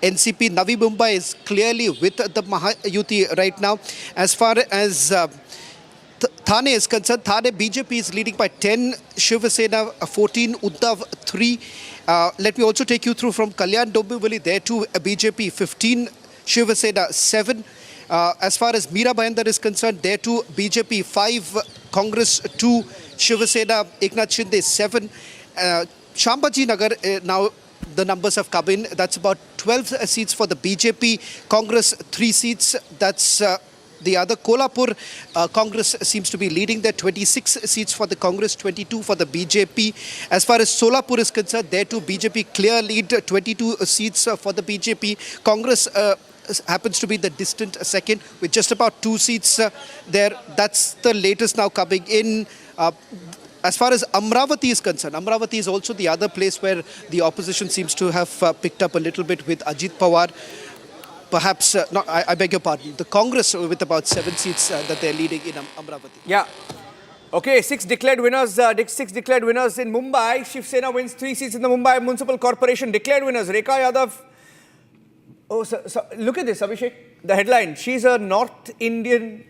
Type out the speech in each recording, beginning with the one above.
NCP. Navi Mumbai is clearly with the Mahayuti right now. As far as Thane is concerned, Thane BJP is leading by 10, Shiv Sena 14, Uddhav 3. Let me also take you through from Kalyan Dombivli, there too BJP 15, Shiv Sena 7. As far as Meera Bhayandar is concerned, there too BJP 5, Congress 2, Shiv Sena Eknath Shinde 7. Sambhaji Nagar, now the numbers have come in. That's about 12 seats for the BJP, Congress 3 seats. That's the other. Kolhapur, Congress seems to be leading there. 26 seats for the Congress, 22 for the BJP. As far as Solapur is concerned, there too BJP clear lead, 22 seats for the BJP. Congress happens to be the distant second with just about 2 seats there. That's the latest now coming in. As far as Amravati is concerned, Amravati is also the other place where the opposition seems to have picked up a little bit with Ajit Pawar. Perhaps, I beg your pardon, the Congress with about 7 seats that they're leading in Amravati. Yeah. Okay, 6 declared winners. 6 declared winners in Mumbai. Shiv Sena wins 3 seats in the Mumbai Municipal Corporation. Declared winners. Rekha Yadav. Oh, so look at this, Abhishek. The headline. She's a North Indian.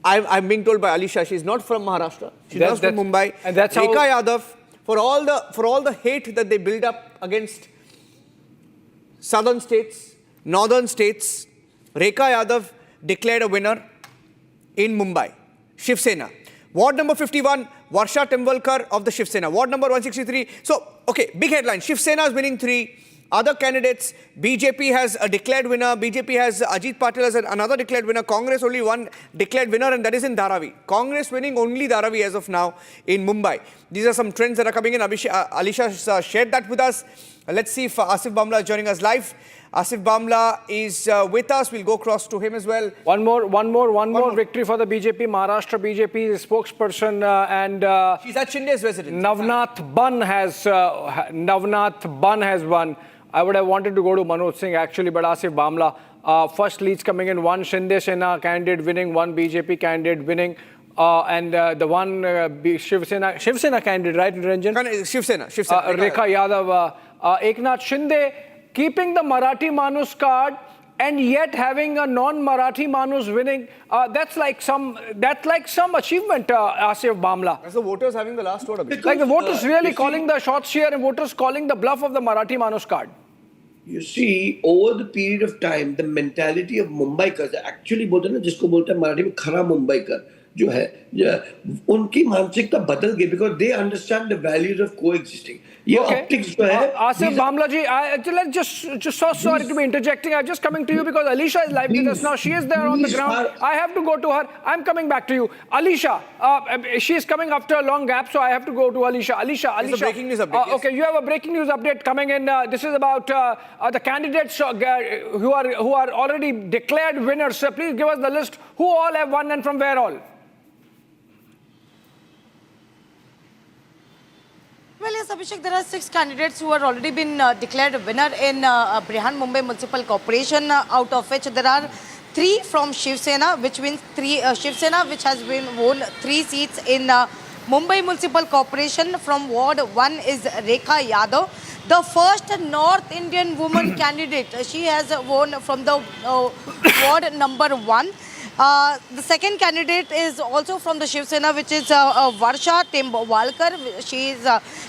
I'm being told by Alisha, she's not from Maharashtra. She's not from Mumbai. And that's Rekha Yadav, for all the hate that they build up against southern states, northern states, Rekha Yadav declared a winner in Mumbai. Shiv Sena. Ward number 51, Varsha Timvalkar of the Shiv Sena. Ward number 163. So, okay, big headline. Shiv Sena is winning 3. Other candidates, BJP has a declared winner. BJP has Ajit Patil as another declared winner. Congress only one declared winner, and that is in Dharavi. Congress winning only Dharavi as of now in Mumbai. These are some trends that are coming in. Alisha shared that with us. Let's see if Asif Bamla is joining us live. Asif Bamla is with us. We'll go across to him as well. One more victory for the BJP. Maharashtra BJP spokesperson and she's at Shinde's residence. Navnath Ban has won. I would have wanted to go to Manoj Singh actually, but Asif Bamla. First leads coming in, one Shinde Sena candidate winning, one BJP candidate winning, and the one Shiv Sena candidate, right, Ranjan? Shiv Sena. Rekha Yadav, Eknath Shinde keeping the Marathi Manus card and yet having a non-Marathi Manus winning. That's like some achievement, Asif Bamla. That's the voters having the last word. Like the voters really calling the shots here and voters calling the bluff of the Marathi Manus card. You see, over the period of time, the mentality of Mumbaikars, actually बोलते हैं ना जिसको बोलते हैं मराठी में खरा मुंबईकर जो है उनकी मानसिकता बदल गई because they understand the values of coexisting. ये optics जो है Asif Bamla ji, let's just so sorry to be interjecting. I'm just coming to you because Alisha is live with us now. She is there on the ground. I have to go to her. I'm coming back to you. Alisha, she is coming after a long gap, so I have to go to Alisha. Alisha. It's a breaking news update. Yes. Okay, you have a breaking news update coming in. This is about the candidates who are already declared winners. Please give us the list. Who all have won and from where all? Well, yes, Abhishek, there are 6 candidates who have already been declared winner in Brihan Mumbai Municipal Corporation, out of which there are 3 from Shiv Sena, which wins 3. Shiv Sena, which has won 3 seats in Mumbai Municipal Corporation. From Ward 1 is Rekha Yadav, the first North Indian woman candidate. She has won from the Ward number 1. The second candidate is also from the Shiv Sena, which is Varsha Timvalkar.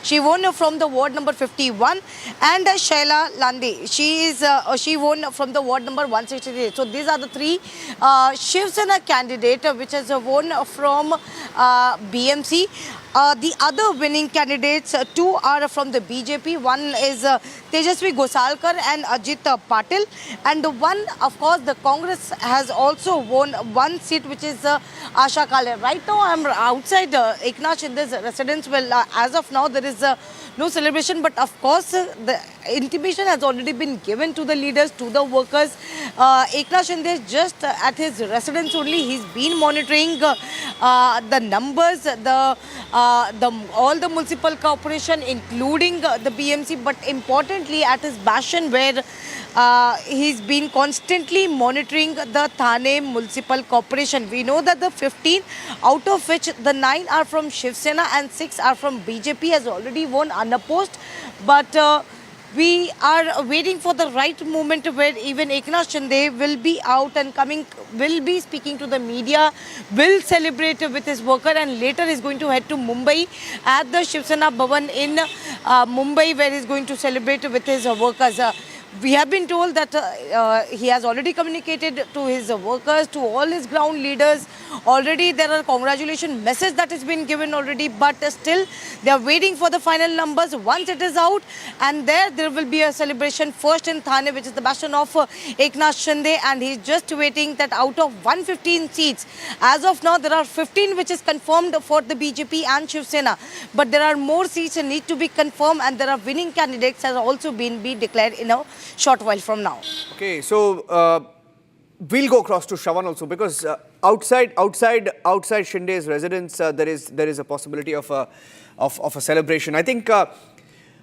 She won from the ward number 51, and Shaila Lande. She won from the ward number 163. So these are the 3 Shiv Sena candidates which has won from BMC. The other winning candidates, 2 are from the BJP. One is Tejasvi Gosalkar and Ajit Patil. And one, of course, the Congress has also won 1 seat, which is Asha Kale. Right now, I'm outside Eknath Shinde's residence. Well, as of now, there is no celebration. But of course, the intimation has already been given to the leaders, to the workers. Eknath Shinde is just at his residence only. He's been monitoring the numbers, all the municipal corporation, including the BMC, but importantly at his bastion where he's been constantly monitoring the Thane Municipal Corporation. We know that the 15, out of which the 9 are from Shiv Sena and 6 are from BJP, has already won unopposed. But We are waiting for the right moment where even Eknath Shinde will be out and coming, will be speaking to the media, will celebrate with his worker, and later is going to head to Mumbai at the Shiv Sena Bhavan in Mumbai, where he's going to celebrate with his workers. We have been told that he has already communicated to his workers, to all his ground leaders. Already there are congratulation message that has been given already, but still they are waiting for the final numbers. Once it is out, and there will be a celebration first in Thane, which is the bastion of Eknath Shinde, and he's just waiting that out of 115 seats, as of now there are 15 which is confirmed for the BJP and Shiv Sena, but there are more seats that need to be confirmed, and there are winning candidates has also been declared in a short while from now. Okay, so we'll go across to Shravan also, because outside Shinde's residence, there is a possibility of a celebration. I think,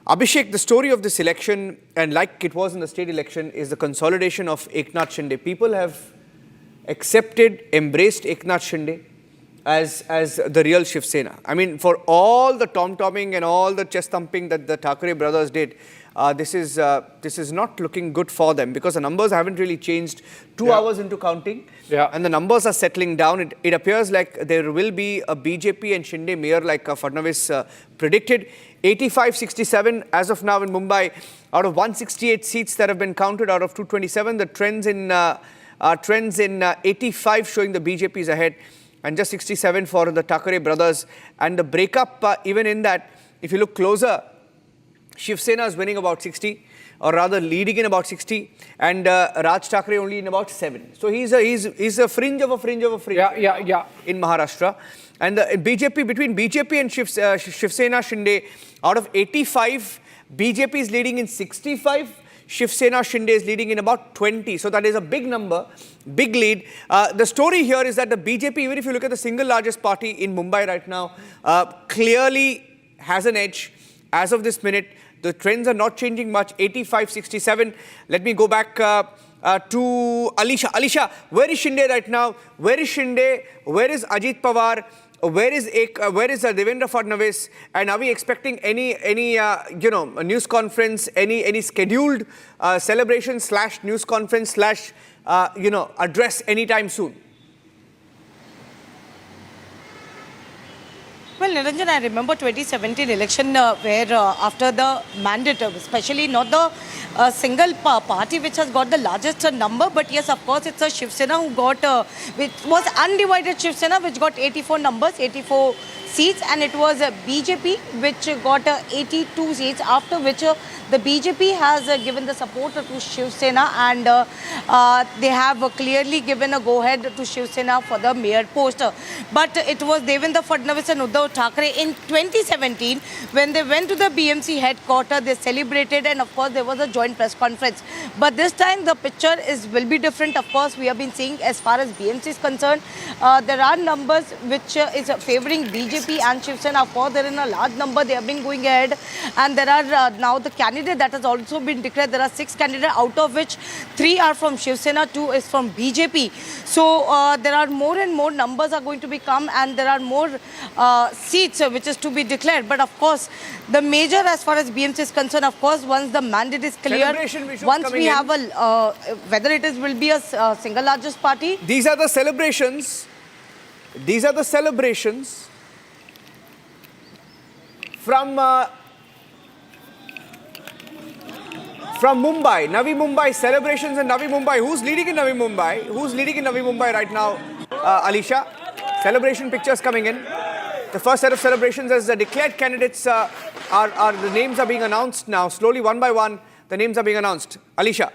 Abhishek, the story of this election, and like it was in the state election, is the consolidation of Eknath Shinde. People have accepted, embraced Eknath Shinde as the real Shiv Sena. I mean, for all the tom-tomming and all the chest thumping that the Thackeray brothers did, this is not looking good for them, because the numbers haven't really changed 2 hours into counting, and the numbers are settling down. It appears like there will be a BJP and Shinde mayor, like Fadnavis predicted. 85-67 as of now in Mumbai, out of 168 seats that have been counted out of 227. The trends in 85 showing the BJP is ahead, and just 67 for the Thackeray brothers. And the breakup, even in that, if you look closer, Shiv Sena is winning about 60, or rather leading in about 60, and Raj Thackeray only in about 7. So he's a fringe of a fringe of a fringe in Maharashtra. And the BJP, between BJP and Shiv Sena Shinde, out of 85, BJP is leading in 65, Shiv Sena Shinde is leading in about 20. So that is a big number, big lead. The story here is that the BJP, even if you look at the single largest party in Mumbai right now, clearly has an edge. As of this minute, the trends are not changing much, 85-67. Let me go back to Alisha. Alisha, where is Shinde right now? Where is Shinde? Where is Ajit Pawar? Where is Devendra Fadnavis? And are we expecting any news conference, any scheduled celebration / news conference / address anytime soon? Well, Niranjan, I remember 2017 election where after the mandate, especially not the single party which has got the largest number, but yes, of course, it's a Shiv Sena who got, which was undivided Shiv Sena, which got 84 numbers, 84 seats, and it was BJP which got 82 seats, after which the BJP has given the support to Shiv Sena, and they have clearly given a go-ahead to Shiv Sena for the mayor post. But it was Devendra Fadnavis and Uddhav Thackeray in 2017 when they went to the BMC headquarters, they celebrated, and of course there was a joint press conference. But this time the picture will be different. Of course, we have been seeing, as far as BMC is concerned, there are numbers which is favoring BJP and Shiv Sena. Of course, there in a large number, they have been going ahead, and there are now the candidate that has also been declared. There are 6 candidates, out of which 3 are from Shiv Sena, 2 is from BJP. So there are more and more numbers are going to become, and there are more seats which is to be declared. But of course, the major, as far as BMC is concerned, of course, once the mandate is clear, once we have whether it will be a single largest party. These are the celebrations. These are the celebrations from Mumbai, Navi Mumbai, celebrations in Navi Mumbai. Who's leading in Navi Mumbai? Who's leading in Navi Mumbai right now? Alisha, celebration pictures coming in. The first set of celebrations as the declared candidates the names are being announced now. Slowly, one by one, the names are being announced. Alisha.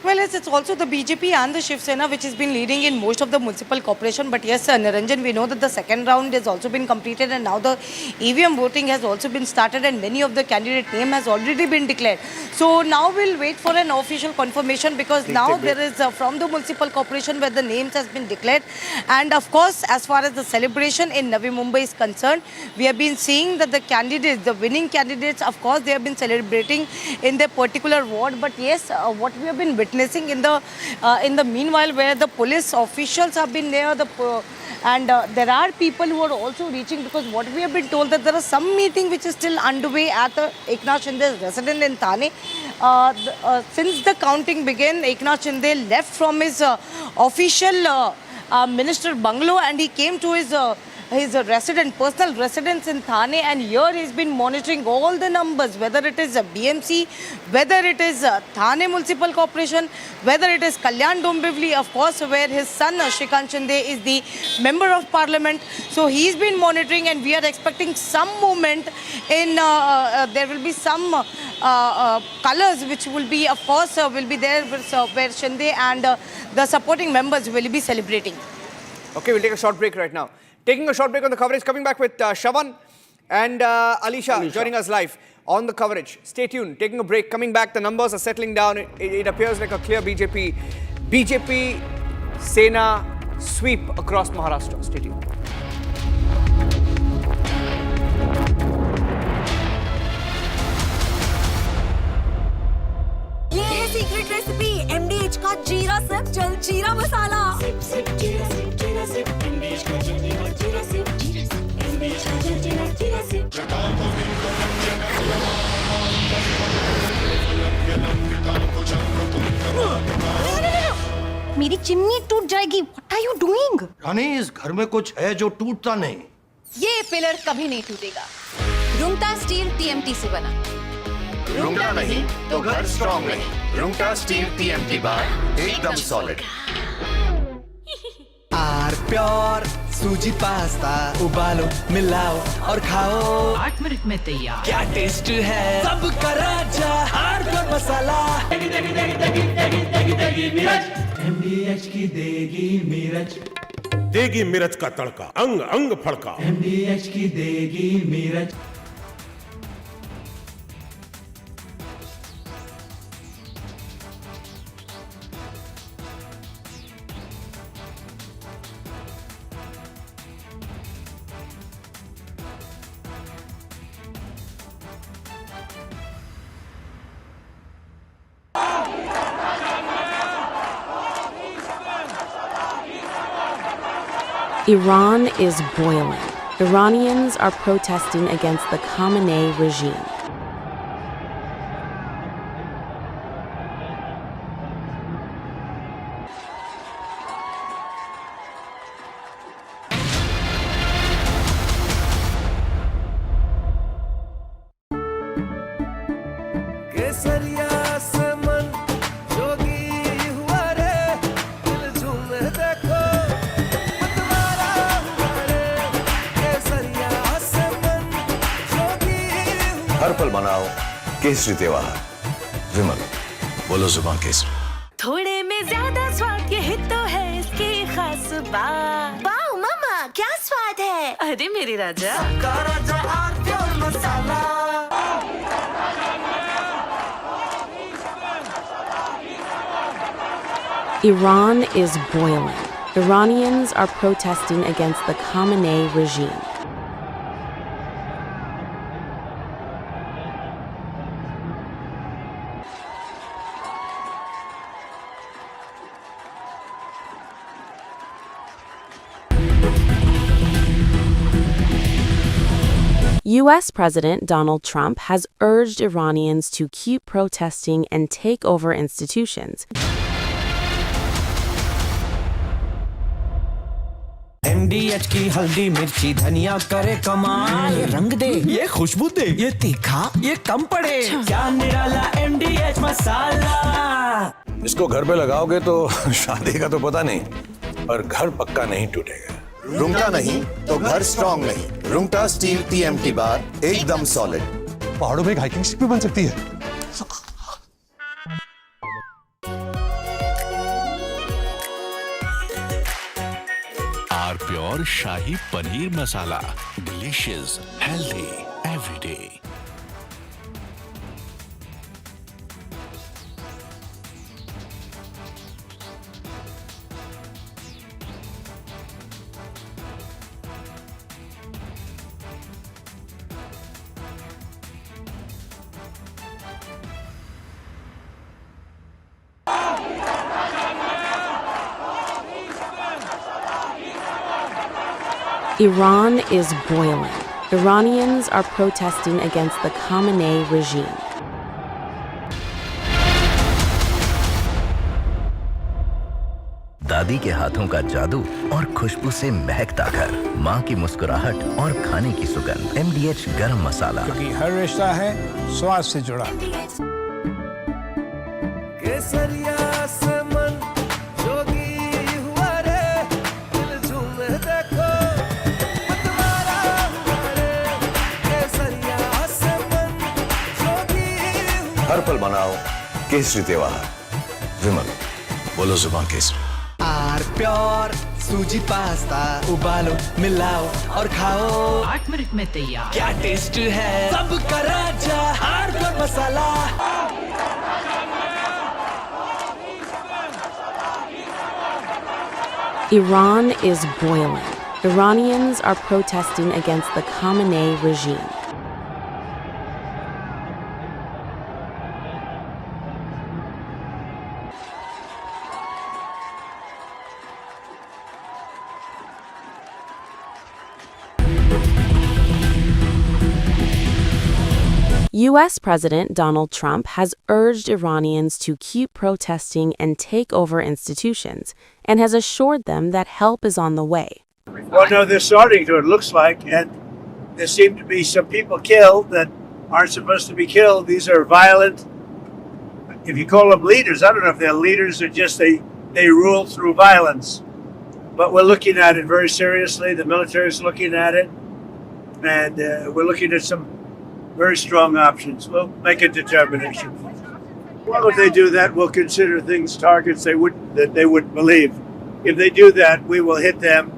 Well, yes, it's also the BJP and the Shiv Sena which has been leading in most of the municipal corporation. But yes, Niranjan, we know that the second round has also been completed, and now the EVM voting has also been started, and many of the candidate name has already been declared. So now we'll wait for an official confirmation, because now there is from the municipal corporation where the names has been declared. And of course, as far as the celebration in Navi Mumbai is concerned, we have been seeing that the candidates, the winning candidates, of course, they have been celebrating in their particular ward. But yes, what we have been witnessing in the meanwhile, where the police officials have been there, And there are people who are also reaching, because what we have been told that there is some meeting which is still underway at the Eknath Shinde's residence in Thane. Since the counting began, Eknath Shinde left from his official minister bungalow and he came to his personal residence in Thane, and here he's been monitoring all the numbers, whether it is a BMC, whether it is Thane Municipal Corporation, whether it is Kalyan Dombivli, of course, where his son Shrikant Shinde is the member of parliament. So he's been monitoring, and we are expecting some movement in, there will be some colors which will be, of course, will be there where Shinde and the supporting members will be celebrating. Okay, we'll take a short break right now. Taking a short break on the coverage, coming back with Shravan and Alisha joining us live on the coverage. Stay tuned. Taking a break, coming back, the numbers are settling down. It appears like a clear BJP Sena sweep across Maharashtra. Stay tuned. ये है secret recipe MDH का जीरा SIP जल जीरा मसाला। SIP SIP जीरा sip MDH का जल जीरा सिप MDH का जल जीरा सिप। मेरी चिमनी टूट जाएगी। What are you doing? रानी, इस घर में कुछ है जो टूटता नहीं। ये पिलर कभी नहीं टूटेगा। रुंगटा स्टील TMT से बना। रुंगटा नहीं तो घर स्ट्रॉन्ग नहीं। रुंगटा स्टील TMT बार एकदम सॉलिड। आर प्योर सूजी पास्ता उबालो मिलाओ और खाओ 8 मिनट में तैयार। क्या टेस्ट है सबका राजा आर प्योर मसाला। MDH की देगी मिर्च, देगी मिर्च का तड़का, अंग अंग फड़का। MDH की देगी मिर्च। Iran is boiling. Iranians are protesting against the Khamenei regime. हर पल मनाओ केसरी त्योहार। विमल, बोलो जुबान केसरी। थोड़े में ज्यादा स्वाद ये तो है इसकी खास बात। वाओ मामा, क्या स्वाद है? अरे मेरे राजा। राजा आर प्योर मसाला। Iran is boiling. Iranians are protesting against the Khamenei regime. U.S. President Donald Trump has urged Iranians to keep protesting and take over institutions. MDH की हल्दी मिर्ची धनिया करे कमाल। ये रंग दे, ये खुशबू दे, ये तीखा, ये कम पड़े। क्या निराला MDH मसाला। इसको घर पे लगाओगे तो शादी का तो पता नहीं, पर घर पक्का नहीं टूटेगा। रुंगटा नहीं तो घर स्ट्रॉन्ग नहीं। रुंगटा स्टील TMT बार एकदम सॉलिड। पहाड़ों में एक हाइकिंग स्टिक भी बन सकती है। Our pure shahi paneer masala, delicious, healthy everyday. Iran is boiling. Iranians are protesting against the Khamenei regime. दादी के हाथों का जादू और खुशबू से महकता घर, माँ की मुस्कुराहट और खाने की सुगंध। MDH गरम मसाला, क्योंकि हर रिश्ता है स्वाद से जुड़ा। केसरिया से मन जोगी हुआ रे, दिल झूमे देखो मतवारा हुआ रे। केसरिया से मन जोगी हुआ। हर पल मनाओ केसरी त्योहार। विमल, बोलो जुबान केसरी। प्योर सूजी पास्ता उबालो, मिलाओ और खाओ। 8 मिनट में तैयार। क्या टेस्ट है सबका राजा हार्डकोर मसाला। Iran is boiling. Iranians are protesting against the Khamenei regime. U.S. President Donald Trump has urged Iranians to keep protesting and take over institutions, and has assured them that help is on the way. Well, no, they're starting to, it looks like, and there seem to be some people killed that aren't supposed to be killed. These are violent, if you call them leaders, I don't know if they're leaders or just they rule through violence. But we're looking at it very seriously. The military is looking at it, and we're looking at some very strong options. We'll make a determination. Well, if they do that, we'll consider things targets that they wouldn't believe. If they do that, we will hit them.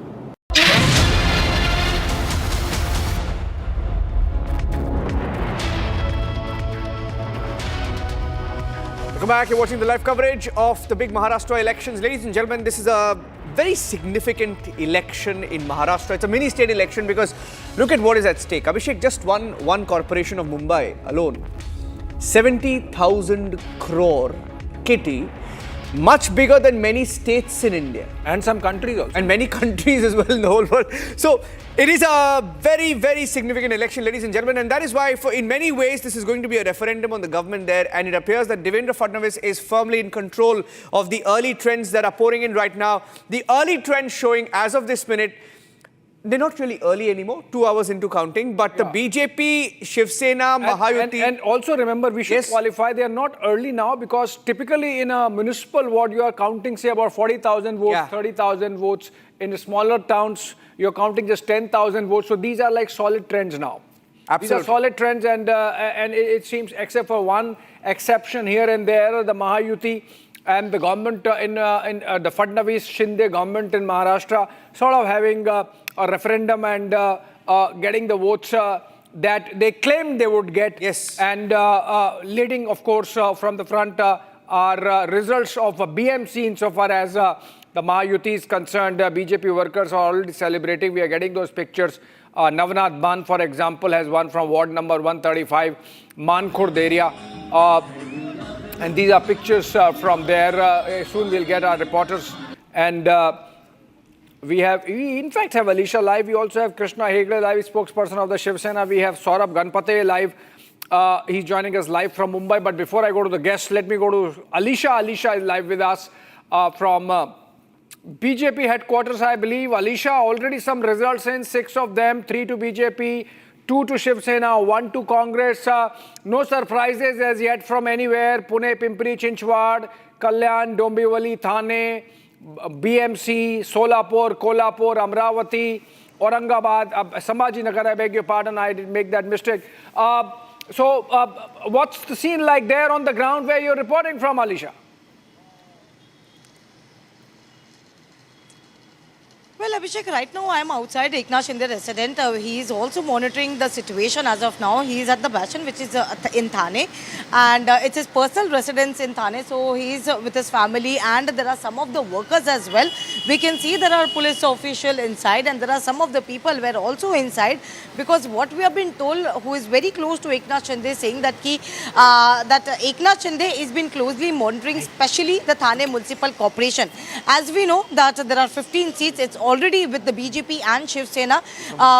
Welcome back. You're watching the live coverage of the big Maharashtra elections. Ladies and gentlemen, this is a very significant election in Maharashtra. It's a mini state election because look at what is at stake. Abhishek, just one corporation of Mumbai alone, 70,000 crore kitty, much bigger than many states in India. And some countries also. And many countries as well in the whole world. So it is a very, very significant election, ladies and gentlemen. And that is why, in many ways, this is going to be a referendum on the government there. And it appears that Devendra Fadnavis is firmly in control of the early trends that are pouring in right now. The early trends showing, as of this minute, they're not really early anymore, 2 hours into counting, but the BJP, Shiv Sena, Mahayuti... And also remember, we should qualify, they are not early now because typically in a municipal ward, you are counting, say, about 40,000 votes, 30,000 votes. In the smaller towns, you're counting just 10,000 votes. So these are like solid trends now. Absolutely. These are solid trends, and it seems, except for one exception here and there, the Mahayuti and the government in the Fadnavis-Shinde government in Maharashtra sort of having a referendum and getting the votes that they claimed they would get. Yes. And leading, of course, from the front are results of BMC insofar as the Mahayuti is concerned. BJP workers are already celebrating. We are getting those pictures. Navnath Ban, for example, has won from ward number 135, Mankhurd area. And these are pictures from there. Soon we'll get our reporters. And we in fact have Alisha live. We also have Krishna Hegde live, spokesperson of the Shiv Sena. We have Saurabh Ganpate live. He's joining us live from Mumbai. But before I go to the guests, let me go to Alisha. Alisha is live with us from BJP headquarters, I believe. Alisha, already some results in, 6 of them, 3 to BJP, 2 to Shiv Sena, 1 to Congress. No surprises as yet from anywhere. Pune, Pimpri, Chinchwad, Kalyan, Dombivali, Thane, BMC, Solapur, Kolhapur, Amravati, Aurangabad, Sambhaji Nagar, I beg your pardon, I did make that mistake. So what's the scene like there on the ground where you're reporting from, Alisha? Well, Abhishek, right now I am outside Eknath Shinde resident. He is also monitoring the situation as of now. He is at the Bastion, which is in Thane, and it's his personal residence in Thane. So he is with his family, and there are some of the workers as well. We can see there are police officials inside, and there are some of the people were also inside, because what we have been told, who is very close to Eknath Shinde, saying that Eknath Shinde has been closely monitoring, especially the Thane Municipal Corporation. As we know that there are 15 seats, it's all already with the BJP and Shiv Sena,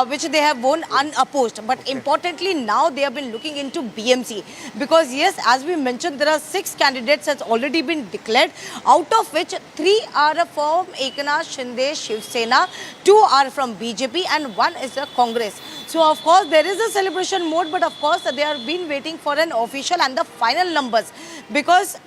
which they have won unopposed. But importantly, now they have been looking into BMC. Because yes, as we mentioned, there are 6 candidates that's already been declared, out of which 3 are from Eknath Shinde Shiv Sena, 2 are from BJP and 1 is the Congress. So of course there is a celebration mode, but of course they have been waiting for an official and the final numbers, because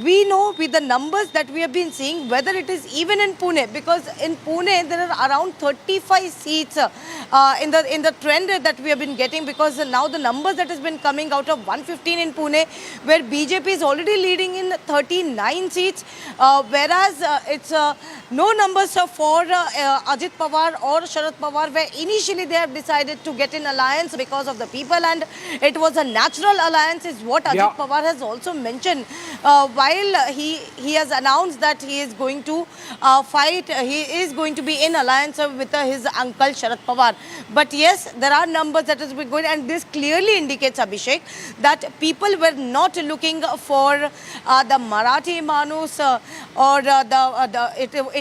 we know with the numbers that we have been seeing, whether it is even in Pune, because in Pune there are around 35 seats in the trend that we have been getting, because now the numbers that has been coming out of 115 in Pune, where BJP is already leading in 39 seats, whereas it's no numbers for Ajit Pawar or Sharad Pawar, where initially they have decided to get in alliance because of the people, and it was a natural alliance is what Ajit Pawar has also mentioned. While he has announced that he is going to fight, he is going to be in alliance with his uncle Sharad Pawar. But yes, there are numbers that has been going, and this clearly indicates, Abhishek, that people were not looking for the Marathi Manus or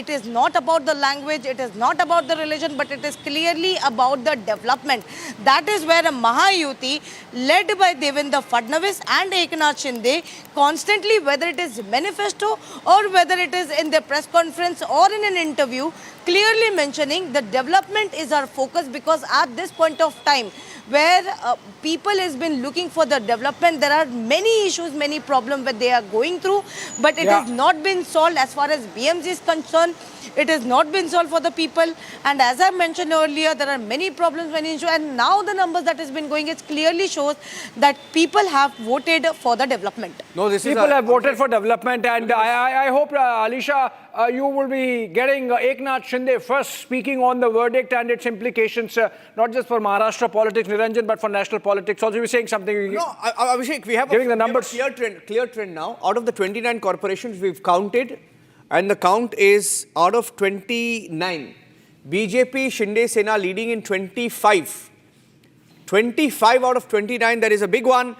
it is not about the language, it is not about the religion, but it is clearly about the development. That is where a Mahayuti led by Devendra Fadnavis and Eknath Shinde constantly, whether it is manifesto or whether it is in the press conference or in an interview, clearly mentioning the development is our focus, because at this point of time where people has been looking for the development, there are many issues, many problems that they are going through, but it has not been solved as far as BMC is concerned. It has not been solved for the people, and as I mentioned earlier, there are many problems, many issues, and now the numbers that has been going, it clearly shows that people have voted for the development. No, people have voted for development, and I hope, Alisha, you will be getting Eknath Shinde first speaking on the verdict and its implications, not just for Maharashtra politics, Niranjan, but for national politics. Also, you were saying something. No, Abhishek, we have a clear trend now. Out of the 29 corporations we've counted, and the count is out of 29. BJP, Shinde Sena leading in 25. 25 out of 29, that is a big one.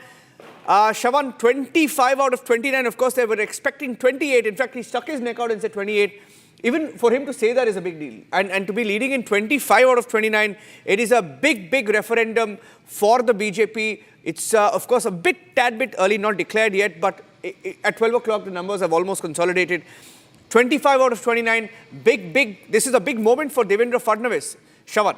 Shavan, 25 out of 29, of course, they were expecting 28. In fact, he stuck his neck out and said 28. Even for him to say that is a big deal. And to be leading in 25 out of 29, it is a big, big referendum for the BJP. It's, of course, a tad bit early, not declared yet, but at 12 o'clock, the numbers have almost consolidated. 25 out of 29, big, this is a big moment for Devendra Fadnavis. Shavan.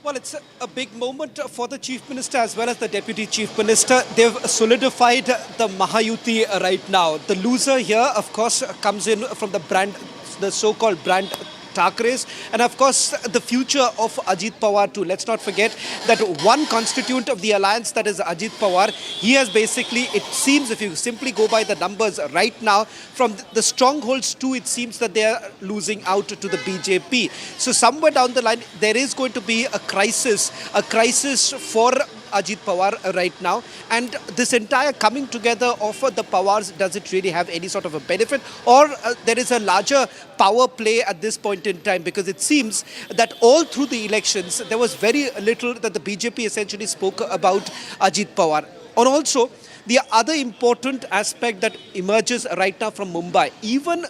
Well, it's a big moment for the Chief Minister as well as the Deputy Chief Minister. They've solidified the Mahayuti right now. The loser here, of course, comes in from the so-called brand Thakres, and of course the future of Ajit Pawar too. Let's not forget that one constituent of the alliance, that is Ajit Pawar, he has basically, it seems, if you simply go by the numbers right now, from the strongholds too, it seems that they are losing out to the BJP. So somewhere down the line, there is going to be a crisis for Ajit Pawar right now, and this entire coming together of the Pawars, does it really have any sort of a benefit, or there is a larger power play at this point in time, because it seems that all through the elections there was very little that the BJP essentially spoke about Ajit Pawar. And also the other important aspect that emerges right now from Mumbai, even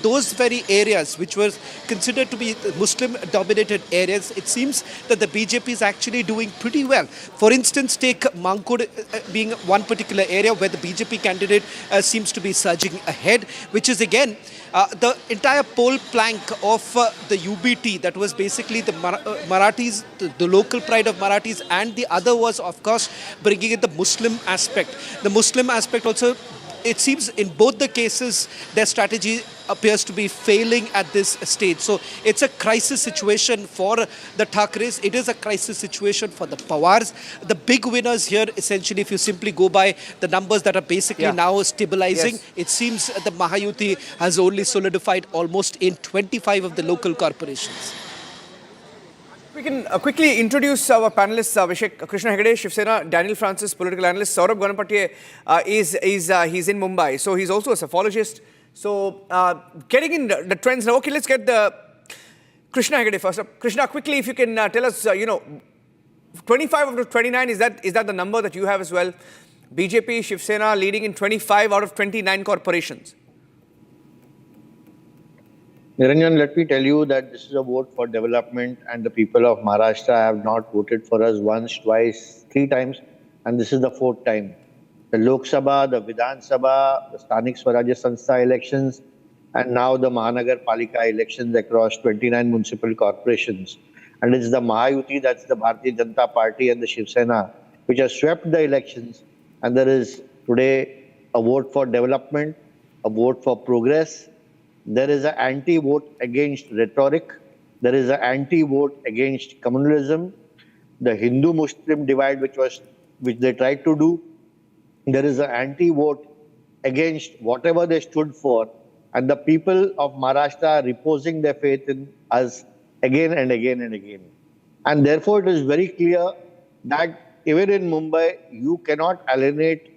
those very areas which were considered to be Muslim-dominated areas, it seems that the BJP is actually doing pretty well. For instance, take Mankur being one particular area where the BJP candidate seems to be surging ahead, which is again the entire poll plank of the UBT, that was basically the Marathis, the local pride of Marathis, and the other was, of course, bringing in the Muslim aspect. The Muslim aspect also, it seems in both the cases, their strategy appears to be failing at this stage. So it's a crisis situation for the Thakres. It is a crisis situation for the Pawars. The big winners here, essentially, if you simply go by the numbers that are basically now stabilizing, it seems the Mahayuti has only solidified almost in 25 of the local corporations. We can quickly introduce our panelists, Vishek Krishna Hegde, Shiv Sena, Daniel Francis, political analyst, Saurabh Ganapatiye he's in Mumbai, so he's also a psephologist. So getting in the trends now. Okay, let's get the Krishna Hegde first up. Krishna, quickly, if you can tell us, 25 out of 29, is that the number that you have as well? BJP, Shiv Sena leading in 25 out of 29 corporations. Niranjan, let me tell you that this is a vote for development, and the people of Maharashtra have not voted for us once, twice, three times, and this is the fourth time. The Lok Sabha, the Vidhan Sabha, the Sthanik Swarajya Sanstha elections, and now the Mahanagar Palika elections across 29 municipal corporations. And it's the Mahayuti, that's the Bharatiya Janata Party and the Shiv Sena, which has swept the elections. And there is today a vote for development, a vote for progress. There is an anti-vote against rhetoric. There is an anti-vote against communalism. The Hindu-Muslim divide, which they tried to do. There is an anti-vote against whatever they stood for. And the people of Maharashtra are reposing their faith in us again and again and again. And therefore, it is very clear that even in Mumbai, you cannot alienate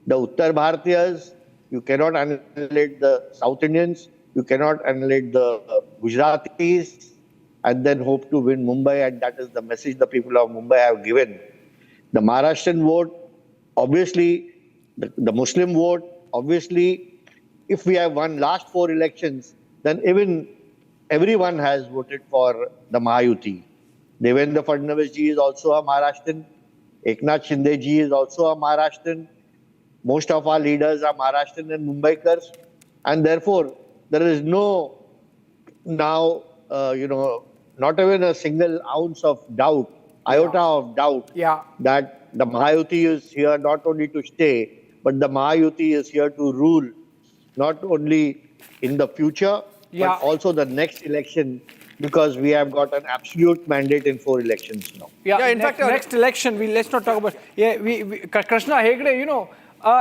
the Uttar Bharatiyas, you cannot annihilate the South Indians, you cannot annihilate the Gujaratis, and then hope to win Mumbai. And that is the message the people of Mumbai have given. The Maharashtrian vote, obviously, the Muslim vote, obviously, if we have won last 4 elections, then even everyone has voted for the Mahayuti. Devendra Fadnavis ji is also a Maharashtrian. Eknath Shinde ji is also a Maharashtrian. Most of our leaders are Maharashtrian and Mumbaikars. And therefore, there is no now, not even a single ounce of doubt, iota of doubt that the Mahayuti is here not only to stay, but the Mahayuti is here to rule not only in the future, but also the next election, because we have got an absolute mandate in 4 elections now. In fact, next election, let's not talk about. Krishna Hegde,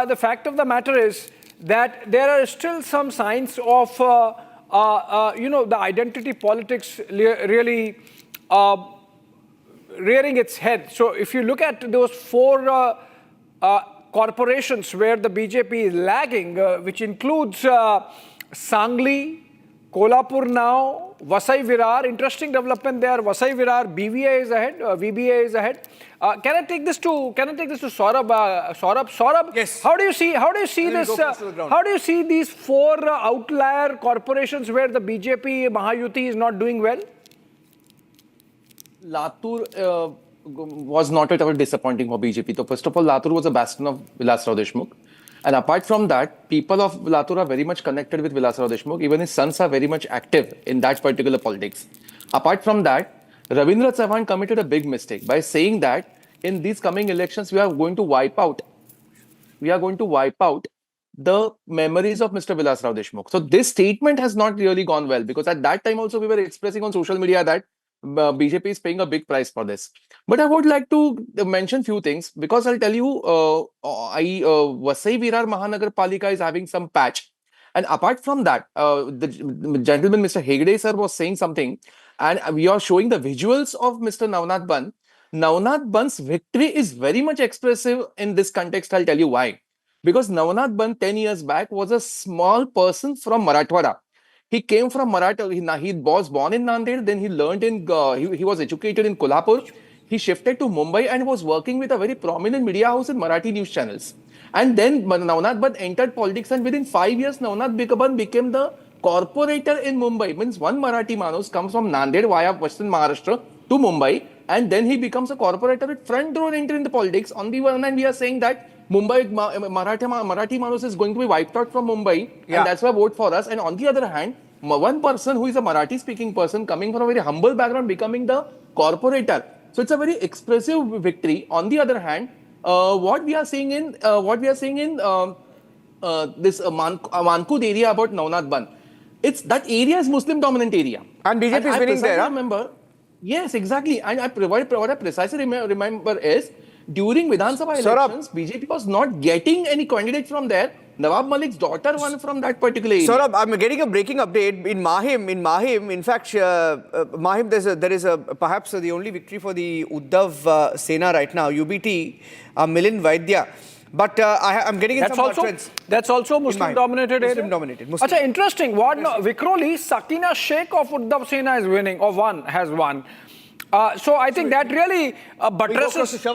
the fact of the matter is that there are still some signs of, the identity politics really rearing its head. So if you look at those 4 corporations where the BJP is lagging, which includes Sangli, Kolhapur now, Vasai Virar, interesting development there. Vasai Virar, BVA is ahead, VBA is ahead. Can I take this to Saurabh? Saurabh, yes. How do you see this? How do you see these 4 outlier corporations where the BJP Mahayuti is not doing well? Latur was not at all disappointing for BJP. So first of all, Latur was a bastion of Vilasrao Deshmukh. And apart from that, people of Latur are very much connected with Vilasrao Deshmukh. Even his sons are very much active in that particular politics. Apart from that, Ravindra Chauhan committed a big mistake by saying that in these coming elections, we are going to wipe out the memories of Mr. Vilasrao Deshmukh. So this statement has not really gone well, because at that time also we were expressing on social media that BJP is paying a big price for this. But I would like to mention few things, because I'll tell you, Vasai Virar Mahanagar Palika is having some patch. And apart from that, the gentleman, Mr. Hegde sir, was saying something, and we are showing the visuals of Mr. Navnath Ban. Navnath Ban's victory is very much expressive in this context. I'll tell you why. Because Navnath Ban 10 years back was a small person from Marathwada. He came from Marathwada. He was born in Nanded, then he learned in, he was educated in Kolhapur. He shifted to Mumbai and was working with a very prominent media house in Marathi news channels. And then Navnath Ban entered politics, and within 5 years, Navnath Ban became the corporator in Mumbai. Means one Marathi Manus comes from Nanded via Western Maharashtra to Mumbai, and then he becomes a corporator with front row entry in the politics. On the one hand, we are saying that Mumbai, Marathi Manus is going to be wiped out from Mumbai, and that's why vote for us. And on the other hand, one person who is a Marathi speaking person coming from a very humble background becoming the corporator. So it's a very expressive victory. On the other hand, what we are seeing in this Mankud area about Navnath Ban, that area is Muslim dominant area. And BJP is winning there. Remember, yes, exactly. And what I precisely remember is, during Vidhan Sabha elections, BJP was not getting any candidate from there. Nawab Malik's daughter won from that particular area. Saurabh, I'm getting a breaking update in Mahim. In fact, Mahim, there is perhaps the only victory for the Uddhav Sena right now, UBT, Milind Vaidya. But I'm getting in some trends. That's also Muslim-dominated area? Muslim-dominated. Achha, interesting. Vikhroli, Sakina Sheikh of Uddhav Sena is winning, or has won. So I think that really buttresses...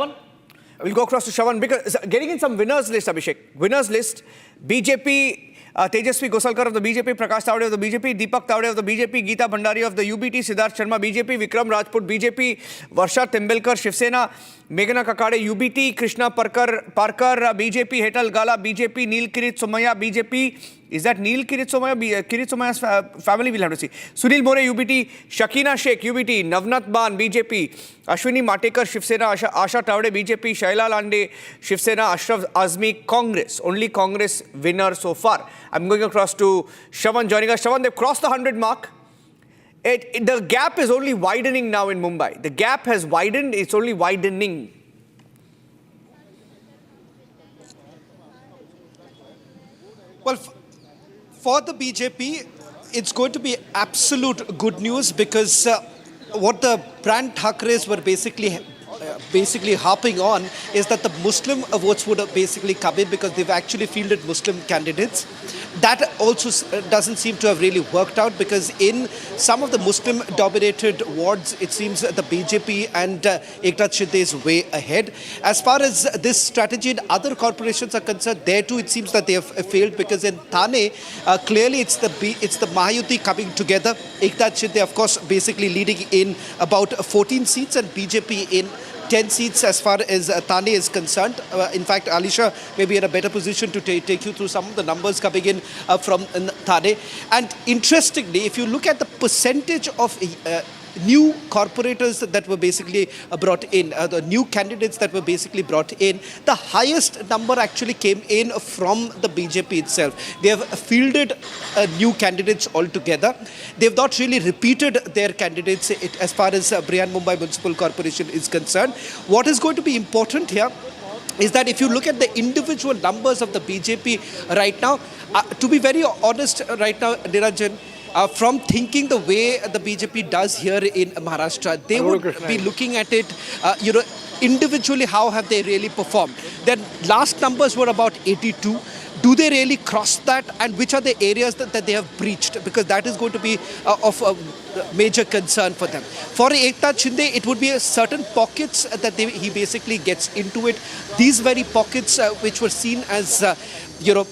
We'll go across to Shravan, because getting in some winners list, Abhishek. Winners list, BJP Tejasvi Gosalkar of the BJP, Prakash Tavade of the BJP, Deepak Tavade of the BJP, Geeta Bhandari of the UBT, Siddharth Sharma BJP, Vikram Rajput BJP, Varsha Tembelkar Shiv Sena, Meghna Kakade UBT, Krishna Parkar BJP, Hetal Gala BJP, Neil Kirit Somaya BJP. Is that Neil Kirit Somaya? Kirit Somaya's family, we'll have to see. Sunil More UBT, Shakina Sheikh UBT, Navnat Ban BJP, Ashwini Matekar Shiv Sena, Asha Tavade BJP, Shaila Lande Shiv Sena, Ashraf Azmi Congress. Only Congress winner so far. I'm going across to Shavan joining us. Shavan, they've crossed the 100 mark. The gap is only widening now in Mumbai. The gap has widened, it's only widening. Well, for the BJP, it's going to be absolute good news because what the Brand Thakres were basically harping on is that the Muslim votes would have basically come in because they've actually fielded Muslim candidates. That also doesn't seem to have really worked out because in some of the Muslim-dominated wards, it seems the BJP and Eknath Shinde is way ahead. As far as this strategy in other corporations are concerned, there too it seems that they have failed because in Thane, clearly it's the Mahayuti coming together. Eknath Shinde, of course, basically leading in about 14 seats and BJP in 10 seats as far as Thane is concerned. In fact, Alisha may be in a better position to take you through some of the numbers coming in from Thane. And interestingly, if you look at the percentage of new corporators that were basically brought in, the new candidates that were basically brought in, the highest number actually came in from the BJP itself. They have fielded new candidates altogether. They've not really repeated their candidates as far as Brihan Mumbai Municipal Corporation is concerned. What is going to be important here is that if you look at the individual numbers of the BJP right now, to be very honest right now, Niranjan, from thinking the way the BJP does here in Maharashtra, they would be looking at it, individually, how have they really performed. Their last numbers were about 82. Do they really cross that? And which are the areas that they have breached? Because that is going to be of major concern for them. For Eknath Shinde, it would be certain pockets that he basically gets into it. These very pockets which were seen as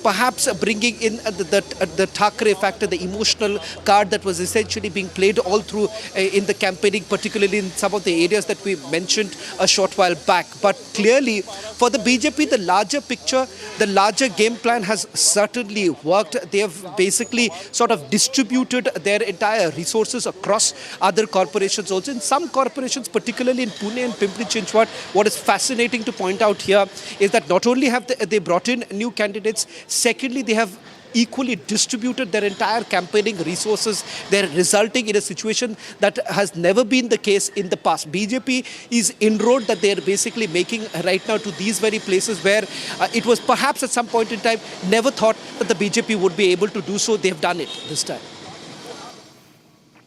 perhaps bringing in the Thakre factor, the emotional card that was essentially being played all through in the campaigning, particularly in some of the areas that we mentioned a short while back. But clearly, for the BJP, the larger picture, the larger game plan has certainly worked. They have basically sort of distributed their entire resources across other corporations also. In some corporations, particularly in Pune and Pimpri-Chinchwad, what is fascinating to point out here is that not only have they brought in new candidates, secondly, they have equally distributed their entire campaigning resources. They're resulting in a situation that has never been the case in the past. BJP is inroad that they're basically making right now to these very places where it was perhaps at some point in time never thought that the BJP would be able to do so. They've done it this time.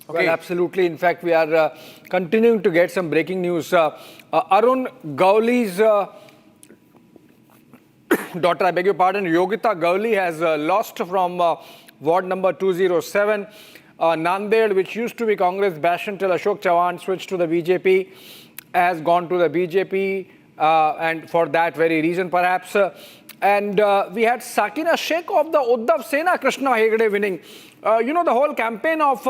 Okay. Well, absolutely. In fact, we are continuing to get some breaking news. Arun Gauli's daughter, I beg your pardon, Yogita Gauli has lost from ward number 207. Nanded, which used to be Congress bastion till Ashok Chavan switched to the BJP, has gone to the BJP and for that very reason perhaps. And we had Sakina Sheikh of the Uddhav Sena, Krishna Hegde winning. The whole campaign of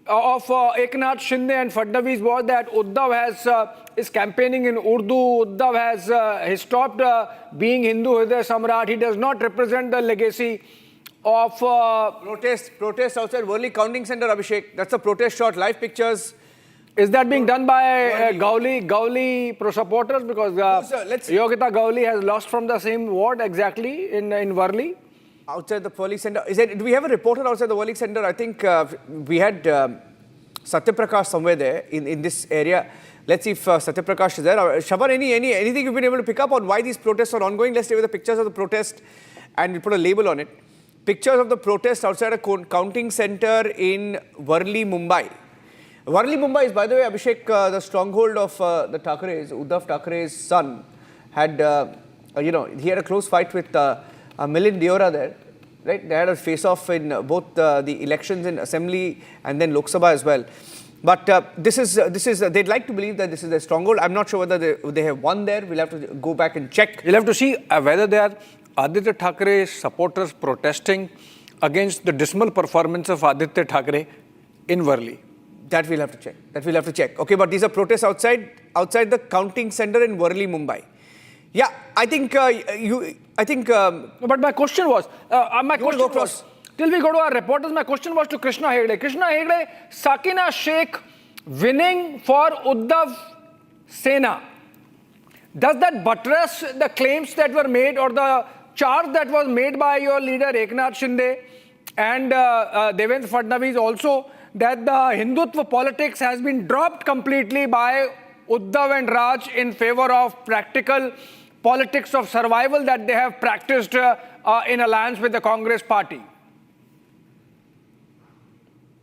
Eknath Shinde and Fadnavis was that Uddhav is campaigning in Urdu. Uddhav has stopped being Hindu Hriday Samrat. He does not represent the legacy of protest outside Worli Counting Center, Abhishek. That's a protest shot. Live pictures. Is that being done by Gauli pro-supporters? Because Yogita Gauli has lost from the same ward exactly in Worli. Outside the Worli Center. Do we have a reporter outside the Worli Center? I think we had Satyaprakash somewhere there in this area. Let's see if Satyaprakash is there. Shaban, anything you've been able to pick up on why these protests are ongoing? Let's stay with the pictures of the protest and we'll put a label on it. Pictures of the protest outside a counting center in Worli, Mumbai. Worli, Mumbai is, by the way, Abhishek, the stronghold of the Thakres. Uddhav Thakre's son had, he had a close fight with Milind Deora there, right? They had a face-off in both the elections in Assembly and then Lok Sabha as well. But this is they'd like to believe that this is a stronghold. I'm not sure whether they have won there. We'll have to go back and check. We'll have to see whether they are Aditya Thackere's supporters protesting against the dismal performance of Aditya Thackeray in Worli? That we'll have to check. Okay, but these are protests outside the counting center in Worli, Mumbai. Yeah, I think But my question was, till we go to our reporters, my question was to Krishna Hegde. Krishna Hegde, Sakina Sheikh winning for Uddhav Sena. Does that buttress the claims that were made or the charge that was made by your leader Eknath Shinde and Devendra Fadnavis also, that the Hindutva politics has been dropped completely by Uddhav and Raj in favor of practical politics of survival that they have practiced in alliance with the Congress party?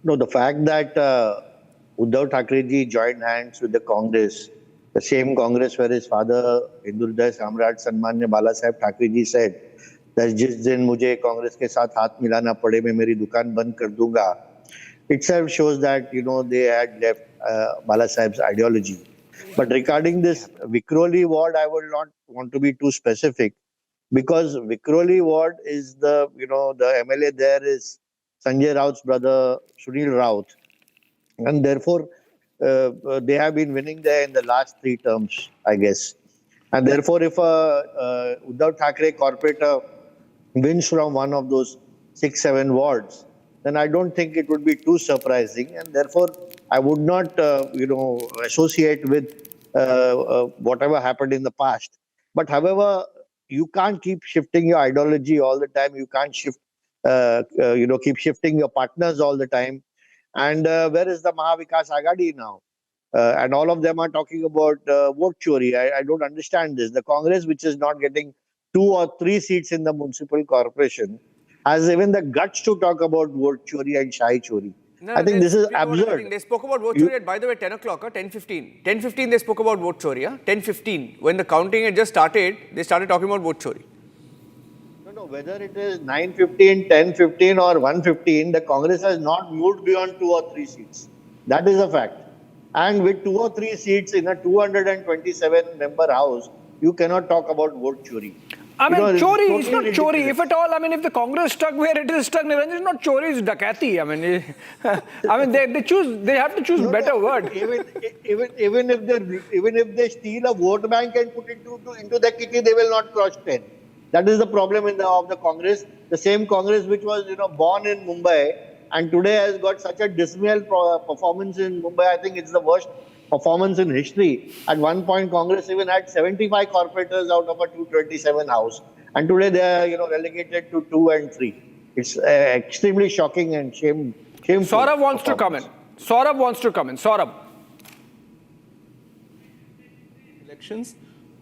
No, the fact that Uddhav Thackeray ji joined hands with the Congress, the same Congress where his father, Hindu Hriday Samrat Sanmanya Bala Saheb Thackeray ji said that जिस दिन मुझे कांग्रेस के साथ हाथ मिलाना पड़े मैं मेरी दुकान बंद कर दूंगा, itself shows that they had left Bala Saheb's ideology. But regarding this Vikhroli ward, I would not want to be too specific because Vikhroli ward is the MLA there is Sanjay Raut's brother Sunil Raut, and therefore they have been winning there in the last 3 terms, I guess. And therefore, if Uddhav Thackeray corporator wins from one of those 6-7 wards, then I don't think it would be too surprising, and therefore I would not, associate with whatever happened in the past. But however, you can't keep shifting your ideology all the time. You can't keep shifting your partners all the time. And where is the Mahavikas Agadi now? And all of them are talking about vote chori. I don't understand this. The Congress, which is not getting 2 or 3 seats in the municipal corporation, has even the guts to talk about vote chori and shahi chori. No, I think this is absurd. They spoke about vote chori at, by the way, 10 o'clock, 10:15. 10:15 they spoke about vote chori, 10:15. When the counting had just started, they started talking about vote chori. No, whether it is 9:15, 10:15 or 1:15, the Congress has not moved beyond 2 or 3 seats. That is a fact. And with 2 or 3 seats in a 227-member house, you cannot talk about vote chori. I mean, chori, it's not chori. If at all, if the Congress stuck where it is stuck, Niranjan, it's not chori, it's dakati. They have to choose better word. Even if they steal a vote bank and put it into the kitty, they will not cross 10. That is the problem of the Congress. The same Congress which was born in Mumbai and today has got such a dismal performance in Mumbai. I think it's the worst performance in history. At one point, Congress even had 75 corporators out of a 227 house. And today they are relegated to 2 and 3. It's extremely shocking and shameful. Saurabh wants to come in. Saurabh. Elections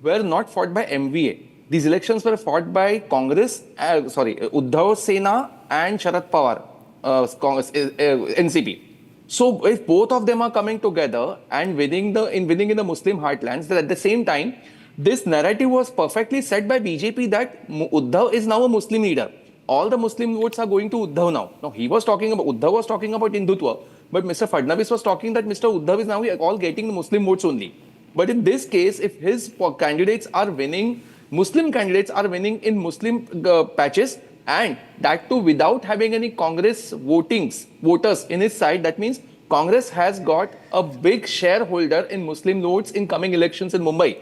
were not fought by MVA. These elections were fought by Congress, Uddhav Sena and Sharad Pawar, NCP. So if both of them are coming together and winning in the Muslim heartlands, then at the same time, this narrative was perfectly set by BJP that Uddhav is now a Muslim leader. All the Muslim votes are going to Uddhav now. Now Uddhav was talking about Hindutva, but Mr. Fadnavis was talking that Mr. Uddhav is now all getting the Muslim votes only. But in this case, if his candidates are winning, Muslim candidates are winning in Muslim patches, and that too without having any Congress voters in his side, that means Congress has got a big shareholder in Muslim votes in coming elections in Mumbai.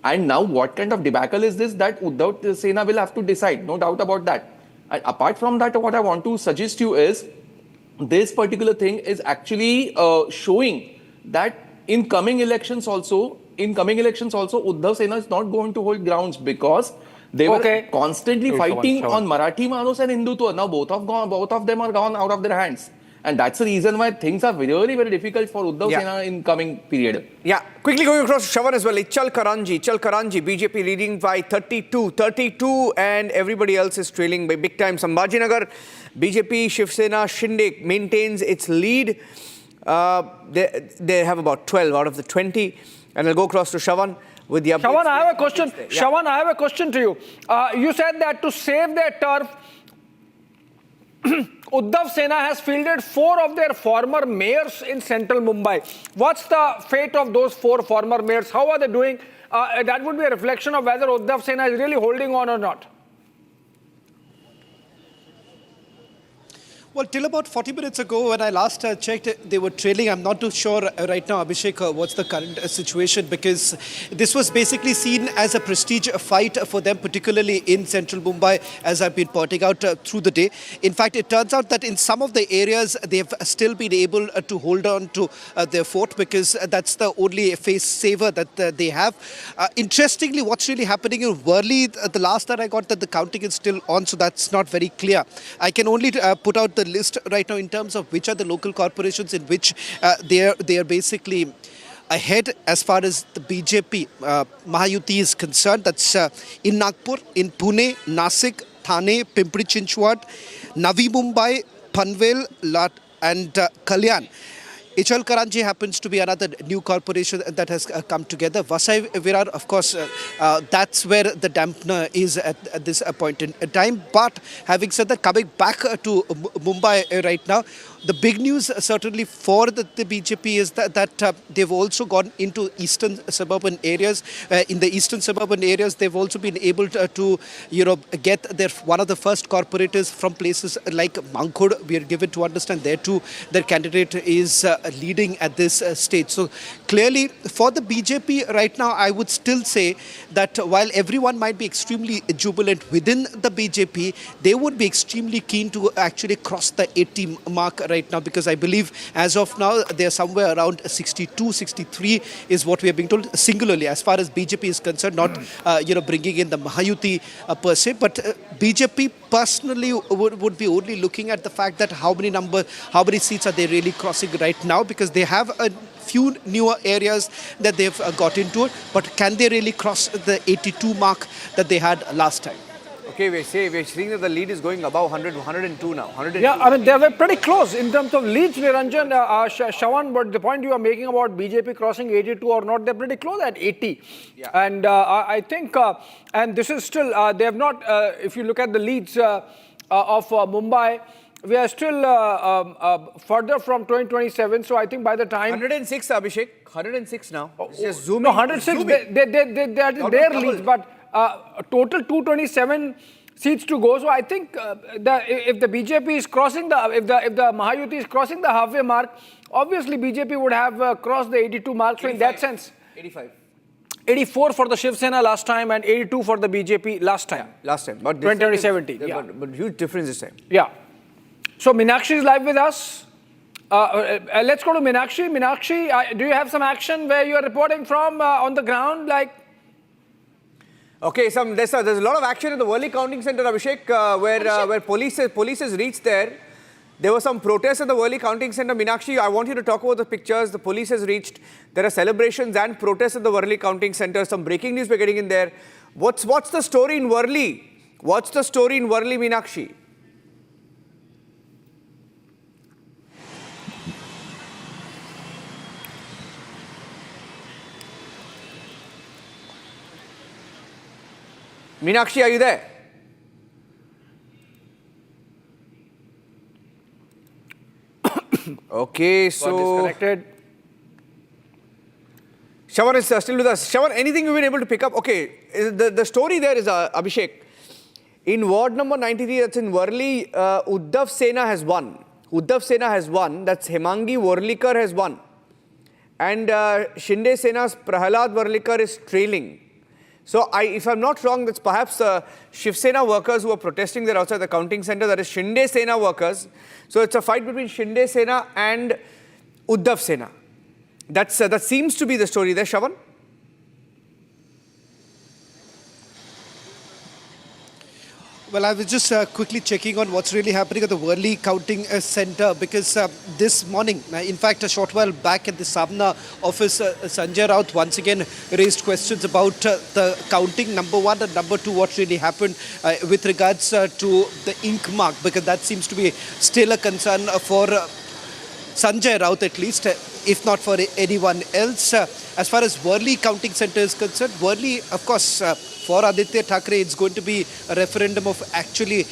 And now what kind of debacle is this that Uddhav Sena will have to decide? No doubt about that. And apart from that, what I want to suggest you is, this particular thing is actually showing that in coming elections also, Uddhav Sena is not going to hold grounds because they were constantly fighting on Marathi Manos and Hindutva. Now both of them are gone out of their hands. And that's the reason why things are really very difficult for Uddhav Sena in coming period. Yeah, quickly going across to Shravan as well. Ichal Karanji, BJP leading by 32, and everybody else is trailing by big time. Sambhaji Nagar, BJP, Shiv Sena, Shinde maintains its lead. They have about 12 out of the 20. And I'll go across to Shravan with the updates. Shravan, I have a question. Shravan, I have a question to you. You said that to save their turf, Uddhav Sena has fielded 4 of their former mayors in central Mumbai. What's the fate of those 4 former mayors? How are they doing? That would be a reflection of whether Uddhav Sena is really holding on or not. Well, till about 40 minutes ago, when I last checked, they were trailing. I'm not too sure right now, Abhishek, what's the current situation, because this was basically seen as a prestige fight for them, particularly in central Mumbai, as I've been pointing out through the day. In fact, it turns out that in some of the areas, they've still been able to hold on to their fort, because that's the only face saver that they have. Interestingly, what's really happening in Worli, the last that I got, that the counting is still on, so that's not very clear. I can only put out the list right now in terms of which are the local corporations in which they are basically ahead as far as the BJP Mahayuti is concerned. That's in Nagpur, in Pune, Nasik, Thane, Pimpri Chinchwad, Navi Mumbai, Panvel, and Kalyan. HL Karanji happens to be another new corporation that has come together. Vasai Virar, of course, that's where the dampener is at this point in time. But having said that, coming back to Mumbai right now, the big news certainly for the BJP is that they've also gone into eastern suburban areas. In the eastern suburban areas, they've also been able to get their one of the first corporators from places like Mankhod. We are given to understand there too, their candidate is leading at this stage. So clearly for the BJP right now, I would still say that while everyone might be extremely jubilant within the BJP, they would be extremely keen to actually cross the 80 mark right now, because I believe as of now they're somewhere around 62, 63 is what we are being told, singularly as far as BJP is concerned, not bringing in the Mahayuti per se, but BJP personally would be only looking at the fact that how many seats are they really crossing right now, because they have a few newer areas that they've got into it, but can they really cross the 82 mark that they had last time? Okay, we're seeing that the lead is going above 100, 102 now. 102. Yeah, I mean, they were pretty close in terms of leads, Niranjan, Shawan, but the point you are making about BJP crossing 82 or not, they're pretty close at 80. Yeah. And I think, and this is still, they have not, if you look at the leads of Mumbai, we are still further from 2027. So I think by the time... 106, Abhishek. 106 now. Just zoom no, in. 106, they are their leads, but total 227 seats to go. So I think if the BJP is crossing if the Mahayuti is crossing the halfway mark, obviously BJP would have crossed the 82 mark. So in that sense, 85. 84 for the Shiv Sena last time and 82 for the BJP last time. Yeah, last time. But 2017. Yeah. But huge difference this time. Yeah. So Meenakshi is live with us. Let's go to Meenakshi. Meenakshi, do you have some action where you are reporting from on the ground? Okay, there's a lot of action at the Worli Counting Center, Abhishek, where police has reached there. There were some protests at the Worli Counting Center. Meenakshi, I want you to talk about the pictures. The police has reached. There are celebrations and protests at the Worli Counting Center. Some breaking news we're getting in there. What's the story in Worli? What's the story in Worli, Meenakshi? Meenakshi, are you there? Okay, so... disconnected. Shawan is still with us. Shawan, anything you've been able to pick up? Okay, the story there is, Abhishek, in ward number 93, that's in Worli, Uddhav Sena has won. Uddhav Sena has won. That's Hemangi Worlikar has won. And Shinde Sena's Prahalad Worlikar is trailing. So, if I'm not wrong, that's perhaps Shiv Sena workers who are protesting there outside the counting center. That is Shinde Sena workers. So, it's a fight between Shinde Sena and Uddhav Sena. That seems to be the story there, Shawan. Well, I was just quickly checking on what's really happening at the Worli Counting Center, because this morning, in fact, a short while back at the Samna office, Sanjay Raut once again raised questions about the counting, number one, and number two, what really happened with regards to the ink mark, because that seems to be still a concern for Sanjay Raut at least, if not for anyone else. As far as Worli Counting Center is concerned, Worli, of course, for Aditya Thackeray, it's going to be a referendum of actually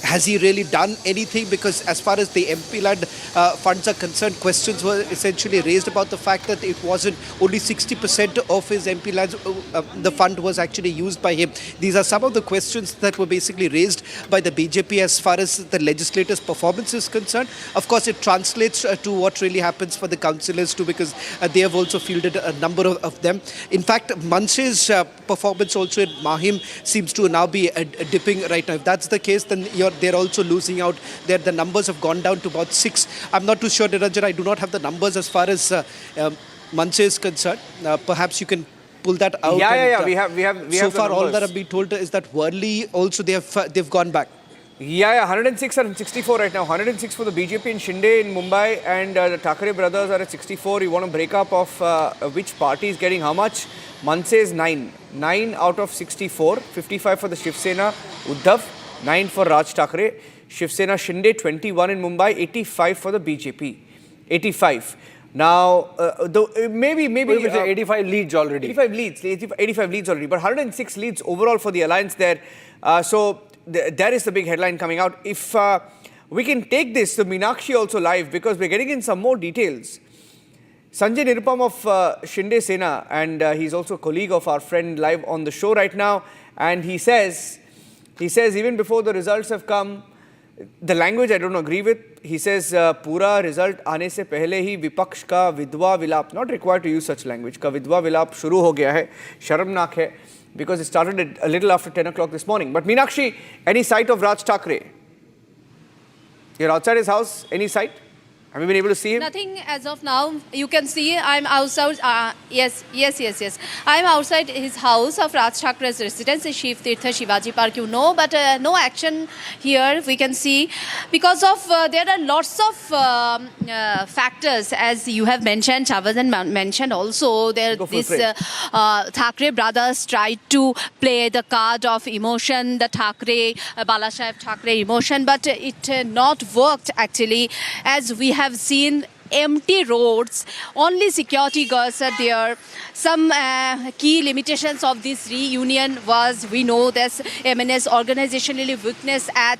has he really done anything? Because as far as the MP land funds are concerned, questions were essentially raised about the fact that it wasn't only 60% of his MP lands, the fund was actually used by him. These are some of the questions that were basically raised by the BJP as far as the legislator's performance is concerned. Of course, it translates to what really happens for the councillors too, because they have also fielded a number of them. In fact, Manse's performance also in Mahim seems to now be dipping right now. If that's the case, then they're also losing out. The numbers have gone down to about 6. I'm not too sure, Niranjan. I do not have the numbers as far as Manse is concerned. Perhaps you can pull that out. Yeah. We have. So the far, all numbers. that I've been told is that Worli also they've gone back. Yeah, 106 and 64 right now. 106 for the BJP and Shinde in Mumbai, and the Thackeray brothers are at 64. You want a breakup of which party is getting how much? Manse is 9. 9 out of 64. 55 for the Shiv Sena, Uddhav. 9 for Raj Thackeray. Shiv Sena Shinde, 21 in Mumbai. 85 for the BJP. 85. Now, maybe 85 leads already. 85 leads already, but 106 leads overall for the alliance there. So there is the big headline coming out. If we can take this to Meenakshi also live, because we're getting in some more details. Sanjay Nirupam of Shinde Sena, and he's also a colleague of our friend, live on the show right now, and he says even before the results have come, the language I don't agree with. He says पूरा result आने से पहले ही विपक्ष का विधवा विलाप, not required to use such language, का विधवा विलाप शुरू हो गया है, शर्मनाक है, because it started a little after 10 o'clock this morning. But Meenakshi, any sight of Raj Thackeray? You're outside his house, any sight? Have you been able to see him? Nothing as of now. You can see I'm outside. Yes. I'm outside his house of Raj Thakray's residence in Shiv Tirtha Shivaji Park, but no action here we can see, because of there are lots of factors, as you have mentioned, Chavazan mentioned also. Thackeray brothers tried to play the card of emotion, the Thackeray, Balasaheb Thackeray emotion, but it not worked actually, as we have seen empty roads, only security guards are there. Some key limitations of this reunion was, we know this MNS organizationally weakness at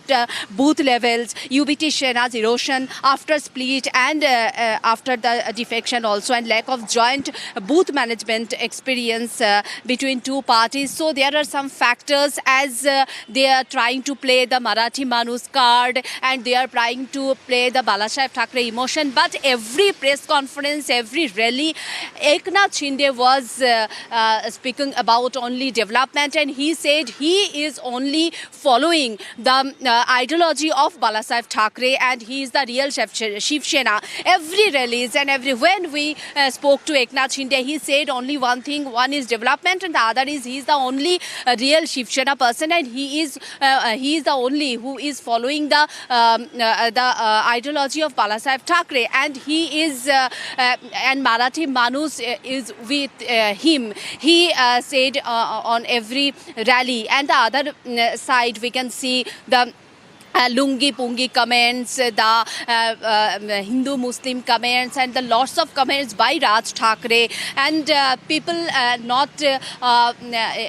booth levels, UBT Shena's erosion after split and after the defection also, and lack of joint booth management experience between two parties. So there are some factors, as they are trying to play the Marathi Manus card and they are trying to play the Balasaheb Thackeray emotion. But every press conference, every rally, Eknath Shinde was speaking about only development, and he said he is only following the ideology of Balasaheb Thackeray, and he is the real Shiv Sena. Every rallies and when we spoke to Eknath Shinde, he said only one thing: one is development, and the other is he is the only real Shiv Sena person, and he is the only who is following the ideology of Balasaheb Thackeray, and he is and Marathi Manus is with him. He said on every rally. And the other side, we can see the Lungi Pungi comments, the Hindu-Muslim comments, and the lots of comments by Raj Thackeray, and people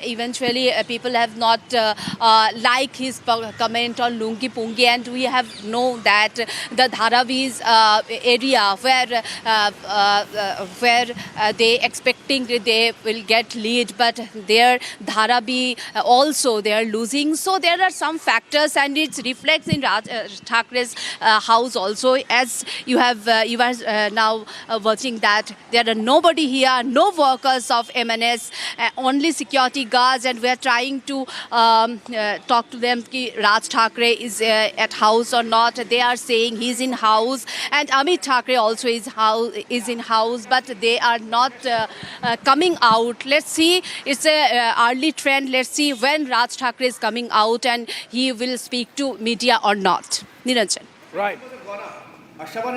eventually people have not liked his comment on Lungi Pungi, and we have known that the Dharavi's area where they expecting they will get lead, but their Dharavi also they are losing. So there are some factors, and it's reflects in Raj Thakray's house also, as you are now watching that there are nobody here, no workers of MNS, only security guards, and we are trying to talk to them ki Raj Thackeray is at house or not. They are saying he's in house, and Amit Thackeray also is in house, but they are not coming out. Let's see, it's a early trend. Let's see when Raj Thackeray is coming out and he will speak to media or not. Niranjan. Right. Shravan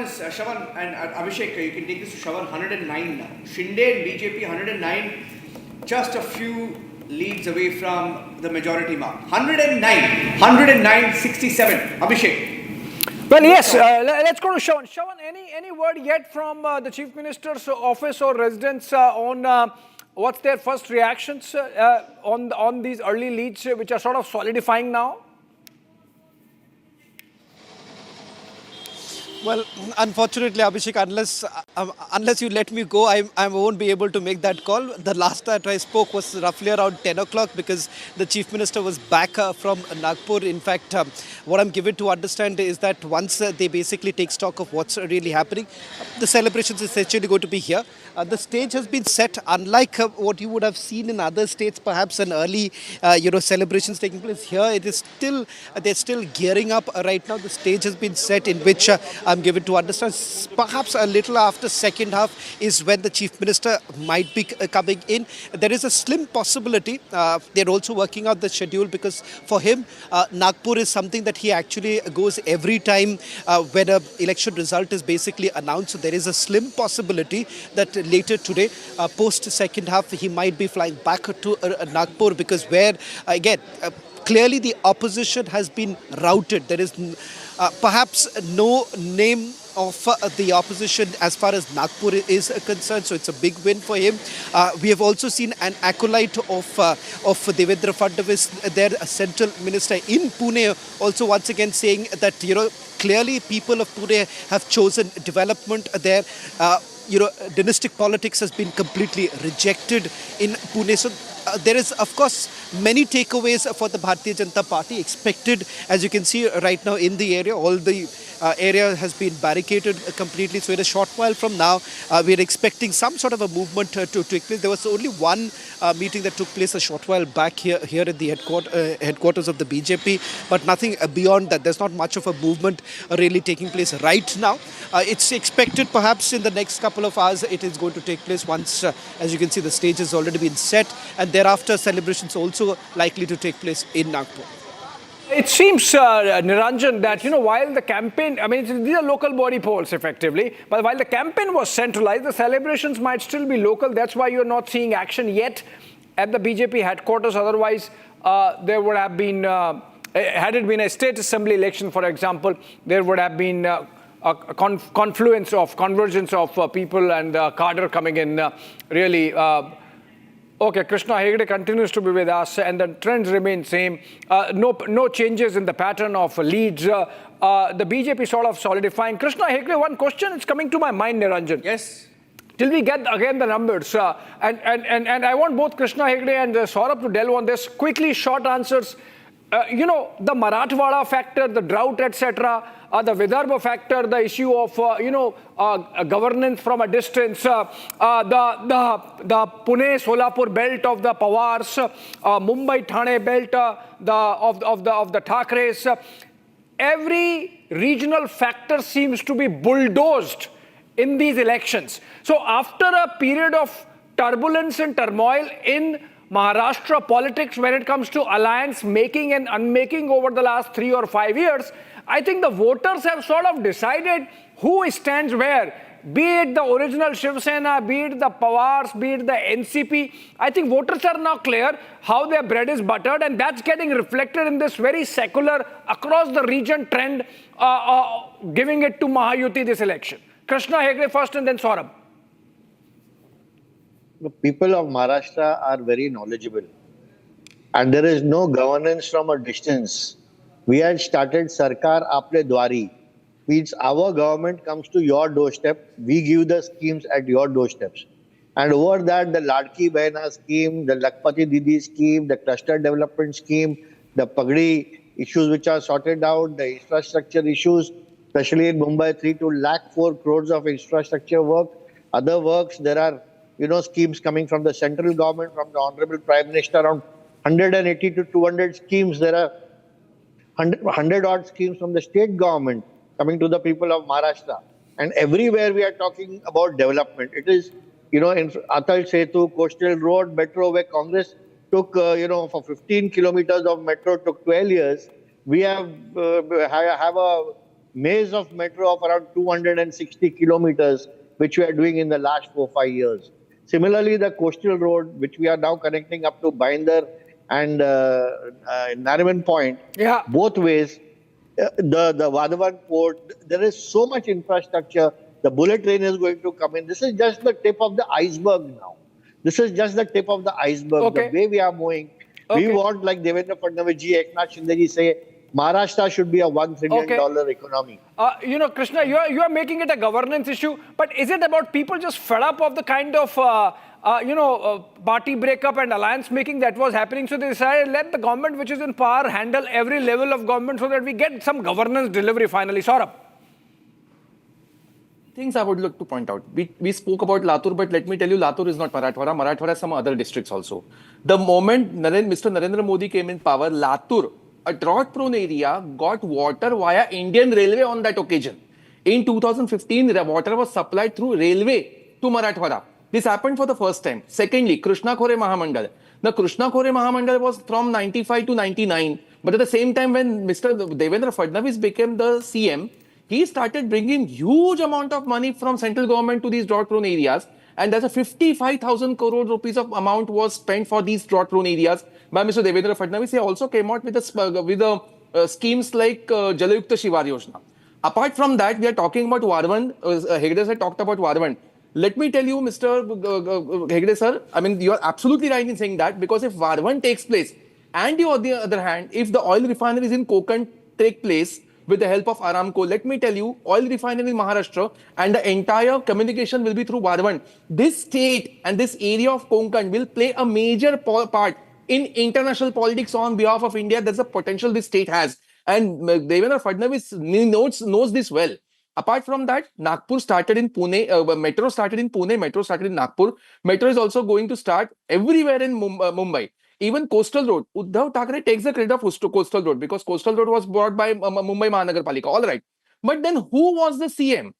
and Abhishek, you can take this to Shravan, 109 now. Shinde and BJP 109, just a few leads away from the majority mark. 109, 67. Abhishek. Well, yes, let's go to Shravan. Shravan, any word yet from the Chief Minister's office or residents on what's their first reactions on these early leads, which are sort of solidifying now? Well, unfortunately, Abhishek, unless you let me go, I won't be able to make that call. The last that I spoke was roughly around 10 o'clock because the Chief Minister was back from Nagpur. In fact, what I'm given to understand is that once they basically take stock of what's really happening, the celebrations is essentially going to be here. The stage has been set, unlike what you would have seen in other states, perhaps an early, celebrations taking place. Here, it is still, they're still gearing up right now. The stage has been set in which I'm given to understand perhaps a little after second half is when the Chief Minister might be coming in. There is a slim possibility. They're also working out the schedule because for him, Nagpur is something that he actually goes every time when an election result is basically announced. So there is a slim possibility that later today, post second half, he might be flying back to Nagpur because where, again, clearly the opposition has been routed. There is perhaps no name of the opposition as far as Nagpur is concerned, so it's a big win for him. We have also seen an acolyte of Devendra Fadnavis, their central minister in Pune, also once again saying that clearly people of Pune have chosen development there. Dynastic politics has been completely rejected in Pune. So there is, of course, many takeaways for the Bharatiya Janata Party expected. As you can see right now in the area, all the area has been barricaded completely. So in a short while from now, we are expecting some sort of a movement to take place. There was only one meeting that took place a short while back here at the headquarters of the BJP, but nothing beyond that. There's not much of a movement really taking place right now. It's expected perhaps in the next couple of hours it is going to take place once, as you can see, the stage has already been set, and thereafter celebrations also likely to take place in Nagpur. It seems, Niranjan, that, while the campaign, these are local body polls effectively, but while the campaign was centralized, the celebrations might still be local. That's why you're not seeing action yet at the BJP headquarters. Otherwise, there would have been, had it been a state assembly election, for example, there would have been a convergence of people and cadre coming in, really. Okay, Krishna Hegde continues to be with us and the trends remain same. No changes in the pattern of leads. The BJP sort of solidifying. Krishna Hegde, one question is coming to my mind, Niranjan. Yes. Till we get again the numbers. And I want both Krishna Hegde and Saurabh to delve on this. Quickly, short answers. The Marathwada factor, the drought, etc., the Vidarbha factor, the issue of, governance from a distance, the Pune-Solapur belt of the Pawars, Mumbai-Thane belt of the Thakres. Every regional factor seems to be bulldozed in these elections. So after a period of turbulence and turmoil in Maharashtra politics when it comes to alliance making and unmaking over the last 3 or 5 years, I think the voters have sort of decided who stands where, be it the original Shiv Sena, be it the Pawars, be it the NCP. I think voters are now clear how their bread is buttered, and that's getting reflected in this very secular, across the region trend, giving it to Mahayuti this election. Krishna Hegde first and then Saurabh. The people of Maharashtra are very knowledgeable, and there is no governance from a distance. We had started Sarkar Apne Dwari, means our government comes to your doorstep, we give the schemes at your doorsteps. And over that, the Ladki Behna scheme, the Lakpati Didi scheme, the cluster development scheme, the Pagdi issues which are sorted out, the infrastructure issues, especially in Mumbai, 3 crores of infrastructure work, other works, there are schemes coming from the central government, from the Honorable Prime Minister, around 180 to 200 schemes. There are 100 odd schemes from the state government coming to the people of Maharashtra. And everywhere we are talking about development. It is, in Atal Setu, Coastal Road, Metro, where Congress took, for 15 kilometers of metro took 12 years. We have a maze of metro of around 260 kilometers, which we are doing in the last 4-5 years. Similarly, the coastal road, which we are now connecting up to Binder and Nariman Point, both ways, the Vadhavan port, there is so much infrastructure. The bullet train is going to come in. This is just the tip of the iceberg now. This is just the tip of the iceberg. Okay. The way we are moving, we want, like Devendra Fadnavis ji, Eknath Shinde ji say, Maharashtra should be a $1 trillion economy. Krishna, you are making it a governance issue, but is it about people just fed up of the kind of, party breakup and alliance making that was happening? So they decided, let the government which is in power handle every level of government so that we get some governance delivery finally. Saurabh. Things I would like to point out. We spoke about Latur, but let me tell you, Latur is not Marathwada. Marathwada has some other districts also. The moment Mr. Narendra Modi came in power, Latur, a drought-prone area, got water via Indian Railway on that occasion. In 2015, the water was supplied through railway to Marathwada. This happened for the first time. Secondly, Krishna Khore Mahamandal. The Krishna Khore Mahamandal was from 95 to 99. But at the same time, when Mr. Devendra Fadnavis became the CM, he started bringing huge amount of money from central government to these drought-prone areas. And there's a 55,000 crore rupees of amount was spent for these drought-prone areas by Mr. Devendra Fadnavis. He also came out with schemes like Jalayukta Shivar Yojana. Apart from that, we are talking about Varvan. Hegde sir talked about Varvan. Let me tell you, Mr. Hegde sir, I mean, you are absolutely right in saying that, because if Varvan takes place, and on the other hand, if the oil refineries in Konkan take place with the help of Aramco, let me tell you, oil refinery in Maharashtra and the entire communication will be through Varvan. This state and this area of Konkan will play a major part in international politics on behalf of India. That's the potential this state has. And Devendra Fadnavis knows this well. Apart from that, Nagpur started in Pune, metro started in Pune, metro started in Nagpur. Metro is also going to start everywhere in Mumbai. Even Coastal Road, Uddhav Thackeray takes the credit of Coastal Road because Coastal Road was brought by Mumbai Mahanagarpalika. All right. But then who was the CM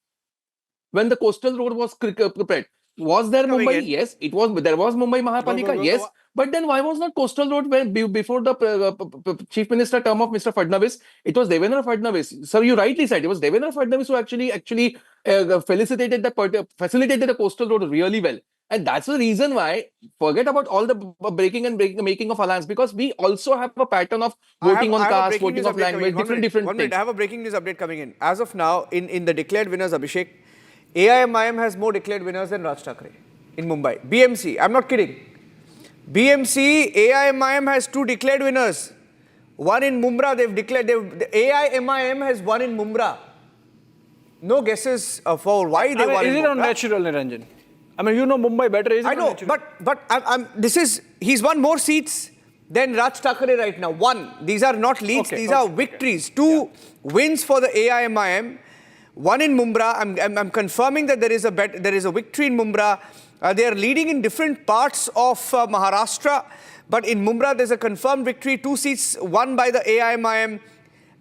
when the Coastal Road was prepared? Was there Mumbai? Yes. There was Mumbai Mahapalika? Yes. But then why was not Coastal Road before the Chief Minister term of Mr. Fadnavis? It was Devendra Fadnavis. Sir, you rightly said it was Devendra Fadnavis who actually facilitated the Coastal Road really well. And that's the reason why, forget about all the breaking and making of alliance, because we also have a pattern of voting on caste, voting of language, different things. I have a breaking news update coming in. As of now, in the declared winners, Abhishek, AIMIM has more declared winners than Raj Thackeray in Mumbai. BMC, I'm not kidding. BMC, AIMIM has 2 declared winners. One in Mumra, they've declared. AIMIM has one in Mumra. No guesses for why they won. Is it unnatural, Niranjan? I mean, you know Mumbai better. Is it I know, unnatural? but he's won more seats than Raj Thackeray right now. One. These are not leads. These are victories. 2 wins for the AIMIM. One in Mumra. I'm confirming that there is a victory in Mumra. They are leading in different parts of Maharashtra, but in Mumra there's a confirmed victory. 2 seats won by the AIMIM,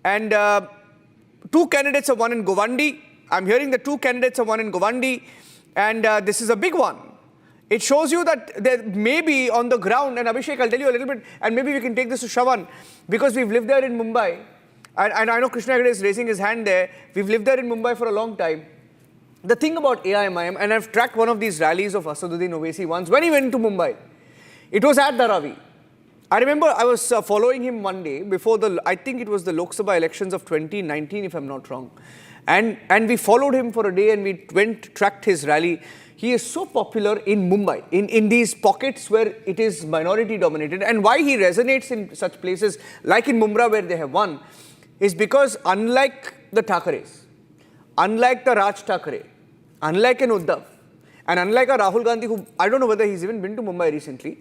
and 2 candidates are won in Govandi. I'm hearing that 2 candidates are won in Govandi, and this is a big one. It shows you that there may be on the ground, and Abhishek, I'll tell you a little bit, and maybe we can take this to Shravan, because we've lived there in Mumbai, and I know Krishna Hegde is raising his hand there. We've lived there in Mumbai for a long time. The thing about AIMIM, and I've tracked one of these rallies of Asaduddin Owaisi once, when he went to Mumbai, it was at Dharavi. I remember I was following him one day before I think it was the Lok Sabha elections of 2019, if I'm not wrong. And we followed him for a day and we tracked his rally. He is so popular in Mumbai, in these pockets where it is minority dominated. And why he resonates in such places like in Mumra where they have won is because unlike the Thackeray's, unlike the Raj Thackeray, unlike an Uddhav, and unlike a Rahul Gandhi, who I don't know whether he's even been to Mumbai recently,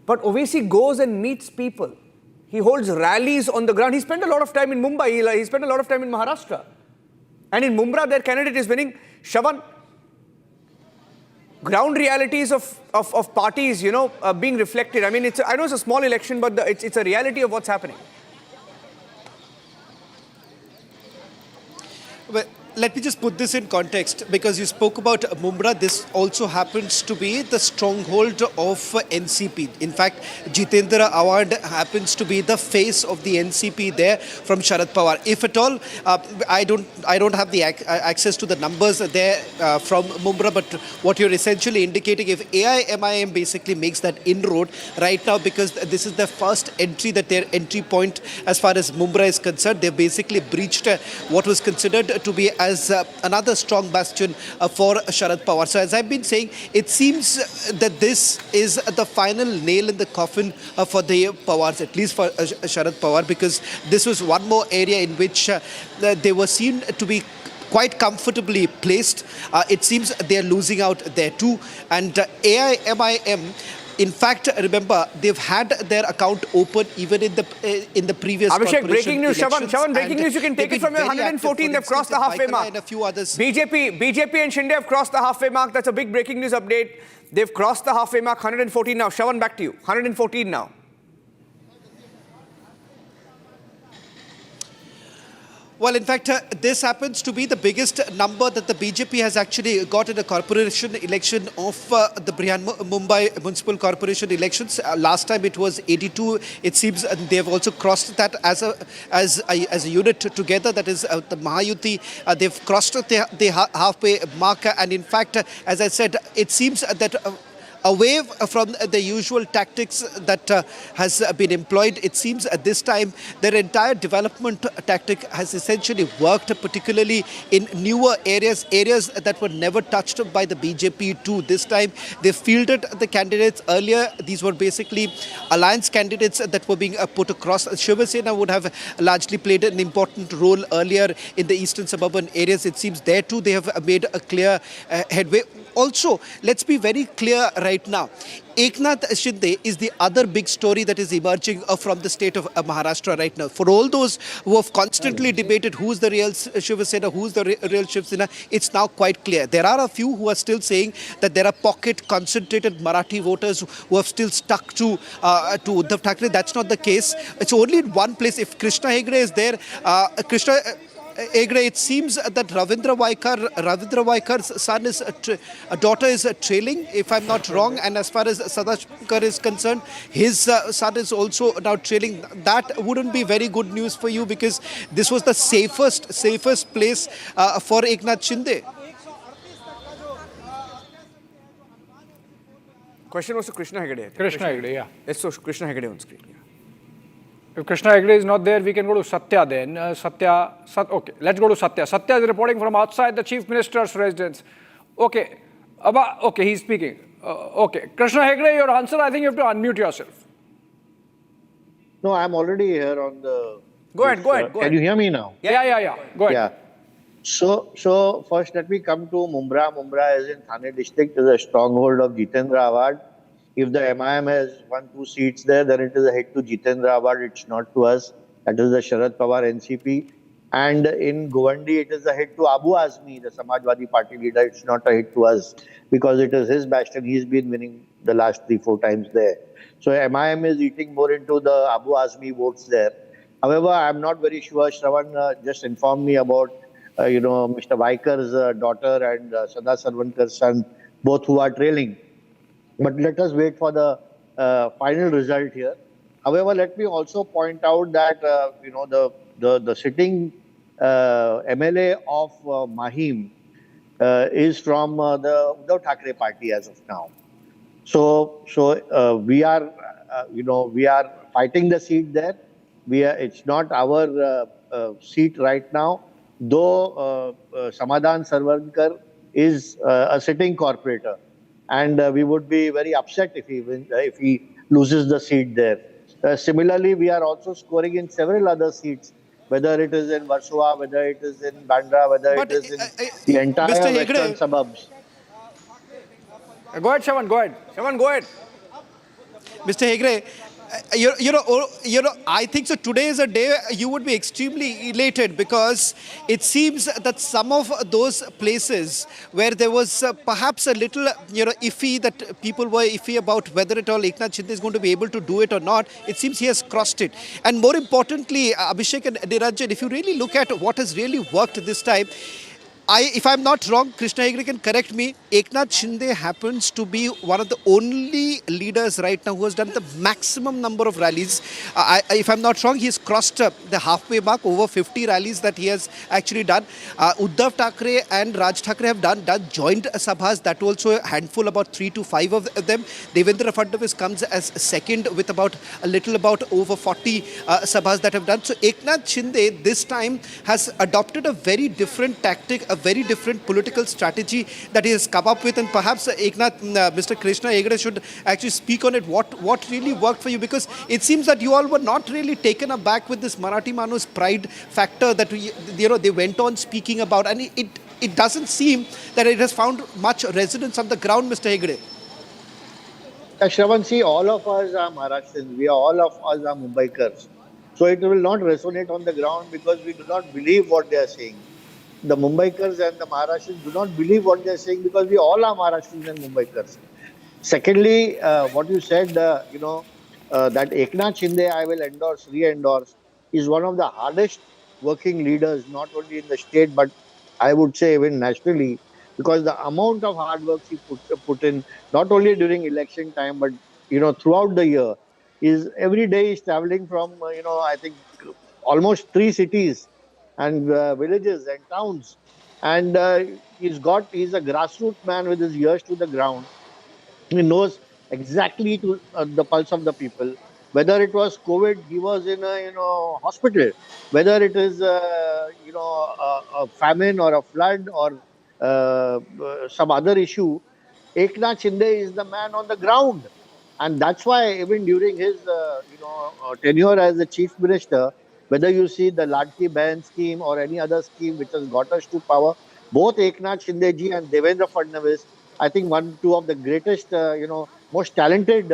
but Owaisi goes and meets people. He holds rallies on the ground. He spent a lot of time in Mumbai. He spent a lot of time in Maharashtra. And in Mumra, their candidate is winning. Shravan, ground realities of parties, being reflected. I mean, I know it's a small election, but it's a reality of what's happening. Well, let me just put this in context, because you spoke about Mumra. This also happens to be the stronghold of NCP. In fact, Jitendra Awad happens to be the face of the NCP there from Sharad Pawar. If at all, I don't have the access to the numbers there from Mumra, but what you're essentially indicating, if AIMIM basically makes that inroad right now, because this is their first entry, that their entry point as far as Mumra is concerned, they've basically breached what was considered to be as another strong bastion for Sharad Pawar. So as I've been saying, it seems that this is the final nail in the coffin for the Pawars, at least for Sharad Pawar, because this was one more area in which they were seen to be quite comfortably placed. It seems they are losing out there too. And AIMIM, in fact, remember, they've had their account open even in the previous Abhishek, breaking news. elections, Shavan, breaking news. You can take it from your very 114. They've crossed the halfway mark. And a few others. BJP and Shinde have crossed the halfway mark. That's a big breaking news update. They've crossed the halfway mark. 114 now. Shavan, back to you. 114 now. Well, in fact, this happens to be the biggest number that the BJP has actually got in a corporation election of the Brihan Mumbai Municipal Corporation elections. Last time it was 82. It seems they have also crossed that as a unit together. That is the Mahayuti. They've crossed the halfway mark. And in fact, as I said, it seems that away from the usual tactics that has been employed, it seems at this time their entire development tactic has essentially worked, particularly in newer areas that were never touched by the BJP too. This time they fielded the candidates earlier. These were basically alliance candidates that were being put across. Shiva Sena would have largely played an important role earlier in the eastern suburban areas. It seems there too they have made a clear headway. Also, let's be very clear right now. Eknath Shinde is the other big story that is emerging from the state of Maharashtra right now. For all those who have constantly debated who's the real Shiva Sena, who's the real Shiva Sena, it's now quite clear. There are a few who are still saying that there are pocket concentrated Marathi voters who have still stuck to Uddhav Thackeray. That's not the case. It's only in one place. If Krishna Hegde is there, Krishna Hegde, it seems that Ravindra Vaikar's son is daughter is trailing, if I'm not wrong. And as far as Sadashkar is concerned, his son is also now trailing. That wouldn't be very good news for you, because this was the safest place for Eknath Shinde. Question was to Krishna Hegde. Krishna Hegde, yeah. Let's show Krishna Hegde on screen. Yeah. If Krishna Hegde is not there, we can go to Satya then. Okay, let's go to Satya. Satya is reporting from outside the Chief Minister's residence. Okay, okay, he's speaking. Okay, Krishna Hegde, your answer, I think you have to unmute yourself. No, I'm already here on the... Go ahead. Can you hear me now? Yeah. Go ahead. Yeah. So first let me come to Mumbra. Mumbra is in Thane district, is a stronghold of Jitendra Awad. If the MIM has 1-2 seats there, then it is a hit to Jitendra Awad. It's not to us. That is the Sharad Pawar NCP. And in Govandi, it is a hit to Abu Azmi, the Samajwadi Party leader. It's not a hit to us because it is his bastion. He's been winning the last 3-4 times there. So MIM is eating more into the Abu Azmi votes there. However, I'm not very sure. Shravan just informed me about, Mr. Vaikar's daughter and Sada Sarvankar's son, both who are trailing. But let us wait for the final result here. However, let me also point out that, the sitting MLA of Mahim is from the Uddhav Thackeray party as of now. So we are, we are fighting the seat there. It's not our seat right now, though Samadhan Sarvankar is a sitting corporator. And we would be very upset if he loses the seat there. Similarly, we are also scoring in several other seats, whether it is in Versova, whether it is in Bandra, whether it is in the entire western suburbs. Go ahead, Shavan, go ahead. Shavan, go ahead. Mr. Hegde, I think so. Today is a day you would be extremely elated, because it seems that some of those places where there was perhaps a little, iffy, that people were iffy about whether at all Eknath Shinde is going to be able to do it or not, it seems he has crossed it. And more importantly, Abhishek and Niranjan, if you really look at what has really worked this time, if I'm not wrong, Krishna Hegde can correct me. Eknath Shinde happens to be one of the only leaders right now who has done the maximum number of rallies. If I'm not wrong, he's crossed the halfway mark, over 50 rallies that he has actually done. Uddhav Thackeray and Raj Thackeray have done joint sabhas, that also a handful, about 3 to 5 of them. Devendra Fadnavis comes as second with about over 40 sabhas that have done. So Eknath Shinde this time has adopted a very different tactic, a very different political strategy that he has come up with, and perhaps Mr. Krishna Hegde should actually speak on it. What really worked for you? Because it seems that you all were not really taken aback with this Marathi Manu's pride factor that they went on speaking about, and it doesn't seem that it has found much resonance on the ground, Mr. Hegde. Shravan, see, all of us are Maharashtrians. All of us are Mumbaikars. So it will not resonate on the ground because we do not believe what they are saying. The Mumbaikars and the Maharashtrians do not believe what they are saying because we all are Maharashtrians and Mumbaikars. Secondly, what you said, that Eknath Shinde, I will re-endorse, is one of the hardest working leaders, not only in the state, but I would say even nationally, because the amount of hard work he put in, not only during election time, but, throughout the year, is every day he's traveling from, I think almost 3 cities and villages and towns. And he's a grassroots man with his ears to the ground. He knows exactly the pulse of the people. Whether it was COVID, he was in a hospital. Whether it is a famine or a flood or some other issue, Eknath Shinde is the man on the ground. And that's why even during his tenure as the chief minister, whether you see the Ladki Bahan scheme or any other scheme which has got us to power, both Eknath Shinde ji and Devendra Fadnavis, I think two of the greatest, most talented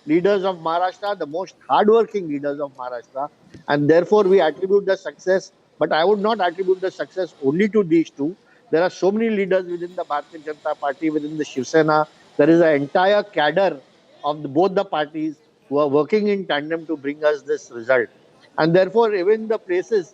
leaders of Maharashtra, the most hardworking leaders of Maharashtra, and therefore we attribute the success. But I would not attribute the success only to these two. There are so many leaders within the Bharatiya Janata Party, within the Shiv Sena. There is an entire cadre of both the parties who are working in tandem to bring us this result. And therefore, even the places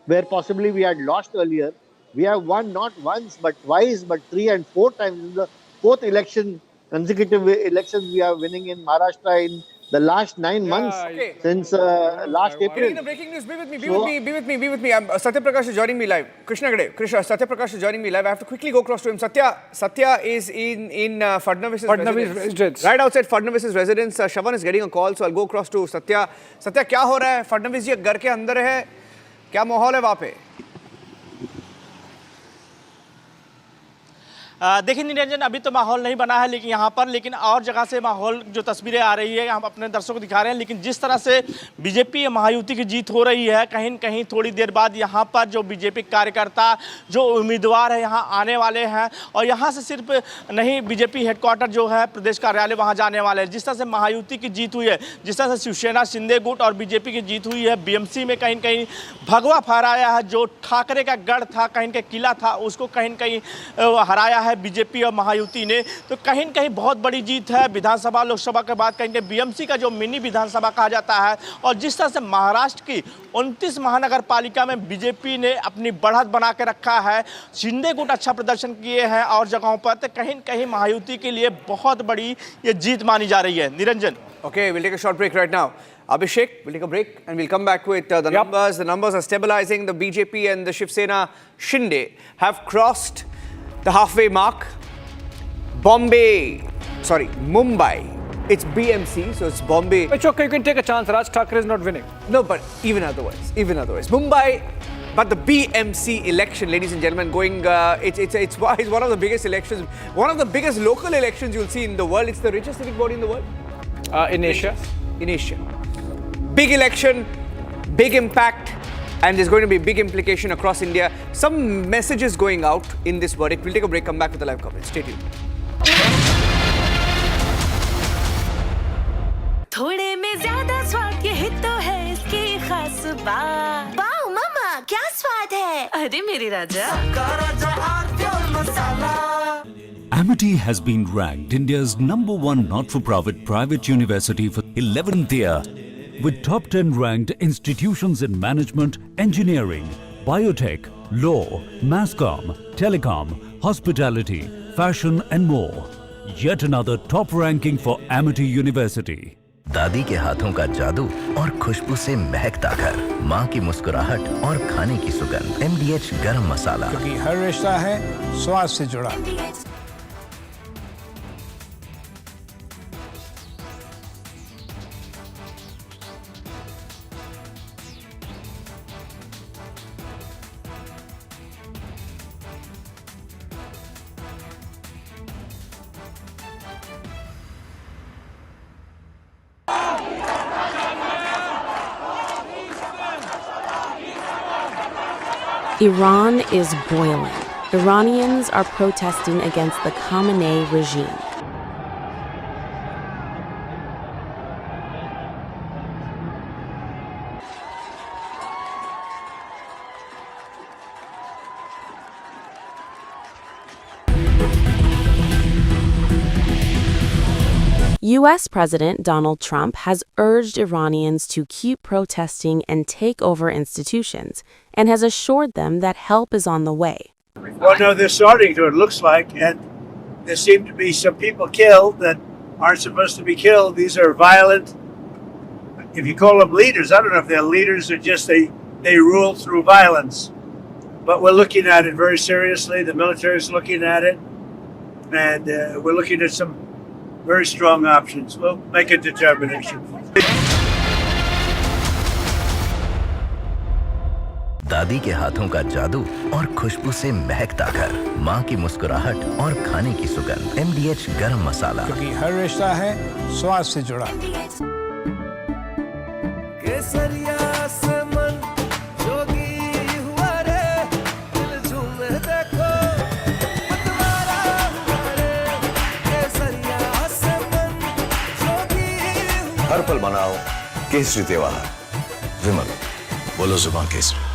where possibly we had lost earlier, we have won not once, but twice, but 3 and 4 times. In the 4th consecutive elections we are winning in Maharashtra in the last 9 months since last April. The breaking news, be with me. Satya Prakash is joining me live. Satya Prakash is joining me live. I have to quickly go across to him. Satya is in Fadnavis' residence. Right outside Fadnavis' residence. Shavan is getting a call, so I'll go across to Satya. Satya, क्या हो रहा है? Fadnavis जी घर के अंदर है. क्या माहौल है वहाँ पे? देखिए निरंजन, अभी तो माहौल नहीं बना है लेकिन यहाँ पर, लेकिन और जगह से माहौल जो तस्वीरें आ रही है हम अपने दर्शकों को दिखा रहे हैं। लेकिन जिस तरह से बीजेपी महायुति की जीत हो रही है, कहीं न कहीं थोड़ी देर बाद यहाँ पर जो बीजेपी कार्यकर्ता, जो उम्मीदवार है यहाँ आने वाले हैं, और यहाँ से सिर्फ नहीं, बीजेपी हेडक्वार्टर जो है प्रदेश कार्यालय वहाँ जाने वाले हैं। जिस तरह से महायुति की जीत हुई है, जिस तरह से शिवसेना शिंदे गुट और बीजेपी की जीत हुई है, बीएमसी में कहीं न कहीं भगवा फहराया है। जो ठाकरे का गढ़ था, कहीं का किला था, उसको कहीं न कहीं हराया है बीजेपी और महायुति ने। तो कहीं न कहीं बहुत बड़ी जीत है। विधानसभा लोकसभा के बाद कहीं बीएमसी का जो मिनी विधानसभा कहा जाता है, और जिस तरह से महाराष्ट्र की 29 महानगर पालिका में बीजेपी ने अपनी बढ़त बना के रखा है, शिंदे गुट अच्छा प्रदर्शन किए हैं और जगहों पर, तो कहीं न कहीं महायुति के लिए बहुत बड़ी ये जीत मानी जा रही है। Niranjan, Okay, we'll take a short break right now. Abhishek, we'll take a break and we'll come back with the numbers. The numbers are stabilizing. The BJP and the Shiv Sena Shinde have crossed the halfway mark. Mumbai, it's BMC, so it's Bombay. It's okay, you can take a chance. Raj Thackeray is not winning. No, but even otherwise. Mumbai, but the BMC election, ladies and gentlemen, it's one of the biggest elections, one of the biggest local elections you'll see in the world. It's the richest civic body in the world. In Asia. In Asia. Big election, big impact, and there's going to be big implication across India. Some messages going out in this verdict. We'll take a break, come back with the live coverage. Stay tuned. थोड़े में ज्यादा स्वाद ये तो है इसकी खास बात। वाओ मामा, क्या स्वाद है? अरे मेरी राजा। Amity has been ranked India's #1 not-for-profit private university for 11th year, with top 10 ranked institutions in management, engineering, biotech, law, mass comm, telecom, hospitality, fashion and more. Yet another top ranking for Amity University. दादी के हाथों का जादू और खुशबू से महकता घर, माँ की मुस्कुराहट और खाने की सुगंध। MDH गरम मसाला, क्योंकि हर रिश्ता है स्वाद से जुड़ा। Iran is boiling. Iranians are protesting against the Khamenei regime. U.S. President Donald Trump has urged Iranians to keep protesting and take over institutions, and has assured them that help is on the way. Well, no, they're starting to, it looks like, and there seem to be some people killed that aren't supposed to be killed. These are violent, if you call them leaders, I don't know if they're leaders or just they rule through violence. But we're looking at it very seriously. The military is looking at it, and we're looking at some very strong options. We'll make a determination. दादी के हाथों का जादू और खुशबू से महकता घर, माँ की मुस्कुराहट और खाने की सुगंध। MDH गरम मसाला, क्योंकि हर रिश्ता है स्वाद से जुड़ा। केसरिया से मन जोगी हुआ रे, दिल झूमे देखो मतवारा हुआ रे। केसरिया से मन जोगी हुआ। हर पल मनाओ केसरी त्योहार। विमल, बोलो जुबान केसरी।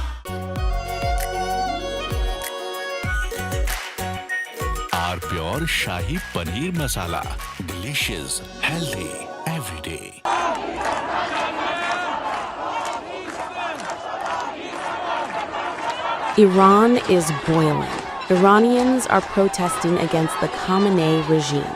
Our pure shahi paneer masala, delicious, healthy, everyday. Iran is boiling. Iranians are protesting against the Khamenei regime.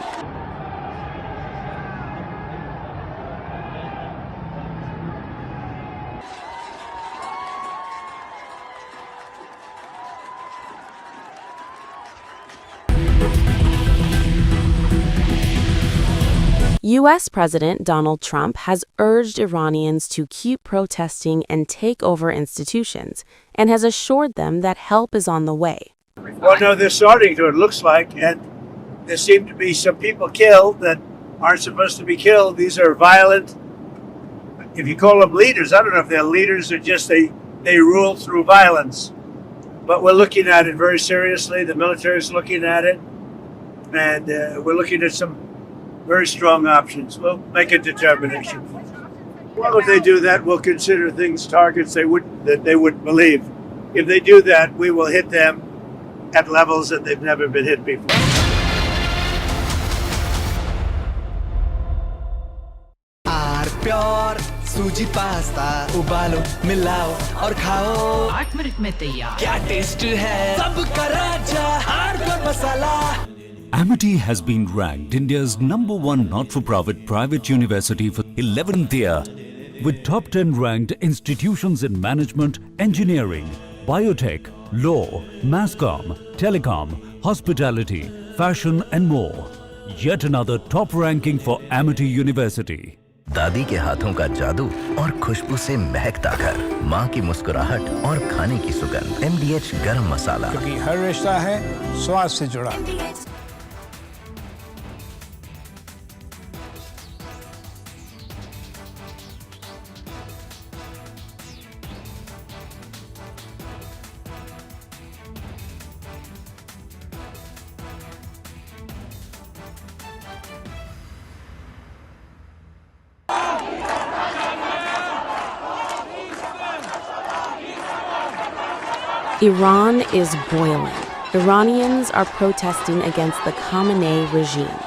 U.S. President Donald Trump has urged Iranians to keep protesting and take over institutions, and has assured them that help is on the way. Well, no, they're starting to, it looks like, and there seem to be some people killed that aren't supposed to be killed. These are violent, if you call them leaders, I don't know if they're leaders or just they rule through violence. But we're looking at it very seriously. The military is looking at it, and we're looking at some very strong options. We'll make a determination. Well, if they do that, we'll consider things targets they wouldn't believe. If they do that, we will hit them at levels that they've never been hit before. Pure सूजी pasta उबालो मिलाओ और खाओ 8 minute में तैयार। क्या taste है सबका राजा आर प्योर मसाला। Amity has been ranked India's #1 not-for-profit private university for 11th year, with top 10 ranked institutions in management, engineering, biotech, law, mass comm, telecom, hospitality, fashion and more. Yet another top ranking for Amity University. दादी के हाथों का जादू और खुशबू से महकता घर, माँ की मुस्कुराहट और खाने की सुगंध। MDH गरम मसाला, क्योंकि हर रिश्ता है स्वाद से जुड़ा। Iran is boiling. Iranians are protesting against the Khamenei regime.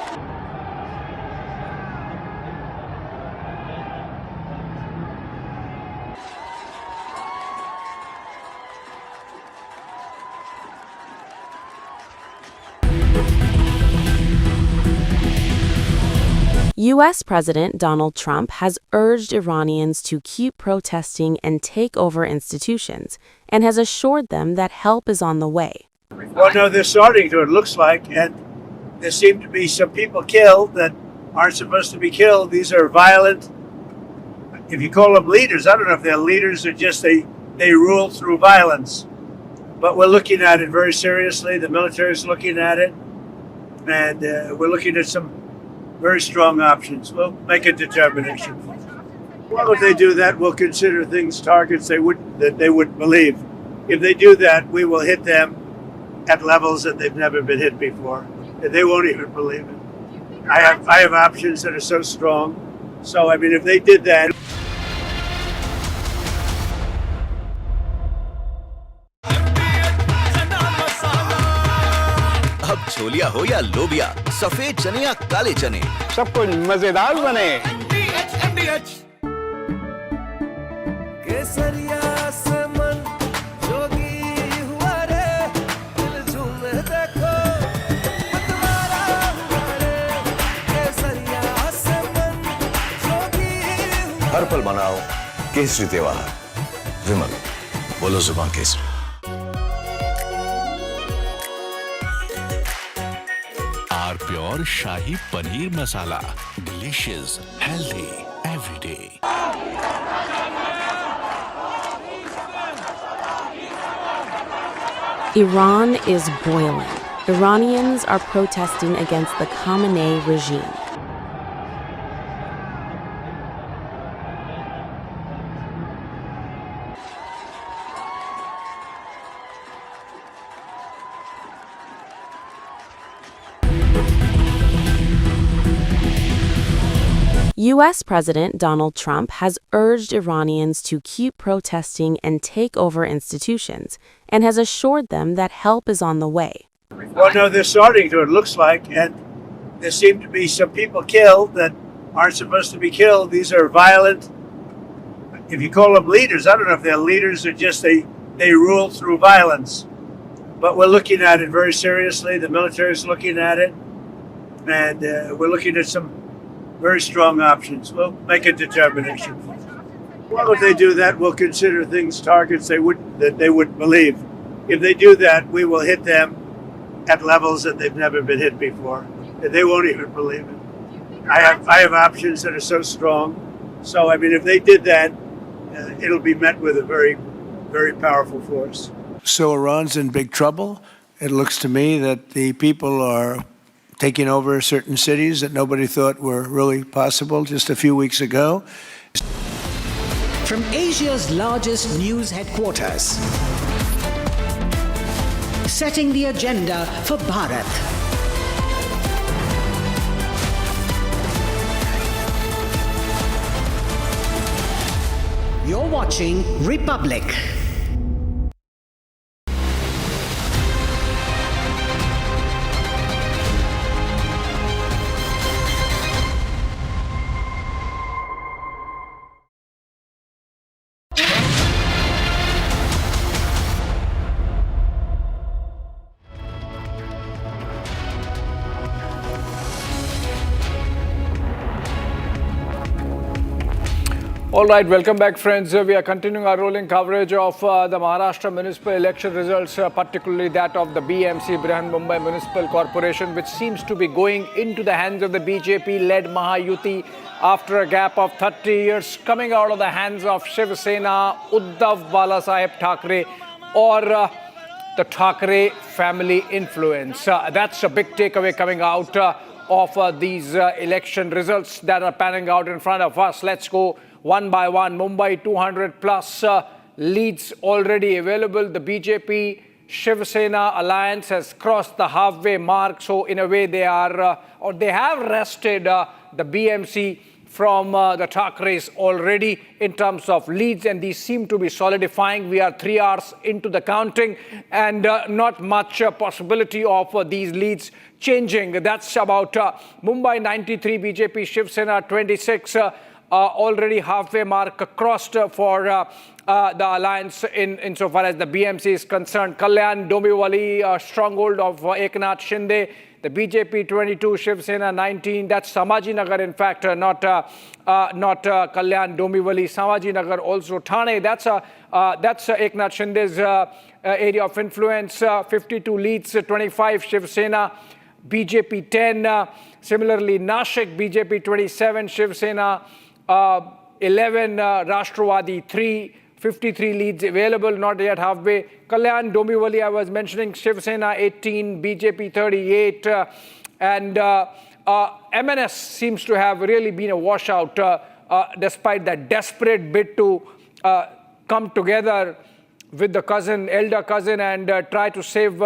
U.S. President Donald Trump has urged Iranians to keep protesting and take over institutions, and has assured them that help is on the way. Well, no, they're starting to, it looks like, and there seem to be some people killed that aren't supposed to be killed. These are violent, if you call them leaders, I don't know if they're leaders or just they rule through violence. But we're looking at it very seriously. The military is looking at it, and we're looking at some very strong options. We'll make a determination. Well, if they do that, we'll consider things targets that they wouldn't believe. If they do that, we will hit them at levels that they've never been hit before. And they won't even believe it. I have options that are so strong. So, I mean, if they did that. अब छोलिया हो या लोबिया, सफेद चने या काले चने, सब कुछ मजेदार बने। केसरिया से मन जोगी हुआ रे, दिल झूमे देखो मतवारा हुआ रे। केसरिया से मन जोगी हुआ। हर पल मनाओ केसरी त्योहार। विमल, बोलो जुबान केसरी। Our pure shahi paneer masala, delicious, healthy every day. Iran is boiling. Iranians are protesting against the Khamenei regime. U.S. President Donald Trump has urged Iranians to keep protesting and take over institutions, and has assured them that help is on the way. Well, no, they're starting to, it looks like, and there seem to be some people killed that aren't supposed to be killed. These are violent, if you call them leaders, I don't know if they're leaders or just they rule through violence. But we're looking at it very seriously. The military is looking at it, and we're looking at some very strong options. We'll make a determination. Well, if they do that, we'll consider things targets that they wouldn't believe. If they do that, we will hit them at levels that they've never been hit before. And they won't even believe it. I have options that are so strong. So, I mean, if they did that, it'll be met with a very, very powerful force. So Iran's in big trouble. It looks to me that the people are taking over certain cities that nobody thought were really possible just a few weeks ago. From Asia's largest news headquarters, setting the agenda for Bharat. You're watching Republic. All right, welcome back, friends. We are continuing our rolling coverage of the Maharashtra municipal election results, particularly that of the BMC, Brihan Mumbai Municipal Corporation, which seems to be going into the hands of the BJP-led Mahayuti after a gap of 30 years, coming out of the hands of Shiv Sena, Uddhav Balasaheb Thackeray, or the Thackeray family influence. That's a big takeaway coming out of these election results that are panning out in front of us. Let's go one by one. Mumbai, 200 plus leads already available. The BJP Shiv Sena alliance has crossed the halfway mark. So in a way they are, or they have wrested the BMC from the Thackeray's already in terms of leads, and these seem to be solidifying. We are 3 hours into the counting, and not much possibility of these leads changing. That's about Mumbai 93, BJP Shiv Sena 26. Already halfway mark crossed for the alliance insofar as the BMC is concerned. Kalyan, Dombivli, stronghold of Eknath Shinde, The BJP 22, Shiv Sena 19. That's Sambhaji Nagar, in fact, not Kalyan, Dombivli. Sambhaji Nagar, also Thane. That's Eknath Shinde's area of influence. 52 leads, 25 Shiv Sena, BJP 10. Similarly, Nashik, BJP 27, Shiv Sena 11, Rashtrawadi 3. 53 leads available, not yet halfway. Kalyan, Dombivli, I was mentioning, Shiv Sena 18, BJP 38, and MNS seems to have really been a washout despite that desperate bid to come together with the elder cousin, and try to save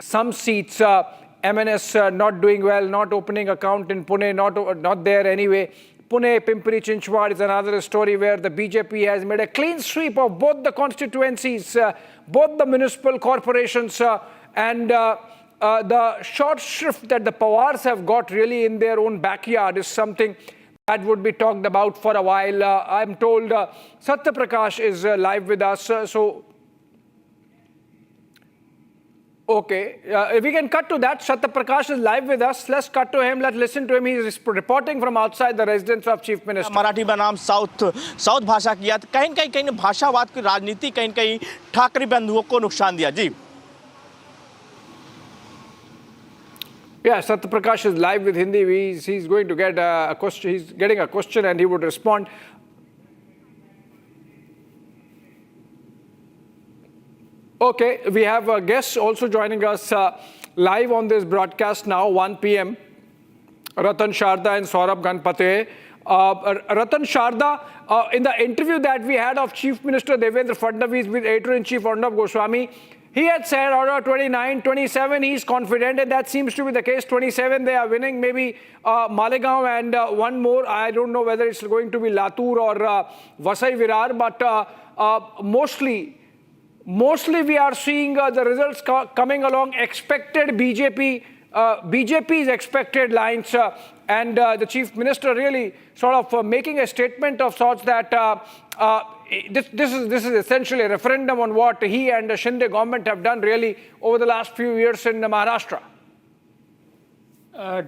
some seats. MNS not doing well, not opening account in Pune, not there anyway. Pune, Pimpri, Chinchwad is another story where the BJP has made a clean sweep of both the constituencies, both the municipal corporations, and the short shrift that the Pawars have got really in their own backyard is something that would be talked about for a while. I'm told Satya Prakash is live with us, okay, if we can cut to that. Satya Prakash is live with us. Let's cut to him. Let's listen to him. He's reporting from outside the residence of Chief Minister. Marathi बनाम south भाषा किया, कहीं भाषावाद की राजनीति कहीं ठाकरे बंधुओं को नुकसान दिया। जी Yeah, Satya Prakash is live with Hindi. He's going to get a question. He's getting a question and he would respond. Okay, we have guests also joining us live on this broadcast now, 1 p.m. Ratan Sharda and Saurabh Ganpate. Ratan Sharda, in the interview that we had of Chief Minister Devendra Fadnavis with Editor-in-Chief Arnab Goswami, he had said out of 29, 27, he's confident, and that seems to be the case. 27, they are winning, maybe Malegaon and one more. I don't know whether it's going to be Latur or Vasai Virar, but mostly we are seeing the results coming along expected BJP's expected lines, and the Chief Minister really sort of making a statement of sorts that this is essentially a referendum on what he and the Shinde government have done really over the last few years in Maharashtra.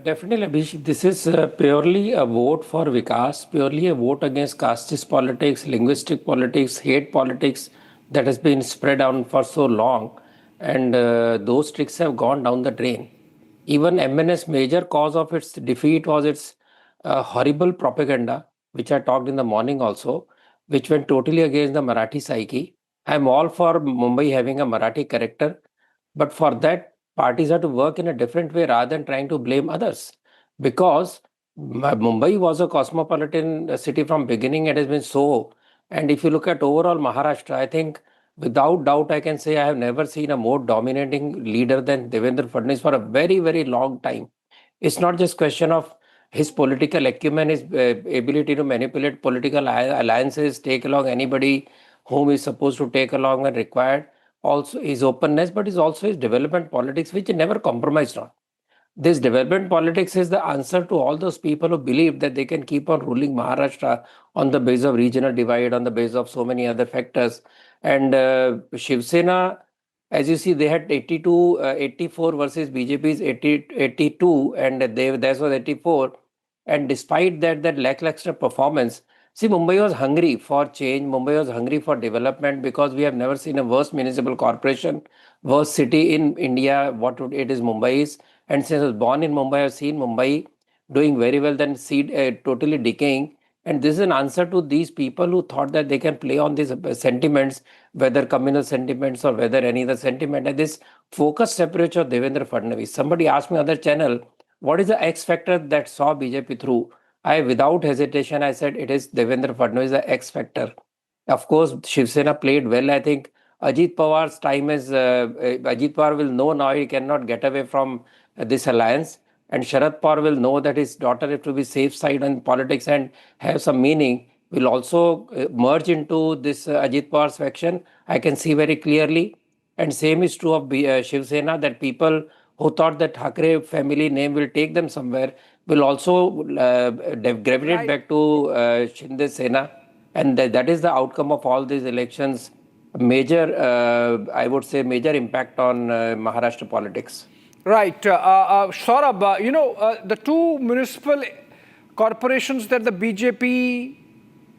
Definitely, Abhishek. This is purely a vote for Vikas, purely a vote against casteist politics, linguistic politics, hate politics that has been spread out for so long, and those tricks have gone down the drain. Even MNS major cause of its defeat was its horrible propaganda, which I talked in the morning also, which went totally against the Marathi psyche. I'm all for Mumbai having a Marathi character, but for that, parties have to work in a different way rather than trying to blame others. Because Mumbai was a cosmopolitan city from beginning, it has been so. And if you look at overall Maharashtra, I think without doubt I can say I have never seen a more dominating leader than Devendra Fadnavis for a very, very long time. It's not just question of his political acumen, his ability to manipulate political alliances, take along anybody whom he's supposed to take along when required. Also his openness, but it's also his development politics, which he never compromised on. This development politics is the answer to all those people who believe that they can keep on ruling Maharashtra on the basis of regional divide, on the basis of so many other factors. And Shiv Sena, as you see, they had 84 versus BJP's 82, and theirs was 84. And despite that lackluster performance, see, Mumbai was hungry for change. Mumbai was hungry for development because we have never seen a worse municipal corporation, worse city in India, what it is Mumbai is. And since I was born in Mumbai, I've seen Mumbai doing very well, then totally decaying. And this is an answer to these people who thought that they can play on these sentiments, whether communal sentiments or whether any other sentiment. And this focused approach of Devendra Fadnavis. Somebody asked me on the channel, what is the X factor that saw BJP through? Without hesitation, I said it is Devendra Fadnavis, the X factor. Of course, Shiv Sena played well. I think Ajit Pawar's time is, Ajit Pawar will know now he cannot get away from this alliance. And Sharad Pawar will know that his daughter has to be safe side in politics and have some meaning. Will also merge into this Ajit Pawar's faction. I can see very clearly. And same is true of Shiv Sena, that people who thought that Thackeray family name will take them somewhere will also gravitate back to Shinde Sena. And that is the outcome of all these elections. Major, I would say, major impact on Maharashtra politics. Right. Saurabh, the two municipal corporations that the BJP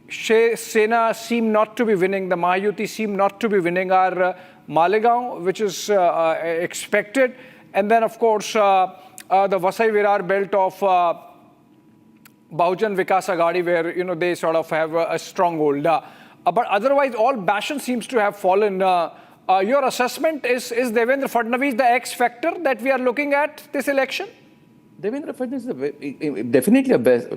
Sena seem not to be winning, the Mahayuti seem not to be winning, are Malegaon, which is expected, and then, of course, the Vasai-Virar belt of Bahujan Vikas Aghadi, where, they sort of have a stronghold. But otherwise, all bastion seems to have fallen. Your assessment is Devendra Fadnavis the X factor that we are looking at this election? Devendra Fadnavis is definitely a best,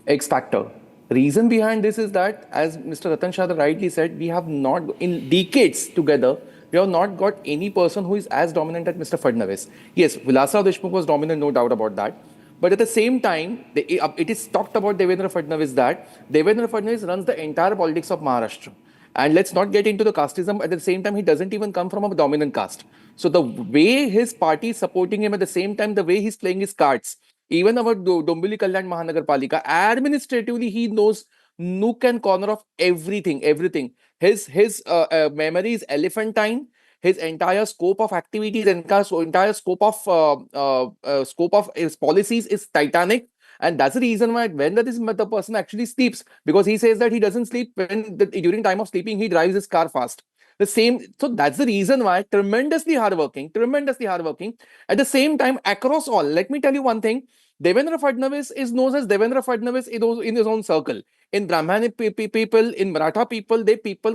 X factor. Reason behind this is that, as Mr. Ratan Shah rightly said, we have not, in decades together, we have not got any person who is as dominant as Mr. Fadnavis. Yes, Vilasrao Deshmukh was dominant, no doubt about that. But at the same time, it is talked about Devendra Fadnavis that Devendra Fadnavis runs the entire politics of Maharashtra. And let's not get into the casteism. At the same time, he doesn't even come from a dominant caste. So the way his party is supporting him, at the same time, the way he's playing his cards, even our Dombivli Kalyan Mahanagar Palika, administratively, he knows nook and corner of everything. His memory is elephantine. His entire scope of activities, entire scope of his policies is titanic. And that's the reason why when the person actually sleeps, because he says that he doesn't sleep during time of sleeping, he drives his car fast. So that's the reason why tremendously hardworking. At the same time, across all, let me tell you one thing. Devendra Fadnavis is known as Devendra Fadnavis in his own circle. In Brahmani people, in Maratha people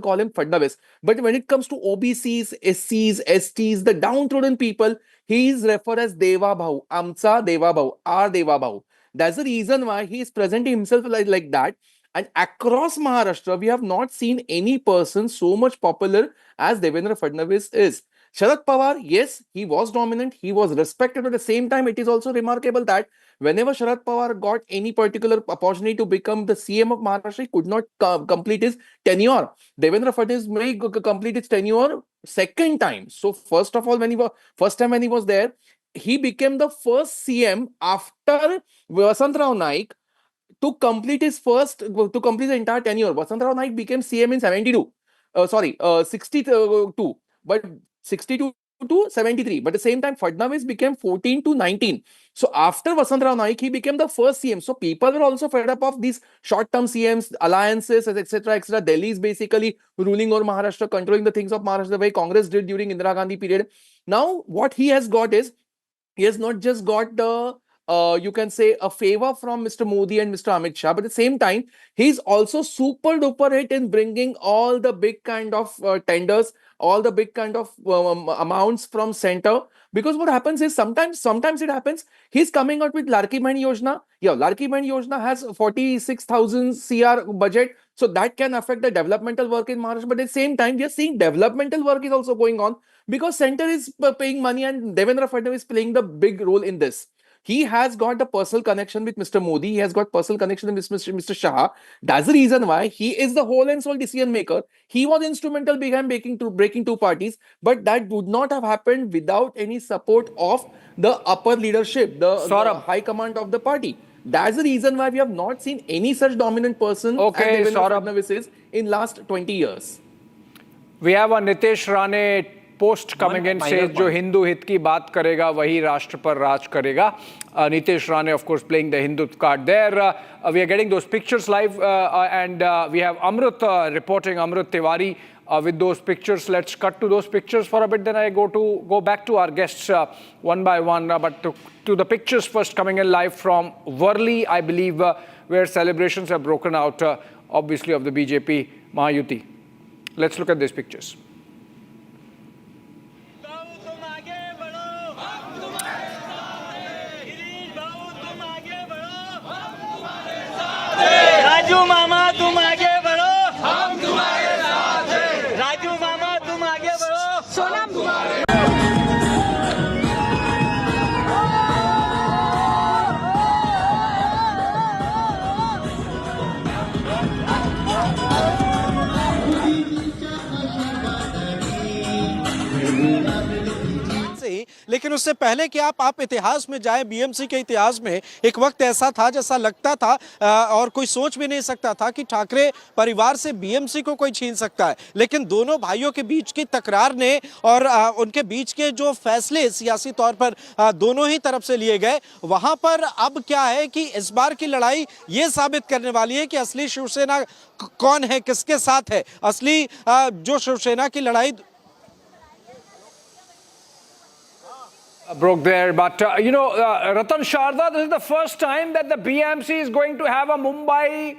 call him Fadnavis. But when it comes to OBCs, SCs, STs, the downtrodden people, he is referred as Deva Bhau, Amcha Deva Bhau, R Deva Bhau. That's the reason why he is presenting himself like that. And across Maharashtra, we have not seen any person so much popular as Devendra Fadnavis is. Sharad Pawar, yes, he was dominant, he was respected. At the same time, it is also remarkable that whenever Sharad Pawar got any particular opportunity to become the CM of Maharashtra, he could not complete his tenure. Devendra Fadnavis may complete his tenure second time. So first time when he was there, he became the first CM after Vasantrao Naik to complete the entire tenure. Vasantrao Naik became CM in 62, but 62 to 73. But at the same time, Fadnavis became 14 to 19. So after Vasantrao Naik, he became the first CM. So people were also fed up of these short-term CMs, alliances, etc., etc. Delhi is basically ruling over Maharashtra, controlling the things of Maharashtra the way Congress did during Indira Gandhi period. Now, what he has got is, he has not just got the, you can say, a favor from Mr. Modi and Mr. Amit Shah, but at the same time, he's also super duper hit in bringing all the big kind of tenders, all the big kind of amounts from center. Because what happens is sometimes it happens, he's coming out with Larki Bahn Yojana. Yeah, Larki Bahn Yojana has 46,000 CR budget. So that can affect the developmental work in Maharashtra. But at the same time, we are seeing developmental work is also going on because center is paying money and Devendra Fadnavis is playing the big role in this. He has got the personal connection with Mr. Modi. He has got personal connection with Mr. Shah. That's the reason why he is the whole and sole decision maker. He was instrumental behind breaking two parties, but that would not have happened without any support of the upper leadership, the high command of the party. That's the reason why we have not seen any such dominant person as Devendra Fadnavis is in last 20 years. We have a Nitesh Rane post coming in, says जो हिंदू हित की बात करेगा वही राष्ट्र पर राज करेगा. Nitesh Rane, of course, playing the Hindu card there. We are getting those pictures live and we have Amrut reporting, Amrut Tiwari with those pictures. Let's cut to those pictures for a bit, then I go back to our guests one by one. But to the pictures first coming in live from Worli, I believe, where celebrations have broken out, obviously, of the BJP Mahayuti. Let's look at these pictures. Raju मामा तुम आगे बढ़ो, हम तुम्हारे साथ हैं। राजू मामा तुम आगे बढ़ो, सोनम तुम्हारे लेकिन उससे पहले कि आप इतिहास में जाएं, बीएमसी के इतिहास में एक वक्त ऐसा था जैसा लगता था और कोई सोच भी नहीं सकता था कि ठाकरे परिवार से बीएमसी को कोई छीन सकता है। लेकिन दोनों भाइयों के बीच की तकरार ने और उनके बीच के जो फैसले सियासी तौर पर दोनों ही तरफ से लिए गए, वहां पर अब क्या है कि इस बार की लड़ाई ये साबित करने वाली है कि असली शिवसेना कौन है, किसके साथ है। असली जो शिवसेना की लड़ाई broke there, but Ratan Sharda, this is the first time that the BMC is going to have a Mumbai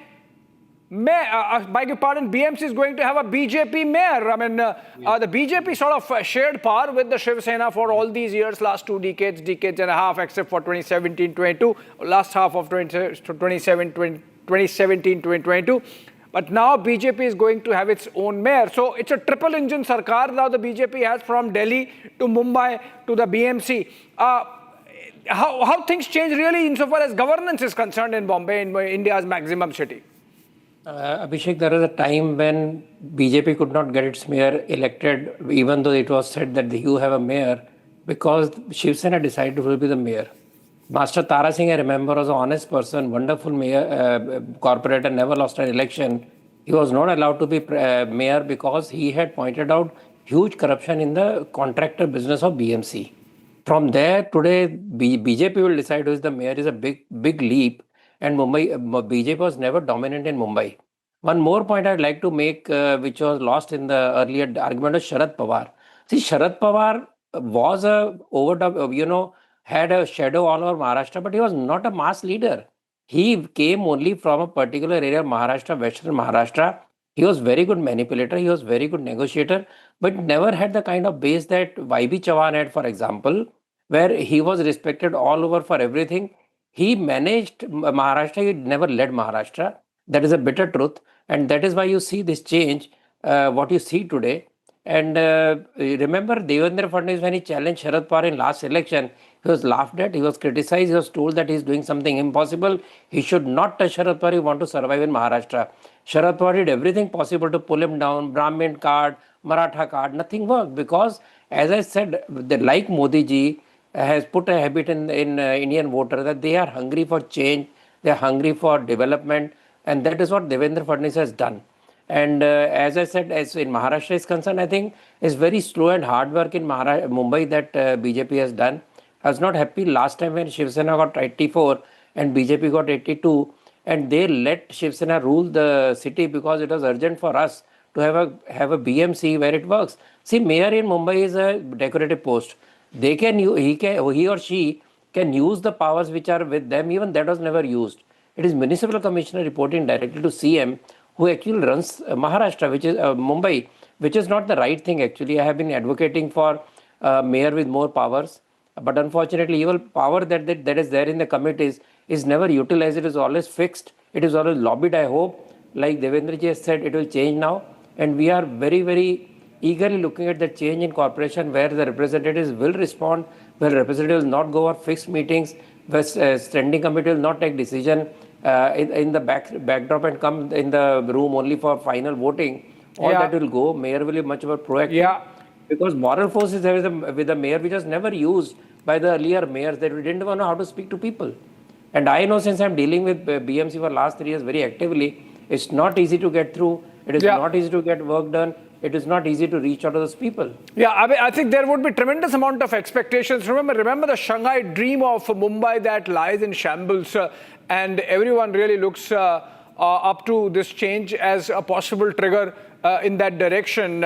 mayor. Beg your pardon, BMC is going to have a BJP mayor. I mean, the BJP sort of shared power with the Shiv Sena for all these years, last 2 decades, decades and a half, except for 2017-22, last half of 2017-2022. But now BJP is going to have its own mayor. So it's a triple engine sarkar now the BJP has, from Delhi to Mumbai to the BMC. How things change really insofar as governance is concerned in Bombay, in India's maximum city? Abhishek, there was a time when BJP could not get its mayor elected, even though it was said that you have a mayor, because Shiv Sena decided who will be the mayor. Master Tara Singh, I remember, was an honest person, wonderful mayor, corporator, never lost an election. He was not allowed to be mayor because he had pointed out huge corruption in the contractor business of BMC. From there, today, BJP will decide who is the mayor is a big leap, and BJP was never dominant in Mumbai. One more point I'd like to make, which was lost in the earlier argument, of Sharad Pawar. See, Sharad Pawar was had a shadow all over Maharashtra, but he was not a mass leader. He came only from a particular area of Maharashtra, Western Maharashtra. He was very good manipulator, he was very good negotiator, but never had the kind of base that YB Chavan had, for example, where he was respected all over for everything. He managed Maharashtra, he never led Maharashtra. That is a bitter truth, and that is why you see this change, what you see today. And remember Devendra Fadnavis, when he challenged Sharad Pawar in last election, he was laughed at, he was criticized, he was told that he is doing something impossible. He should not touch Sharad Pawar, he want to survive in Maharashtra. Sharad Pawar did everything possible to pull him down, Brahmin card, Maratha card, nothing worked, because as I said, like Modi ji has put a habit in Indian voter that they are hungry for change, they are hungry for development, and that is what Devendra Fadnavis has done. And as I said, as in Maharashtra is concerned, I think it's very slow and hard work in Mumbai that BJP has done. I was not happy last time when Shiv Sena got 84 and BJP got 82, and they let Shiv Sena rule the city because it was urgent for us to have a BMC where it works. See, mayor in Mumbai is a decorative post. He or she can use the powers which are with them. Even that was never used. It is municipal commissioner reporting directly to CM who actually runs Maharashtra, which is Mumbai, which is not the right thing actually. I have been advocating for mayor with more powers, but unfortunately, even power that is there in the committees is never utilized. It is always fixed. It is always lobbied. I hope, like Devendra ji has said, it will change now, and we are very, very eagerly looking at the change in corporation where the representatives will respond, where representatives will not go for fixed meetings, where standing committee will not take decision in the backdrop and come in the room only for final voting. All that will go. Mayor will be much more proactive. Yeah. Because moral force is there with the mayor, which was never used by the earlier mayors, that we didn't even know how to speak to people. And I know, since I'm dealing with BMC for last 3 years very actively, it's not easy to get through. It is not easy to get work done. It is not easy to reach out to those people. Yeah, I think there would be tremendous amount of expectations. Remember the Shanghai dream of Mumbai that lies in shambles, and everyone really looks up to this change as a possible trigger in that direction.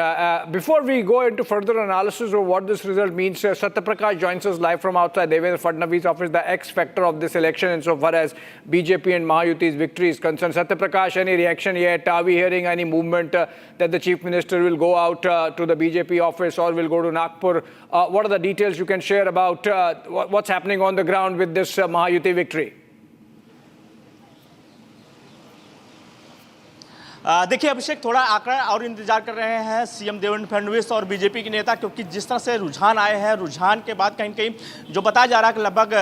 Before we go into further analysis of what this result means, Satyaprakash joins us live from outside Devendra Fadnavis' office, the X factor of this election insofar as BJP and Mahayuti's victory is concerned. Satyaprakash, any reaction yet? Are we hearing any movement that the Chief Minister will go out to the BJP office or will go to Nagpur? What are the details you can share about what's happening on the ground with this Mahayuti victory? देखिए अभिषेक, थोड़ा आंकड़ा और इंतजार कर रहे हैं CM Devendra Fadnavis और BJP के नेता, क्योंकि जिस तरह से रुझान आए हैं, रुझान के बाद कहीं कहीं जो बताया जा रहा है कि लगभग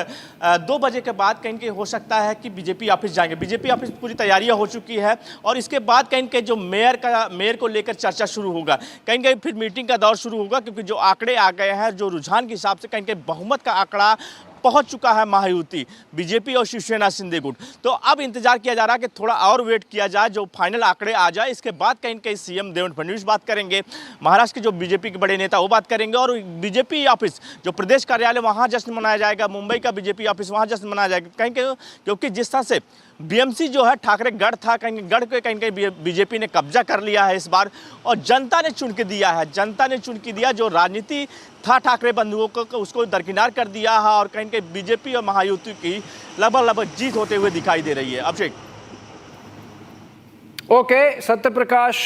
2 बजे के बाद कहीं कहीं हो सकता है कि बीजेपी ऑफिस जाएंगे। बीजेपी ऑफिस पूरी तैयारियां हो चुकी है और इसके बाद कहीं कहीं जो मेयर को लेकर चर्चा शुरू होगा, कहीं कहीं फिर मीटिंग का दौर शुरू होगा, क्योंकि जो आंकड़े आ गए हैं, जो रुझान के हिसाब से कहीं कहीं बहुमत का आंकड़ा पहुंच चुका है महायुति बीजेपी और शिवसेना शिंदे गुट। तो अब इंतजार किया जा रहा है कि थोड़ा और वेट किया जाए, जो फाइनल आंकड़े आ जाए, इसके बाद कहीं कहीं सीएम देवेंद्र फडणवीस बात करेंगे, महाराष्ट्र के जो बीजेपी के बड़े नेता वो बात करेंगे और बीजेपी ऑफिस जो प्रदेश कार्यालय वहां जश्न मनाया जाएगा, मुंबई का बीजेपी ऑफिस वहां जश्न मनाया जाएगा कहीं कहीं, क्योंकि जिस तरह से बीएमसी जो है ठाकरे गढ़ था, कहीं गढ़ के कहीं कहीं बीजेपी ने कब्जा कर लिया है इस बार और जनता ने चुन के दिया है, जनता ने चुन के दिया। जो राजनीति था ठाकरे बंधुओं को उसको दरकिनार कर दिया है और कहीं कहीं बीजेपी और महायुति की लगभग जीत होते हुए दिखाई दे रही है। अभिषेक। ओके सत्य प्रकाश,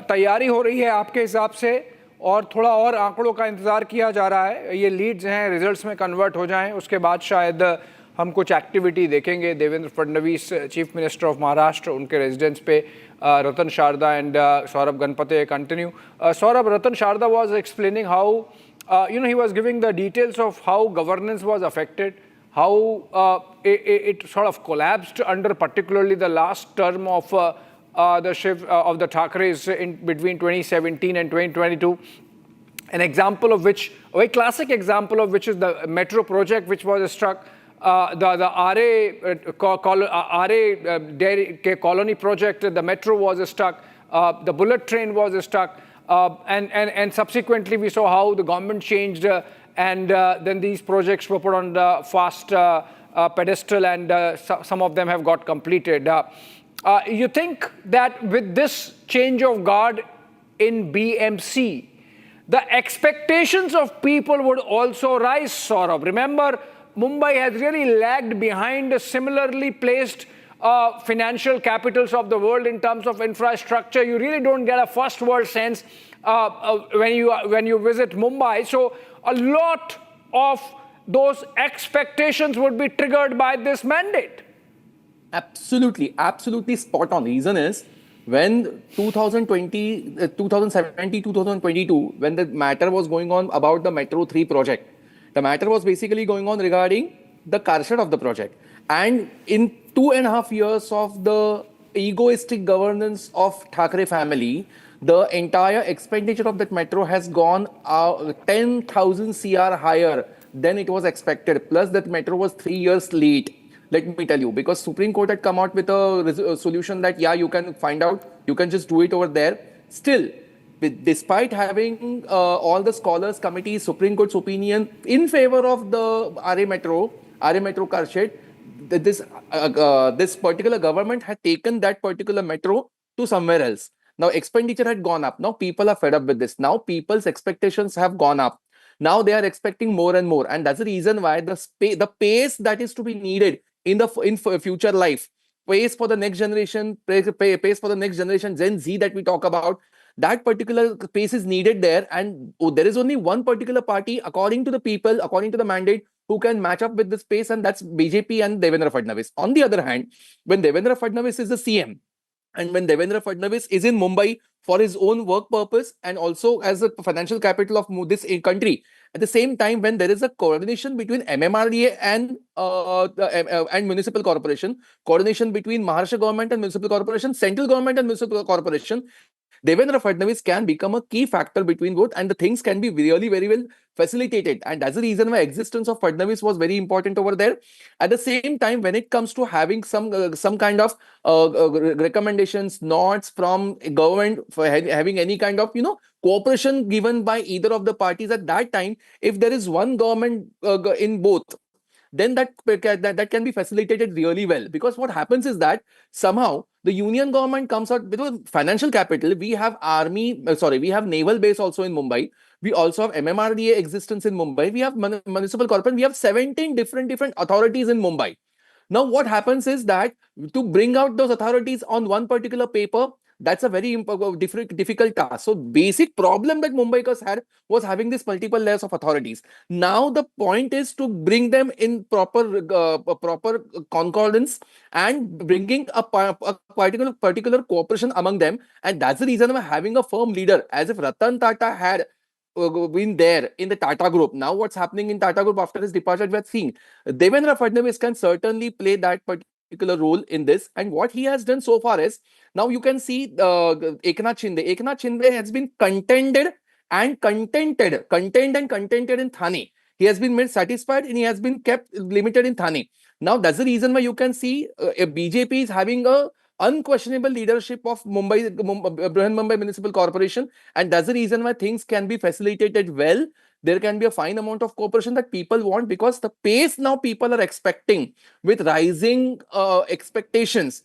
तैयारी हो रही है आपके हिसाब से और थोड़ा और आंकड़ों का इंतजार किया जा रहा है, ये लीड्स हैं रिजल्ट्स में कन्वर्ट हो जाएं, उसके बाद शायद हम कुछ एक्टिविटी देखेंगे। Devendra Fadnavis chief minister of Maharashtra, उनके रेजिडेंस पे Ratan Sharda and Saurabh Ganpate continue. Saurabh, Ratan Sharda was explaining how he was giving the details of how governance was affected, how it sort of collapsed under particularly the last term of the Thakres in between 2017 and 2022. An example of which, a very classic example of which is the metro project which was struck. The RA colony project, the metro was stuck, the bullet train was stuck, and subsequently we saw how the government changed and then these projects were put on the fast pedestal and some of them have got completed. You think that with this change of guard in BMC, the expectations of people would also rise, Saurabh? Remember, Mumbai has really lagged behind similarly placed financial capitals of the world in terms of infrastructure. You really don't get a first world sense when you visit Mumbai. So a lot of those expectations would be triggered by this mandate. Absolutely spot on. Reason is, when 2017, 2022, when the matter was going on about the Metro 3 project, the matter was basically going on regarding the Karshed of the project. And in 2.5 years of the egoistic governance of Thakre family, the entire expenditure of that metro has gone 10,000 CR higher than it was expected. Plus that metro was 3 years late. Let me tell you, because Supreme Court had come out with a solution that, yeah, you can find out, you can just do it over there. Still, despite having all the scholars committee, Supreme Court's opinion in favor of the RA Metro Karshed, this particular government had taken that particular metro to somewhere else. Now expenditure had gone up. Now people are fed up with this. Now people's expectations have gone up. Now they are expecting more and more, and that's the reason why the pace that is to be needed in future life, pace for the next generation, pace for the next generation Gen Z that we talk about, that particular pace is needed there. And there is only one particular party, according to the people, according to the mandate, who can match up with this pace, and that's BJP and Devendra Fadnavis. On the other hand, when Devendra Fadnavis is the CM, and when Devendra Fadnavis is in Mumbai for his own work purpose and also as a financial capital of this country, at the same time, when there is a coordination between MMRDA and Municipal Corporation, coordination between Maharashtra government and Municipal Corporation, central government and Municipal Corporation, Devendra Fadnavis can become a key factor between both, and the things can be really very well facilitated. And that's the reason why existence of Fadnavis was very important over there. At the same time, when it comes to having some kind of recommendations, nods from government for having any kind of cooperation given by either of the parties at that time, if there is one government in both, then that can be facilitated really well. Because what happens is that somehow the union government comes out with financial capital. We have we have naval base also in Mumbai. We also have MMRDA existence in Mumbai. We have municipal corporation. We have 17 different authorities in Mumbai. Now what happens is that to bring out those authorities on one particular paper, that's a very difficult task. So basic problem that Mumbaikars had was having this multiple layers of authorities. Now the point is to bring them in proper concordance and bringing a particular cooperation among them. And that's the reason why having a firm leader, as if Ratan Tata had been there in the Tata Group. Now what's happening in Tata Group after his departure, we are seeing Devendra Fadnavis can certainly play that particular role in this. And what he has done so far is, now you can see Eknath Shinde. Eknath Shinde has been contained and contented in Thane. He has been made satisfied and he has been kept limited in Thane. Now that's the reason why you can see BJP is having a unquestionable leadership of Brihan Mumbai Municipal Corporation, and that's the reason why things can be facilitated well. There can be a fine amount of cooperation that people want, because the pace now people are expecting with rising expectations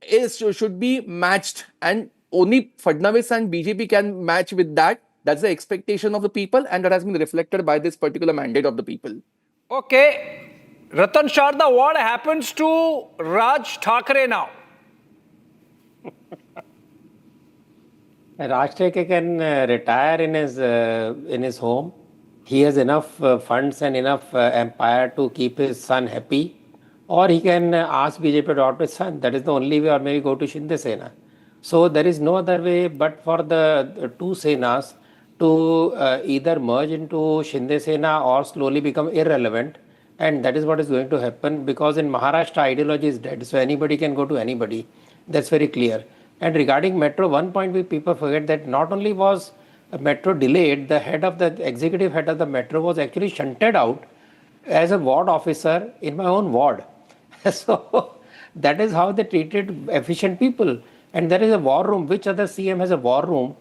should be matched, and only Fadnavis and BJP can match with that. That's the expectation of the people, and that has been reflected by this particular mandate of the people. Okay, Ratan Sharda, what happens to Raj Thackeray now? Raj Thackeray can retire in his home. He has enough funds and enough empire to keep his son happy, or he can ask BJP to adopt his son. That is the only way, or maybe go to Shinde Sena. So there is no other way but for the two Senas to either merge into Shinde Sena or slowly become irrelevant. And that is what is going to happen, because in Maharashtra, ideology is dead. So anybody can go to anybody. That's very clear. And regarding Metro, one point people forget that not only was Metro delayed, the executive head of the Metro was actually shunted out as a ward officer in my own ward. So that is how they treated efficient people. And there is a war room. Which other CM has a war room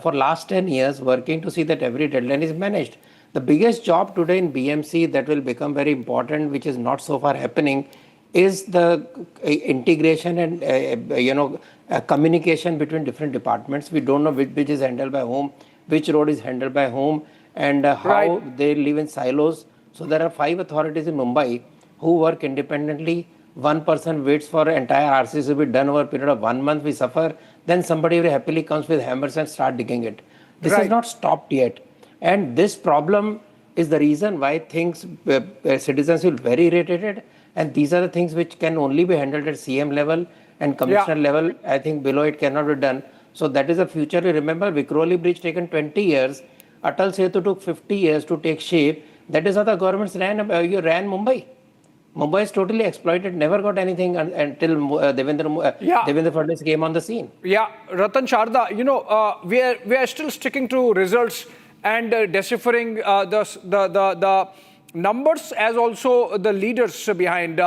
for last 10 years working to see that every deadline is managed? The biggest job today in BMC that will become very important, which is not so far happening, is the integration and communication between different departments. We don't know which is handled by whom, which road is handled by whom, and how they live in silos. So there are 5 authorities in Mumbai who work independently. One person waits for entire RCC to be done over a period of 1 month. We suffer. Then somebody very happily comes with hammers and start digging it. This is not stopped yet. And this problem is the reason why citizens feel very irritated. And these are the things which can only be handled at CM level and commissioner level. I think below it cannot be done. So that is the future. Remember, Vikhroli Bridge taken 20 years. Atal Setu took 50 years to take shape. That is how the governments ran Mumbai. Mumbai is totally exploited, never got anything until Devendra Fadnavis came on the scene. Yeah, Ratan Sharda, we are still sticking to results and deciphering the numbers as also the leaders behind.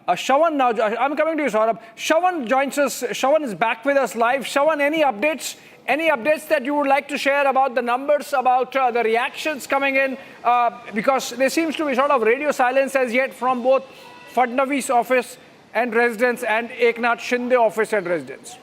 Shravan, now I'm coming to you, Saurabh. Shravan joins us. Shravan is back with us live. Shravan, any updates? Any updates that you would like to share about the numbers, about the reactions coming in? Because there seems to be sort of radio silence as yet from both Fadnavis office and residents and Eknath Shinde office and residents.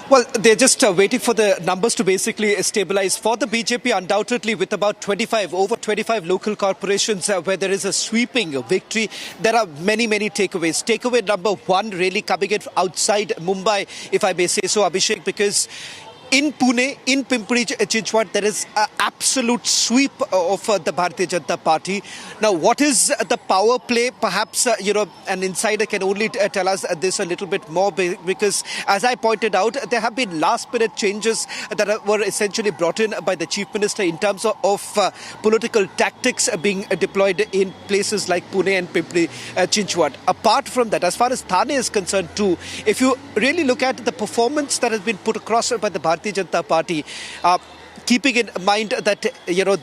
Well, they're just waiting for the numbers to basically stabilize. For the BJP, undoubtedly, with about over 25 local corporations where there is a sweeping victory, there are many, many takeaways. Takeaway number one really coming in outside Mumbai, if I may say so, Abhishek, because in Pune, in Pimpri-Chinchwad, there is an absolute sweep of the Bharatiya Janata Party. Now, what is the power play? Perhaps, an insider can only tell us this a little bit more, because, as I pointed out, there have been last-minute changes that were essentially brought in by the Chief Minister in terms of political tactics being deployed in places like Pune and Pimpri-Chinchwad. Apart from that, as far as Thane is concerned too, if you really look at the performance that has been put across by the Bharatiya Janata Party, keeping in mind that,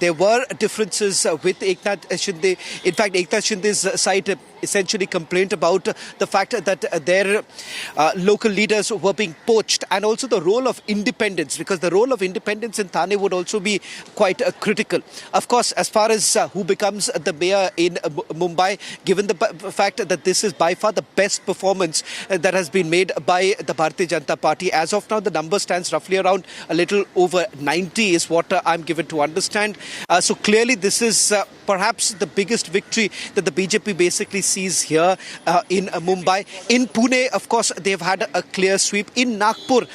there were differences with Eknath Shinde. In fact, Eknath Shinde's side essentially complained about the fact that their local leaders were being poached, and also the role of independence, because the role of independence in Thane would also be quite critical. Of course, as far as who becomes the mayor in Mumbai, given the fact that this is by far the best performance that has been made by the Bharatiya Janata Party. As of now, the number stands roughly around a little over 90 is what I'm given to understand. So clearly this is perhaps the biggest victory that the BJP basically sees here in Mumbai. In Pune, of course, they've had a clear sweep. In Nagpur,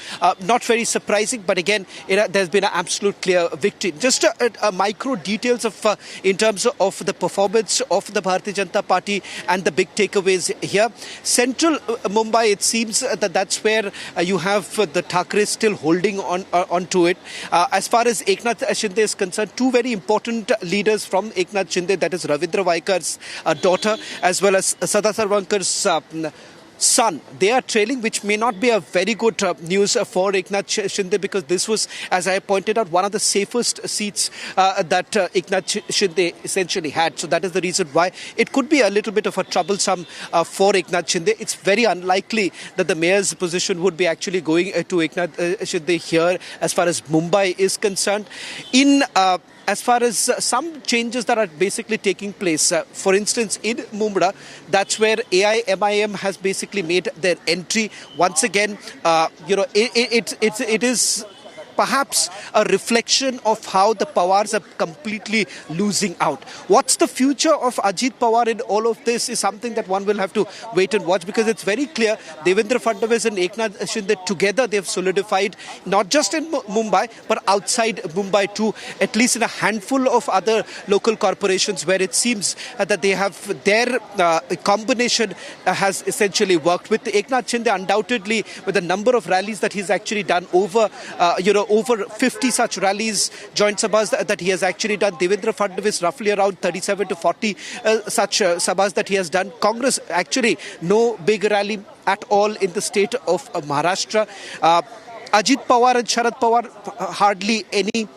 not very surprising, but again, there's been an absolute clear victory. Just a micro details of in terms of the performance of the Bharatiya Janata Party and the big takeaways here. Central Mumbai, it seems that that's where you have the Thackeray still holding on to it. As far as Eknath Shinde is concerned, two very important leaders from Eknath Shinde, that is Ravindra Vaikar's daughter as well as Sada Sarvankar's son. They are trailing, which may not be a very good news for Eknath Shinde, because this was, as I pointed out, one of the safest seats that Eknath Shinde essentially had. So that is the reason why it could be a little bit of a troublesome for Eknath Shinde. It's very unlikely that the mayor's position would be actually going to Eknath Shinde here as far as Mumbai is concerned. As far as some changes that are basically taking place, for instance, in Mumbai, that's where AIMIM has basically made their entry. Once again, it is perhaps a reflection of how the Pawars are completely losing out. What's the future of Ajit Pawar in all of this is something that one will have to wait and watch, because it's very clear Devendra Fadnavis and Eknath Shinde together, they've solidified not just in Mumbai but outside Mumbai too, at least in a handful of other local corporations where it seems that they have their combination has essentially worked. With Eknath Shinde, undoubtedly, with the number of rallies that he's actually done, over 50 such rallies, joint sabhas that he has actually done. Devendra Fadnavis, roughly around 37 to 40 such sabhas that he has done. Congress, actually, no big rally at all in the state of Maharashtra. Ajit Pawar and Sharad Pawar, hardly any.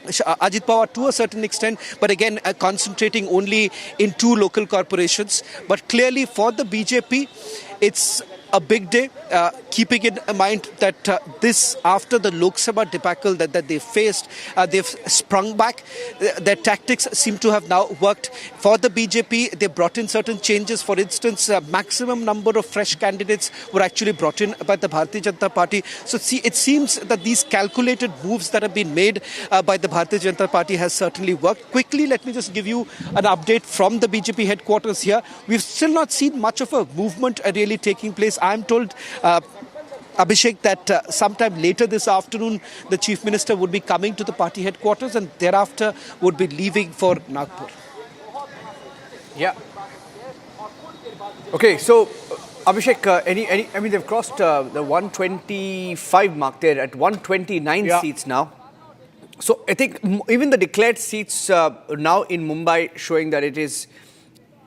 Ajit Pawar to a certain extent, but again concentrating only in two local corporations. But clearly for the BJP, it's a big day, keeping in mind that this, after the Lok Sabha debacle that they faced, they've sprung back. Their tactics seem to have now worked. For the BJP, they brought in certain changes. For instance, maximum number of fresh candidates were actually brought in by the Bharatiya Janata Party. So it seems that these calculated moves that have been made by the Bharatiya Janata Party has certainly worked. Quickly, let me just give you an update from the BJP headquarters here. We've still not seen much of a movement really taking place. I'm told, Abhishek, that sometime later this afternoon, the Chief Minister would be coming to the party headquarters and thereafter would be leaving for Nagpur. Yeah. Okay, so Abhishek, I mean, they've crossed the 125 mark there at 129 seats now. So I think even the declared seats now in Mumbai showing that it is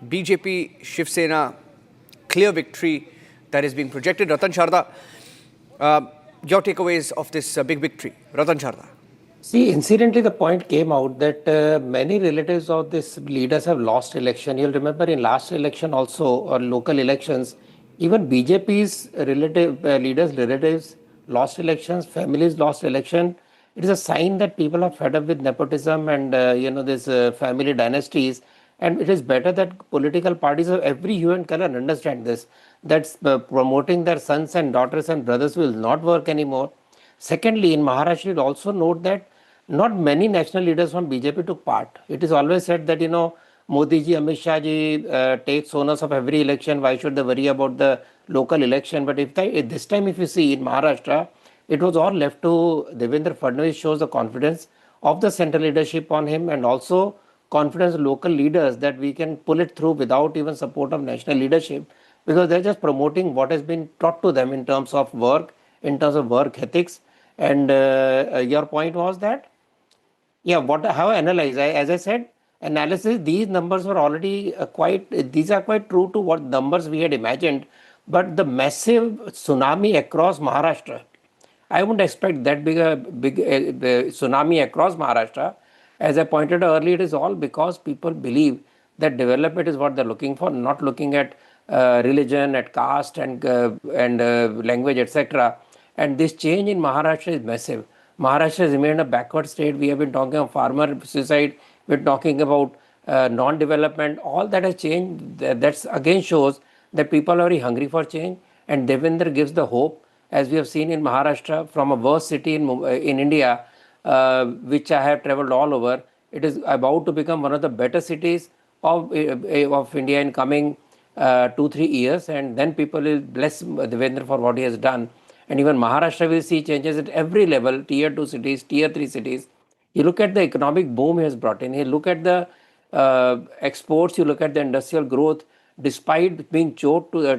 BJP, Shiv Sena, clear victory that is being projected. Ratan Sharda, your takeaways of this big victory. Ratan Sharda. See, incidentally, the point came out that many relatives of these leaders have lost election. You'll remember in last election also, or local elections, even BJP's relatives lost elections, families lost election. It is a sign that people are fed up with nepotism and this family dynasties. And it is better that political parties of every hue and color understand this, that promoting their sons and daughters and brothers will not work anymore. Secondly, in Maharashtra, you also note that not many national leaders from BJP took part. It is always said that, Modi ji, Amit Shah ji take onus of every election. Why should they worry about the local election? But this time, if you see in Maharashtra, it was all left to Devendra Fadnavis. Shows the confidence of the central leadership on him, and also confidence of local leaders that we can pull it through without even support of national leadership, because they're just promoting what has been taught to them in terms of work, in terms of work ethics. And your point was that, how I analyze, as I said, analysis, these numbers were already these are quite true to what numbers we had imagined, but the massive tsunami across Maharashtra, I wouldn't expect that big tsunami across Maharashtra. As I pointed out earlier, it is all because people believe that development is what they're looking for, not looking at religion, at caste and language, etc. And this change in Maharashtra is massive. Maharashtra has remained a backward state. We have been talking of farmer suicide. We're talking about non-development. All that has changed. That again shows that people are very hungry for change. And Devendra gives the hope, as we have seen in Maharashtra, from a worst city in India, which I have traveled all over. It is about to become one of the better cities of India in coming 2-3 years, and then people will bless Devendra for what he has done. And even Maharashtra will see changes at every level, tier 2 cities, tier 3 cities. You look at the economic boom he has brought in. You look at the exports. You look at the industrial growth. Despite being choked to the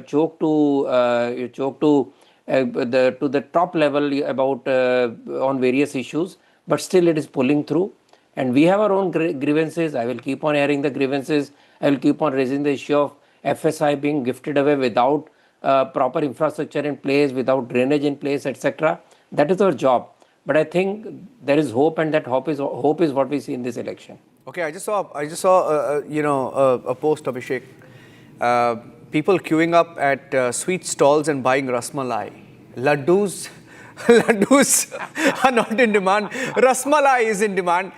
top level about on various issues, but still it is pulling through. And we have our own grievances. I will keep on airing the grievances. I will keep on raising the issue of FSI being gifted away without proper infrastructure in place, without drainage in place, etc. That is our job. But I think there is hope, and that hope is what we see in this election. Okay, I just saw a post, Abhishek. People queuing up at sweet stalls and buying rasmalai. Laddus are not in demand. Rasmalai is in demand.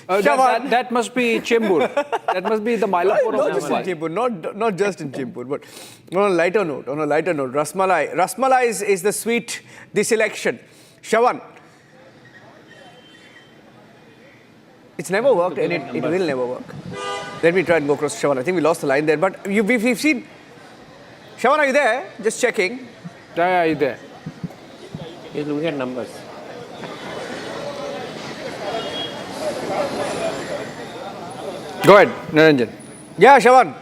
That must be Chembur. That must be the Mylapore not of just in Chembur, not just in Chembur, but on a lighter note, Rasmalai. Rasmalai is the sweet this election. Shravan, it's never worked, and it will never work. Let me try and go across Shravan. I think we lost the line there, but we've seen. Shravan, are you there? Just checking. Yeah, you there? He's looking at numbers. Go ahead, Naranjan. Yeah, Shravan.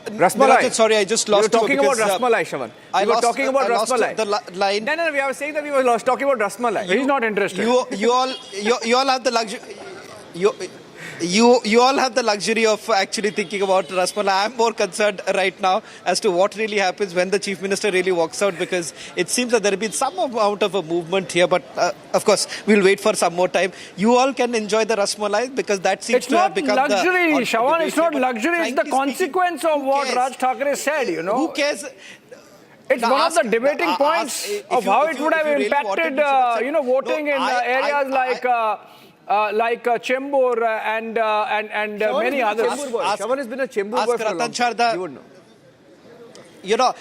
Rasmalai. Niranjan, sorry, I just lost you. Were talking about because, Rasmalai, Shravan. We were talking about Rasmalai. The line. No, we were saying that we were talking about Rasmalai. He's not interested. You all have the luxury. You all have the luxury of actually thinking about Rasmalai. I'm more concerned right now as to what really happens when the Chief Minister really walks out, because it seems that there has been some amount of a movement here, but of course we'll wait for some more time. You all can enjoy the Rasmalai because that seems to have become luxury, the... Shravan, it's not luxury, it's the consequence of what Raj Thackeray said, you know. Who cares? It's one of the debating points of how it would have impacted, voting in areas like Chembur and many others. Shravan has been a Chembur boy for a long time. You would know. You know,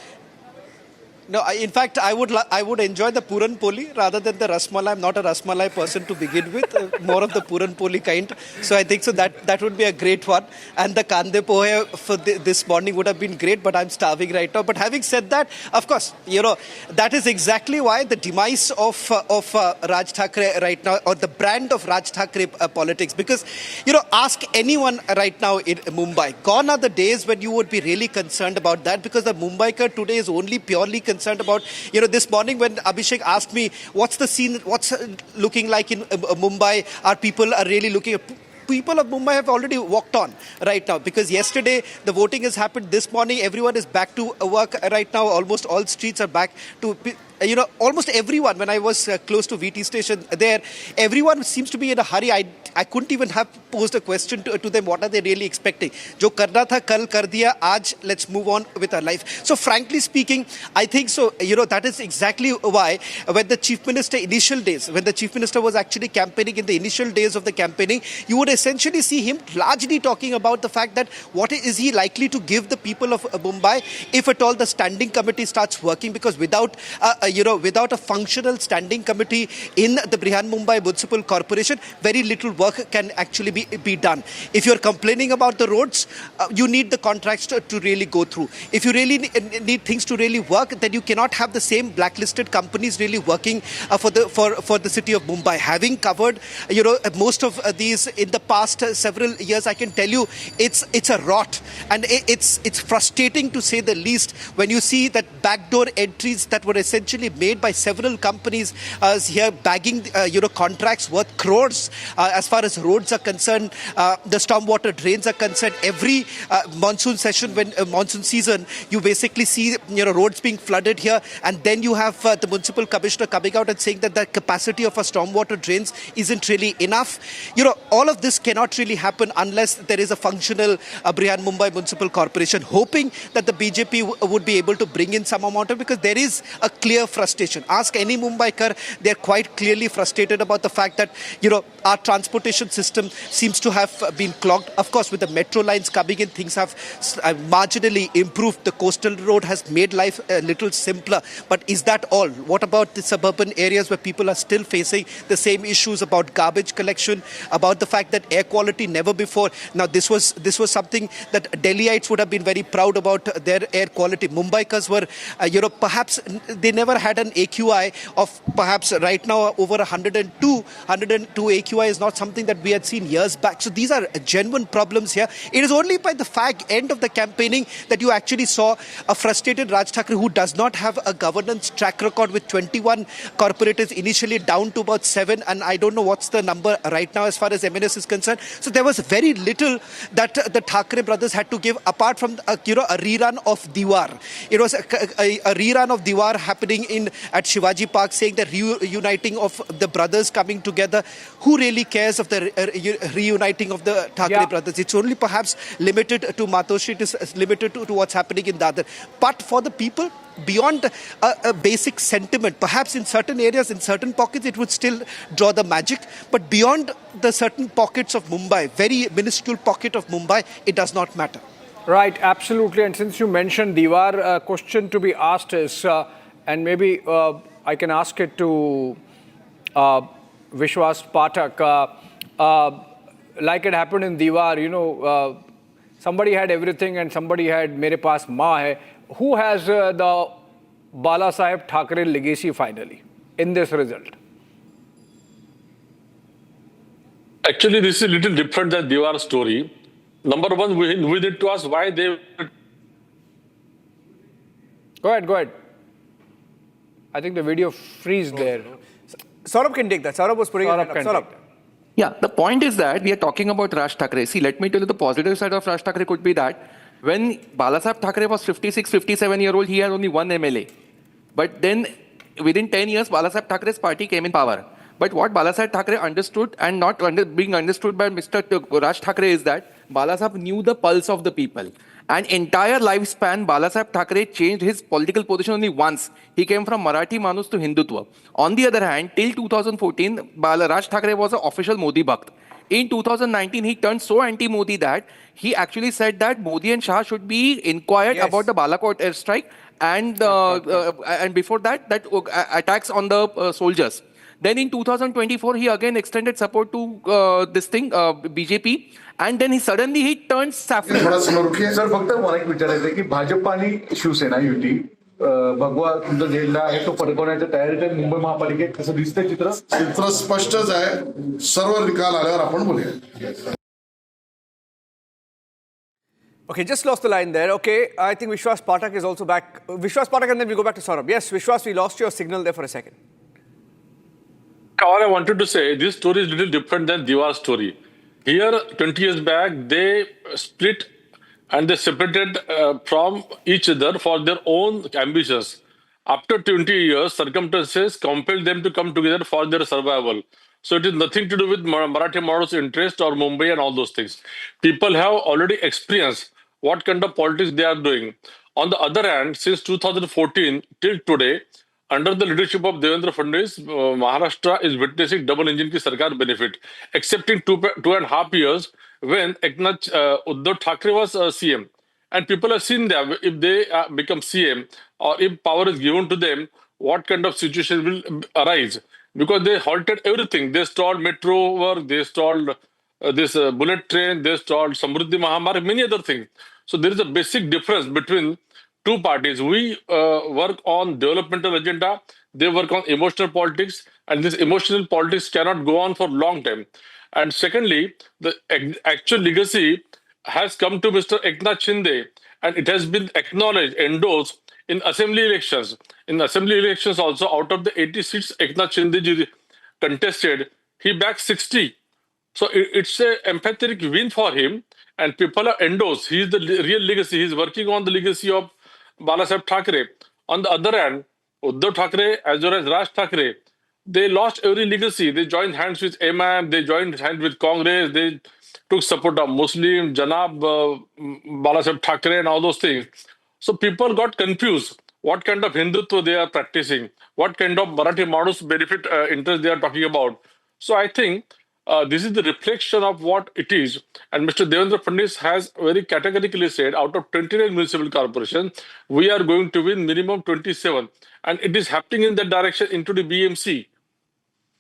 no, in fact, I would enjoy the Puran Poli rather than the Rasmalai. I'm not a Rasmalai person to begin with, more of the Puran Poli kind. So I think so that would be a great one. And the Kande Pohe for this morning would have been great, but I'm starving right now. But having said that, of course, that is exactly why the demise of Raj Thackeray right now, or the brand of Raj Thackeray politics. Because, ask anyone right now in Mumbai. Gone are the days when you would be really concerned about that, because the Mumbaiker today is only purely concerned about, this morning when Abhishek asked me, what's the scene, what's looking like in Mumbai, people are really looking at... People of Mumbai have already walked on right now, because yesterday the voting has happened. This morning everyone is back to work right now. Almost all streets are back to... almost everyone, when I was close to VT station there, everyone seems to be in a hurry. I couldn't even have posed a question to them. What are they really expecting? Jo karna tha, kal kar diya, aaj let's move on with our life. So frankly speaking, I think so, that is exactly why when the Chief Minister when the Chief Minister was actually campaigning in the initial days of the campaigning, you would essentially see him largely talking about the fact that what is he likely to give the people of Mumbai if at all the standing committee starts working, because without a functional standing committee in the Brihan Mumbai Municipal Corporation, very little work can actually be done. If you're complaining about the roads, you need the contracts to really go through. If you really need things to really work, then you cannot have the same blacklisted companies really working for the city of Mumbai. Having covered most of these in the past several years, I can tell you it's a rot, and it's frustrating to say the least when you see that backdoor entries that were essentially made by several companies here bagging contracts worth crores as far as roads are concerned, the stormwater drains are concerned. Every monsoon session, when monsoon season, you basically see roads being flooded here, and then you have the municipal commissioner coming out and saying that the capacity of our stormwater drains isn't really enough. All of this cannot really happen unless there is a functional Brihan Mumbai Municipal Corporation. Hoping that the BJP would be able to bring in some amount of, because there is a clear frustration. Ask any Mumbaikar, they're quite clearly frustrated about the fact that our transportation system seems to have been clogged. Of course, with the metro lines coming in, things have marginally improved. The coastal road has made life a little simpler. But is that all? What about the suburban areas where people are still facing the same issues about garbage collection, about the fact that at air quality never before. Now this was something that Delhiites would have been very proud about, their air quality. Mumbaikas were, perhaps they never had an AQI of perhaps right now over 102 AQI is not something that we had seen years back. So these are genuine problems here. It is only by the end of the campaigning that you actually saw a frustrated Raj Thackeray who does not have a governance track record with 21 corporators initially down to about 7, and I don't know what's the number right now as far as MNS is concerned. So there was very little that the Thackeray brothers had to give apart from a rerun of Diwar. It was a rerun of Diwar happening at Shivaji Park, saying the reuniting of the brothers coming together. Who really cares of the reuniting of the Thackeray brothers? It's only perhaps limited to Matoshi, it is limited to what's happening in Dadar. But for the people, beyond a basic sentiment, perhaps in certain areas, in certain pockets, it would still draw the magic. But beyond the certain pockets of Mumbai, very minuscule pocket of Mumbai, it does not matter. Right, absolutely. And since you mentioned Diwar, a question to be asked is, and maybe I can ask it to Vishwas Pathak, like it happened in Diwar, somebody had everything and somebody had Mere Paas Maa Hai. Who has the Bala Saheb Thackeray legacy finally in this result? Actually, this is a little different than Diwar story. Number one, we need to ask why they... Go ahead. I think the video freeze there. Saurabh can take that. Saurabh was putting it up. Saurabh. Yeah, the point is that we are talking about Raj Thackeray. See, let me tell you the positive side of Raj Thackeray could be that when Balasaheb Thackeray was 56, 57-year-old, he had only one MLA. But then within 10 years, Balasaheb Thackeray's party came in power. But what Balasaheb Thackeray understood and not being understood by Mr. Raj Thackeray is that Balasaheb knew the pulse of the people. And entire lifespan, Balasaheb Thackeray changed his political position only once. He came from Marathi Manus to Hindutva. On the other hand, till 2014, Raj Thackeray was an official Modi Bhakt. In 2019, he turned so anti-Modi that he actually said that Modi and Shah should be inquired about the Balakot airstrike and before that attacks on the soldiers. Then in 2024, he again extended support to BJP, and then he suddenly turned saffron. Sir फक्त मला एक विचारायचं आहे की भाजप आणि शिवसेना युती भगवा तुमचा झेंडा आहे तो फडकवण्याच्या तयारीत आहे मुंबई महापालिकेत कसं दिसतंय चित्र स्पष्टच आहे सर्व निकाल आल्यावर आपण बोलूया. Okay, just lost the line there. Okay, I think Vishwas Pathak is also back. Vishwas Pathak, and then we go back to Saurabh. Yes, Vishwas, we lost your signal there for a second. All I wanted to say, this story is a little different than Diwar's story. Here, 20 years back, they split and they separated from each other for their own ambitions. After 20 years, circumstances compelled them to come together for their survival. So it is nothing to do with Marathi Maharashtra's interest or Mumbai and all those things. People have already experienced what kind of politics they are doing. On the other hand, since 2014 till today, under the leadership of Devendra Fadnavis, Maharashtra is witnessing double engine ki sarkar benefit, except in 2.5 years when Uddhav Thackeray was CM. And people have seen that if they become CM or if power is given to them, what kind of situation will arise. Because they halted everything. They stalled metro work, they stalled this bullet train, they stalled Samruddhi Mahamarg, many other things. So there is a basic difference between two parties. We work on developmental agenda, they work on emotional politics, and this emotional politics cannot go on for a long time. And secondly, the actual legacy has come to Mr. Eknath Shinde, and it has been acknowledged, endorsed in assembly elections. In assembly elections also, out of the 80 seats Eknath Shinde contested, he backed 60. So it's an emphatic win for him, and people are endorsed. He is the real legacy. He is working on the legacy of Balasaheb Thackeray. On the other hand, Uddhav Thackeray as well as Raj Thackeray, they lost every legacy. They joined hands with MIM, they joined hands with Congress, they took support of Muslim, Janab, Balasaheb Thackeray and all those things. So people got confused. What kind of Hindutva they are practicing? What kind of Marathi Maharashtra benefit interest they are talking about? So I think this is the reflection of what it is. And Mr. Devendra Fadnavis has very categorically said, out of 29 municipal corporations, we are going to win minimum 27. And it is happening in that direction into the BMC.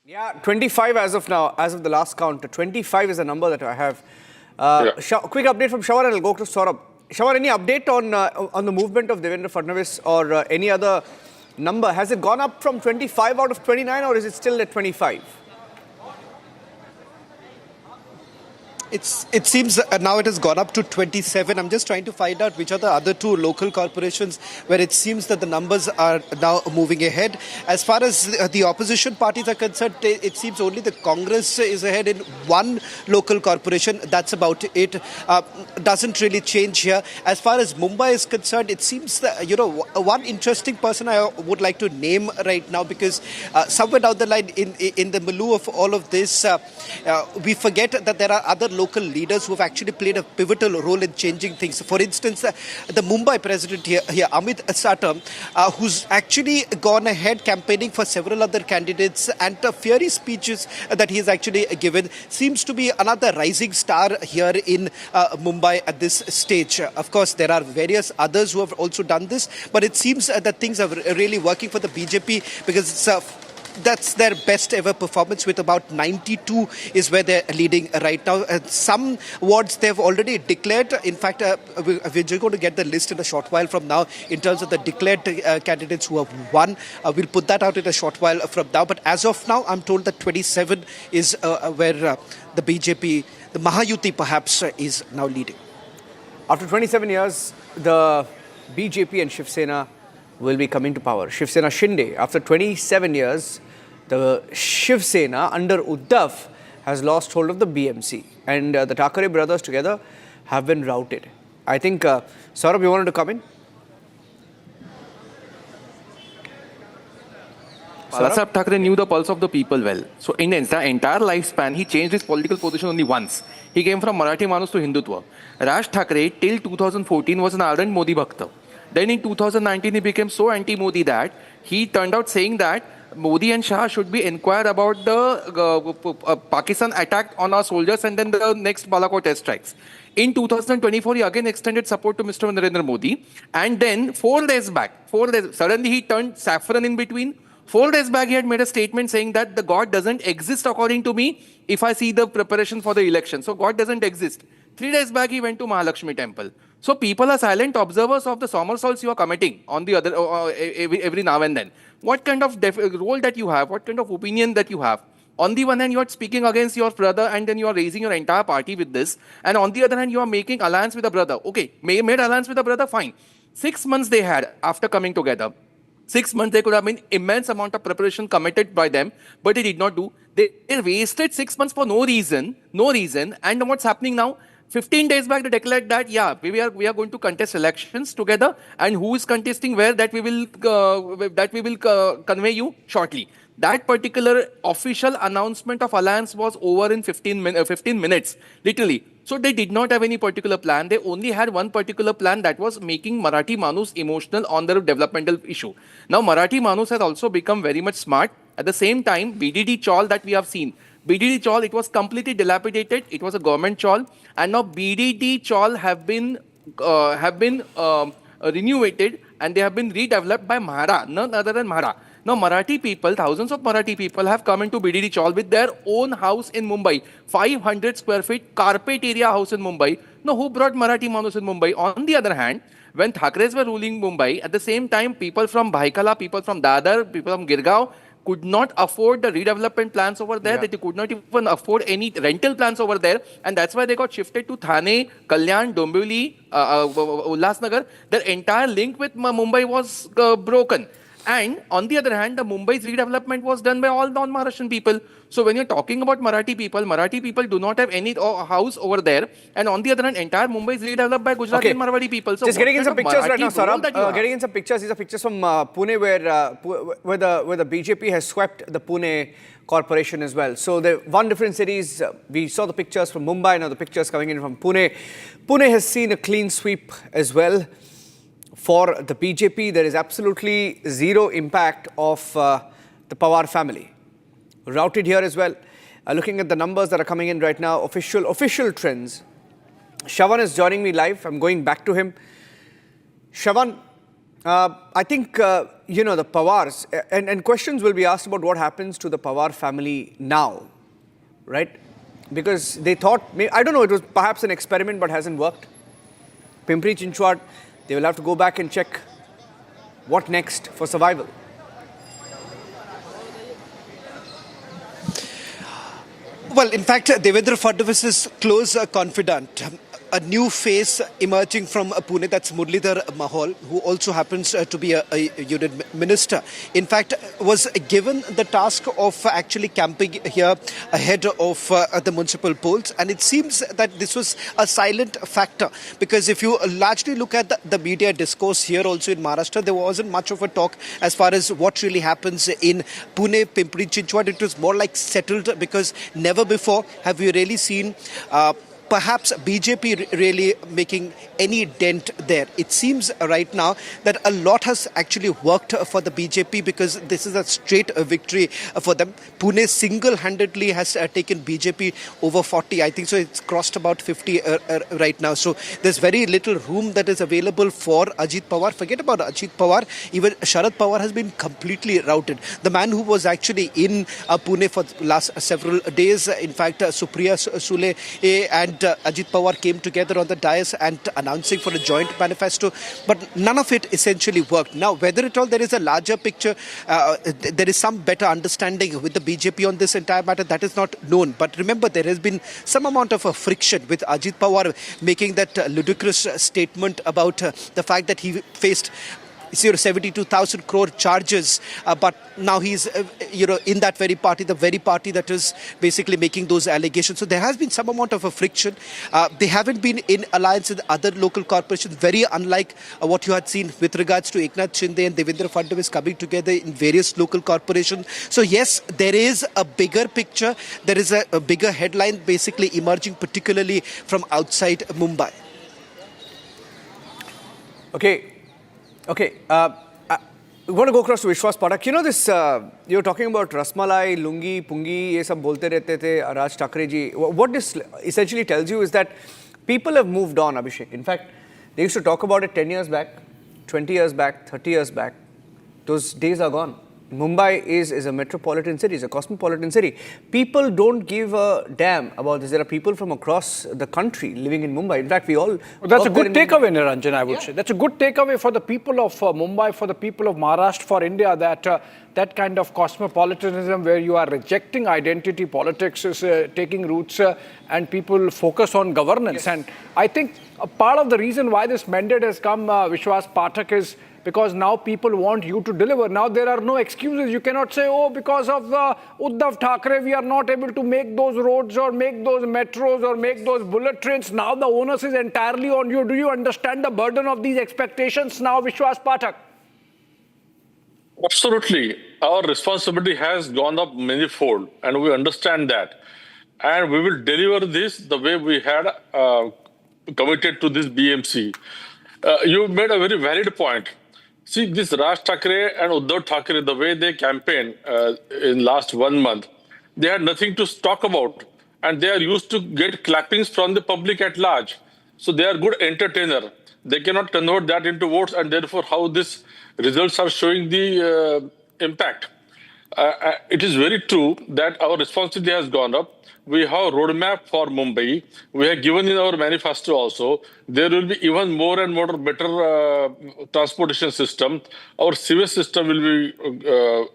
Yeah, 25 as of now, as of the last count. 25 is the number that I have. Quick update from Shawar and I'll go to Saurabh. Shawar, any update on the movement of Devendra Fadnavis or any other number? Has it gone up from 25 out of 29 or is it still at 25? It seems now it has gone up to 27. I'm just trying to find out which are the other two local corporations where it seems that the numbers are now moving ahead. As far as the opposition parties are concerned, it seems only the Congress is ahead in one local corporation. That's about it. Doesn't really change here. As far as Mumbai is concerned, it seems that, one interesting person I would like to name right now, because somewhere down the line in the milieu of all of this, we forget that there are other local leaders who have actually played a pivotal role in changing things. For instance, the Mumbai president here Amit Satam, who's actually gone ahead campaigning for several other candidates, and the fiery speeches that he has actually given seems to be another rising star here in Mumbai at this stage. Of course, there are various others who have also done this, but it seems that things are really working for the BJP, because it's that's their best ever performance, with about 92 is where they're leading right now. Some wards they've already declared. In fact, we're just going to get the list in a short while from now in terms of the declared candidates who have won. We'll put that out in a short while from now. But as of now, I'm told that 27 is where the BJP, the Mahayuti perhaps, is now leading. After 27 years, the BJP and Shiv Sena will be coming to power. Shiv Sena Shinde, after 27 years, the Shiv Sena under Uddhav has lost hold of the BMC, and the Thackeray brothers together have been routed. I think, Saurabh, you wanted to come in? Balasaheb Thackeray knew the pulse of the people well. So in the entire lifespan, he changed his political position only once. He came from Marathi Manus to Hindutva. Raj Thackeray, till 2014, was an ardent Modi Bhakta. Then in 2019, he became so anti-Modi that he turned out saying that Modi and Shah should be inquired about the Pakistan attack on our soldiers and then the next Balakot test strikes. In 2024, he again extended support to Mr. Narendra Modi. And then 4 days back, suddenly he turned saffron in between. 4 days back, he had made a statement saying that the God doesn't exist according to me if I see the preparation for the election. So God doesn't exist. 3 days back, he went to Mahalakshmi temple. So people are silent observers of the somersaults you are committing on the other every now and then. What kind of role that you have, what kind of opinion that you have. On the one hand, you are speaking against your brother and then you are raising your entire party with this. And on the other hand, you are making alliance with a brother. Okay, made alliance with a brother, fine. 6 months they had after coming together. 6 months, there could have been immense amount of preparation committed by them, but they did not do. They wasted 6 months for no reason. And what's happening now? 15 days back, they declared that, yeah, we are going to contest elections together, and who is contesting where, that we will convey you shortly. That particular official announcement of alliance was over in 15 minutes, literally. So they did not have any particular plan. They only had one particular plan, that was making Marathi Manus emotional on their developmental issue. Now, Marathi Manus has also become very much smart. At the same time, BDD Chawl that we have seen, BDD Chawl, it was completely dilapidated. It was a government chawl, and now BDD Chawl have been renovated, and they have been redeveloped by Mahara, none other than Mahara. Now Marathi people, thousands of Marathi people have come into BDD Chawl with their own house in Mumbai, 500 square feet carpet area house in Mumbai. Now who brought Marathi Manus in Mumbai? On the other hand, when Thackeray's were ruling Mumbai, at the same time, people from Bhaikala, people from Dadar, people from Girgaon could not afford the redevelopment plans over there. They could not even afford any rental plans over there. And that's why they got shifted to Thane, Kalyan, Dombivli, Ulhasnagar. Their entire link with Mumbai was broken. And on the other hand, the Mumbai's redevelopment was done by all non-Maharashtrian people. So when you're talking about Marathi people do not have any house over there. And on the other hand, entire Mumbai is redeveloped by Gujarati and Marwadi people. So just getting in some pictures right now, Saurabh. Getting in some pictures. These are pictures from Pune, where the BJP has swept the Pune corporation as well. So the one different cities, we saw the pictures from Mumbai, now the pictures coming in from Pune. Pune has seen a clean sweep as well. For the BJP, there is absolutely zero impact of the Pawar family. Routed here as well. Looking at the numbers that are coming in right now, official trends. Shravan is joining me live. I'm going back to him. Shravan, I think, you know, the Pawars, and questions will be asked about what happens to the Pawar family now, right? Because they thought, I don't know, it was perhaps an experiment but hasn't worked. Pimpri Chinchwad, they will have to go back and check what next for survival. Well, in fact, Devendra Fadnavis's close confidant, a new face emerging from Pune, that's Muralidhar Mahal, who also happens to be a union minister. In fact, was given the task of actually camping here ahead of the municipal polls. And it seems that this was a silent factor, because if you largely look at the media discourse here also in Maharashtra, there wasn't much of a talk as far as what really happens in Pune, Pimpri Chinchwad. It was more like settled, because never before have we really seen perhaps BJP really making any dent there. It seems right now that a lot has actually worked for the BJP, because this is a straight victory for them. Pune single-handedly has taken BJP over 40. I think so it's crossed about 50 right now. So there's very little room that is available for Ajit Pawar. Forget about Ajit Pawar. Even Sharad Pawar has been completely routed. The man who was actually in Pune for the last several days, in fact, Supriya Sule and Ajit Pawar came together on the dais and announcing for a joint manifesto, but none of it essentially worked. Now, whether at all there is a larger picture, there is some better understanding with the BJP on this entire matter, that is not known. But remember, there has been some amount of a friction with Ajit Pawar making that ludicrous statement about the fact that he faced 72,000 crore charges, but now he's in that very party, the very party that is basically making those allegations. So there has been some amount of a friction. They haven't been in alliance with other local corporations, very unlike what you had seen with regards to Eknath Shinde and Devendra Fadnavis coming together in various local corporations. So yes, there is a bigger picture, there is a bigger headline basically emerging, particularly from outside Mumbai. Okay. We want to go across to Vishwas Pathak. You know this, you're talking about Rasmalai, Lungi, Pungi, ye sab bolte rehte the, Raj Thakre ji. What this essentially tells you is that people have moved on, Abhishek. In fact, they used to talk about it 10 years back, 20 years back, 30 years back. Those days are gone. Mumbai is a metropolitan city, it's a cosmopolitan city. People don't give a damn about this. There are people from across the country living in Mumbai. In fact, we all... Well, that's a good takeaway, Niranjan, I would say. That's a good takeaway for the people of Mumbai, for the people of Maharashtra, for India, that that kind of cosmopolitanism where you are rejecting identity politics is taking roots and people focus on governance. Yes. And I think a part of the reason why this mandate has come, Vishwas Pathak, is because now people want you to deliver. Now there are no excuses. You cannot say, oh, because of Uddhav Thackeray, we are not able to make those roads or make those metros or make those bullet trains. Now the onus is entirely on you. Do you understand the burden of these expectations now, Vishwas Pathak? Absolutely. Our responsibility has gone up manifold, and we understand that. And we will deliver this the way we had committed to this BMC. You made a very valid point. See, this Raj Thackeray and Uddhav Thackeray, the way they campaigned in last 1 month, they had nothing to talk about. And they are used to get clappings from the public at large. So they are good entertainer. They cannot convert that into votes, and therefore how these results are showing the impact. It is very true that our responsibility has gone up. We have a roadmap for Mumbai. We have given in our manifesto also. There will be even more and more better transportation system. Our sewage system will be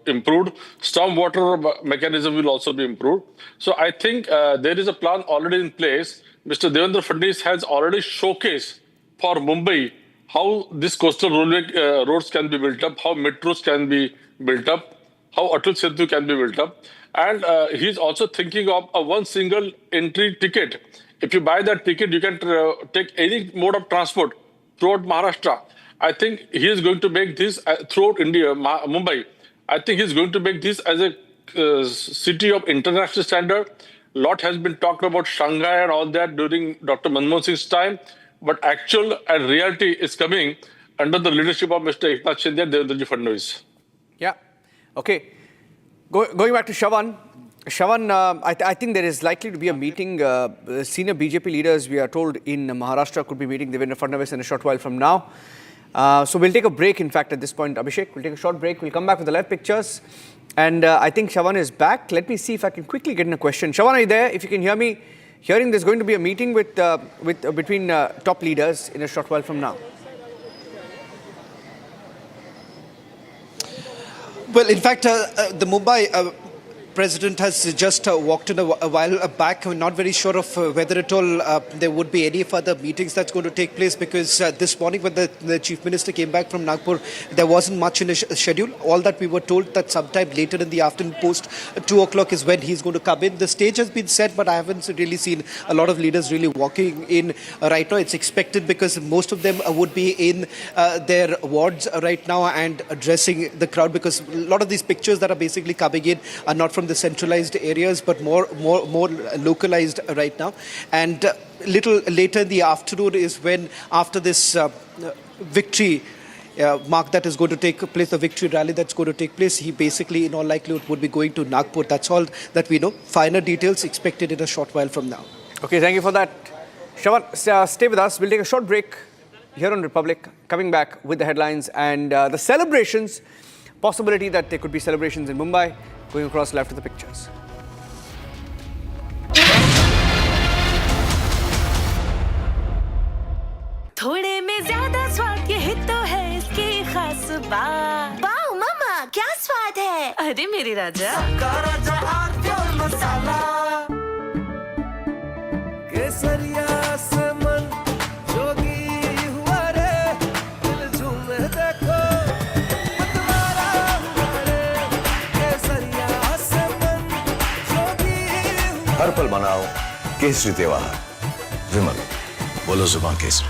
improved. Stormwater mechanism will also be improved. So I think there is a plan already in place. Mr. Devendra Fadnavis has already showcased for Mumbai how this coastal railway roads can be built up, how metros can be built up, how Atal Setu can be built up. And he's also thinking of a one single entry ticket. If you buy that ticket, you can take any mode of transport throughout Maharashtra. I think he is going to make this throughout India, Mumbai. I think he's going to make this as a city of international standard. A lot has been talked about Shanghai and all that during Dr. Manmohan Singh's time. But actual and reality is coming under the leadership of Mr. Eknath Shinde and Devendra Fadnavis. Yeah. Okay. Going back to Shravan. Shravan, I think there is likely to be a meeting. Senior BJP leaders, we are told, in Maharashtra could be meeting Devendra Fadnavis in a short while from now. So we'll take a break, in fact, at this point, Abhishek. We'll take a short break. We'll come back with the live pictures. And I think Shawan is back. Let me see if I can quickly get in a question. Shawan, are you there? If you can hear me, hearing there's going to be a meeting between top leaders in a short while from now. Well, in fact, the Mumbai president has just walked in a while back. I'm not very sure of whether at all there would be any further meetings that's going to take place, because this morning when the chief minister came back from Nagpur, there wasn't much in the schedule. All that we were told that sometime later in the afternoon, post 2 o'clock, is when he's going to come in. The stage has been set, but I haven't really seen a lot of leaders really walking in right now. It's expected because most of them would be in their wards right now and addressing the crowd, because a lot of these pictures that are basically coming in are not from the centralized areas, but more localized right now. And little later in the afternoon is when, after this victory mark that is going to take place, the victory rally that's going to take place, he basically, in all likelihood, would be going to Nagpur. That's all that we know. Finer details expected in a short while from now. Okay, thank you for that. Shawan, stay with us. We'll take a short break here on Republic, coming back with the headlines and the celebrations, possibility that there could be celebrations in Mumbai. Going across left to the pictures. थोड़े में ज्यादा स्वाद ये तो है इसकी खास बात। वाओ मामा, क्या स्वाद है? अरे मेरे राजा, सबका राजा और प्योर मसाला। केसरिया से मन जोगी हुआ रे, दिल झूमे देखो। हर पल मनाओ केसरी त्योहार। विमल, बोलो जुबान केसरी।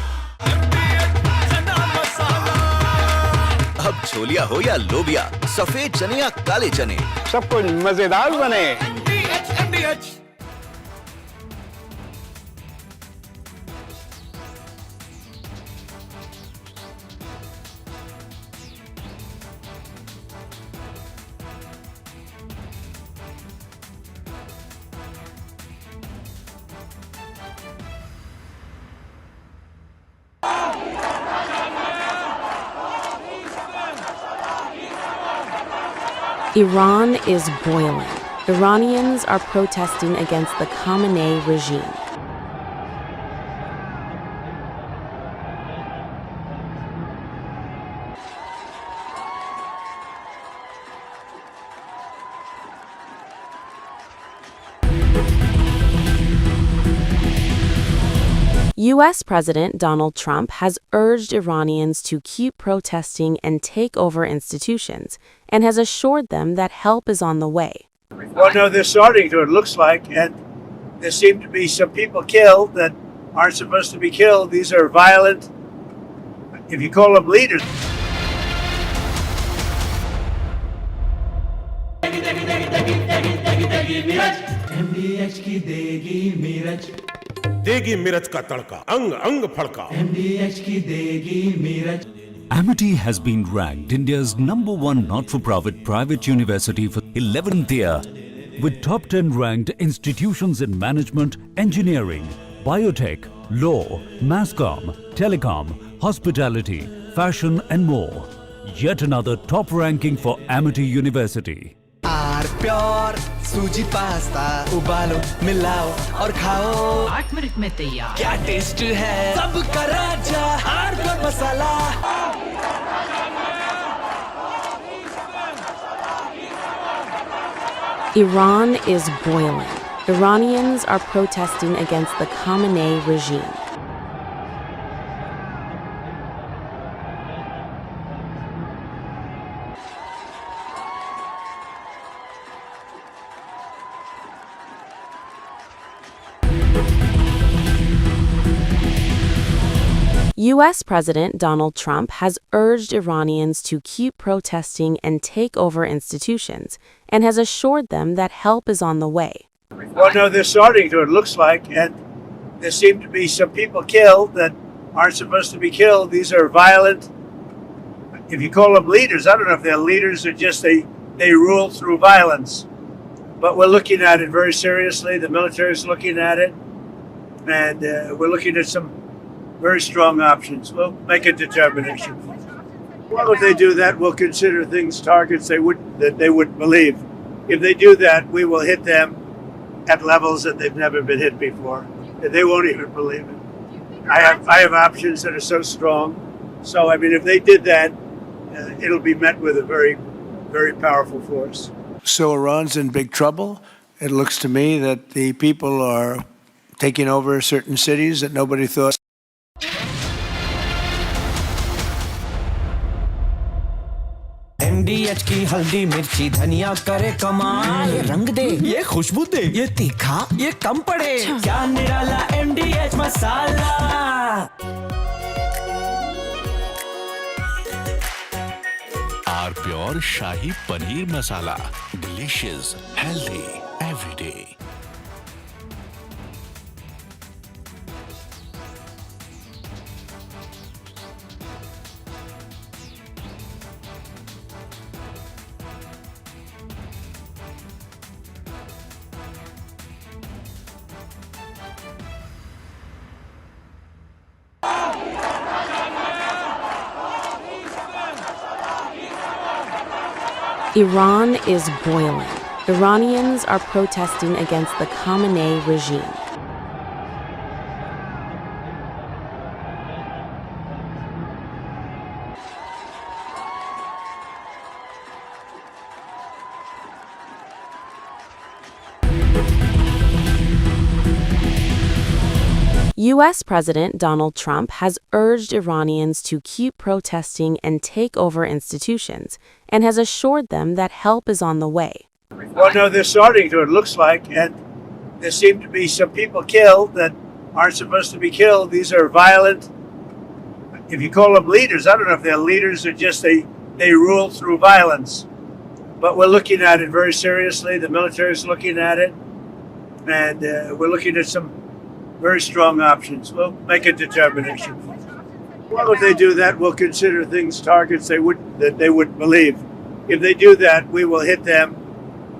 अब छोलिया हो या लोबिया, सफेद चने या काले चने, सब कुछ मजेदार बने। Iran is boiling. Iranians are protesting against the Khamenei regime. U.S. President Donald Trump has urged Iranians to keep protesting and take over institutions, and has assured them that help is on the way. Well, no, they're starting to, it looks like, and there seem to be some people killed that aren't supposed to be killed. These are violent, if you call them leaders. देगी मिर्च का तड़का, अंग अंग फड़का। MDH की देगी मिर्च। Amity has been ranked India's #1 not-for-profit private university for 11th year, with top 10 ranked institutions in management, engineering, biotech, law, masscom, telecom, hospitality, fashion and more. Yet another top ranking for Amity University. Pure सूजी pasta उबालो मिलाओ और खाओ 8 minute में तैयार। क्या taste है सबका राजा हार्डकोर मसाला। Iran is boiling. Iranians are protesting against the Khamenei regime. U.S. President Donald Trump has urged Iranians to keep protesting and take over institutions, and has assured them that help is on the way. Well, no, they're starting to, it looks like, and there seem to be some people killed that aren't supposed to be killed. These are violent, if you call them leaders, I don't know if they're leaders or just they rule through violence. But we're looking at it very seriously. The military is looking at it, and we're looking at some very strong options. We'll make a determination. Well, if they do that, we'll consider things targets that they wouldn't believe. If they do that, we will hit them at levels that they've never been hit before. They won't even believe it. I have options that are so strong. So I mean, if they did that, it'll be met with a very, very powerful force. So Iran's in big trouble. It looks to me that the people are taking over certain cities that nobody thought. MDH की हल्दी मिर्ची धनिया करे कमाल, ये रंग दे, ये खुशबू दे, ये तीखा, ये कम पड़े, क्या निराला एमडीएच मसाला। R pure shahi paneer masala, delicious, healthy everyday. Iran is boiling. Iranians are protesting against the Khamenei regime. U.S. President Donald Trump has urged Iranians to keep protesting and take over institutions, and has assured them that help is on the way. Well, no, they're starting to, it looks like, and there seem to be some people killed that aren't supposed to be killed. These are violent, if you call them leaders, I don't know if they're leaders or just they rule through violence. But we're looking at it very seriously. The military is looking at it, and we're looking at some very strong options. We'll make a determination. Well, if they do that, we'll consider things targets that they wouldn't believe. If they do that, we will hit them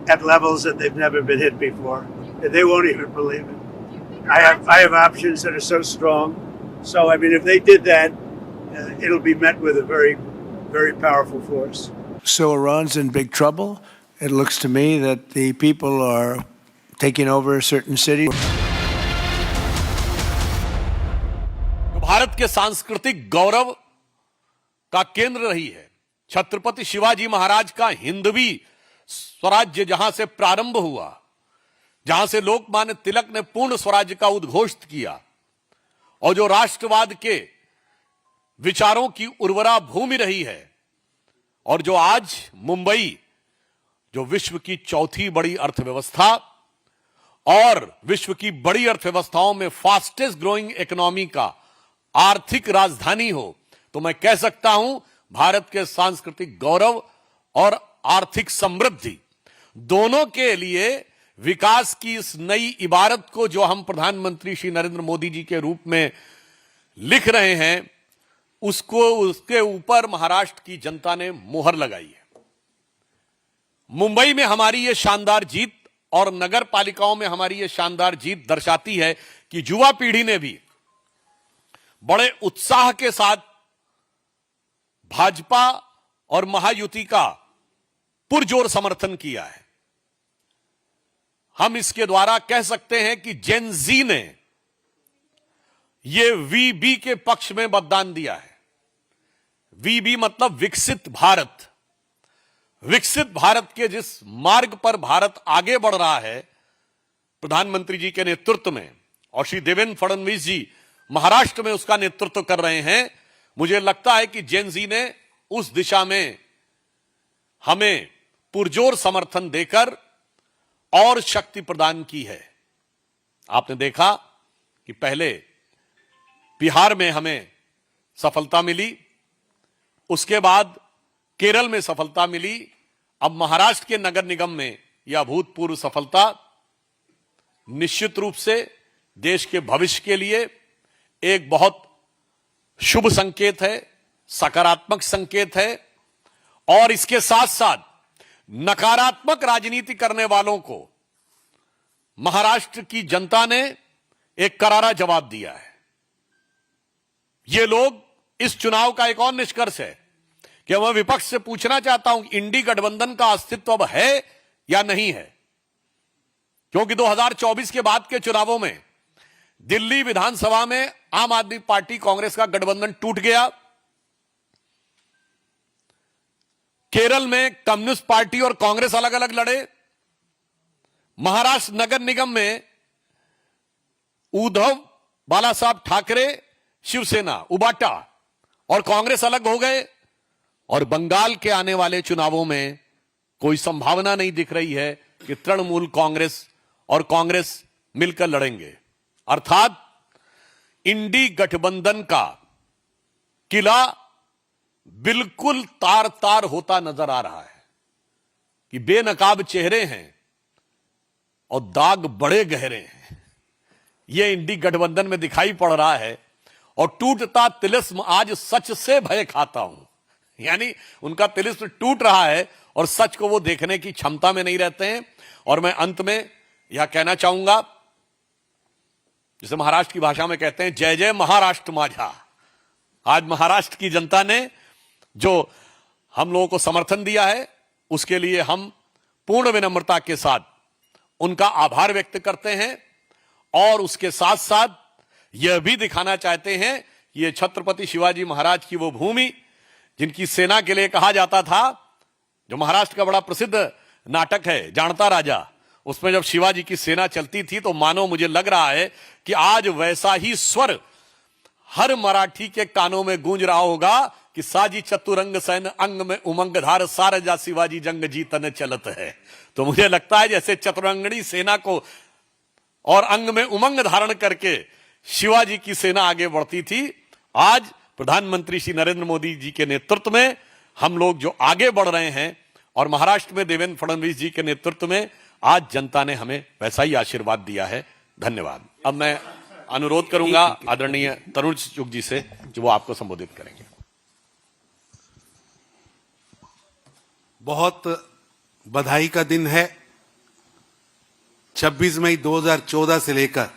at levels that they've never been hit before. They won't even believe it. I have options that are so strong. So I mean, if they did that, it'll be met with a very, very powerful force. So Iran's in big trouble. It looks to me that the people are taking over certain cities. Bharat के सांस्कृतिक गौरव का केंद्र रही है। छत्रपति शिवाजी महाराज का हिंदवी स्वराज्य जहां से प्रारंभ हुआ, जहां से लोकमान्य तिलक ने पूर्ण स्वराज्य का उद्घोष किया, और जो राष्ट्रवाद के विचारों की उर्वरा भूमि रही है, और जो आज मुंबई, जो विश्व की चौथी बड़ी अर्थव्यवस्था और विश्व की बड़ी अर्थव्यवस्थाओं में फास्टेस्ट ग्रोइंग इकोनॉमी का आर्थिक राजधानी हो, तो मैं कह सकता हूं भारत के सांस्कृतिक गौरव और आर्थिक समृद्धि दोनों के लिए विकास की इस नई इबारत को जो हम प्रधानमंत्री श्री नरेंद्र मोदी जी के रूप में लिख रहे हैं, उसके ऊपर महाराष्ट्र की जनता ने मोहर लगाई है। मुंबई में हमारी यह शानदार जीत और नगर पालिकाओं में हमारी यह शानदार जीत दर्शाती है कि युवा पीढ़ी ने भी बड़े उत्साह के साथ भाजपा और महायुति का पुरजोर समर्थन किया है। हम इसके द्वारा कह सकते हैं कि जेन जी ने यह वीबी के पक्ष में मतदान दिया है। वीबी मतलब विकसित भारत। विकसित भारत के जिस मार्ग पर भारत आगे बढ़ रहा है प्रधानमंत्री जी के नेतृत्व में, और श्री देवेंद्र फडणवीस जी महाराष्ट्र में उसका नेतृत्व कर रहे हैं, मुझे लगता है कि जेन जी ने उस दिशा में हमें पुरजोर समर्थन देकर और शक्ति प्रदान की है। आपने देखा कि पहले बिहार में हमें सफलता मिली, उसके बाद केरल में सफलता मिली, अब महाराष्ट्र के नगर निगम में यह अभूतपूर्व सफलता निश्चित रूप से देश के भविष्य के लिए एक बहुत शुभ संकेत है, सकारात्मक संकेत है, और इसके साथ साथ नकारात्मक राजनीति करने वालों को महाराष्ट्र की जनता ने एक करारा जवाब दिया है। ये लोग, इस चुनाव का एक और निष्कर्ष है कि मैं विपक्ष से पूछना चाहता हूं कि इंडी गठबंधन का अस्तित्व अब है या नहीं है, क्योंकि 2024 के बाद के चुनावों में दिल्ली विधानसभा में आम आदमी पार्टी कांग्रेस का गठबंधन टूट गया, केरल में कम्युनिस्ट पार्टी और कांग्रेस अलग अलग लड़े, महाराष्ट्र नगर निगम में उद्धव बाला साहब ठाकरे, शिवसेना उबाटा और कांग्रेस अलग हो गए, और बंगाल के आने वाले चुनावों में कोई संभावना नहीं दिख रही है कि तृणमूल कांग्रेस और कांग्रेस मिलकर लड़ेंगे। अर्थात इंडी गठबंधन का किला बिल्कुल तार तार होता नजर आ रहा है कि बेनकाब चेहरे हैं और दाग बड़े गहरे हैं। यह इंडी गठबंधन में दिखाई पड़ रहा है, और टूटता तिलिस्म आज सच से भय खाता हूं, यानी उनका तिलिस्म टूट रहा है और सच को वो देखने की क्षमता में नहीं रहते हैं। और मैं अंत में यह कहना चाहूंगा, जिसे महाराष्ट्र की भाषा में कहते हैं, जय जय महाराष्ट्र माझा। आज महाराष्ट्र की जनता ने जो हम लोगों को समर्थन दिया है, उसके लिए हम पूर्ण विनम्रता के साथ उनका आभार व्यक्त करते हैं, और उसके साथ साथ यह भी दिखाना चाहते हैं कि ये छत्रपति शिवाजी महाराज की वो भूमि जिनकी सेना के लिए कहा जाता था, जो महाराष्ट्र का बड़ा प्रसिद्ध नाटक है जानता राजा, उसमें जब शिवाजी की सेना चलती थी तो मानो मुझे लग रहा है कि आज वैसा ही स्वर हर मराठी के कानों में गूंज रहा होगा कि साजी चतुरंग सैन अंग में उमंग धार सारजा शिवाजी जंग जीतन चलत है। तो मुझे लगता है जैसे चतुरंगणी सेना को और अंग में उमंग धारण करके शिवाजी की सेना आगे बढ़ती थी, आज प्रधानमंत्री श्री नरेंद्र मोदी जी के नेतृत्व में हम लोग जो आगे बढ़ रहे हैं, और महाराष्ट्र में देवेंद्र फडणवीस जी के नेतृत्व में आज जनता ने हमें वैसा ही आशीर्वाद दिया है। धन्यवाद। अब मैं अनुरोध करूंगा आदरणीय तरुण चुग जी से, जो वो आपको संबोधित करेंगे। बहुत बधाई का दिन है। 26 मई 2014 से लेकर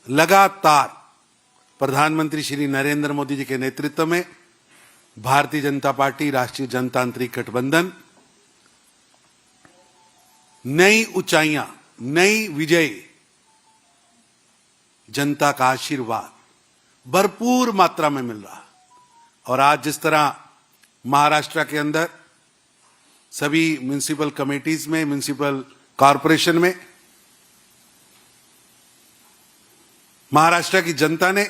लगातार प्रधानमंत्री श्री नरेंद्र मोदी जी के नेतृत्व में भारतीय जनता पार्टी, राष्ट्रीय जनतांत्रिक गठबंधन नई ऊंचाइयां, नई विजय, जनता का आशीर्वाद भरपूर मात्रा में मिल रहा। और आज जिस तरह महाराष्ट्र के अंदर सभी म्युनिसिपल कमेटीज में, म्युनिसिपल कॉरपोरेशन में महाराष्ट्र की जनता ने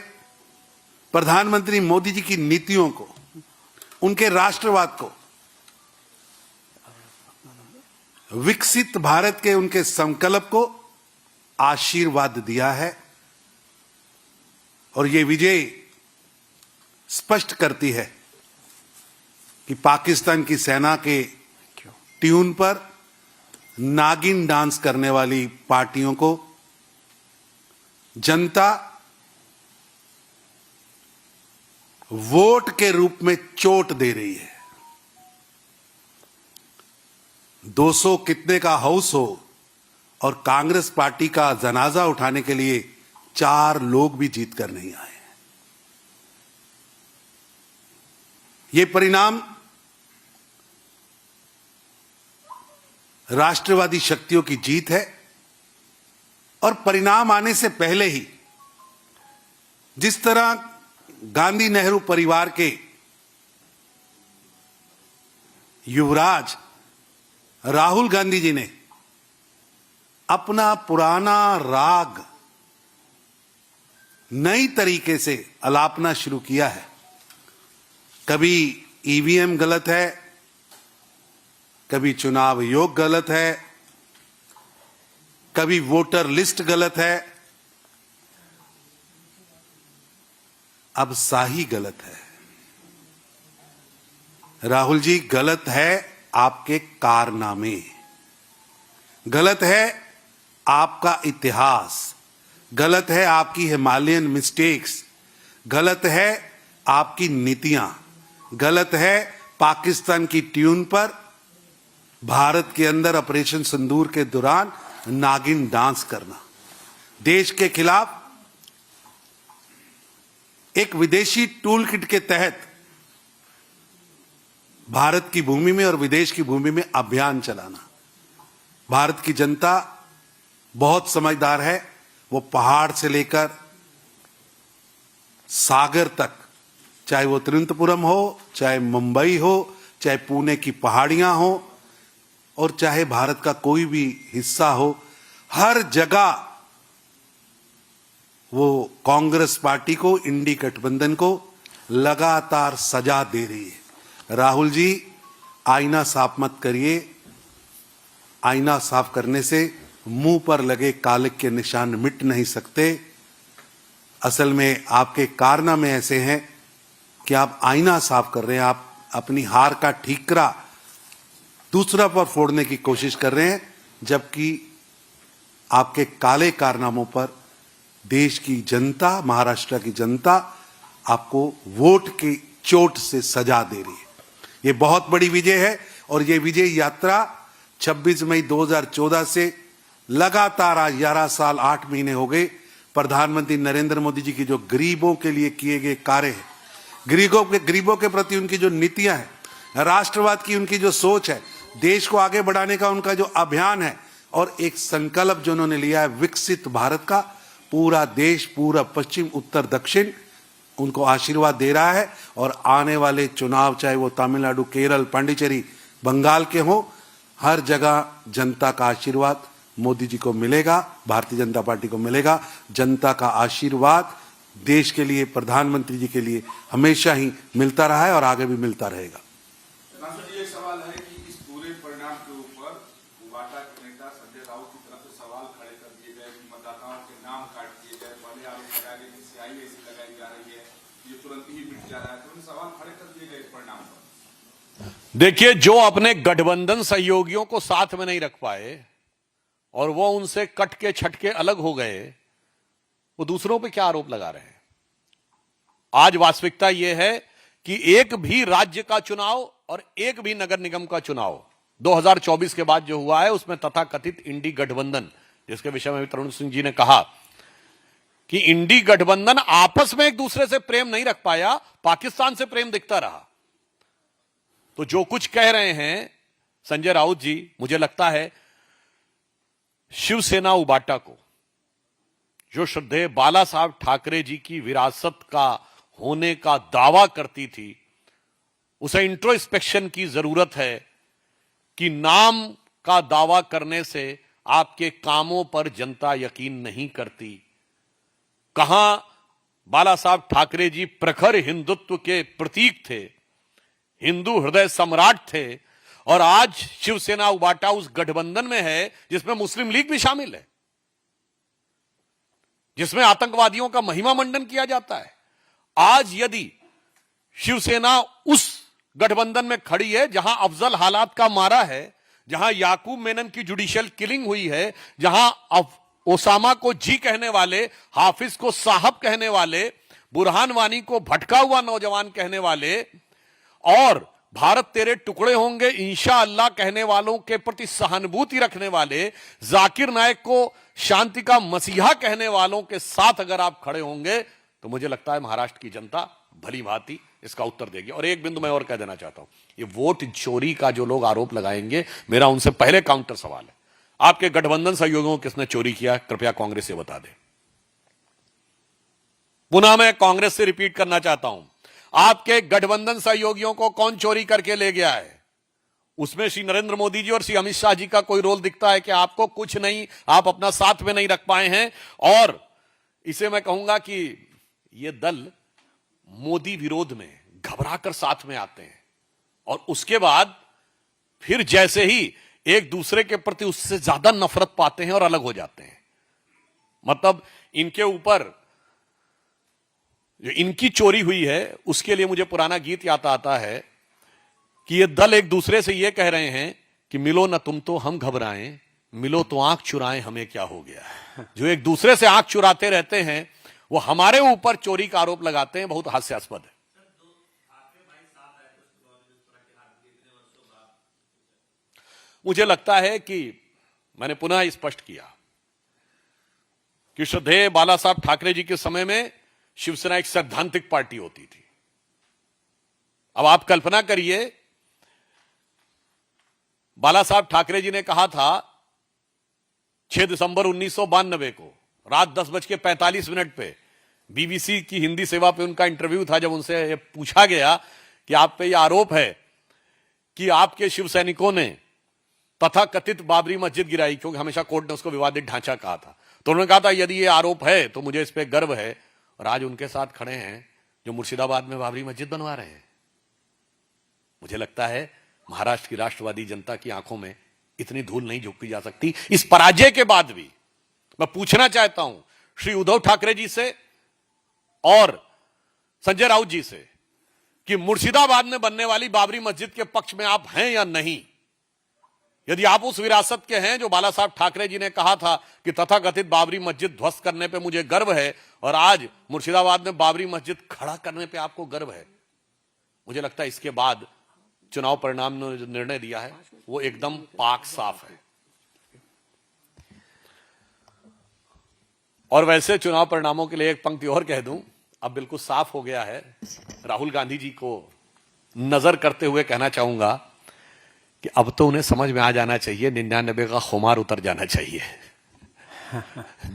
प्रधानमंत्री मोदी जी की नीतियों को, उनके राष्ट्रवाद को, विकसित भारत के उनके संकल्प को आशीर्वाद दिया है। और ये विजय स्पष्ट करती है कि पाकिस्तान की सेना के ट्यून पर नागिन डांस करने वाली पार्टियों को जनता वोट के रूप में चोट दे रही है। 200 कितने का हाउस हो और कांग्रेस पार्टी का जनाजा उठाने के लिए 4 लोग भी जीत कर नहीं आए। ये परिणाम राष्ट्रवादी शक्तियों की जीत है। और परिणाम आने से पहले ही जिस तरह गांधी नेहरू परिवार के युवराज राहुल गांधी जी ने अपना पुराना राग नई तरीके से अलापना शुरू किया है। कभी ईवीएम गलत है, कभी चुनाव आयोग गलत है, कभी वोटर लिस्ट गलत है, अब शाही गलत है। राहुल जी, गलत है आपके कारनामे, गलत है आपका इतिहास, गलत है आपकी हिमालयन मिस्टेक्स, गलत है आपकी नीतियां, गलत है पाकिस्तान की ट्यून पर भारत के अंदर ऑपरेशन सिंदूर के दौरान नागिन डांस करना, देश के खिलाफ एक विदेशी टूल किट के तहत भारत की भूमि में और विदेश की भूमि में अभियान चलाना। भारत की जनता बहुत समझदार है, वो पहाड़ से लेकर सागर तक, चाहे वो तिरुवनंतपुरम हो, चाहे मुंबई हो, चाहे पुणे की पहाड़ियां हो, और चाहे भारत का कोई भी हिस्सा हो, हर जगह वो कांग्रेस पार्टी को, इंडी गठबंधन को लगातार सजा दे रही है। राहुल जी, आईना साफ मत करिए। आईना साफ करने से मुंह पर लगे काले के निशान मिट नहीं सकते। असल में आपके कारनामे ऐसे हैं कि आप आईना साफ कर रहे हैं, आप अपनी हार का ठीकरा दूसरा पर फोड़ने की कोशिश कर रहे हैं, जबकि आपके काले कारनामों पर देश की जनता, महाराष्ट्र की जनता आपको वोट की चोट से सजा दे रही है। ये बहुत बड़ी विजय है और ये विजय यात्रा 26 मई 2014 से लगातार आज 11 साल 8 महीने हो गए। प्रधानमंत्री नरेंद्र मोदी जी की जो गरीबों के लिए किए गए कार्य हैं, गरीबों के प्रति उनकी जो नीतियां हैं, राष्ट्रवाद की उनकी जो सोच है, देश को आगे बढ़ाने का उनका जो अभियान है और एक संकल्प जो उन्होंने लिया है विकसित भारत का, पूरा देश, पूरा पश्चिम, उत्तर, दक्षिण उनको आशीर्वाद दे रहा है। और आने वाले चुनाव, चाहे वो तमिलनाडु, केरल, पांडिचेरी, बंगाल के हो, हर जगह जनता का आशीर्वाद मोदी जी को मिलेगा, भारतीय जनता पार्टी को मिलेगा। जनता का आशीर्वाद देश के लिए, प्रधानमंत्री जी के लिए हमेशा ही मिलता रहा है और आगे भी मिलता रहेगा। ये सवाल है कि इस पूरे परिणाम के ऊपर वाटा के नेता संजय राउत की तरफ से सवाल खड़े कर दिए गए कि मतदाताओं के नाम काट दिए गए, पहले आरोप लगाए गए कि सियाही ऐसी लगाई जा रही है, ये तुरंत ही मिट जा रहा है, तो उन्हें सवाल खड़े कर दिए गए इस परिणाम पर। देखिए, जो अपने गठबंधन सहयोगियों को साथ में नहीं रख पाए और वो उनसे कट के छटके अलग हो गए, वो दूसरों पे क्या आरोप लगा रहे हैं। आज वास्तविकता यह है कि एक भी राज्य का चुनाव और एक भी नगर निगम का चुनाव 2024 के बाद जो हुआ है, उसमें तथाकथित इंडी गठबंधन, जिसके विषय में तरुण सिंह जी ने कहा कि इंडी गठबंधन आपस में एक दूसरे से प्रेम नहीं रख पाया, पाकिस्तान से प्रेम दिखता रहा। तो जो कुछ कह रहे हैं संजय राउत जी, मुझे लगता है शिवसेना उबाटा को, जो श्रद्धेय बाला साहब ठाकरे जी की विरासत का होने का दावा करती थी, उसे इंट्रोस्पेक्शन की जरूरत है कि नाम का दावा करने से आपके कामों पर जनता यकीन नहीं करती। कहां बाला साहब ठाकरे जी प्रखर हिंदुत्व के प्रतीक थे, हिंदू हृदय सम्राट थे, और आज शिवसेना उबाटा उस गठबंधन में है जिसमें मुस्लिम लीग भी शामिल है, जिसमें आतंकवादियों का महिमा मंडन किया जाता है। आज यदि शिवसेना उस गठबंधन में खड़ी है जहां अफजल हालात का मारा है, जहां याकूब मेनन की जुडिशियल किलिंग हुई है, जहां ओसामा को जी कहने वाले, हाफिज को साहब कहने वाले, बुरहान वानी को भटका हुआ नौजवान कहने वाले, और भारत तेरे टुकड़े होंगे इंशाअल्लाह कहने वालों के प्रति सहानुभूति रखने वाले, जाकिर नायक को शांति का मसीहा कहने वालों के साथ अगर आप खड़े होंगे, तो मुझे लगता है महाराष्ट्र की जनता भली भांति इसका उत्तर देगी। और एक बिंदु मैं और कह देना चाहता हूं, ये वोट चोरी का जो लोग आरोप लगाएंगे, मेरा उनसे पहले काउंटर सवाल है, आपके गठबंधन सहयोगियों को किसने चोरी किया, कृपया कांग्रेस से बता दे। पुनः मैं कांग्रेस से रिपीट करना चाहता हूं, आपके गठबंधन सहयोगियों को कौन चोरी करके ले गया है? उसमें श्री नरेंद्र मोदी जी और श्री अमित शाह जी का कोई रोल दिखता है कि आपको कुछ नहीं, आप अपना साथ में नहीं रख पाए हैं। और इसे मैं कहूंगा कि ये दल मोदी विरोध में घबराकर साथ में आते हैं और उसके बाद फिर जैसे ही एक दूसरे के प्रति उससे ज्यादा नफरत पाते हैं और अलग हो जाते हैं। मतलब इनके ऊपर जो इनकी चोरी हुई है, उसके लिए मुझे पुराना गीत याद आता है कि ये दल एक दूसरे से ये कह रहे हैं कि मिलो ना तुम तो हम घबराएं, मिलो तो आंख चुराएं हमें क्या हो गया। जो एक दूसरे से आंख चुराते रहते हैं, वो हमारे ऊपर चोरी का आरोप लगाते हैं, बहुत हास्यास्पद है। मुझे लगता है कि मैंने पुनः स्पष्ट किया कि श्रद्धेय बाला साहब ठाकरे जी के समय में शिवसेना एक सैद्धांतिक पार्टी होती थी। अब आप कल्पना करिए, बाला साहब ठाकरे जी ने कहा था 6 दिसंबर 1992 को रात 10:45 पे बीबीसी की हिंदी सेवा पे उनका इंटरव्यू था, जब उनसे ये पूछा गया कि आप पे ये आरोप है कि आपके शिव सैनिकों ने तथा कथित बाबरी मस्जिद गिराई, क्योंकि हमेशा कोर्ट ने उसको विवादित ढांचा कहा था, तो उन्होंने कहा था यदि ये आरोप है तो मुझे इस पे गर्व है। और आज उनके साथ खड़े हैं जो मुर्शिदाबाद में बाबरी मस्जिद बनवा रहे हैं। मुझे लगता है महाराष्ट्र की राष्ट्रवादी जनता की आंखों में इतनी धूल नहीं झोंकी जा सकती। इस पराजय के बाद भी मैं पूछना चाहता हूं श्री उद्धव ठाकरे जी से और संजय राउत जी से कि मुर्शिदाबाद में बनने वाली बाबरी मस्जिद के पक्ष में आप हैं या नहीं। यदि आप उस विरासत के हैं जो बाला साहब ठाकरे जी ने कहा था कि तथाकथित बाबरी मस्जिद ध्वस्त करने पे मुझे गर्व है, और आज मुर्शिदाबाद में बाबरी मस्जिद खड़ा करने पे आपको गर्व है, मुझे लगता है इसके बाद चुनाव परिणाम ने जो निर्णय दिया है वो एकदम पाक साफ है। और वैसे चुनाव परिणामों के लिए एक पंक्ति और कह दूं, अब बिल्कुल साफ हो गया है। राहुल गांधी जी को नजर करते हुए कहना चाहूंगा कि अब तो उन्हें समझ में आ जाना चाहिए, 99 का खुमार उतर जाना चाहिए।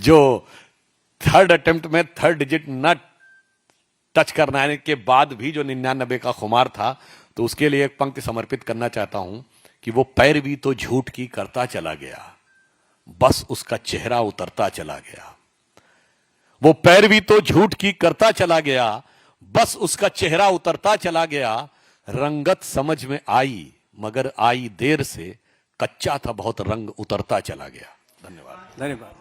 जो थर्ड अटेम्प्ट में थर्ड डिजिट न टच करने के बाद भी जो 99 का खुमार था, तो उसके लिए एक पंक्ति समर्पित करना चाहता हूं कि वो पैरवी तो झूठ की करता चला गया, बस उसका चेहरा उतरता चला गया। वो पैरवी तो झूठ की करता चला गया, बस उसका चेहरा उतरता चला गया। रंगत समझ में आई मगर आई देर से, कच्चा था बहुत रंग उतरता चला गया। धन्यवाद। धन्यवाद।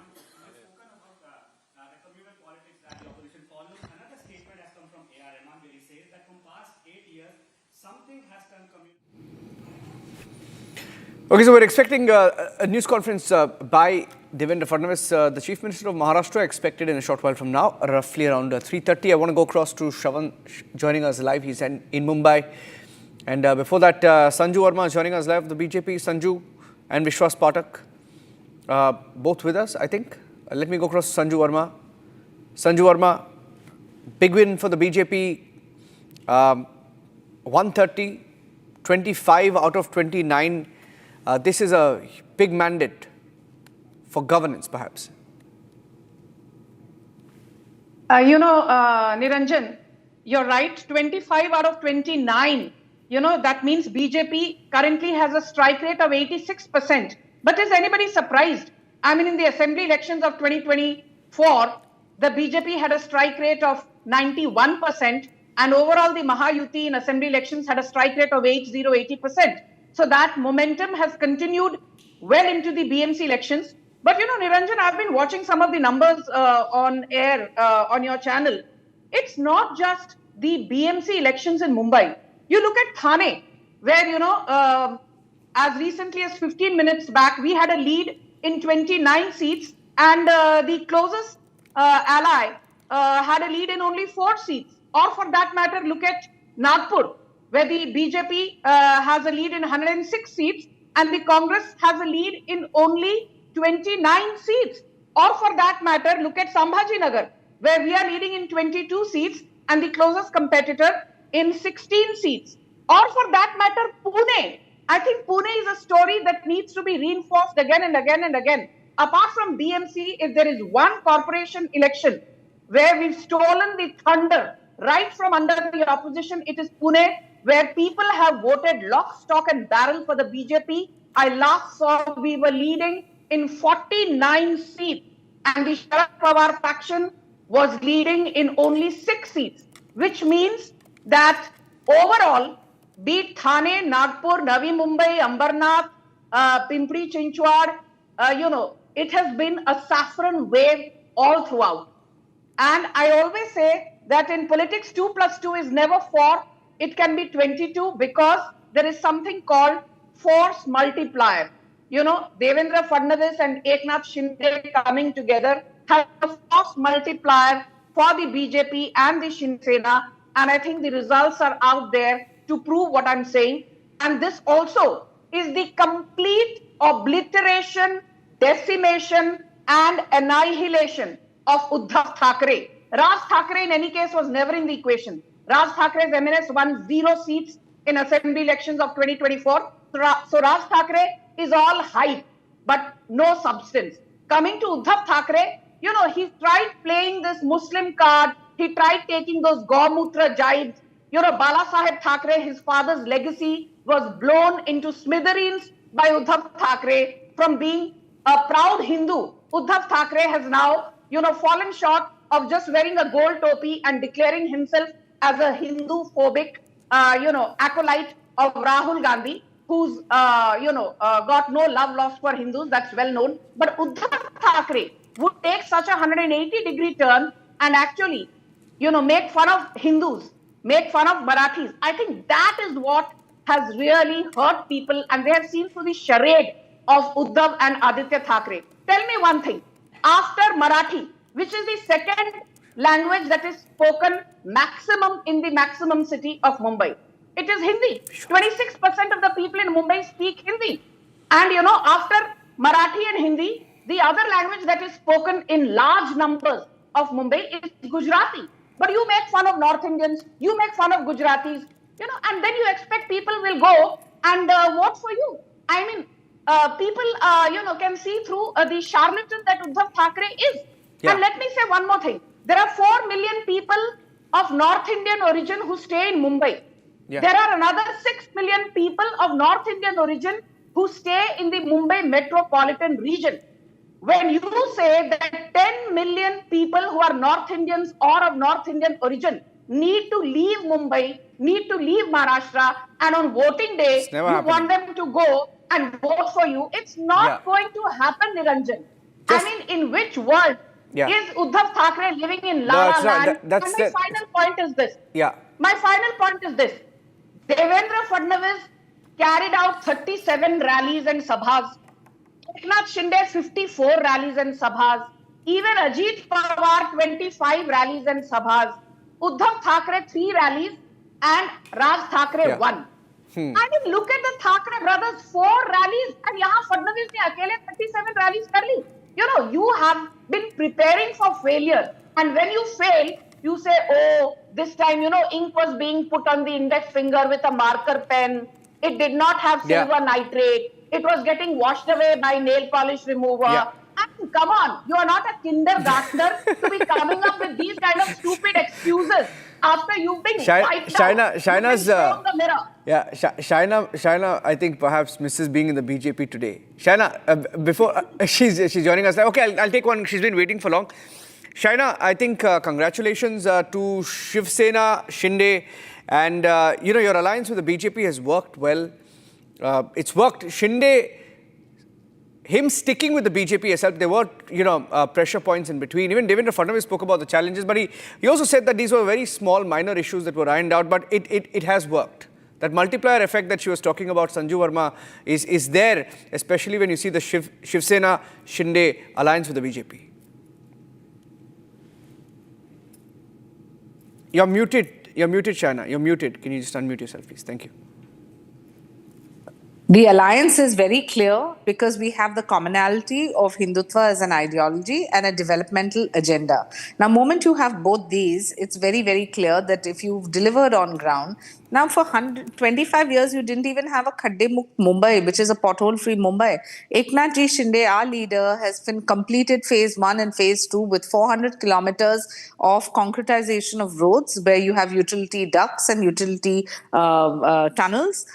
Okay, so we're expecting a news conference by Devendra Fadnavis, the Chief Minister of Maharashtra, expected in a short while from now, roughly around 3:30. I want to go across to Shravan joining us live. He's in Mumbai. And before that, Sanju Verma is joining us live, the BJP, Sanju and Vishwas Patak, both with us, I think. Let me go across to Sanju Verma. Sanju Verma, big win for the BJP, 130, 25 out of 29. This is a big mandate for governance, perhaps. Niranjan, you're right, 25 out of 29. That means BJP currently has a strike rate of 86%. But is anybody surprised? I mean, in the assembly elections of 2024, the BJP had a strike rate of 91%, and overall the Mahayuti in assembly elections had a strike rate of 80%. So that momentum has continued well into the BMC elections. But Niranjan, I've been watching some of the numbers on air on your channel. It's not just the BMC elections in Mumbai. You look at Thane, where, as recently as 15 minutes back, we had a lead in 29 seats, and the closest ally had a lead in only 4 seats. Or for that matter, look at Nagpur, where the BJP has a lead in 106 seats, and the Congress has a lead in only 29 seats. Or for that matter, look at Sambhaji Nagar, where we are leading in 22 seats, and the closest competitor in 16 seats. Or for that matter, Pune. I think Pune is a story that needs to be reinforced again and again and again. Apart from BMC, if there is one corporation election where we've stolen the thunder right from under the opposition, it is Pune, where people have voted lock, stock and barrel for the BJP. I last saw we were leading in 49 seats, and the Sharad Pawar faction was leading in only 6 seats, which means that overall, be it Thane, Nagpur, Navi Mumbai, Ambarnath, Pimpri Chinchwad, it has been a saffron wave all throughout. And I always say that in politics, 2 plus 2 is never 4. It can be 22 because there is something called force multiplier. Devendra Fadnavis and Eknath Shinde coming together has a force multiplier for the BJP and the Shinde Sena. And I think the results are out there to prove what I'm saying. And this also is the complete obliteration, decimation and annihilation of Uddhav Thackeray. Raj Thackeray, in any case, was never in the equation. Raj Thackeray's MNS won 0 seats in assembly elections of 2024. So Raj Thackeray is all hype, but no substance. Coming to Uddhav Thackeray, you know, he tried playing this Muslim card. He tried taking those Gaumutra jibes. You know, Bala Saheb Thackeray, his father's legacy was blown into smithereens by Uddhav Thackeray. From being a proud Hindu, Uddhav Thackeray has now, you know, fallen short of just wearing a gold topi and declaring himself as a Hindu-phobic, acolyte of Rahul Gandhi, who's, got no love lost for Hindus. That's well known. But Uddhav Thackeray would take such a 180-degree turn and actually, make fun of Hindus, make fun of Marathis. I think that is what has really hurt people, and they have seen through the charade of Uddhav and Aditya Thackeray. Tell me one thing. After Marathi, which is the second language that is spoken maximum in the maximum city of Mumbai, it is Hindi. 26% of the people in Mumbai speak Hindi. And after Marathi and Hindi, the other language that is spoken in large numbers of Mumbai is Gujarati. But you make fun of North Indians, you make fun of Gujaratis, and then you expect people will go and vote for you. I mean, people, can see through the charlatan that Uddhav Thackeray is. Yeah. And let me say one more thing. There are 4 million people of North Indian origin who stay in Mumbai. Yeah. There are another 6 million people of North Indian origin who stay in the Mumbai metropolitan region. When you say that 10 million people who are North Indians or of North Indian origin need to leave Mumbai, need to leave Maharashtra, and on voting day, you want them to go and vote for you, it's not going to happen, Niranjan. I mean, in which world is Uddhav Thackeray living in La La Land? And my final point is this. My final point is this. Devendra Fadnavis carried out 37 rallies and sabhas. Eknath Shinde 54 rallies and sabhas. Even Ajit Pawar 25 rallies and sabhas. Uddhav Thackeray 3 rallies and Raj Thackeray 1. I mean, look at the Thackeray brothers, 4 rallies, and yahan Fadnavis ne akele 37 rallies kar li. You have been preparing for failure, and when you fail, you say, oh, this time, ink was being put on the index finger with a marker pen. It did not have silver nitrate. It was getting washed away by nail polish remover. I mean, come on, you are not a kindergartner to be coming up with these kind of stupid excuses after you've been wiped out. Shina's the mirror. Shina, I think perhaps misses being in the BJP today. Shina, before she's joining us. Okay, I'll take one. She's been waiting for long. Shina, I think congratulations to Shiv Sena, Shinde, and your alliance with the BJP has worked well. It's worked. Shinde, him sticking with the BJP has helped. There were, pressure points in between. Even Devendra Fadnavis spoke about the challenges, but he also said that these were very small, minor issues that were ironed out, but it has worked. That multiplier effect that she was talking about, Sanju Verma, is there, especially when you see the Shiv Sena, Shinde alliance with the BJP. You're muted, Shana. You're muted. Can you just unmute yourself, please? Thank you. The alliance is very clear because we have the commonality of Hindutva as an ideology and a developmental agenda. Now, moment you have both these, it's very, very clear that if you've delivered on ground, now for 25 years, you didn't even have a Khadde Mukt Mumbai, which is a pothole-free Mumbai. Eknath Ji Shinde, our leader, has been completed phase 1 and phase 2 with 400 kilometers of concretization of roads where you have utility ducts and utility tunnels.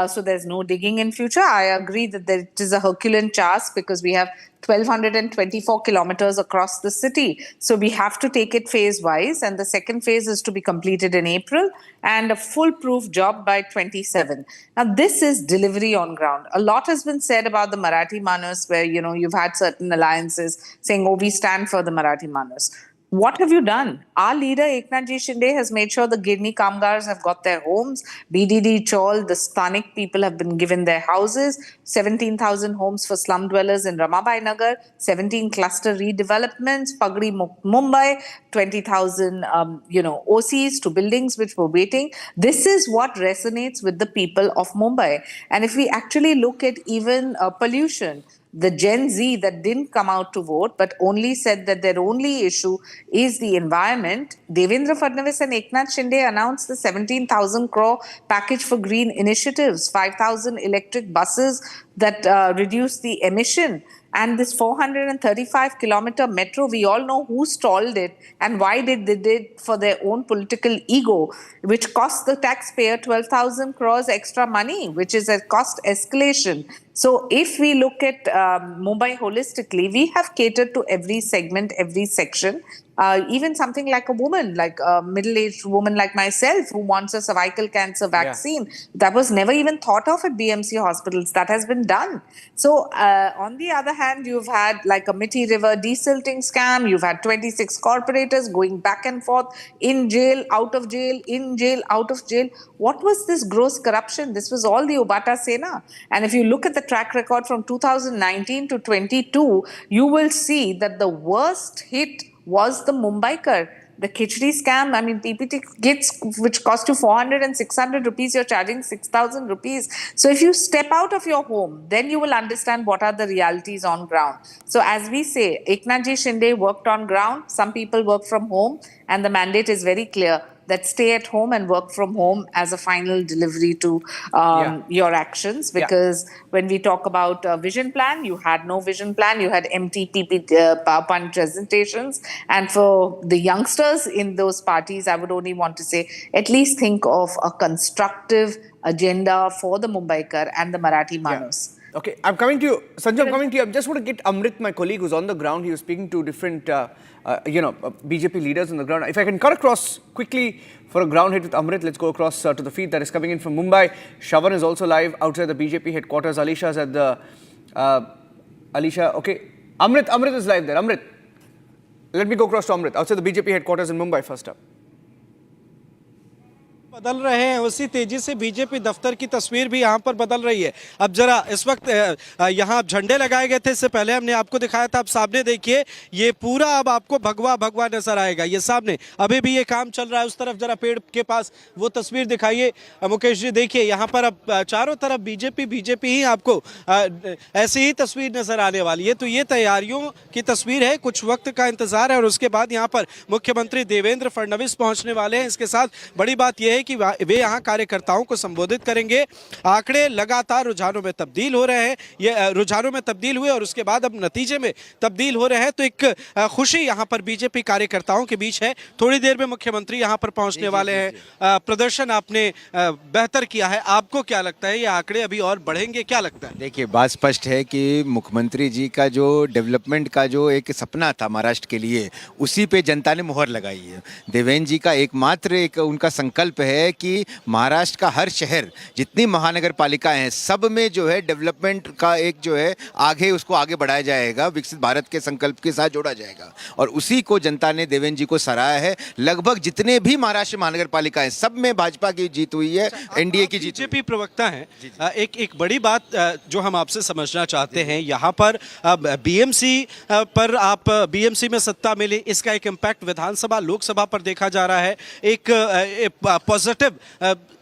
So there's no digging in future. I agree that it is a Herculean task because we have 1,224 kilometers across the city. So we have to take it phase-wise, and the second phase is to be completed in April and a foolproof job by 27. Now, this is delivery on ground. A lot has been said about the Marathi Manas where, you've had certain alliances saying, oh, we stand for the Marathi Manas. What have you done? Our leader, Eknath Ji Shinde, has made sure the Girni Kamgars have got their homes. BDD Chaul, the Sthanik people have been given their houses. 17,000 homes for slum dwellers in Ramabai Nagar. 17 cluster redevelopments. Pagri Mumbai. 20,000, OCs to buildings which were waiting. This is what resonates with the people of Mumbai. And if we actually look at even pollution, the Gen Z that didn't come out to vote but only said that their only issue is the environment. Devendra Fadnavis and Eknath Shinde announced the 17,000 crore package for green initiatives, 5,000 electric buses that reduce the emission. And this 435-kilometer metro, we all know who stalled it and why they did it for their own political ego, which cost the taxpayer 12,000 crores extra money, which is a cost escalation. So if we look at Mumbai holistically, we have catered to every segment, every section. Even something like a woman, like a middle-aged woman like myself who wants a cervical cancer vaccine, that was never even thought of at BMC hospitals. That has been done. So on the other hand, you've had like a Mithi River desilting scam. You've had 26 corporators going back and forth, in jail, out of jail, in jail, out of jail. What was this gross corruption? This was all the Ubata Sena. And if you look at the track record from 2019 to 22, you will see that the worst hit was the Mumbaikar, the Khichdi scam. I mean, PPT kits which cost you 400 and 600 rupees, you're charging 6,000 rupees. So if you step out of your home, then you will understand what are the realities on ground. So as we say, Eknathji Shinde worked on ground. Some people work from home, and the mandate is very clear that stay at home and work from home as a final delivery to your actions. Because when we talk about vision plan, you had no vision plan. You had empty PowerPoint presentations. And for the youngsters in those parties, I would only want to say, at least think of a constructive agenda for the Mumbaikar and the Marathi Manos. Okay, I'm coming to you. Sanjay, I'm coming to you. I just want to get Amrit, my colleague who's on the ground. He was speaking to different, BJP leaders on the ground. If I can cut across quickly for a ground hit with Amrit, let's go across to the feed that is coming in from Mumbai. Shravan is also live outside the BJP headquarters. Alisha is at the... Alisha, okay. Amrit is live there. Amrit, let me go across to Amrit, outside the BJP headquarters in Mumbai first up. बदल रहे हैं उसी तेजी से BJP दफ्तर की तस्वीर भी यहाँ पर बदल रही है। अब जरा इस वक्त यहाँ झंडे लगाए गए थे, इससे पहले हमने आपको दिखाया था। अब सामने देखिए, ये पूरा अब आपको भगवा भगवा नजर आएगा। ये सामने अभी भी ये काम चल रहा है। उस तरफ जरा पेड़ के पास वो तस्वीर दिखाइए मुकेश जी। देखिए यहाँ पर अब चारों तरफ बीजेपी ही आपको ऐसी ही तस्वीर नजर आने वाली है। तो ये तैयारियों की तस्वीर है, कुछ वक्त का इंतजार है और उसके बाद यहाँ पर मुख्यमंत्री देवेंद्र फडणवीस पहुंचने वाले हैं। इसके साथ बड़ी बात यह है कि वे यहां कार्यकर्ताओं को संबोधित करेंगे। आंकड़े लगातार रुझानों में तब्दील हो रहे हैं, ये रुझानों में तब्दील हुए और उसके बाद अब नतीजे में तब्दील हो रहे हैं। तो एक खुशी यहां पर बीजेपी कार्यकर्ताओं के बीच है। थोड़ी देर में मुख्यमंत्री यहां पर पहुंचने वाले हैं। प्रदर्शन आपने बेहतर किया है, आपको क्या लगता है ये आंकड़े अभी और बढ़ेंगे, क्या लगता है? देखिए, बात स्पष्ट है कि मुख्यमंत्री जी का जो डेवलपमेंट का जो एक सपना था महाराष्ट्र के लिए, उसी पे जनता ने मुहर लगाई है। देवेंद्र जी का एकमात्र एक उनका संकल्प है कि महाराष्ट्र का हर शहर, जितनी महानगर पालिकाएं हैं, सब में जो है डेवलपमेंट का एक जो है उसको आगे बढ़ाया जाएगा, विकसित भारत के संकल्प के साथ जोड़ा जाएगा। और उसी को जनता ने देवेंद्र जी को सराहा है। लगभग जितने भी महाराष्ट्र महानगर पालिकाएं, सब में भाजपा की जीत हुई है, एनडीए की जीत। बीजेपी प्रवक्ता है, एक बड़ी बात जो हम आपसे समझना चाहते हैं, यहाँ पर बीएमसी पर आप बीएमसी में सत्ता मिली, इसका एक इम्पैक्ट विधानसभा लोकसभा पर देखा जा रहा है। एक पॉजिटिव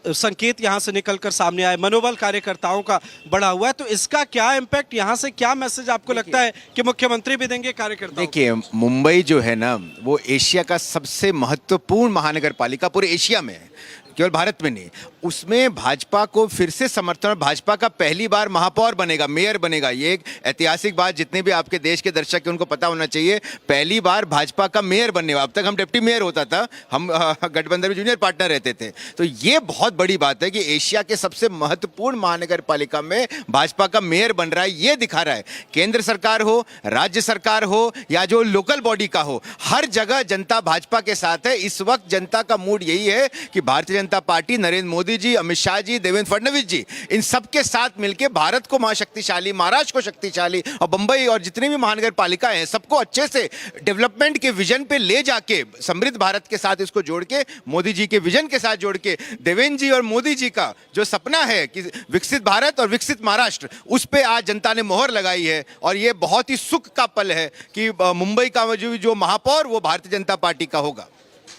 संकेत यहां से निकलकर सामने आए, मनोबल कार्यकर्ताओं का बढ़ा हुआ है। तो इसका क्या इम्पैक्ट, यहां से क्या मैसेज आपको लगता है कि मुख्यमंत्री भी देंगे कार्यकर्ताओं? देखिए, मुंबई जो है ना, वो एशिया का सबसे महत्वपूर्ण महानगर पालिका पूरे एशिया में है, केवल भारत में नहीं। उसमें भाजपा को फिर से समर्थन, और भाजपा का पहली बार महापौर बनेगा, मेयर बनेगा। ये एक ऐतिहासिक बात, जितने भी आपके देश के दर्शक हैं उनको पता होना चाहिए। पहली बार भाजपा का मेयर बनने वाला, अब तक हम डिप्टी मेयर होता था, हम गठबंधन में जूनियर पार्टनर रहते थे। तो ये बहुत बड़ी बात है कि एशिया के सबसे महत्वपूर्ण महानगर पालिका में भाजपा का मेयर बन रहा है। ये दिखा रहा है केंद्र सरकार हो, राज्य सरकार हो या जो लोकल बॉडी का हो, हर जगह जनता भाजपा के साथ है। इस वक्त जनता का मूड यही है कि भारतीय जनता पार्टी, नरेंद्र मोदी जी, अमित शाह जी, देवेंद्र फडणवीस जी, इन सबके साथ मिलकर भारत को महाशक्तिशाली, महाराष्ट्र को शक्तिशाली और बंबई और जितनी भी महानगर पालिकाएं हैं, सबको अच्छे से डेवलपमेंट के विजन पे ले जाके, समृद्ध भारत के साथ इसको जोड़ के, मोदी जी के विजन के साथ जोड़ के, देवेंद्र जी और मोदी जी का जो सपना है कि विकसित भारत और विकसित महाराष्ट्र, उस पे आज जनता ने मोहर लगाई है। और ये बहुत ही सुख का पल है कि मुंबई का जो महापौर वो भारतीय जनता पार्टी का होगा।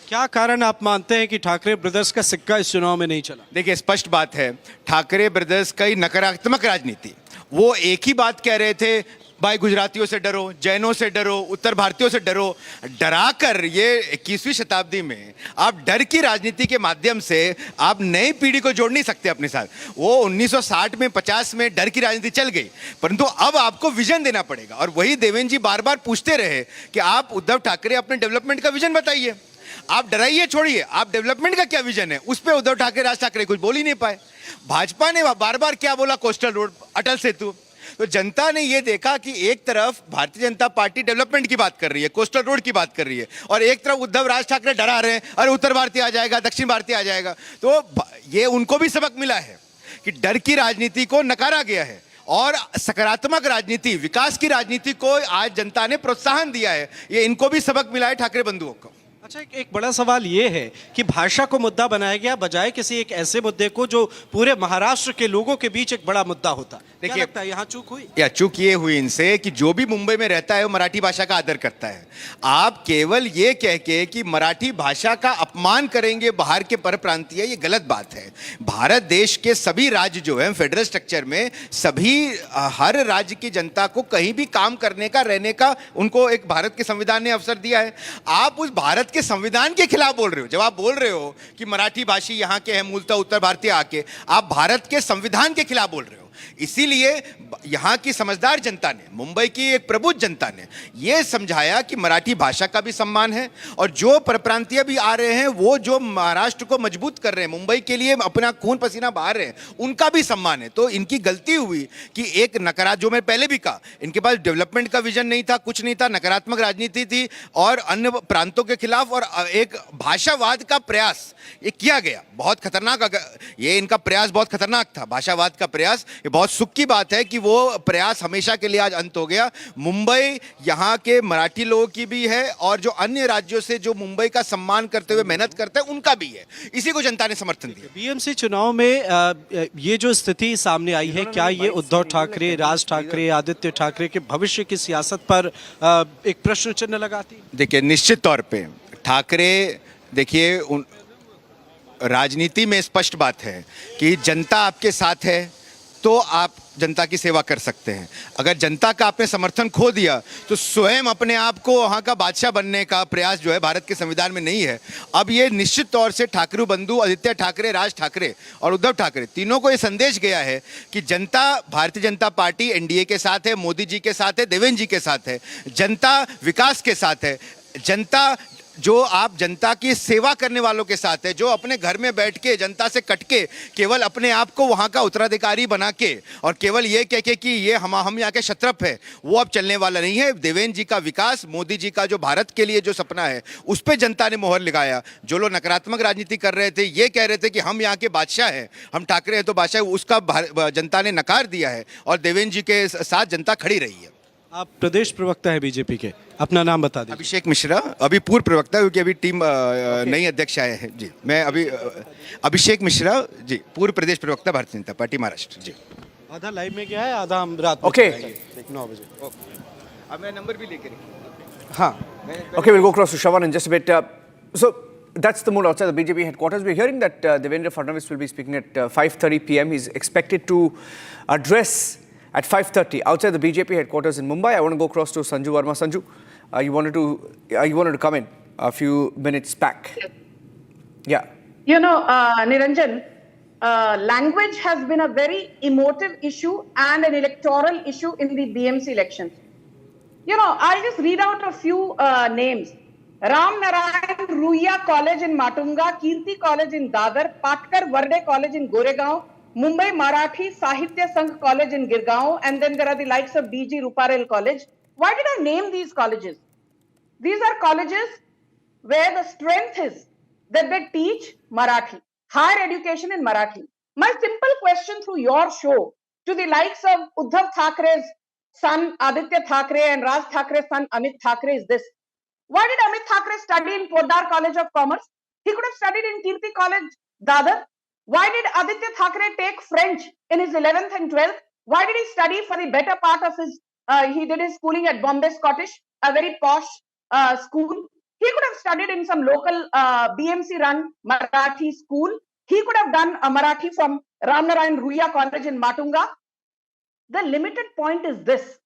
क्या कारण आप मानते हैं कि ठाकरे ब्रदर्स का सिक्का इस चुनाव में नहीं चला? देखिए, स्पष्ट बात है, ठाकरे ब्रदर्स का नकारात्मक राजनीति, वो एक ही बात कह रहे थे भाई गुजरातियों से डरो, जैनों से डरो, उत्तर भारतीयों से डरो। डराकर ये 21वीं शताब्दी में आप डर की राजनीति के माध्यम से आप नई पीढ़ी को जोड़ नहीं सकते अपने साथ। वो 1960 में 50 में डर की राजनीति चल गई, परंतु अब आपको विजन देना पड़ेगा। और वही देवेंद्र जी बार बार पूछते रहे कि आप उद्धव ठाकरे अपने डेवलपमेंट का विजन बताइए। आप डराइए छोड़िए, आप डेवलपमेंट का क्या विजन है, उस पर उद्धव ठाकरे, राज ठाकरे कुछ बोल ही नहीं पाए। भाजपा ने बार बार क्या बोला, कोस्टल रोड, अटल सेतु। तो जनता ने यह देखा कि एक तरफ भारतीय जनता पार्टी डेवलपमेंट की बात कर रही है, कोस्टल रोड की बात कर रही है, और एक तरफ उद्धव राज ठाकरे डरा रहे हैं, अरे उत्तर भारतीय आ जाएगा, दक्षिण भारतीय आ जाएगा। तो ये उनको भी सबक मिला है कि डर की राजनीति को नकारा गया है और सकारात्मक राजनीति, विकास की राजनीति को आज जनता ने प्रोत्साहन दिया है। ये इनको भी सबक मिला है ठाकरे बंधुओं को। अच्छा, एक बड़ा सवाल ये है कि भाषा को मुद्दा बनाया गया बजाय किसी एक ऐसे मुद्दे को जो पूरे महाराष्ट्र के लोगों के बीच एक बड़ा मुद्दा होता। देखिए, लगता है यहाँ चूक हुई, या चूक ये हुई इनसे कि जो भी मुंबई में रहता है वो मराठी भाषा का आदर करता है। आप केवल ये कह के कि मराठी भाषा का अपमान करेंगे बाहर के परप्रांतीय, ये गलत बात है। भारत देश के सभी राज्य जो है फेडरल स्ट्रक्चर में, सभी हर राज्य की जनता को कहीं भी काम करने का, रहने का उनको एक भारत के संविधान ने अवसर दिया है। आप उस भारत के संविधान के खिलाफ बोल रहे हो। जब आप बोल रहे हो कि मराठी भाषी यहाँ के हैं, मूलतः उत्तर भारतीय आके, आप भारत के संविधान के खिलाफ बोल रहे हो। इसीलिए यहाँ की समझदार जनता ने, मुंबई की एक प्रबुद्ध जनता ने यह समझाया कि मराठी भाषा का भी सम्मान है, और जो परप्रांतीय भी आ रहे हैं, वो जो महाराष्ट्र को मजबूत कर रहे हैं, मुंबई के लिए अपना खून पसीना बहा रहे हैं, उनका भी सम्मान है। तो इनकी गलती हुई कि एक नकारात्मक, जो मैं पहले भी कहा, इनके पास डेवलपमेंट का विजन नहीं था, कुछ नहीं था, नकारात्मक राजनीति थी और अन्य प्रांतों के खिलाफ, और एक भाषावाद का प्रयास ये किया गया। बहुत खतरनाक, ये इनका प्रयास बहुत खतरनाक था, भाषावाद का प्रयास। बहुत सुख की बात है कि वो प्रयास हमेशा के लिए आज अंत हो गया। मुंबई यहाँ के मराठी लोगों की भी है, और जो अन्य राज्यों से जो मुंबई का सम्मान करते हुए मेहनत करते हैं उनका भी है। इसी को जनता ने समर्थन दिया। बीएमसी चुनाव में ये जो स्थिति सामने आई है, क्या ये उद्धव ठाकरे, राज ठाकरे, आदित्य ठाकरे के भविष्य की सियासत पर एक प्रश्न चिन्ह लगाती? देखिए, निश्चित तौर पे ठाकरे, देखिए राजनीति में स्पष्ट बात है कि जनता आपके साथ है तो आप जनता की सेवा कर सकते हैं। अगर जनता का आपने समर्थन खो दिया तो स्वयं अपने आप को वहाँ का बादशाह बनने का प्रयास जो है भारत के संविधान में नहीं है। अब ये निश्चित तौर से ठाकरे बंधु आदित्य ठाकरे, राज ठाकरे और उद्धव ठाकरे तीनों को ये संदेश गया है कि जनता भारतीय जनता पार्टी एनडीए के साथ है, मोदी जी के साथ है, देवेंद्र जी के साथ है, जनता विकास के साथ है, जनता जो आप जनता की सेवा करने वालों के साथ है, जो अपने घर में बैठ के जनता से कट के केवल अपने आप को वहाँ का उत्तराधिकारी बना के और केवल ये कह के कि ये हम यहाँ के क्षत्रप है, वो अब चलने वाला नहीं है। देवेंद्र जी का विकास, मोदी जी का जो भारत के लिए जो सपना है, उस पर जनता ने मोहर लगाया। जो लोग नकारात्मक राजनीति कर रहे थे, ये कह रहे थे कि हम यहाँ के बादशाह हैं, हम ठाकरे हैं तो बादशाह, उसका जनता ने नकार दिया है और देवेंद्र जी के साथ जनता खड़ी रही है। आप प्रदेश प्रवक्ता है बीजेपी के, अपना नाम बता दीजिए। अभिषेक मिश्रा, अभी पूर्व प्रवक्ता, क्योंकि अभी टीम नई अध्यक्ष आए हैं जी। मैं अभी अभिषेक मिश्रा जी, पूर्व प्रदेश प्रवक्ता भारतीय जनता पार्टी महाराष्ट्र जी। आधा लाइव में गया है, आधा हम रात में। ओके, 9 बजे। अब मैं नंबर भी लेकर, हाँ, okay, we'll go across to Shravan in just a bit. So that's the mood outside the BJP headquarters. We're hearing that Devendra Fadnavis will be speaking at 5:30 p.m. He's expected to address at 5:30 outside the BJP headquarters in Mumbai. I want to go across to Sanju Verma. Sanju, you wanted to come in a few minutes back. Yeah. You know, Niranjan, language has been a very emotive issue and an electoral issue in the BMC elections. You know, I'll just read out a few names. Ram Narayan Ruia College in Matunga, Kirti College in Dadar, Patkar Varde College in Goregaon, Mumbai Marathi Sahitya Sangh College in Girgaon, and then there are the likes of DG Ruparel College. Why did I name these colleges? These are colleges where the strength is that they teach Marathi, higher education in Marathi. My simple question through your show to the likes of Uddhav Thackeray's son Aditya Thackeray and Raj Thackeray's son Amit Thackeray is this. Why did Amit Thackeray study in Podar College of Commerce? He could have studied in Kirti College, Dadar. Why did Aditya Thackeray take French in his 11th and 12th? Why did he study for the better part of his, he did his schooling at Bombay Scottish, a very posh school. He could have studied in some local BMC run Marathi school. He could have done a Marathi from Ram Narayan Ruia College in Matunga. The limited point is this,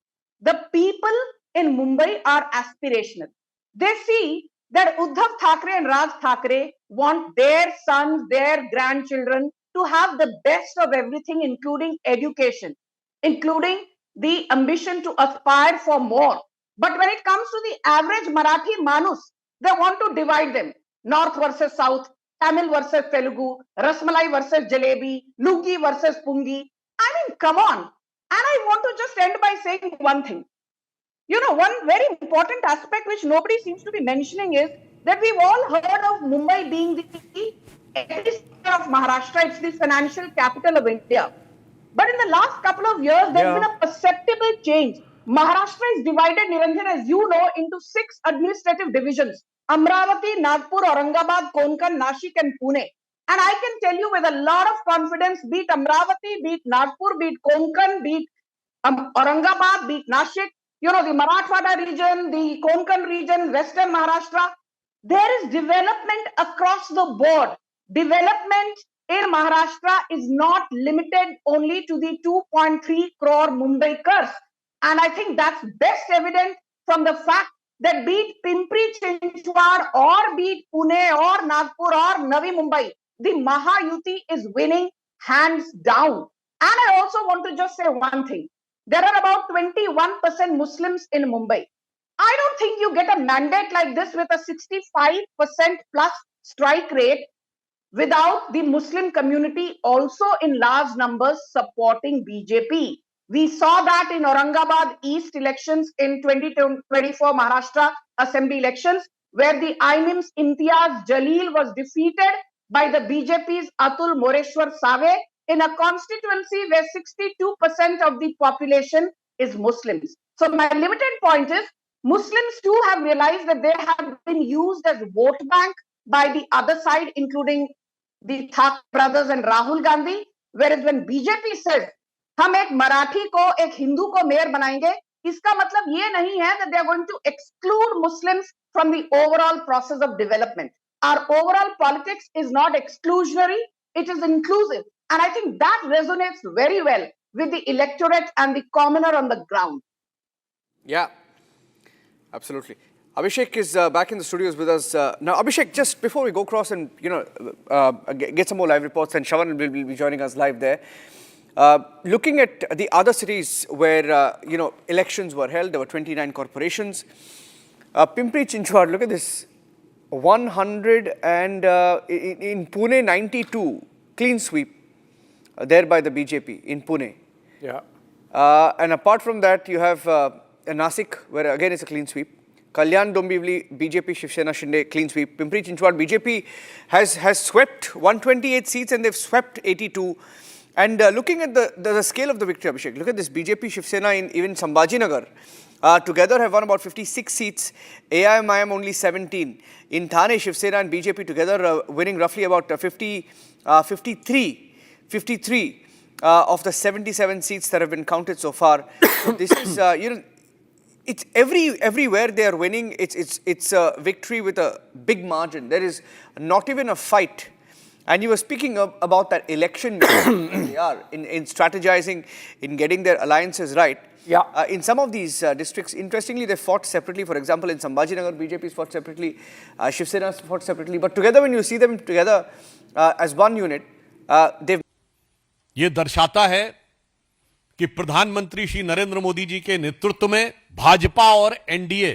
The people in Mumbai are aspirational. They see that Uddhav Thackeray and Raj Thackeray want their sons, their grandchildren to have the best of everything, including education, including the ambition to aspire for more. But when it comes to the average Marathi Manus, they want to divide them. North versus South, Tamil versus Telugu, Rasmalai versus Jalebi, Lungi versus Pungi. I mean, come on. And I want to just end by saying one thing. You know, one very important aspect which nobody seems to be mentioning is that we've all heard of Mumbai being the epicenter of Maharashtra. It's the financial capital of India. But in the last couple of years, there's been a perceptible change. Maharashtra is divided, Niranjan, as you know, into 6 administrative divisions. Amravati, Nagpur, Aurangabad, Konkan, Nashik and Pune. And I can tell you with a lot of confidence, be it Amravati, be it Nagpur, be it Konkan, be it Aurangabad, be it Nashik, you know, the Marathwada region, the Konkan region, Western Maharashtra, there is development across the board. Development in Maharashtra is not limited only to the 2.3 crore Mumbaikars. And I think that's best evident from the fact that be it Pimpri-Chinchwad or be it Pune or Nagpur or Navi Mumbai, the Mahayuti is winning hands down. And I also want to just say one thing. There are about 21% Muslims in Mumbai. I don't think you get a mandate like this with a 65% plus strike rate without the Muslim community also in large numbers supporting BJP. We saw that in Aurangabad East elections in 2024 Maharashtra Assembly elections, where the IMIM's Imtiaz Jalil was defeated by the BJP's Atul Moreshwar Save in a constituency where 62% of the population is Muslims. So my limited point is, Muslims too have realized that they have been used as vote bank by the other side, including the Thak brothers and Rahul Gandhi. Whereas when BJP says, हम एक मराठी को एक हिंदू को mayor बनाएंगे, इसका मतलब ये नहीं है that they are going to exclude Muslims from the overall process of development. Our overall politics is not exclusionary, it is inclusive. And I think that resonates very well with the electorate and the commoner on the ground. Yeah, absolutely. Abhishek is back in the studios with us. Now, Abhishek, just before we go across and, get some more live reports, and Shravan will be joining us live there. Looking at the other cities where, elections were held, there were 29 corporations. Pimpri-Chinchwad, look at this. 100 and in Pune, 92 clean sweep there by the BJP in Pune. Yeah. And apart from that, you have Nasik, where again it's a clean sweep. Kalyan Dombivli, BJP, Shiv Sena Shinde, clean sweep. Pimpri-Chinchwad, BJP has swept 128 seats and they've swept 82. And looking at the scale of the victory, Abhishek, look at this. BJP, Shiv Sena in even Sambhaji Nagar together have won about 56 seats. AIMIM only 17. In Thane, Shiv Sena and BJP together winning roughly about 53 of the 77 seats that have been counted so far. So this is, it's everywhere they are winning. It's a victory with a big margin. There is not even a fight. And you were speaking about that election they are in strategizing, in getting their alliances right. Yeah. In some of these districts, interestingly, they fought separately. For example, in Sambhaji Nagar, BJP fought separately, Shiv Sena fought separately. But together, when you see them together as one unit, they've... ये दर्शाता है कि प्रधानमंत्री श्री नरेंद्र मोदी जी के नेतृत्व में भाजपा और NDA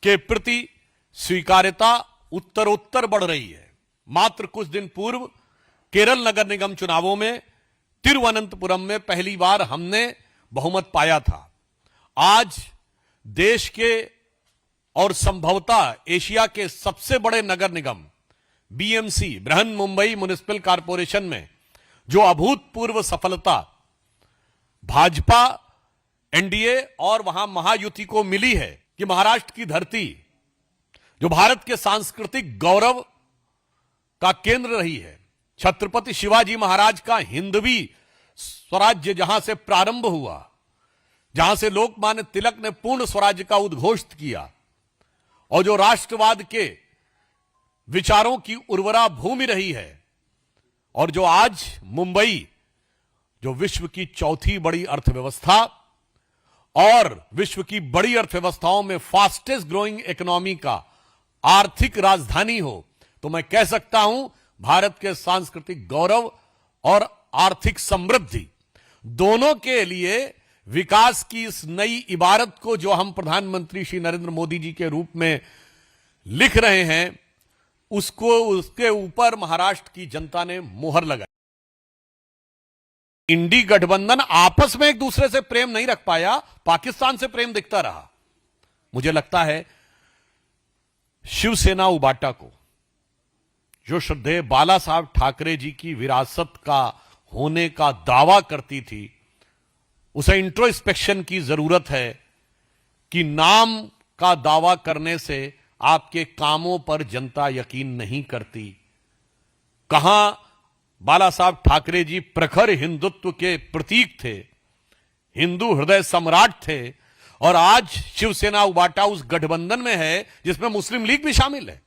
के प्रति स्वीकार्यता उत्तरोत्तर बढ़ रही है। मात्र कुछ दिन पूर्व केरल नगर निगम चुनावों में तिरुवनंतपुरम में पहली बार हमने बहुमत पाया था। आज देश के और संभवतः एशिया के सबसे बड़े नगर निगम BMC, Brihan Mumbai municipal corporation में जो अभूतपूर्व सफलता भाजपा, एनडीए और वहां महायुति को मिली है कि महाराष्ट्र की धरती जो भारत के सांस्कृतिक गौरव का केंद्र रही है, छत्रपति शिवाजी महाराज का हिंदवी स्वराज्य जहां से प्रारंभ हुआ, जहां से लोकमान्य तिलक ने पूर्ण स्वराज्य का उद्घोष किया और जो राष्ट्रवाद के विचारों की उर्वरा भूमि रही है, और जो आज मुंबई जो विश्व की चौथी बड़ी अर्थव्यवस्था और विश्व की बड़ी अर्थव्यवस्थाओं में फास्टेस्ट ग्रोइंग इकोनॉमी का आर्थिक राजधानी हो, तो मैं कह सकता हूं भारत के सांस्कृतिक गौरव और आर्थिक समृद्धि दोनों के लिए विकास की इस नई इबारत को जो हम प्रधानमंत्री श्री नरेंद्र मोदी जी के रूप में लिख रहे हैं, उसके ऊपर महाराष्ट्र की जनता ने मोहर लगाई। इंडी गठबंधन आपस में एक दूसरे से प्रेम नहीं रख पाया, पाकिस्तान से प्रेम दिखता रहा। मुझे लगता है शिवसेना उबाटा को, जो श्रद्धेय बाला साहब ठाकरे जी की विरासत का होने का दावा करती थी, उसे इंट्रोस्पेक्शन की जरूरत है कि नाम का दावा करने से आपके कामों पर जनता यकीन नहीं करती। कहां बाला साहब ठाकरे जी प्रखर हिंदुत्व के प्रतीक थे, हिंदू हृदय सम्राट थे, और आज शिवसेना उबाटा उस गठबंधन में है जिसमें मुस्लिम लीग भी शामिल है,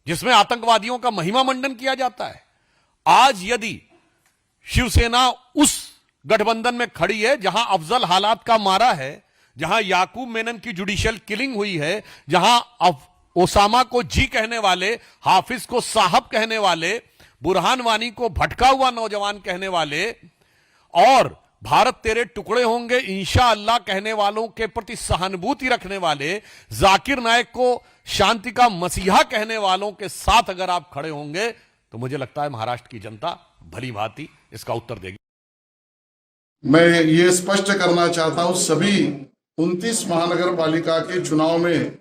जिसमें आतंकवादियों का महिमा मंडन किया जाता है। आज यदि शिवसेना उस गठबंधन में खड़ी है जहां अफजल हालात का मारा है, जहां याकूब मेनन की जुडिशियल किलिंग हुई है, जहां ओसामा को जी कहने वाले, हाफिज को साहब कहने वाले, बुरहान वानी को भटका हुआ नौजवान कहने वाले, और भारत तेरे टुकड़े होंगे इंशाअल्लाह कहने वालों के प्रति सहानुभूति रखने वाले, जाकिर नायक को शांति का मसीहा कहने वालों के साथ अगर आप खड़े होंगे, तो मुझे लगता है महाराष्ट्र की जनता भली भांति इसका उत्तर देगी। मैं ये स्पष्ट करना चाहता हूं, सभी 29 महानगर पालिका के चुनाव में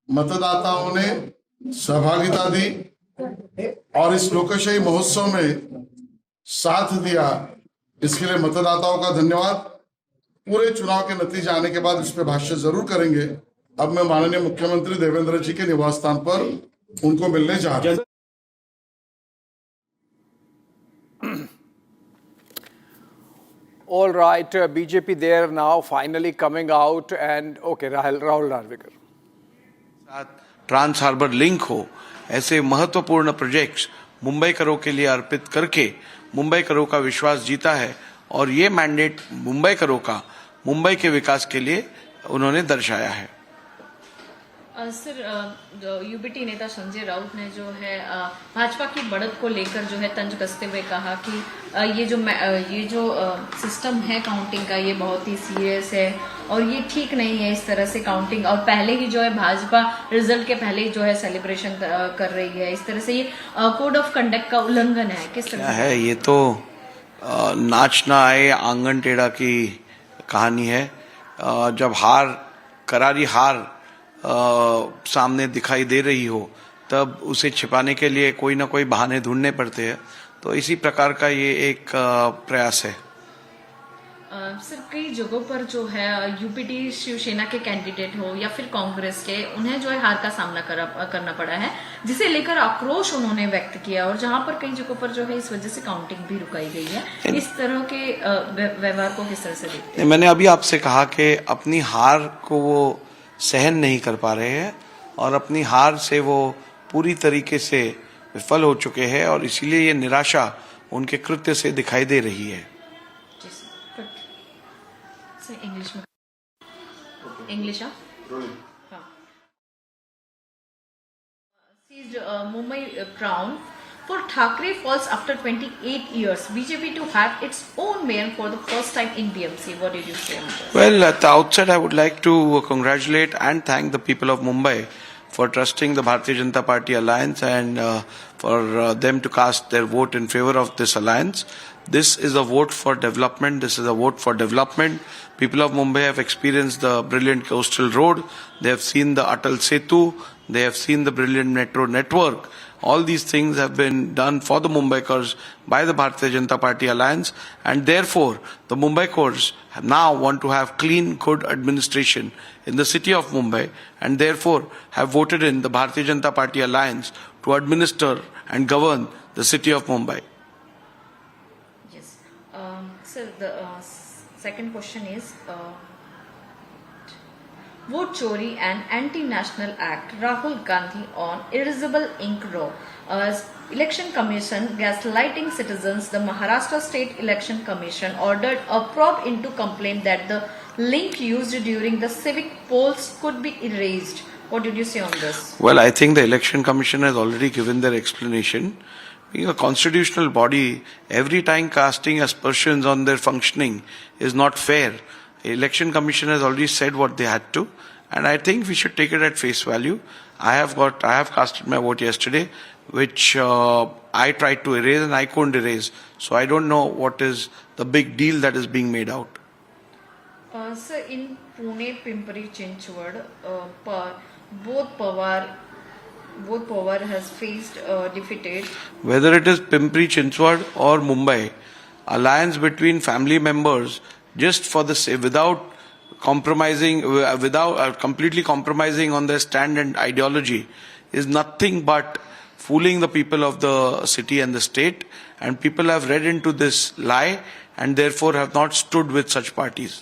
मतदाताओं ने सहभागिता दी और इस लोकशाही महोत्सव में साथ दिया। इसके लिए मतदाताओं का धन्यवाद। पूरे चुनाव के नतीजे आने के बाद इस पर भाष्य जरूर करेंगे। अब मैं माननीय मुख्यमंत्री देवेंद्र जी के निवास स्थान पर उनको मिलने जा रहा हूं। All right, BJP there now finally coming out and okay, Rahul Narvikar. Trans harbour link हो, ऐसे महत्वपूर्ण प्रोजेक्ट्स मुंबईकरों के लिए अर्पित करके मुंबईकरों का विश्वास जीता है, और ये मैंडेट मुंबईकरों का मुंबई के विकास के लिए उन्होंने दर्शाया है। सर, यूबीटी नेता संजय राउत ने जो है भाजपा की बढ़त को लेकर जो है तंज कसते हुए कहा कि ये जो सिस्टम है काउंटिंग का, ये बहुत ही सीरियस है और ये ठीक नहीं है इस तरह से काउंटिंग, और पहले ही जो है भाजपा रिजल्ट के पहले ही जो है सेलिब्रेशन कर रही है। इस तरह से ये कोड ऑफ कंडक्ट का उल्लंघन है। किस तरह है ये? तो नाच ना आए आंगन टेढ़ा की कहानी है। जब करारी हार सामने दिखाई दे रही हो, तब उसे छिपाने के लिए कोई ना कोई बहाने ढूंढने पड़ते हैं। तो इसी प्रकार का ये एक प्रयास है। सर, कई जगहों पर जो है यूपीटी शिवसेना के कैंडिडेट हो या फिर कांग्रेस के, उन्हें जो है हार का सामना करना पड़ा है, जिसे लेकर आक्रोश उन्होंने व्यक्त किया, और जहां पर कई जगहों पर जो है इस वजह से काउंटिंग भी रुकाई गई है। इस तरह के व्यवहार को किस तरह से देखते हैं? मैंने अभी आपसे कहा कि अपनी हार को वो सहन नहीं कर पा रहे हैं और अपनी हार से वो पूरी तरीके से विफल हो चुके हैं, और इसीलिए ये निराशा उनके कृत्य से दिखाई दे रही है। English seized Mumbai crown for Thackeray falls after 28 years. BJP to have its own mayor for the first time in BMC. What did you say on this? Well, at the outset, I would like to congratulate and thank the people of Mumbai for trusting the Bharatiya Janata Party alliance and for them to cast their vote in favor of this alliance. This is a vote for development. This is a vote for development. People of Mumbai have experienced the brilliant coastal road. They have seen the Atal Setu. They have seen the brilliant metro network. All these things have been done for the Mumbaikars by the Bharatiya Janata Party alliance, and therefore the Mumbaikars now want to have clean, good administration in the city of Mumbai, and therefore have voted in the Bharatiya Janata Party alliance to administer and govern the city of Mumbai. Yes. Sir, the second question is, vote chori and anti-national act. Rahul Gandhi on irresistible ink raw. As Election Commission gaslighting citizens, the Maharashtra State Election Commission ordered a probe into complaint that the link used during the civic polls could be erased. What did you say on this? Well, I think the Election Commission has already given their explanation. Being a constitutional body, every time casting aspersions on their functioning is not fair. The Election Commission has already said what they had to, and I think we should take it at face value. I have casted my vote yesterday, which I tried to erase and I couldn't erase. So I don't know what is the big deal that is being made out. Sir, in Pune, Pimpri, Chinchwad, both Pawar has faced defeated. Whether it is Pimpri, Chinchwad or Mumbai, alliance between family members just for the sake, without completely compromising on their stand and ideology is nothing but fooling the people of the city and the state, and people have read into this lie and therefore have not stood with such parties.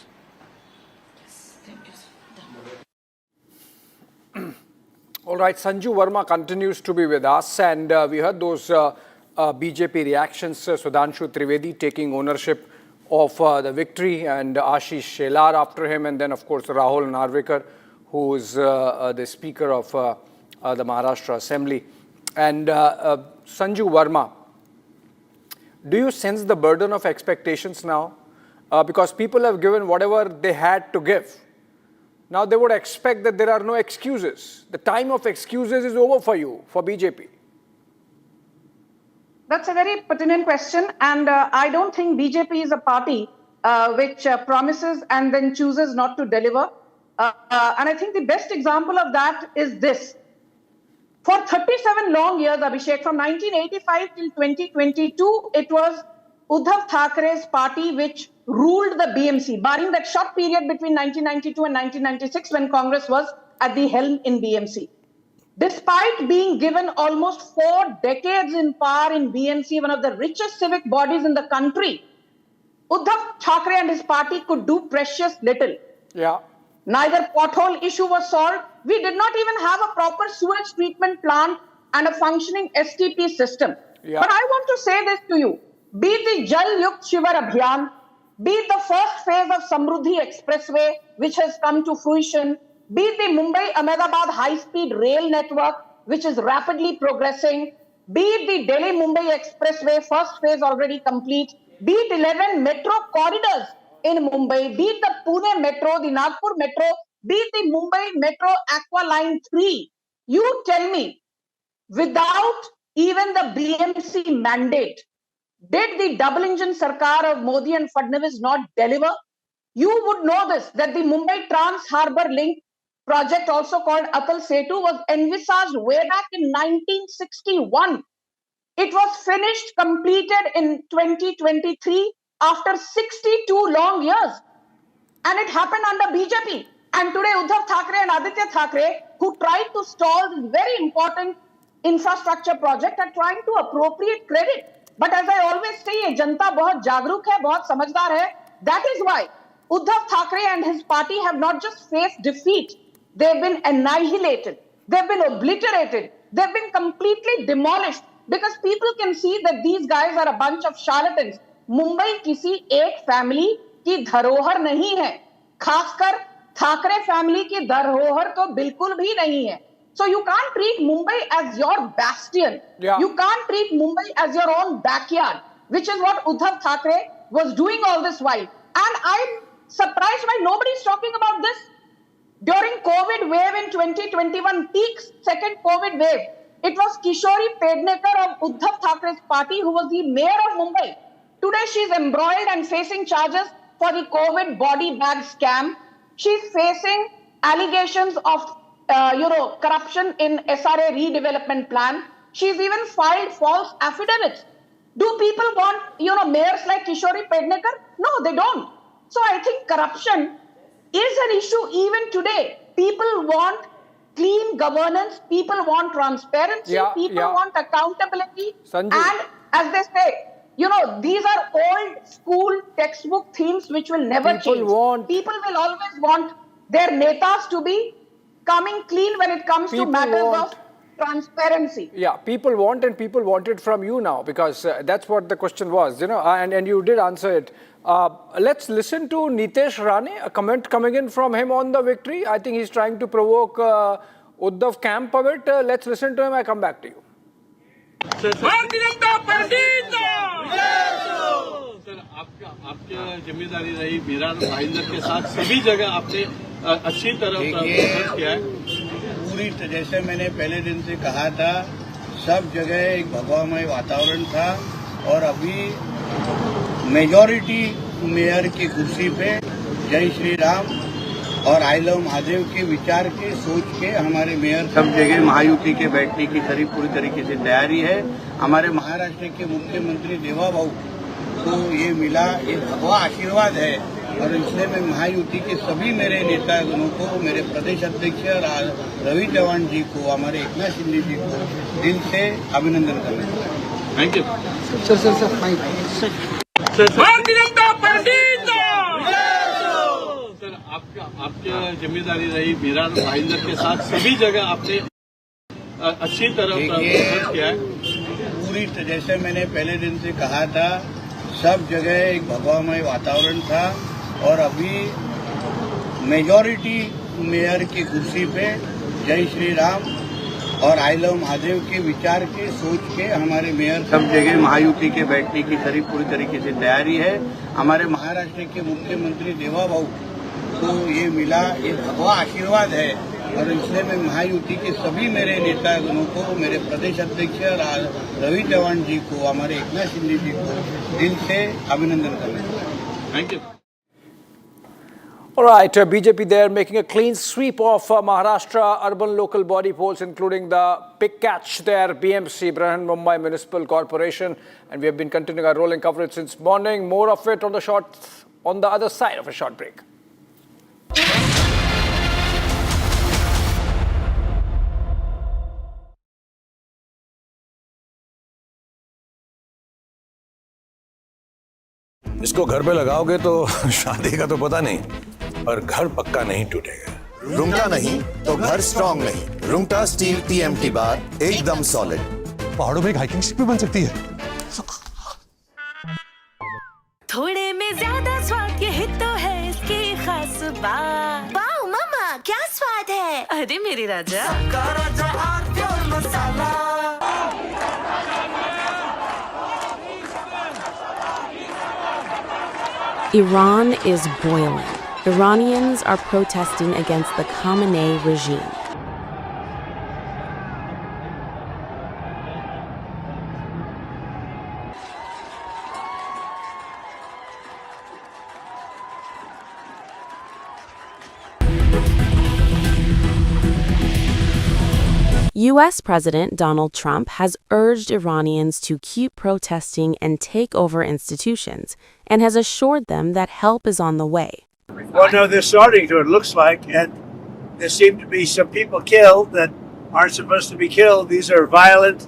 All right, Sanju Verma continues to be with us, and we heard those BJP reactions. Sudhanshu Trivedi taking ownership of the victory, and Ashish Shelar after him, and then of course Rahul Narvekar, who is the Speaker of the Maharashtra Assembly. And Sanju Verma, do you sense the burden of expectations now? Because people have given whatever they had to give. Now they would expect that there are no excuses. The time of excuses is over for you, for BJP. That's a very pertinent question, and I don't think BJP is a party which promises and then chooses not to deliver. And I think the best example of that is this. For 37 long years, Abhishek, from 1985 till 2022, it was Uddhav Thackeray's party which ruled the BMC, barring that short period between 1992 and 1996 when Congress was at the helm in BMC. Despite being given almost 4 decades in power in BMC, one of the richest civic bodies in the country, Uddhav Thackeray and his party could do precious little. Yeah. Neither pothole issue was solved. We did not even have a proper sewage treatment plant and a functioning STP system. Yeah. But I want to say this to you. Be it the Jal Yukt Shivar Abhiyan, be it the first phase of Samruddhi Expressway, which has come to fruition, be it the Mumbai-Ahmedabad high-speed rail network, which is rapidly progressing, be it the Delhi-Mumbai Expressway, first phase already complete, be it 11 metro corridors in Mumbai, be it the Pune Metro, the Nagpur Metro, be it the Mumbai Metro Aqua Line 3. You tell me, without even the BMC mandate, did the double-engine Sarkar of Modi and Fadnavis not deliver? You would know this, that the Mumbai Trans-Harbour Link project, also called Atal Setu, was envisaged way back in 1961. It was finished, completed in 2023 after 62 long years. And it happened under BJP. And today Uddhav Thackeray and Aditya Thackeray, who tried to stall this very important infrastructure project, are trying to appropriate credit. But as I always say, ये जनता बहुत जागरूक है, बहुत समझदार है. That is why Uddhav Thackeray and his party have not just faced defeat. They've been annihilated. They've been obliterated. They've been completely demolished. Because people can see that these guys are a bunch of charlatans. Mumbai किसी एक family की धरोहर नहीं है. खासकर Thackeray family की धरोहर तो बिल्कुल भी नहीं है. So you can't treat Mumbai as your bastion. Yeah. You can't treat Mumbai as your own backyard, which is what Uddhav Thackeray was doing all this while. And I'm surprised why nobody's talking about this. During COVID wave in 2021, peak second COVID wave, it was Kishori Pednekar of Uddhav Thackeray's party who was the mayor of Mumbai. Today she's embroiled and facing charges for the COVID body bag scam. She's facing allegations of corruption in SRA redevelopment plan. She's even filed false affidavits. Do people want, mayors like Kishori Pednekar? No, they don't. So I think corruption is an issue even today. People want clean governance. People want transparency. People want accountability. Sanju. And as they say, these are old school textbook themes which will never change. People will always want their netas to be coming clean when it comes to matters of transparency. Yeah, people want and people want it from you now because that's what the question was, and you did answer it. Let's listen to Nitesh Rane, a comment coming in from him on the victory. I think he's trying to provoke Uddhav camp a bit. Let's listen to him. I come back to you. Sir आपकी जिम्मेदारी रही मीरा भाईंदर के साथ सभी जगह आपने अच्छी तरह किया है। पूरी जैसे मैंने पहले दिन से कहा था, सब जगह एक भगवामय वातावरण था और अभी मेजॉरिटी मेयर की कुर्सी पे जय श्री राम और आई लव महादेव के विचार के सोच के हमारे मेयर सब जगह महायुति के बैठने की पूरी तरीके से तैयारी है। हमारे महाराष्ट्र के मुख्यमंत्री देवा भाऊ को ये मिला, ये भगवा आशीर्वाद है और इसलिए मैं महायुति के सभी मेरे नेतागणों को, मेरे प्रदेश अध्यक्ष रवि चौहान जी को, हमारे एकनाथ शिंदे जी को दिल से अभिनंदन करना चाहता हूँ। थैंक यू सर आपकी जिम्मेदारी रही मीरा भाईंदर के साथ सभी जगह आपने अच्छी तरह किया है। पूरी जैसे मैंने पहले दिन से कहा था, सब जगह एक भगवामय वातावरण था और अभी मेजॉरिटी मेयर की कुर्सी पे जय श्री राम और आई लव महादेव के विचार के सोच के हमारे मेयर सब जगह महायुति के बैठने की पूरी तरीके से तैयारी है। हमारे महाराष्ट्र के मुख्यमंत्री देवा भाऊ को ये मिला, ये भगवा आशीर्वाद है और इसलिए मैं महायुति के सभी मेरे नेतागणों को, मेरे प्रदेश अध्यक्ष रवि चौहान जी को, हमारे एकनाथ शिंदे जी को दिल से अभिनंदन करना चाहता हूँ। Thank you. All right, BJP there making a clean sweep of Maharashtra urban local body polls, including the big catch there, BMC, Brihan Mumbai Municipal Corporation, and we have been continuing our rolling coverage since morning. More of it on the other side of a short break. इसको घर पे लगाओगे तो शादी का तो पता नहीं, पर घर पक्का नहीं टूटेगा। रुंगटा नहीं तो घर स्ट्रॉन्ग नहीं। रुंगटा स्टील TMT बार एकदम सॉलिड। पहाड़ों में हाइकिंग शिप भी बन सकती है। थोड़े में ज्यादा स्वाद, यही तो है इसकी खास बात। वाओ मामा क्या स्वाद है, अरे मेरे राजा। राजा और प्योर मसाला। Iran is boiling. Iranians are protesting against the Khamenei regime. U.S. President Donald Trump has urged Iranians to keep protesting and take over institutions, and has assured them that help is on the way. Well, no, they're starting to, it looks like, and there seem to be some people killed that aren't supposed to be killed. These are violent,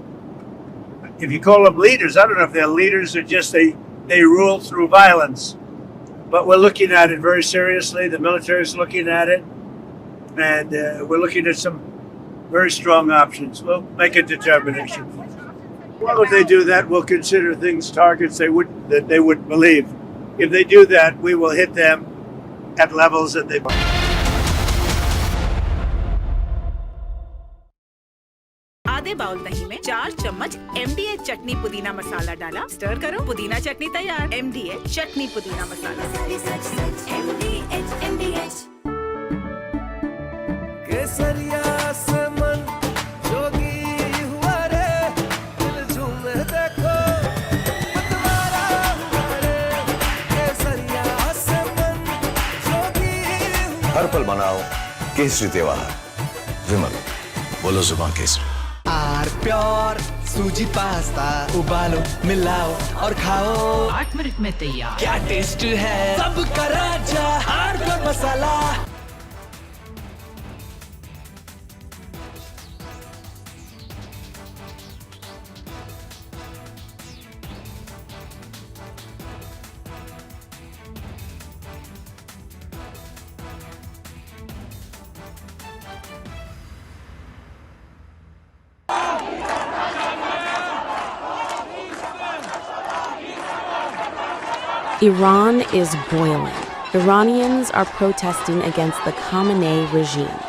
if you call them leaders, I don't know if they're leaders or just they rule through violence. But we're looking at it very seriously. The military is looking at it, and we're looking at some very strong options. We'll make a determination. Well, if they do that, we'll consider things targets that they wouldn't believe. If they do that, we will hit them at levels that they. आधे bowl दही में 4 चम्मच MDH चटनी पुदीना मसाला डाला, stir करो, पुदीना चटनी तैयार। MDH चटनी पुदीना मसाला। MDH केसरिया से मन जोगी हुआ रे, दिल झूमे देखो मतवारा हुआ रे। केसरिया से मन जोगी हुआ। हर पल मनाओ केसरी त्योहार। विमल, बोलो जुबान केसरी। आर प्योर सूजी पास्ता उबालो, मिलाओ और खाओ। 8 मिनट में तैयार। क्या टेस्ट है सबका राजा आर प्योर मसाला। Iran is boiling. Iranians are protesting against the Khamenei regime.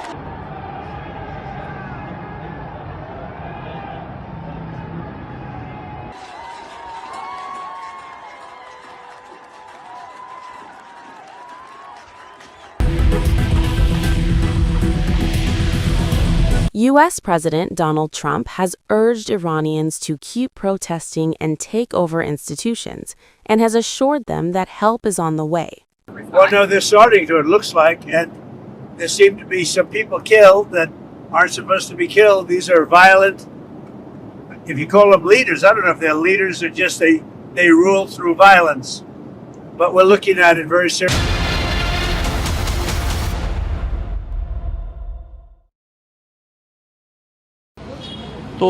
U.S. President Donald Trump has urged Iranians to keep protesting and take over institutions, and has assured them that help is on the way. Well, no, they're starting to, it looks like, and there seem to be some people killed that aren't supposed to be killed. These are violent, if you call them leaders, I don't know if they're leaders or just they rule through violence. But we're looking at it very seriously. तो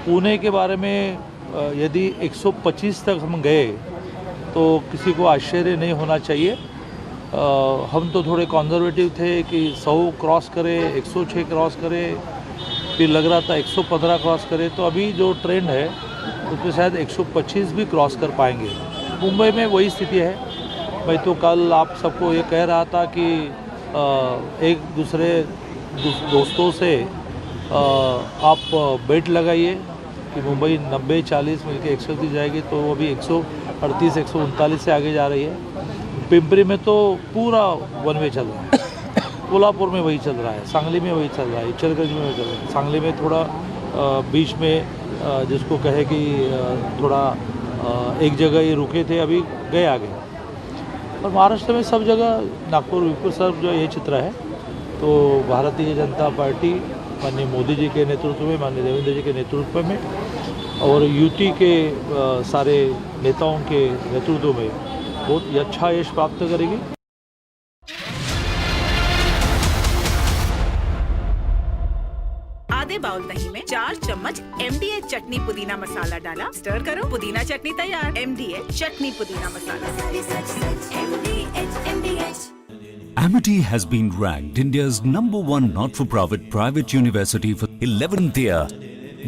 पुणे के बारे में यदि 125 तक हम गए तो किसी को आश्चर्य नहीं होना चाहिए। हम तो थोड़े कंजर्वेटिव थे कि 100 क्रॉस करे, 106 क्रॉस करे, फिर लग रहा था 115 क्रॉस करे। तो अभी जो ट्रेंड है उसमें शायद 125 भी क्रॉस कर पाएंगे। मुंबई में वही स्थिति है। मैं तो कल आप सबको ये कह रहा था कि एक दूसरे दोस्तों से आप बेट लगाइए कि मुंबई 90-40 मिलके 130 जाएगी, तो वो भी 138-139 से आगे जा रही है। पिंपरी में तो पूरा वन वे चल रहा है, कोल्हापुर में वही चल रहा है, सांगली में वही चल रहा है, इचलकरंज में वही चल रहा है। सांगली में थोड़ा बीच में जिसको कहे कि थोड़ा एक जगह ये रुके थे, अभी गए आगे। और महाराष्ट्र में सब जगह, नागपुर विपुर सब जो ये चित्र है। तो भारतीय जनता पार्टी माननीय मोदी जी के नेतृत्व में, माननीय देवेंद्र जी के नेतृत्व में और यूटी के सारे नेताओं के नेतृत्व में बहुत ही अच्छा यश प्राप्त करेगी। आधे बाउल दही में 4 चम्मच MDH चटनी पुदीना मसाला डाला, स्टर करो, पुदीना चटनी तैयार। MDH चटनी पुदीना मसाला। Amity has been ranked India's #1 not-for-profit private university for 11th year,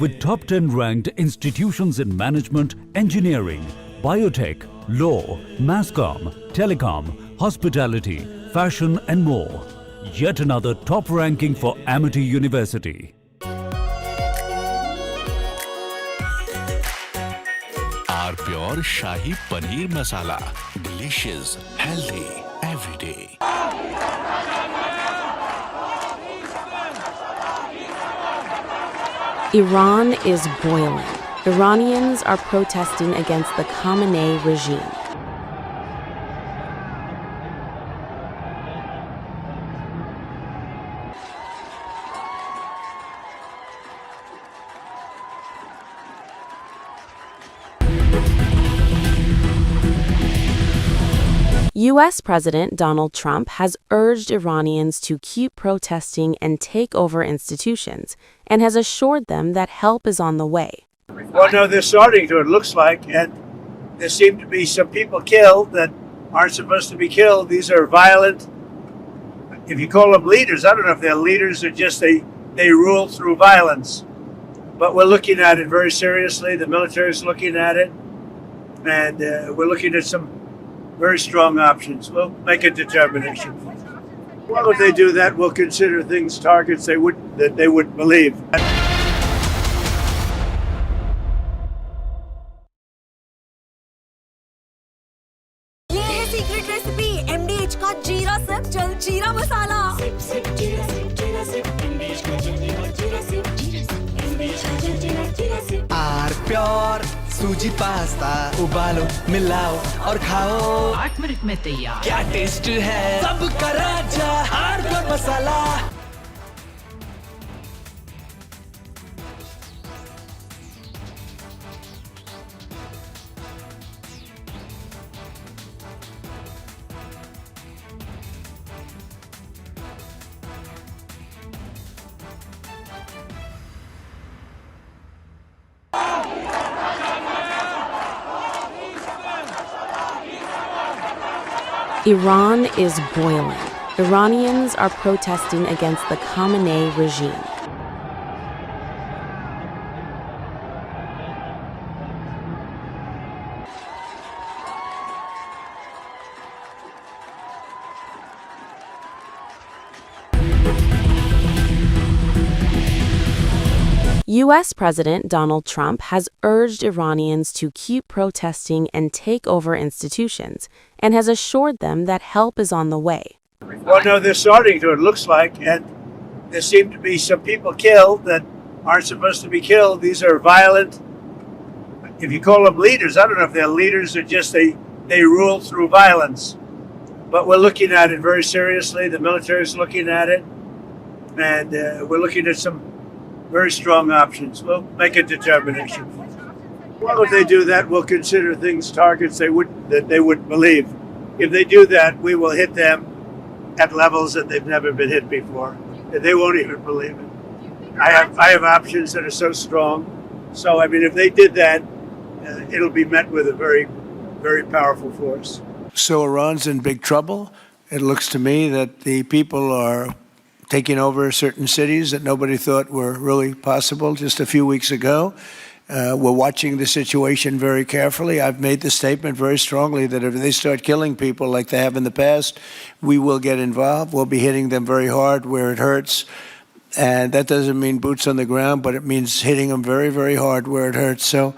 with top 10 ranked institutions in management, engineering, biotech, law, mass comm, telecom, hospitality, fashion and more. Yet another top ranking for Amity University. Our pure Shahi Paneer Masala. Delicious, healthy, every day. Iran is boiling. Iranians are protesting against the Khamenei regime. U.S. President Donald Trump has urged Iranians to keep protesting and take over institutions, and has assured them that help is on the way. Well, no, they're starting to, it looks like, and there seem to be some people killed that aren't supposed to be killed. These are violent, if you call them leaders, I don't know if they're leaders or just they rule through violence. But we're looking at it very seriously. The military is looking at it, and we're looking at some very strong options. We'll make a determination. Well, if they do that, we'll consider things targets that they wouldn't believe. ये है secret recipe MDH का जीरा SIP जल जीरा मसाला। SIP SIP जीरा sip MDH का जल जीरा सिप MDH का जल जीरा सिप। आर प्योर सूजी पास्ता उबालो, मिलाओ और खाओ, 8 मिनट में तैयार। क्या टेस्ट है सबका राजा आर प्योर मसाला। Iran is boiling. Iranians are protesting against the Khamenei regime. U.S. President Donald Trump has urged Iranians to keep protesting and take over institutions, and has assured them that help is on the way. Well, no, they're starting to, it looks like, and there seem to be some people killed that aren't supposed to be killed. These are violent, if you call them leaders, I don't know if they're leaders or just they rule through violence. But we're looking at it very seriously. The military is looking at it, and we're looking at some very strong options. We'll make a determination. Well, if they do that, we'll consider things targets that they wouldn't believe. If they do that, we will hit them at levels that they've never been hit before. They won't even believe it. I have options that are so strong. So, I mean, if they did that, it'll be met with a very, very powerful force. So Iran's in big trouble. It looks to me that the people are taking over certain cities that nobody thought were really possible just a few weeks ago. We're watching the situation very carefully. I've made the statement very strongly that if they start killing people like they have in the past, we will get involved. We'll be hitting them very hard where it hurts. And that doesn't mean boots on the ground, but it means hitting them very, very hard where it hurts. So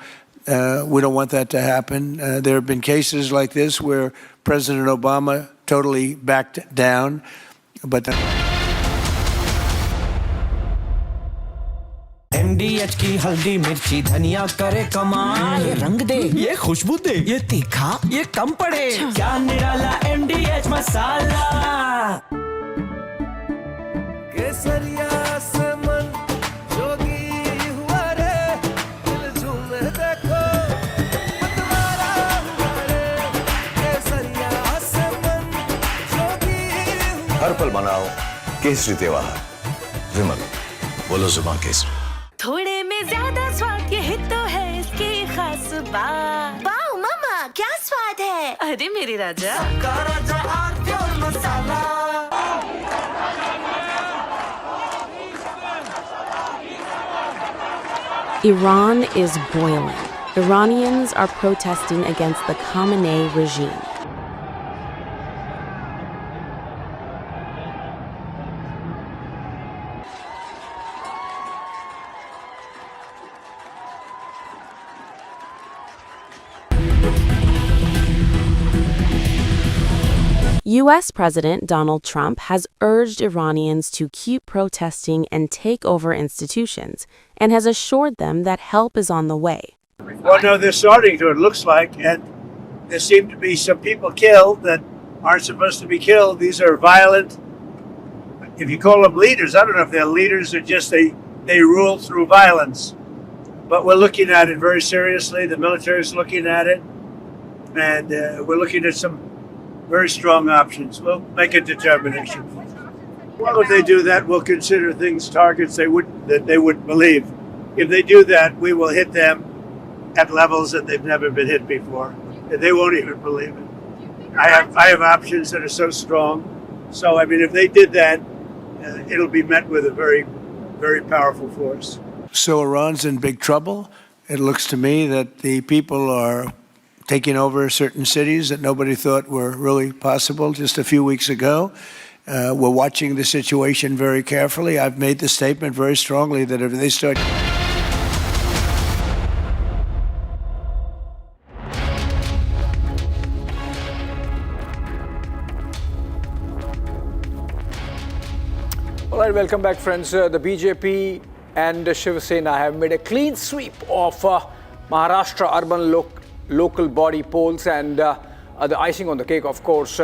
we don't want that to happen. There have been cases like this where President Obama totally backed down. But MDH की हल्दी मिर्ची धनिया करे कमाल ये रंग दे ये खुशबू दे ये तीखा ये कम पड़े क्या निराला MDH मसाला केसरिया से मन जोगी हुआ रे दिल झूमे देखो मतवारा हुआ रे केसरिया से मन जोगी हर पल मनाओ केसरी त्योहार विमल बोलो जुबान केसरी थोड़े में ज्यादा स्वाद ये ही तो है इसकी खास बात। वाओ मामा क्या स्वाद है? अरे मेरे राजा मसाला। Iran is boiling. Iranians are protesting against the Khamenei regime. U.S. President Donald Trump has urged Iranians to keep protesting and take over institutions, and has assured them that help is on the way. Well, no, they're starting to, it looks like, and there seem to be some people killed that aren't supposed to be killed. These are violent, if you call them leaders, I don't know if they're leaders or just they rule through violence. But we're looking at it very seriously. The military is looking at it, and we're looking at some very strong options. We'll make a determination. Well, if they do that, we'll consider things targets that they wouldn't believe. If they do that, we will hit them at levels that they've never been hit before. They won't even believe it. I have options that are so strong. So, I mean, if they did that, it'll be met with a very, very powerful force. So Iran's in big trouble. It looks to me that the people are taking over certain cities that nobody thought were really possible just a few weeks ago. We're watching the situation very carefully. I've made the statement very strongly that if they start... All right, welcome back, friends. The BJP and Shiv Sena have made a clean sweep of Maharashtra urban local body polls, and the icing on the cake, of course,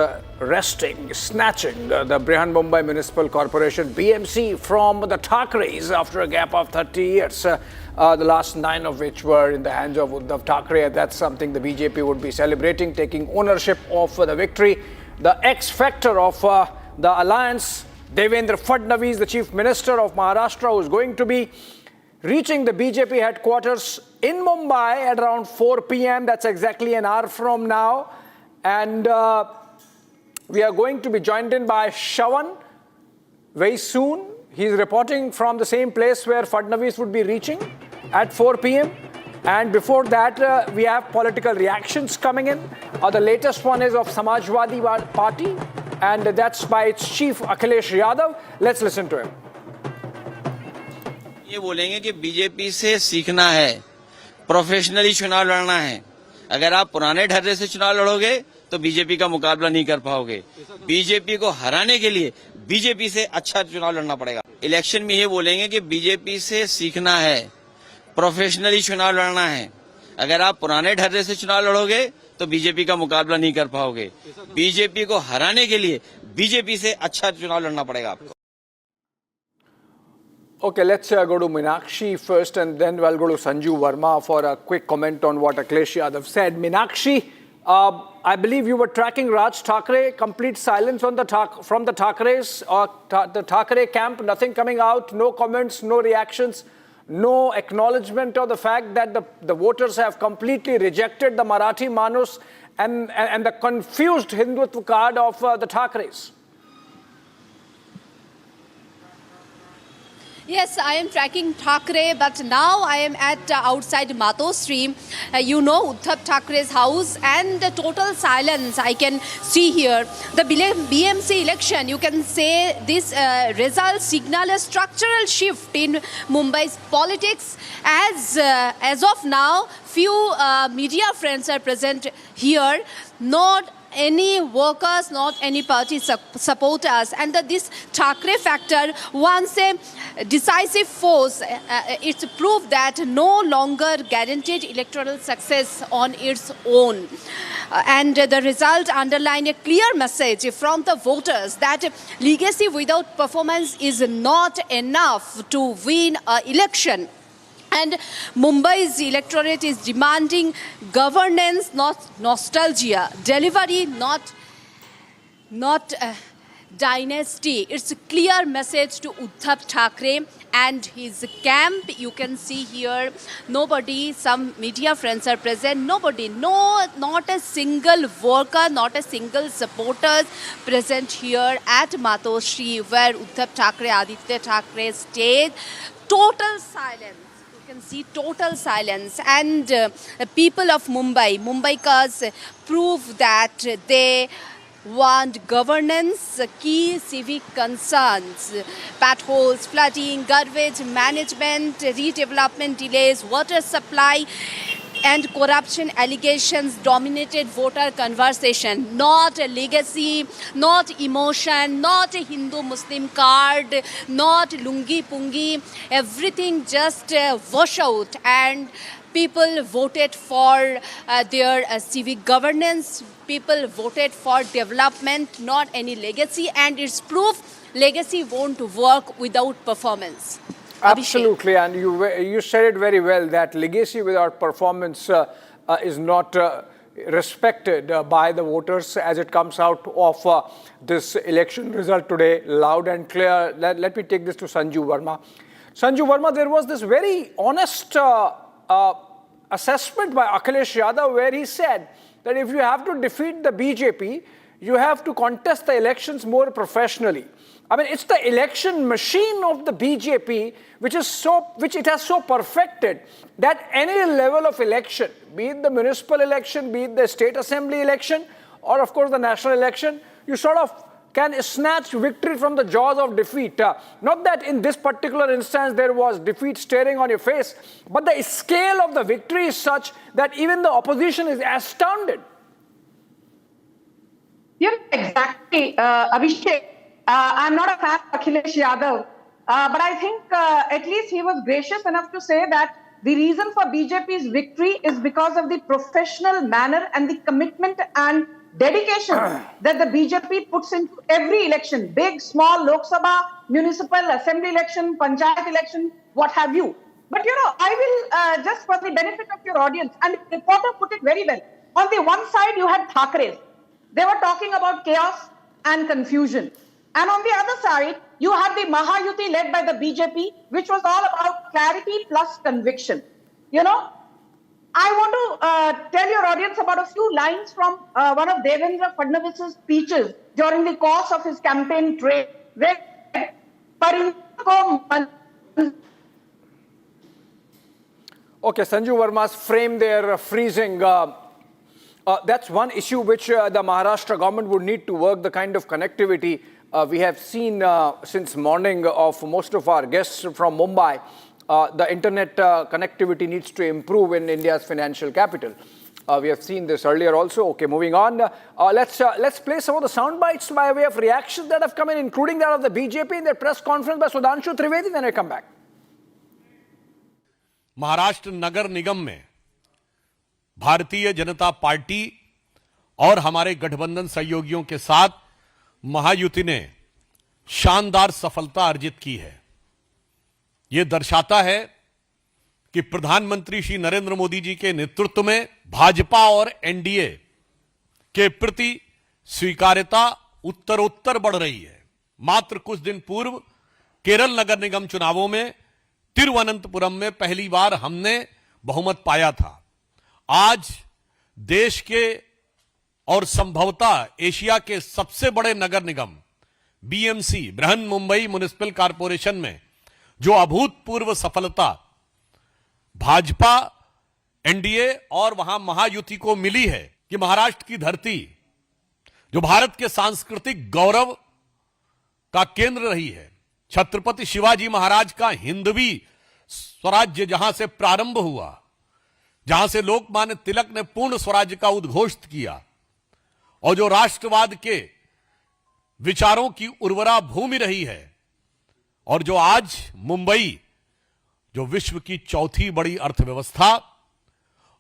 snatching the Brihan Municipal Corporation BMC from the Thackeray's after a gap of 30 years. The last 9 of which were in the hands of Uddhav Thackeray. That's something the BJP would be celebrating, taking ownership of the victory. The X-factor of the alliance, Devendra Fadnavis, the Chief Minister of Maharashtra, who is going to be reaching the BJP headquarters in Mumbai at around 4 p.m. That's exactly an hour from now. And we are going to be joined in by Shawan very soon. He's reporting from the same place where Fadnavis would be reaching at 4 p.m. And before that, we have political reactions coming in. The latest one is of Samajwadi Party, and that's by its chief Akhilesh Yadav. Let's listen to him. ये बोलेंगे कि BJP से सीखना है, professionally चुनाव लड़ना है। अगर आप पुराने ढर्रे से चुनाव लड़ोगे तो बीजेपी का मुकाबला नहीं कर पाओगे। बीजेपी को हराने के लिए बीजेपी से अच्छा चुनाव लड़ना पड़ेगा। इलेक्शन में ये बोलेंगे कि बीजेपी से सीखना है, प्रोफेशनली चुनाव लड़ना है। अगर आप पुराने ढर्रे से चुनाव लड़ोगे तो बीजेपी का मुकाबला नहीं कर पाओगे। बीजेपी को हराने के लिए बीजेपी से अच्छा चुनाव लड़ना पड़ेगा आपको। Okay, let's go to Meenakshi first and then we'll go to Sanju Verma for a quick comment on what Akhilesh Yadav said. Meenakshi, I believe you were tracking Raj Thackeray. Complete silence on from the Thackeray's or the Thackeray camp. Nothing coming out. No comments. No reactions. No acknowledgement of the fact that the voters have completely rejected the Marathi Manus and the confused Hindutva card of the Thackeray's. Yes, I am tracking Thackeray, but now I am at outside Matostream. You know Uddhav Thackeray's house, and the total silence I can see here. The BMC election, you can say this results signal a structural shift in Mumbai's politics. As of now, few media friends are present here. Not any workers, not any party supporters, and this Thackeray factor, once a decisive force, it's proof that no longer guaranteed electoral success on its own. And the result underline a clear message from the voters that legacy without performance is not enough to win an election. And Mumbai's electorate is demanding governance, not nostalgia, delivery, not dynasty. It's a clear message to Uddhav Thackeray and his camp. You can see here, nobody, some media friends are present, nobody, not a single worker, not a single supporter present here at Matosri, where Uddhav Thackeray, Aditya Thackeray stayed. Total silence. You can see total silence, and people of Mumbaikars prove that they want governance, key civic concerns, potholes, flooding, garbage management, redevelopment delays, water supply and corruption allegations dominated voter conversation. Not a legacy, not emotion, not a Hindu-Muslim card, not lungi-pungi, everything just wash out, and people voted for their civic governance, people voted for development, not any legacy, and it's proof legacy won't work without performance. Absolutely, and you said it very well that legacy without performance is not respected by the voters as it comes out of this election result today, loud and clear. Let me take this to Sanju Verma. Sanju Verma, there was this very honest assessment by Akhilesh Yadav where he said that if you have to defeat the BJP, you have to contest the elections more professionally. I mean, it's the election machine of the BJP which it has so perfected that any level of election, be it the municipal election, be it the state assembly election, or of course the national election, you sort of can snatch victory from the jaws of defeat. Not that in this particular instance there was defeat staring on your face, but the scale of the victory is such that even the opposition is astounded. Yeah, exactly, Abhishek. I'm not a fan of Akhilesh Yadav, but I think at least he was gracious enough to say that the reason for BJP's victory is because of the professional manner and the commitment and dedication that the BJP puts into every election, big, small, Lok Sabha, municipal, assembly election, panchayat election, what have you. But you know, I will just for the benefit of your audience, and the reporter put it very well. On the one side, you had Thackeray. They were talking about chaos and confusion. And on the other side, you had the Mahayuti led by the BJP, which was all about clarity plus conviction. You know, I want to tell your audience about a few lines from one of Devendra Fadnavis's speeches during the course of his campaign trail. Okay, Sanju Verma's frame there, freezing. That's one issue which the Maharashtra government would need to work, the kind of connectivity we have seen since morning of most of our guests from Mumbai. the internet connectivity needs to improve in India's financial capital. We have seen this earlier also. Okay, moving on. Let's play some of the sound bites by way of reactions that have come in, including that of the BJP in their press conference by Sudhanshu Trivedi. Then I come back. Maharashtra नगर निगम में भारतीय जनता party और हमारे गठबंधन सहयोगियों के साथ महायुति ने शानदार सफलता अर्जित की है। यह दर्शाता है कि प्रधानमंत्री श्री नरेंद्र मोदी जी के नेतृत्व में भाजपा और एनडीए के प्रति स्वीकार्यता उत्तरोत्तर बढ़ रही है। मात्र कुछ दिन पूर्व केरल नगर निगम चुनावों में तिरुवनंतपुरम में पहली बार हमने बहुमत पाया था। आज देश के और संभवतः एशिया के सबसे बड़े नगर निगम BMC Brihan Mumbai municipal corporation में जो अभूतपूर्व सफलता भाजपा एनडीए और वहां महायुति को मिली है कि महाराष्ट्र की धरती जो भारत के सांस्कृतिक गौरव का केंद्र रही है, छत्रपति शिवाजी महाराज का हिंदवी स्वराज्य जहां से प्रारंभ हुआ, जहां से लोकमान्य तिलक ने पूर्ण स्वराज्य का उद्घोष किया और जो राष्ट्रवाद के विचारों की उर्वरा भूमि रही है, और जो आज मुंबई जो विश्व की चौथी बड़ी अर्थव्यवस्था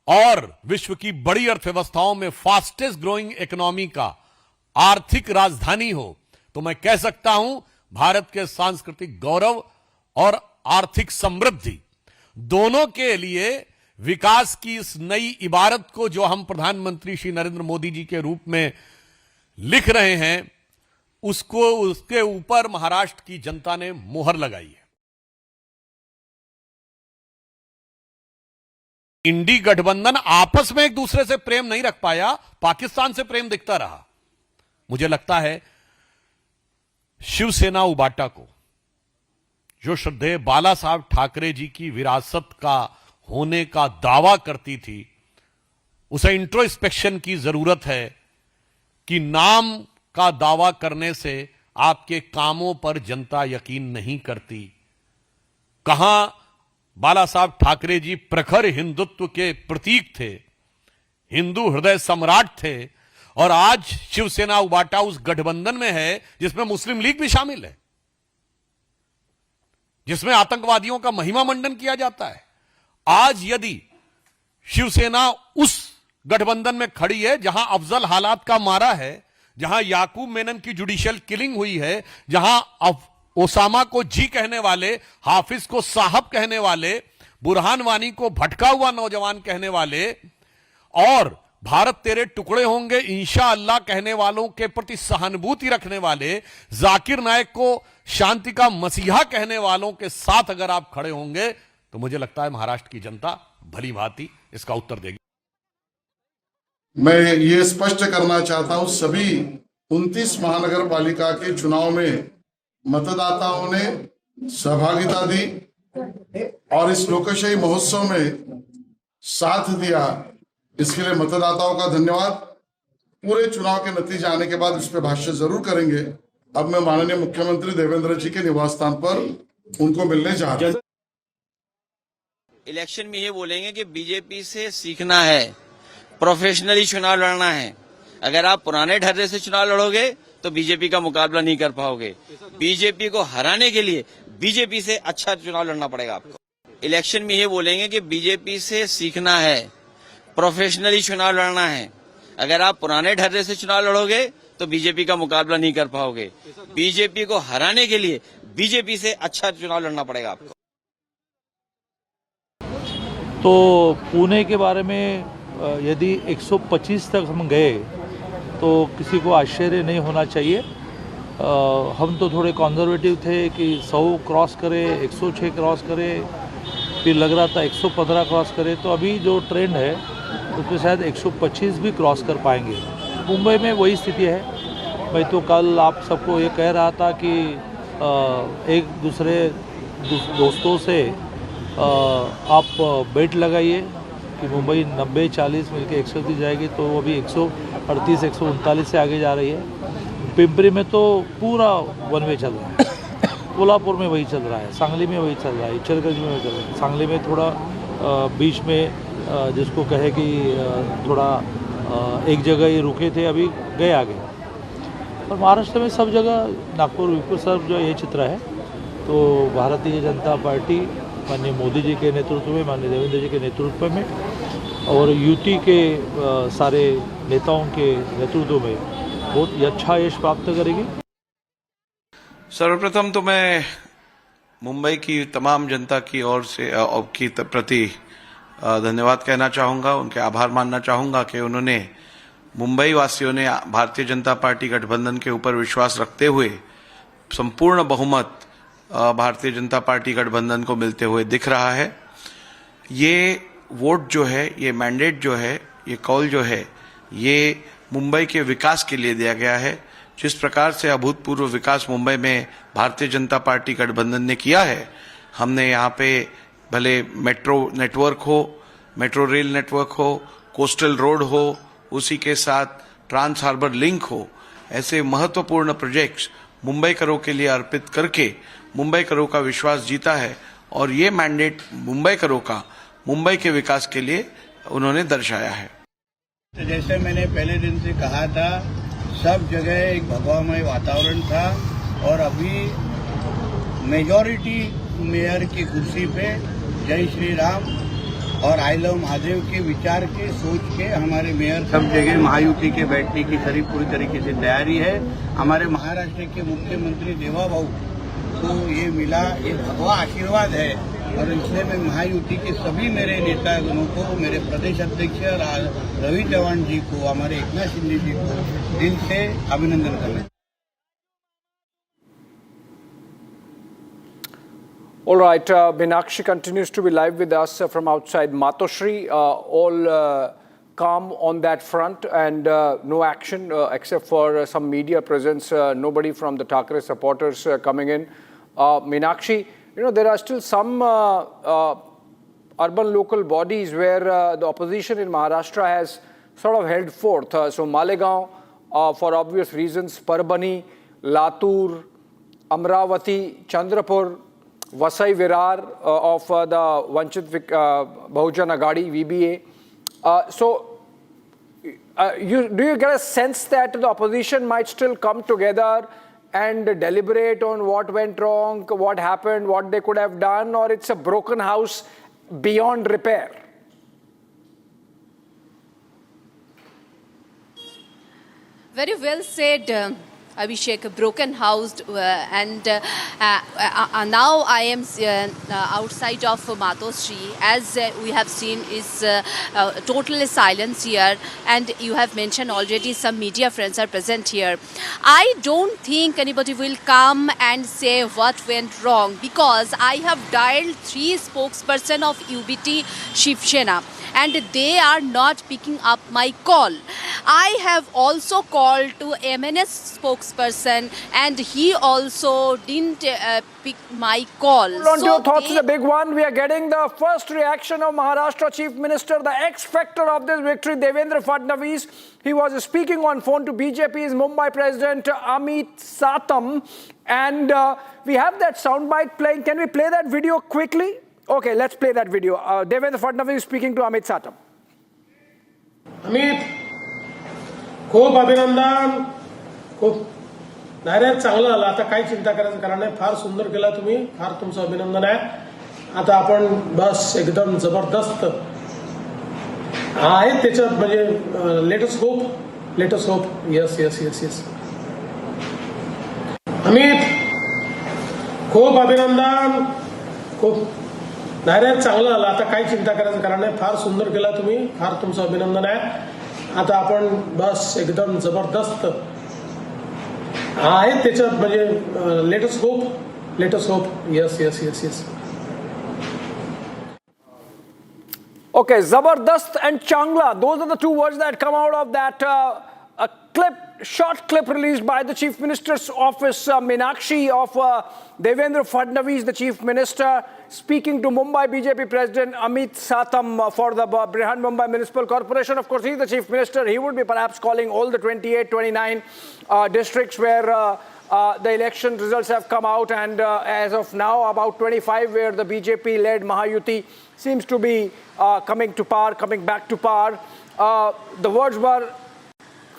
और विश्व की बड़ी अर्थव्यवस्थाओं में फास्टेस्ट ग्रोइंग इकोनॉमी का आर्थिक राजधानी हो, तो मैं कह सकता हूं भारत के सांस्कृतिक गौरव और आर्थिक समृद्धि दोनों के लिए विकास की इस नई इबारत को जो हम प्रधानमंत्री श्री नरेंद्र मोदी जी के रूप में लिख रहे हैं, उसके ऊपर महाराष्ट्र की जनता ने मुहर लगाई है। इंडी गठबंधन आपस में एक दूसरे से प्रेम नहीं रख पाया, पाकिस्तान से प्रेम दिखता रहा। मुझे लगता है शिवसेना उबाटा को जो श्रद्धेय बाला साहब ठाकरे जी की विरासत का होने का दावा करती थी, उसे इंट्रोस्पेक्शन की जरूरत है कि नाम का दावा करने से आपके कामों पर जनता यकीन नहीं करती। कहां बाला साहब ठाकरे जी प्रखर हिंदुत्व के प्रतीक थे, हिंदू हृदय सम्राट थे, और आज शिवसेना उबाटा उस गठबंधन में है जिसमें मुस्लिम लीग भी शामिल है, जिसमें आतंकवादियों का महिमा मंडन किया जाता है। आज यदि शिवसेना उस गठबंधन में खड़ी है जहां अफजल हालात का मारा है, जहां याकूब मेनन की जुडिशियल किलिंग हुई है, जहां ओसामा को जी कहने वाले, हाफिज को साहब कहने वाले, बुरहान वानी को भटका हुआ नौजवान कहने वाले और भारत तेरे टुकड़े होंगे इंशाअल्लाह कहने वालों के प्रति सहानुभूति रखने वाले, जाकिर नायक को शांति का मसीहा कहने वालों के साथ अगर आप खड़े होंगे तो मुझे लगता है महाराष्ट्र की जनता भली भांति इसका उत्तर देगी। मैं ये स्पष्ट करना चाहता हूं, सभी 29 महानगर पालिका के चुनाव में मतदाताओं ने सहभागिता दी और इस लोकशाही महोत्सव में साथ दिया। इसके लिए मतदाताओं का धन्यवाद। पूरे चुनाव के नतीजे आने के बाद इस पर भाष्य जरूर करेंगे। अब मैं माननीय मुख्यमंत्री देवेंद्र जी के निवास स्थान पर उनको मिलने जा रहा हूं। इलेक्शन में ये बोलेंगे कि बीजेपी से सीखना है, प्रोफेशनली चुनाव लड़ना है। अगर आप पुराने ढर्रे से चुनाव लड़ोगे तो बीजेपी का मुकाबला नहीं कर पाओगे। बीजेपी को हराने के लिए बीजेपी से अच्छा चुनाव लड़ना पड़ेगा आपको। इलेक्शन में ये बोलेंगे कि बीजेपी से सीखना है, प्रोफेशनली चुनाव लड़ना है। अगर आप पुराने ढर्रे से चुनाव लड़ोगे तो बीजेपी का मुकाबला नहीं कर पाओगे। बीजेपी को हराने के लिए बीजेपी से अच्छा चुनाव लड़ना पड़ेगा आपको। तो पुणे के बारे में यदि 125 तक हम गए तो किसी को आश्चर्य नहीं होना चाहिए। हम तो थोड़े कंजर्वेटिव थे कि 100 क्रॉस करे, 106 क्रॉस करे, फिर लग रहा था 115 क्रॉस करे। तो अभी जो ट्रेंड है उसमें शायद 125 भी क्रॉस कर पाएंगे। मुंबई में वही स्थिति है। मैं तो कल आप सबको ये कह रहा था कि एक दूसरे दोस्तों से आप बेट लगाइए कि मुंबई 90-40 मिलके 130 जाएगी, तो वो अभी 138 139 से आगे जा रही है। पिंपरी में तो पूरा वन वे चल रहा है। कोल्हापुर में वही चल रहा है, सांगली में वही चल रहा है, इचलकरंजी में वही चल रहा है। सांगली में थोड़ा बीच में जिसको कहे कि थोड़ा एक जगह ही रुके थे, अभी गए आगे। और महाराष्ट्र में सब जगह, नागपुर विपुर सब जो ये चित्र है। तो भारतीय जनता पार्टी माननीय मोदी जी के नेतृत्व में, माननीय देवेंद्र जी के नेतृत्व में और यूटी के सारे नेताओं के नेतृत्व में बहुत ही अच्छा यश प्राप्त करेगी। सर्वप्रथम तो मैं मुंबई की तमाम जनता की ओर से की प्रति धन्यवाद कहना चाहूँगा, उनके आभार मानना चाहूँगा कि उन्होंने मुंबई वासियों ने भारतीय जनता पार्टी गठबंधन के ऊपर विश्वास रखते हुए संपूर्ण बहुमत भारतीय जनता पार्टी गठबंधन को मिलते हुए दिख रहा है। ये वोट जो है, ये मैंडेट जो है, ये कॉल जो है, ये मुंबई के विकास के लिए दिया गया है। जिस प्रकार से अभूतपूर्व विकास मुंबई में भारतीय जनता पार्टी गठबंधन ने किया है, हमने यहाँ पे भले मेट्रो नेटवर्क हो, मेट्रो रेल नेटवर्क हो, कोस्टल रोड हो, उसी के साथ ट्रांस हार्बर लिंक हो, ऐसे महत्वपूर्ण प्रोजेक्ट्स मुंबई करों के लिए अर्पित करके मुंबई करों का विश्वास जीता है। और ये मैंडेट मुंबई करों का मुंबई के विकास के लिए उन्होंने दर्शाया है। तो जैसे मैंने पहले दिन से कहा था, सब जगह एक भगवामय वातावरण था और अभी मेजॉरिटी मेयर की कुर्सी पे जय श्री राम और आई लव महादेव के विचार के सोच के हमारे मेयर सब जगह महायुति के बैठने की सारी पूरी तरीके से तैयारी है। हमारे महाराष्ट्र के मुख्यमंत्री देवा भाऊ को ये मिला, ये भगवा आशीर्वाद है और इसलिए मैं महायुति के सभी मेरे नेतागणों को, मेरे प्रदेश अध्यक्ष रवि चौहान जी को, हमारे एकनाथ शिंदे जी को दिल से अभिनंदन करना। All right, Meenakshi continues to be live with us from outside Matoshri. All calm on that front and no action except for some media presence. Nobody from the Thackeray supporters coming in. Meenakshi, you know, there are still some urban local bodies where the opposition in Maharashtra has sort of held forth. So Malegaon, for obvious reasons, Parbani, Latur, Amravati, Chandrapur, Vasai Virar of the Vanchit Bahujan Aghadi, VBA. So, do you get a sense that the opposition might still come together and deliberate on what went wrong, what happened, what they could have done, or it's a broken house beyond repair? Very well said, Abhishek. Broken house, and now I am outside of Matoshri. As we have seen, is total silence here, and you have mentioned already some media friends are present here. I don't think anybody will come and say what went wrong, because I have dialed 3 spokesperson of UBT Shiv Sena, and they are not picking up my call. I have also called to MNS spokesperson, and he also didn't pick my call. Hold on to your thoughts, the big one. We are getting the first reaction of Maharashtra Chief Minister, the X-factor of this victory, Devendra Fadnavis. He was speaking on phone to BJP's Mumbai President Amit Satam, and we have that soundbite playing. Can we play that video quickly? Okay, let's play that video. Devendra Fadnavis speaking to Amit Satam. Amit, खूप अभिनंदन. खूप direct चांगलं झालं. आता काही चिंता करायचं कारण नाही. फार सुंदर केला तुम्ही. फार तुमचं अभिनंदन आहे. आता आपण बस एकदम जबरदस्त आहे त्याच्यात, म्हणजे let us hope. Yes. Amit, खूप अभिनंदन. खूप डायरेक्ट चांगलं झालं. आता काही चिंता करायचं कारण नाही. फार सुंदर केला तुम्ही. फार तुमचं अभिनंदन आहे. आता आपण बस एकदम जबरदस्त आहे त्याच्यात, म्हणजे let us hope. Yes. Okay, Zabardast and Changla, those are the 2 words that come out of that short clip released by the Chief Minister's office, Meenakshi, of Devendra Fadnavis, the Chief Minister, speaking to Mumbai BJP President Amit Satam for the Brihan Mumbai Municipal Corporation. Of course, he's the Chief Minister. He would be perhaps calling all the 28, 29 districts where the election results have come out, and as of now, about 25, where the BJP-led Mahayuti seems to be coming back to power. The words were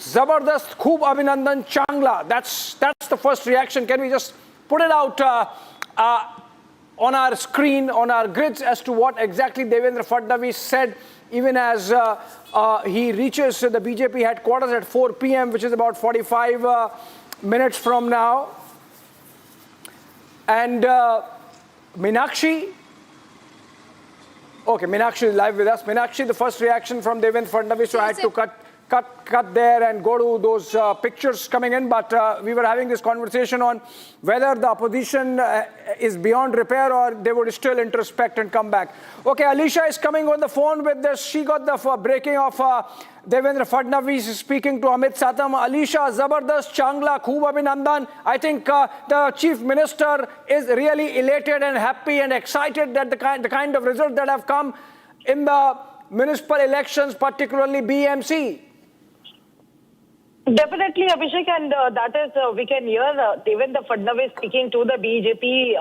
Zabardast, Khoob Abhinandan, Changla. That's the first reaction. Can we just put it out on our screen, on our grids, as to what exactly Devendra Fadnavis said, even as he reaches the BJP headquarters at 4 p.m., which is about 45 minutes from now. And Meenakshi. Okay, Meenakshi is live with us. Meenakshi, the first reaction from Devendra Fadnavis, so I had to cut there and go to those pictures coming in, but we were having this conversation on whether the opposition is beyond repair or they would still introspect and come back. Okay, Alisha is coming on the phone with this. She got the breaking of Devendra Fadnavis speaking to Amit Satam. Alisha, Zabardast, Changla, Khoob Abhinandan. I think the Chief Minister is really elated and happy and excited that the kind of results that have come in the municipal elections, particularly BMC. Definitely, Abhishek, and that is, we can hear Devendra Fadnavis speaking to the BJP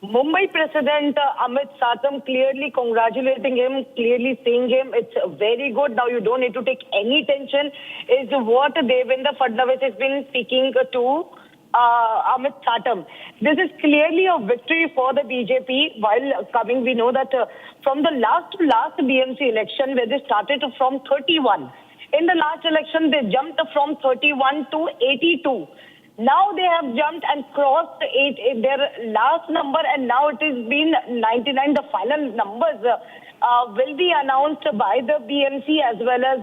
Mumbai President Amit Satam, clearly congratulating him, clearly saying him, it's very good. Now you don't need to take any tension, is what Devendra Fadnavis has been speaking to Amit Satam. This is clearly a victory for the BJP. While coming, we know that from the last BMC election, where they started from 31. In the last election, they jumped from 31 to 82. Now they have jumped and crossed their last number, and now it has been 99. The final numbers will be announced by the BMC as well as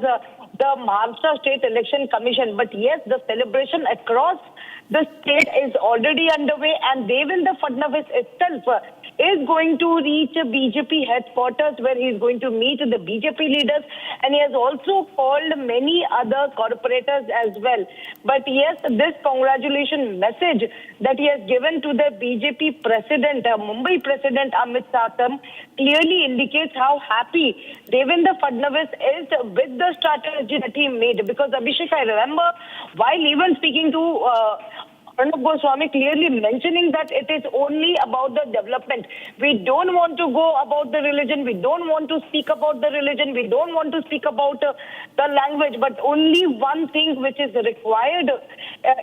the Maharashtra State Election Commission. But yes, the celebration across the state is already underway, and Devendra Fadnavis itself is going to reach BJP headquarters, where he is going to meet the BJP leaders, and he has also called many other corporators as well. But yes, this congratulation message that he has given to the BJP president, Mumbai President Amit Satam, clearly indicates how happy Devendra Fadnavis is with the strategy that he made. Because Abhishek, I remember while even speaking to Arnab Goswami, clearly mentioning that it is only about the development. We don't want to go about the religion. We don't want to speak about the religion. We don't want to speak about the language. But only one thing which is required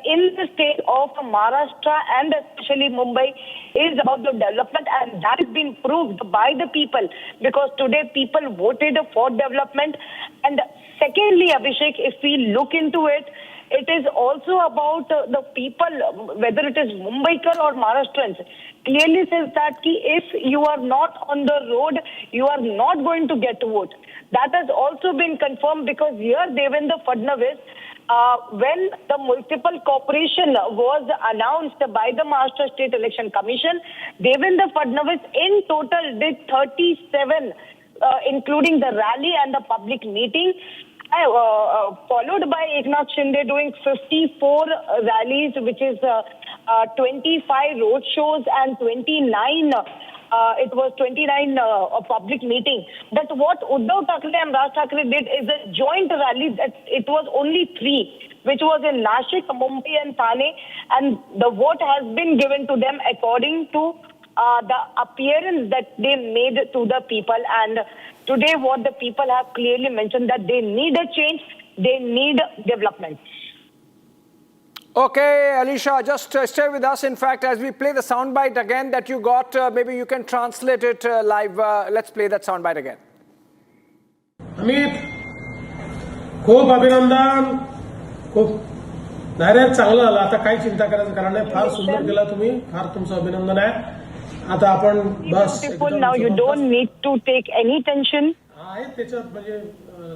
in the state of Maharashtra and especially Mumbai is about the development, and that has been proved by the people, because today people voted for development. And secondly, Abhishek, if we look into it, it is also about the people, whether it is Mumbaikar or Maharashtrians. Clearly says that if you are not on the road, you are not going to get to vote. That has also been confirmed, because here Devendra Fadnavis, when the municipal corporation was announced by the Maharashtra State Election Commission, Devendra Fadnavis in total did 37, including the rally and the public meeting. Followed by Eknath Shinde doing 54 rallies, which is 25 road shows and 29 public meetings. But what Uddhav Thackeray and Raj Thackeray did is a joint rally. That it was only 3, which was in Nashik, Mumbai and Thane, and the vote has been given to them according to the appearance that they made to the people. And today what the people have clearly mentioned, that they need a change, they need development. Okay, Alisha, just stay with us. In fact, as we play the soundbite again that you got, maybe you can translate it live. Let's play that soundbite again. Amit, खूप अभिनंदन. खूप नाही चांगलं झालं. आता काही चिंता करायचं कारण नाही. फार सुंदर केला तुम्ही. फार तुमचं अभिनंदन आहे. आता आपण बस beautiful. Now you don't need to take any tension. आहे त्याच्यात म्हणजे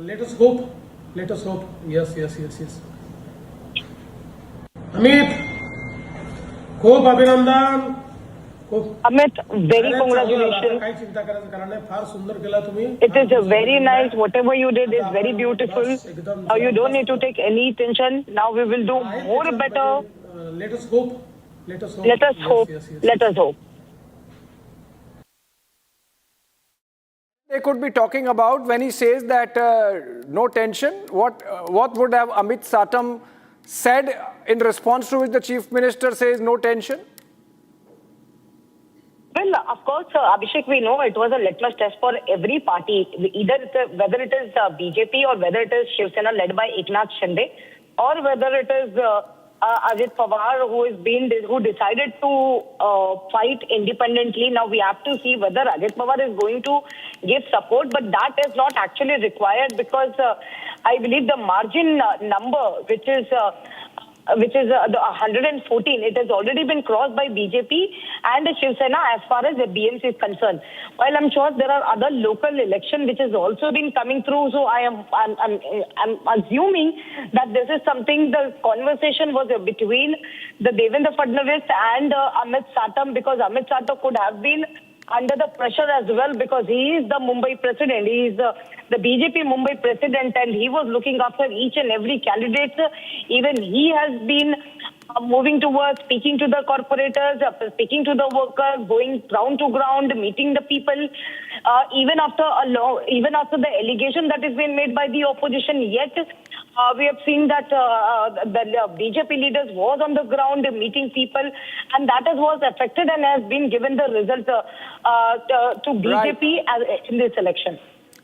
let us hope. Yes. Amit, खूप अभिनंदन. Amit, very congratulations. काही चिंता करायचं कारण नाही. फार सुंदर केला तुम्ही. It is very nice. Whatever you did is very beautiful. Now you don't need to take any tension. Now we will do more better. Let us hope. Let us hope. Let us hope. They could be talking about when he says that no tension. What would have Amit Satam said, in response to which the Chief Minister says no tension? Well, of course, Abhishek, we know it was a litmus test for every party, whether it is BJP or whether it is Shiv Sena led by Eknath Shinde, or whether it is Ajit Pawar who decided to fight independently. Now we have to see whether Ajit Pawar is going to give support, but that is not actually required because I believe the margin number, which is the 114, it has already been crossed by BJP and Shiv Sena as far as the BMC is concerned. While I'm sure there are other local elections which has also been coming through, so I'm assuming that this is something, the conversation was between the Devendra Fadnavis and Amit Satam, because Amit Satam could have been under the pressure as well because he is the Mumbai president. He is the BJP Mumbai president and he was looking after each and every candidate. Even he has been moving towards speaking to the corporators, speaking to the workers, going ground to ground, meeting the people. Even after the allegation that is being made by the opposition, yet we have seen that the BJP leaders was on the ground meeting people, and that was affected and has been given the result to BJP in this election.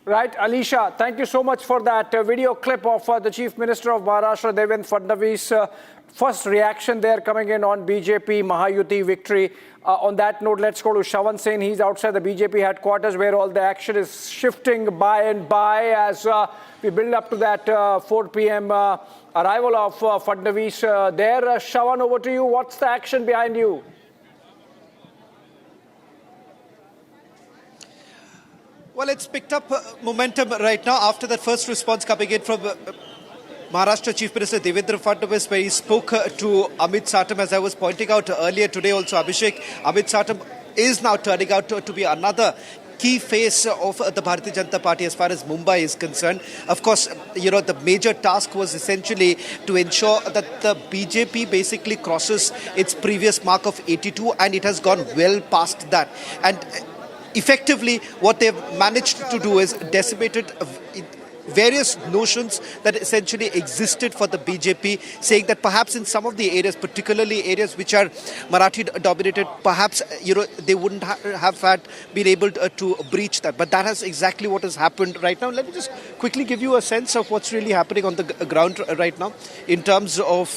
Right, Alicia, thank you so much for that video clip of the Chief Minister of Maharashtra, Devendra Fadnavis. First reaction there coming in on BJP Mahayuti victory. On that note, let's go to Shravan Sen. He's outside the BJP headquarters where all the action is shifting by and by as we build up to that 4 p.m. arrival of Fadnavis there. Shravan, over to you. What's the action behind you? Well, it's picked up momentum right now after that first response coming in from Maharashtra Chief Minister Devendra Fadnavis, where he spoke to Amit Satam. As I was pointing out earlier today also, Abhishek, Amit Satam is now turning out to be another key face of the Bharatiya Janata Party as far as Mumbai is concerned. Of course, you know, the major task was essentially to ensure that the BJP basically crosses its previous mark of 82, and it has gone well past that. And effectively, what they've managed to do is decimated various notions that essentially existed for the BJP, saying that perhaps in some of the areas, particularly areas which are Marathi dominated, perhaps they wouldn't have been able to breach that. But that has exactly what has happened right now. Let me just quickly give you a sense of what's really happening on the ground right now in terms of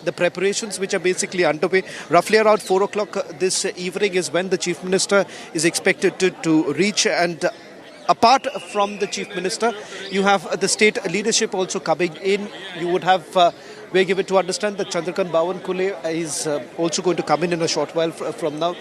the preparations which are basically underway. Roughly around 4 o'clock this evening is when the Chief Minister is expected to reach, and apart from the Chief Minister, you have the state leadership also coming in. You would have, we're given to understand that Chandrakant Bawankule is also going to come in a short while from now.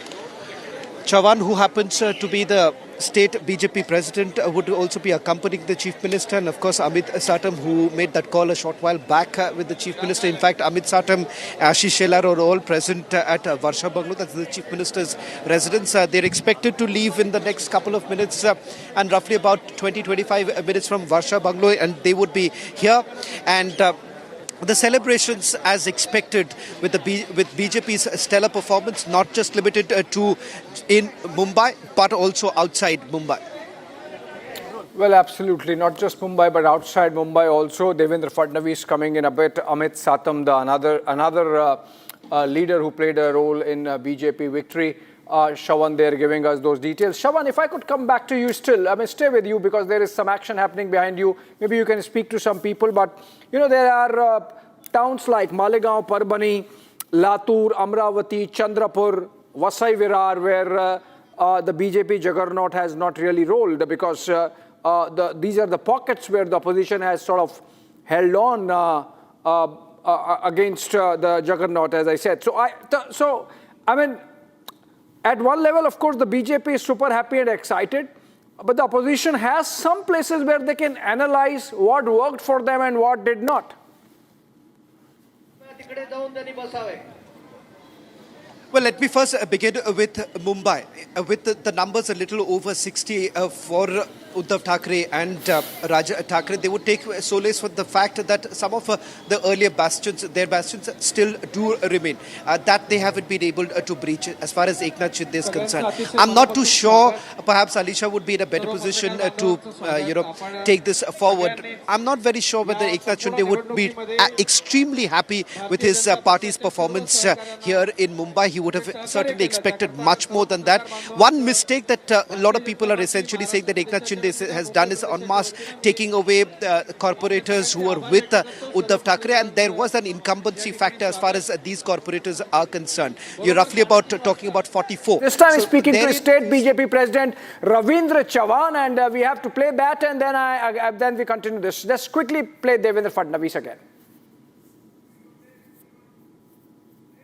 Chavan, who happens to be the state BJP president, would also be accompanying the Chief Minister, and of course Amit Satam, who made that call a short while back with the Chief Minister. In fact, Amit Satam, Ashish Shelar are all present at Varsha Banglo, that's the Chief Minister's residence. They're expected to leave in the next couple of minutes and roughly about 20-25 minutes from Varsha Banglo, and they would be here. And the celebrations, as expected, with BJP's stellar performance, not just limited to in Mumbai, but also outside Mumbai. Well, absolutely. Not just Mumbai, but outside Mumbai also. Devendra Fadnavis coming in a bit. Amit Satam, another leader who played a role in BJP victory. Shravan there giving us those details. Shravan, if I could come back to you still, I mean, stay with you because there is some action happening behind you. Maybe you can speak to some people, but there are towns like Malegaon, Parbani, Latur, Amravati, Chandrapur, Vasai Virar, where the BJP juggernaut has not really rolled because these are the pockets where the opposition has sort of held on against the juggernaut, as I said. So I mean, at one level, of course, the BJP is super happy and excited, but the opposition has some places where they can analyze what worked for them and what did not. Well, let me first begin with Mumbai, with the numbers a little over 60 for Uddhav Thackeray and Raj Thackeray, they would take solace from the fact that some of the earlier bastions, their bastions still do remain, that they haven't been able to breach as far as Eknath Shinde is concerned. I'm not too sure, perhaps Alisha would be in a better position to, take this forward. I'm not very sure whether Eknath Shinde would be extremely happy with his party's performance here in Mumbai. He would have certainly expected much more than that. One mistake that a lot of people are essentially saying that Eknath Shinde has done is en masse taking away corporators who were with Uddhav Thackeray, and there was an incumbency factor as far as these corporators are concerned. You're roughly talking about 44. This time speaking to State BJP President Ravindra Chavan, and we have to play that, and then we continue this. Just quickly play Devendra Fadnavis again.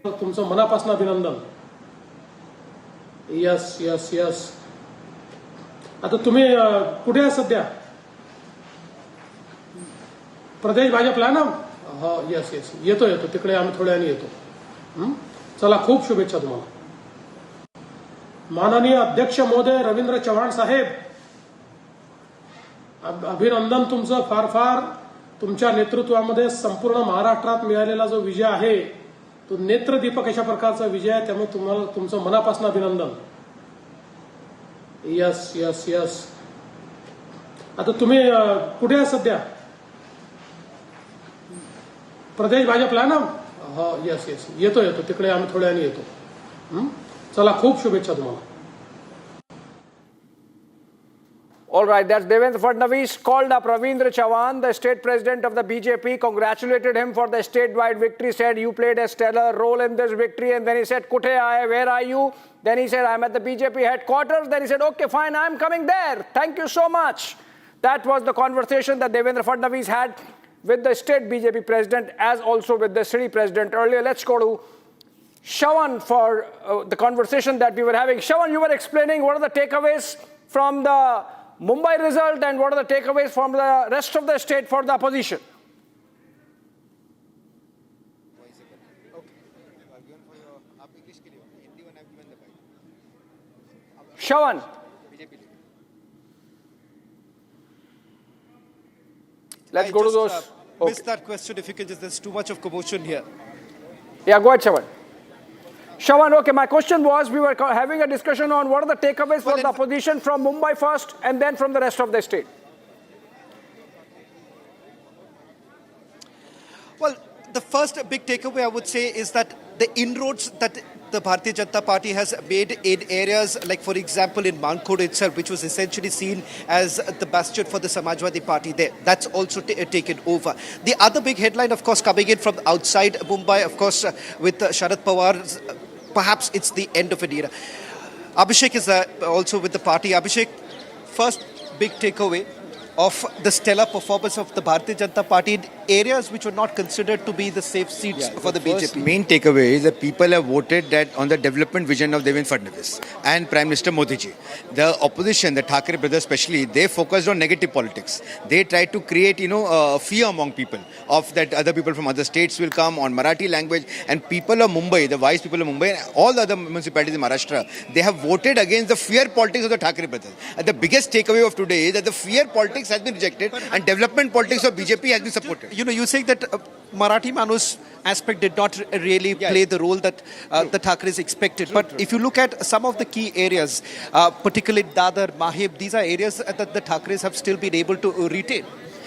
तुमचं मनापासून अभिनंदन. Yes yes yes. आता तुम्ही कुठे आहे सध्या? प्रदेश भाजपला ना? हो यस यस. येतो तिकडे आम्ही थोड्या वेळाने येतो. चला, खूप शुभेच्छा तुम्हाला. माननीय अध्यक्ष महोदय रवींद्र चव्हाण साहेब, अभिनंदन तुमचं फार फार. तुमच्या नेतृत्वामध्ये संपूर्ण महाराष्ट्रात मिळालेला जो विजय आहे तो नेत्रदीपक अशा प्रकारचा विजय आहे. त्यामुळे तुम्हाला तुमचं मनापासून अभिनंदन. Yes yes yes. आता तुम्ही कुठे आहे सध्या? प्रदेश भाजपला ना? हो यस यस. येतो तिकडे आम्ही थोड्या वेळाने येतो. चला, खूप शुभेच्छा तुम्हाला. All right, that's Devendra Fadnavis called up Ravindra Chavan, the state president of the BJP, congratulated him for the statewide victory, said you played a stellar role in this victory, and then he said, Kuthe aaye, where are you? Then he said, I'm at the BJP headquarters. Then he said, okay, fine, I'm coming there. Thank you so much. That was the conversation that Devendra Fadnavis had with the state BJP president as also with the city president earlier. Let's go to Shawan for the conversation that we were having. Shawan, you were explaining what are the takeaways from the Mumbai result and what are the takeaways from the rest of the state for the opposition? Shawan. Let's go to those. Missed that question if you could just, there's too much of commotion here. Yeah, go ahead, Shawan. Shawan, okay, my question was, we were having a discussion on what are the takeaways for the opposition from Mumbai first and then from the rest of the state. Well, the first big takeaway I would say is that the inroads that the Bharatiya Janata Party has made in areas like, for example, in Mankod itself, which was essentially seen as the bastion for the Samajwadi Party there, that's also taken over. The other big headline, of course, coming in from outside Mumbai, of course, with Sharad Pawar's perhaps it's the end of an era. Abhishek is also with the party. Abhishek, first big takeaway of the stellar performance of the Bharatiya Janata Party in areas which were not considered to be the safe seats for the BJP. Main takeaway is that people have voted that on the development vision of Devendra Fadnavis and Prime Minister Modi ji. The opposition, the Thackeray brothers especially, they focused on negative politics. They tried to create, fear among people of that other people from other states will come on Marathi language, and people of Mumbai, the wise people of Mumbai and all the other municipalities in Maharashtra, they have voted against the fear politics of the Thackeray brothers. And the biggest takeaway of today is that the fear politics has been rejected and development politics of BJP has been supported. You saying that Marathi Manus aspect did not really play the role that the Thackerays expected. But if you look at some of the key areas, particularly Dadar, Mahib, these are areas that the Thackerays have still been able to retain.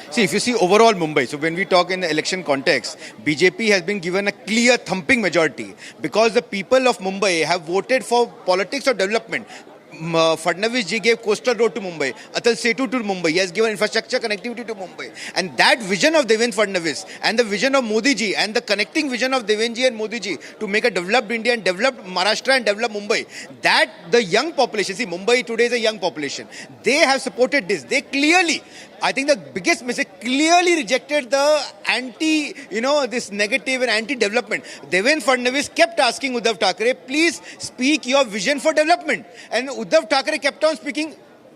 See, if you see overall Mumbai, so when we talk in the election context, BJP has been given a clear thumping majority because the people of Mumbai have voted for politics of development. Fadnavis ji gave coastal road to Mumbai, Atal Setu to Mumbai. He has given infrastructure connectivity to Mumbai. And that vision of Devendra Fadnavis and the vision of Modi ji and the connecting vision of Devendra ji and Modi ji to make a developed India and develop Maharashtra and develop Mumbai, that the young population, see Mumbai today is a young population, they have supported this. They clearly, I think the biggest message, clearly rejected the anti, this negative and anti-development. Devendra Fadnavis kept asking Uddhav Thackeray, please speak your vision for development. And Uddhav Thackeray kept on speaking,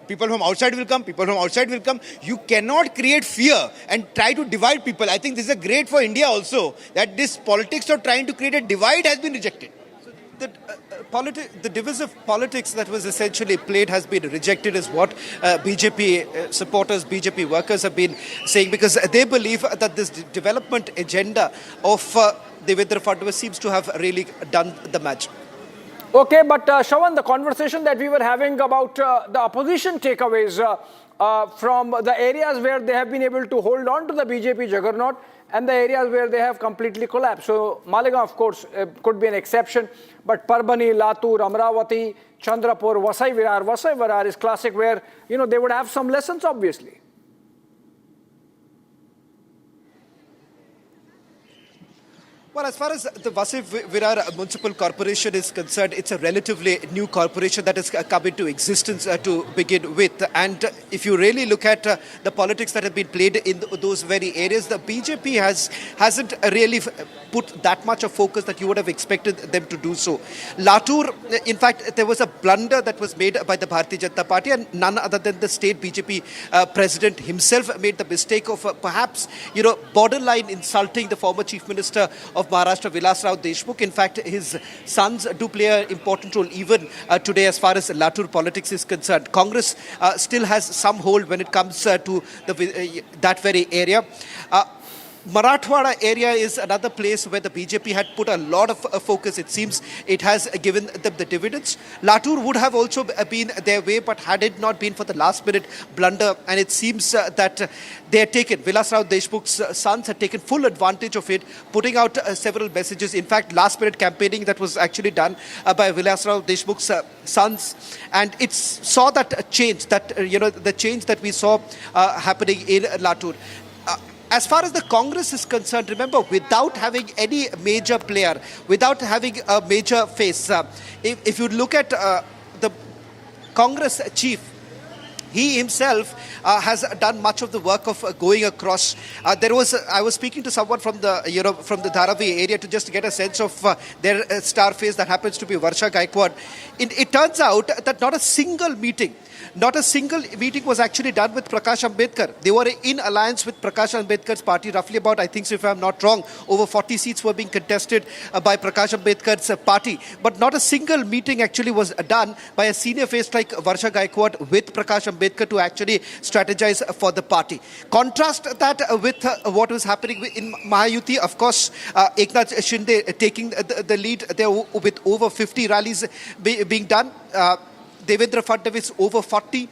people from outside will come, people from outside will come. You cannot create fear and try to divide people. I think this is a great for India also, that this politics of trying to create a divide has been rejected. the divisive politics that was essentially played has been rejected, is what BJP supporters, BJP workers have been saying, because they believe that this development agenda of Devendra Fadnavis seems to have really done the match. Okay, but Shravan, the conversation that we were having about the opposition takeaways from the areas where they have been able to hold on to the BJP juggernaut and the areas where they have completely collapsed. So Malegaon, of course, could be an exception, but Parbhani, Latur, Amravati, Chandrapur, Vasai Virar is classic, where, you know, they would have some lessons, obviously. Well, as far as the Vasai Virar Municipal Corporation is concerned, it's a relatively new corporation that has come into existence to begin with. And if you really look at the politics that have been played in those very areas, the BJP hasn't really put that much of focus that you would have expected them to do so. Latur, in fact, there was a blunder that was made by the Bharatiya Janata Party, and none other than the state BJP president himself made the mistake of perhaps, you know, borderline insulting the former Chief Minister of Maharashtra, Vilas Rao Deshmukh. In fact, his sons do play an important role even today as far as Latur politics is concerned. Congress still has some hold when it comes to that very area. Marathwada area is another place where the BJP had put a lot of focus. It seems it has given them the dividends. Latur would have also been their way, but had it not been for the last minute blunder, and it seems that they had taken, Vilas Rao Deshmukh's sons had taken full advantage of it, putting out several messages. In fact, last minute campaigning that was actually done by Vilas Rao Deshmukh's sons, and it saw that change, that the change that we saw happening in Latur. As far as the Congress is concerned, remember, without having any major player, without having a major face, if you look at the Congress chief, he himself has done much of the work of going across. I was speaking to someone from the Dharavi area to just get a sense of their star face that happens to be Varsha Gaikwad. It turns out that not a single meeting was actually done with Prakash Ambedkar. They were in alliance with Prakash Ambedkar's party, roughly about, I think, so if I'm not wrong, over 40 seats were being contested by Prakash Ambedkar's party. But not a single meeting actually was done by a senior face like Varsha Gaikwad with Prakash Ambedkar to actually strategize for the party. Contrast that with what was happening in Mahayuti. Of course, Eknath Shinde taking the lead there with over 50 rallies being done. Devendra Fadnavis over 40.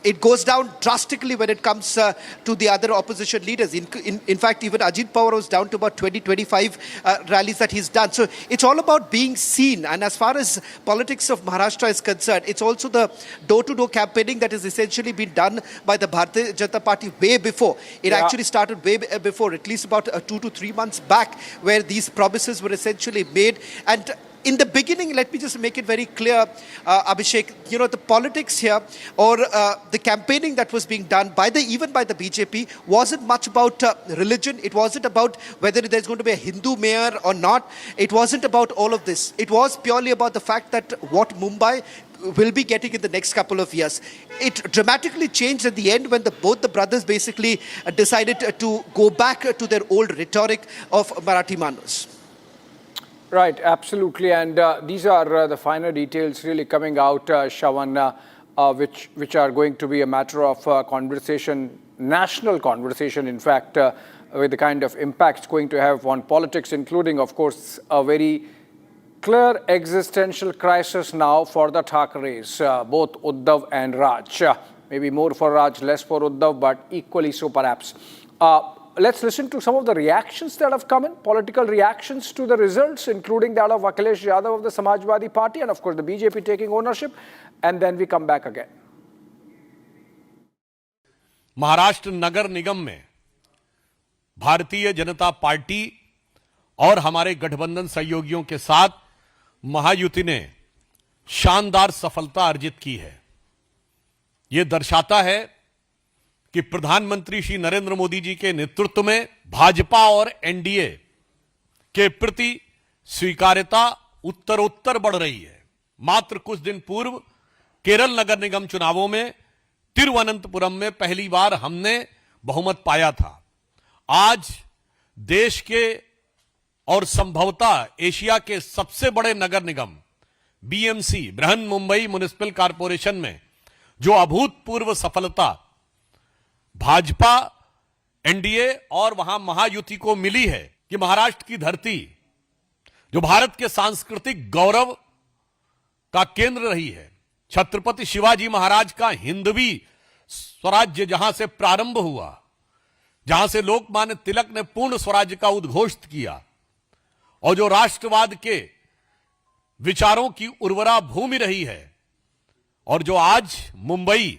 It goes down drastically when it comes to the other opposition leaders. In fact, even Ajit Pawar was down to about 20-25 rallies that he's done. So it's all about being seen. And as far as politics of Maharashtra is concerned, it's also the door-to-door campaigning that has essentially been done by the Bharatiya Janata Party way before. It actually started way before, at least about 2 to 3 months back, where these promises were essentially made. And in the beginning, let me just make it very clear, Abhishek, the politics here or the campaigning that was being done even by the BJP wasn't much about religion. It wasn't about whether there's going to be a Hindu mayor or not. It wasn't about all of this. It was purely about the fact that what Mumbai will be getting in the next couple of years. It dramatically changed at the end when both the brothers basically decided to go back to their old rhetoric of Marathi Manos. Right, absolutely. And these are the finer details really coming out, Shravan, which are going to be a matter of conversation, national conversation, in fact, with the kind of impacts going to have on politics, including, of course, a very clear existential crisis now for the Thackeray's, both Uddhav and Raj. Maybe more for Raj, less for Uddhav, but equally so perhaps. Let's listen to some of the reactions that have come in, political reactions to the results, including that of Akhilesh Yadav of the Samajwadi Party and, of course, the BJP taking ownership. And then we come back again. Maharashtra नगर निगम में भारतीय जनता party और हमारे गठबंधन सहयोगियों के साथ महायुति ने शानदार सफलता अर्जित की है। यह दर्शाता है कि प्रधानमंत्री श्री नरेंद्र मोदी जी के नेतृत्व में भाजपा और एनडीए के प्रति स्वीकार्यता उत्तरोत्तर बढ़ रही है। मात्र कुछ दिन पूर्व केरल नगर निगम चुनावों में तिरुवनंतपुरम में पहली बार हमने बहुमत पाया था। आज देश के और संभवतः एशिया के सबसे बड़े नगर निगम BMC Brihan Mumbai municipal corporation में जो अभूतपूर्व सफलता भाजपा एनडीए और वहां महायुति को मिली है कि महाराष्ट्र की धरती जो भारत के सांस्कृतिक गौरव का केंद्र रही है, छत्रपति शिवाजी महाराज का हिंदवी स्वराज्य जहां से प्रारंभ हुआ, जहां से लोकमान्य तिलक ने पूर्ण स्वराज्य का उद्घोष किया और जो राष्ट्रवाद के विचारों की उर्वरा भूमि रही है, और जो आज मुंबई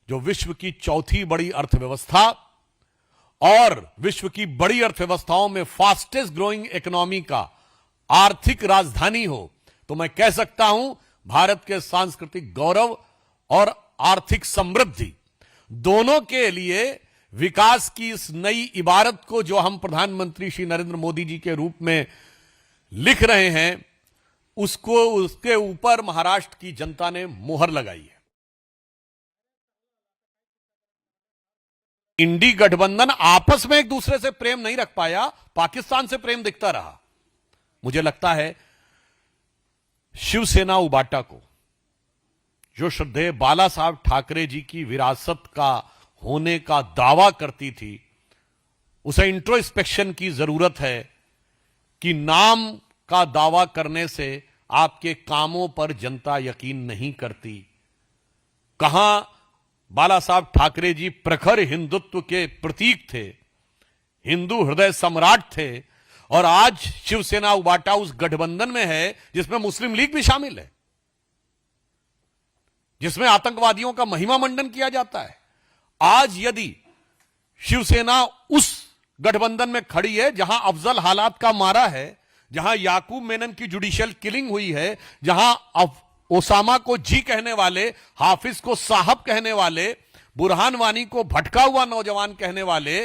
जो विश्व की चौथी बड़ी अर्थव्यवस्था और विश्व की बड़ी अर्थव्यवस्थाओं में फास्टेस्ट ग्रोइंग इकोनॉमी का आर्थिक राजधानी हो, तो मैं कह सकता हूं भारत के सांस्कृतिक गौरव और आर्थिक समृद्धि दोनों के लिए विकास की इस नई इबारत को जो हम प्रधानमंत्री श्री नरेंद्र मोदी जी के रूप में लिख रहे हैं, उसके ऊपर महाराष्ट्र की जनता ने मोहर लगाई है। इंडी गठबंधन आपस में एक दूसरे से प्रेम नहीं रख पाया, पाकिस्तान से प्रेम दिखता रहा। मुझे लगता है शिवसेना उबाटा को, जो श्रद्धेय बाला साहब ठाकरे जी की विरासत का होने का दावा करती थी, उसे इंट्रोस्पेक्शन की जरूरत है कि नाम का दावा करने से आपके कामों पर जनता यकीन नहीं करती। कहां बाला साहब ठाकरे जी प्रखर हिंदुत्व के प्रतीक थे, हिंदू हृदय सम्राट थे, और आज शिवसेना उबाटा उस गठबंधन में है जिसमें मुस्लिम लीग भी शामिल है, जिसमें आतंकवादियों का महिमा मंडन किया जाता है। आज यदि शिवसेना उस गठबंधन में खड़ी है जहां अफजल हालात का मारा है, जहां याकूब मेनन की जुडिशियल किलिंग हुई है, जहां ओसामा को जी कहने वाले, हाफिज को साहब कहने वाले, बुरहान वानी को भटका हुआ नौजवान कहने वाले,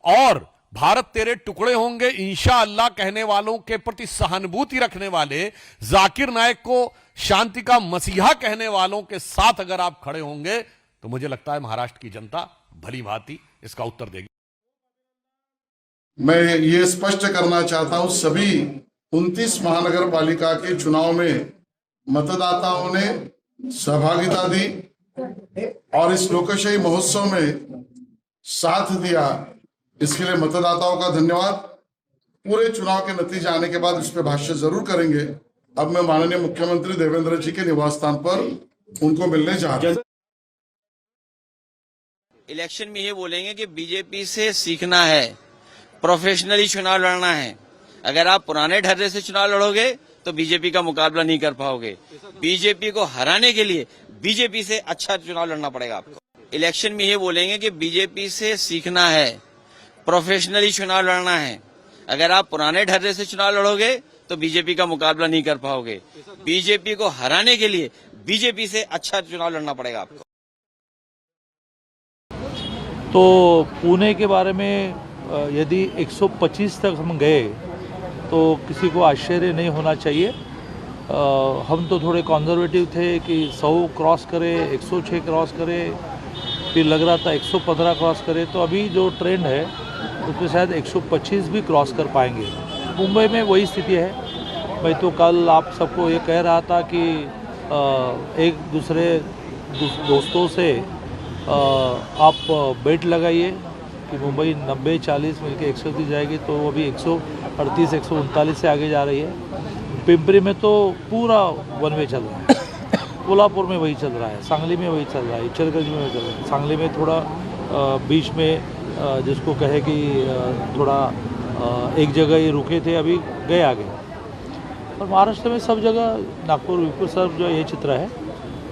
और भारत तेरे टुकड़े होंगे इंशाअल्लाह कहने वालों के प्रति सहानुभूति रखने वाले, जाकिर नायक को शांति का मसीहा कहने वालों के साथ अगर आप खड़े होंगे, तो मुझे लगता है महाराष्ट्र की जनता भली भांति इसका उत्तर देगी। मैं ये स्पष्ट करना चाहता हूं, सभी 29 महानगर पालिका के चुनाव में मतदाताओं ने सहभागिता दी और इस लोकशाही महोत्सव में साथ दिया। इसके लिए मतदाताओं का धन्यवाद। पूरे चुनाव के नतीजे आने के बाद इस पर भाष्य जरूर करेंगे। अब मैं माननीय मुख्यमंत्री देवेंद्र जी के निवास स्थान पर उनको मिलने जा रहा हूं। इलेक्शन में ये बोलेंगे कि बीजेपी से सीखना है, प्रोफेशनली चुनाव लड़ना है। अगर आप पुराने ढर्रे से चुनाव लड़ोगे तो बीजेपी का मुकाबला नहीं कर पाओगे। बीजेपी को हराने के लिए बीजेपी से अच्छा चुनाव लड़ना पड़ेगा आपको। इलेक्शन में ये बोलेंगे कि बीजेपी से सीखना है, प्रोफेशनली चुनाव लड़ना है। अगर आप पुराने ढर्रे से चुनाव लड़ोगे तो बीजेपी का मुकाबला नहीं कर पाओगे। बीजेपी को हराने के लिए बीजेपी से अच्छा चुनाव लड़ना पड़ेगा आपको। तो पुणे के बारे में यदि 125 तक हम गए तो किसी को आश्चर्य नहीं होना चाहिए। हम तो थोड़े कंजर्वेटिव थे कि 100 क्रॉस करे, 106 क्रॉस करे, फिर लग रहा था 115 क्रॉस करे। तो अभी जो ट्रेंड है उसमें शायद 125 भी क्रॉस कर पाएंगे। मुंबई में वही स्थिति है। मैं तो कल आप सबको ये कह रहा था कि एक दूसरे दोस्तों से आप बेट लगाइए कि मुंबई 90-40 मिलके 130 जाएगी, तो वो अभी 138-139 से आगे जा रही है। पिंपरी में तो पूरा वन वे चल रहा है, कोल्हापुर में वही चल रहा है, सांगली में वही चल रहा है, इचलकरंजी में वही चल रहा है। सांगली में थोड़ा बीच में जिसको कहे कि थोड़ा एक जगह ये रुके थे, अभी गए आगे। और महाराष्ट्र में सब जगह, नागपुर विपुर सब जो ये चित्र है।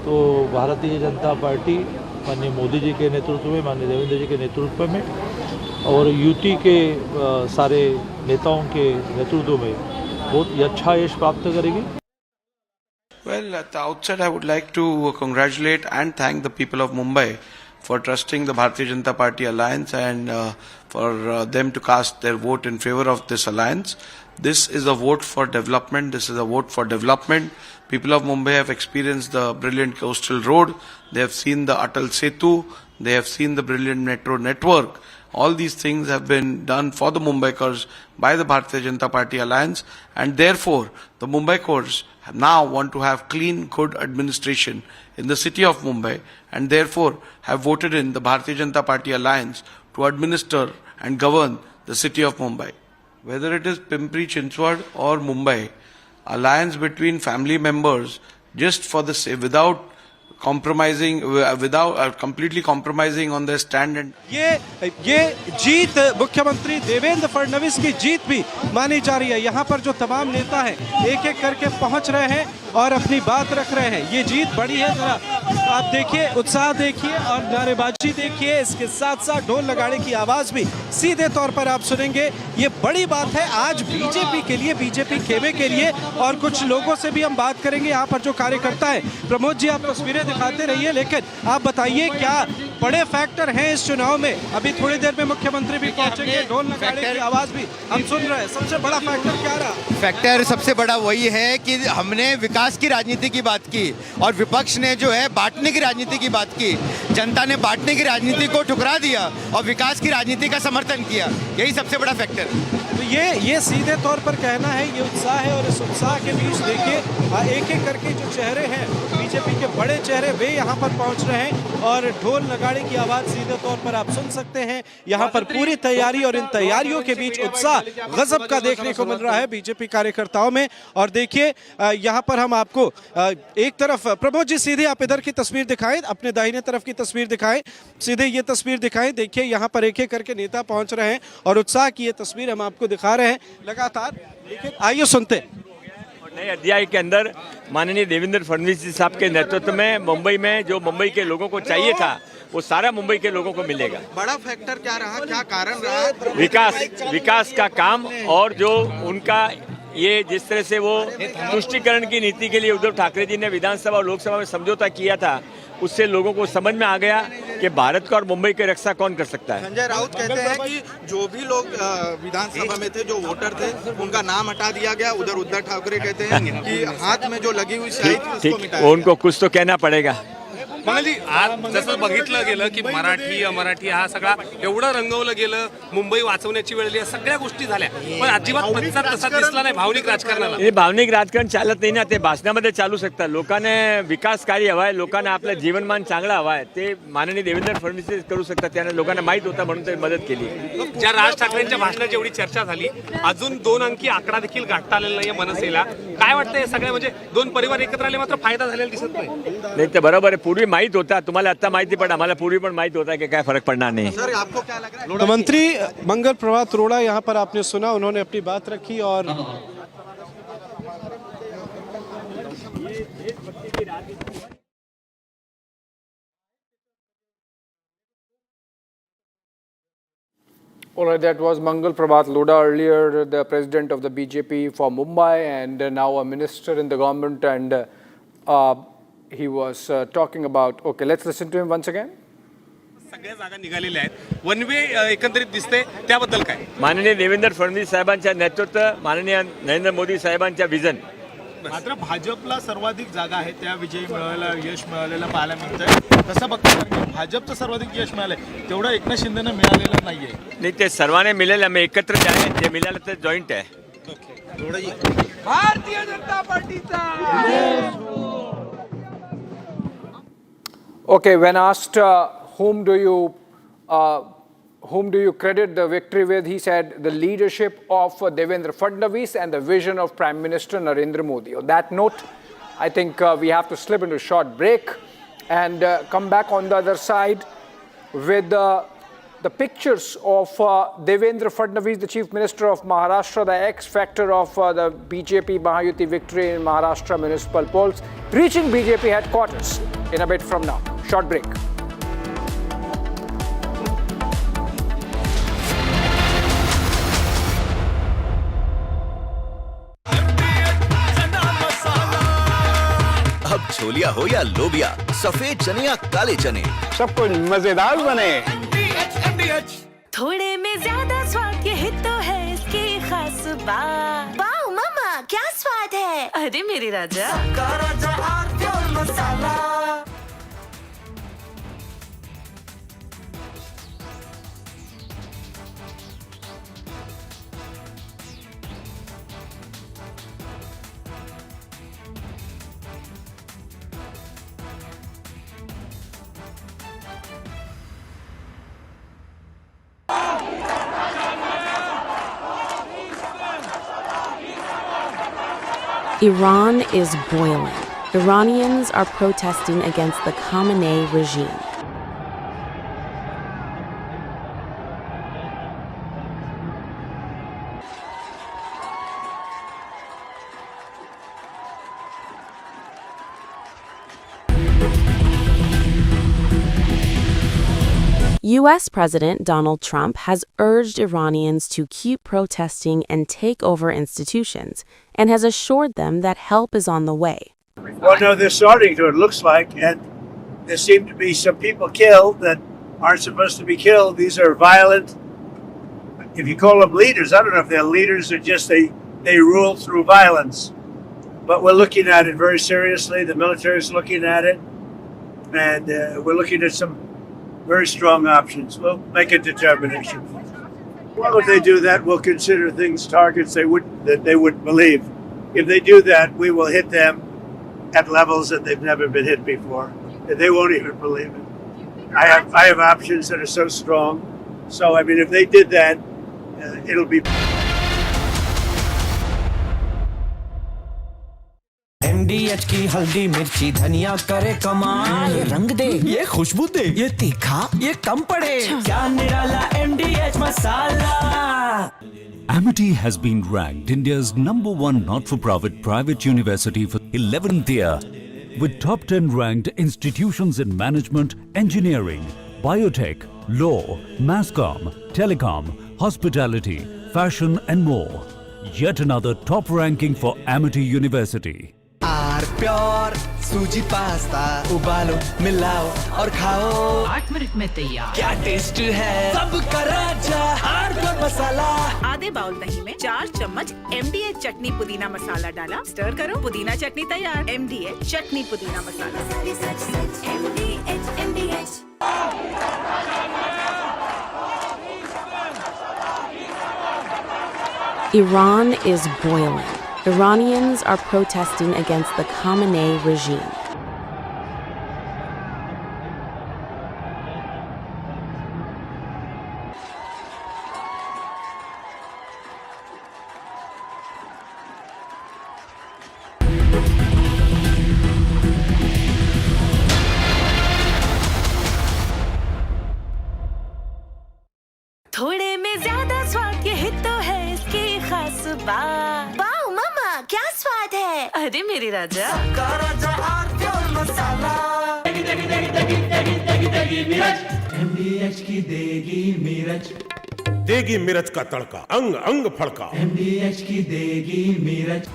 तो भारतीय जनता पार्टी माननीय मोदी जी के नेतृत्व में, माननीय देवेंद्र जी के नेतृत्व में और यूटी के सारे नेताओं के नेतृत्व में बहुत ही अच्छा यश प्राप्त करेगी। Well, at the outset, I would like to congratulate and thank the people of Mumbai for trusting the Bharatiya Janata Party alliance and for them to cast their vote in favor of this alliance. This is a vote for development. This is a vote for development. People of Mumbai have experienced the brilliant coastal road. They have seen the Atal Setu. They have seen the brilliant metro network. All these things have been done for the Mumbaikars by the Bharatiya Janata Party alliance, and therefore the Mumbaikars now want to have clean, good administration in the city of Mumbai, and therefore have voted in the Bharatiya Janata Party alliance to administer and govern the city of Mumbai. Whether it is Pimpri Chinchwad or Mumbai, alliance between family members just for the without compromising, without completely compromising on their stand. And ये जीत मुख्यमंत्री देवेंद्र फडणवीस की जीत भी मानी जा रही है। यहाँ पर जो तमाम नेता हैं एक एक करके पहुँच रहे हैं और अपनी बात रख रहे हैं। ये जीत बड़ी है, जरा आप देखिए, उत्साह देखिए और नारेबाजी देखिए, इसके साथ साथ ढोल नगाड़े की आवाज भी सीधे तौर पर आप सुनेंगे। ये बड़ी बात है आज बीजेपी के लिए, बीजेपी खेमे के लिए। और कुछ लोगों से भी हम बात करेंगे यहाँ पर जो कार्यकर्ता है। प्रमोद जी, आप तस्वीरें दिखाते रहिए, लेकिन आप बताइए क्या बड़े फैक्टर हैं इस चुनाव में। अभी थोड़ी देर में मुख्यमंत्री भी पहुंचेंगे, ढोल नगाड़े की आवाज भी हम सुन रहे हैं। सबसे बड़ा फैक्टर क्या रहा? फैक्टर सबसे बड़ा वही है कि हमने विकास की राजनीति की बात की और विपक्ष ने जो है बांटने की राजनीति की बात की। जनता ने बांटने की राजनीति को ठुकरा दिया और विकास की राजनीति का समर्थन किया। यही सबसे बड़ा फैक्टर। तो ये सीधे तौर पर कहना है, ये उत्साह है। और इस उत्साह के बीच देखिए एक एक करके जो चेहरे हैं बीजेपी के बड़े चेहरे, वे यहाँ पर पहुँच रहे हैं और ढोल नगाड़े की आवाज सीधे तौर पर आप सुन सकते हैं। यहाँ पर पूरी तैयारी और इन तैयारियों के बीच उत्साह गजब का देखने को मिल रहा है बीजेपी कार्यकर्ताओं में। और देखिए यहाँ पर हम आपको एक तरफ, प्रमोद जी सीधे आप इधर की तस्वीर दिखाएं, अपने दाहिने तरफ की तस्वीर दिखाएं, सीधे ये तस्वीर दिखाएं। देखिए यहाँ पर एक एक करके नेता पहुँच रहे हैं और उत्साह की ये तस्वीर हम आपको दिखा रहे हैं लगातार। देखिए आइए सुनते हैं। नए अध्याय के अंदर माननीय देवेंद्र फडणवीस जी साहब के नेतृत्व में मुंबई में जो मुंबई के लोगों को चाहिए था वो सारा मुंबई के लोगों को मिलेगा। बड़ा फैक्टर क्या रहा, क्या कारण रहा? विकास का काम और जो उनका ये जिस तरह से वो तुष्टीकरण की नीति के लिए उद्धव ठाकरे जी ने विधानसभा और लोकसभा में समझौता किया था, उससे लोगों को समझ में आ गया कि भारत का और मुंबई की रक्षा कौन कर सकता है। संजय राउत कहते हैं कि जो भी लोग विधानसभा में थे, जो वोटर थे, उनका नाम हटा दिया गया। उधर उद्धव ठाकरे कहते हैं कि हाथ में जो लगी हुई स्याही थी उसको मिटाया। उनको कुछ तो कहना पड़ेगा। मंगलजी, आज जसं बघितलं गेलं की मराठी अमराठी हा सगळा एवढं रंगवलं गेलं, मुंबई वाचवण्याची वेळ आली, सगळ्या गोष्टी झाल्या, पण अजिबात प्रतिसाद तसा दिसला नाही भावनिक राजकारणाला। हे भावनिक राजकारण चालत नाही ना, ते भाषणामध्ये चालू शकतं। लोकांना विकास कार्य हवा आहे, लोकांना आपलं जीवनमान चांगलं हवा आहे, ते माननीय देवेंद्र फडणवीस करू शकतात। त्यांना लोकांना माहित होता म्हणून ते मदत केली। ज्या राज ठाकरेंच्या भाषणाची एवढी चर्चा झाली, अजून 2 अंकी आकडा देखील गाठता आलेला नाहीये मनसेला। काय वाटतंय सगळ्या म्हणजे 2 परिवार एकत्र आले मात्र फायदा झालेला दिसत नाही? नाही ते बरोबर आहे, पूर्वी माहित होता, तुम्हाला आता माहिती पडा, आम्हाला पूर्वी पण माहित होता कि काय फरक पडणार नहीं। सर आपको क्या लग रहा है? तो मंत्री मंगल प्रभात अरोड़ा यहाँ पर आपने सुना, उन्होंने अपनी बात रखी। और All right, that was Mangal Prabhat Lodha, earlier the president of the BJP for Mumbai and now a minister in the government, and he was talking about, okay, let's listen to him once again. सगळ्या जागा निघालेल्या आहेत, one way एकंदरीत दिसते, त्याबद्दल काय? माननीय देवेंद्र फडणवीस साहेबांच्या नेतृत्व, माननीय नरेंद्र मोदी साहेबांच्या विजन। मात्र भाजपला सर्वाधिक जागा आहे, त्या विजयी मिळालेला यश मिळालेलं पाहायला मिळतंय। कसं बघता भाजपचं सर्वाधिक यश मिळालंय, तेवढं एकनाथ शिंदेनं मिळालेलं नाहीये? नहीं, ते सर्वांनी मिलेल, आम्ही एकत्र आहे, ते मिळालं तर जॉईंट आहे। भारतीय जनता पार्टीचा Okay, when asked whom do you credit the victory with, he said the leadership of Devendra Fadnavis and the vision of Prime Minister Narendra Modi. On that note, I think we have to slip into a short break and come back on the other side with the pictures of Devendra Fadnavis, the Chief Minister of Maharashtra, the X factor of the BJP Mahayuti victory in Maharashtra municipal polls, reaching BJP headquarters in a bit from now. Short break. अब छोलिया हो या लोबिया, सफेद चने या काले चने, सब कुछ मजेदार बने। थोड़े में ज्यादा स्वाद, यही तो है इसकी खास बात। वाओ मामा, क्या स्वाद है? अरे मेरे राजा, मसाला। Iran is boiling. Iranians are protesting against the Khamenei regime. U.S. President Donald Trump has urged Iranians to keep protesting and take over institutions, and has assured them that help is on the way. Well, no, they're starting to, it looks like, and there seem to be some people killed that aren't supposed to be killed. These are violent, if you call them leaders, I don't know if they're leaders or just they rule through violence. But we're looking at it very seriously. The military is looking at it, and we're looking at some very strong options. We'll make a determination. Well, if they do that, we'll consider things targets that they wouldn't believe. If they do that, we will hit them at levels that they've never been hit before. They won't even believe it. I have options that are so strong. So, I mean, if they did that, it'll be... MDH की हल्दी मिर्ची धनिया करे कमाल, ये रंग दे, ये खुशबू दे, ये तीखा, ये कम पड़े, क्या निराला MDH masala. Amity has been ranked India's #1 not-for-profit private university for 11th year, with top 10 ranked institutions in management, engineering, biotech, law, masscom, telecom, hospitality, fashion and more. Yet another top ranking for Amity University. Pure सूजी pasta उबालो मिलाओ और खाओ 8 minute में तैयार। क्या taste है सबका राजा हार्डवेयर मसाला। आधे बाउल दही में 4 चम्मच MDH चटनी पुदीना मसाला डाला, स्टर करो, पुदीना चटनी तैयार। MDH चटनी पुदीना मसाला। MDH। Iran is boiling. Iranians are protesting against the Khamenei regime. थोड़े में ज्यादा स्वाद ये ही तो है इसकी खास बात। वाओ मामा, क्या स्वाद है? अरे मेरी राजा, MDH की देगी मिर्च, देगी मिर्च का तड़का, अंग अंग फड़का। MDH की देगी मिर्च।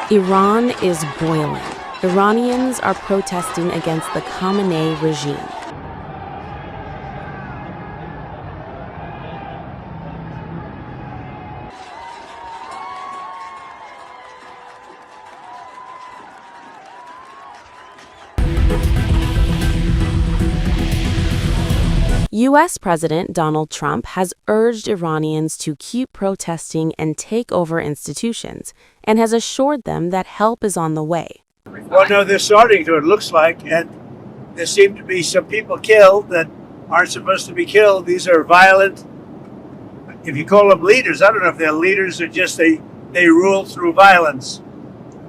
Iran is boiling. Iranians are protesting against the Khamenei regime. U.S. President Donald Trump has urged Iranians to keep protesting and take over institutions, and has assured them that help is on the way. Well, no, they're starting to, it looks like, and there seem to be some people killed that aren't supposed to be killed. These are violent, if you call them leaders, I don't know if they're leaders or just they rule through violence.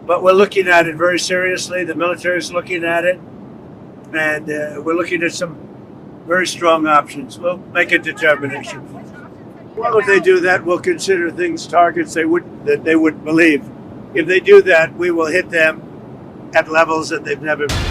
But we're looking at it very seriously. The military is looking at it, and we're looking at some very strong options. We'll make a determination. Well, if they do that, we'll consider things targets they wouldn't believe. If they do that, we will hit them at levels that they've never been.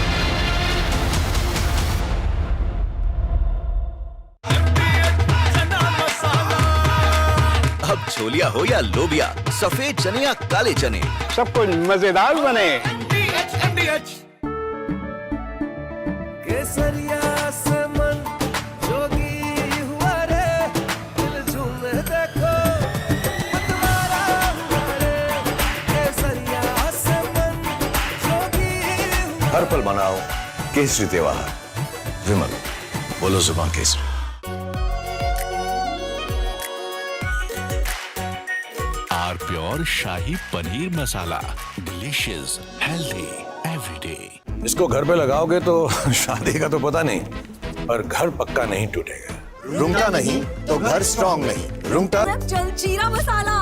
अब छोलिया हो या लोबिया, सफेद चने या काले चने, सब कुछ मजेदार बने। केसरिया से मन जोगी हुआ रे, दिल झूमे देखो मतवारा हुआ रे। केसरिया से मन जोगी हुआ। हर पल मनाओ केसरी त्योहार। विमल, बोलो जुबान केसरी। Our pure shahi paneer masala, delicious, healthy everyday. इसको घर पे लगाओगे तो शादी का तो पता नहीं, पर घर पक्का नहीं टूटेगा। रूंगटा नहीं तो घर स्ट्रांग नहीं। रूंगटा जल जीरा मसाला।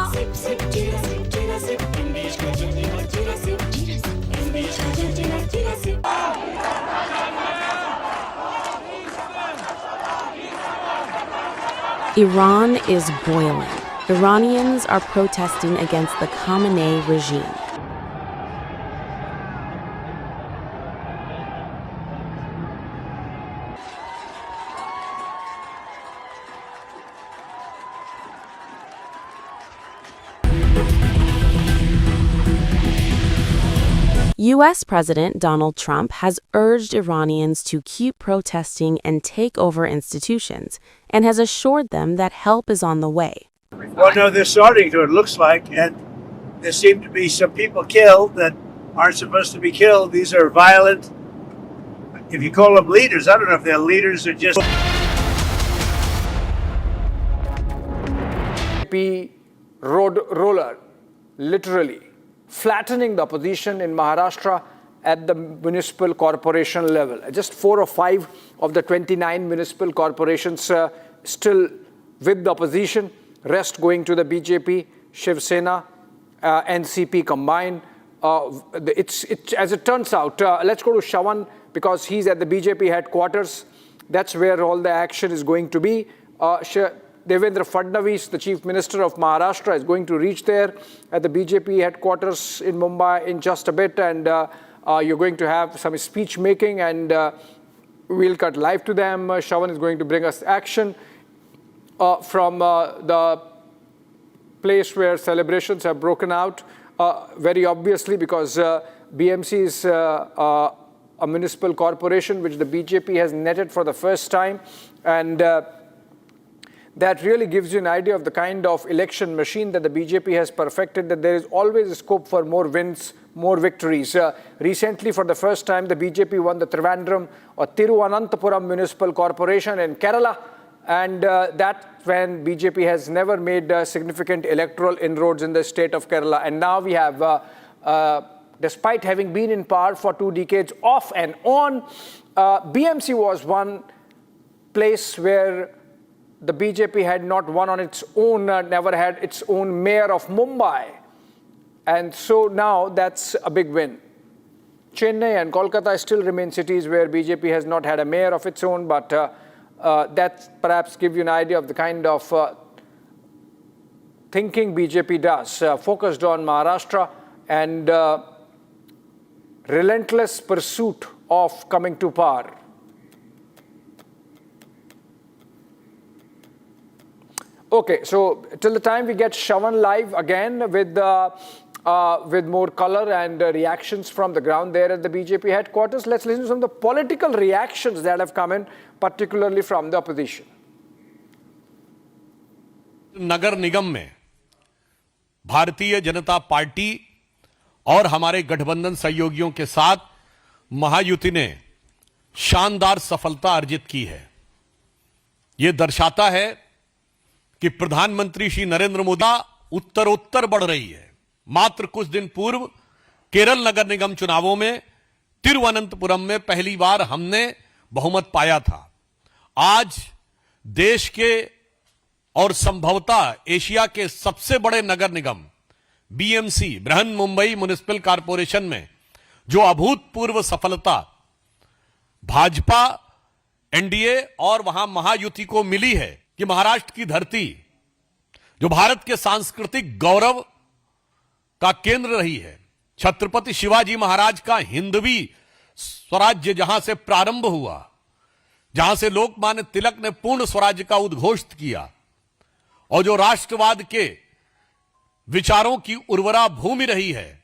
Iran is boiling. Iranians are protesting against the Khamenei regime. U.S. President Donald Trump has urged Iranians to keep protesting and take over institutions, and has assured them that help is on the way. Well, no, they're starting to, it looks like, and there seem to be some people killed that aren't supposed to be killed. These are violent, if you call them leaders, I don't know if they're leaders or just... Road roller, literally flattening the opposition in Maharashtra at the municipal corporation level. Just 4 or 5 of the 29 municipal corporations still with the opposition, rest going to the BJP, Shiv Sena, NCP combined. As it turns out, let's go to Shravan because he's at the BJP headquarters. That's where all the action is going to be. Devendra Fadnavis, the Chief Minister of Maharashtra, is going to reach there at the BJP headquarters in Mumbai in just a bit, and you're going to have some speech making, and we'll cut live to them. Shravan is going to bring us action from the place where celebrations have broken out, very obviously because BMC is a municipal corporation which the BJP has netted for the first time, and that really gives you an idea of the kind of election machine that the BJP has perfected, that there is always a scope for more wins, more victories. Recently, for the first time, the BJP won the Trivandrum or Tiruvananthapuram Municipal Corporation in Kerala, and that's when BJP has never made significant electoral inroads in the state of Kerala. And now we have, despite having been in power for 2 decades off and on, BMC was one place where the BJP had not won on its own, never had its own mayor of Mumbai. And so now that's a big win. Chennai and Kolkata still remain cities where BJP has not had a mayor of its own, but that perhaps gives you an idea of the kind of thinking BJP does, focused on Maharashtra and relentless pursuit of coming to power. Okay, so till the time we get Shravan live again with more color and reactions from the ground there at the BJP headquarters, let's listen to some of the political reactions that have come in, particularly from the opposition. नगर निगम में भारतीय जनता party और हमारे गठबंधन सहयोगियों के साथ महायुति ने शानदार सफलता अर्जित की है। यह दर्शाता है कि प्रधानमंत्री श्री नरेंद्र मोदी उत्तरोत्तर बढ़ रही है। मात्र कुछ दिन पूर्व केरल नगर निगम चुनावों में तिरुवनंतपुरम में पहली बार हमने बहुमत पाया था। आज देश के और संभवतः एशिया के सबसे बड़े नगर निगम BMC, Brihan Mumbai municipal corporation में जो अभूतपूर्व सफलता भाजपा, एनडीए और वहां महायुति को मिली है कि महाराष्ट्र की धरती जो भारत के सांस्कृतिक गौरव का केंद्र रही है, छत्रपति शिवाजी महाराज का हिंदवी स्वराज्य जहां से प्रारंभ हुआ, जहां से लोकमान्य तिलक ने पूर्ण स्वराज्य का उद्घोष किया और जो राष्ट्रवाद के विचारों की उर्वरा भूमि रही है,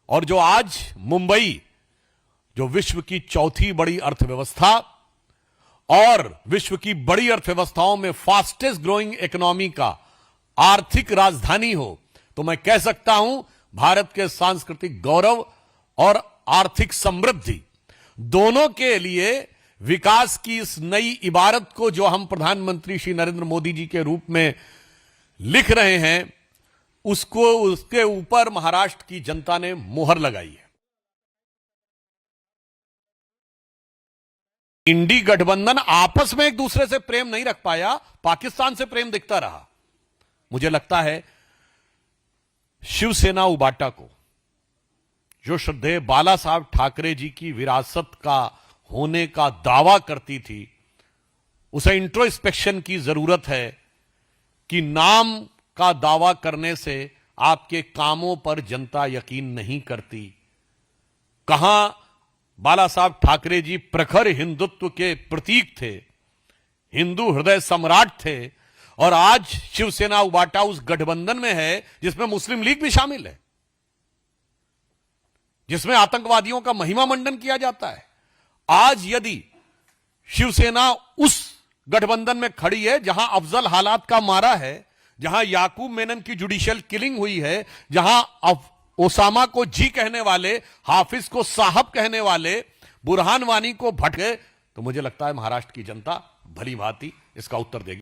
और जो आज मुंबई जो विश्व की चौथी बड़ी अर्थव्यवस्था और विश्व की बड़ी अर्थव्यवस्थाओं में फास्टेस्ट ग्रोइंग इकोनॉमी का आर्थिक राजधानी हो, तो मैं कह सकता हूं भारत के सांस्कृतिक गौरव और आर्थिक समृद्धि दोनों के लिए विकास की इस नई इबारत को जो हम प्रधानमंत्री श्री नरेंद्र मोदी जी के रूप में लिख रहे हैं, उसके ऊपर महाराष्ट्र की जनता ने मोहर लगाई है। इंडी गठबंधन आपस में एक दूसरे से प्रेम नहीं रख पाया, पाकिस्तान से प्रेम दिखता रहा। मुझे लगता है शिवसेना उबाटा को, जो श्रद्धेय बाला साहब ठाकरे जी की विरासत का होने का दावा करती थी, उसे इंट्रोस्पेक्शन की जरूरत है कि नाम का दावा करने से आपके कामों पर जनता यकीन नहीं करती। कहां बाला साहब ठाकरे जी प्रखर हिंदुत्व के प्रतीक थे, हिंदू हृदय सम्राट थे, और आज शिवसेना उबाटा उस गठबंधन में है जिसमें मुस्लिम लीग भी शामिल है, जिसमें आतंकवादियों का महिमा मंडन किया जाता है। आज यदि शिवसेना उस गठबंधन में खड़ी है जहां अफजल हालात का मारा है, जहां याकूब मेनन की जुडिशियल किलिंग हुई है, जहां ओसामा को जी कहने वाले, हाफिज को साहब कहने वाले, बुरहान वानी को भटके, तो मुझे लगता है महाराष्ट्र की जनता भली भांति इसका उत्तर देगी।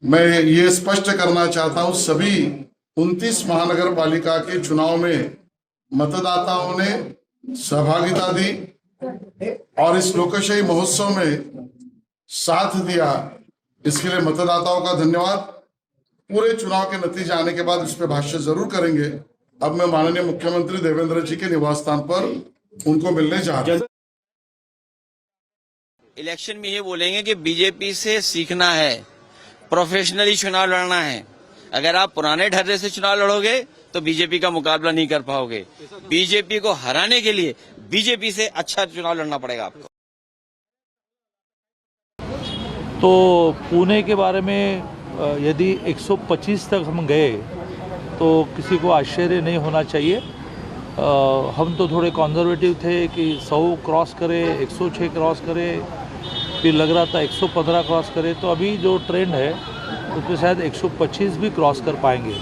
मैं ये स्पष्ट करना चाहता हूं, सभी 29 महानगर पालिका के चुनाव में मतदाताओं ने सहभागिता दी और इस लोकशाही महोत्सव में साथ दिया। इसके लिए मतदाताओं का धन्यवाद। पूरे चुनाव के नतीजे आने के बाद इस पर भाष्य जरूर करेंगे। अब मैं माननीय मुख्यमंत्री देवेंद्र जी के निवास स्थान पर उनको मिलने जा रहा हूं। इलेक्शन में ये बोलेंगे कि बीजेपी से सीखना है, प्रोफेशनली चुनाव लड़ना है। अगर आप पुराने ढर्रे से चुनाव लड़ोगे तो बीजेपी का मुकाबला नहीं कर पाओगे। बीजेपी को हराने के लिए बीजेपी से अच्छा चुनाव लड़ना पड़ेगा आपको। तो पुणे के बारे में यदि 125 तक हम गए तो किसी को आश्चर्य नहीं होना चाहिए। हम तो थोड़े कंजर्वेटिव थे कि 100 क्रॉस करे, 106 क्रॉस करे, फिर लग रहा था 115 क्रॉस करे। तो अभी जो ट्रेंड है उसमें शायद 125 भी क्रॉस कर पाएंगे।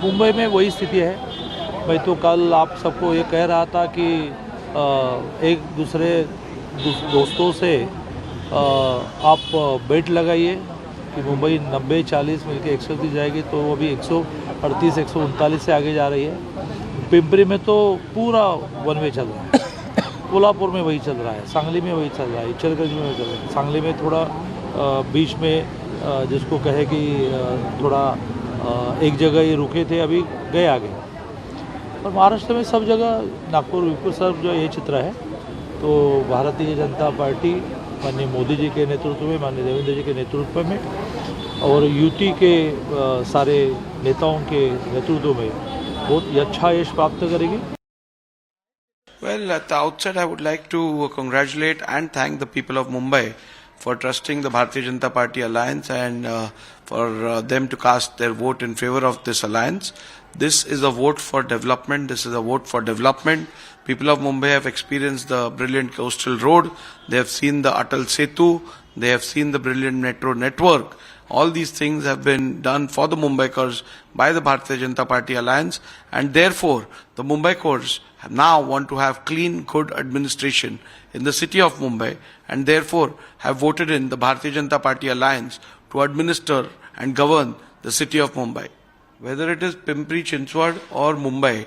मुंबई में वही स्थिति है। मैं तो कल आप सबको ये कह रहा था कि एक दूसरे दोस्तों से आप बेट लगाइए कि मुंबई 90-40 मिलकर 130 जाएगी, तो वो अभी 138-139 से आगे जा रही है। पिंपरी में तो पूरा वन वे चल रहा है, कोल्हापुर में वही चल रहा है, सांगली में वही चल रहा है, इचलकरंजी में वही चल रहा है। सांगली में थोड़ा बीच में जिसको कहे कि थोड़ा एक जगह ये रुके थे, अभी गए आगे। और महाराष्ट्र में सब जगह, नागपुर विपुर सब जो ये चित्र है। तो भारतीय जनता पार्टी माननीय मोदी जी के नेतृत्व में, माननीय देवेंद्र जी के नेतृत्व में और यूटी के सारे नेताओं के नेतृत्व में बहुत ही अच्छा यश प्राप्त करेगी। Well, at the outset, I would like to congratulate and thank the people of Mumbai for trusting the Bharatiya Janata Party alliance and for them to cast their vote in favor of this alliance. This is a vote for development. This is a vote for development. People of Mumbai have experienced the brilliant coastal road. They have seen the Atal Setu. They have seen the brilliant metro network. All these things have been done for the Mumbaikars by the Bharatiya Janata Party alliance, and therefore the Mumbaikars now want to have clean, good administration in the city of Mumbai, and therefore have voted in the Bharatiya Janata Party alliance to administer and govern the city of Mumbai. Whether it is Pimpri Chinchwad or Mumbai,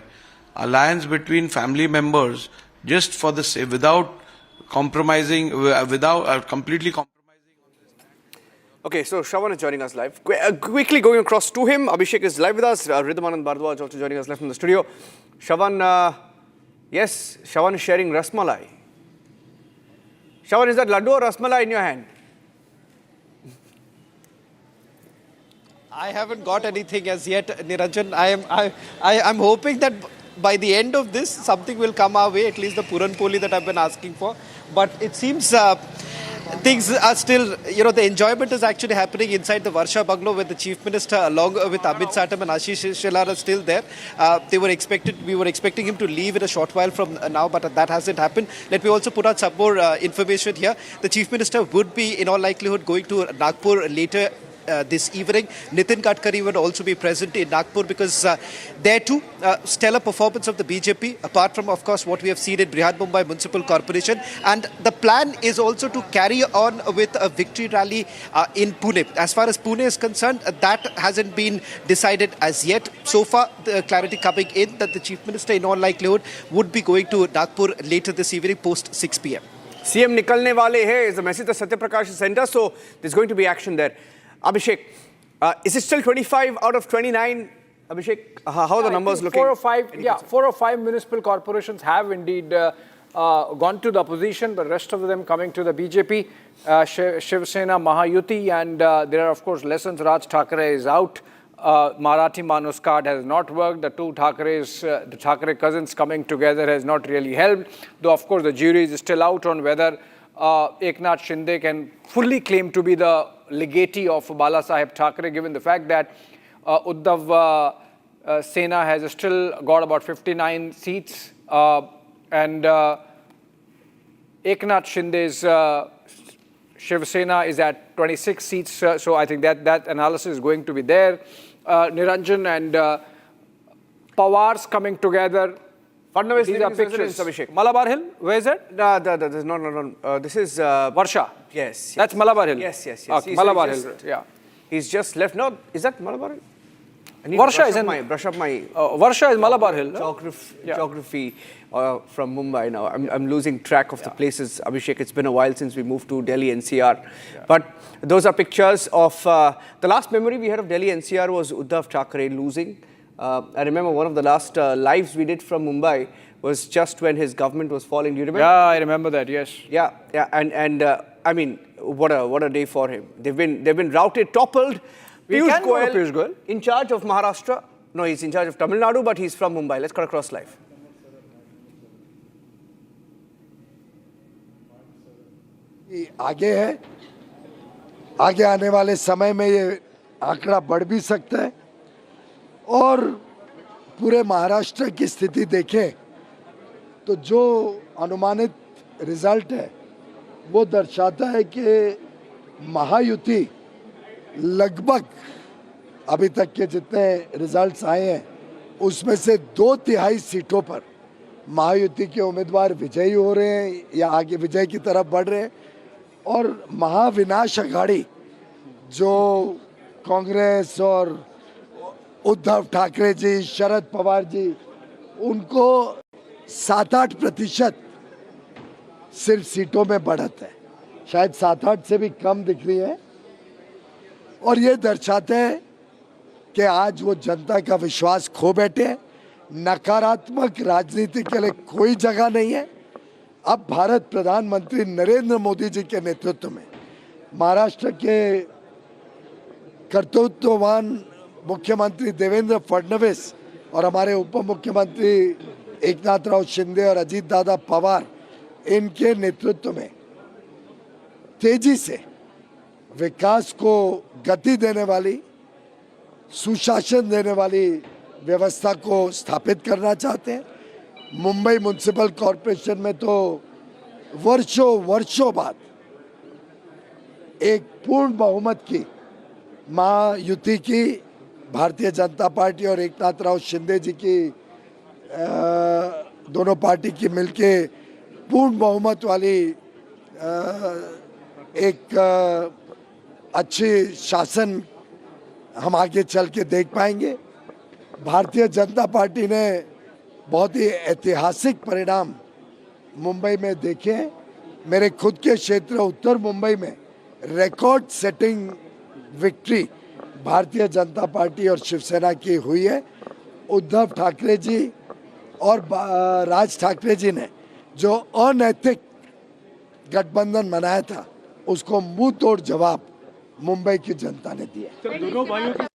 alliance between family members just for the sake, without compromising, without completely compromising. Okay, so Shravan is joining us live. Quickly going across to him, Abhishek is live with us. Ridhamanand Bhardwaj also joining us live from the studio. Shravan, yes, Shravan is sharing rasmalai. Shravan, is that laddu or rasmalai in your hand? I haven't got anything as yet, Niranjan. I'm hoping that by the end of this, something will come our way, at least the Puran Poli that I've been asking for. But it seems things are still, the enjoyment is actually happening inside the Varsha Bungalow, where the Chief Minister, along with Amit Satam and Ashish Shelar, are still there. We were expecting him to leave in a short while from now, but that hasn't happened. Let me also put out some more information here. The Chief Minister would be, in all likelihood, going to Nagpur later this evening. Nitin Gadkari will also be present in Nagpur because there too, stellar performance of the BJP, apart from, of course, what we have seen in Brihad Mumbai Municipal Corporation. And the plan is also to carry on with a victory rally in Pune. As far as Pune is concerned, that hasn't been decided as yet. So far, the clarity coming in that the Chief Minister, in all likelihood, would be going to Nagpur later this evening post 6 p.m. CM nikalne wale hai is the message that Satya Prakash Center, so there's going to be action there. Abhishek, is it still 25 out of 29? Abhishek, how are the numbers looking? 4 or 5 municipal corporations have indeed gone to the opposition, but rest of them coming to the BJP, Shiv Sena, Mahayuti, and there are of course lessons. Raj Thackeray is out. Marathi Manus card has not worked. The two Thackerays, the Thackeray cousins coming together has not really helped. Though of course the jury is still out on whether Eknath Shinde can fully claim to be the legatee of Bala Saheb Thackeray, given the fact that Uddhav Sena has still got about 59 seats and Eknath Shinde's Shiv Sena is at 26 seats. So I think that analysis is going to be there. Niranjan and Pawar's coming together. Fadnavis, these are pictures. Abhishek. Malabar Hill, where is it? No. This is Varsha. Yes. That's Malabar Hill. Yes. Okay, Malabar Hill. Yeah. He's just left. No, is that Malabar Hill? Varsha is in brush up my Varsha is Malabar Hill. Geography from Mumbai now. I'm losing track of the places, Abhishek. It's been a while since we moved to Delhi NCR. But those are pictures of the last memory we had of Delhi NCR was Uddhav Thackeray losing. I remember one of the last lives we did from Mumbai was just when his government was falling. Do you remember? Yeah, I remember that. Yes. Yeah. And I mean, what a day for him. They've been routed, toppled. Piyush Goyal, in charge of Maharashtra. No, he's in charge of Tamil Nadu, but he's from Mumbai. Let's cut across live. आगे है, आगे आने वाले समय में ये आंकड़ा बढ़ भी सकता है और पूरे महाराष्ट्र की स्थिति देखें तो जो अनुमानित रिजल्ट है वो दर्शाता है कि महायुति लगभग अभी तक के जितने रिजल्ट्स आए हैं उसमें से 2/3 सीटों पर महायुति के उम्मीदवार विजयी हो रहे हैं या आगे विजय की तरफ बढ़ रहे हैं और महाविनाश अघाड़ी जो कांग्रेस और उद्धव ठाकरे जी, शरद पवार जी, उनको 7-8% सिर्फ सीटों में बढ़त है, शायद 7-8 से भी कम दिख रही है और ये दर्शाते हैं कि आज वो जनता का विश्वास खो बैठे हैं। नकारात्मक राजनीति के लिए कोई जगह नहीं है। अब भारत प्रधानमंत्री नरेंद्र मोदी जी के नेतृत्व में महाराष्ट्र के कर्तृत्ववान मुख्यमंत्री देवेंद्र फडणवीस और हमारे उप मुख्यमंत्री एकनाथ शिंदे और अजीत दादा पवार, इनके नेतृत्व में तेजी से विकास को गति देने वाली, सुशासन देने वाली व्यवस्था को स्थापित करना चाहते हैं। मुंबई म्युनिसिपल कॉरपोरेशन में तो वर्षों बाद एक पूर्ण बहुमत की महायुति की भारतीय जनता पार्टी और एकनाथ शिंदे जी की दोनों पार्टी की मिलके पूर्ण बहुमत वाली एक अच्छी शासन हम आगे चल के देख पाएंगे। भारतीय जनता पार्टी ने बहुत ही ऐतिहासिक परिणाम मुंबई में देखे हैं। मेरे खुद के क्षेत्र उत्तर मुंबई में record setting victory Bharatiya Janata party और शिवसेना की हुई है। उद्धव ठाकरे जी और राज ठाकरे जी ने जो अनैतिक गठबंधन बनाया था उसको मुंह तोड़ जवाब मुंबई की जनता ने दिया।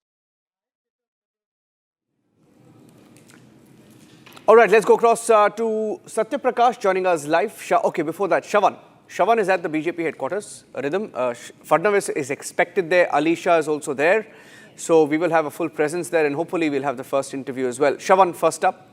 All right, let's go across to Satya Prakash joining us live. Okay, before that, Shavan is at the BJP headquarters. Rhythm, Fadnavis is expected there. Ali Shah is also there. So we will have a full presence there and hopefully we'll have the first interview as well. Shavan, first up.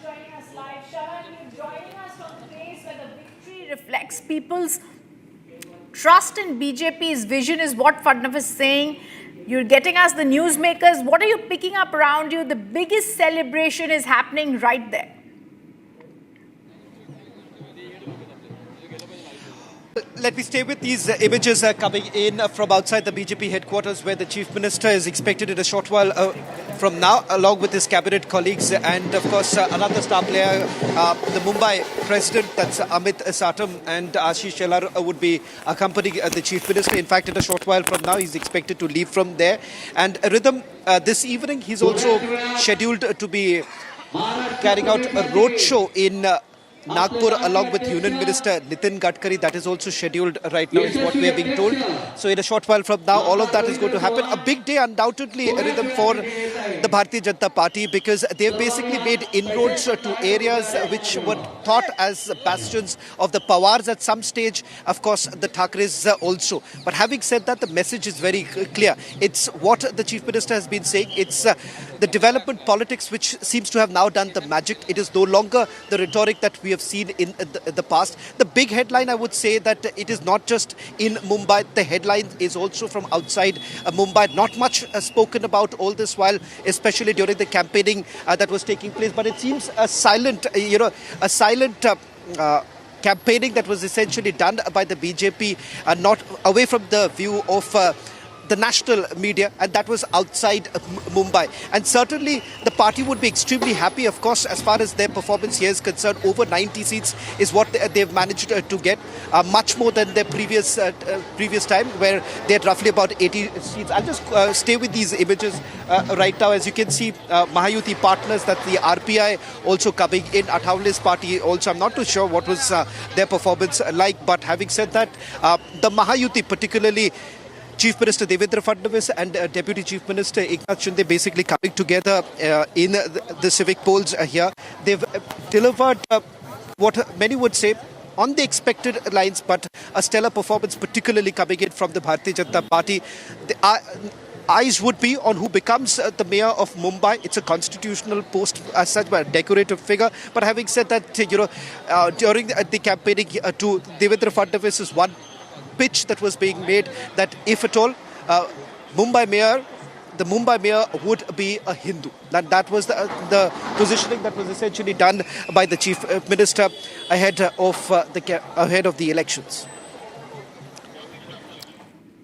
joining us live. Shavan, you're joining us from the place where the victory reflects people's trust in BJP's vision, is what Fadnavis is saying. You're getting us the newsmakers. What are you picking up around you? The biggest celebration is happening right there. Let me stay with these images coming in from outside the BJP headquarters, where the Chief Minister is expected in a short while from now, along with his cabinet colleagues, and of course another star player, the Mumbai President, that's Amit Satam, and Ashish Shelar would be accompanying the Chief Minister. In fact, in a short while from now, he's expected to leave from there. And Rhythm, this evening, he's also scheduled to be carrying out a roadshow in Nagpur along with Union Minister Nitin Gadkari. That is also scheduled right now, is what we are being told. So in a short while from now, all of that is going to happen. A big day undoubtedly, Rhythm, for the Bharatiya Janata Party, because they've basically made inroads to areas which were thought as bastions of the Pawars at some stage. Of course, the Thakres also. But having said that, the message is very clear. It's what the Chief Minister has been saying. It's the development politics which seems to have now done the magic. It is no longer the rhetoric that we have seen in the past. The big headline, I would say, that it is not just in Mumbai. The headline is also from outside Mumbai. Not much spoken about all this while, especially during the campaigning that was taking place. But it seems a silent, campaigning that was essentially done by the BJP, not away from the view of the national media, and that was outside Mumbai. And certainly the party would be extremely happy, of course, as far as their performance here is concerned. Over 90 seats is what they've managed to get, much more than their previous time, where they had roughly about 80 seats. I'll just stay with these images right now. As you can see, Mahayuti partners, that the RPI also coming in, Athawale's party also. I'm not too sure what was their performance like, but having said that, the Mahayuti, particularly Chief Minister Devendra Fadnavis and Deputy Chief Minister Eknath Shinde, basically coming together in the civic polls here. They've delivered what many would say on the expected lines, but a stellar performance, particularly coming in from the Bharatiya Janata Party. The eyes would be on who becomes the mayor of Mumbai. It's a constitutional post as such, but a decorative figure. But having said that, during the campaigning to Devendra Fadnavis is one pitch that was being made, that if at all the Mumbai mayor would be a Hindu. That was the positioning that was essentially done by the Chief Minister ahead of the elections.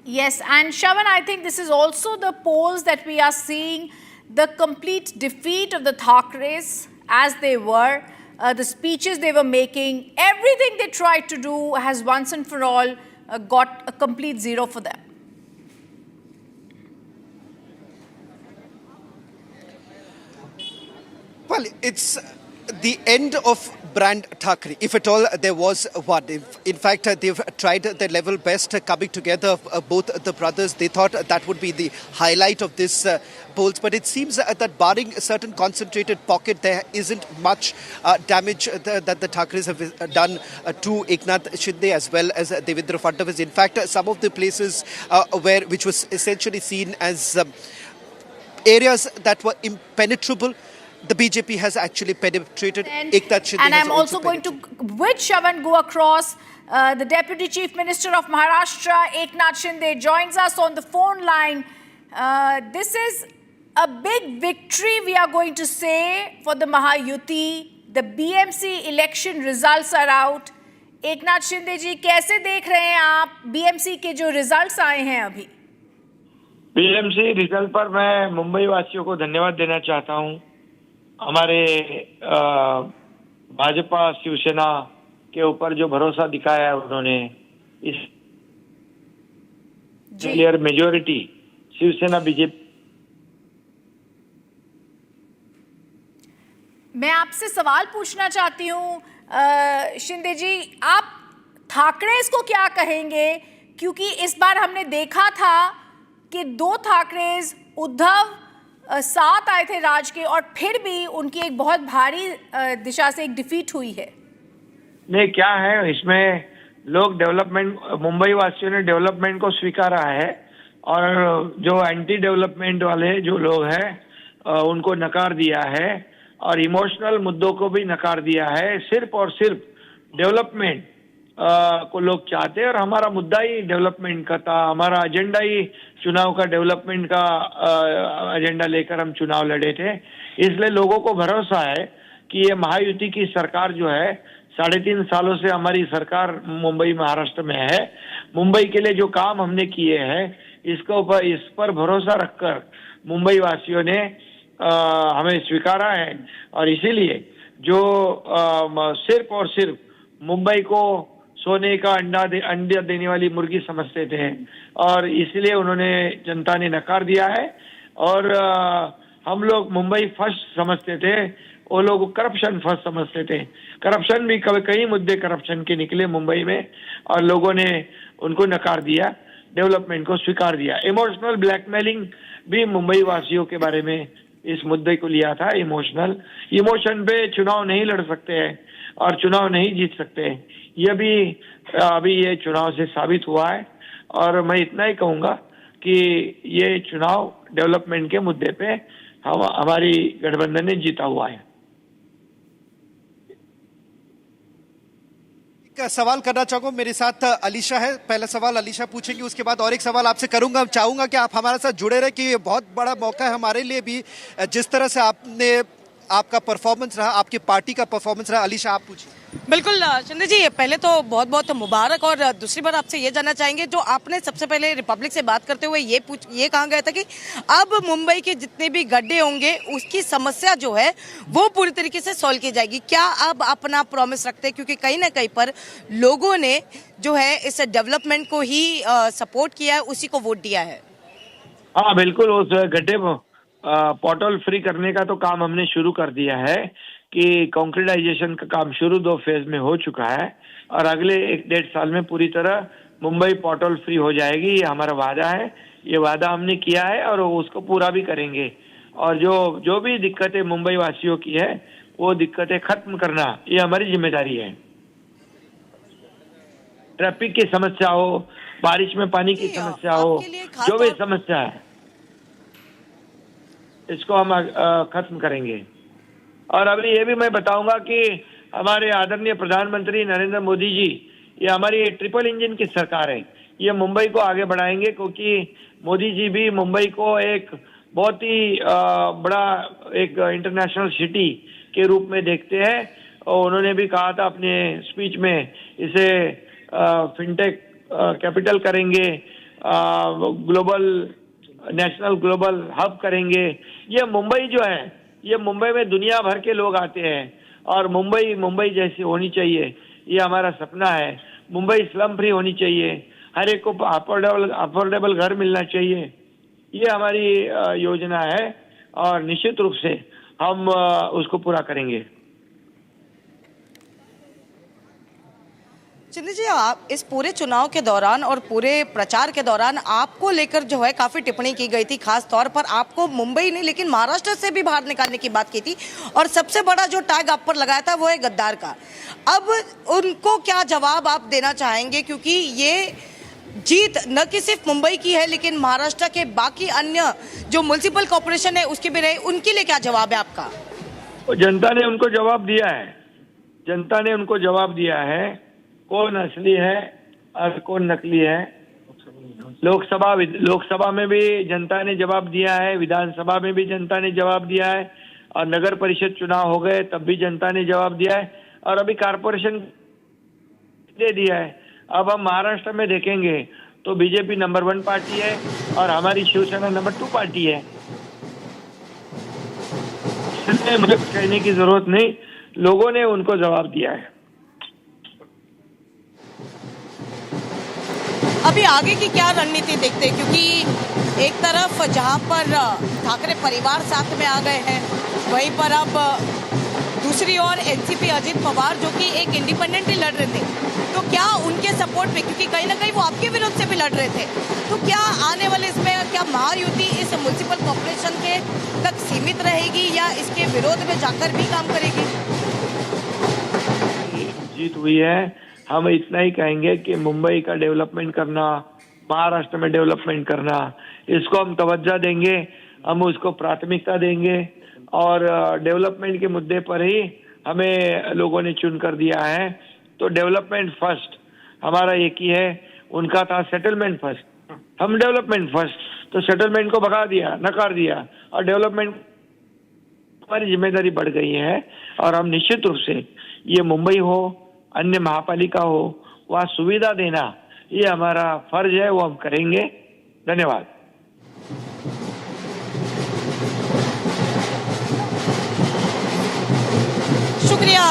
Yes, and Shavan, I think this is also the polls that we are seeing the complete defeat of the Thakres as they were, the speeches they were making, everything they tried to do has once and for all got a complete zero for them. Well, it's the end of brand Thakre, if at all there was one. In fact, they've tried their level best coming together, both the brothers. They thought that would be the highlight of this polls, but it seems that barring a certain concentrated pocket, there isn't much damage that the Thakres have done to Eknath Shinde as well as Devendra Fadnavis. In fact, some of the places which was essentially seen as areas that were impenetrable, the BJP has actually penetrated. Eknath Shinde and I'm also going to, with Shavan, go across. The Deputy Chief Minister of Maharashtra, Eknath Shinde, joins us on the phone line. This is a big victory, we are going to say, for the Mahayuti. The BMC election results are out. Eknath Shinde ji, कैसे देख रहे हैं आप BMC के जो results आए हैं अभी? BMC रिजल्ट पर मैं मुंबई वासियों को धन्यवाद देना चाहता हूं। हमारे भाजपा शिवसेना के ऊपर जो भरोसा दिखाया है उन्होंने, इस क्लियर मेजॉरिटी शिवसेना बीजेपी। मैं आपसे सवाल पूछना चाहती हूँ शिंदे जी, आप ठाकरेस को क्या कहेंगे? क्योंकि इस बार हमने देखा था कि दो ठाकरेस, उद्धव साथ आए थे राज के, और फिर भी उनकी एक बहुत भारी दिशा से एक डिफीट हुई है। नहीं, क्या है इसमें, लोग डेवलपमेंट, मुंबई वासियों ने डेवलपमेंट को स्वीकारा है और जो एंटी डेवलपमेंट वाले जो लोग हैं उनको नकार दिया है। और इमोशनल मुद्दों को भी नकार दिया है। सिर्फ और सिर्फ डेवलपमेंट को लोग चाहते हैं और हमारा मुद्दा ही डेवलपमेंट का था। हमारा एजेंडा ही चुनाव का डेवलपमेंट का एजेंडा लेकर हम चुनाव लड़े थे। इसलिए लोगों को भरोसा है कि ये महायुति की सरकार जो है 3.5 सालों से हमारी सरकार मुंबई महाराष्ट्र में है। मुंबई के लिए जो काम हमने किए हैं इस पर भरोसा रखकर मुंबई वासियों ने हमें स्वीकारा है और इसीलिए जो सिर्फ और सिर्फ मुंबई को सोने का अंडा देने वाली मुर्गी समझते थे और इसलिए उन्होंने जनता ने नकार दिया है। और हम लोग मुंबई फर्स्ट समझते थे, वो लोग करप्शन फर्स्ट समझते थे। करप्शन भी कई मुद्दे करप्शन के निकले मुंबई में और लोगों ने उनको नकार दिया, डेवलपमेंट को स्वीकार दिया। इमोशनल ब्लैकमेलिंग भी मुंबई वासियों के बारे में इस मुद्दे को लिया था। इमोशन पे चुनाव नहीं लड़ सकते हैं और चुनाव नहीं जीत सकते हैं। यह भी अभी ये चुनाव से साबित हुआ है और मैं इतना ही कहूंगा कि ये चुनाव डेवलपमेंट के मुद्दे पे हमारी गठबंधन ने जीता हुआ है। एक सवाल करना चाहूंगा, मेरे साथ अलीशा है। पहला सवाल अलीशा पूछेंगे, उसके बाद और एक सवाल आपसे करूंगा। चाहूंगा कि आप हमारे साथ जुड़े रहे कि ये बहुत बड़ा मौका है हमारे लिए भी, जिस तरह से आपका परफॉर्मेंस रहा, आपकी पार्टी का परफॉर्मेंस रहा। अलीशा, आप पूछिए। बिल्कुल शिंदे जी, पहले तो बहुत बहुत मुबारक। और दूसरी बार आपसे ये जानना चाहेंगे, जो आपने सबसे पहले रिपब्लिक से बात करते हुए ये कहा गया था कि अब मुंबई के जितने भी गड्ढे होंगे उसकी समस्या जो है वो पूरी तरीके से सॉल्व की जाएगी। क्या अब अपना प्रॉमिस रखते हैं, क्योंकि कहीं ना कहीं पर लोगों ने जो है इस डेवलपमेंट को ही सपोर्ट किया है, उसी को वोट दिया है? हाँ बिल्कुल, उस गड्ढे पॉटल फ्री करने का तो काम हमने शुरू कर दिया है कि कंक्रीटाइजेशन का काम शुरू 2 फेज में हो चुका है और अगले 1-1.5 साल में पूरी तरह मुंबई पॉटल फ्री हो जाएगी। ये हमारा वादा है, ये वादा हमने किया है और उसको पूरा भी करेंगे। और जो भी दिक्कतें मुंबई वासियों की है वो दिक्कतें खत्म करना ये हमारी जिम्मेदारी है। ट्रैफिक की समस्या हो, बारिश में पानी की समस्या हो, जो भी समस्या है इसको हम खत्म करेंगे। और अभी ये भी मैं बताऊंगा कि हमारे आदरणीय प्रधानमंत्री नरेंद्र मोदी जी, ये हमारी ट्रिपल इंजन की सरकार है, ये मुंबई को आगे बढ़ाएंगे क्योंकि मोदी जी भी मुंबई को एक बहुत ही बड़ा एक इंटरनेशनल सिटी के रूप में देखते हैं। और उन्होंने भी कहा था अपने स्पीच में इसे फिनटेक कैपिटल करेंगे, नेशनल ग्लोबल हब करेंगे। ये मुंबई जो है, ये मुंबई में दुनिया भर के लोग आते हैं और मुंबई जैसी होनी चाहिए, ये हमारा सपना है। मुंबई स्लम फ्री होनी चाहिए, हर एक को अफोर्डेबल घर मिलना चाहिए, ये हमारी योजना है और निश्चित रूप से हम उसको पूरा करेंगे। शिंदे जी, आप इस पूरे चुनाव के दौरान और पूरे प्रचार के दौरान आपको लेकर जो है काफी टिप्पणी की गई थी, खास तौर पर आपको मुंबई नहीं लेकिन महाराष्ट्र से भी बाहर निकालने की बात की थी और सबसे बड़ा जो टैग आप पर लगाया था वो है गद्दार का। अब उनको क्या जवाब आप देना चाहेंगे, क्योंकि ये जीत न कि सिर्फ मुंबई की है लेकिन महाराष्ट्र के बाकी अन्य जो म्युनिसिपल कॉर्पोरेशन है उसकी भी रही, उनके लिए क्या जवाब है आपका? जनता ने उनको जवाब दिया है, जनता ने उनको जवाब दिया है कौन असली है और कौन नकली है। लोकसभा में भी जनता ने जवाब दिया है, विधानसभा में भी जनता ने जवाब दिया है और नगर परिषद चुनाव हो गए तब भी जनता ने जवाब दिया है और अभी कारपोरेशन दे दिया है। अब हम महाराष्ट्र में देखेंगे तो बीजेपी नंबर 1 पार्टी है और हमारी शिवसेना नंबर 2 पार्टी है। इसलिए मुझे कहने की जरूरत नहीं, लोगों ने उनको जवाब दिया है। अभी आगे की क्या रणनीति देखते हैं, क्योंकि एक तरफ जहां पर ठाकरे परिवार साथ में आ गए हैं, वहीं पर अब दूसरी ओर एनसीपी अजित पवार जो कि एक इंडिपेंडेंटली लड़ रहे थे, तो क्या उनके सपोर्ट में, क्योंकि कहीं ना कहीं वो आपके विरोध से भी लड़ रहे थे, तो क्या आने वाले इसमें क्या महायुति इस म्युनिसिपल कॉर्पोरेशन के तक सीमित रहेगी या इसके विरोध में जाकर भी काम करेगी? जीत हुई है, हम इतना ही कहेंगे कि मुंबई का डेवलपमेंट करना, महाराष्ट्र में डेवलपमेंट करना, इसको हम तवज्जो देंगे, हम उसको प्राथमिकता देंगे और डेवलपमेंट के मुद्दे पर ही हमें लोगों ने चुन कर दिया है। तो डेवलपमेंट फर्स्ट हमारा एक ही है, उनका था सेटलमेंट फर्स्ट, हम डेवलपमेंट फर्स्ट, तो सेटलमेंट को भगा दिया, नकार दिया और डेवलपमेंट हमारी जिम्मेदारी बढ़ गई है। और हम निश्चित रूप से ये मुंबई हो, अन्य महापालिका हो, वहाँ सुविधा देना ये हमारा फर्ज है, वो हम करेंगे। धन्यवाद। Shukriya,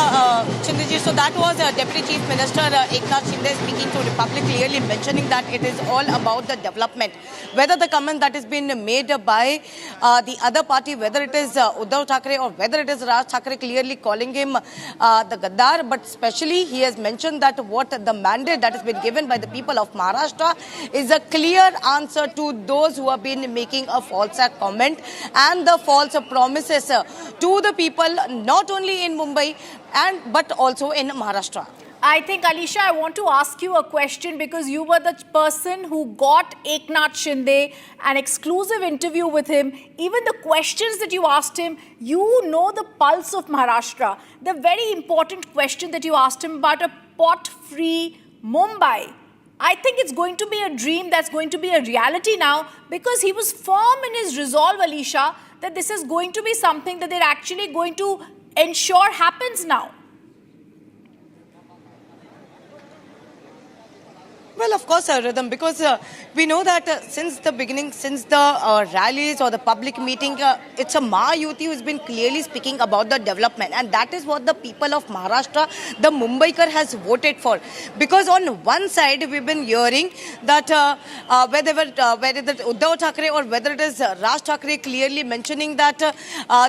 Shinde ji. So that was Deputy Chief Minister Eknath Shinde speaking to Republic, clearly mentioning that it is all about the development. Whether the comment that has been made by the other party, whether it is Uddhav Thackeray or whether it is Raj Thackeray, clearly calling him the Gaddar, but especially he has mentioned that what the mandate that has been given by the people of Maharashtra is a clear answer to those who have been making a false comment and the false promises to the people, not only in Mumbai but also in Maharashtra. I think, Alisha, I want to ask you a question because you were the person who got Eknath Shinde an exclusive interview with him. Even the questions that you asked him, you know the pulse of Maharashtra. The very important question that you asked him about a pot-free Mumbai. I think it's going to be a dream that's going to be a reality now because he was firm in his resolve, Alisha, that this is going to be something that they're actually going to ensure happens now. Well, of course, Rhythm, because we know that since the beginning, since the rallies or the public meeting, it's a Mahayuti who's been clearly speaking about the development. And that is what the people of Maharashtra, the Mumbaikar, has voted for. Because on one side, we've been hearing that whether it is Uddhav Thackeray or whether it is Raj Thackeray clearly mentioning that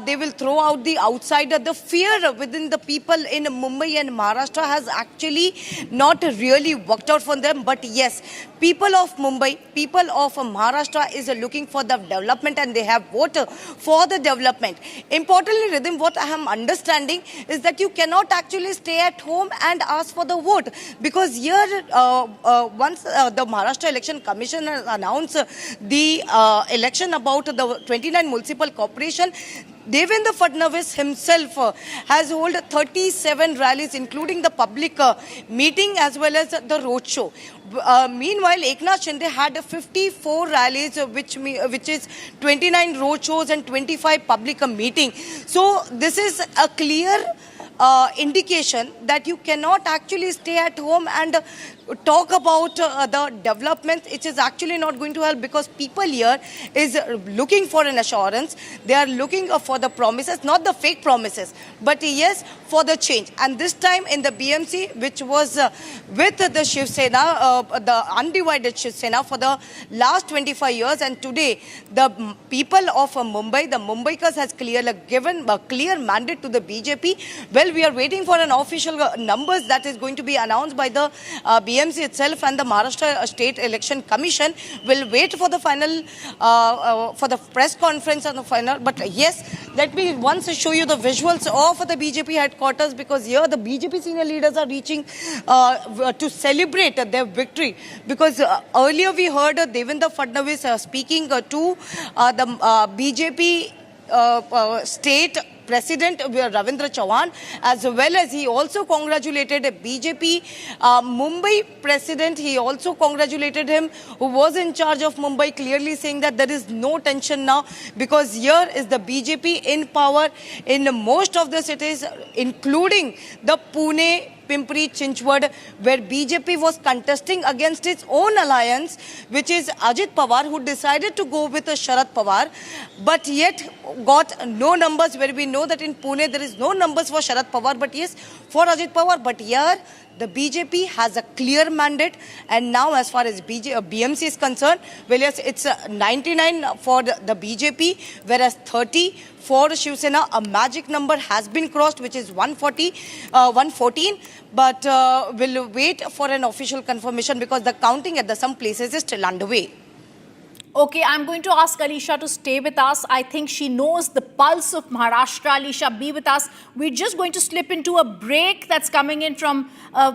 they will throw out the outsider. The fear within the people in Mumbai and Maharashtra has actually not really worked out for them. But yes, people of Mumbai, people of Maharashtra is looking for the development and they have voted for the development. Importantly, Rhythm, what I am understanding is that you cannot actually stay at home and ask for the vote, because here once the Maharashtra Election Commission has announced the election about the 29 municipal corporation, Devendra Fadnavis himself has held 37 rallies, including the public meeting as well as the roadshow. Meanwhile, Eknath Shinde had 54 rallies, which is 29 roadshows and 25 public meetings. So this is a clear indication that you cannot actually stay at home and talk about the development. It is actually not going to help, because people here is looking for an assurance. They are looking for the promises, not the fake promises, but yes, for the change. And this time in the BMC, which was with the Shiv Sena, the undivided Shiv Sena for the last 25 years, and today the people of Mumbai, the Mumbaikas, has given a clear mandate to the BJP. Well, we are waiting for an official numbers that is going to be announced by the BMC itself, and the Maharashtra State Election Commission will wait for the final, for the press conference on the final. But yes, let me once show you the visuals of the BJP headquarters, because here the BJP senior leaders are reaching to celebrate their victory. Because earlier we heard Devendra Fadnavis speaking to the BJP state President Ravindra Chauhan, as well as he also congratulated BJP Mumbai President. He also congratulated him, who was in charge of Mumbai, clearly saying that there is no tension now, because here is the BJP in power in most of the cities, including the Pune, Pimpri, Chinchwad, where BJP was contesting against its own alliance, which is Ajit Pawar, who decided to go with Sharad Pawar, but yet got no numbers, where we know that in Pune there is no numbers for Sharad Pawar, but yes, for Ajit Pawar. But here the BJP has a clear mandate, and now as far as BMC is concerned, well, yes, it's 99 for the BJP, whereas 30 for Shiv Sena. A magic number has been crossed, which is 114, but we'll wait for an official confirmation, because the counting at some places is still underway. Okay, I'm going to ask Alisha to stay with us. I think she knows the pulse of Maharashtra. Alisha, be with us. We're just going to slip into a break that's coming in from,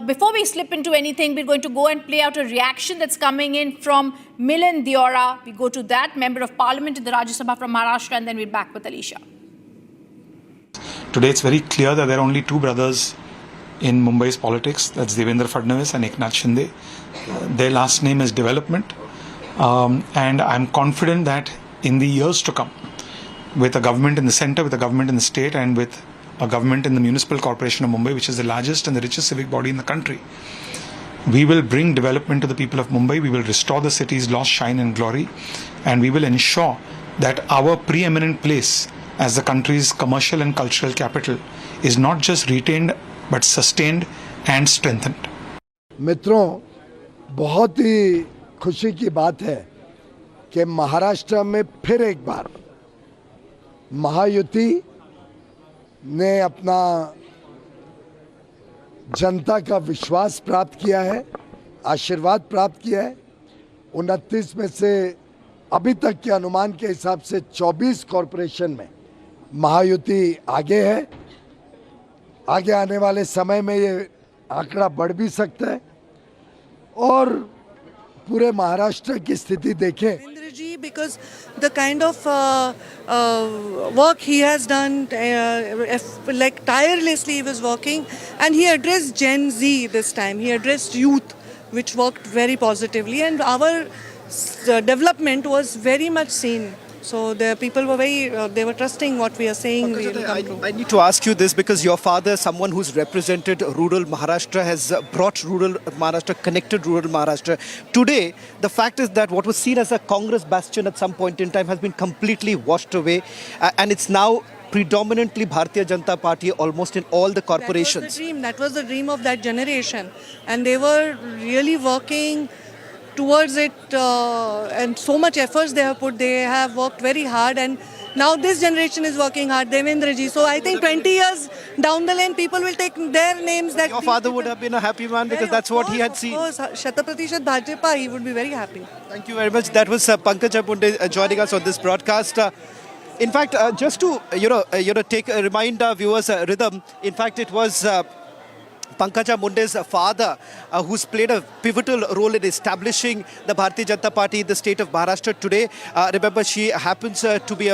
before we slip into anything, we're going to go and play out a reaction that's coming in from Milind Deora. We go to that, Member of Parliament in the Rajya Sabha from Maharashtra, and then we're back with Alisha. Today it's very clear that there are only two brothers in Mumbai's politics. That's Devendra Fadnavis and Eknath Shinde. Their last name is Development. And I'm confident that in the years to come, with a government in the center, with a government in the state, and with a government in the Municipal Corporation of Mumbai, which is the largest and the richest civic body in the country, we will bring development to the people of Mumbai. We will restore the city's lost shine and glory, and we will ensure that our preeminent place as the country's commercial and cultural capital is not just retained but sustained and strengthened. मित्रों, बहुत ही खुशी की बात है कि महाराष्ट्र में फिर एक बार महायुति ने अपना जनता का विश्वास प्राप्त किया है, आशीर्वाद प्राप्त किया है। 29 में से अभी तक के अनुमान के हिसाब से 24 कॉरपोरेशन में महायुति आगे है। आगे आने वाले समय में ये आंकड़ा बढ़ भी सकता है और पूरे महाराष्ट्र की स्थिति देखें। Because the kind of work he has done, like tirelessly he was working, and he addressed Gen Z this time. He addressed youth, which worked very positively, and our development was very much seen. So the people were they were trusting what we are saying. I need to ask you this because your father, someone who's represented rural Maharashtra, has brought rural Maharashtra, connected rural Maharashtra. Today, the fact is that what was seen as a Congress bastion at some point in time has been completely washed away, and it's now predominantly Bharatiya Janata Party almost in all the corporations. That was the dream of that generation, and they were really working towards it, and so much efforts they have put. They have worked very hard, and now this generation is working hard. Devendra ji. So I think 20 years down the lane, people will take their names. That your father would have been a happy man because that's what he had seen. Of course, Shatapratishat Bhajpa, he would be very happy. Thank you very much. That was Pankaj Munde joining us on this broadcast. In fact, just to remind our viewers, Rhythm. In fact, it was Pankaja Munde's father, who's played a pivotal role in establishing the Bharatiya Janata Party in the state of Maharashtra today. Remember, she happens to be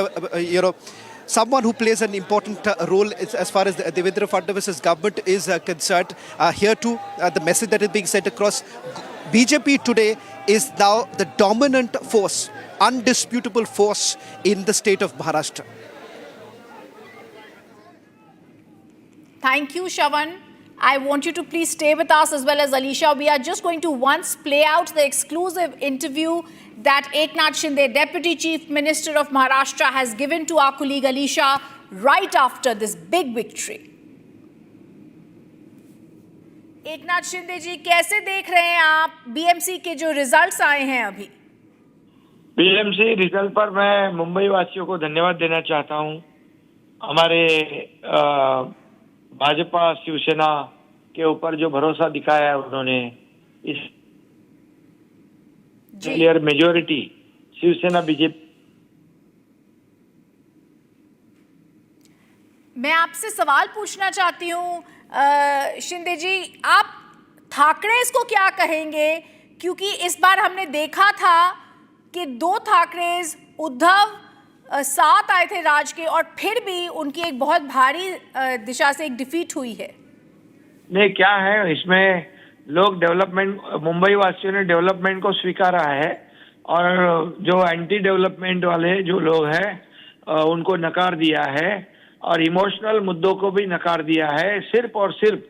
someone who plays an important role as far as Devendra Fadnavis' government is concerned. Here too, the message that is being sent across, BJP today is now the dominant force, undisputable force in the state of Maharashtra. Thank you, Shavan. I want you to please stay with us as well as Alisha. We are just going to once play out the exclusive interview that Eknath Shinde, Deputy Chief Minister of Maharashtra, has given to our colleague Alisha right after this big victory. Eknath Shinde ji, कैसे देख रहे हैं आप BMC के जो results आए हैं अभी? बीएमसी रिजल्ट पर मैं मुंबई वासियों को धन्यवाद देना चाहता हूं। हमारे भाजपा शिवसेना के ऊपर जो भरोसा दिखाया है उन्होंने, इस क्लियर मेजॉरिटी शिवसेना बीजेपी। मैं आपसे सवाल पूछना चाहती हूँ शिंदे जी, आप ठाकरेस को क्या कहेंगे? क्योंकि इस बार हमने देखा था कि 2 ठाकरेस, उद्धव साथ आए थे राज के, और फिर भी उनकी एक बहुत भारी दिशा से एक डिफीट हुई है। नहीं, क्या है इसमें, लोग डेवलपमेंट, मुंबई वासियों ने डेवलपमेंट को स्वीकारा है और जो एंटी डेवलपमेंट वाले जो लोग हैं उनको नकार दिया है और इमोशनल मुद्दों को भी नकार दिया है। सिर्फ और सिर्फ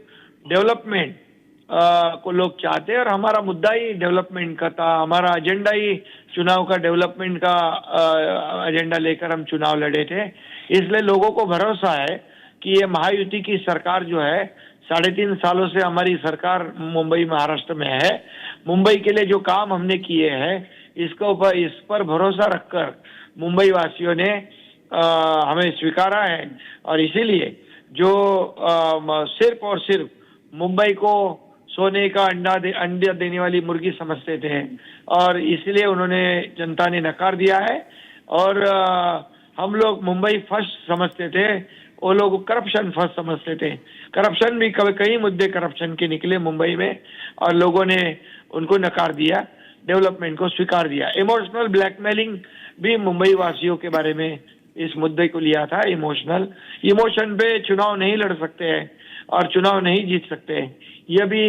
डेवलपमेंट को लोग चाहते हैं और हमारा मुद्दा ही डेवलपमेंट का था। हमारा एजेंडा ही चुनाव का डेवलपमेंट का एजेंडा लेकर हम चुनाव लड़े थे। इसलिए लोगों को भरोसा है कि ये महायुति की सरकार जो है, 3.5 सालों से हमारी सरकार मुंबई महाराष्ट्र में है। मुंबई के लिए जो काम हमने किए हैं इस पर भरोसा रखकर मुंबई वासियों ने हमें स्वीकारा है और इसीलिए जो सिर्फ और सिर्फ मुंबई को सोने का अंडा देने वाली मुर्गी समझते थे और इसलिए उन्होंने, जनता ने नकार दिया है। और हम लोग मुंबई फर्स्ट समझते थे, वो लोग करप्शन फर्स्ट समझते थे। करप्शन भी कई मुद्दे करप्शन के निकले मुंबई में और लोगों ने उनको नकार दिया, डेवलपमेंट को स्वीकार दिया। इमोशनल ब्लैकमेलिंग भी मुंबई वासियों के बारे में इस मुद्दे को लिया था, इमोशन पे चुनाव नहीं लड़ सकते हैं और चुनाव नहीं जीत सकते हैं। ये भी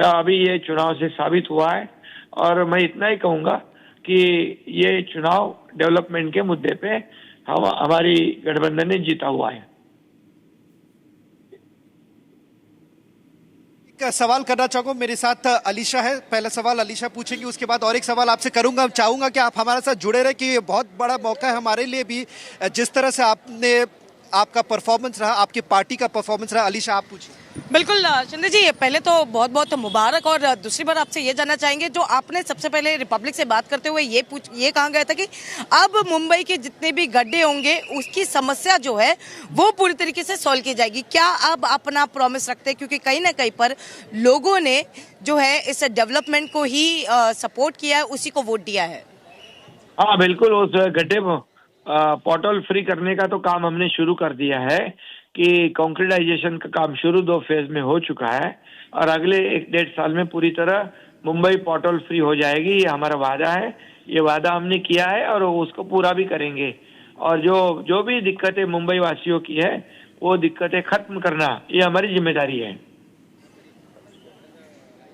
अभी ये चुनाव से साबित हुआ है और मैं इतना ही कहूंगा कि ये चुनाव डेवलपमेंट के मुद्दे पे हमारी गठबंधन ने जीता हुआ है। एक सवाल करना चाहूंगा, मेरे साथ अलीशा है। पहला सवाल अलीशा पूछेंगी, उसके बाद और एक सवाल आपसे करूंगा। चाहूंगा कि आप हमारे साथ जुड़े रहे कि ये बहुत बड़ा मौका है हमारे लिए भी, जिस तरह से आपका परफॉर्मेंस रहा, आपकी पार्टी का परफॉर्मेंस रहा। अलीशा, आप पूछिए। बिल्कुल शिंदे जी, पहले तो बहुत बहुत मुबारक। और दूसरी बार आपसे ये जानना चाहेंगे, जो आपने सबसे पहले रिपब्लिक से बात करते हुए ये कहा गया था कि अब मुंबई के जितने भी गड्ढे होंगे उसकी समस्या जो है वो पूरी तरीके से सॉल्व की जाएगी। क्या अब अपना प्रॉमिस रखते हैं, क्योंकि कहीं ना कहीं पर लोगों ने जो है इस डेवलपमेंट को ही सपोर्ट किया है, उसी को वोट दिया है? हाँ बिल्कुल, उस गड्ढे पॉटल फ्री करने का तो काम हमने शुरू कर दिया है कि कंक्रीटाइजेशन का काम शुरू 2 फेज में हो चुका है और अगले 1-1.5 साल में पूरी तरह मुंबई पॉटल फ्री हो जाएगी। ये हमारा वादा है, ये वादा हमने किया है और उसको पूरा भी करेंगे। और जो भी दिक्कतें मुंबई वासियों की है वो दिक्कतें खत्म करना ये हमारी जिम्मेदारी है।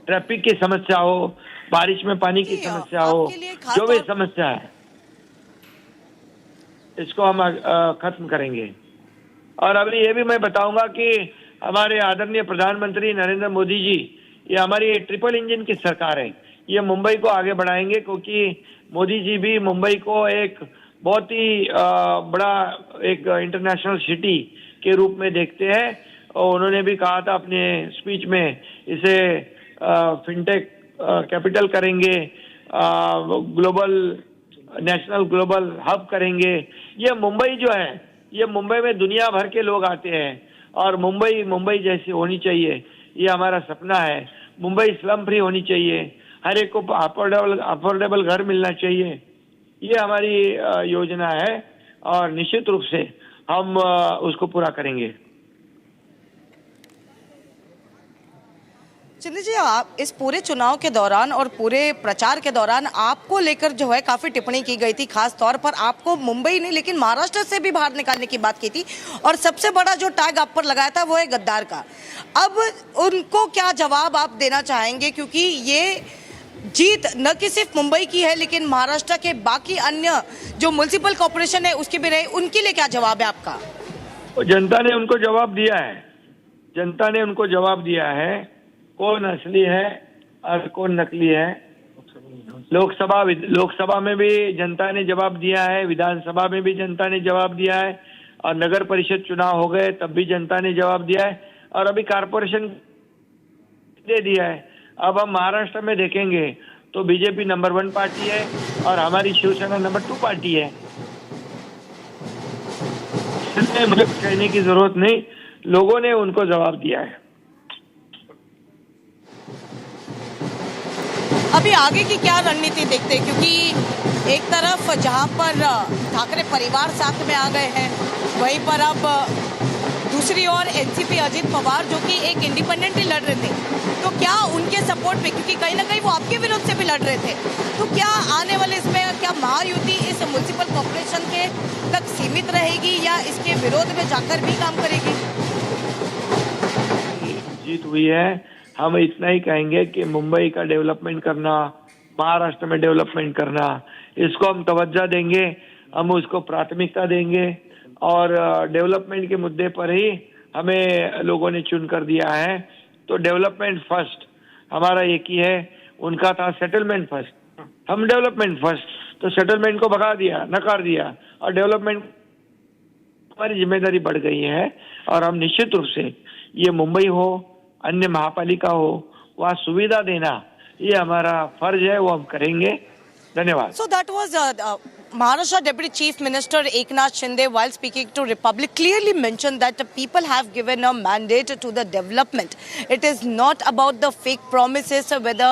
ट्रैफिक की समस्या हो, बारिश में पानी की समस्या हो, जो भी समस्या है इसको हम खत्म करेंगे। और अभी ये भी मैं बताऊंगा कि हमारे आदरणीय प्रधानमंत्री नरेंद्र मोदी जी, ये हमारी ट्रिपल इंजन की सरकार है, ये मुंबई को आगे बढ़ाएंगे क्योंकि मोदी जी भी मुंबई को एक बहुत ही बड़ा एक इंटरनेशनल सिटी के रूप में देखते हैं। और उन्होंने भी कहा था अपने स्पीच में, इसे फिनटेक कैपिटल करेंगे, नेशनल ग्लोबल हब करेंगे। ये मुंबई जो है, ये मुंबई में दुनिया भर के लोग आते हैं और मुंबई जैसी होनी चाहिए, ये हमारा सपना है। मुंबई स्लम फ्री होनी चाहिए, हर एक को अफोर्डेबल घर मिलना चाहिए, ये हमारी योजना है और निश्चित रूप से हम उसको पूरा करेंगे। शिंदे जी, आप इस पूरे चुनाव के दौरान और पूरे प्रचार के दौरान आपको लेकर जो है काफी टिप्पणी की गई थी, खास तौर पर आपको मुंबई नहीं लेकिन महाराष्ट्र से भी बाहर निकालने की बात की थी और सबसे बड़ा जो टैग आप पर लगाया था वो है गद्दार का। अब उनको क्या जवाब आप देना चाहेंगे, क्योंकि ये जीत न कि सिर्फ मुंबई की है लेकिन महाराष्ट्र के बाकी अन्य जो म्युनिसिपल कॉर्पोरेशन है उसकी भी रही, उनके लिए क्या जवाब है आपका? जनता ने उनको जवाब दिया है, जनता ने उनको जवाब दिया है कौन असली है और कौन नकली है। लोकसभा में भी जनता ने जवाब दिया है, विधानसभा में भी जनता ने जवाब दिया है और नगर परिषद चुनाव हो गए तब भी जनता ने जवाब दिया है और अभी कारपोरेशन दे दिया है। अब हम महाराष्ट्र में देखेंगे तो बीजेपी नंबर 1 पार्टी है और हमारी शिवसेना नंबर 2 पार्टी है। इसलिए मुझे कहने की जरूरत नहीं, लोगों ने उनको जवाब दिया है। अभी आगे की क्या रणनीति देखते हैं, क्योंकि एक तरफ जहां पर ठाकरे परिवार साथ में आ गए हैं, वहीं पर अब दूसरी ओर एनसीपी अजित पवार जो कि एक इंडिपेंडेंटली लड़ रहे थे, तो क्या उनके सपोर्ट में, क्योंकि कहीं ना कहीं वो आपके विरोध से भी लड़ रहे थे, तो क्या आने वाले इसमें क्या महायुति इस म्युनिसिपल कॉर्पोरेशन के तक सीमित रहेगी या इसके विरोध में जाकर भी काम करेगी? जीत हुई है, हम इतना ही कहेंगे कि मुंबई का डेवलपमेंट करना, महाराष्ट्र में डेवलपमेंट करना, इसको हम तवज्जो देंगे, हम उसको प्राथमिकता देंगे और डेवलपमेंट के मुद्दे पर ही हमें लोगों ने चुन कर दिया है। तो डेवलपमेंट फर्स्ट हमारा एक ही है, उनका था सेटलमेंट फर्स्ट, हम डेवलपमेंट फर्स्ट, तो सेटलमेंट को भगा दिया, नकार दिया और डेवलपमेंट हमारी जिम्मेदारी बढ़ गई है और हम निश्चित रूप से ये मुंबई हो, अन्य महापालिका हो, वहाँ सुविधा देना ये हमारा फर्ज है, वो हम करेंगे। धन्यवाद। So that was Maharashtra Deputy Chief Minister Eknath Shinde, while speaking to Republic, clearly mentioned that the people have given a mandate to the development. It is not about the fake promises whether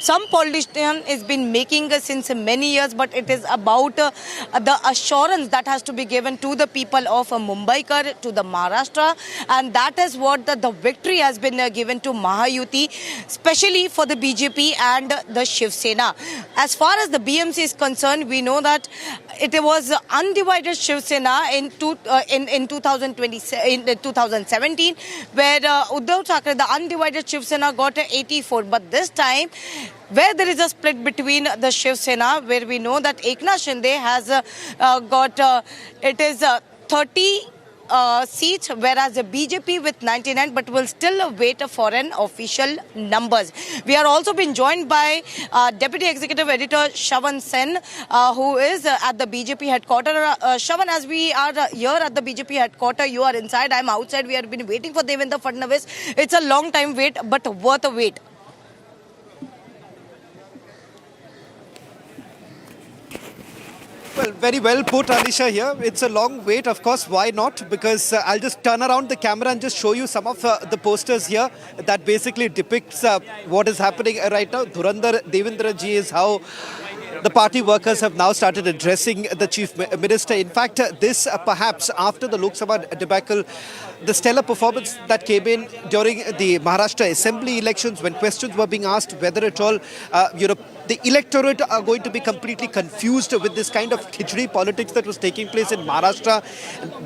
some politician has been making since many years, but it is about the assurance that has to be given to the people of Mumbaikar, to the Maharashtra, and that is what the victory has been given to Mahayuti, especially for the BJP and the Shiv Sena. As far as the BMC is concerned, we know that It was undivided Shiv Sena in 2017, where Uddhav Thackeray, the undivided Shiv Sena, got 84. But this time, where there is a split between the Shiv Sena, where we know that Eknath Shinde has got 30 seats, whereas the BJP with 99, but will still wait for an official numbers. We are also been joined by Deputy Executive Editor Shravan Sen, who is at the BJP headquarters. Shravan, as we are here at the BJP headquarters, you are inside, I am outside. We have been waiting for Devendra Fadnavis. It's a long time wait, but worth a wait. Well, very well put, Alisha, here. It's a long wait, of course. Why not? Because I'll just turn around the camera and just show you some of the posters here that basically depicts what is happening right now. Dhurandhar Devendra ji is how the party workers have now started addressing the Chief Minister. In fact, this perhaps after the Lok Sabha debacle, the stellar performance that came in during the Maharashtra Assembly elections, when questions were being asked whether at all, the electorate are going to be completely confused with this kind of khichdi politics that was taking place in Maharashtra.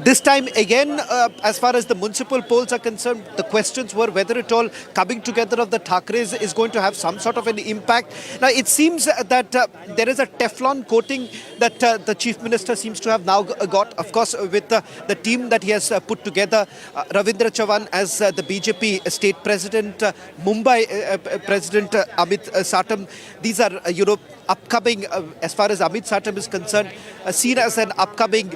This time again, as far as the municipal polls are concerned, the questions were whether at all coming together of the Thackeray's is going to have some sort of an impact. Now, it seems that there is a Teflon coating that the Chief Minister seems to have now got, of course, with the team that he has put together. Ravindra Chavan as the BJP State President, Mumbai President Amit Satam. These are, upcoming, as far as Amit Satam is concerned, seen as an upcoming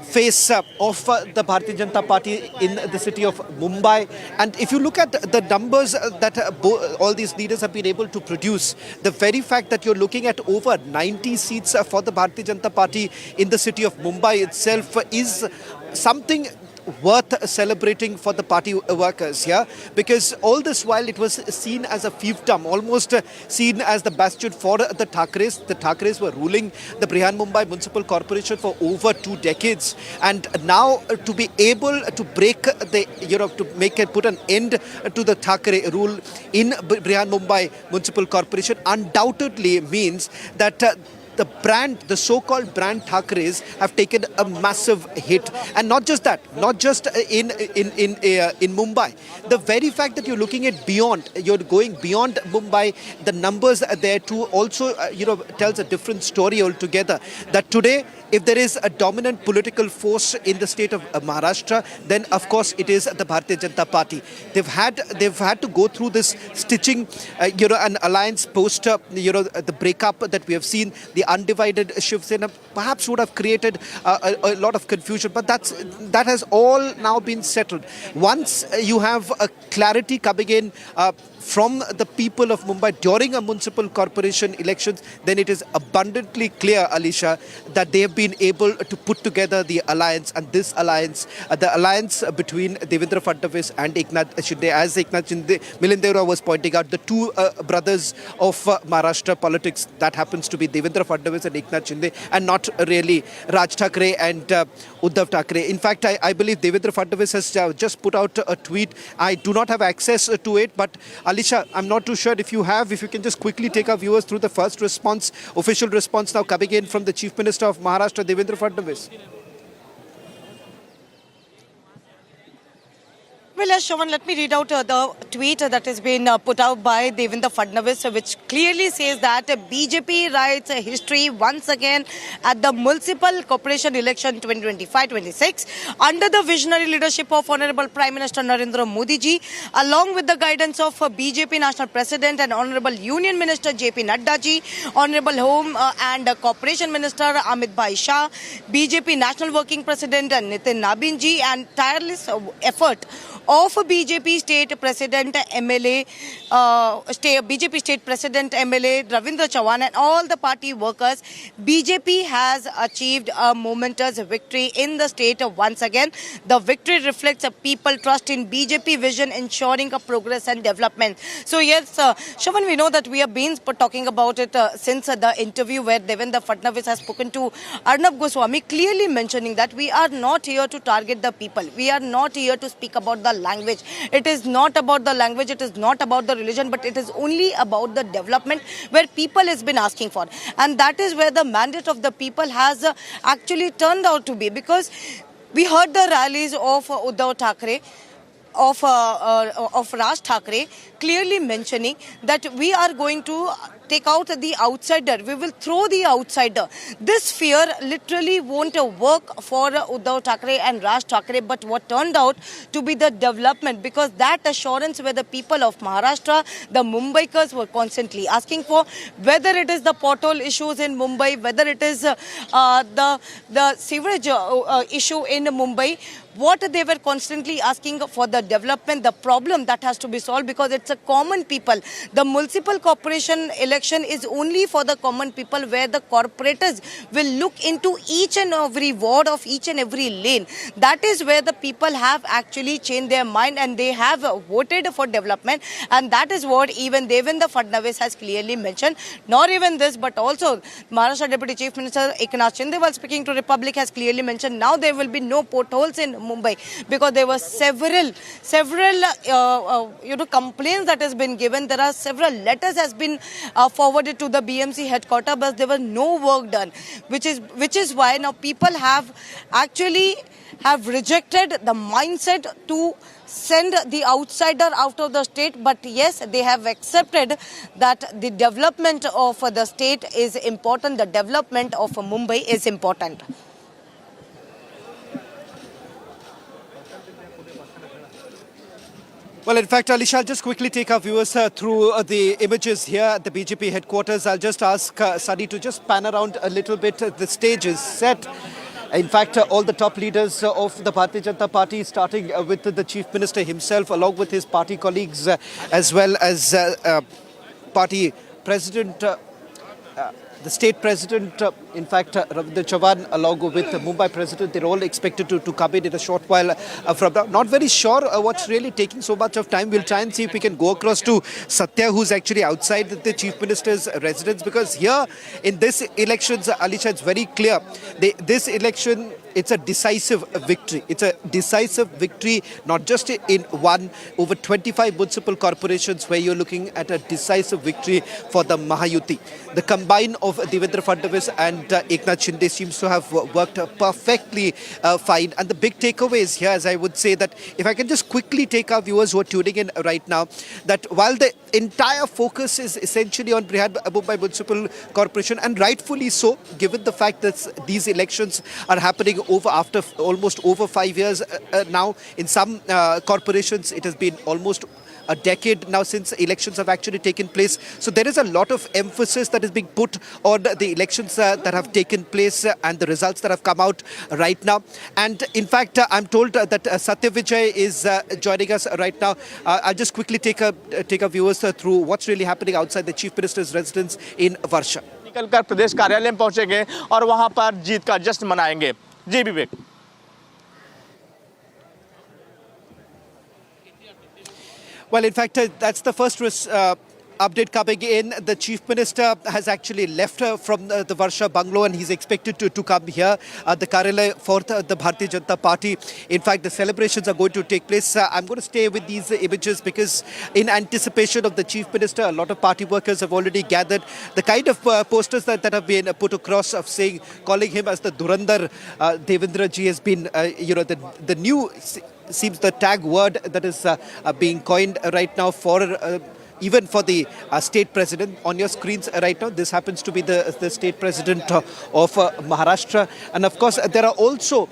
face of the Bharatiya Janata Party in the city of Mumbai. And if you look at the numbers that all these leaders have been able to produce, the very fact that you're looking at over 90 seats for the Bharatiya Janata Party in the city of Mumbai itself is something worth celebrating for the party workers here, because all this while it was seen as a fiefdom, almost seen as the bastion for the Thackeray's. The Thackeray's were ruling the Brihan Mumbai Municipal Corporation for over 2 decades, and now to be able to break the, put an end to the Thackeray rule in Brihan Mumbai Municipal Corporation undoubtedly means that the brand, the so-called brand Thackeray's have taken a massive hit. And not just that, not just in Mumbai. The very fact that you're looking at beyond, you're going beyond Mumbai, the numbers there too also, tells a different story altogether. That today, if there is a dominant political force in the state of Maharashtra, then of course it is the Bharatiya Janata Party. They've had to go through this stitching, an alliance post, the breakup that we have seen. The undivided Shiv Sena perhaps would have created a lot of confusion, but that has all now been settled. Once you have a clarity coming in from the people of Mumbai during a municipal corporation elections, then it is abundantly clear, Alisha, that they have been able to put together the alliance, and this alliance, the alliance between Devendra Fadnavis and Eknath Shinde, as Eknath Shinde, Milindera was pointing out, the two brothers of Maharashtra politics, that happens to be Devendra Fadnavis and Eknath Shinde, and not really Raj Thackeray and Uddhav Thackeray. In fact, I believe Devendra Fadnavis has just put out a tweet. I do not have access to it, but Alisha, I'm not too sure if you can just quickly take our viewers through the first response, official response now coming in from the Chief Minister of Maharashtra, Devendra Fadnavis. Well, Shravan, let me read out the tweet that has been put out by Devendra Fadnavis, which clearly says that BJP writes history once again at the Municipal Corporation election 2025-26 under the visionary leadership of Honorable Prime Minister Narendra Modi ji, along with the guidance of BJP National President and Honorable Union Minister JP Nadda ji, Honorable Home and Corporation Minister Amit Bhai Shah, BJP National Working President Nitin Nabin ji, and tireless effort of BJP State President MLA, BJP State President MLA Ravindra Chavan and all the party workers, BJP has achieved a momentous victory in the state once again. The victory reflects a people trust in BJP vision, ensuring a progress and development. So yes, Shravan, we know that we have been talking about it since the interview where Devendra Fadnavis has spoken to Arnab Goswami, clearly mentioning that we are not here to target the people. We are not here to speak about the language. It is not about the language, it is not about the religion, but it is only about the development where people has been asking for. And that is where the mandate of the people has actually turned out to be, because we heard the rallies of Uddhav Thackeray, of Raj Thackeray, clearly mentioning that we are going to take out the outsider, we will throw the outsider. This fear literally won't work for Uddhav Thackeray and Raj Thackeray, but what turned out to be the development, because that assurance where the people of Maharashtra, the Mumbaikars were constantly asking for, whether it is the pothole issues in Mumbai, whether it is the sewerage issue in Mumbai, what they were constantly asking for the development, the problem that has to be solved, because it's a common people. The municipal corporation election is only for the common people, where the corporators will look into each and every ward of each and every lane. That is where the people have actually changed their mind and they have voted for development. And that is what even Devendra Fadnavis has clearly mentioned. Not even this, but also Maharashtra Deputy Chief Minister Eknath Shinde, while speaking to Republic, has clearly mentioned now there will be no potholes in Mumbai, because there were several complaints that has been given. There are several letters has been forwarded to the BMC headquarters, but there was no work done, which is why now people have actually rejected the mindset to send the outsider out of the state. But yes, they have accepted that the development of the state is important, the development of Mumbai is important. Well, in fact, Alisha, I'll just quickly take our viewers through the images here at the BJP headquarters. I'll just ask Sunny to just pan around a little bit. The stage is set. In fact, all the top leaders of the Bharatiya Janata Party, starting with the Chief Minister himself, along with his party colleagues, as well as party president, the state president, in fact, Ravindra Chavan, along with the Mumbai president, they're all expected to come in a short while from now. Not very sure what's really taking so much of time. We'll try and see if we can go across to Satya, who's actually outside the chief minister's residence, because here in this elections, Alisha, it's very clear. This election, it's a decisive victory. It's a decisive victory, not just in one, over 25 municipal corporations, where you're looking at a decisive victory for the Mahayuti. The combine of Devendra Fadnavis and Eknath Shinde seems to have worked perfectly fine. And the big takeaways here, as I would say, that if I can just quickly take our viewers who are tuning in right now, that while the entire focus is essentially on Mumbai Municipal Corporation, and rightfully so, given the fact that these elections are happening after almost over 5 years now. In some corporations, it has been almost a decade now since elections have actually taken place. So there is a lot of emphasis that is being put on the elections that have taken place and the results that have come out right now. And in fact, I'm told that Satya Vijay is joining us right now. I'll just quickly take our viewers through what's really happening outside the Chief Minister's residence in Varsha. निकलकर प्रदेश कार्यालय में पहुंचेंगे और वहां पर जीत का जश्न मनाएंगे। जी विवेक। Well, in fact, that's the first update coming in. The Chief Minister has actually left from the Varsha bungalow, and he's expected to come here, the Karyalayam for the Bharatiya Janata Party. In fact, the celebrations are going to take place. I'm going to stay with these images because in anticipation of the Chief Minister, a lot of party workers have already gathered. The kind of posters that have been put across of calling him as the Durandar Devendra ji has been, the new seems the tag word that is being coined right now for even for the state president. On your screens right now, this happens to be the state president of Maharashtra. And of course, there are also,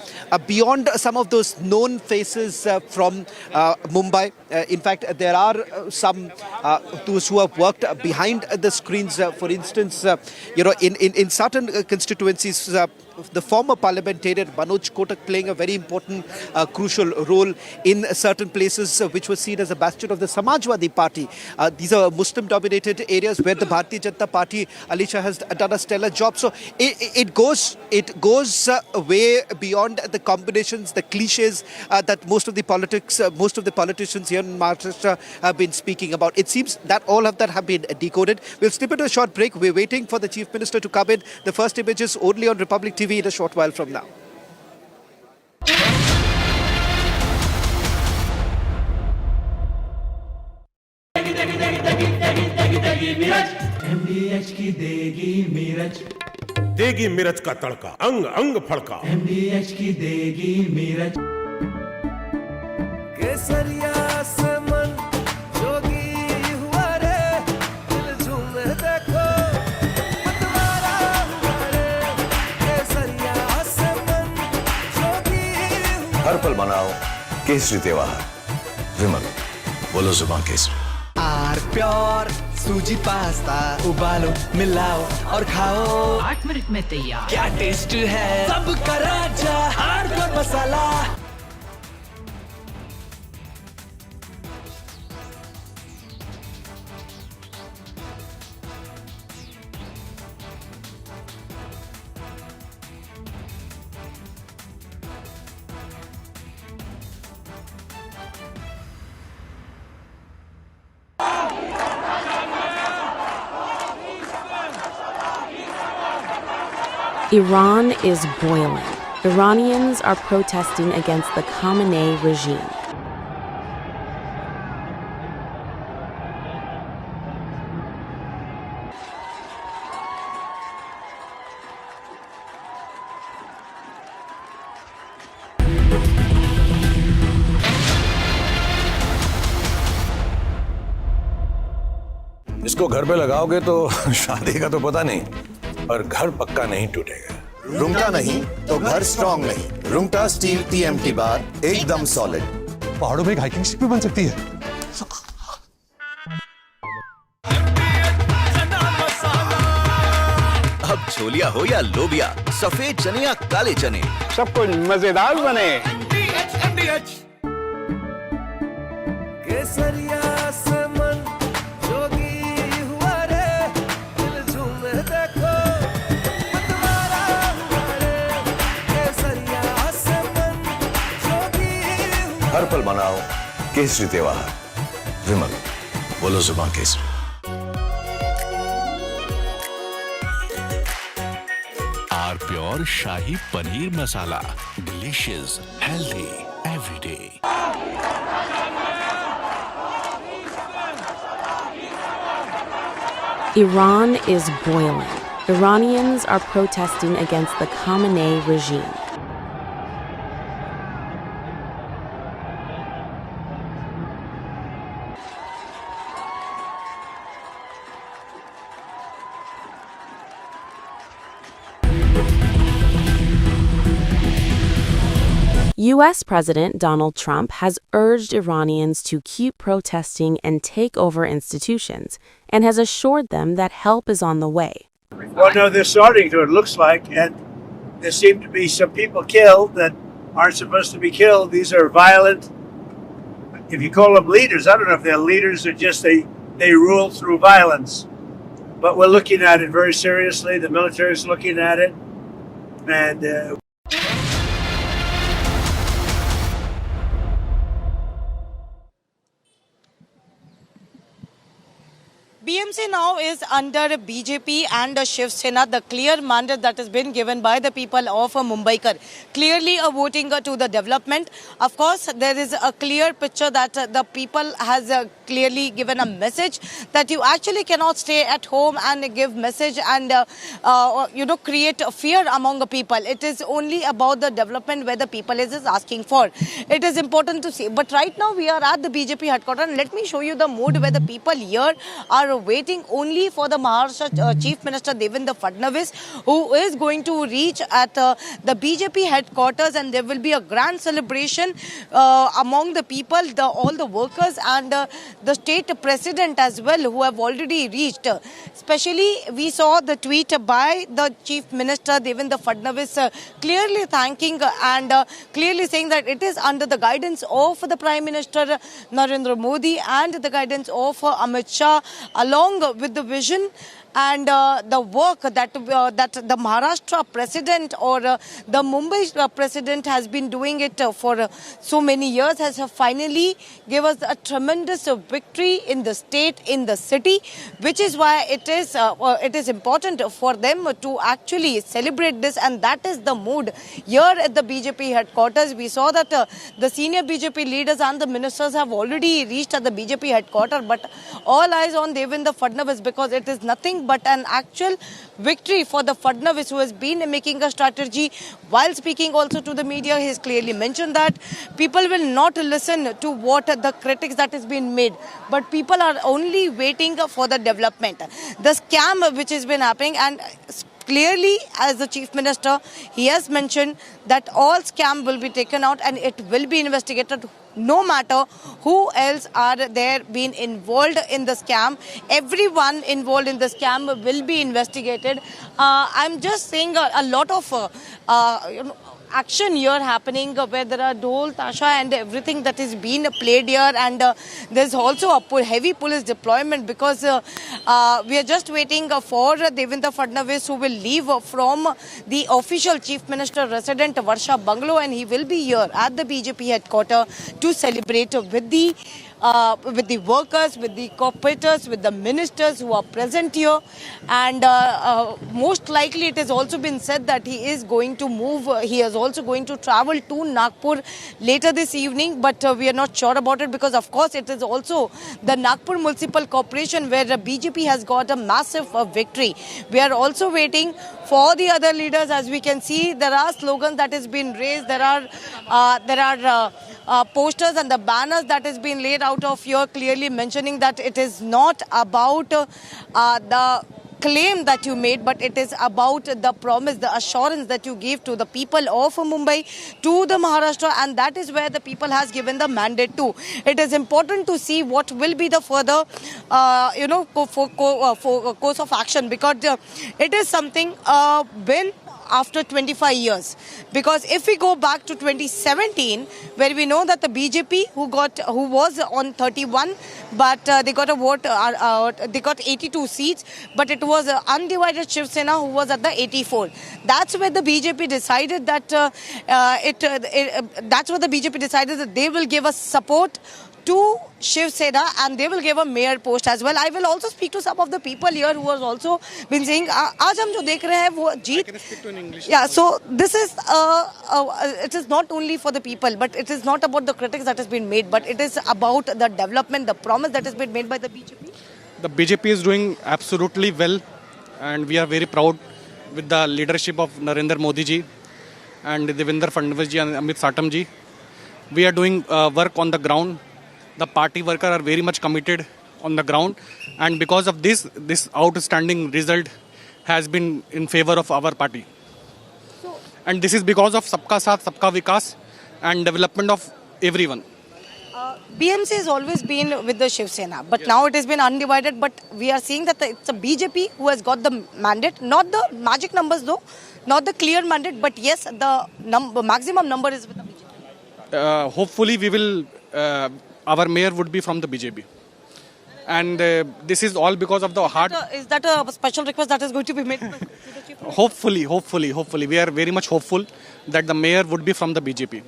beyond some of those known faces from Mumbai, in fact, there are some those who have worked behind the screens. For instance, in certain constituencies, the former parliamentarian Manoj Kotak playing a very important, crucial role in certain places which were seen as a bastion of the Samajwadi Party. These are Muslim-dominated areas where the Bharatiya Janata Party, Alisha, has done a stellar job. So it goes way beyond the combinations, the cliches that most of the politicians here in Maharashtra have been speaking about. It seems that all of that have been decoded. We'll slip into a short break. We're waiting for the Chief Minister to come in. The first images only on Republic TV in a short while from now. MDH की देगी मिर्च, देगी मिर्च का तड़का, अंग अंग फड़का। MDH की देगी मिर्च। केसरिया से मन जोगी हुआ रे, दिल झूमे देखो मतवारा हुआ रे। केसरिया से मन जोगी हुआ। हर पल मनाओ केसरी त्योहार। विमल, बोलो जुबान केसरी। आर प्योर सूजी पास्ता उबालो मिलाओ और खाओ, 8 मिनट में तैयार। क्या टेस्ट है सबका राजा आर प्योर मसाला। Iran is boiling. Iranians are protesting against the Khamenei regime. इसको घर पे लगाओगे तो शादी का तो पता नहीं, पर घर पक्का नहीं टूटेगा। रुंगटा नहीं तो घर स्ट्रॉन्ग नहीं। रुंगटा स्टील TMT बार एकदम सॉलिड। पहाड़ों में एक हाइकिंग स्टिक भी बन सकती है। अब छोलिया हो या लोबिया, सफेद चने या काले चने, सब कुछ मजेदार बने। केसरिया से मन जोगी हुआ रे, दिल झूमे देखो मतवारा हुआ रे। केसरिया से मन जोगी हुआ। हर पल मनाओ केसरी त्योहार। विमल, बोलो जुबान केसरी। Our pure shahi paneer masala, delicious, healthy every day. Iran is boiling. Iranians are protesting against the Khamenei regime. U.S. President Donald Trump has urged Iranians to keep protesting and take over institutions, and has assured them that help is on the way. Well, no, they're starting to, it looks like, and there seem to be some people killed that aren't supposed to be killed. These are violent, if you call them leaders, I don't know if they're leaders or just they rule through violence. But we're looking at it very seriously. The military is looking at it. And BMC now is under BJP and Shiv Sena, the clear mandate that has been given by the people of Mumbaikar. Clearly voting to the development. Of course, there is a clear picture that the people has clearly given a message that you actually cannot stay at home and give message and create fear among the people. It is only about the development where the people is asking for. It is important to see. But right now we are at the BJP headquarters, and let me show you the mood where the people here are waiting only for the Maharashtra Chief Minister Devendra Fadnavis, who is going to reach at the BJP headquarters, and there will be a grand celebration among the people, all the workers and the state president as well, who have already reached. Especially we saw the tweet by the Chief Minister Devendra Fadnavis clearly thanking and clearly saying that it is under the guidance of the Prime Minister Narendra Modi and the guidance of Amit Shah, along with the vision and the work that the Maharashtra president or the Mumbai president has been doing it for so many years, has finally given us a tremendous victory in the state, in the city, which is why it is important for them to actually celebrate this, and that is the mood here at the BJP headquarters. We saw that the senior BJP leaders and the ministers have already reached at the BJP headquarters, but all eyes on Devendra Fadnavis, because it is nothing nothing but an actual victory for the Fadnavis, who has been making a strategy. While speaking also to the media, he has clearly mentioned that people will not listen to what the critics that has been made, but people are only waiting for the development. The scam which has been happening, and clearly as the Chief Minister, he has mentioned that all scam will be taken out and it will be investigated. No matter who else are there being involved in the scam, everyone involved in the scam will be investigated. I'm just saying a lot of action here happening where there are dhol, tasha and everything that is being played here, and there's also a heavy police deployment because we are just waiting for Devendra Fadnavis, who will leave from the official Chief Minister resident Varsha Bungalow, and he will be here at the BJP headquarters to celebrate with the workers, with the corporators, with the ministers who are present here. And most likely it has also been said that he is going to move, he is also going to travel to Nagpur later this evening, but we are not sure about it because of course it is also the Nagpur Municipal Corporation where the BJP has got a massive victory. We are also waiting for the other leaders. As we can see, there are slogans that has been raised, there are posters and the banners that has been laid out of here, clearly mentioning that it is not about the claim that you made, but it is about the promise, the assurance that you gave to the people of Mumbai, to the Maharashtra, and that is where the people has given the mandate to. It is important to see what will be the further, course of action, because it is something when after 25 years. Because if we go back to 2017, where we know that the BJP who was on 31, but they got a vote, they got 82 seats, but it was undivided Shiv Sena who was at the 84. That's where the BJP decided that that's where the BJP decided that they will give us support to Shiv Sena and they will give a mayor post as well. I will also speak to some of the people here who has also been saying, "Aaj hum jo dekh rahe hain wo jeet." I can speak to in English. Yeah, so this is it is not only for the people, but it is not about the critics that has been made, but it is about the development, the promise that has been made by the BJP. The BJP is doing absolutely well, and we are very proud with the leadership of Narendra Modi ji and Devendra Fadnavis ji and Amit Satam ji. We are doing work on the ground. The party workers are very much committed on the ground, and because of this outstanding result has been in favor of our party. And this is because of Sabka Saath, Sabka Vikas and development of everyone. BMC has always been with the Shiv Sena, but now it has been undivided. But we are seeing that it's a BJP who has got the mandate, not the magic numbers though, not the clear mandate, but yes, the maximum number is with the BJP. Hopefully we will, our mayor would be from the BJP. And this is all because of the hard... Is that a special request that is going to be made? Hopefully. We are very much hopeful that the mayor would be from the BJP.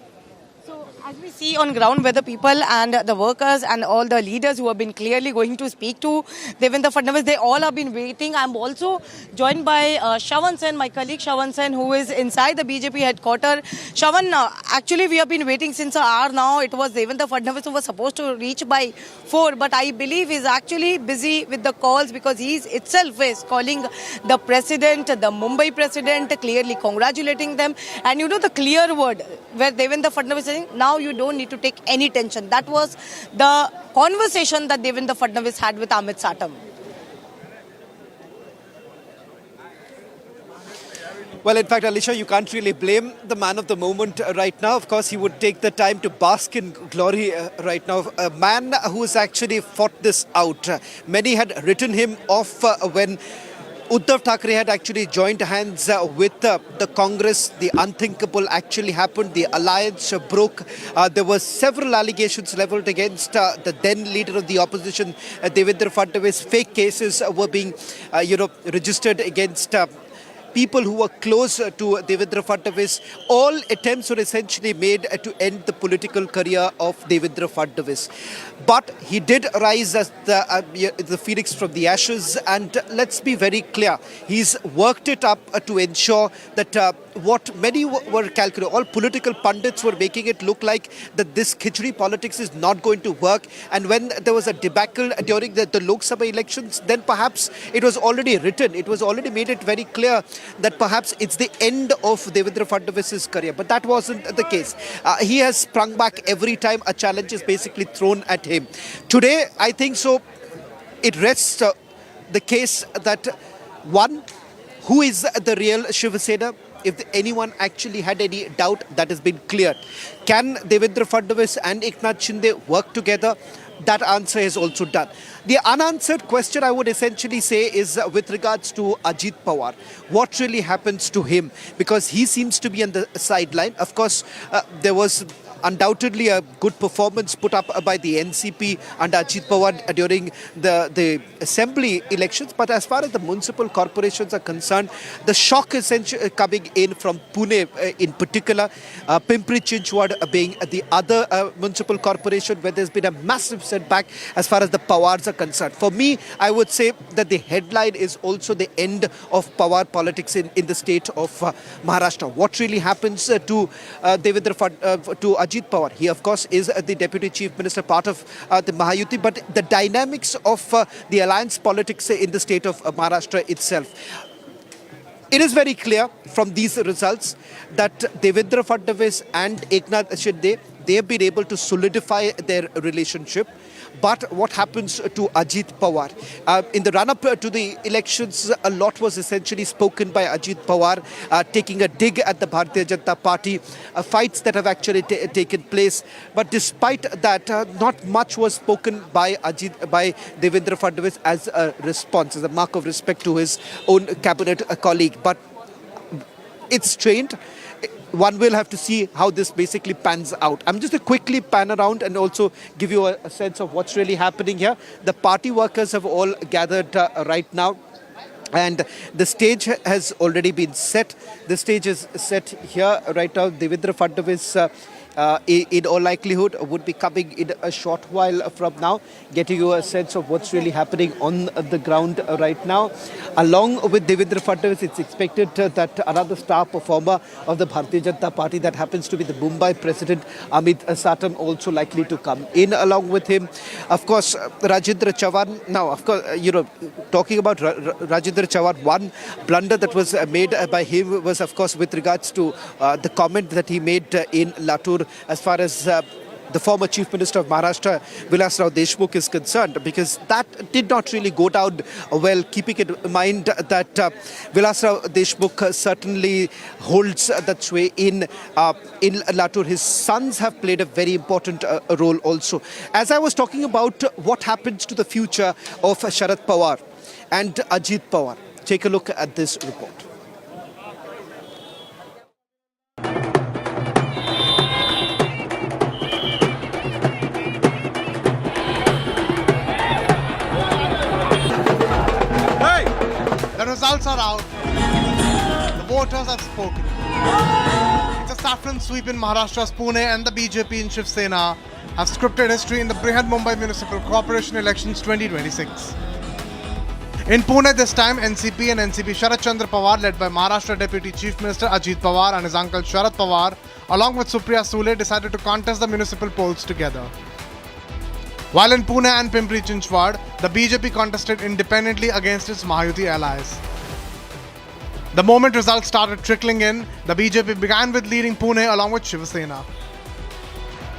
As we see on ground where the people and the workers and all the leaders who have been clearly going to speak to Devendra Fadnavis, they all have been waiting. I'm also joined by Shravan Sen, my colleague Shravan Sen, who is inside the BJP headquarters. Shravan, actually we have been waiting since an hour now. It was Devendra Fadnavis who was supposed to reach by 4, but I believe he's actually busy with the calls because he itself is calling the president, the Mumbai president, clearly congratulating them. And you know the clear word where Devendra Fadnavis is saying, now you don't need to take any tension. That was the conversation that Devendra Fadnavis had with Amit Satam. Well, in fact, Alisha, you can't really blame the man of the moment right now. Of course, he would take the time to bask in glory right now. A man who has actually fought this out. Many had written him off when Uddhav Thackeray had actually joined hands with the Congress. The unthinkable actually happened. The alliance broke. There were several allegations leveled against the then leader of the opposition, Devendra Fadnavis. Fake cases were being, registered against people who were close to Devendra Fadnavis. All attempts were essentially made to end the political career of Devendra Fadnavis. But he did rise as the phoenix from the ashes, and let's be very clear, he's worked it up to ensure that what many were calculating, all political pundits were making it look like that this khichdi politics is not going to work. And when there was a debacle during the Lok Sabha elections, then perhaps it was already written. It was already made it very clear that perhaps it's the end of Devendra Fadnavis's career. But that wasn't the case. He has sprung back every time a challenge is basically thrown at him. Today, I think so, it rests the case that one, who is the real Shiv Sena? If anyone actually had any doubt, that has been cleared. Can Devendra Fadnavis and Eknath Shinde work together? That answer is also done. The unanswered question, I would essentially say, is with regards to Ajit Pawar. What really happens to him? Because he seems to be on the sideline. Of course, there was undoubtedly a good performance put up by the NCP and Ajit Pawar during the assembly elections. But as far as the municipal corporations are concerned, the shock essentially coming in from Pune in particular, Pimpri Chinchwad being the other municipal corporation where there's been a massive setback as far as the Pawars are concerned. For me, I would say that the headline is also the end of Pawar politics in the state of Maharashtra. What really happens to to Ajit Pawar? He, of course, is the Deputy Chief Minister, part of the Mahayuti, but the dynamics of the alliance politics in the state of Maharashtra itself. It is very clear from these results that Devendra Fadnavis and Eknath Shinde, they have been able to solidify their relationship. But what happens to Ajit Pawar? In the run-up to the elections, a lot was essentially spoken by Ajit Pawar, taking a dig at the Bharatiya Janata Party, fights that have actually taken place. But despite that, not much was spoken by Devendra Fadnavis as a response, as a mark of respect to his own cabinet colleague. But it's strained. One will have to see how this basically pans out. I'm just to quickly pan around and also give you a sense of what's really happening here. The party workers have all gathered right now, and the stage has already been set. The stage is set here right now. Devendra Fadnavis in all likelihood would be coming in a short while from now, getting you a sense of what's really happening on the ground right now. Along with Devendra Fadnavis, it's expected that another star performer of the Bharatiya Janata Party, that happens to be the Mumbai president, Amit Satam, also likely to come in along with him. Of course, Rajendra Chavan. Now, of course, talking about Rajendra Chavan, one blunder that was made by him was, of course, with regards to the comment that he made in Latur as far as the former Chief Minister of Maharashtra, Vilas Rao Deshmukh, is concerned, because that did not really go down well, keeping in mind that Vilas Rao Deshmukh certainly holds that sway in Latur. His sons have played a very important role also. As I was talking about what happens to the future of Sharad Pawar and Ajit Pawar, take a look at this report. The results are out. The voters have spoken. It's a saffron sweep in Maharashtra's Pune, and the BJP in Shiv Sena have scripted history in the Brihad Mumbai Municipal Corporation elections 2026. In Pune this time, NCP and NCP Sharad Chandra Pawar, led by Maharashtra Deputy Chief Minister Ajit Pawar and his uncle Sharad Pawar, along with Supriya Sule, decided to contest the municipal polls together. While in Pune and Pimpri Chinchwad, the BJP contested independently against its Mahayuti allies. The moment results started trickling in, the BJP began with leading Pune along with Shiv Sena.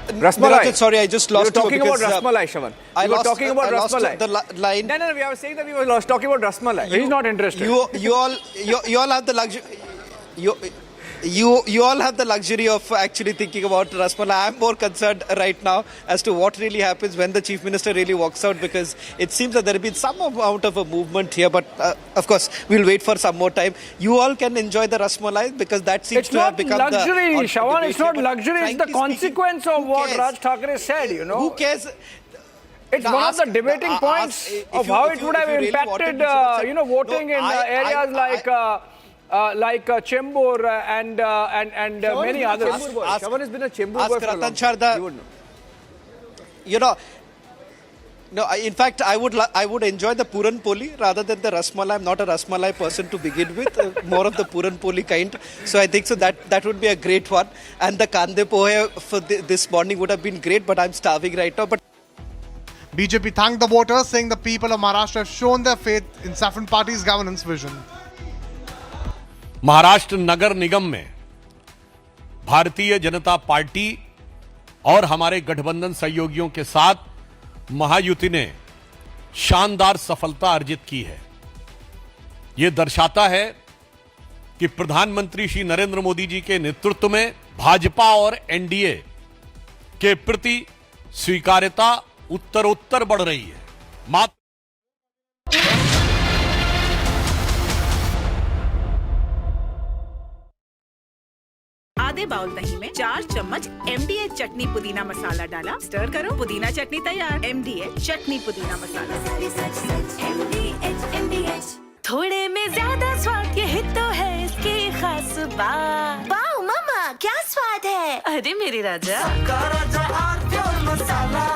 Rasmalai. Sorry, I just lost you. You were talking about Rasmalai, Shavan. I were talking about Rasmalai. The line. No, we were saying that we were talking about Rasmalai. He's not interested. You all have the luxury. You all have the luxury of actually thinking about Rasmalai. I'm more concerned right now as to what really happens when the Chief Minister really walks out, because it seems that there has been some amount of a movement here, but of course we'll wait for some more time. You all can enjoy the Rasmalai, because that seems to have become luxury, the Shawan, it's not luxury, it's the consequence of what Raj Thackeray said, Who cares? It's one of the debating points of how it would have impacted, voting in areas like Chembur and many others. Shavan has been a Chembur boy for a long time. No, in fact, I would enjoy the Puran Poli rather than the Rasmalai. I'm not a Rasmalai person to begin with, more of the Puran Poli kind. So I think so that would be a great one. And the Kande Pohe for this morning would have been great, but I'm starving right now. But BJP thanked the voters, saying the people of Maharashtra have shown their faith in Saffron Party's governance vision. Maharashtra नगर निगम में भारतीय जनता party और हमारे गठबंधन सहयोगियों के साथ महायुति ने शानदार सफलता अर्जित की है। यह दर्शाता है कि प्रधानमंत्री श्री नरेंद्र मोदी जी के नेतृत्व में भाजपा और एनडीए के प्रति स्वीकार्यता उत्तरोत्तर बढ़ रही है। आधे बाउल दही में 4 चम्मच MDH चटनी पुदीना मसाला डाला, स्टर करो, पुदीना चटनी तैयार। MDH चटनी पुदीना मसाला। MDH थोड़े में ज्यादा स्वाद, यही तो है इसकी खास बात। वाओ मामा, क्या स्वाद है? अरे मेरे राजा, मसाला।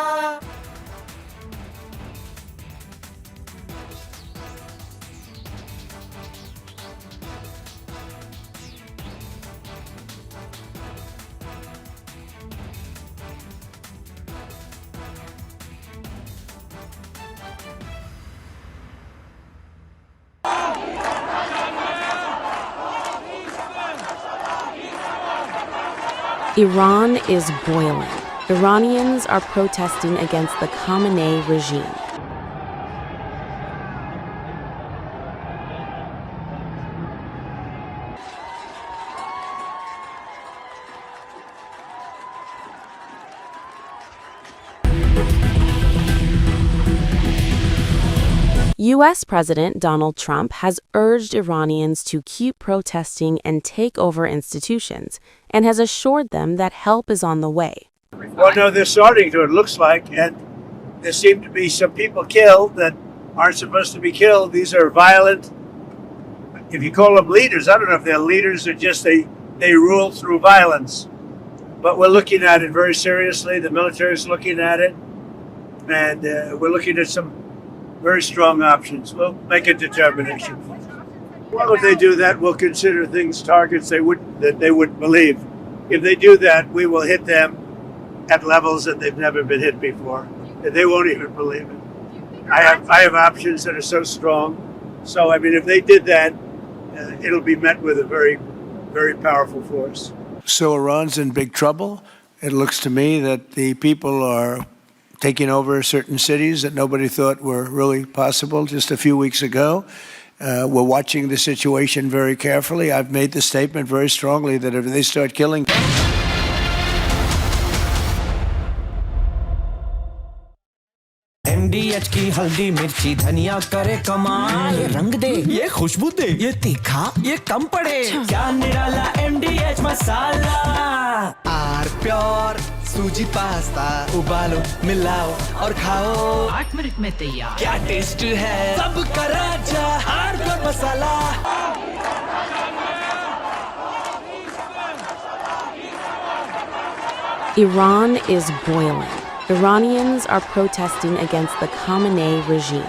Iran is boiling. Iranians are protesting against the Khamenei regime. U.S. President Donald Trump has urged Iranians to keep protesting and take over institutions, and has assured them that help is on the way. Well, no, they're starting to, it looks like, and there seem to be some people killed that aren't supposed to be killed. These are violent, if you call them leaders, I don't know if they're leaders or just they rule through violence. But we're looking at it very seriously. The military is looking at it, and we're looking at some very strong options. We'll make a determination. Well, if they do that, we'll consider things targets that they wouldn't believe. If they do that, we will hit them at levels that they've never been hit before. And they won't even believe it. I have options that are so strong. So, I mean, if they did that, it'll be met with a very, very powerful force. So Iran's in big trouble. It looks to me that the people are taking over certain cities that nobody thought were really possible just a few weeks ago. We're watching the situation very carefully. I've made the statement very strongly that if they start killing... MDH की हल्दी मिर्ची धनिया करे कमाल, ये रंग दे, ये खुशबू दे, ये तीखा, ये कम पड़े, क्या निराला MDH मसाला। आर प्योर सूजी पास्ता, उबालो, मिलाओ और खाओ, 8 मिनट में तैयार। क्या टेस्ट है, सब का राजा, आर प्योर मसाला। Iran is boiling. Iranians are protesting against the Khamenei regime.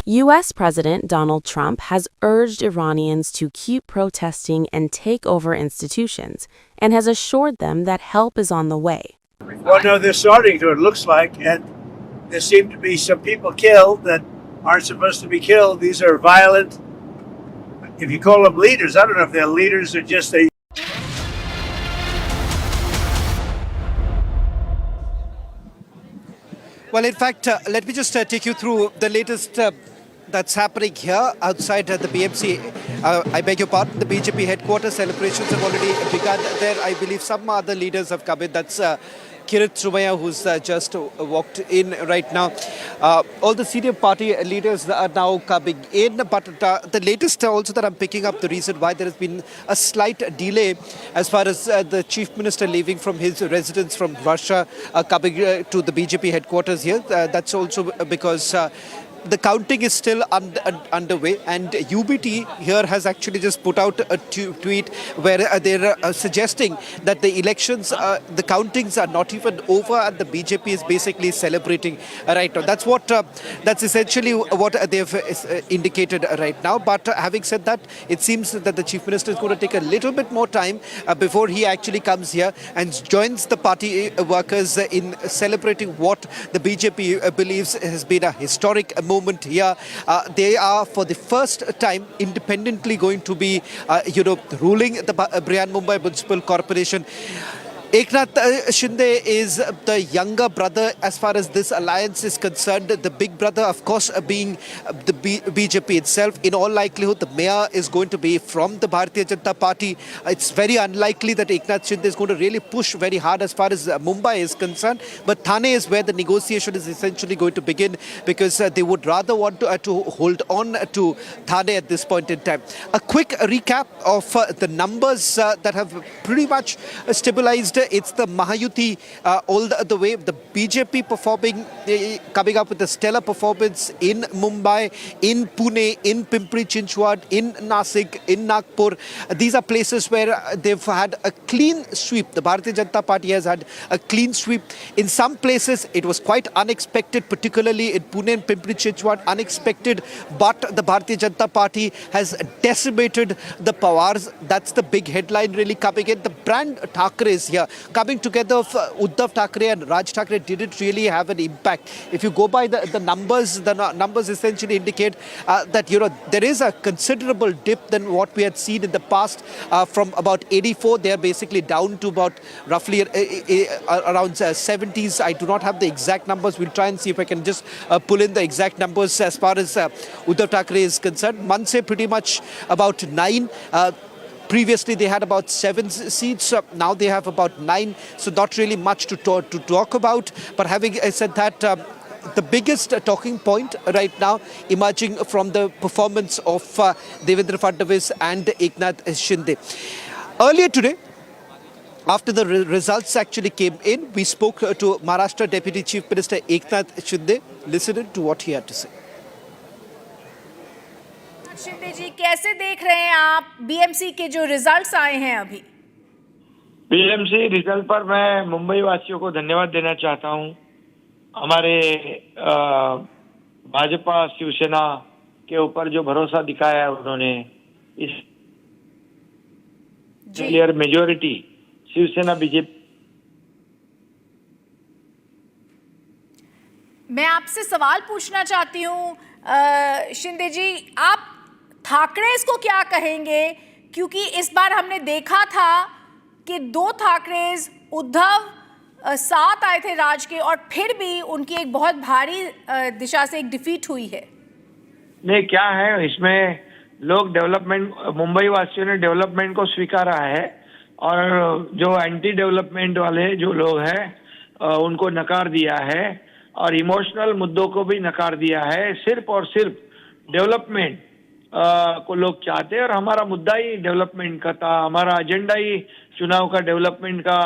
U.S. President Donald Trump has urged Iranians to keep protesting and take over institutions, and has assured them that help is on the way. Well, no, they're starting to, it looks like, and there seem to be some people killed that aren't supposed to be killed. These are violent, if you call them leaders, I don't know if they're leaders or just they... Well, in fact, let me just take you through the latest that's happening here outside the BMC. I beg your pardon, the BJP headquarters. Celebrations have already begun there. I believe some other leaders have come in. That's Kirit Sumaya, who's just walked in right now. All the senior party leaders are now coming in, but the latest also that I'm picking up, the reason why there has been a slight delay as far as the Chief Minister leaving from his residence from Russia coming to the BJP headquarters here. That's also because the counting is still underway, and UBT here has actually just put out a tweet where they're suggesting that the elections, the countings are not even over, and the BJP is basically celebrating right now. That's essentially what they've indicated right now. But having said that, it seems that the Chief Minister is going to take a little bit more time before he actually comes here and joins the party workers in celebrating what the BJP believes has been a historic moment here. They are for the first time independently going to be, ruling the Brihan Mumbai Municipal Corporation. Eknath Shinde is the younger brother as far as this alliance is concerned. The big brother, of course, being the BJP itself. In all likelihood, the mayor is going to be from the Bharatiya Janata Party. It's very unlikely that Eknath Shinde is going to really push very hard as far as Mumbai is concerned. But Thane is where the negotiation is essentially going to begin, because they would rather want to hold on to Thane at this point in time. A quick recap of the numbers that have pretty much stabilized. It's the Mahayuti all the way. The BJP coming up with a stellar performance in Mumbai, in Pune, in Pimpri Chinchwad, in Nasik, in Nagpur. These are places where they've had a clean sweep. The Bharatiya Janata Party has had a clean sweep. In some places, it was quite unexpected, particularly in Pune and Pimpri Chinchwad, unexpected. But the Bharatiya Janata Party has decimated the Pawars. That's the big headline really coming in. The brand Thakre is here. Coming together of Uddhav Thackeray and Raj Thackeray didn't really have an impact. If you go by the numbers essentially indicate that there is a considerable dip than what we had seen in the past. From about 84, they are basically down to about roughly around 70s. I do not have the exact numbers. We'll try and see if I can just pull in the exact numbers as far as Uddhav Thackeray is concerned. Manse pretty much about 9. Previously, they had about 7 seats. Now they have about 9. So not really much to talk about. But having said that, the biggest talking point right now emerging from the performance of Devendra Fadnavis and Eknath Shinde. Earlier today, after the results actually came in, we spoke to Maharashtra Deputy Chief Minister Eknath Shinde. Listen to what he had to say. Shinde ji, कैसे देख रहे हैं आप BMC के जो results आए हैं अभी? बीएमसी रिजल्ट पर मैं मुंबई वासियों को धन्यवाद देना चाहता हूं। हमारे भाजपा शिवसेना के ऊपर जो भरोसा दिखाया है उन्होंने, इस क्लियर मेजॉरिटी शिवसेना बीजेपी। मैं आपसे सवाल पूछना चाहती हूँ शिंदे जी, आप ठाकरेस को क्या कहेंगे? क्योंकि इस बार हमने देखा था कि 2 ठाकरेस, उद्धव साथ आए थे राज के, और फिर भी उनकी एक बहुत भारी दिशा से एक डिफीट हुई है। नहीं, क्या है इसमें, लोग डेवलपमेंट, मुंबई वासियों ने डेवलपमेंट को स्वीकारा है, और जो एंटी डेवलपमेंट वाले जो लोग हैं उनको नकार दिया है, और इमोशनल मुद्दों को भी नकार दिया है। सिर्फ और सिर्फ डेवलपमेंट को लोग चाहते हैं, और हमारा मुद्दा ही डेवलपमेंट का था। हमारा एजेंडा ही चुनाव का डेवलपमेंट का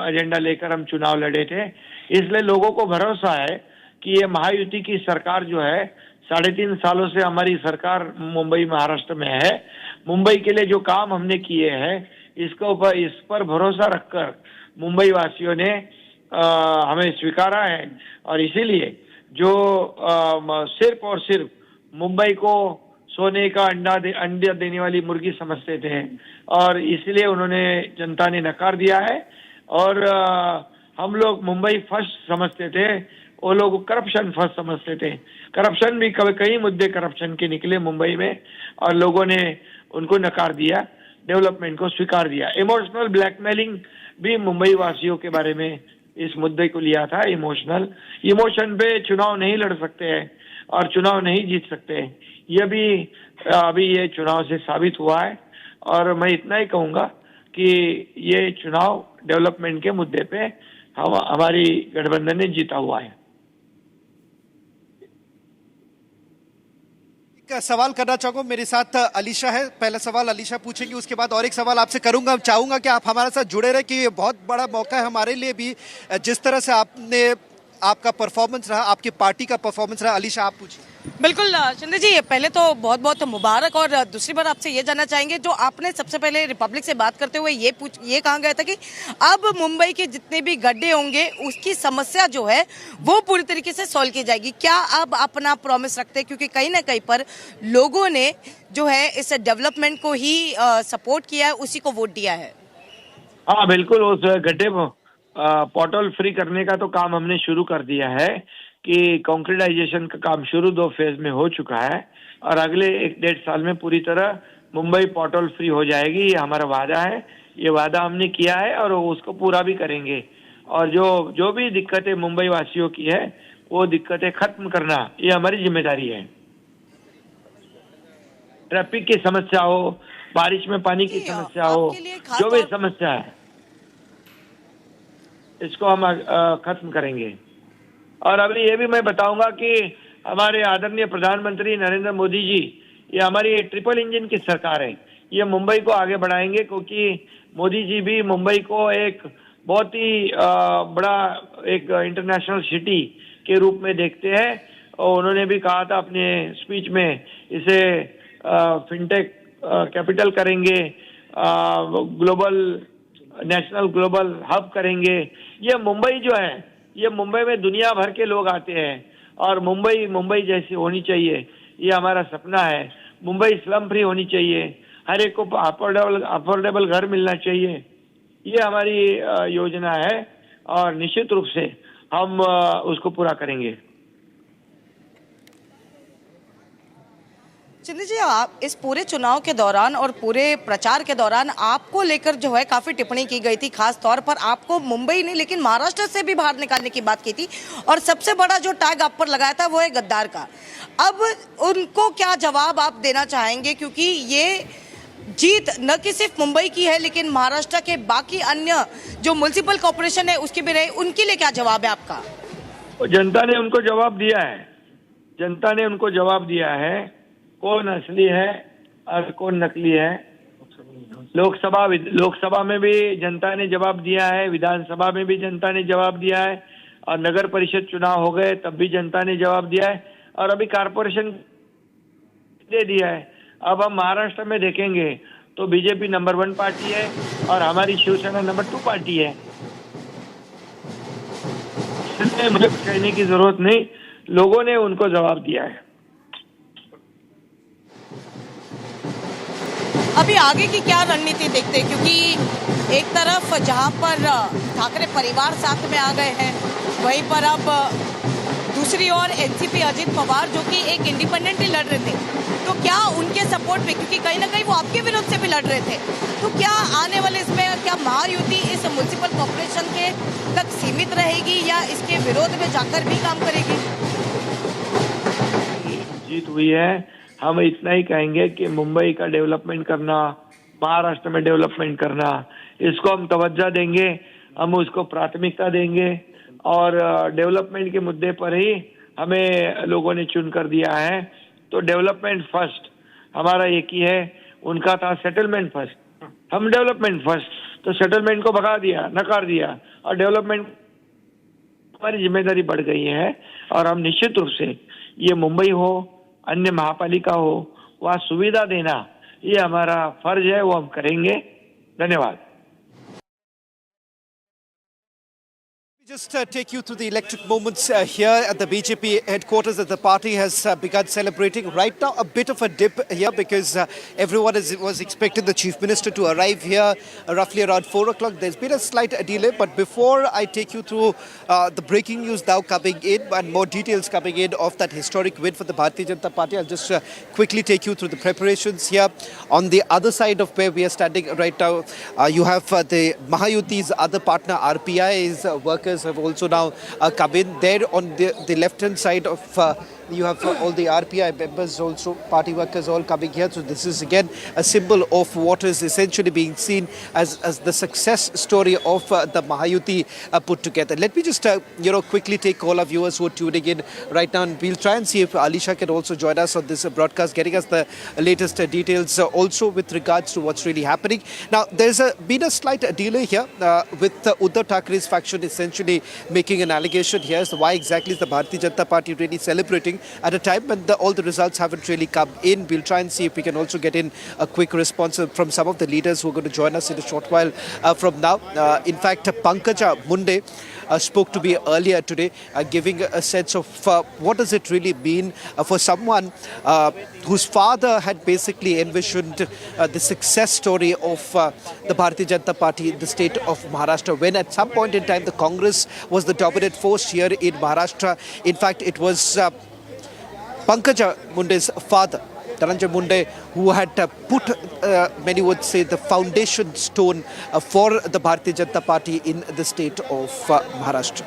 एजेंडा लेकर हम चुनाव लड़े थे। इसलिए लोगों को भरोसा है कि ये महायुति की सरकार जो है, 3.5 सालों से हमारी सरकार मुंबई महाराष्ट्र में है। मुंबई के लिए जो काम हमने किए हैं, इस पर भरोसा रखकर मुंबई वासियों ने हमें स्वीकारा है, और इसीलिए जो सिर्फ और सिर्फ मुंबई को सोने का अंडा देने वाली मुर्गी समझते थे, और इसलिए उन्होंने, जनता ने नकार दिया है। और हम लोग मुंबई फर्स्ट समझते थे, वो लोग करप्शन फर्स्ट समझते थे। करप्शन भी कई मुद्दे करप्शन के निकले मुंबई में, और लोगों ने उनको नकार दिया, डेवलपमेंट को स्वीकार दिया। इमोशनल ब्लैकमेलिंग भी मुंबई वासियों के बारे में इस मुद्दे को लिया था। इमोशन पे चुनाव नहीं लड़ सकते हैं और चुनाव नहीं जीत सकते हैं। ये भी अभी ये चुनाव से साबित हुआ है, और मैं इतना ही कहूंगा कि ये चुनाव डेवलपमेंट के मुद्दे पे हमारी गठबंधन ने जीता हुआ है। एक सवाल करना चाहूंगा, मेरे साथ अलीशा है। पहला सवाल अलीशा पूछेंगे, उसके बाद और एक सवाल आपसे करूंगा। चाहूंगा कि आप हमारे साथ जुड़े रहे, कि ये बहुत बड़ा मौका है हमारे लिए भी, जिस तरह से आपका परफॉर्मेंस रहा, आपकी पार्टी का परफॉर्मेंस रहा। अलीशा, आप पूछिए। बिल्कुल शिंदे जी, पहले तो बहुत बहुत मुबारक, और दूसरी बार आपसे ये जानना चाहेंगे, जो आपने सबसे पहले रिपब्लिक से बात करते हुए ये कहा गया था कि अब मुंबई के जितने भी गड्ढे होंगे उसकी समस्या जो है वो पूरी तरीके से सॉल्व की जाएगी। क्या अब अपना प्रॉमिस रखते हैं, क्योंकि कहीं ना कहीं पर लोगों ने जो है इस डेवलपमेंट को ही सपोर्ट किया है, उसी को वोट दिया है? हाँ बिल्कुल, उस गड्ढे पॉटल फ्री करने का तो काम हमने शुरू कर दिया है, कि कंक्रीटाइजेशन का काम शुरू 2 फेज में हो चुका है, और अगले 1-1.5 साल में पूरी तरह मुंबई पॉटल फ्री हो जाएगी। ये हमारा वादा है, ये वादा हमने किया है और उसको पूरा भी करेंगे। और जो भी दिक्कतें मुंबई वासियों की है वो दिक्कतें खत्म करना ये हमारी जिम्मेदारी है। ट्रैफिक की समस्या हो, बारिश में पानी की समस्या हो, जो भी समस्या है इसको हम खत्म करेंगे। और अभी ये भी मैं बताऊंगा कि हमारे आदरणीय प्रधानमंत्री नरेंद्र मोदी जी, ये हमारी ट्रिपल इंजन की सरकार है, ये मुंबई को आगे बढ़ाएंगे, क्योंकि मोदी जी भी मुंबई को एक बहुत ही बड़ा एक इंटरनेशनल सिटी के रूप में देखते हैं। और उन्होंने भी कहा था अपने स्पीच में, इसे फिनटेक कैपिटल करेंगे, नेशनल ग्लोबल हब करेंगे। ये मुंबई जो है, ये मुंबई में दुनिया भर के लोग आते हैं, और मुंबई जैसी होनी चाहिए, ये हमारा सपना है। मुंबई स्लम फ्री होनी चाहिए, हर एक को अफोर्डेबल घर मिलना चाहिए, ये हमारी योजना है, और निश्चित रूप से हम उसको पूरा करेंगे। शिंदे जी, आप इस पूरे चुनाव के दौरान और पूरे प्रचार के दौरान आपको लेकर जो है काफी टिप्पणी की गई थी, खास तौर पर आपको मुंबई नहीं लेकिन महाराष्ट्र से भी बाहर निकालने की बात की थी, और सबसे बड़ा जो टैग आप पर लगाया था वो है गद्दार का। अब उनको क्या जवाब आप देना चाहेंगे, क्योंकि ये जीत न कि सिर्फ मुंबई की है लेकिन महाराष्ट्र के बाकी अन्य जो म्युनिसिपल कॉर्पोरेशन है उसकी भी रहे, उनके लिए क्या जवाब है आपका? जनता ने उनको जवाब दिया है, जनता ने उनको जवाब दिया है कौन असली है और कौन नकली है। लोकसभा में भी जनता ने जवाब दिया है, विधानसभा में भी जनता ने जवाब दिया है, और नगर परिषद चुनाव हो गए तब भी जनता ने जवाब दिया है, और अभी कारपोरेशन दे दिया है। अब हम महाराष्ट्र में देखेंगे तो बीजेपी नंबर 1 पार्टी है और हमारी शिवसेना नंबर 2 पार्टी है। इसलिए मुझे कहने की जरूरत नहीं, लोगों ने उनको जवाब दिया है। अभी आगे की क्या रणनीति देखते हैं, क्योंकि एक तरफ जहां पर ठाकरे परिवार साथ में आ गए हैं, वहीं पर अब दूसरी ओर एनसीपी अजित पवार जो कि एक इंडिपेंडेंटली लड़ रहे थे, तो क्या उनके सपोर्ट पे, क्योंकि कहीं ना कहीं वो आपके विरोध से भी लड़ रहे थे, तो क्या आने वाले इसमें क्या महायुति इस म्युनिसिपल कॉर्पोरेशन के तक सीमित रहेगी या इसके विरोध में जाकर भी काम करेगी? जीत हुई है, हम इतना ही कहेंगे कि मुंबई का डेवलपमेंट करना, महाराष्ट्र में डेवलपमेंट करना, इसको हम तवज्जो देंगे, हम उसको प्राथमिकता देंगे, और डेवलपमेंट के मुद्दे पर ही हमें लोगों ने चुन कर दिया है। तो डेवलपमेंट फर्स्ट हमारा एक ही है, उनका था सेटलमेंट फर्स्ट, हम डेवलपमेंट फर्स्ट, तो सेटलमेंट को भगा दिया, नकार दिया, और डेवलपमेंट हमारी जिम्मेदारी बढ़ गई है। और हम निश्चित रूप से ये मुंबई हो, अन्य महापालिका हो, वहाँ सुविधा देना ये हमारा फर्ज है, वो हम करेंगे। धन्यवाद। Just take you through the electric moments here at the BJP headquarters that the party has begun celebrating. Right now, a bit of a dip here because everyone was expecting the Chief Minister to arrive here roughly around 4 o'clock. There's been a slight delay, but before I take you through the breaking news now coming in and more details coming in of that historic win for the Bharatiya Janata Party, I'll just quickly take you through the preparations here. On the other side of where we are standing right now, you have the Mahayuti's other partner, RPI's workers have also now come in. There on the left-hand side of You have all the RPI members also, party workers all coming here. So this is again a symbol of what is essentially being seen as the success story of the Mahayuti put together. Let me just quickly take all our viewers who are tuning in right now, and we'll try and see if Alisha can also join us on this broadcast, getting us the latest details also with regards to what's really happening. Now, there's been a slight delay here with Uddhav Thackeray's faction essentially making an allegation here as to why exactly is the Bharatiya Janata Party really celebrating at a time when all the results haven't really come in. We'll try and see if we can also get in a quick response from some of the leaders who are going to join us in a short while from now. In fact, Pankaja Munde spoke to me earlier today, giving a sense of what does it really mean for someone whose father had basically envisioned the success story of the Bharatiya Janata Party in the state of Maharashtra, when at some point in time the Congress was the dominant force here in Maharashtra. In fact, it was Pankaja Munde's father, Dhananjay Munde, who had put, many would say, the foundation stone for the Bharatiya Janata Party in the state of Maharashtra.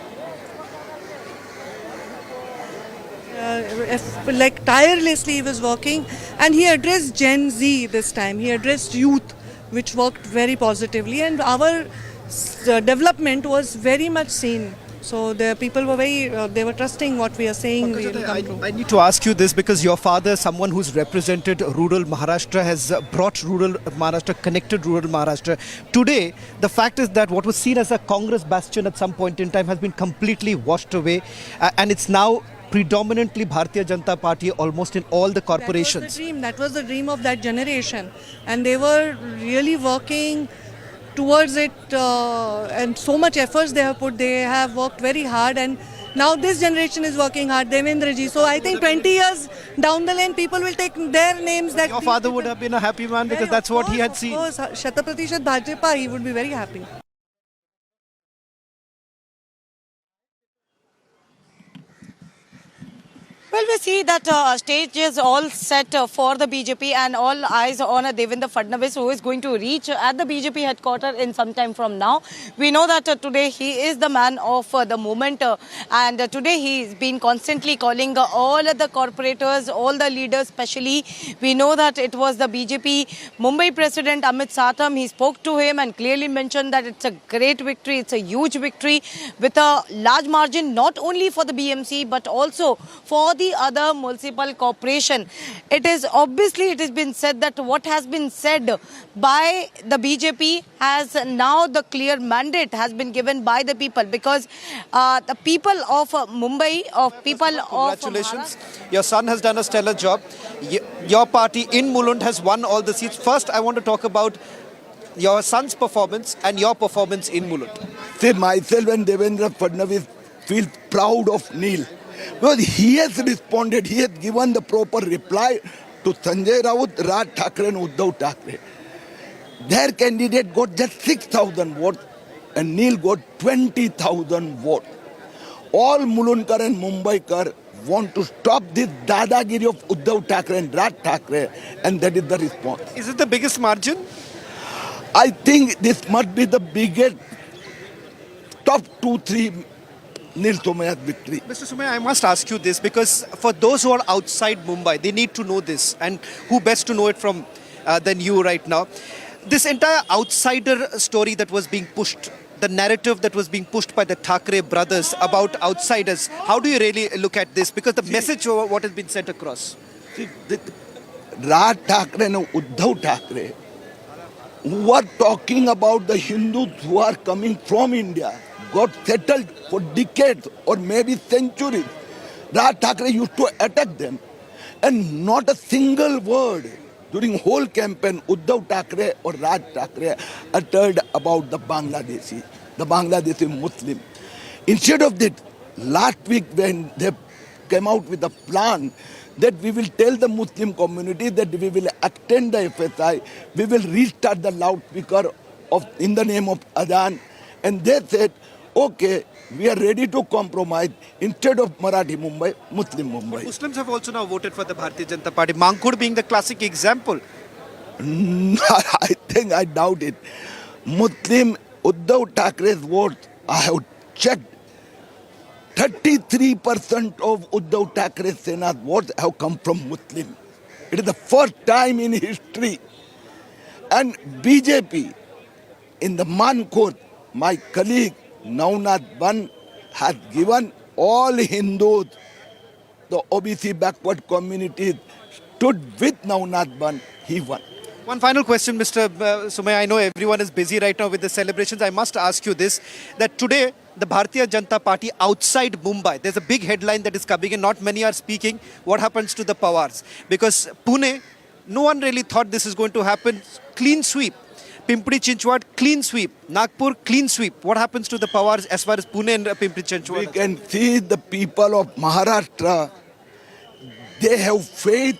Like tirelessly he was working, and he addressed Gen Z this time. He addressed youth, which worked very positively, and our development was very much seen. So the people were they were trusting what we are saying. I need to ask you this because your father, someone who's represented rural Maharashtra, has brought rural Maharashtra, connected rural Maharashtra. Today, the fact is that what was seen as a Congress bastion at some point in time has been completely washed away, and it's now predominantly Bharatiya Janata Party almost in all the corporations. That was the dream of that generation, and they were really working towards it, and so much efforts they have put. They have worked very hard, and now this generation is working hard. Devendra ji. So I think 20 years down the lane, people will take their names. That your father would have been a happy man because that's what he had seen. Of course, Shatapratishat Bhajpa, he would be very happy. Well, we see that stage is all set for the BJP, and all eyes on Devendra Fadnavis, who is going to reach at the BJP headquarters in some time from now. We know that today he is the man of the moment, and today he's been constantly calling all the corporators, all the leaders especially. We know that it was the BJP Mumbai President Amit Satam. He spoke to him and clearly mentioned that it's a great victory, it's a huge victory with a large margin, not only for the BMC but also for the other municipal corporation. It has been said that what has been said by the BJP has now the clear mandate has been given by the people, because the people of Mumbai, Congratulations. Your son has done a stellar job. Your party in Mulund has won all the seats. First, I want to talk about your son's performance and your performance in Mulund. See, myself and Devendra Fadnavis feel proud of Neil. Because he has responded, he has given the proper reply to Sanjay Raut, Raj Thackeray and Uddhav Thackeray. Their candidate got just 6,000 votes and Neil got 20,000 votes. All Mulundkar and Mumbaikar want to stop this dadagiri of Uddhav Thackeray and Raj Thackeray, and that is the response. Is it the biggest margin? I think this must be the biggest top 2-3 Nil Somaya's victory. Mr. Somaya, I must ask you this, because for those who are outside Mumbai, they need to know this, and who best to know it from than you right now. This entire outsider story that was being pushed, the narrative that was being pushed by the Thackeray brothers about outsiders, how do you really look at this? Because the message of what has been sent across. See, Raj Thackeray and Uddhav Thackeray, who are talking about the Hindus who are coming from India, got settled for decades or maybe centuries. Raj Thackeray used to attack them, and not a single word during whole campaign Uddhav Thackeray or Raj Thackeray uttered about the Bangladeshi Muslim. Instead of that, last week when they came out with a plan that we will tell the Muslim community that we will extend the FSI, we will restart the loudspeaker in the name of Adhan, and they said, okay, we are ready to compromise. Instead of Marathi Mumbai, Muslim Mumbai. Muslims have also now voted for the Bharatiya Janata Party. Mankur being the classic example. I think I doubt it. Muslim Uddhav Thackeray's votes, I have checked. 33% of Uddhav Thackere's Sena's votes have come from Muslim. It is the first time in history. And BJP in the Mankod, my colleague Navnath Ban has given all Hindus, the OBC backward communities stood with Navnath Ban, he won. One final question, Mr. Sumaya. I know everyone is busy right now with the celebrations. I must ask you this, that today the Bharatiya Janata Party outside Mumbai, there's a big headline that is coming in. Not many are speaking. What happens to the Pawars? Because Pune, no one really thought this is going to happen. Clean sweep. Pimpri Chinchwad, clean sweep. Nagpur, clean sweep. What happens to the Pawars as far as Pune and Pimpri Chinchwad? We can see the people of Maharashtra, they have faith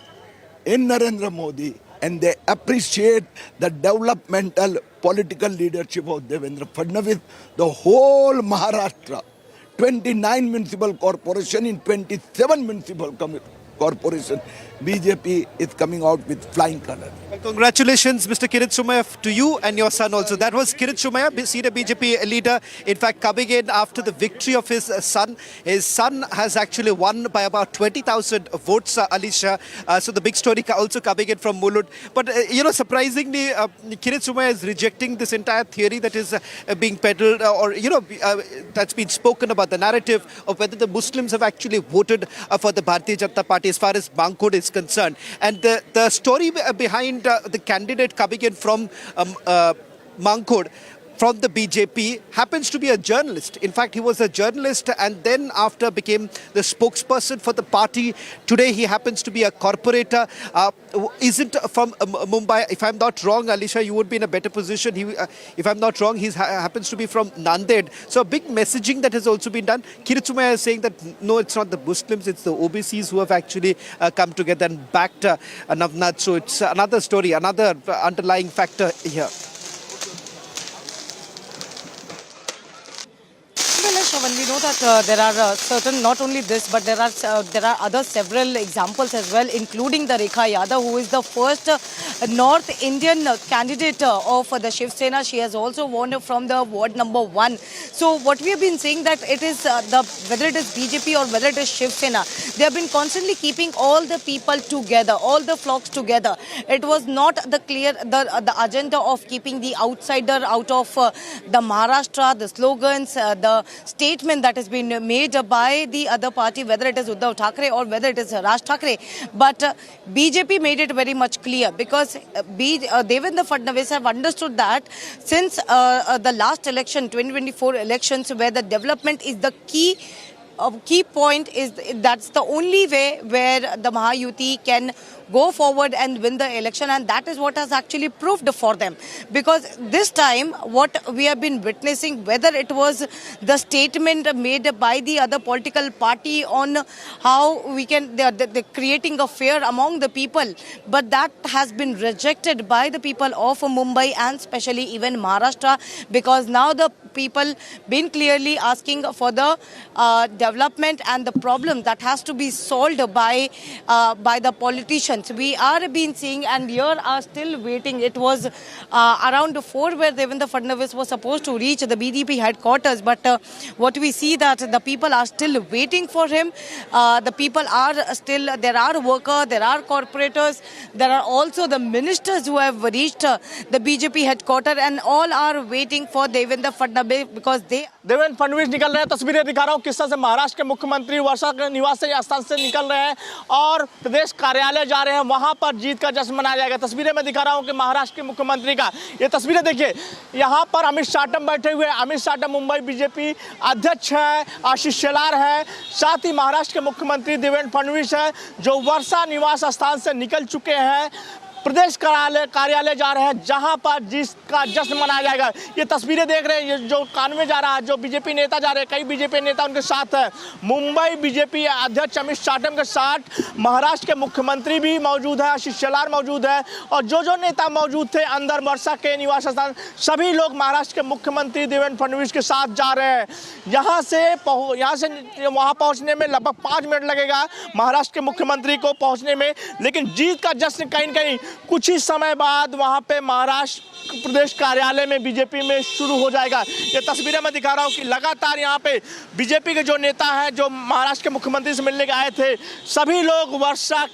in Narendra Modi and they appreciate the developmental political leadership of Devendra Fadnavis. The whole Maharashtra, 29 municipal corporation in 27 municipal corporation, BJP is coming out with flying colors. Well, congratulations, Mr. Kirit Somaiya, to you and your son also. That was Kirit Somaiya, senior BJP leader, in fact, coming in after the victory of his son. His son has actually won by about 20,000 votes, Alisha. So the big story also coming in from Mulund. But, surprisingly, Kirit Somaiya is rejecting this entire theory that is being peddled that's been spoken about, the narrative of whether the Muslims have actually voted for the Bharatiya Janata Party as far as Bankod is concerned. And the story behind the candidate coming in from Mankod, from the BJP, happens to be a journalist. In fact, he was a journalist and then after became the spokesperson for the party. Today he happens to be a corporator. Isn't from Mumbai. If I'm not wrong, Alisha, you would be in a better position. If I'm not wrong, he happens to be from Nanded. So a big messaging that has also been done. Kirit Somaiya is saying that no, it's not the Muslims, it's the OBCs who have actually come together and backed Navnath. So it's another story, another underlying factor here. When we know that there are certain, not only this, but there are other several examples as well, including the Rekha Yadav, who is the first North Indian candidate of the Shiv Sena. She has also won from the ward number 1. So what we have been saying that it is whether it is BJP or whether it is Shiv Sena, they have been constantly keeping all the people together, all the flocks together. It was not the agenda of keeping the outsider out of the Maharashtra, the slogans, the statement that has been made by the other party, whether it is Uddhav Thackeray or whether it is Raj Thackeray. But BJP made it very much clear because Devendra Fadnavis have understood that since the last election, 2024 elections, where the development is the key point, is that's the only way where the Mahayuti can go forward and win the election, and that is what has actually proved for them. Because this time, what we have been witnessing, whether it was the statement made by the other political party on how we can, they're creating a fear among the people, but that has been rejected by the people of Mumbai and especially even Maharashtra, because now the people been clearly asking for the development and the problem that has to be solved by the politicians. We are being seeing and here are still waiting. It was around 4 where Devendra Fadnavis was supposed to reach the BDP headquarters, but what we see that the people are still waiting for him. The people are still, there are workers, there are corporators, there are also the ministers who have reached the BJP headquarters, and all are waiting for Devendra Fadnavis because they... Devendra Fadnavis निकल रहे हैं। तस्वीरें दिखा रहा हूँ किस तरह से महाराष्ट्र के मुख्यमंत्री वर्षा के निवास स्थान से निकल रहे हैं और प्रदेश कार्यालय जा रहे हैं, वहां पर जीत का जश्न मनाया जाएगा। तस्वीरें मैं दिखा रहा हूँ कि महाराष्ट्र के मुख्यमंत्री का ये तस्वीरें देखिए, यहाँ पर अमित शाह बैठे हुए। अमित शाह मुंबई बीजेपी अध्यक्ष है, आशीष शेलार है, साथ ही महाराष्ट्र के मुख्यमंत्री देवेंद्र फडणवीस है जो वर्षा निवास स्थान से निकल चुके हैं, प्रदेश कार्यालय जा रहे हैं जहां पर जिसका जश्न मनाया जाएगा। ये तस्वीरें देख रहे हैं, ये जो कानवे जा रहा है, जो बीजेपी नेता जा रहे हैं, कई बीजेपी नेता उनके साथ है। मुंबई बीजेपी अध्यक्ष अमित शाह के साथ महाराष्ट्र के मुख्यमंत्री भी मौजूद है, आशीष शेलार मौजूद है और जो नेता मौजूद थे अंदर वर्षा के निवास स्थान, सभी लोग महाराष्ट्र के मुख्यमंत्री देवेंद्र फडणवीस के साथ जा रहे हैं। यहाँ से वहाँ पहुँचने में लगभग 5 मिनट लगेगा महाराष्ट्र के मुख्यमंत्री को पहुँचने में, लेकिन जीत का जश्न कहीं न कहीं कुछ ही समय बाद वहाँ पे महाराष्ट्र प्रदेश कार्यालय में बीजेपी में शुरू हो जाएगा। ये तस्वीरें मैं दिखा रहा हूँ कि लगातार यहाँ पे बीजेपी के जो नेता हैं, जो महाराष्ट्र के मुख्यमंत्री से मिलने आए थे, सभी लोग वर्षा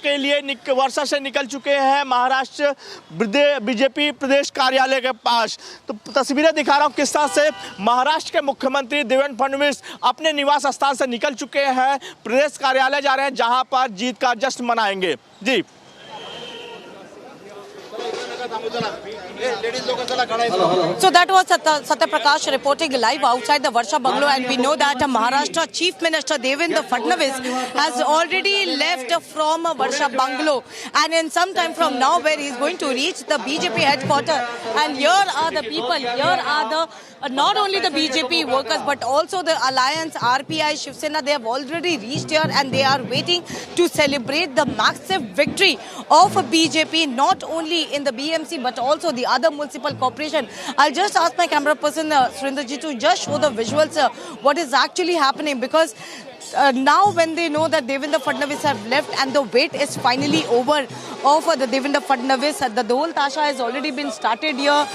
से निकल चुके हैं महाराष्ट्र बीजेपी प्रदेश कार्यालय के पास। तो तस्वीरें दिखा रहा हूँ किस तरह से महाराष्ट्र के मुख्यमंत्री देवेंद्र फडणवीस अपने निवास स्थान से निकल चुके हैं, प्रदेश कार्यालय जा रहे हैं, जहां पर जीत का जश्न मनाएंगे। जी So that was Satya Prakash reporting live outside the Varsha Bungalow, and we know that Maharashtra Chief Minister Devendra Fadnavis has already left from Varsha Bungalow, and in some time from now where he is going to reach the BJP headquarters. And here are the people, here are the not only the BJP workers but also the alliance RPI, Shiv Sena. They have already reached here and they are waiting to celebrate the massive victory of BJP, not only in the BMC but also the other municipal corporation. I'll just ask my camera person Surendraji to just show the visuals what is actually happening, because now when they know that Devendra Fadnavis have left and the wait is finally over of the Devendra Fadnavis, the Dol Tasha has already been started here.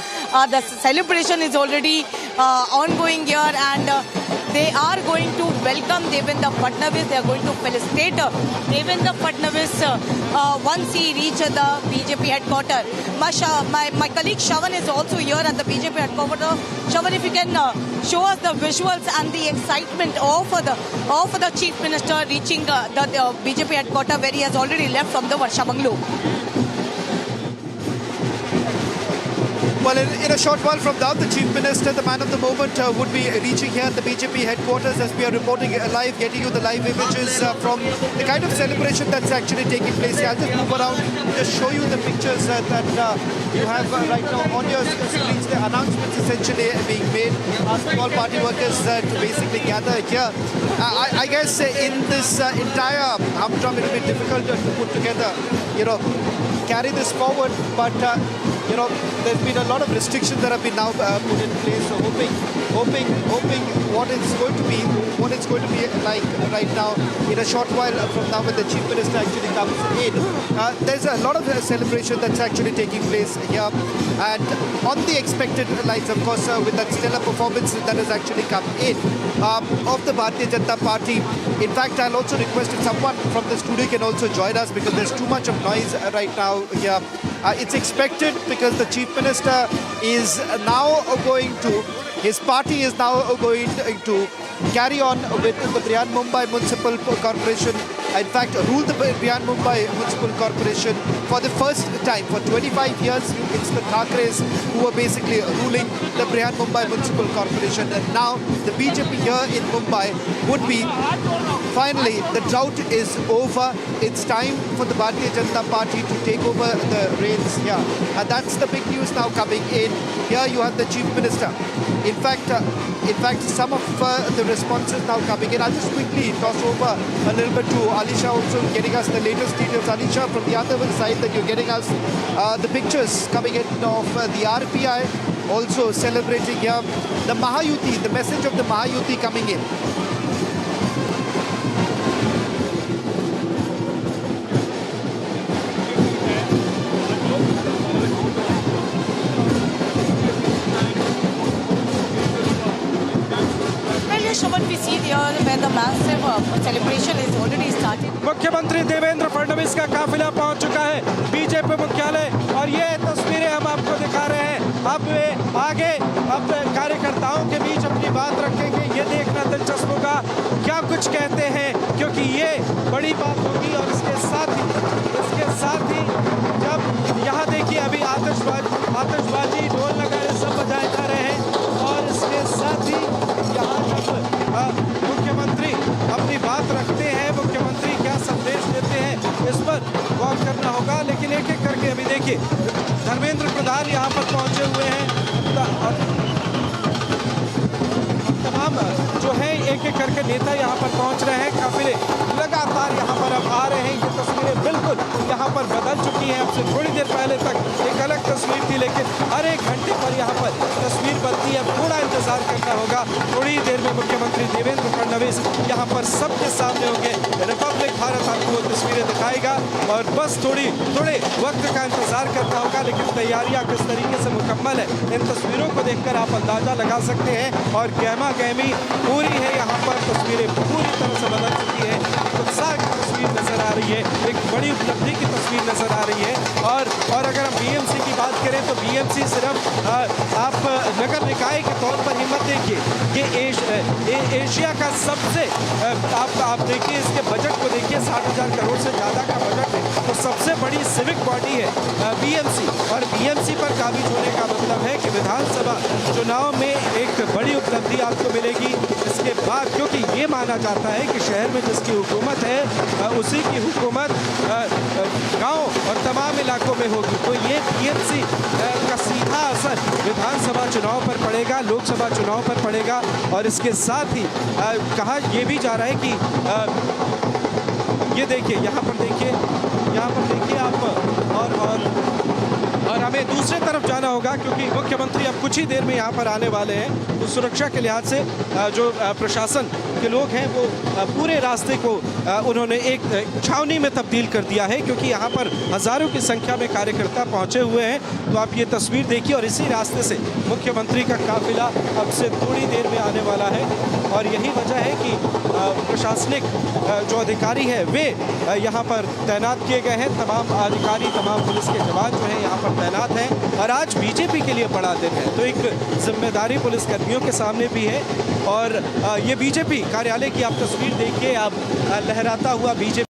The celebration is already ongoing here, and they are going to welcome Devendra Fadnavis. They are going to felicitate Devendra Fadnavis once he reaches the BJP headquarters. My colleague Shavan is also here at the BJP headquarters. Shavan, if you can show us the visuals and the excitement of the Chief Minister reaching the BJP headquarters, where he has already left from the Varsha Bungalow. Well, in a short while from now, the Chief Minister, the man of the moment, would be reaching here at the BJP headquarters, as we are reporting live, getting you the live images from the kind of celebration that's actually taking place here. I'll just move around, just show you the pictures that you have right now on your screens. The announcements essentially being made, asking all party workers to basically gather here. I guess in this entire humdrum, it will be difficult to put together, carry this forward, but there's been a lot of restrictions that have been now put in place. So hoping what it's going to be like right now in a short while from now when the Chief Minister actually comes in. There's a lot of celebration that's actually taking place here, and on the expected lines, of course, with that stellar performance that has actually come in of the Bharatiya Janata Party. In fact, I'll also request if someone from the studio can also join us, because there's too much of noise right now here. It's expected because the Chief Minister is now his party is now going to carry on with the Mumbai Municipal Corporation. In fact, rule the Mumbai Municipal Corporation for the first time. For 25 years, it's the Thakres who are basically ruling the Mumbai Municipal Corporation. And now the BJP here in Mumbai would be, finally, the drought is over. It's time for the Bharatiya Janata Party to take over the reins here. And that's the big news now coming in. Here you have the Chief Minister. In fact, some of the responses now coming in. I'll just quickly toss over a little bit to Alisha, also getting us the latest details. Alisha, from the other side that you're getting us the pictures coming in of the RPI also celebrating here. The Mahayuti, the message of the Mahayuti coming in. We see here where the massive celebration is already started. मुख्यमंत्री देवेंद्र फडणवीस का काफिला पहुंच चुका है BJP मुख्यालय, और ये तस्वीरें हम आपको दिखा रहे हैं। अब वे आगे कार्यकर्ताओं के बीच अपनी बात रखेंगे। ये देखना दिलचस्प होगा क्या कुछ कहते हैं, क्योंकि ये बड़ी बात होगी। और इसके साथ ही जब यहाँ देखिए अभी आतिशबाजी ढोल नगाड़े सब बजाए जा रहे हैं, और इसके साथ ही यहाँ जब मुख्यमंत्री अपनी बात रखते हैं, मुख्यमंत्री क्या संदेश देते हैं, इस पर गौर करना होगा। लेकिन एक एक करके अभी देखिए धर्मेंद्र प्रधान यहाँ पर पहुंचे हुए हैं, और तमाम जो जो है एक एक करके नेता यहाँ पर पहुँच रहे हैं। काफिले लगातार यहाँ पर अब आ रहे हैं। ये तस्वीरें बिल्कुल यहाँ पर बदल चुकी हैं। अब से थोड़ी देर पहले तक एक अलग तस्वीर थी, लेकिन हर एक घंटे पर यहाँ पर तस्वीर बदलती है। अब थोड़ा इंतजार करना होगा। थोड़ी देर में मुख्यमंत्री देवेंद्र फडणवीस यहाँ पर सबके सामने होंगे। रिपब्लिक भारत आपको वो तस्वीरें दिखाएगा और बस थोड़े वक्त का इंतजार करना होगा। लेकिन तैयारियां किस तरीके से मुकम्मल है, इन तस्वीरों को देखकर आप अंदाजा लगा सकते हैं। और गहमा गहमी पूरी है यहाँ पर। तस्वीरें पूरी तरह से बदल चुकी है। उत्साह की तस्वीर नजर आ रही है, एक बड़ी उपलब्धि की तस्वीर नजर आ रही है। और अगर हम बीएमसी की बात करें तो बीएमसी सिर्फ आप नगर निकाय के तौर पर हिम्मत देखिए, ये एशिया का सबसे आप देखिए, इसके बजट को देखिए, 60,000 करोड़ से ज़्यादा का बजट है। तो सबसे बड़ी सिविक बॉडी है बीएमसी, और बीएमसी पर काबिज होने का मतलब है कि विधानसभा चुनाव में एक बड़ी उपलब्धि आपको मिलेगी। इसके बाद क्योंकि ये माना जाता है कि शहर में जिसकी हुकूमत है उसी की हुकूमत गांव और तमाम इलाकों में होगी। तो ये बीएमसी का सीधा असर विधानसभा चुनाव पर पड़ेगा, लोकसभा चुनाव पर पड़ेगा। और इसके साथ ही कहा यह भी जा रहा है कि ये देखिए, यहाँ पर देखिए आप और हमें दूसरे तरफ जाना होगा क्योंकि मुख्यमंत्री अब कुछ ही देर में यहाँ पर आने वाले हैं। तो सुरक्षा के लिहाज से जो प्रशासन के लोग हैं वो पूरे रास्ते को उन्होंने एक छावनी में तब्दील कर दिया है, क्योंकि यहाँ पर हज़ारों की संख्या में कार्यकर्ता पहुँचे हुए हैं। तो आप ये तस्वीर देखिए, और इसी रास्ते से मुख्यमंत्री का काफिला अब से थोड़ी देर में आने वाला है। और यही वजह है कि प्रशासनिक जो अधिकारी हैं वे यहाँ पर तैनात किए गए हैं। तमाम अधिकारी, तमाम पुलिस के जवान जो हैं यहाँ पर तैनात हैं। और आज बीजेपी के लिए बड़ा दिन है, तो एक जिम्मेदारी पुलिसकर्मियों के सामने भी है। और ये बीजेपी कार्यालय की आप तस्वीर देखिए, आप लहराता हुआ बीजेपी।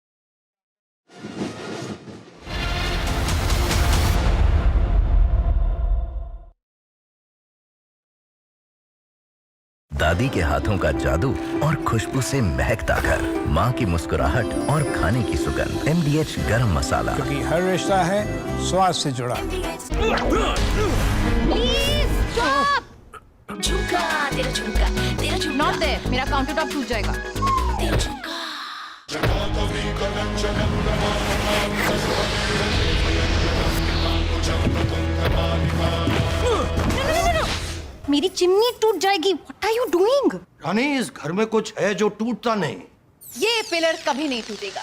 दादी के हाथों का जादू और खुशबू से महकता घर, माँ की मुस्कुराहट और खाने की सुगंध। MDH गरम मसाला, क्योंकि हर रिश्ता है स्वाद से जुड़ा। झुमका, तेरा झुमका, तेरा झुमका। नॉट देयर, मेरा काउंटर टॉप टूट जाएगा। तेरा झुमका। मेरी चिमनी टूट जाएगी। What are you doing? रानी, इस घर में कुछ है जो टूटता नहीं। ये पिलर कभी नहीं टूटेगा।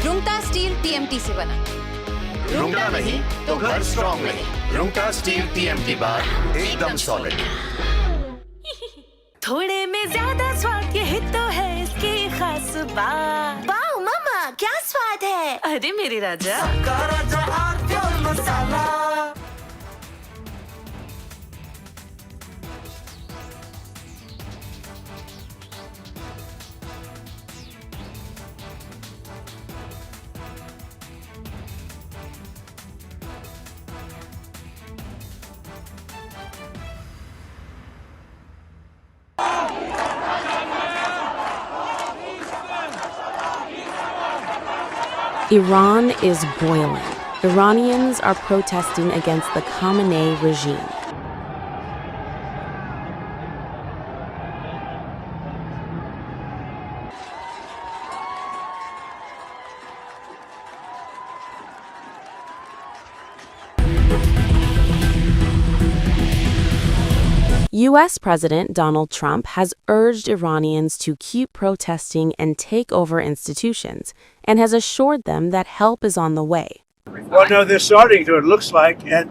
रुंगटा स्टील TMT से बना। रुंगटा नहीं तो घर स्ट्रॉन्ग नहीं। रुंगटा स्टील TMT बार एकदम सॉलिड। थोड़े में ज्यादा स्वाद, ये तो है इसकी खास बात। वाओ मामा, क्या स्वाद है। अरे मेरे राजा, मसाला। Iran is boiling. Iranians are protesting against the Khamenei regime. U.S. President Donald Trump has urged Iranians to keep protesting and take over institutions, and has assured them that help is on the way. Well, no, they're starting to, it looks like, and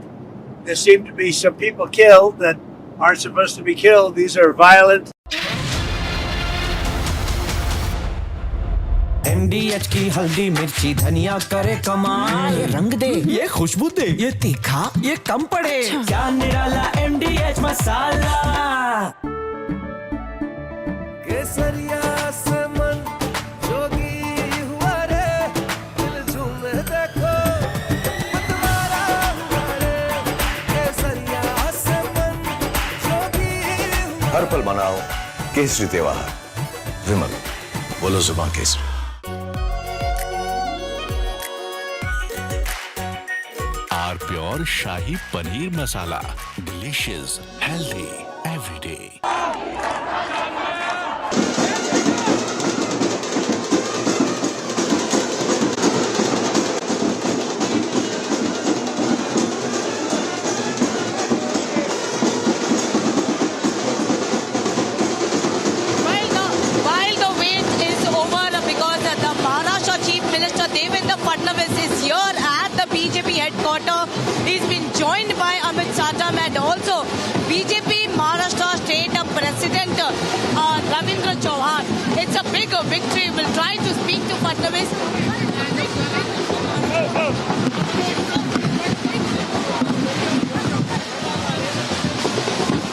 there seem to be some people killed that aren't supposed to be killed. These are violent. MDH की हल्दी मिर्ची धनिया करे कमाल, ये रंग दे, ये खुशबू दे, ये तीखा, ये कम पड़े, क्या निराला MDH मसाला। केसरिया से मन जोगी हुआ रे, दिल झूमे देखो मतवारा हुआ रे। केसरिया से मन जोगी हुआ। हर पल मनाओ केसरी त्योहार। विमल, बोलो जुबान केसरी। Pure shahi paneer masala, delicious, healthy, everyday. Maharashtra, Devendra Fadnavis, is here at the BJP headquarters. He's been joined by Amit Satam and also BJP Maharashtra State President Ravindra Chauhan. It's a big victory. We'll try to speak to Fadnavis.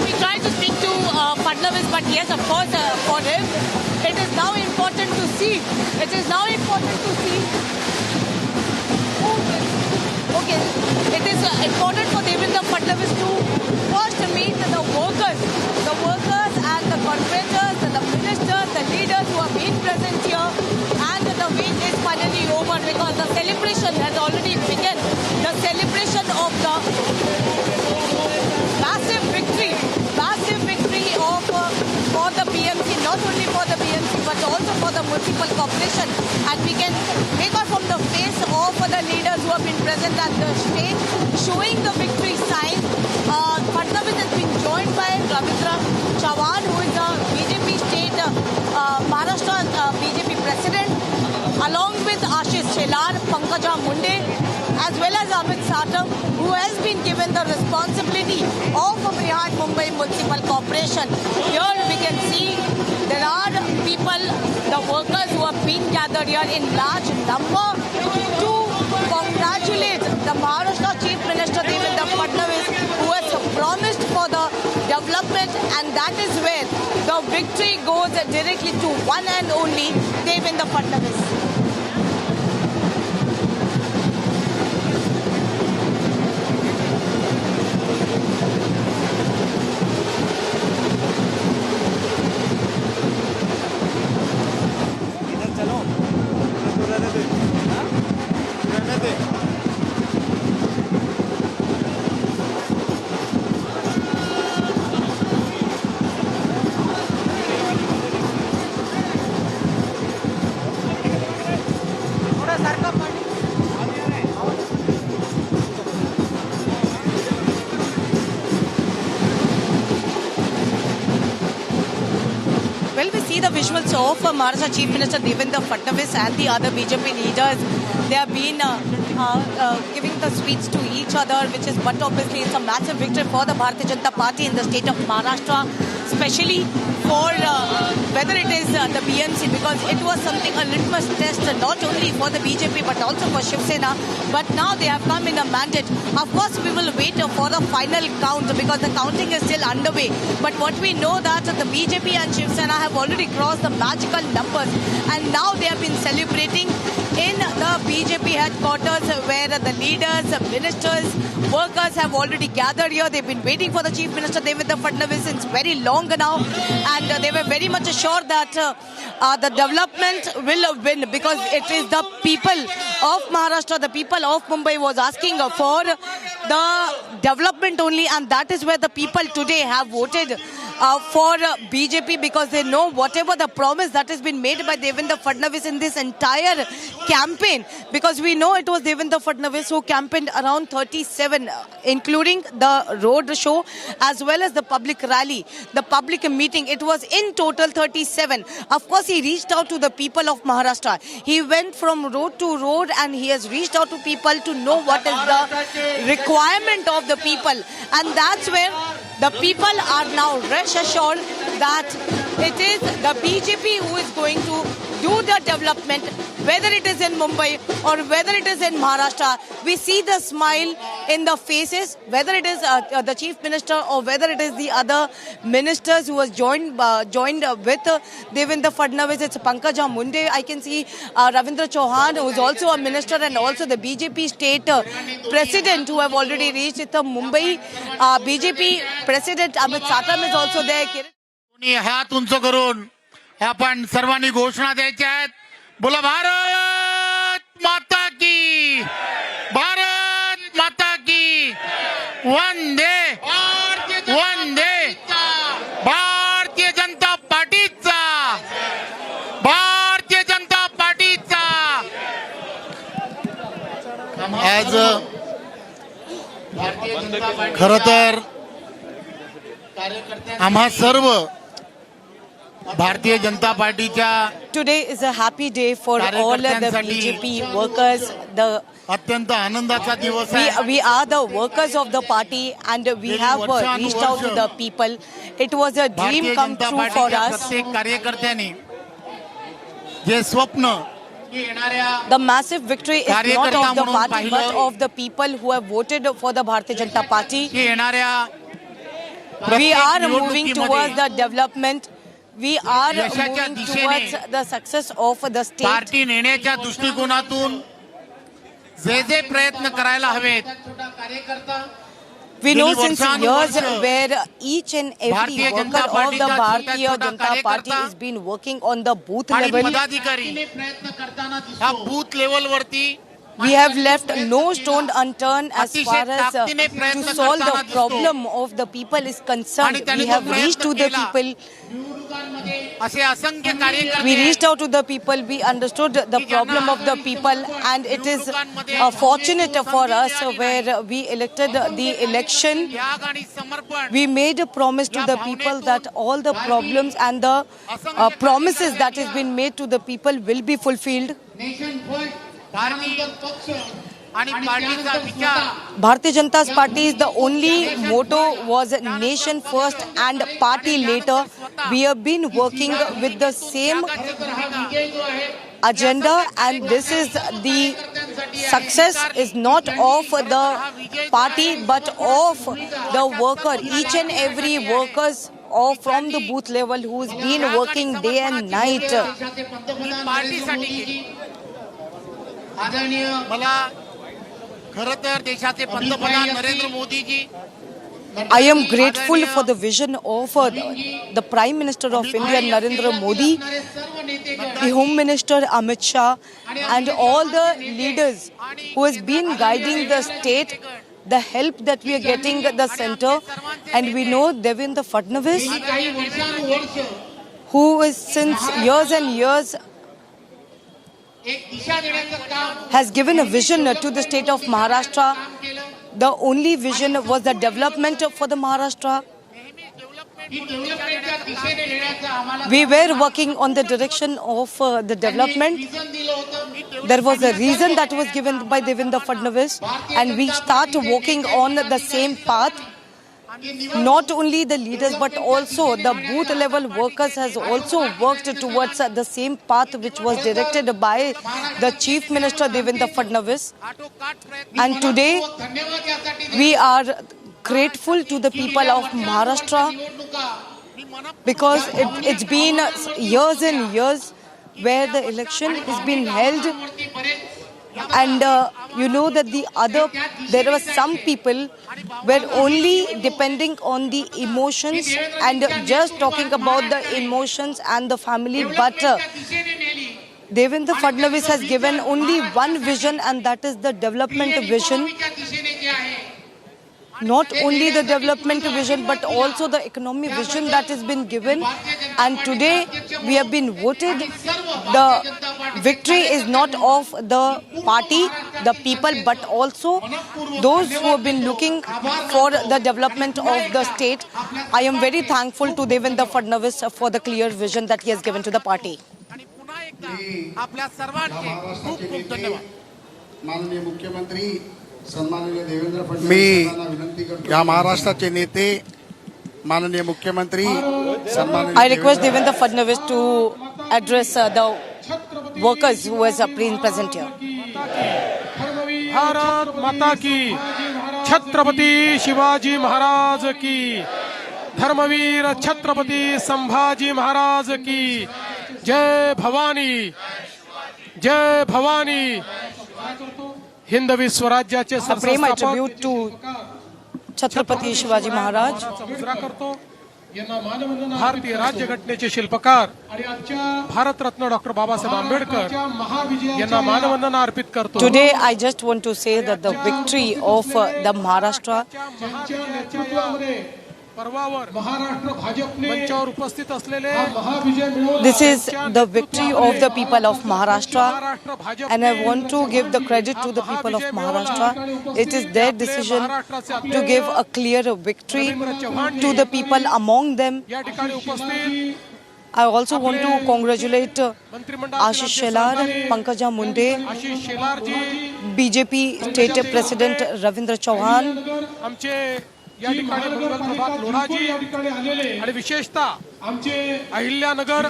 We try to speak to Fadnavis, but yes, of course, for him, it is now important to see. It is now important to see. Okay, it is important for Devendra Fadnavis to first meet the workers and the corporators, and the ministers, the leaders who have been present here, and the wait is finally over because the celebration has already begun. The celebration of the massive victory of for the BMC, not only for the BMC but also for the municipal corporation. And we can take out from the face of the leaders who have been present at the stage, showing the victory sign. Fadnavis has been joined by Ravindra Chauhan, who is the BJP state Maharashtra BJP president, along with Ashish Shelar, Pankaja Munde, as well as Amit Satam, who has been given the responsibility of Brihat Mumbai Municipal Corporation. Here we can see there are people, the workers who have been gathered here in large number to congratulate the Maharashtra Chief Minister Devendra Fadnavis, who has promised for the development, and that is where the victory goes directly to one and only Devendra Fadnavis. Well, we see the visuals of Maharashtra Chief Minister Devendra Fadnavis and the other BJP leaders. They have been giving the sweets to each other, which is, but obviously it's a massive victory for the Bharatiya Janata Party in the state of Maharashtra, especially for whether it is the BMC, because it was something, a litmus test, not only for the BJP but also for Shiv Sena. But now they have come in a mandate. Of course, we will wait for the final count because the counting is still underway. But what we know that the BJP and Shiv Sena have already crossed the magical numbers, and now they have been celebrating in the BJP headquarters, where the leaders, ministers, workers have already gathered here. They've been waiting for the Chief Minister Devendra Fadnavis since very long now, and they were very much assured that the development will win, because it is the people of Maharashtra, the people of Mumbai was asking for the development only, and that is where the people today have voted for BJP, because they know whatever the promise that has been made by Devendra Fadnavis in this entire campaign, because we know it was Devendra Fadnavis who campaigned around 37, including the road show as well as the public rally, the public meeting. It was in total 37. Of course, he reached out to the people of Maharashtra. He went from road to road and he has reached out to people to know what is the requirement of the people. And that's where the people are now rest assured that it is the BJP who is going to do the development, whether it is in Mumbai or whether it is in Maharashtra. We see the smile in the faces, whether it is the Chief Minister or whether it is the other ministers who was joined with Devendra Fadnavis. It's Pankaja Munde. I can see Ravindra Chauhan, who is also a minister, and also the BJP state president who have already reached. It's Mumbai BJP president Amit Satam is also there. हात उंच करून आपण सर्वांनी घोषणा द्यायच्या आहेत. बोला भारत माता की, भारत माता की, वंदे वंदे, भारतीय जनता पार्टीचा, भारतीय जनता पार्टीचा. आज खरं तर आम्हा सर्व भारतीय जनता पार्टीच्या Today is a happy day for all the BJP workers. The अत्यंत आनंदाचा दिवस आहे. we are the workers of the party and we have reached out to the people. It was a dream come true for us. प्रत्येक कार्यकर्त्यांनी जे स्वप्न The massive victory is not of the party but of the people who have voted for the Bharatiya Janata Party. We are moving towards the development. We are moving towards the success of the state. Party नेण्याच्या दृष्टिकोनातून जे जे प्रयत्न करायला हवेत. We know since years where each and every worker of the Bharatiya Janata Party has been working on the booth level. We have left no stone unturned as far as to solve the problem of the people is concerned. We have reached to the people. We reached out to the people. We understood the problem of the people, and it is fortunate for us where we elected the election. We made a promise to the people that all the problems and the promises that has been made to the people will be fulfilled. Bharatiya Janata Party is the only motto was nation first and party later. We have been working with the same agenda, and this is the success is not of the party but of the worker. Each and every workers or from the booth level who has been working day and night. I am grateful for the vision of the Prime Minister of India, Narendra Modi, the Home Minister Amit Shah, and all the leaders who has been guiding the state, the help that we are getting at the center. And we know Devendra Fadnavis, who is since years and years has given a vision to the state of Maharashtra. The only vision was the development for the Maharashtra. We were working on the direction of the development. There was a reason that was given by Devendra Fadnavis, and we start working on the same path. Not only the leaders but also the booth level workers has also worked towards the same path which was directed by the Chief Minister Devendra Fadnavis. And today we are grateful to the people of Maharashtra because it's been years and years where the election has been held. And you know that there were some people were only depending on the emotions and just talking about the emotions and the family. But Devendra Fadnavis has given only one vision, and that is the development vision. Not only the development vision but also the economic vision that has been given. And today we have been voted. The victory is not of the party, the people, but also those who have been looking for the development of the state. I am very thankful to Devendra Fadnavis for the clear vision that he has given to the party. मी या महाराष्ट्राचे नेते माननीय मुख्यमंत्री I request Devendra Fadnavis to address the workers who has been present here. Bharat माता की, छत्रपति शिवाजी महाराज की, धर्मवीर छत्रपति संभाजी महाराज की, जय भवानी, जय भवानी. हिंदवी स्वराज्याचे tribute to Chhatrapati Shivaji Maharaj. भारतीय राज्यघटनेचे शिल्पकार भारतरत्न डॉक्टर बाबासाहेब आंबेडकर यांना मानवंदना अर्पित करतो. Today I just want to say that the victory of the Maharashtra this is the victory of the people of Maharashtra, and I want to give the credit to the people of Maharashtra. It is their decision to give a clear victory to the people among them. I also want to congratulate Ashish Shelar, Pankaja Munde, BJP State President Ravindra Chauhan, आमचे या ठिकाणी मंगल प्रभात लोढाजी आणि विशेषतः अहिल्यानगर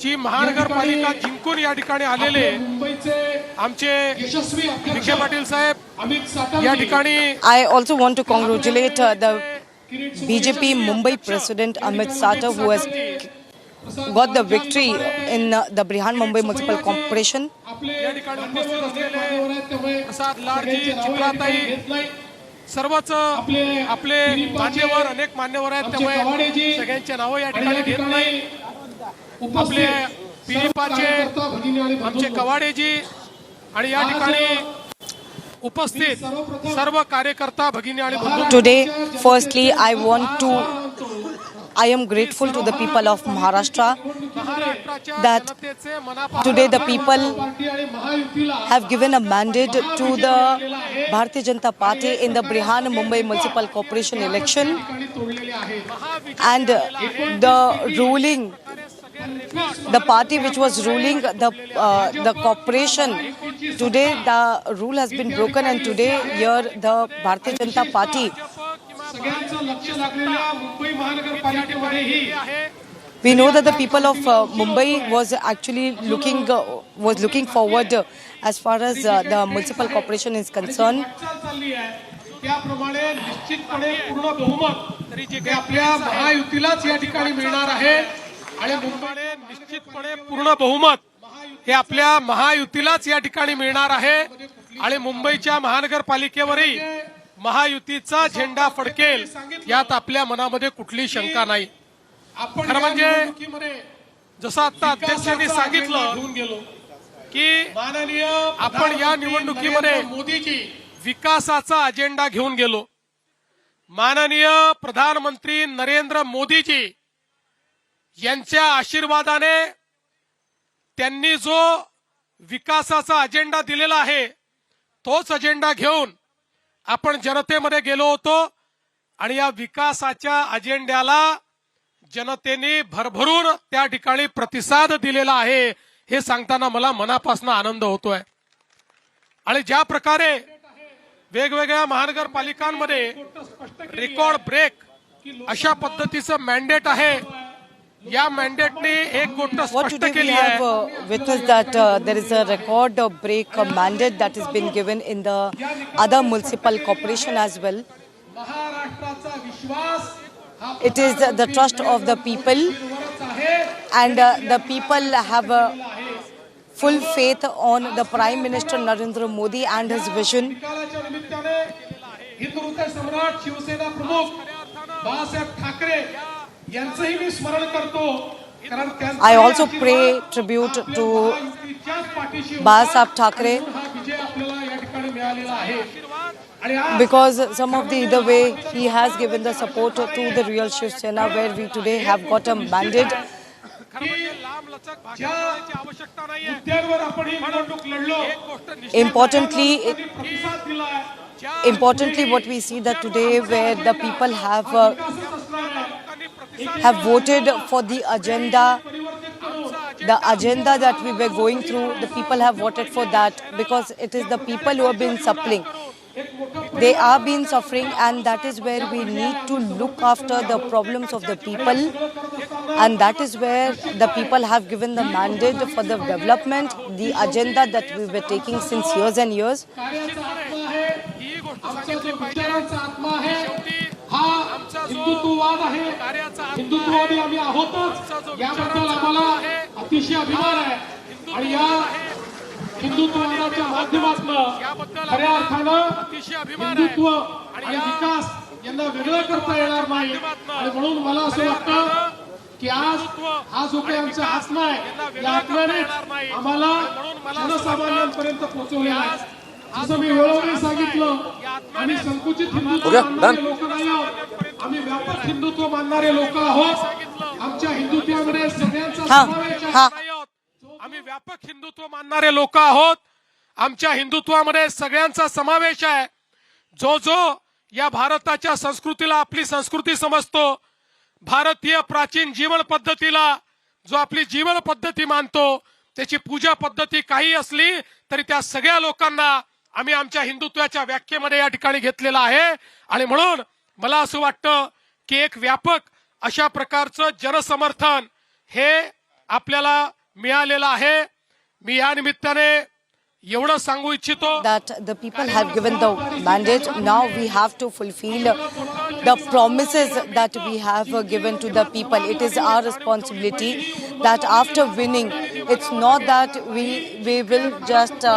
ची महानगरपालिका जिंकून या ठिकाणी आलेले आमचे विखे पाटील साहेब या ठिकाणी. I also want to congratulate the BJP Mumbai President Amit Satar, who has got the victory in the Brihan Mumbai Municipal Corporation. या ठिकाणी उपस्थित असलेले प्रसाद लाडजी, चित्राताई सर्वच आपले मान्यवर अनेक मान्यवर आहेत, त्यामुळे सगळ्यांचे नाव या ठिकाणी घेत नाही. आपले पिरिपाचे आमचे कवाडेजी आणि या ठिकाणी उपस्थित सर्व कार्यकर्ता भगिनी आणि बंधू. Today, firstly, I am grateful to the people of Maharashtra that today the people have given a mandate to the Bharatiya Janata Party in the Brihan Mumbai Municipal Corporation election, and the party which was ruling the corporation, today the rule has been broken, and today here the Bharatiya Janata Party, we know that the people of Mumbai was actually looking forward as far as the municipal corporation is concerned. त्याप्रमाणे निश्चितपणे पूर्ण बहुमत हे आपल्या महायुतीलाच या ठिकाणी मिळणार आहे आणि मुंबईने निश्चितपणे पूर्ण बहुमत हे आपल्या महायुतीलाच या ठिकाणी मिळणार आहे आणि मुंबईच्या महानगरपालिकेवरही महायुतीचा झेंडा फडकेल यात आपल्या मनामध्ये कुठली शंका नाही. खरं म्हणजे जसं आता अध्यक्षांनी सांगितलं की आपण या निवडणुकीमध्ये मोदीजी विकासाचा अजेंडा घेऊन गेलो. माननीय प्रधानमंत्री नरेंद्र मोदीजी यांच्या आशीर्वादाने त्यांनी जो विकासाचा अजेंडा दिलेला आहे तोच अजेंडा घेऊन आपण जनतेमध्ये गेलो होतो आणि या विकासाच्या अजेंड्याला जनतेने भरभरून त्या ठिकाणी प्रतिसाद दिलेला आहे हे सांगताना मला मनापासून आनंद होतोय. आणि ज्या प्रकारे वेगवेगळ्या महानगरपालिकांमध्ये रेकॉर्ड ब्रेक अशा पद्धतीचं मॅन्डेट आहे, या मॅन्डेटने एक गोष्ट स्पष्ट केली आहे. Witnessed that there is a record break mandate that has been given in the other municipal corporation as well. It is the trust of the people, and the people have full faith on the Prime Minister Narendra Modi and his vision. Hindutva सम्राट शिवसेना प्रमुख बाळासाहेब ठाकरे यांचंही मी स्मरण करतो. I also pay tribute to Balasaab Thackeray, because some of the either way he has given the support to the real Shiv Sena, where we today have got a mandate. Importantly, what we see that today, where the people have voted for the agenda that we were going through. The people have voted for that because it is the people who have been suffering. They are being suffering, and that is where we need to look after the problems of the people, and that is where the people have given the mandate for the development, the agenda that we were taking since years and years. हिंदुत्ववाद आहे, हिंदुत्ववादी आम्ही आहोतच याबद्दल आम्हाला अतिशय अभिमान आहे. आणि या हिंदुत्ववादाच्या माध्यमातून खऱ्या अर्थानं हिंदुत्व आणि विकास यांना वेगळं करता येणार नाही. आणि म्हणून मला असं वाटतं की आज हा जो काही आमचा आत्मा आहे, या आत्म्याने आम्हाला जनसामान्यांपर्यंत पोहोचवलेला आहे. जसं मी वेळोवेळी सांगितलं, आम्ही संकुचित हिंदुत्व मानणारे लोक नाही आहोत, आम्ही व्यापक हिंदुत्व मानणारे लोक आहोत. आमच्या हिंदुत्वामध्ये सगळ्यांचा समावेश आहे. आम्ही व्यापक हिंदुत्व मानणारे लोक आहोत. आमच्या हिंदुत्वामध्ये सगळ्यांचा समावेश आहे. जो या भारताच्या संस्कृतीला आपली संस्कृती समजतो, भारतीय प्राचीन जीवन पद्धतीला, जो आपली जीवन पद्धती मानतो, त्याची पूजा पद्धती काही असली तरी त्या सगळ्या लोकांना आम्ही आमच्या हिंदुत्वाच्या व्याख्येमध्ये या ठिकाणी घेतलेला आहे. आणि म्हणून मला असं वाटतं की एक व्यापक अशा प्रकारचं जनसमर्थन हे आपल्याला मिळालेलं आहे. मी या निमित्ताने एवढं सांगू इच्छितो that the people have given the mandate. Now we have to fulfill the promises that we have given to the people. It is our responsibility that after winning, it's not that we will just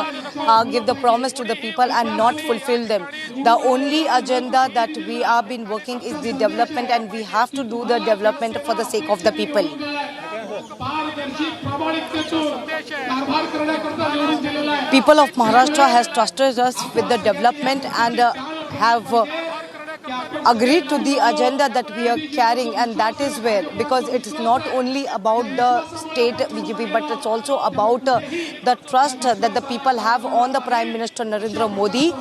give the promise to the people and not fulfill them. The only agenda that we have been working is the development, and we have to do the development for the sake of the people. People of Maharashtra has trusted us with the development and have agreed to the agenda that we are carrying, and that is where, because it is not only about the state BJP, but it's also about the trust that the people have on the Prime Minister Narendra Modi.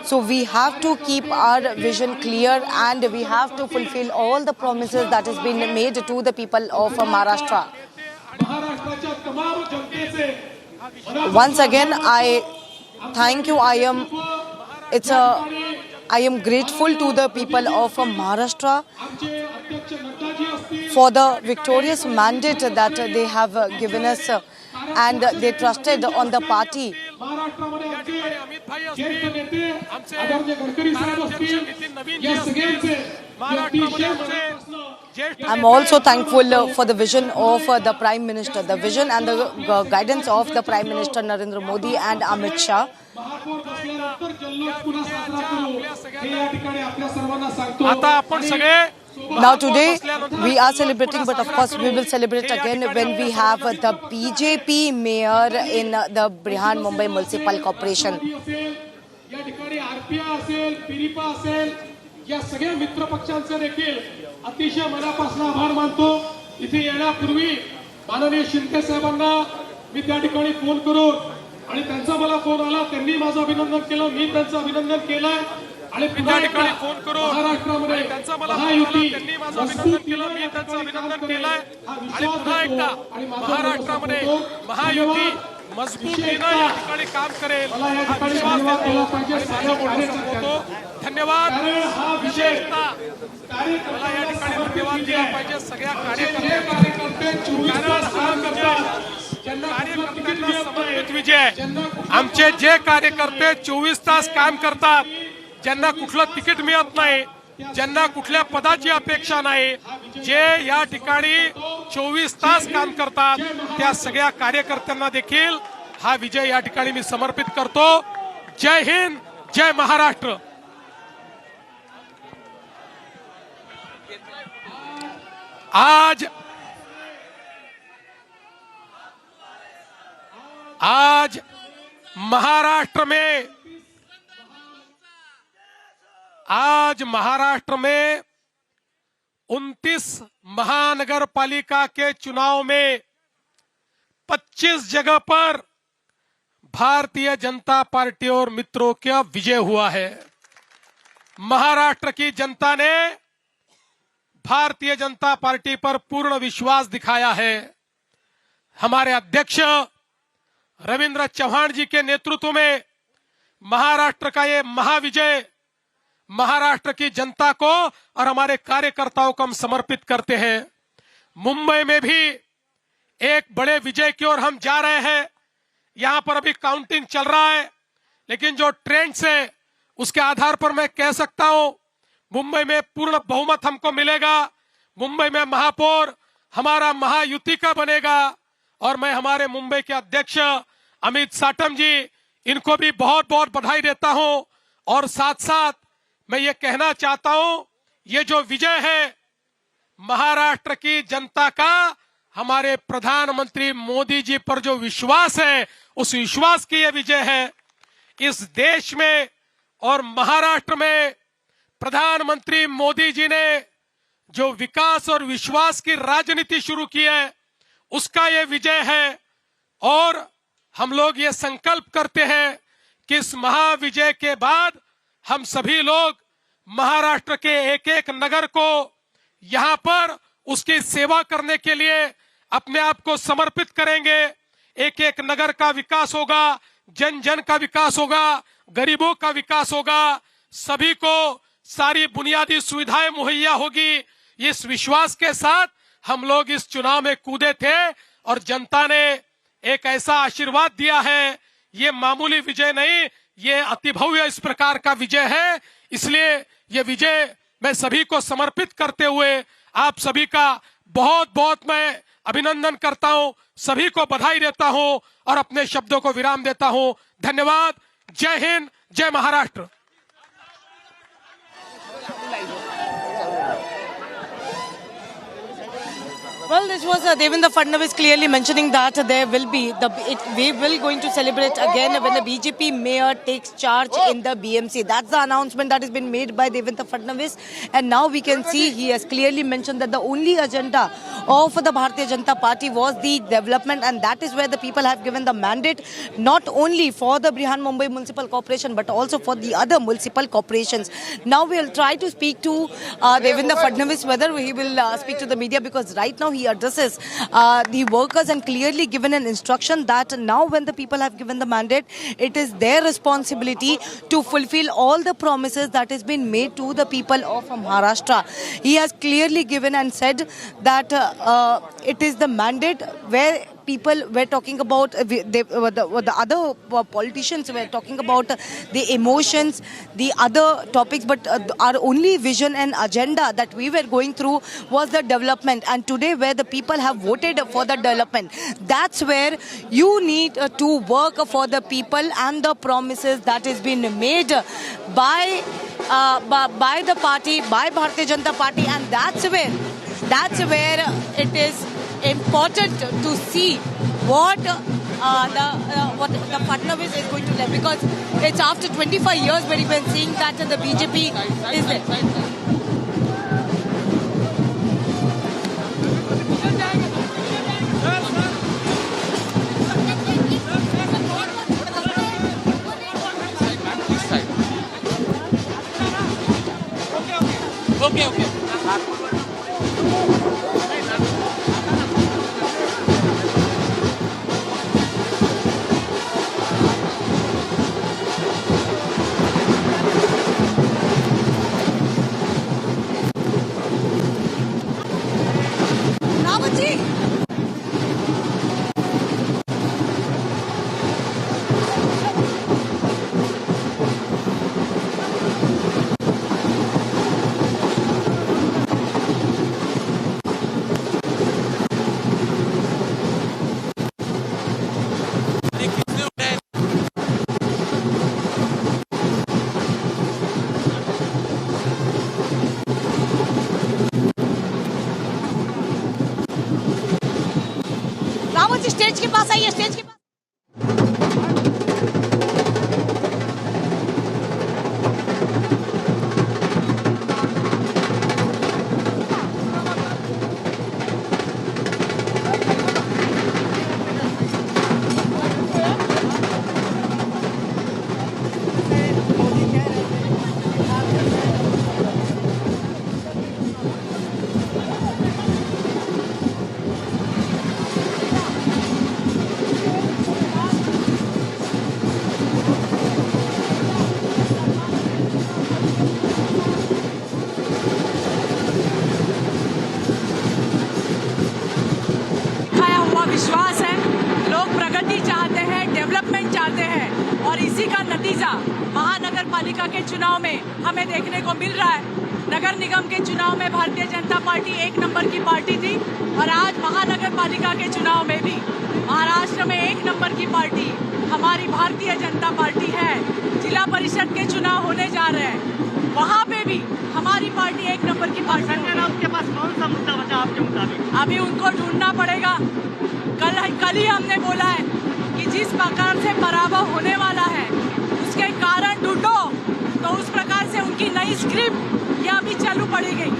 So we have to keep our vision clear, and we have to fulfill all the promises that has been made to the people of Maharashtra. Once again, I thank you. I am grateful to the people of Maharashtra for the victorious mandate that they have given us, and they trusted on the party. I'm also thankful for the vision of the Prime Minister, the vision and the guidance of the Prime Minister Narendra Modi and Amit Shah. Now today we are celebrating, but of course we will celebrate again when we have the BJP mayor in the Brihan Mumbai Municipal Corporation. या सगळ्या मित्र पक्षांचे देखील अतिशय मनापासून आभार मानतो. इथे येण्यापूर्वी माननीय शिंदे साहेबांना मी त्या ठिकाणी फोन करून, आणि त्यांचा मला फोन आला, त्यांनी माझं अभिनंदन केलं, मी त्यांचं अभिनंदन केलं. आणि पुन्हा ठिकाणी फोन करून महाराष्ट्रामध्ये महायुती मजबूत केलं, मी त्यांचं अभिनंदन केलं. आणि पुन्हा एकदा महाराष्ट्रामध्ये महायुती मजबूतीने या ठिकाणी काम करेल हा विश्वास देतो. धन्यवाद. विशेषतः मला या ठिकाणी धन्यवाद दिला पाहिजे सगळ्या कार्यकर्त्यांना. समर्पित विजय. आमचे जे कार्यकर्ते 24 तास काम करतात, ज्यांना कुठलं तिकीट मिळत नाही, ज्यांना कुठल्या पदाची अपेक्षा नाही, जे या ठिकाणी 24 तास काम करतात, त्या सगळ्या कार्यकर्त्यांना देखील हा विजय या ठिकाणी मी समर्पित करतो. जय हिंद, जय महाराष्ट्र. आज महाराष्ट्र में 29 महानगर पालिका के चुनाव में 25 जगह पर भारतीय जनता पार्टी और मित्रों का विजय हुआ है. महाराष्ट्र की जनता ने भारतीय जनता पार्टी पर पूर्ण विश्वास दिखाया है. हमारे अध्यक्ष रविंद्र चौहान जी के नेतृत्व में महाराष्ट्र का ये महाविजय महाराष्ट्र की जनता को और हमारे कार्यकर्ताओं को हम समर्पित करते हैं. मुंबई में भी एक बड़े विजय की ओर हम जा रहे हैं. यहां पर अभी काउंटिंग चल रहा है, लेकिन जो ट्रेंड्स है उसके आधार पर मैं कह सकता हूं मुंबई में पूर्ण बहुमत हमको मिलेगा. मुंबई में महापौर हमारा महायुति का बनेगा. और मैं हमारे मुंबई के अध्यक्ष अमित साटम जी, इनको भी बहुत बहुत बधाई देता हूं. और साथ साथ मैं ये कहना चाहता हूं, ये जो विजय है महाराष्ट्र की जनता का, हमारे प्रधानमंत्री मोदी जी पर जो विश्वास है, उस विश्वास की ये विजय है. इस देश में और महाराष्ट्र में प्रधानमंत्री मोदी जी ने जो विकास और विश्वास की राजनीति शुरू की है, उसका ये विजय है. और हम लोग ये संकल्प करते हैं कि इस महाविजय के बाद हम सभी लोग महाराष्ट्र के एक एक नगर को यहाँ पर उसकी सेवा करने के लिए अपने आप को समर्पित करेंगे। एक एक नगर का विकास होगा, जन जन का विकास होगा, गरीबों का विकास होगा, सभी को सारी बुनियादी सुविधाएं मुहैया होगी। इस विश्वास के साथ हम लोग इस चुनाव में कूदे थे और जनता ने एक ऐसा आशीर्वाद दिया है। ये मामूली विजय नहीं, ये अति भव्य इस प्रकार का विजय है। इसलिए ये विजय मैं सभी को समर्पित करते हुए आप सभी का बहुत बहुत मैं अभिनंदन करता हूं, सभी को बधाई देता हूं और अपने शब्दों को विराम देता हूं। धन्यवाद। जय हिंद, जय Maharashtra. Well, this was Devendra Fadnavis clearly mentioning that there will be we will going to celebrate again when the BJP mayor takes charge in the BMC. That's the announcement that has been made by Devendra Fadnavis, and now we can see he has clearly mentioned that the only agenda of the Bharatiya Janata Party was the development, and that is where the people have given the mandate not only for the Brihan Mumbai Municipal Corporation but also for the other municipal corporations. Now we will try to speak to Devendra Fadnavis whether he will speak to the media, because right now he addresses the workers and clearly given an instruction that now when the people have given the mandate, it is their responsibility to fulfill all the promises that has been made to the people of Maharashtra. He has clearly given and said that it is the mandate where people were talking about, the other politicians were talking about the emotions, the other topics, but our only vision and agenda that we were going through was the development. And today where the people have voted for the development, that's where you need to work for the people and the promises that has been made by the party, by Bharatiya Janata Party, and that's where it is important to see what the Fadnavis is going to do, because it's after 25 years where we've been seeing that the BJP is there. Okay. Stage के पास आइए, stage के पास। विश्वास है, लोग प्रगति चाहते हैं, development चाहते हैं, और इसी का नतीजा महानगर पालिका के चुनाव में हमें देखने को मिल रहा है। नगर निगम के चुनाव में भारतीय जनता पार्टी 1 नंबर की पार्टी थी, और आज महानगर पालिका के चुनाव में भी महाराष्ट्र में 1 नंबर की पार्टी हमारी भारतीय जनता पार्टी है। जिला परिषद के चुनाव होने जा रहे हैं, वहाँ पे भी हमारी पार्टी 1 नंबर की पार्टी। संजय राउत के पास कौन सा मुद्दा बचा आपके मुताबिक? अभी उनको ढूंढना पड़ेगा। कल ही हमने बोला है कि जिस प्रकार से पराभव होने वाला है उसके कारण ढूंढो, तो उस प्रकार से उनकी नई स्क्रिप्ट ये अभी चालू पड़ेगी।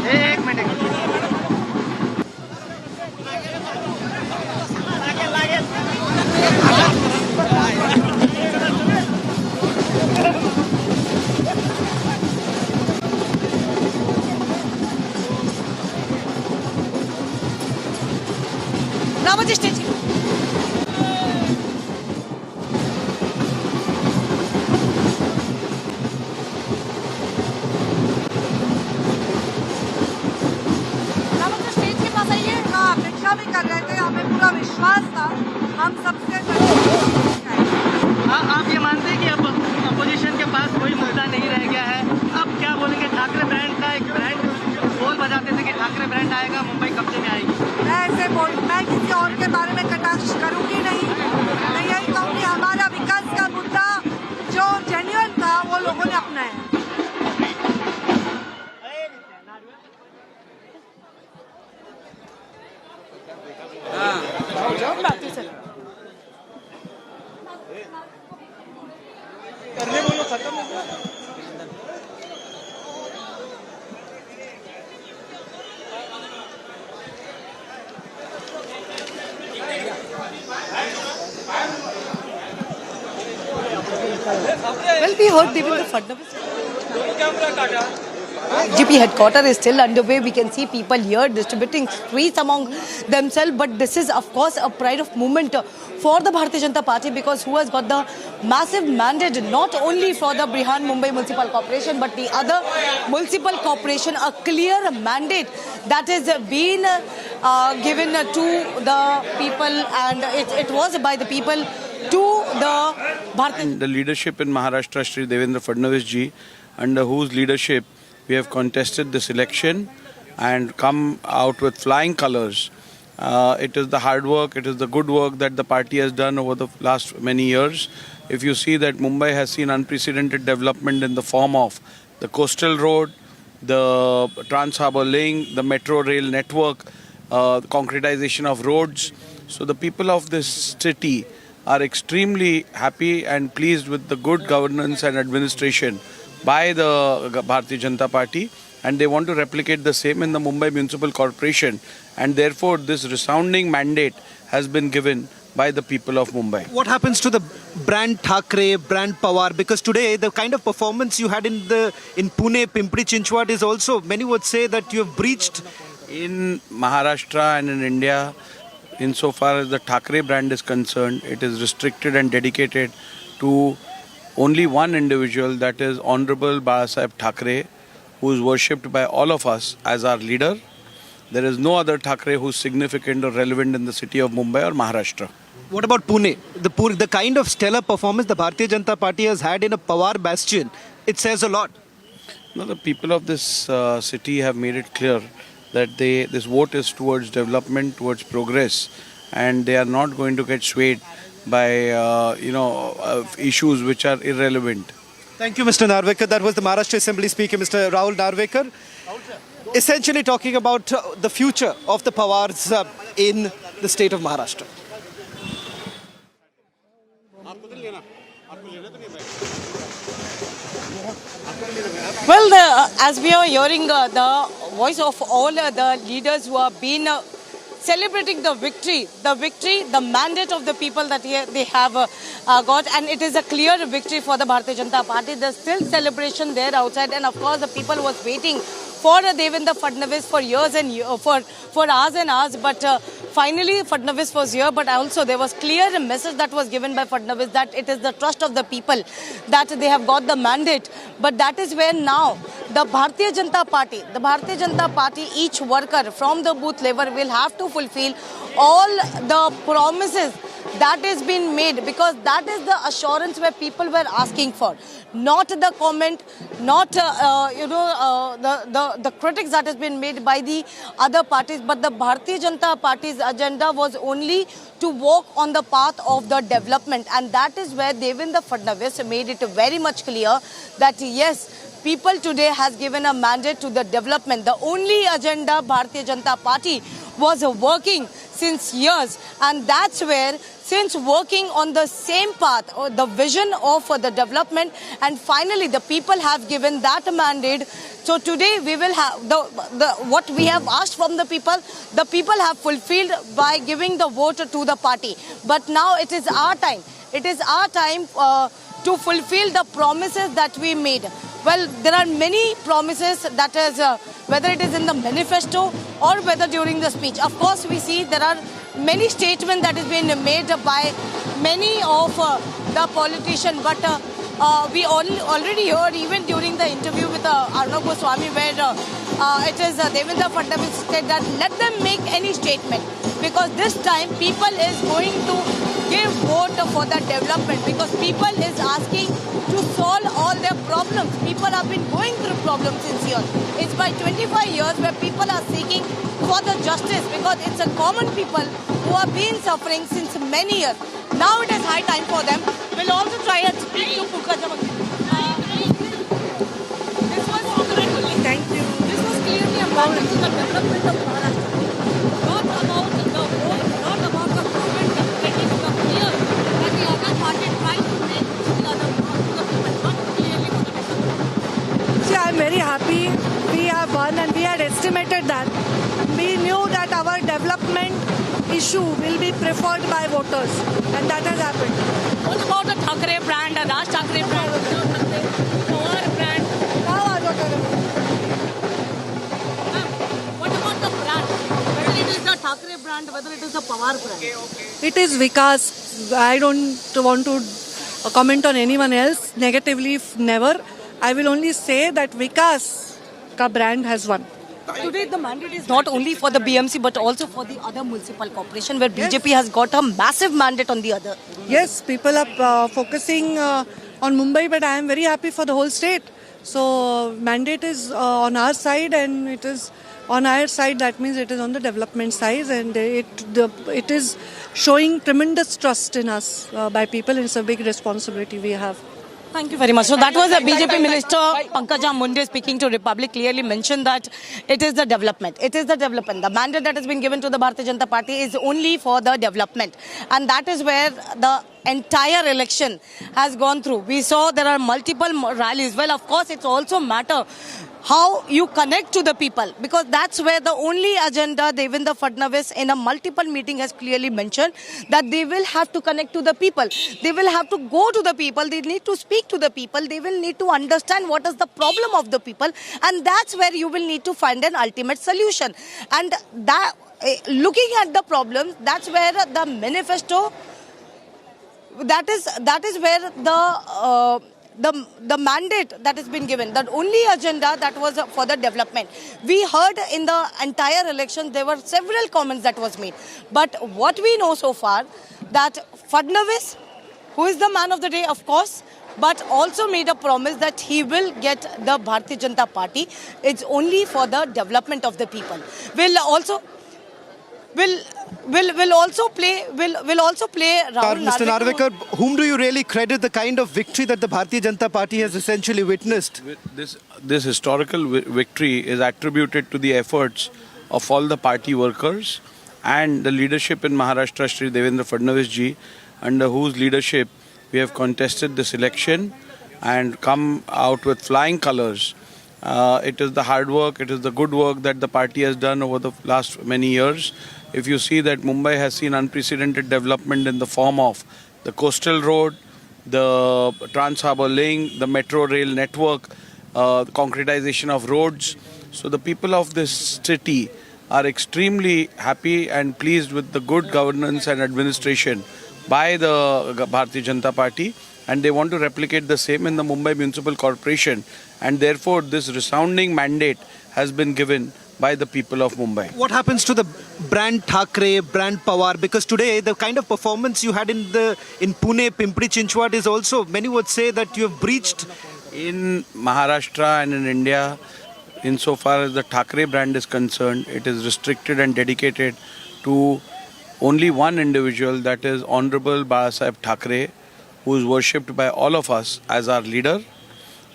एक minute Well, we heard Devendra Fadnavis. GP headquarters is still underway. We can see people here distributing sweets among themselves. But this is, of course, a pride of movement for the Bharatiya Janata Party, because who has got the massive mandate not only for the Brihan Mumbai Municipal Corporation but the other municipal corporation, a clear mandate that is being given to the people, and it was by the people to the Bharatiya. The leadership in Maharashtra, Shri Devendra Fadnavis ji, under whose leadership we have contested this election and come out with flying colors. It is the hard work, it is the good work that the party has done over the last many years. If you see that Mumbai has seen unprecedented development in the form of the coastal road, the Trans-Harbour Link, the metro rail network, the concretization of roads. So the people of this city are extremely happy and pleased with the good governance and administration by the Bharatiya Janata Party, and they want to replicate the same in the Mumbai Municipal Corporation, and therefore this resounding mandate has been given by the people of Mumbai. What happens to the brand Thackeray, brand Pawar? Because today the kind of performance you had in Pune, Pimpri Chinchwad is also, many would say that you have breached. In Maharashtra and in India, insofar as the Thackeray brand is concerned, it is restricted and dedicated to only one individual, that is Honorable Balasaheb Thackeray, who is worshipped by all of us as our leader. There is no other Thackeray who is significant or relevant in the city of Mumbai or Maharashtra. What about Pune? The kind of stellar performance the Bharatiya Janata Party has had in a Pawar bastion, it says a lot. No, the people of this city have made it clear that this vote is towards development, towards progress, and they are not going to get swayed by issues which are irrelevant. Thank you, Mr. Narvekar. That was the Maharashtra Assembly Speaker, Mr. Rahul Narvekar, essentially talking about the future of the Pawars in the state of Maharashtra. Well, as we are hearing the voice of all the leaders who have been celebrating the victory, the mandate of the people that they have got, and it is a clear victory for the Bharatiya Janata Party. There's still celebration there outside, and of course the people was waiting for Devendra Fadnavis for years and for hours and hours, but finally Fadnavis was here. But also there was clear message that was given by Fadnavis that it is the trust of the people that they have got the mandate. But that is where now the Bharatiya Janata Party, each worker from the booth level will have to fulfill all the promises that has been made, because that is the assurance where people were asking for, not the comment, not the critics that has been made by the other parties, but the Bharatiya Janata Party's agenda was only to walk on the path of the development, and that is where Devendra Fadnavis made it very much clear that yes, people today has given a mandate to the development. The only agenda Bharatiya Janata Party was working since years, and that's where, since working on the same path, or the vision of the development, and finally the people have given that mandate. So today we will have what we have asked from the people have fulfilled by giving the vote to the party. But now it is our time. It is our time to fulfill the promises that we made. Well, there are many promises, that is, whether it is in the manifesto or whether during the speech. Of course, we see there are many statements that has been made by many of the politicians, but we already heard even during the interview with Arnab Goswami, where it is Devendra Fadnavis said that let them make any statement, because this time people is going to give vote for the development, because people is asking to solve all their problems. People have been going through problems since years. It's by 25 years where people are seeking for the justice, because it's a common people who have been suffering since many years. Now it is high time for them. We'll also try and speak to Pukajam. Thank you. This was clearly a matter to the development of Maharashtra. Not about the vote, not about the government getting the clear that the other party trying to make the other people. Not clear. issue will be preferred by voters, and that has happened. What about the Thakre brand, Raj Thakre brand, Pawar brand? What about the brand? Whether it is the Thakre brand, whether it is the Pawar brand? It is Vikas. I don't want to comment on anyone else negatively, never. I will only say that Vikas ka brand has won. Today the mandate is not only for the BMC but also for the other municipal corporation where BJP has got a massive mandate on the other. Yes, people are focusing on Mumbai, but I am very happy for the whole state. So mandate is on our side, and it is on our side. That means it is on the development side, and it is showing tremendous trust in us by people. It's a big responsibility we have. Thank you very much. So that was a BJP Minister Pankaja Munde speaking to Republic, clearly mentioned that it is the development. It is the development. The mandate that has been given to the Bharatiya Janata Party is only for the development. And that is where the entire election has gone through. We saw there are multiple rallies. Well, of course, it's also matter how you connect to the people, because that's where the only agenda Devendra Fadnavis in a multiple meeting has clearly mentioned, that they will have to connect to the people. They will have to go to the people. They need to speak to the people. They will need to understand what is the problem of the people, and that's where you will need to find an ultimate solution. And that, looking at the problems, that's where the manifesto, that is where the mandate that has been given, that only agenda that was for the development. We heard in the entire election there were several comments that was made. But what we know so far, that Fadnavis, who is the man of the day, of course, but also made a promise that he will get the Bharatiya Janata Party. It's only for the development of the people. Will also play Rahul Mr. Narvekar, whom do you really credit the kind of victory that the Bharatiya Janata Party has essentially witnessed? This historical victory is attributed to the efforts of all the party workers and the leadership in Maharashtra, Shri Devendra Fadnavis ji, under whose leadership we have contested this election and come out with flying colors. It is the hard work, it is the good work that the party has done over the last many years. If you see that Mumbai has seen unprecedented development in the form of the coastal road, the Trans-Harbour Link, the metro rail network, the concretization of roads. So the people of this city are extremely happy and pleased with the good governance and administration by the Bharatiya Janata Party, and they want to replicate the same in the Mumbai Municipal Corporation, and therefore this resounding mandate has been given by the people of Mumbai. What happens to the brand Thakre, brand Pawar? Because today the kind of performance you had in Pune, Pimpri Chinchwad is also, many would say that you have breached. In Maharashtra and in India, insofar as the Thakre brand is concerned, it is restricted and dedicated to only one individual, that is Honorable Babasaheb Thakre, who is worshipped by all of us as our leader.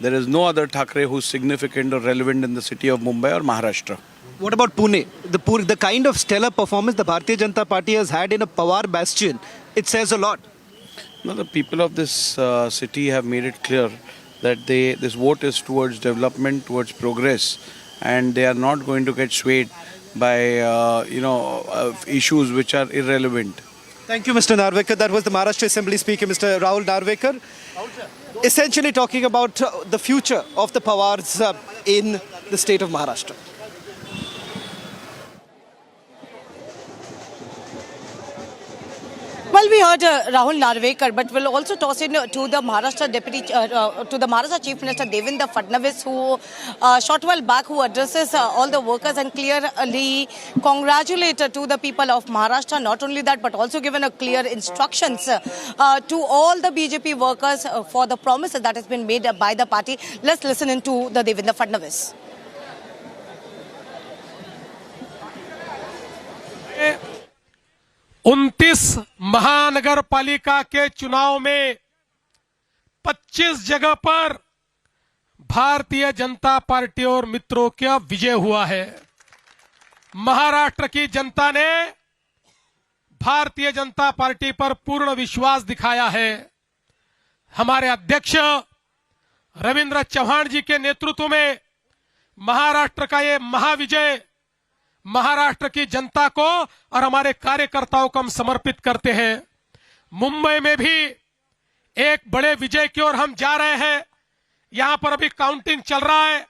There is no other Thakre who is significant or relevant in the city of Mumbai or Maharashtra. What about Pune? The kind of stellar performance the Bharatiya Janata Party has had in a Pawar bastion, it says a lot. No, the people of this city have made it clear that this vote is towards development, towards progress, and they are not going to get swayed by issues which are irrelevant. Thank you, Mr. Narvekar. That was the Maharashtra Assembly Speaker, Mr. Rahul Narvekar, essentially talking about the future of the Pawars in the state of Maharashtra. Well, we heard Rahul Narvekar, but we'll also toss in to the Maharashtra to the Maharashtra Chief Minister Devendra Fadnavis, who short while back, who addresses all the workers and clearly congratulated to the people of Maharashtra. Not only that, but also given a clear instructions to all the BJP workers for the promises that has been made by the party. Let's listen into the Devendra Fadnavis. 29 महानगर पालिका के चुनाव में 25 जगह पर Bharatiya Janata party और मित्रों का विजय हुआ है। महाराष्ट्र की जनता ने भारतीय जनता पार्टी पर पूर्ण विश्वास दिखाया है। हमारे अध्यक्ष रविंद्र चौहान जी के नेतृत्व में महाराष्ट्र का ये महाविजय महाराष्ट्र की जनता को और हमारे कार्यकर्ताओं को हम समर्पित करते हैं। मुंबई में भी एक बड़े विजय की ओर हम जा रहे हैं। यहां पर अभी काउंटिंग चल रहा है,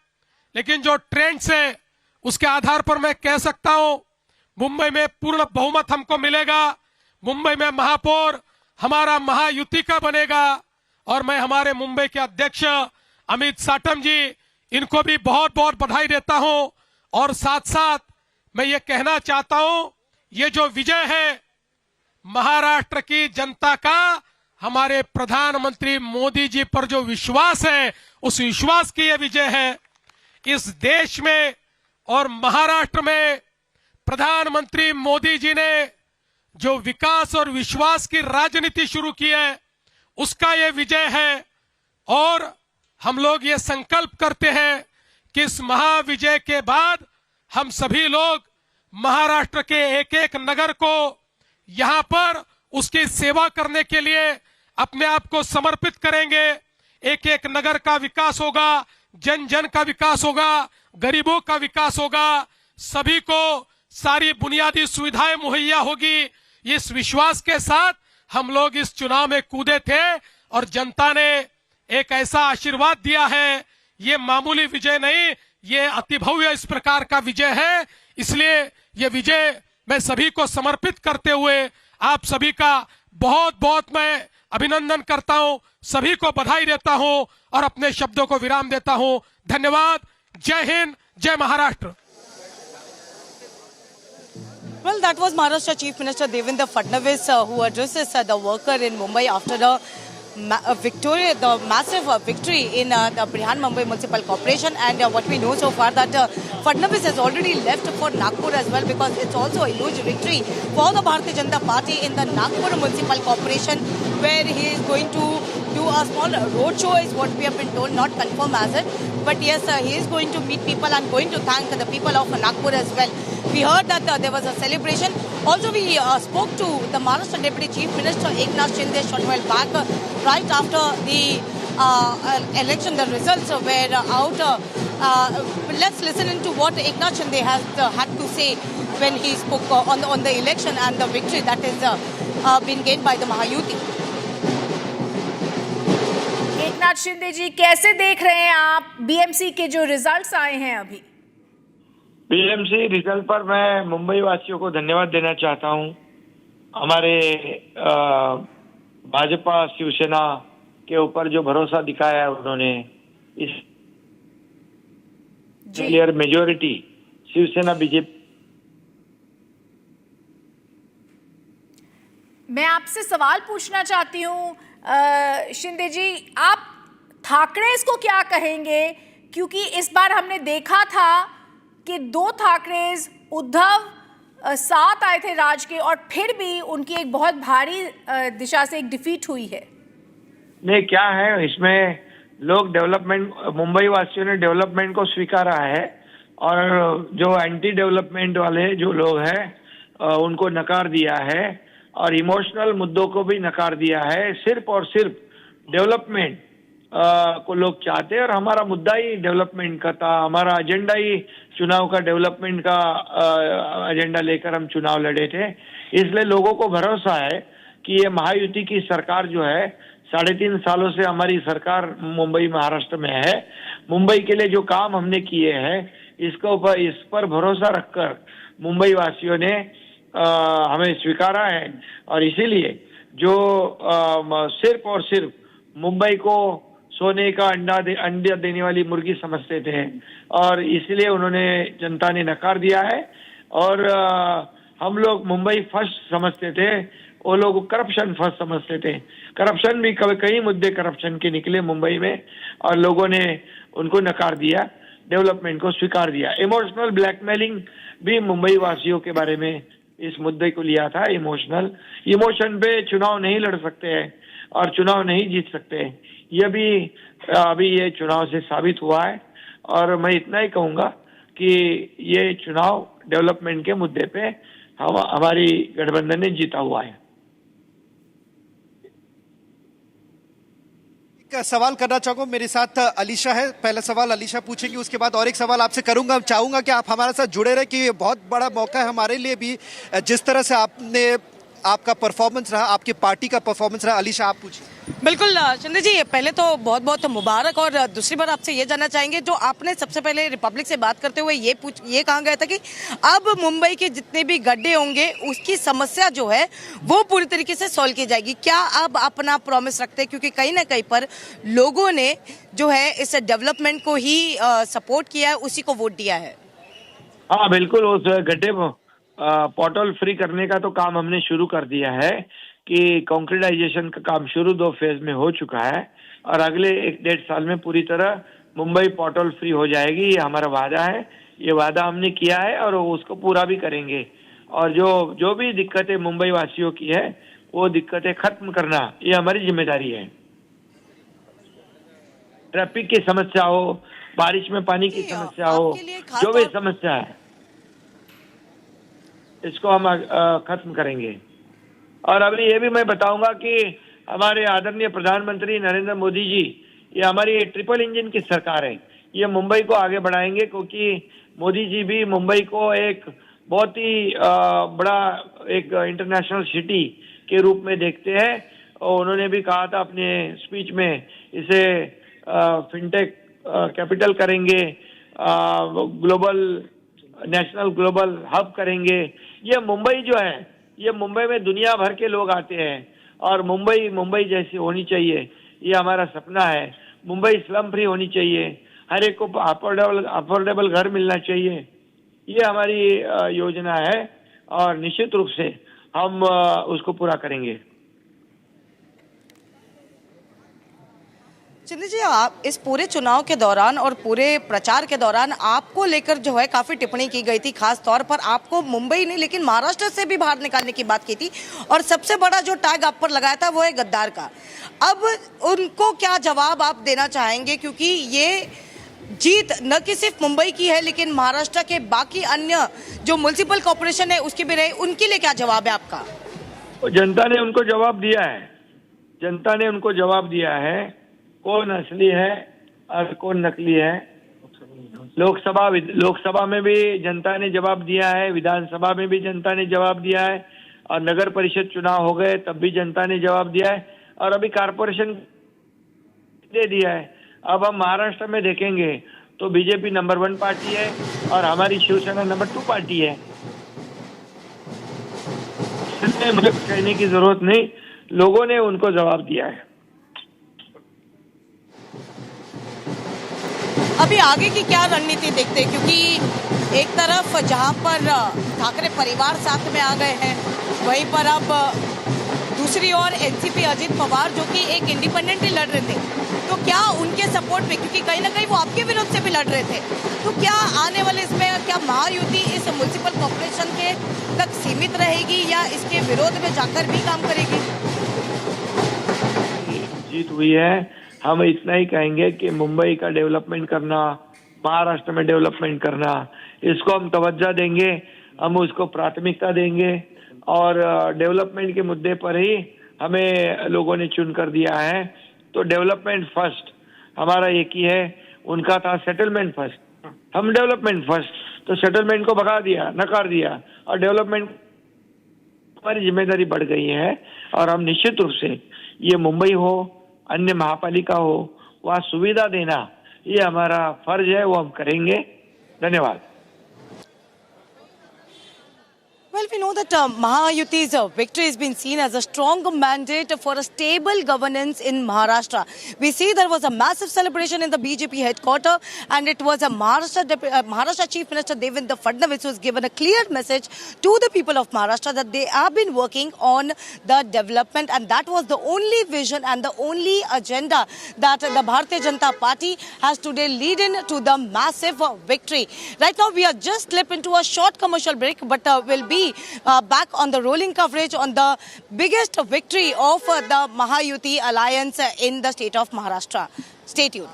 लेकिन जो ट्रेंड्स है उसके आधार पर मैं कह सकता हूं मुंबई में पूर्ण बहुमत हमको मिलेगा। मुंबई में महापौर हमारा महायुति का बनेगा और मैं हमारे मुंबई के अध्यक्ष अमित साटम जी इनको भी बहुत बहुत बधाई देता हूं। और साथ साथ मैं ये कहना चाहता हूं, ये जो विजय है महाराष्ट्र की जनता का हमारे प्रधानमंत्री मोदी जी पर जो विश्वास है, उस विश्वास की यह विजय है। इस देश में और महाराष्ट्र में प्रधानमंत्री मोदी जी ने जो विकास और विश्वास की राजनीति शुरू की है, उसका यह विजय है। और हम लोग ये संकल्प करते हैं कि इस महाविजय के बाद हम सभी लोग महाराष्ट्र के एक एक नगर को यहां पर उसकी सेवा करने के लिए अपने आप को समर्पित करेंगे। एक एक नगर का विकास होगा, जन जन का विकास होगा, गरीबों का विकास होगा, सभी को सारी बुनियादी सुविधाएं मुहैया होगी। इस विश्वास के साथ हम लोग इस चुनाव में कूदे थे और जनता ने एक ऐसा आशीर्वाद दिया है। ये मामूली विजय नहीं, ये अतिभव्य इस प्रकार का विजय है। इसलिए ये विजय मैं सभी को समर्पित करते हुए आप सभी का बहुत बहुत मैं अभिनंदन करता हूं, सभी को बधाई देता हूं और अपने शब्दों को विराम देता हूं। धन्यवाद। जय हिंद, जय Maharashtra. Well, that was Maharashtra Chief Minister Devendra Fadnavis who addresses the worker in Mumbai after the massive victory in the Brihan Mumbai Municipal Corporation. And what we know so far that Fadnavis has already left for Nagpur as well, because it's also a huge victory for the Bharatiya Janata Party in the Nagpur Municipal Corporation, where he is going to do a small roadshow is what we have been told, not confirmed as it. But yes, he is going to meet people and going to thank the people of Nagpur as well. We heard that there was a celebration. Also, we spoke to the Maharashtra Deputy Chief Minister Eknath Shinde a short while back, right after the election, the results were out. Let's listen into what Eknath Shinde has had to say when he spoke on the election and the victory that has been gained by the Mahayuti. Eknath Shinde ji, कैसे देख रहे हैं आप BMC के जो results आए हैं अभी? बीएमसी रिजल्ट पर मैं मुंबई वासियों को धन्यवाद देना चाहता हूं। हमारे भाजपा शिवसेना के ऊपर जो भरोसा दिखाया है उन्होंने, इस क्लियर मेजोरिटी शिवसेना बीजेपी। मैं आपसे सवाल पूछना चाहती हूँ शिंदे जी, आप ठाकरेस को क्या कहेंगे? क्योंकि इस बार हमने देखा था कि दो ठाकरेस उद्धव साथ आए थे राज के, और फिर भी उनकी एक बहुत भारी दिशा से एक डिफीट हुई है। नहीं, क्या है इसमें, लोग डेवलपमेंट, मुंबई वासियों ने डेवलपमेंट को स्वीकारा है और जो एंटी डेवलपमेंट वाले जो लोग हैं उनको नकार दिया है और इमोशनल मुद्दों को भी नकार दिया है। सिर्फ और सिर्फ डेवलपमेंट को लोग चाहते हैं और हमारा मुद्दा ही डेवलपमेंट का था। हमारा एजेंडा ही चुनाव का डेवलपमेंट का एजेंडा लेकर हम चुनाव लड़े थे। इसलिए लोगों को भरोसा है कि ये महायुति की सरकार जो है, 3.5 सालों से हमारी सरकार मुंबई महाराष्ट्र में है। मुंबई के लिए जो काम हमने किए हैं इस पर भरोसा रखकर मुंबई वासियों ने हमें स्वीकारा है और इसीलिए जो सिर्फ और सिर्फ मुंबई को सोने का अंडा देने वाली मुर्गी समझते थे और इसलिए उन्होंने, जनता ने नकार दिया है। और हम लोग मुंबई फर्स्ट समझते थे, वो लोग करप्शन फर्स्ट समझते थे। करप्शन भी कई मुद्दे करप्शन के निकले मुंबई में और लोगों ने उनको नकार दिया, डेवलपमेंट को स्वीकार दिया। इमोशनल ब्लैकमेलिंग भी मुंबई वासियों के बारे में इस मुद्दे को लिया था। इमोशन पे चुनाव नहीं लड़ सकते हैं और चुनाव नहीं जीत सकते। ये भी अभी ये चुनाव से साबित हुआ है और मैं इतना ही कहूंगा कि ये चुनाव डेवलपमेंट के मुद्दे पे हमारी गठबंधन ने जीता हुआ है। एक सवाल करना चाहूंगा, मेरे साथ अलीशा है। पहला सवाल अलीशा पूछेंगी, उसके बाद और एक सवाल आपसे करूंगा। चाहूंगा कि आप हमारे साथ जुड़े रहे, कि ये बहुत बड़ा मौका है हमारे लिए भी, जिस तरह से आपका परफॉर्मेंस रहा, आपकी पार्टी का परफॉर्मेंस रहा। अलीशा, आप पूछिए। बिल्कुल शिंदे जी, पहले तो बहुत बहुत मुबारक, और दूसरी बार आपसे ये जानना चाहेंगे, जो आपने सबसे पहले रिपब्लिक से बात करते हुए ये कहा गया था कि अब मुंबई के जितने भी गड्ढे होंगे उसकी समस्या जो है वो पूरी तरीके से सॉल्व की जाएगी। क्या अब अपना प्रॉमिस रखते हैं, क्योंकि कहीं ना कहीं पर लोगों ने जो है इस डेवलपमेंट को ही सपोर्ट किया है, उसी को वोट दिया है? हाँ बिल्कुल, उस गड्ढे पोर्टल फ्री करने का तो काम हमने शुरू कर दिया है कि कंक्रीटाइजेशन का काम शुरू 2 फेज में हो चुका है, और अगले 1-1.5 साल में पूरी तरह मुंबई पोर्टल फ्री हो जाएगी। ये हमारा वादा है, ये वादा हमने किया है और उसको पूरा भी करेंगे। और जो भी दिक्कतें मुंबई वासियों की है वो दिक्कतें खत्म करना ये हमारी जिम्मेदारी है। ट्रैफिक की समस्या हो, बारिश में पानी की समस्या हो, जो भी समस्या है इसको हम खत्म करेंगे। और अभी ये भी मैं बताऊंगा कि हमारे आदरणीय प्रधानमंत्री नरेंद्र मोदी जी, ये हमारी ट्रिपल इंजन की सरकार है, ये मुंबई को आगे बढ़ाएंगे, क्योंकि मोदी जी भी मुंबई को एक बहुत ही बड़ा एक इंटरनेशनल सिटी के रूप में देखते हैं। और उन्होंने भी कहा था अपने स्पीच में, इसे फिनटेक कैपिटल करेंगे, नेशनल ग्लोबल हब करेंगे। ये मुंबई जो है, ये मुंबई में दुनिया भर के लोग आते हैं, और मुंबई जैसी होनी चाहिए, ये हमारा सपना है। मुंबई स्लम फ्री होनी चाहिए, हर एक को अफोर्डेबल घर मिलना चाहिए, ये हमारी योजना है, और निश्चित रूप से हम उसको पूरा करेंगे। शिंदे जी, आप इस पूरे चुनाव के दौरान और पूरे प्रचार के दौरान आपको लेकर जो है काफी टिप्पणी की गई थी, खास तौर पर आपको मुंबई नहीं लेकिन महाराष्ट्र से भी बाहर निकालने की बात की थी, और सबसे बड़ा जो टैग आप पर लगाया था वो है गद्दार का। अब उनको क्या जवाब आप देना चाहेंगे, क्योंकि ये जीत न कि सिर्फ मुंबई की है लेकिन महाराष्ट्र के बाकी अन्य जो म्युनिसिपल कॉर्पोरेशन है उसकी भी रही, उनके लिए क्या जवाब है आपका? जनता ने उनको जवाब दिया है, जनता ने उनको जवाब दिया है कौन असली है और कौन नकली है। लोकसभा में भी जनता ने जवाब दिया है, विधानसभा में भी जनता ने जवाब दिया है, और नगर परिषद चुनाव हो गए तब भी जनता ने जवाब दिया है, और अभी कारपोरेशन दे दिया है। अब हम महाराष्ट्र में देखेंगे तो बीजेपी नंबर 1 पार्टी है और हमारी शिवसेना नंबर 2 पार्टी है। इसलिए मुझे कहने की जरूरत नहीं, लोगों ने उनको जवाब दिया है। अभी आगे की क्या रणनीति देखते हैं, क्योंकि एक तरफ जहां पर ठाकरे परिवार साथ में आ गए हैं, वहीं पर अब दूसरी ओर एनसीपी अजित पवार जो कि एक इंडिपेंडेंटली लड़ रहे थे, तो क्या उनके सपोर्ट में, क्योंकि कहीं ना कहीं वो आपके विरोध से भी लड़ रहे थे, तो क्या आने वाले इसमें क्या महायुति इस म्युनिसिपल कॉर्पोरेशन के तक सीमित रहेगी या इसके विरोध में जाकर भी काम करेगी? जीत हुई है, हम इतना ही कहेंगे कि मुंबई का डेवलपमेंट करना, महाराष्ट्र में डेवलपमेंट करना, इसको हम तवज्जो देंगे, हम उसको प्राथमिकता देंगे, और डेवलपमेंट के मुद्दे पर ही हमें लोगों ने चुन कर दिया है। तो डेवलपमेंट फर्स्ट हमारा एक ही है, उनका था सेटलमेंट फर्स्ट, हम डेवलपमेंट फर्स्ट, तो सेटलमेंट को भगा दिया, नकार दिया, और डेवलपमेंट हमारी जिम्मेदारी बढ़ गई है। और हम निश्चित रूप से ये मुंबई हो, अन्य महापालिका हो, वहाँ सुविधा देना ये हमारा फर्ज है, वो हम करेंगे। धन्यवाद। Well, we know that Mahayuti's victory has been seen as a strong mandate for a stable governance in Maharashtra. We see there was a massive celebration in the BJP headquarters, and it was a Maharashtra Chief Minister Devendra Fadnavis who has given a clear message to the people of Maharashtra that they have been working on the development, and that was the only vision and the only agenda that the Bharatiya Janata Party has today lead in to the massive victory. Right now, we are just slip into a short commercial break, but we'll be back on the rolling coverage on the biggest victory of the Mahayuti alliance in the state of Maharashtra. Stay tuned.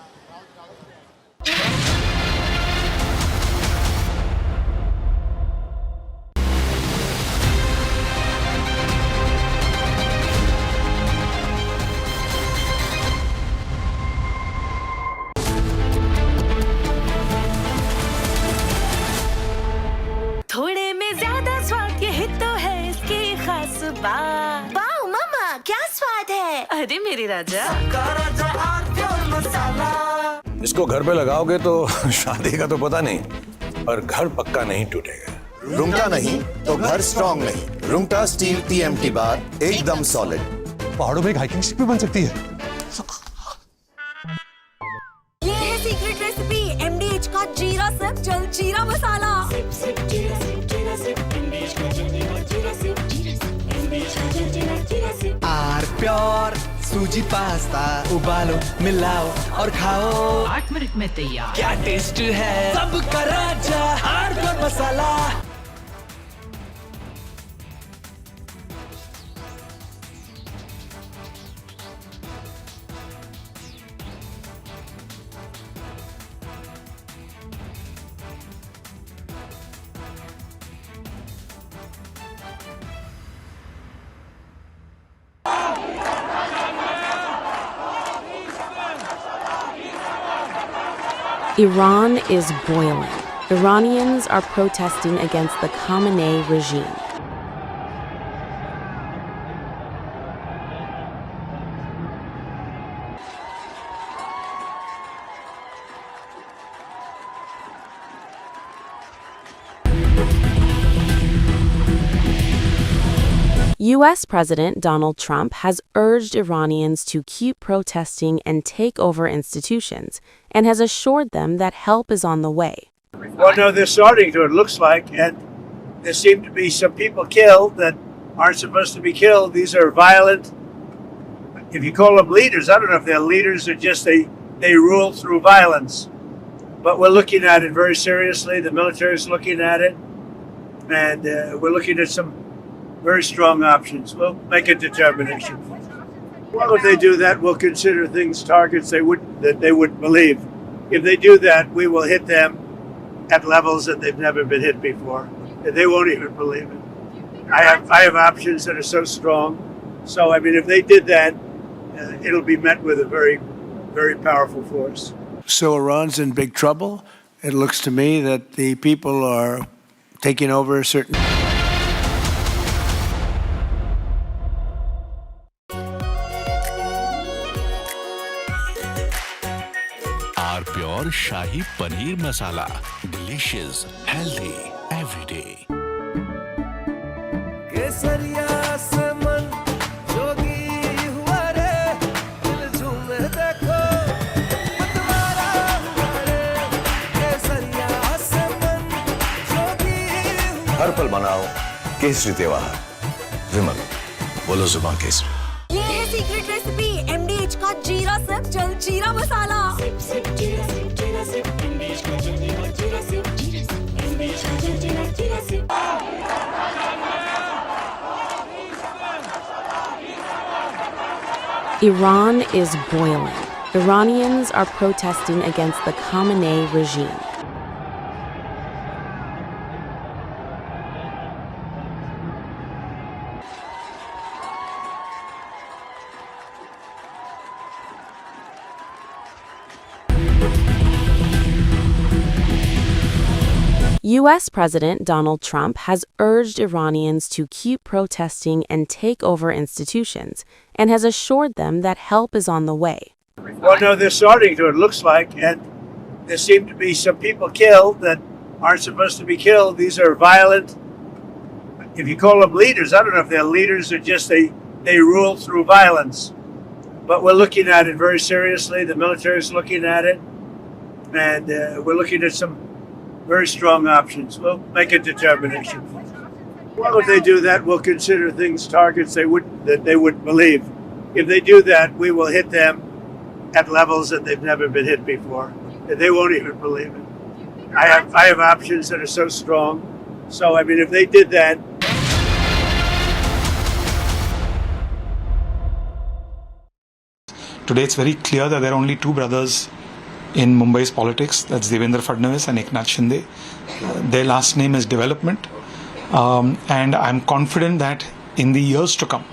अरे मेरे राजा। इसको घर पे लगाओगे तो शादी का तो पता नहीं, पर घर पक्का नहीं टूटेगा। रुंगटा नहीं तो घर स्ट्रांग नहीं। रुंगटा स्टील TMT बार एकदम सॉलिड। पहाड़ों में एक हाइकिंग स्टिक भी बन सकती है। ये है सीक्रेट रेसिपी MDH का जीरा सिप जल जीरा मसाला। आर प्योर सूजी पास्ता उबालो मिलाओ और खाओ 8 मिनट में तैयार। क्या टेस्ट है सबका राजा आर प्योर मसाला। Iran is boiling. Iranians are protesting against the Khamenei regime. U.S. President Donald Trump has urged Iranians to keep protesting and take over institutions, and has assured them that help is on the way. Well, no, they're starting to, it looks like, and there seem to be some people killed that aren't supposed to be killed. These are violent, if you call them leaders, I don't know if they're leaders or just they rule through violence. But we're looking at it very seriously. The military is looking at it, and we're looking at some very strong options. We'll make a determination. Well, if they do that, we'll consider things targets that they wouldn't believe. If they do that, we will hit them at levels that they've never been hit before. They won't even believe it. I have options that are so strong. So, I mean, if they did that, it'll be met with a very, very powerful force. So Iran's in big trouble. It looks to me that the people are taking over a certain... R pure shahi paneer masala, delicious, healthy everyday. केसरिया से मन जोगी हुआ रे, दिल झूमे देखो मतवारा हुआ रे। केसरिया से मन जोगी हुआ। हर पल मनाओ केसरी त्योहार। विमल, बोलो जुबान केसरी। ये है सीक्रेट रेसिपी MDH का जीरा सिप जल जीरा मसाला। Iran is boiling. Iranians are protesting against the Khamenei regime. U.S. President Donald Trump has urged Iranians to keep protesting and take over institutions, and has assured them that help is on the way. Well, no, they're starting to, it looks like, and there seem to be some people killed that aren't supposed to be killed. These are violent, if you call them leaders, I don't know if they're leaders or just they rule through violence. But we're looking at it very seriously. The military is looking at it, and we're looking at some very strong options. We'll make a determination. Well, if they do that, we'll consider things targets that they wouldn't believe. If they do that, we will hit them at levels that they've never been hit before. They won't even believe it. I have options that are so strong. So, I mean, if they did that, today it's very clear that there are only two brothers in Mumbai's politics. That's Devendra Fadnavis and Eknath Shinde. Their last name is Development. And I'm confident that in the years to come,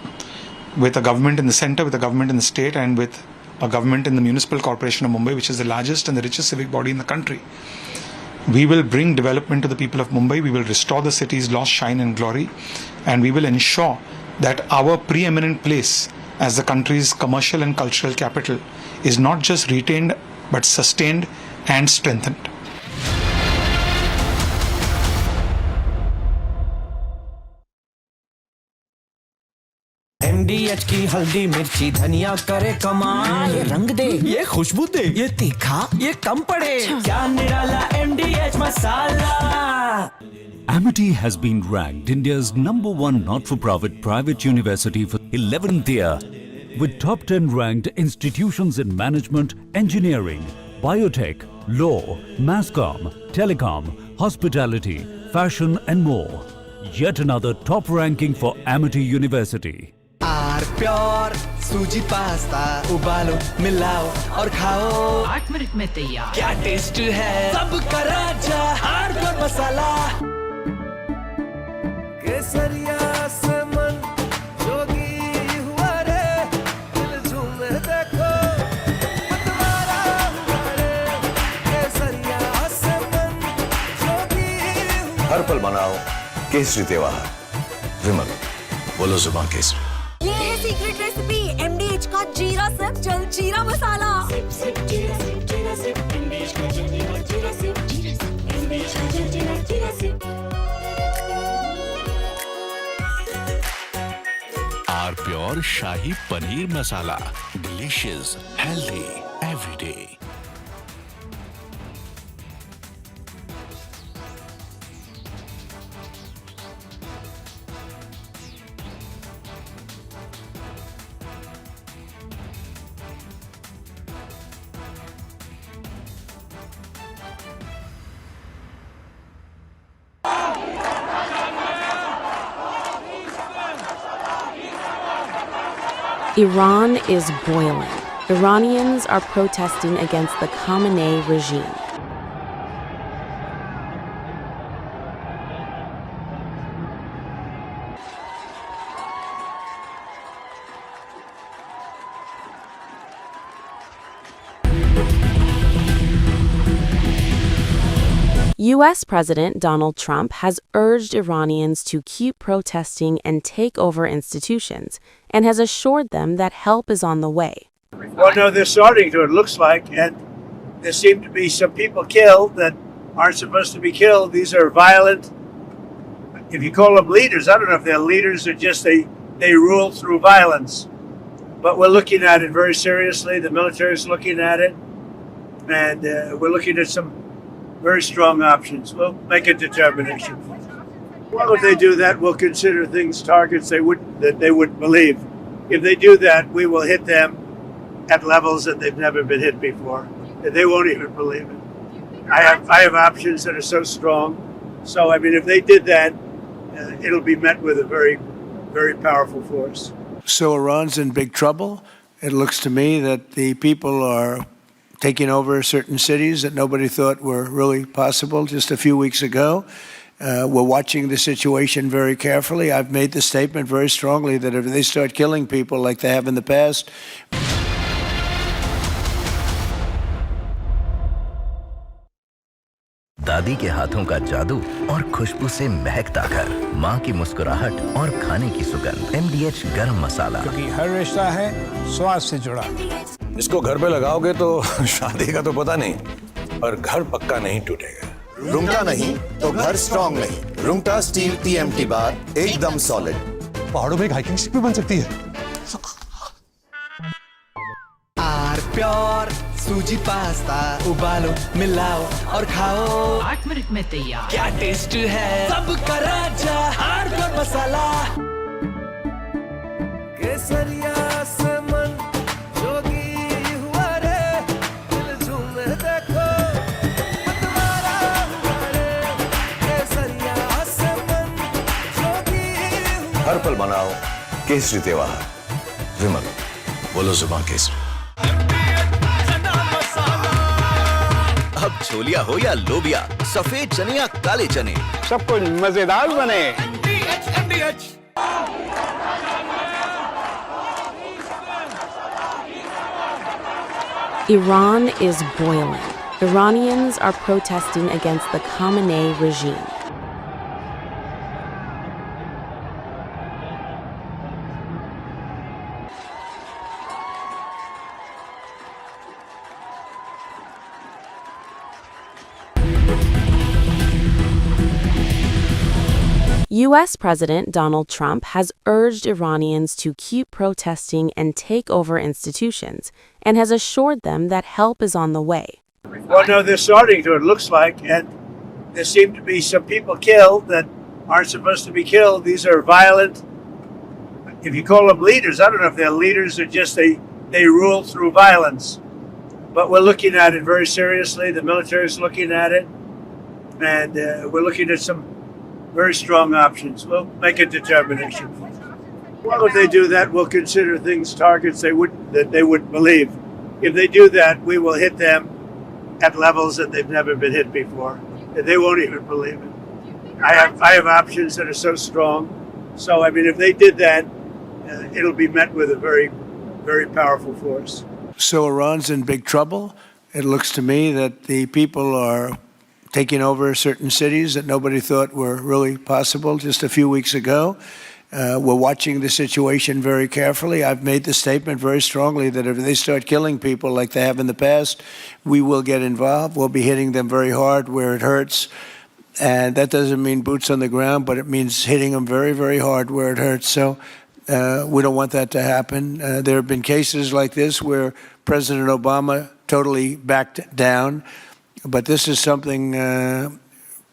with a government in the center, with a government in the state, and with a government in the Municipal Corporation of Mumbai, which is the largest and the richest civic body in the country, we will bring development to the people of Mumbai. We will restore the city's lost shine and glory. And we will ensure that our preeminent place as the country's commercial and cultural capital is not just retained but sustained and strengthened. MDH की हल्दी मिर्ची धनिया करे कमाल, ये रंग दे, ये खुशबू दे, ये तीखा, ये कम पड़े, क्या निराला MDH masala. Amity has been ranked India's #1 not-for-profit private university for 11th year, with top 10 ranked institutions in management, engineering, biotech, law, mass comm, telecom, hospitality, fashion and more. Yet another top ranking for Amity University. Pure सूजी pasta उबालो मिलाओ और खाओ 8 minute में तैयार। क्या taste है सबका राजा हार्डकोर मसाला। केसरिया से मन जोगी हुआ रे, दिल झूमे देखो मतवारा हुआ रे। केसरिया से मन जोगी हुआ। हर पल मनाओ केसरी त्योहार। विमल, बोलो जुबान केसरी। ये है सीक्रेट रेसिपी MDH का जीरा सिर्फ जल जीरा मसाला। सिप जीरा सिप MDH का जल जीरा सिप MDH का जल जीरा sip. Our pure shahi paneer masala, delicious, healthy, everyday. Iran is boiling. Iranians are protesting against the Khamenei regime. U.S. President Donald Trump has urged Iranians to keep protesting and take over institutions, and has assured them that help is on the way. Well, no, they're starting to, it looks like, and there seem to be some people killed that aren't supposed to be killed. These are violent, if you call them leaders, I don't know if they're leaders or just they rule through violence. But we're looking at it very seriously. The military is looking at it, and we're looking at some very strong options. We'll make a determination. Well, if they do that, we'll consider things targets that they wouldn't believe. If they do that, we will hit them at levels that they've never been hit before. They won't even believe it. I have options that are so strong. So, I mean, if they did that, it'll be met with a very, very powerful force. So Iran's in big trouble. It looks to me that the people are taking over certain cities that nobody thought were really possible just a few weeks ago. We're watching the situation very carefully. I've made the statement very strongly that if they start killing people like they have in the past, दादी के हाथों का जादू और खुशबू से महकता घर, माँ की मुस्कुराहट और खाने की सुगंध। MDH गरम मसाला, क्योंकि हर रिश्ता है स्वाद से जुड़ा। इसको घर पे लगाओगे तो शादी का तो पता नहीं, पर घर पक्का नहीं टूटेगा। रुंगटा नहीं तो घर स्ट्रॉन्ग नहीं। रुंगटा स्टील TMT बार एकदम सॉलिड। पहाड़ों में एक हाइकिंग स्टिक भी बन सकती है। आर प्योर सूजी पास्ता उबालो मिलाओ और खाओ 8 मिनट में तैयार। क्या टेस्ट है सबका राजा हार्डकोर मसाला। केसरिया से मन जोगी हुआ रे, दिल झूमे देखो मतवारा हुआ रे। केसरिया से मन जोगी हुआ। हर पल मनाओ केसरी त्योहार। विमल, बोलो जुबान केसरी। अब छोलिया हो या लोबिया, सफेद चने या काले चने, सब कुछ मजेदार बने। Iran is boiling. Iranians are protesting against the Khamenei regime. U.S. President Donald Trump has urged Iranians to keep protesting and take over institutions, and has assured them that help is on the way. Well, no, they're starting to, it looks like, and there seem to be some people killed that aren't supposed to be killed. These are violent, if you call them leaders, I don't know if they're leaders or just they rule through violence. But we're looking at it very seriously. The military is looking at it, and we're looking at some very strong options. We'll make a determination. Well, if they do that, we'll consider things targets that they wouldn't believe. If they do that, we will hit them at levels that they've never been hit before. They won't even believe it. I have options that are so strong. So, I mean, if they did that, it'll be met with a very, very powerful force. So Iran's in big trouble. It looks to me that the people are taking over certain cities that nobody thought were really possible just a few weeks ago. We're watching the situation very carefully. I've made the statement very strongly that if they start killing people like they have in the past, we will get involved. We'll be hitting them very hard where it hurts. And that doesn't mean boots on the ground, but it means hitting them very, very hard where it hurts. So we don't want that to happen. There have been cases like this where President Obama totally backed down. But this is something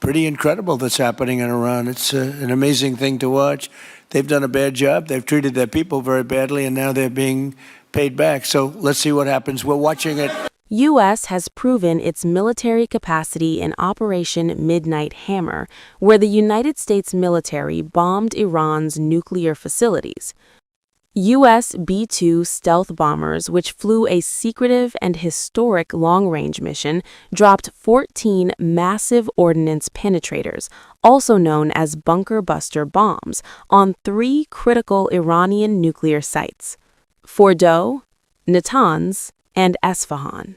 pretty incredible that's happening in Iran. It's an amazing thing to watch. They've done a bad job. They've treated their people very badly, and now they're being paid back. So let's see what happens. We're watching it. U.S. has proven its military capacity in Operation Midnight Hammer, where the United States military bombed Iran's nuclear facilities. U.S. B-2 stealth bombers, which flew a secretive and historic long-range mission, dropped 14 massive ordnance penetrators, also known as bunker buster bombs, on 3 critical Iranian nuclear sites: Fordow, Natanz, and Esfahan.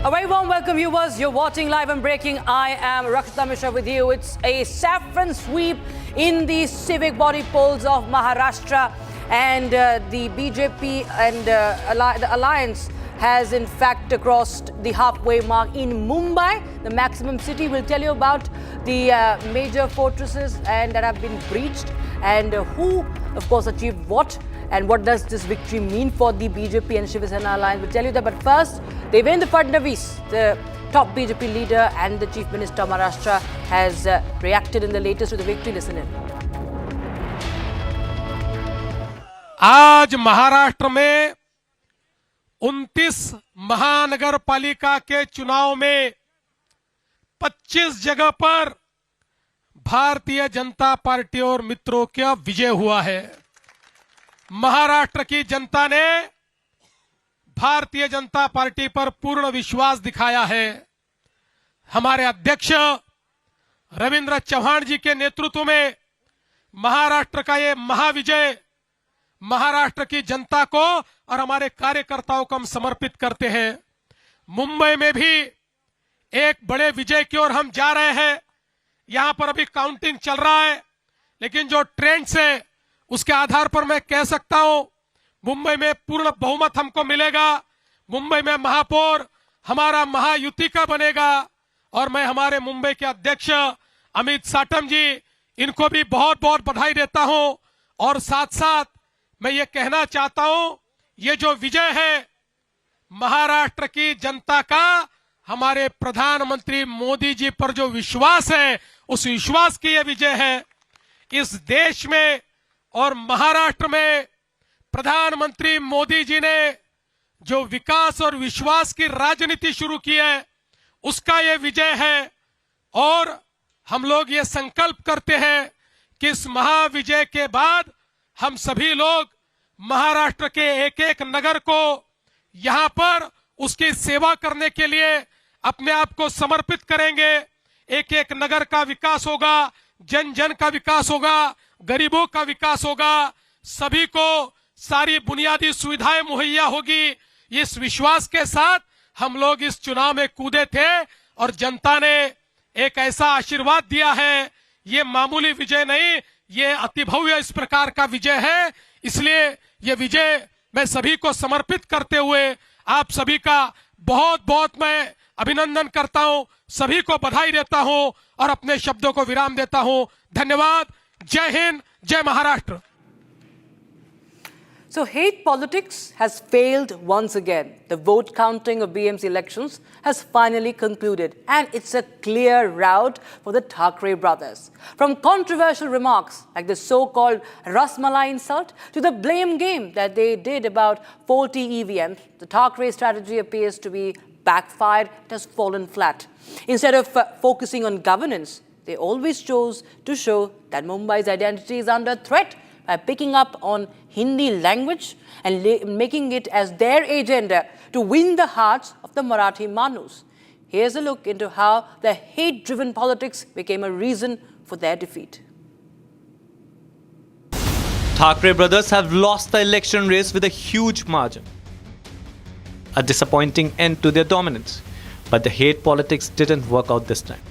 A very warm welcome, viewers. You're watching Live and Breaking. I am Rakshita Mishra with you. It's a saffron sweep in the civic body polls of Maharashtra, and the BJP and the alliance has in fact crossed the halfway mark in Mumbai, the maximum city. We'll tell you about the major fortresses and that have been breached, and who, of course, achieved what, and what does this victory mean for the BJP and Shiv Sena alliance. We'll tell you that. But first, Devendra Fadnavis, the top BJP leader and the Chief Minister of Maharashtra, has reacted in the latest to the victory. Listen in. आज महाराष्ट्र में 29 महानगर पालिका के चुनाव में 25 जगह पर Bharatiya Janata party और मित्रों का विजय हुआ है। महाराष्ट्र की जनता ने भारतीय जनता पार्टी पर पूर्ण विश्वास दिखाया है। हमारे अध्यक्ष रविंद्र चौहान जी के नेतृत्व में महाराष्ट्र का ये महाविजय महाराष्ट्र की जनता को और हमारे कार्यकर्ताओं को हम समर्पित करते हैं। मुंबई में भी एक बड़े विजय की ओर हम जा रहे हैं। यहां पर अभी काउंटिंग चल रहा है, लेकिन जो ट्रेंड्स है उसके आधार पर मैं कह सकता हूं मुंबई में पूर्ण बहुमत हमको मिलेगा। मुंबई में महापौर हमारा महायुति का बनेगा, और मैं हमारे मुंबई के अध्यक्ष अमित साटम जी, इनको भी बहुत बहुत बधाई देता हूं। और साथ साथ मैं ये कहना चाहता हूं, ये जो विजय है महाराष्ट्र की जनता का हमारे प्रधानमंत्री मोदी जी पर जो विश्वास है, उस विश्वास की ये विजय है। इस देश में और महाराष्ट्र में प्रधानमंत्री मोदी जी ने जो विकास और विश्वास की राजनीति शुरू की है, उसका ये विजय है। और हम लोग ये संकल्प करते हैं कि इस महाविजय के बाद हम सभी लोग महाराष्ट्र के एक एक नगर को यहां पर उसकी सेवा करने के लिए अपने आप को समर्पित करेंगे। एक एक नगर का विकास होगा, जन जन का विकास होगा, गरीबों का विकास होगा, सभी को सारी बुनियादी सुविधाएं मुहैया होगी। इस विश्वास के साथ हम लोग इस चुनाव में कूदे थे और जनता ने एक ऐसा आशीर्वाद दिया है ये मामूली विजय नहीं, ये अतिभव्य इस प्रकार का विजय है। इसलिए ये विजय मैं सभी को समर्पित करते हुए आप सभी का बहुत बहुत मैं अभिनंदन करता हूं, सभी को बधाई देता हूं और अपने शब्दों को विराम देता हूं। धन्यवाद। जय हिंद, जय Maharashtra. So hate politics has failed once again. The vote counting of BMC elections has finally concluded, and it's a clear rout for the Thackeray brothers. From controversial remarks like the so-called Rasmalai insult to the blame game that they did about faulty EVMs, the Thackeray strategy appears to be backfired. It has fallen flat. Instead of focusing on governance, they always chose to show that Mumbai's identity is under threat by picking up on Hindi language and making it as their agenda to win the hearts of the Marathi Manus. Here's a look into how the hate-driven politics became a reason for their defeat. Thackeray brothers have lost the election race with a huge margin. A disappointing end to their dominance. But the hate politics didn't work out this time.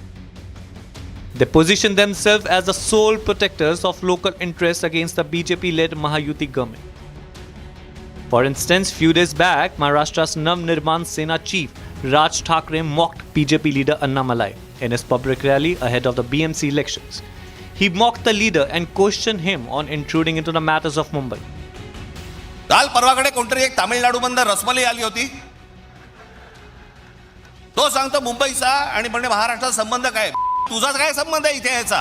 They positioned themselves as the sole protectors of local interests against the BJP-led Mahayuti government. For instance, few days back, Maharashtra's Nav-Nirman Sena chief Raj Thackeray mocked BJP leader Annamalai in his public rally ahead of the BMC elections. He mocked the leader and questioned him on intruding into the matters of Mumbai. काल परवाकडे कोणतरी एक तामिळनाडूमधून रसमलाई आली होती. तो सांगतो मुंबईचा आणि म्हणजे महाराष्ट्राचा संबंध काय. तुझाच काय संबंध आहे इथे याचा.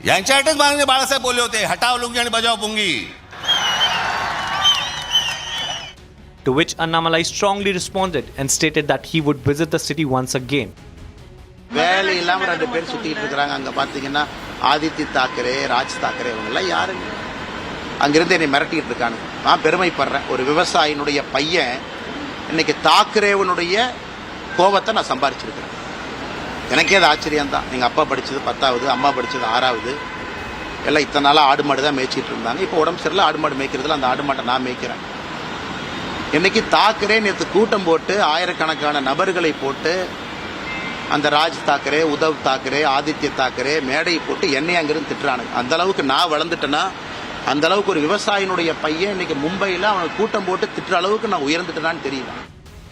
यांच्यासाठीच माननीय बाळासाहेब बोलले होते, हटाव लुंगी आणि बजाव पुंगी. To which Annamalai strongly responded and stated that he would visit the city once again. வேலை இல்லாம ரெண்டு பேர் சுத்திட்டு இருக்காங்க. அங்க பாத்தீங்கன்னா ஆதித்ய தாக்கரே, ராஜ் தாக்கரே இவங்கெல்லாம் யாருங்க? அங்கிருந்து என்னை மிரட்டிட்டு இருக்காங்க. நான் பெருமைப்படுறேன். ஒரு விவசாயினுடைய பையன் இன்னைக்கு தாக்கரேவனுடைய கோபத்தை நான் சம்பாரிச்சிருக்கிறேன். எனக்கே அது ஆச்சரியம் தான். எங்கள் அப்பா படித்தது 10வது, அம்மா படித்தது 6வது. எல்லாம் இத்தனை நாளாக ஆடு மாடு தான் மேய்ச்சிட்டு இருந்தாங்க. இப்போ உடம்பு சரியில்லை, ஆடு மாடு மேய்க்கிறதுல அந்த ஆடு மாட்டை நான் மேய்க்கிறேன். இன்னைக்கு தாக்கரே நேற்று கூட்டம் போட்டு ஆயிரக்கணக்கான நபர்களை போட்டு அந்த ராஜ் தாக்கரே, உத்தவ் தாக்கரே, ஆதித்ய தாக்கரே மேடையை போட்டு என்னை அங்கிருந்து திட்டுறானுங்க. அந்த அளவுக்கு நான் வளர்ந்துட்டேன்னா, அந்த அளவுக்கு ஒரு விவசாயினுடைய பையன் இன்னைக்கு மும்பையில் அவனுக்கு கூட்டம் போட்டு திட்டுற அளவுக்கு நான் உயர்ந்துட்டேனான்னு தெரியல.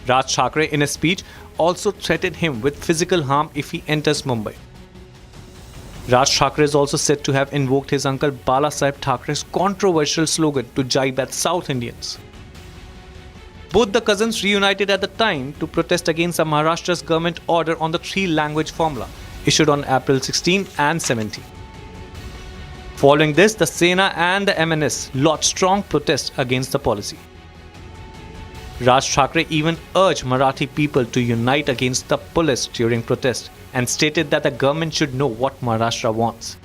Raj Thackeray in his speech also threatened him with physical harm if he enters Mumbai. Raj Thackeray is also said to have invoked his uncle Balasaheb Thackeray's controversial slogan to jibe at South Indians. Both the cousins reunited at the time to protest against the Maharashtra's government order on the 3-language formula issued on April 16 and 17. Following this, the Sena and the MNS lodged strong protests against the policy. Raj Thackeray even urged Marathi people to unite against the police during protest and stated that the government should know what Maharashtra wants.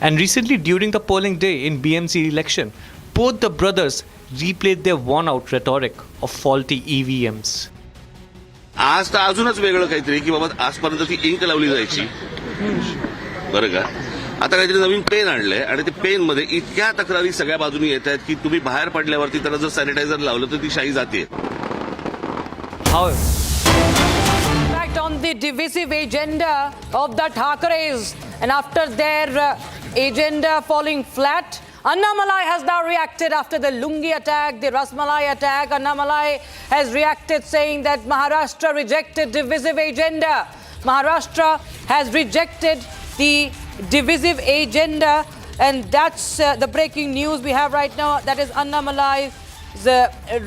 And recently, during the polling day in BMC election, both the brothers replayed their worn-out rhetoric of faulty EVMs. आज तर अजूनच वेगळं काहीतरी की बाबा आजपर्यंत ती ink लावली जायची बरं का. आता काहीतरी नवीन पेन आणलंय आणि ते पेन मध्ये इतक्या तक्रारी सगळ्या बाजूनी येत आहेत की तुम्ही बाहेर पडल्यावरती त्याला जर सॅनिटायझर लावलं तर ती शाई जाते. Back on the divisive agenda of the Thackerays, and after their agenda falling flat, Annamalai has now reacted after the Lungi attack, the Rasmalai attack. Annamalai has reacted saying that Maharashtra rejected divisive agenda. Maharashtra has rejected the divisive agenda, and that's the breaking news we have right now. That is Annamalai's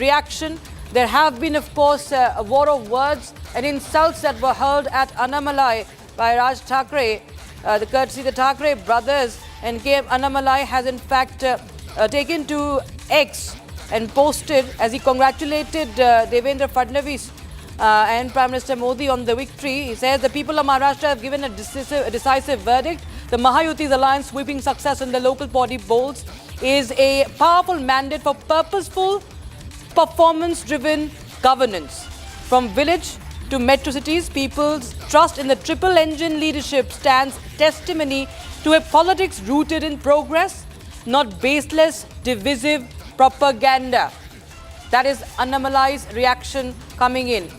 reaction. There have been, of course, a war of words and insults that were hurled at Annamalai by Raj Thackeray, the courtesy of the Thackeray brothers. And KM Annamalai has in fact taken to X and posted, as he congratulated Devendra Fadnavis and Prime Minister Modi on the victory. He says the people of Maharashtra have given a decisive verdict. The Mahayuti's alliance sweeping success in the local body polls is a powerful mandate for purposeful, performance-driven governance. From village to metro cities, people's trust in the triple engine leadership stands testimony to a politics rooted in progress, not baseless, divisive propaganda. That is Annamalai's reaction coming in.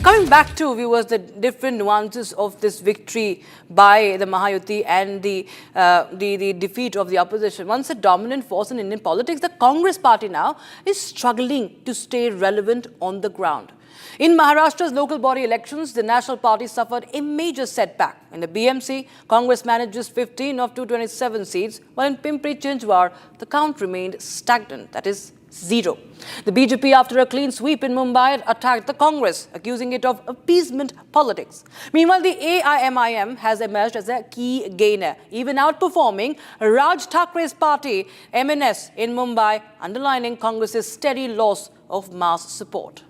Coming back to, viewers, the different nuances of this victory by the Mahayuti and the defeat of the opposition. Once a dominant force in Indian politics, the Congress party now is struggling to stay relevant on the ground. In Maharashtra's local body elections, the National Party suffered a major setback. In the BMC, Congress manages 15 of 227 seats, while in Pimpri-Chinchwad, the count remained stagnant, that is, 0. The BJP, after a clean sweep in Mumbai, attacked the Congress, accusing it of appeasement politics. Meanwhile, the AIMIM has emerged as a key gainer, even outperforming Raj Thakkre's party, MNS, in Mumbai, underlining Congress's steady loss of mass support.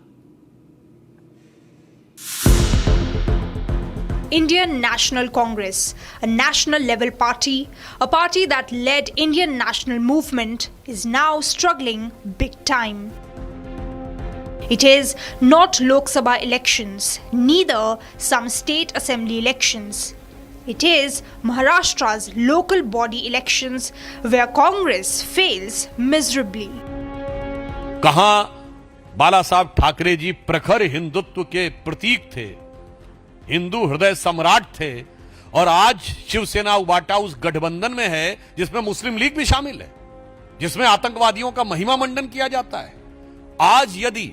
Indian National Congress, a national-level party, a party that led Indian national movement, is now struggling big time. It is not Lok Sabha elections, neither some state assembly elections. It is Maharashtra's local body elections where Congress fails miserably. कहां बाला साहब ठाकरे जी प्रखर हिंदुत्व के प्रतीक थे, हिंदू हृदय सम्राट थे, और आज शिवसेना उबाटा उस गठबंधन में है जिसमें मुस्लिम लीग भी शामिल है, जिसमें आतंकवादियों का महिमा मंडन किया जाता है। आज यदि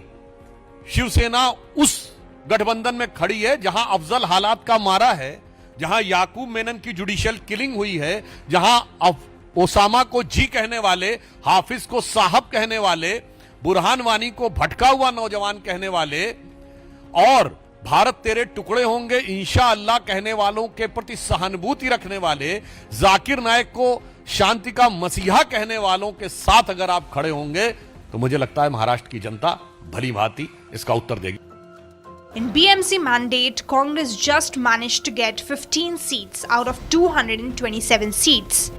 शिवसेना उस गठबंधन में खड़ी है जहां अफजल हालात का मारा है, जहां याकूब मेनन की जुडिशियल किलिंग हुई है, जहां ओसामा को जी कहने वाले, हाफिज को साहब कहने वाले, बुरहान वानी को भटका हुआ नौजवान कहने वाले, और भारत तेरे टुकड़े होंगे इंशाअल्लाह कहने वालों के प्रति सहानुभूति रखने वाले, जाकिर नायक को शांति का मसीहा कहने वालों के साथ अगर आप खड़े होंगे तो मुझे लगता है महाराष्ट्र की जनता भली भांति इसका उत्तर देगी। In BMC mandate, Congress just managed to get 15 seats out of 227 seats.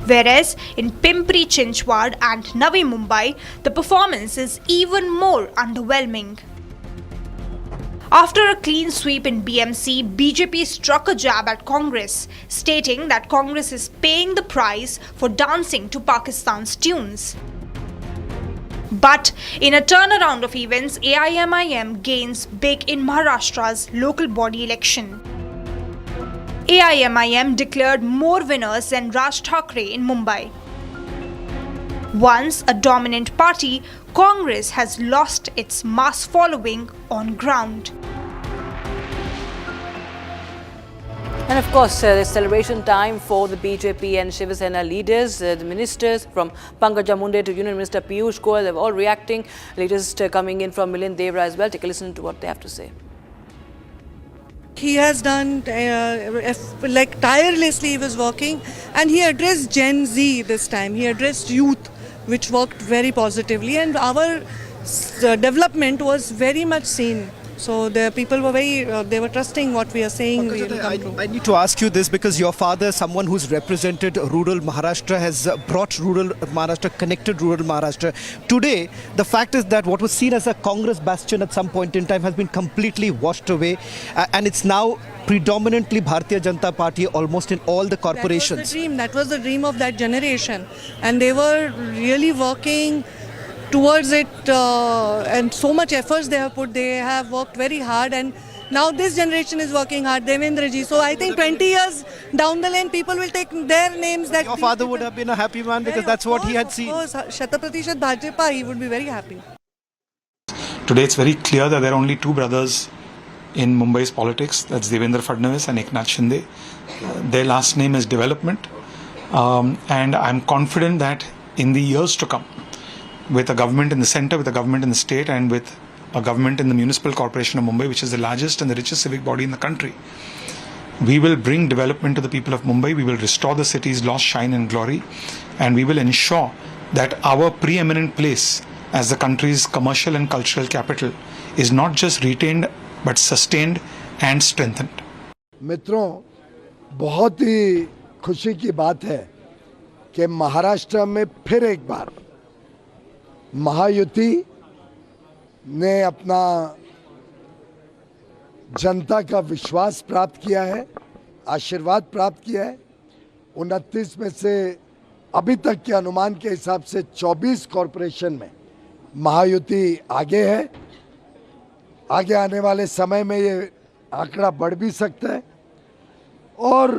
Whereas in Pimpri-Chinchwad and Navi Mumbai, the performance is even more underwhelming. After a clean sweep in BMC, BJP struck a jab at Congress, stating that Congress is paying the price for dancing to Pakistan's tunes. But in a turnaround of events, AIMIM gains big in Maharashtra's local body election. AIMIM declared more winners than Raj Thakkre in Mumbai. Once a dominant party, Congress has lost its mass following on ground. And of course, there's celebration time for the BJP and Shiv Sena leaders. The ministers from Pankaj Munde to Union Minister Piyush Goyal, they're all reacting. Latest coming in from Milind Devra as well. Take a listen to what they have to say. He has done like tirelessly. He was working, and he addressed Gen Z this time. He addressed youth, which worked very positively, and our development was very much seen. So the people were they were trusting what we are saying. I need to ask you this because your father, someone who's represented rural Maharashtra, has brought rural Maharashtra, connected rural Maharashtra. Today, the fact is that what was seen as a Congress bastion at some point in time has been completely washed away, and it's now predominantly Bharatiya Janata Party almost in all the corporations. That was the dream of that generation, and they were really working towards it, and so much efforts they have put. They have worked very hard, and now this generation is working hard. Devendra ji. So I think 20 years down the lane, people will take their names. That your father would have been a happy man because that's what he had seen. Shatapratishat Bhajpa, he would be very happy. Today it's very clear that there are only two brothers in Mumbai's politics. That's Devendra Fadnavis and Eknath Shinde. Their last name is Development, and I'm confident that in the years to come, with a government in the center, with a government in the state, and with a government in the Municipal Corporation of Mumbai, which is the largest and the richest civic body in the country, we will bring development to the people of Mumbai. We will restore the city's lost shine and glory, and we will ensure that our preeminent place as the country's commercial and cultural capital is not just retained but sustained and strengthened. मित्रों, बहुत ही खुशी की बात है कि महाराष्ट्र में फिर एक बार महायुति ने अपना जनता का विश्वास प्राप्त किया है, आशीर्वाद प्राप्त किया है। 29 में से अभी तक के अनुमान के हिसाब से 24 कॉरपोरेशन में महायुति आगे है आगे आने वाले समय में ये आंकड़ा बढ़ भी सकता है। और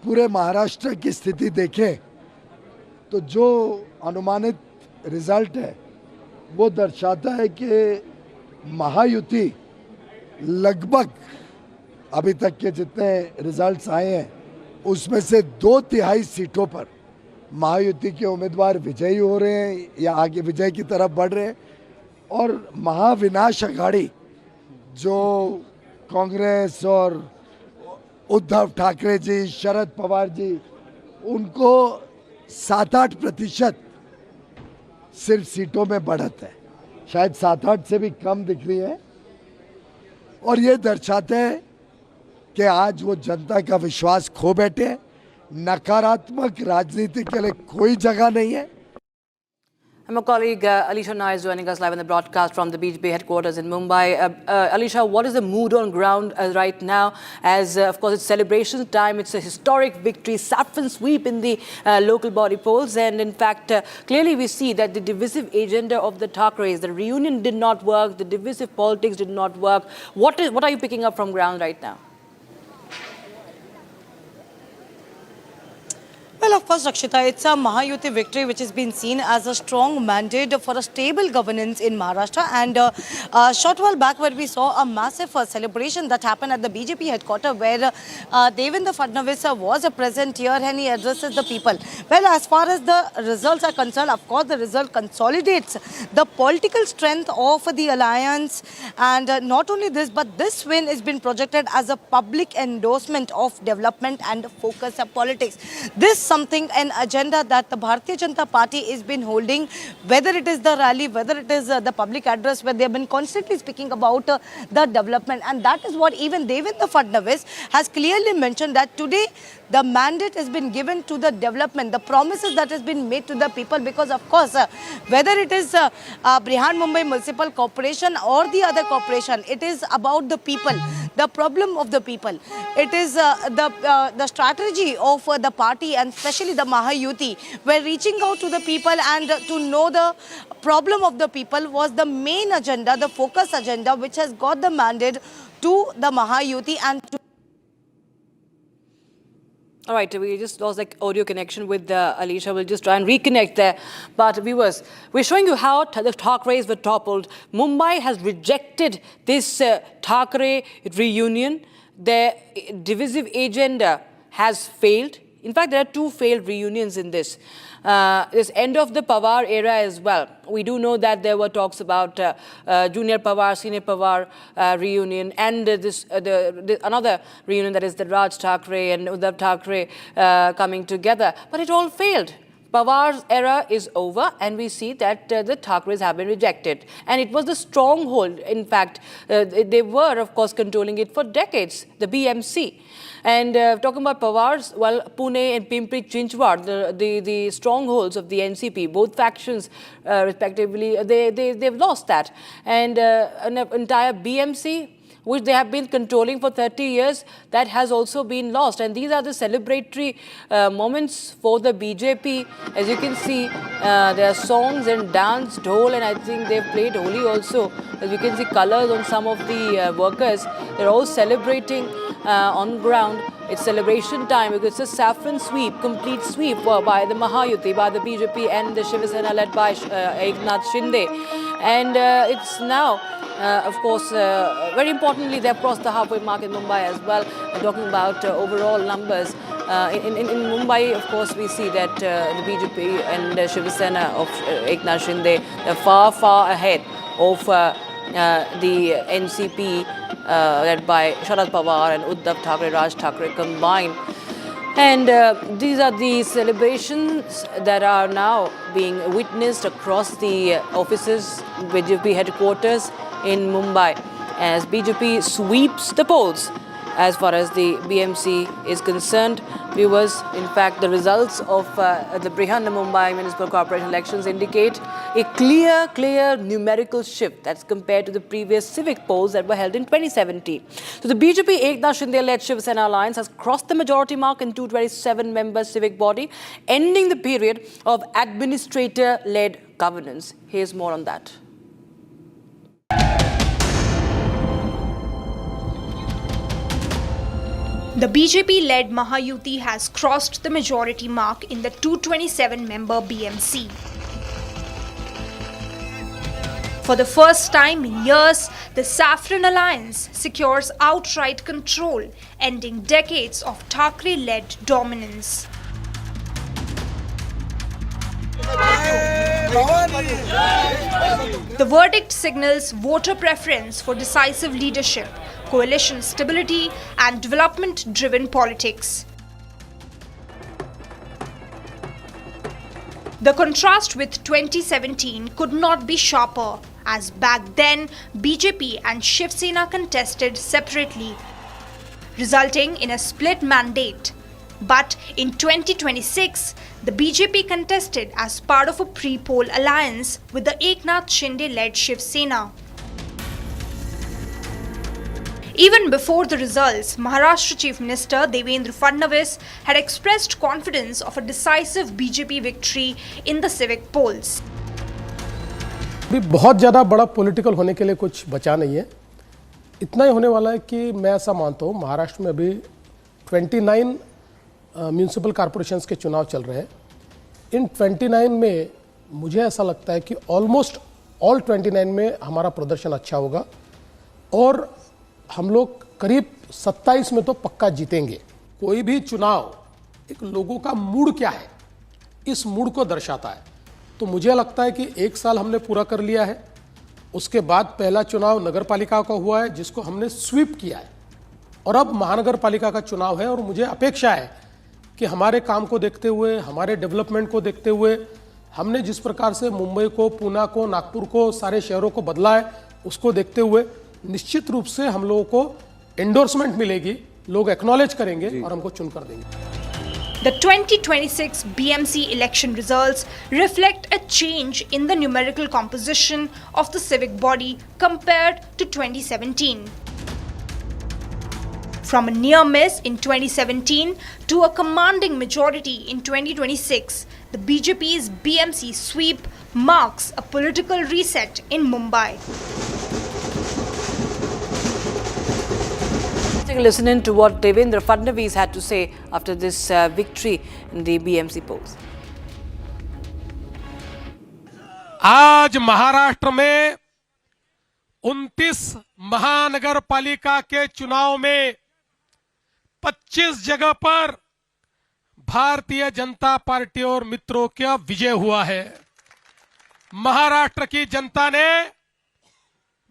पूरे महाराष्ट्र की स्थिति देखें तो जो अनुमानित रिजल्ट है वो दर्शाता है कि महायुति लगभग अभी तक के जितने रिजल्ट्स आए हैं उसमें से 2/3 सीटों पर महायुति के उम्मीदवार विजयी हो रहे हैं या आगे विजय की तरफ बढ़ रहे हैं। और महाविनाश अघाड़ी जो कांग्रेस और उद्धव ठाकरे जी, शरद पवार जी, उनको 7-8% सिर्फ सीटों में बढ़त है, शायद 7-8 से भी कम दिख रही है। और ये दर्शाते हैं कि आज वो जनता का विश्वास खो बैठे हैं। नकारात्मक राजनीति के लिए कोई जगह नहीं है। And my colleague Alisha Nair is joining us live on the broadcast from the BJP headquarters in Mumbai. Alisha, what is the mood on ground right now? As of course it's celebration time, it's a historic victory, saffron sweep in the local body polls, and in fact clearly we see that the divisive agenda of the Thakres, the reunion did not work, the divisive politics did not work. What are you picking up from ground right now? Well, of course, Rakshita, it's a Mahayuti victory which has been seen as a strong mandate for a stable governance in Maharashtra. And a short while back where we saw a massive celebration that happened at the BJP headquarters where Devendra Fadnavis was present here and he addresses the people. Well, as far as the results are concerned, of course, the result consolidates the political strength of the alliance. And not only this, but this win has been projected as a public endorsement of development and focus of politics. This something, an agenda that the Bharatiya Janata Party has been holding, whether it is the rally, whether it is the public address, where they have been constantly speaking about the development. And that is what even Devendra Fadnavis has clearly mentioned, that today the mandate has been given to the development, the promises that has been made to the people, because of course, whether it is Brihan Mumbai Municipal Corporation or the other corporation, it is about the people, the problem of the people. It is the strategy of the party and especially the Mahayuti, where reaching out to the people and to know the problem of the people was the main agenda, the focus agenda, which has got the mandate to the Mahayuti and to... All right, we just lost like audio connection with Alisha. We'll just try and reconnect there. But viewers, we're showing you how the Thakres were toppled. Mumbai has rejected this Thakre reunion. Their divisive agenda has failed. In fact, there are two failed reunions in this. This end of the Pawar era as well. We do know that there were talks about junior Pawar, senior Pawar reunion, and another reunion, that is the Raj Thakre and Uddhav Thakre coming together. But it all failed. Pawar's era is over, and we see that the Thakres have been rejected. And it was the stronghold. In fact, they were, of course, controlling it for decades, the BMC. And talking about Pawars, well, Pune and Pimpri Chinchwad, the strongholds of the NCP, both factions respectively, they've lost that. And an entire BMC, which they have been controlling for 30 years, that has also been lost. And these are the celebratory moments for the BJP. As you can see, there are songs and dance, dhol, and I think they've played Holi also. As you can see, colors on some of the workers. They're all celebrating on ground. It's celebration time because it's a saffron sweep, complete sweep by the Mahayuti, by the BJP and the Shiv Sena led by Eknath Shinde. And it's now, of course, very importantly, they've crossed the halfway mark in Mumbai as well. And talking about overall numbers, in Mumbai, of course, we see that the BJP and the Shiv Sena of Eknath Shinde are far, far ahead of the NCP led by Sharad Pawar and Uddhav Thakre, Raj Thakre combined. And these are the celebrations that are now being witnessed across the offices, BJP headquarters in Mumbai, as BJP sweeps the polls. As far as the BMC is concerned, viewers, in fact, the results of the Brihan Mumbai Municipal Corporation elections indicate a clear numerical shift that's compared to the previous civic polls that were held in 2017. So the BJP Eknath Shinde-led Shiv Sena alliance has crossed the majority mark in 227-member civic body, ending the period of administrator-led governance. Here's more on that. The BJP-led Mahayuti has crossed the majority mark in the 227-member BMC. For the first time in years, the Saffron Alliance secures outright control, ending decades of Thackeray-led dominance. The verdict signals voter preference for decisive leadership, coalition stability, and development-driven politics. The contrast with 2017 could not be sharper, as back then BJP and Shiv Sena contested separately, resulting in a split mandate. But in 2026, the BJP contested as part of a pre-poll alliance with the Eknath Shinde-led Shiv Sena. Even before the results, Maharashtra Chief Minister Devendra Fadnavis had expressed confidence of a decisive BJP victory in the civic polls. अभी बहुत ज़्यादा बड़ा political होने के लिए कुछ बचा नहीं है। इतना ही होने वाला है कि मैं ऐसा मानता हूँ महाराष्ट्र में अभी 29 म्यूनिसिपल कॉरपोरेशंस के चुनाव चल रहे हैं। इन 29 में मुझे ऐसा लगता है कि ऑलमोस्ट ऑल 29 में हमारा प्रदर्शन अच्छा होगा और हम लोग करीब 27 में तो पक्का जीतेंगे। कोई भी चुनाव एक लोगों का मूड क्या है, इस मूड को दर्शाता है। तो मुझे लगता है कि एक साल हमने पूरा कर लिया है। उसके बाद पहला चुनाव नगर पालिका का हुआ है जिसको हमने स्वीप किया है और अब महानगर पालिका का चुनाव है और मुझे अपेक्षा है कि हमारे काम को देखते हुए, हमारे डेवलपमेंट को देखते हुए, हमने जिस प्रकार से मुंबई को, पूना को, नागपुर को, सारे शहरों को बदला है, उसको देखते हुए निश्चित रूप से हम लोगों को एंडोर्समेंट मिलेगी, लोग एक्नॉलेज करेंगे और हमको चुनकर देंगे। The 2026 BMC election results reflect a change in the numerical composition of the civic body compared to 2017. From a near miss in 2017 to a commanding majority in 2026, the BJP's BMC sweep marks a political reset in Mumbai. Listen in to what Devendra Fadnavis had to say after this victory in the BMC polls. आज महाराष्ट्र में 29 महानगर पालिका के चुनाव में 25 जगह पर Bharatiya Janata party और मित्रों का विजय हुआ है। महाराष्ट्र की जनता ने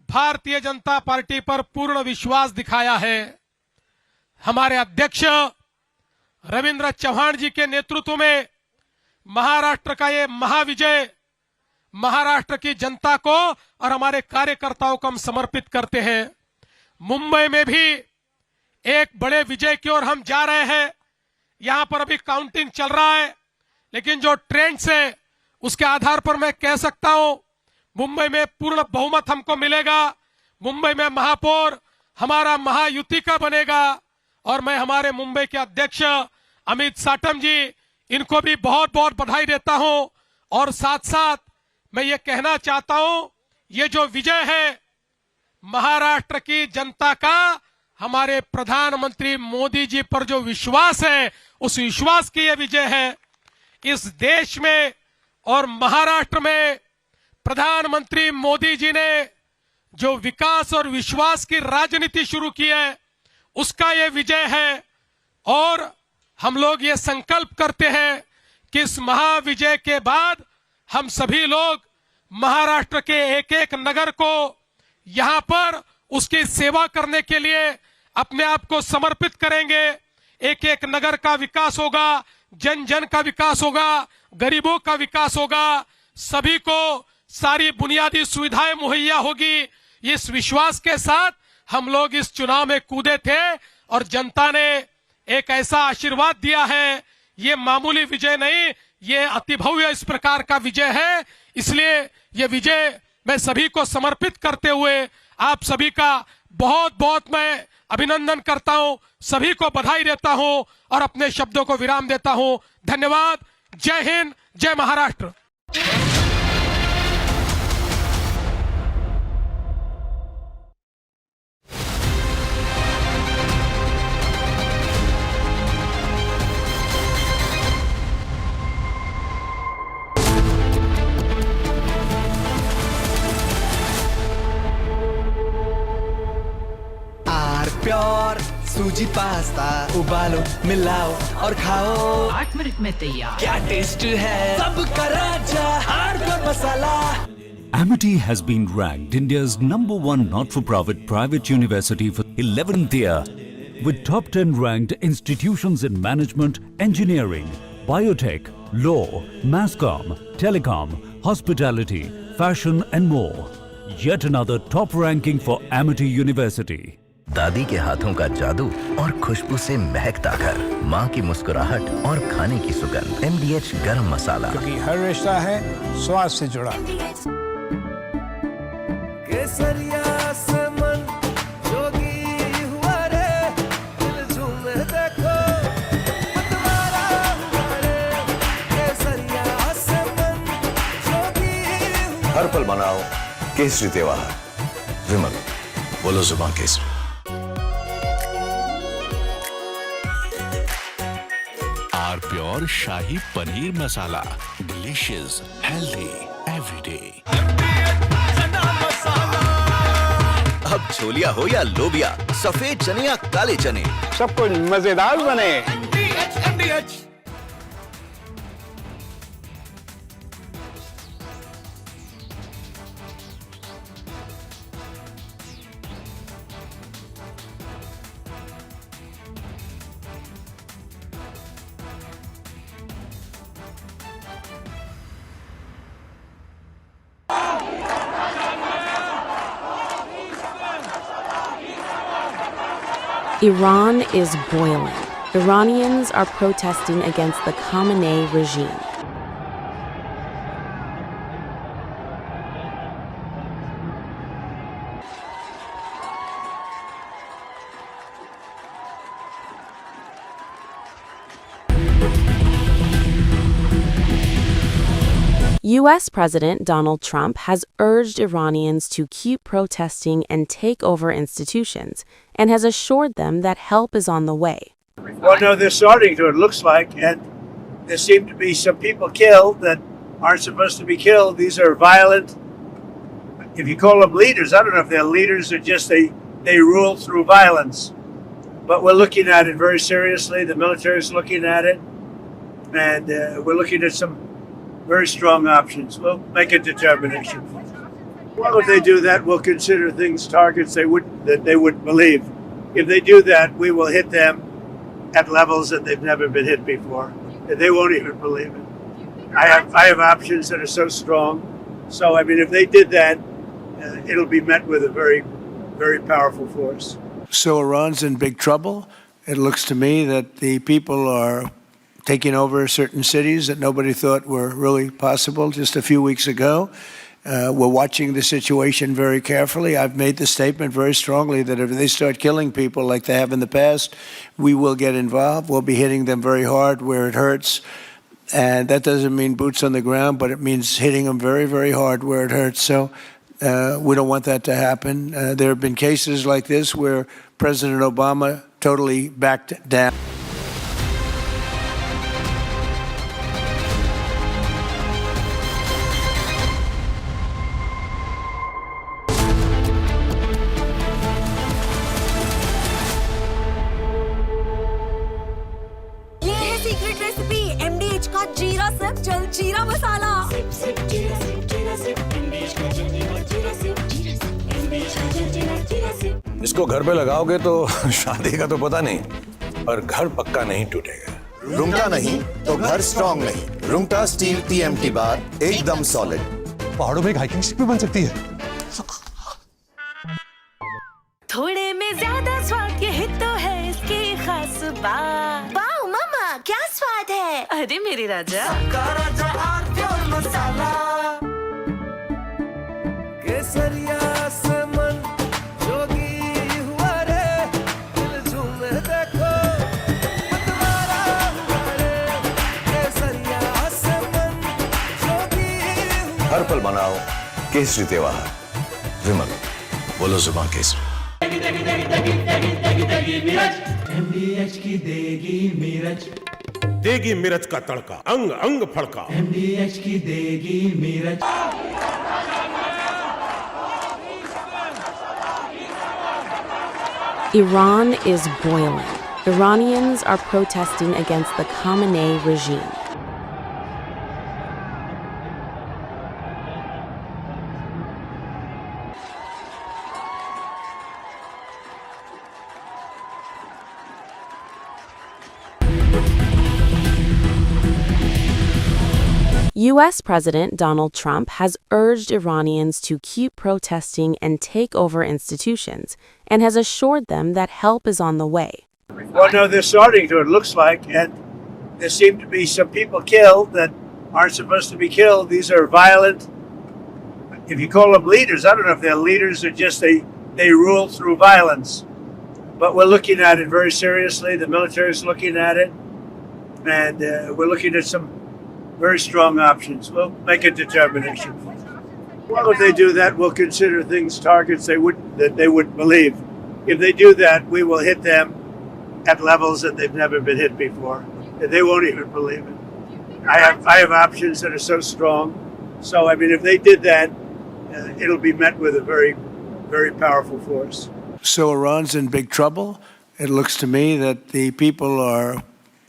भारतीय जनता पार्टी पर पूर्ण विश्वास दिखाया है। हमारे अध्यक्ष रविंद्र चौहान जी के नेतृत्व में महाराष्ट्र का ये महाविजय महाराष्ट्र की जनता को और हमारे कार्यकर्ताओं को हम समर्पित करते हैं। मुंबई में भी एक बड़े विजय की ओर हम जा रहे हैं। यहां पर अभी काउंटिंग चल रहा है, लेकिन जो ट्रेंड्स है उसके आधार पर मैं कह सकता हूं मुंबई में पूर्ण बहुमत हमको मिलेगा। मुंबई में महापौर हमारा महायुति का बनेगा और मैं हमारे मुंबई के अध्यक्ष अमित साटम जी इनको भी बहुत बहुत बधाई देता हूं। और साथ साथ मैं ये कहना चाहता हूं, ये जो विजय है महाराष्ट्र की जनता का हमारे प्रधानमंत्री मोदी जी पर जो विश्वास है, उस विश्वास की ये विजय है। इस देश में और महाराष्ट्र में प्रधानमंत्री मोदी जी ने जो विकास और विश्वास की राजनीति शुरू की है, उसका ये विजय है। और हम लोग ये संकल्प करते हैं कि इस महाविजय के बाद हम सभी लोग महाराष्ट्र के एक एक नगर को यहां पर उसकी सेवा करने के लिए अपने आप को समर्पित करेंगे। एक एक नगर का विकास होगा, जन जन का विकास होगा, गरीबों का विकास होगा, सभी को सारी बुनियादी सुविधाएं मुहैया होगी। इस विश्वास के साथ हम लोग इस चुनाव में कूदे थे और जनता ने एक ऐसा आशीर्वाद दिया है। ये मामूली विजय नहीं, ये अतिभव्य इस प्रकार का विजय है। इसलिए ये विजय मैं सभी को समर्पित करते हुए आप सभी का बहुत बहुत मैं अभिनंदन करता हूं, सभी को बधाई देता हूं और अपने शब्दों को विराम देता हूं। धन्यवाद। जय हिंद, जय महाराष्ट्र। वेजी पास्ता उबालो मिलाओ और खाओ 8 मिनट में तैयार क्या टेस्ट है सबका राजा हार्डवेयर मसाला Amity has been ranked India's #1 not-for-profit private university for 11th year, with top 10 ranked institutions in management, engineering, biotech, law, mass comm, telecom, hospitality, fashion and more. Yet another top ranking for Amity University. दादी के हाथों का जादू और खुशबू से महकता घर, माँ की मुस्कुराहट और खाने की सुगंध, MDH गरम मसाला, क्योंकि हर रिश्ता है स्वाद से जुड़ा। केसरिया से मन जोगी हुआ रे दिल झूमे देखो मतवारा हुआ रे केसरिया से मन जोगी हुआ हर पल मनाओ केसरी त्योहार। विमल, बोलो जुबान केसरी। Our pure shahi paneer masala, delicious, healthy everyday. अब छोलिया हो या लोबिया, सफेद चने या काले चने, सब कुछ मजेदार बने। Iran is boiling. Iranians are protesting against the Khamenei regime. U.S. President Donald Trump has urged Iranians to keep protesting and take over institutions, and has assured them that help is on the way. Well, no, they're starting to, it looks like, and there seem to be some people killed that aren't supposed to be killed. These are violent, if you call them leaders, I don't know if they're leaders or just they rule through violence. But we're looking at it very seriously. The military is looking at it, and we're looking at some very strong options. We'll make a determination. Well, if they do that, we'll consider things targets that they wouldn't believe. If they do that, we will hit them at levels that they've never been hit before. They won't even believe it. I have options that are so strong. So, I mean, if they did that, it'll be met with a very, very powerful force. So Iran's in big trouble. It looks to me that the people are taking over certain cities that nobody thought were really possible just a few weeks ago. We're watching the situation very carefully. I've made the statement very strongly that if they start killing people like they have in the past, we will get involved. We'll be hitting them very hard where it hurts. And that doesn't mean boots on the ground, but it means hitting them very, very hard where it hurts. So we don't want that to happen. There have been cases like this where President Obama totally backed down. जीरा मसाला इसको घर पे लगाओगे तो शादी का तो पता नहीं, पर घर पक्का नहीं टूटेगा। रुंगटा नहीं तो घर स्ट्रॉन्ग नहीं। रुंगटा स्टील TMT बार एकदम सॉलिड। पहाड़ों में एक हाइकिंग स्टिक भी बन सकती है। थोड़े में ज्यादा स्वाद यही तो है इसकी खास बात। वाओ मामा क्या स्वाद है। अरे मेरे राजा राजा आर मसाला केसरिया से मन जोगी हुआ रे दिल झूमे देखो मतवारा हुआ रे केसरिया से मन जोगी हर पल मनाओ केसरी त्योहार। विमल, बोलो जुबान केसरी। MDH की देगी मिर्च, देगी मिर्च का तड़का, अंग अंग फड़का। MDH की देगी मिर्च। Iran is boiling. Iranians are protesting against the Khamenei regime. U.S. President Donald Trump has urged Iranians to keep protesting and take over institutions, and has assured them that help is on the way. Well, no, they're starting to, it looks like, and there seem to be some people killed that aren't supposed to be killed. These are violent, if you call them leaders, I don't know if they're leaders or just they rule through violence. But we're looking at it very seriously. The military is looking at it, and we're looking at some very strong options. We'll make a determination. Well, if they do that, we'll consider things targets that they wouldn't believe. If they do that, we will hit them at levels that they've never been hit before. They won't even believe it. I have options that are so strong. So, I mean, if they did that, it'll be met with a very, very powerful force. So Iran's in big trouble. It looks to me that the people are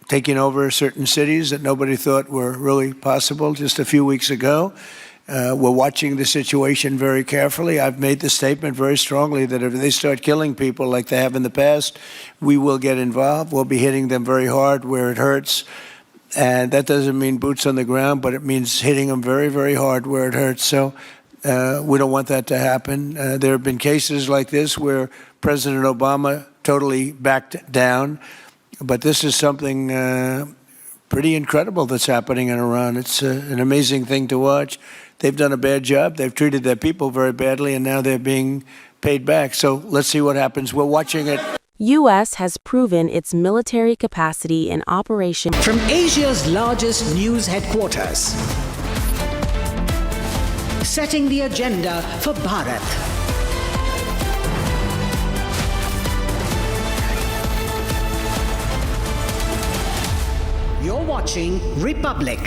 taking over certain cities that nobody thought were really possible just a few weeks ago. We're watching the situation very carefully. I've made the statement very strongly that if they start killing people like they have in the past, we will get involved. We'll be hitting them very hard where it hurts. And that doesn't mean boots on the ground, but it means hitting them very, very hard where it hurts. So we don't want that to happen. There have been cases like this where President Obama totally backed down. But this is something pretty incredible that's happening in Iran. It's an amazing thing to watch. They've done a bad job. They've treated their people very badly, and now they're being paid back. So let's see what happens. We're watching it. U.S. has proven its military capacity in operation. From Asia's largest news headquarters, setting the agenda for Bharat. You're watching Republic.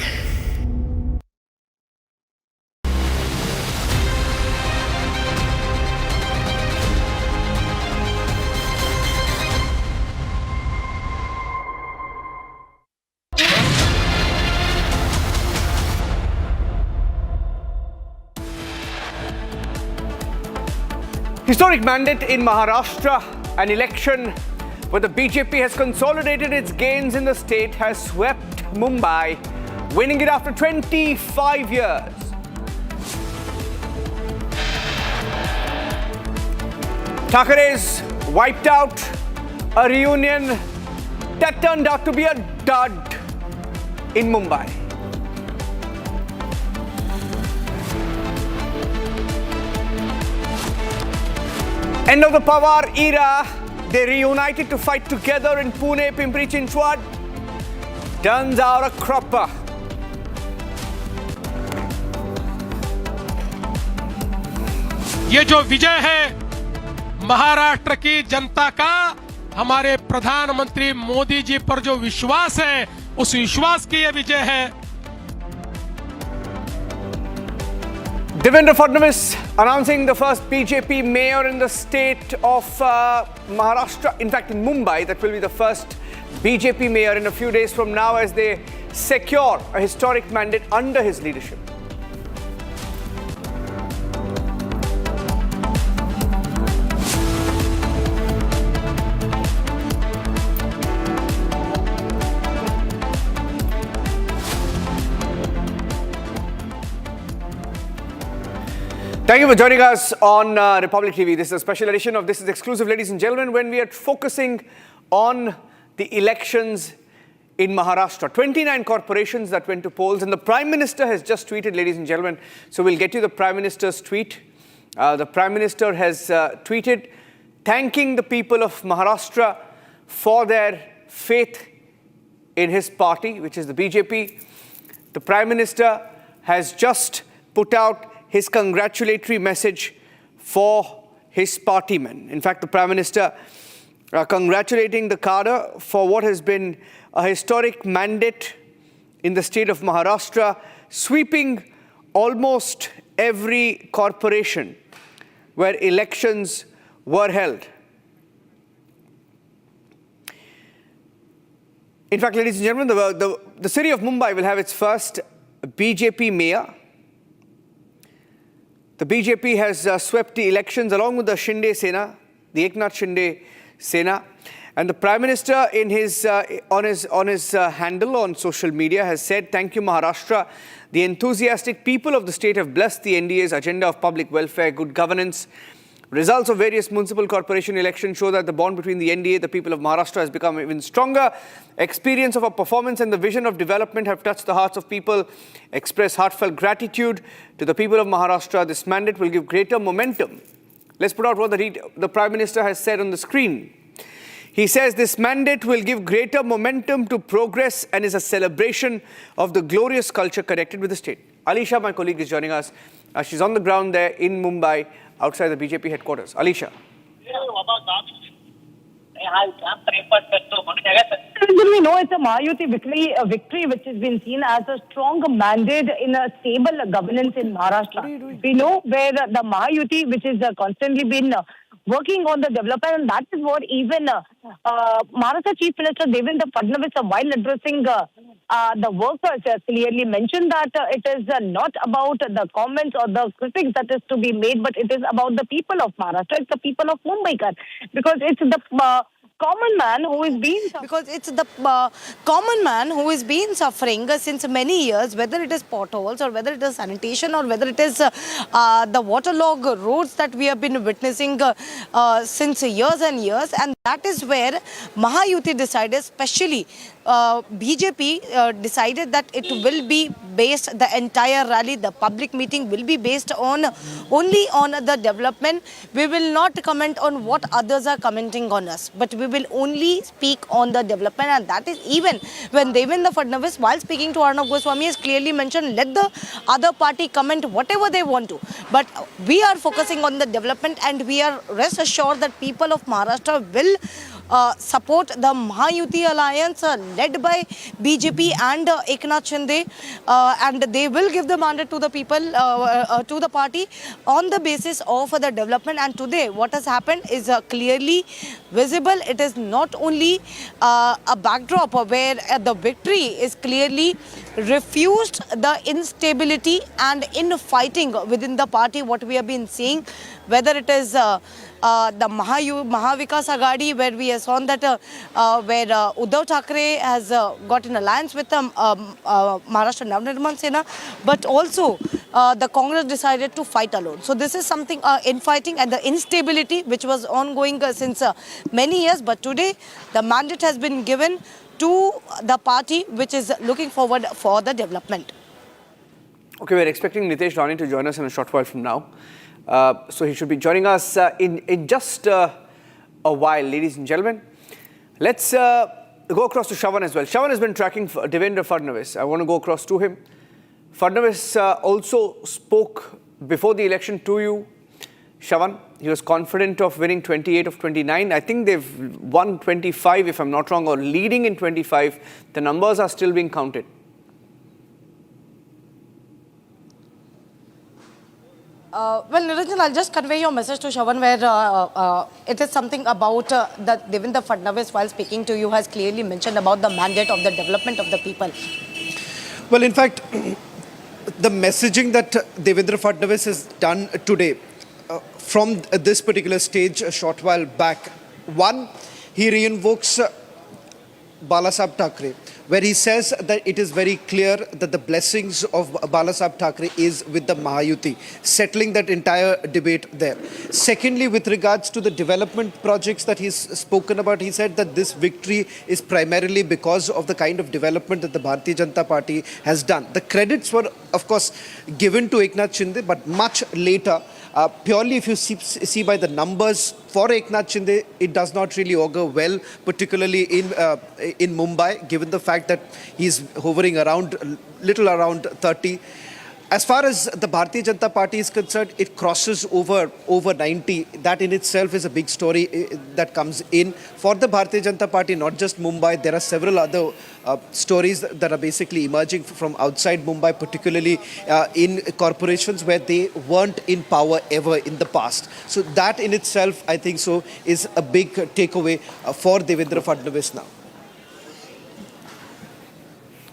Historic mandate in Maharashtra, an election where the BJP has consolidated its gains in the state, has swept Mumbai, winning it after 25 years. Thackeray's wiped out, a reunion that turned out to be a dud in Mumbai. End of the Pawar era, they reunited to fight together in Pune, Pimpri Chinchwad. Turns out a cropper. ये जो विजय है महाराष्ट्र की जनता का, हमारे प्रधानमंत्री मोदी जी पर जो विश्वास है, उस विश्वास की ये विजय है. Devendra Fadnavis announcing the first BJP mayor in the state of Maharashtra, in fact in Mumbai. That will be the first BJP mayor in a few days from now as they secure a historic mandate under his leadership. Thank you for joining us on Republic TV. This is a special edition of This is Exclusive, ladies and gentlemen, when we are focusing on the elections in Maharashtra. 29 corporations that went to polls, and the Prime Minister has just tweeted, ladies and gentlemen. So we'll get you the Prime Minister's tweet. The Prime Minister has tweeted thanking the people of Maharashtra for their faith in his party, which is the BJP. The Prime Minister has just put out his congratulatory message for his partymen. In fact, the Prime Minister congratulating the cadre for what has been a historic mandate in the state of Maharashtra, sweeping almost every corporation where elections were held. In fact, ladies and gentlemen, the city of Mumbai will have its first BJP mayor. The BJP has swept the elections along with the Shinde Sena, the Eknath Shinde Sena. And the Prime Minister in his on his handle on social media has said, "Thank you, Maharashtra. The enthusiastic people of the state have blessed the NDA's agenda of public welfare, good governance. Results of various municipal corporation elections show that the bond between the NDA, the people of Maharashtra, has become even stronger. Experience of our performance and the vision of development have touched the hearts of people. Express heartfelt gratitude to the people of Maharashtra. This mandate will give greater momentum." Let's put out what the Prime Minister has said on the screen. He says this mandate will give greater momentum to progress and is a celebration of the glorious culture connected with the state. Alisha, my colleague, is joining us. She's on the ground there in Mumbai, outside the BJP headquarters. Alisha. We know it's a Mahayuti victory which has been seen as a strong mandate in a stable governance in Maharashtra. We know where the Mahayuti, which has constantly been working on the development, and that is what even Maharashtra Chief Minister Devendra Fadnavis, while addressing the workers, clearly mentioned that it is not about the comments or the critics that is to be made, but it is about the people of Maharashtra. It's the people of Mumbai, because it's the common man who is being suffering since many years, whether it is potholes or whether it is sanitation or whether it is the waterlogged roads that we have been witnessing since years and years. And that is where Mahayuti decided, especially BJP decided that it will be based, the entire rally, the public meeting will be based on only on the development. We will not comment on what others are commenting on us, but we will only speak on the development. And that is even when Devendra Fadnavis, while speaking to Arnab Goswami, has clearly mentioned, let the other party comment whatever they want to, but we are focusing on the development, and we are rest assured that people of Maharashtra will support the Mahayuti alliance led by BJP and Eknath Shinde, and they will give the mandate to the people, to the party on the basis of the development. And today what has happened is clearly visible. It is not only a backdrop where the victory is clearly refused the instability and infighting within the party, what we have been seeing, whether it is the Mahavikas Agadi, where we have seen that where Uddhav Thackeray has got an alliance with Maharashtra Navnirman Sena, but also the Congress decided to fight alone. So this is something infighting and the instability which was ongoing since many years, but today the mandate has been given to the party which is looking forward for the development. Okay, we're expecting Nitesh Rani to join us in a short while from now. So he should be joining us in just a while, ladies and gentlemen. Let's go across to Shravan as well. Shravan has been tracking Devendra Fadnavis. I want to go across to him. Fadnavis also spoke before the election to you, Shravan. He was confident of winning 28 of 29. I think they've won 25, if I'm not wrong, or leading in 25. The numbers are still being counted. Well, Niranjan, I'll just convey your message to Shravan, where it is something about that Devendra Fadnavis, while speaking to you, has clearly mentioned about the mandate of the development of the people. Well, in fact, the messaging that Devendra Fadnavis has done today from this particular stage a short while back, one, he reinvokes Balasaheb Thackeray, where he says that it is very clear that the blessings of Balasaheb Thackeray is with the Mahayuti, settling that entire debate there. Secondly, with regards to the development projects that he's spoken about, he said that this victory is primarily because of the kind of development that the Bharatiya Janata Party has done. The credits were, of course, given to Eknath Shinde, but much later. Purely if you see by the numbers for Eknath Shinde, it does not really augur well, particularly in Mumbai, given the fact that he's hovering around, little around 30. As far as the Bharatiya Janata Party is concerned, it crosses over 90. That in itself is a big story that comes in. For the Bharatiya Janata Party, not just Mumbai, there are several other stories that are basically emerging from outside Mumbai, particularly in corporations where they weren't in power ever in the past. So that in itself, I think so, is a big takeaway for Devendra Fadnavis now.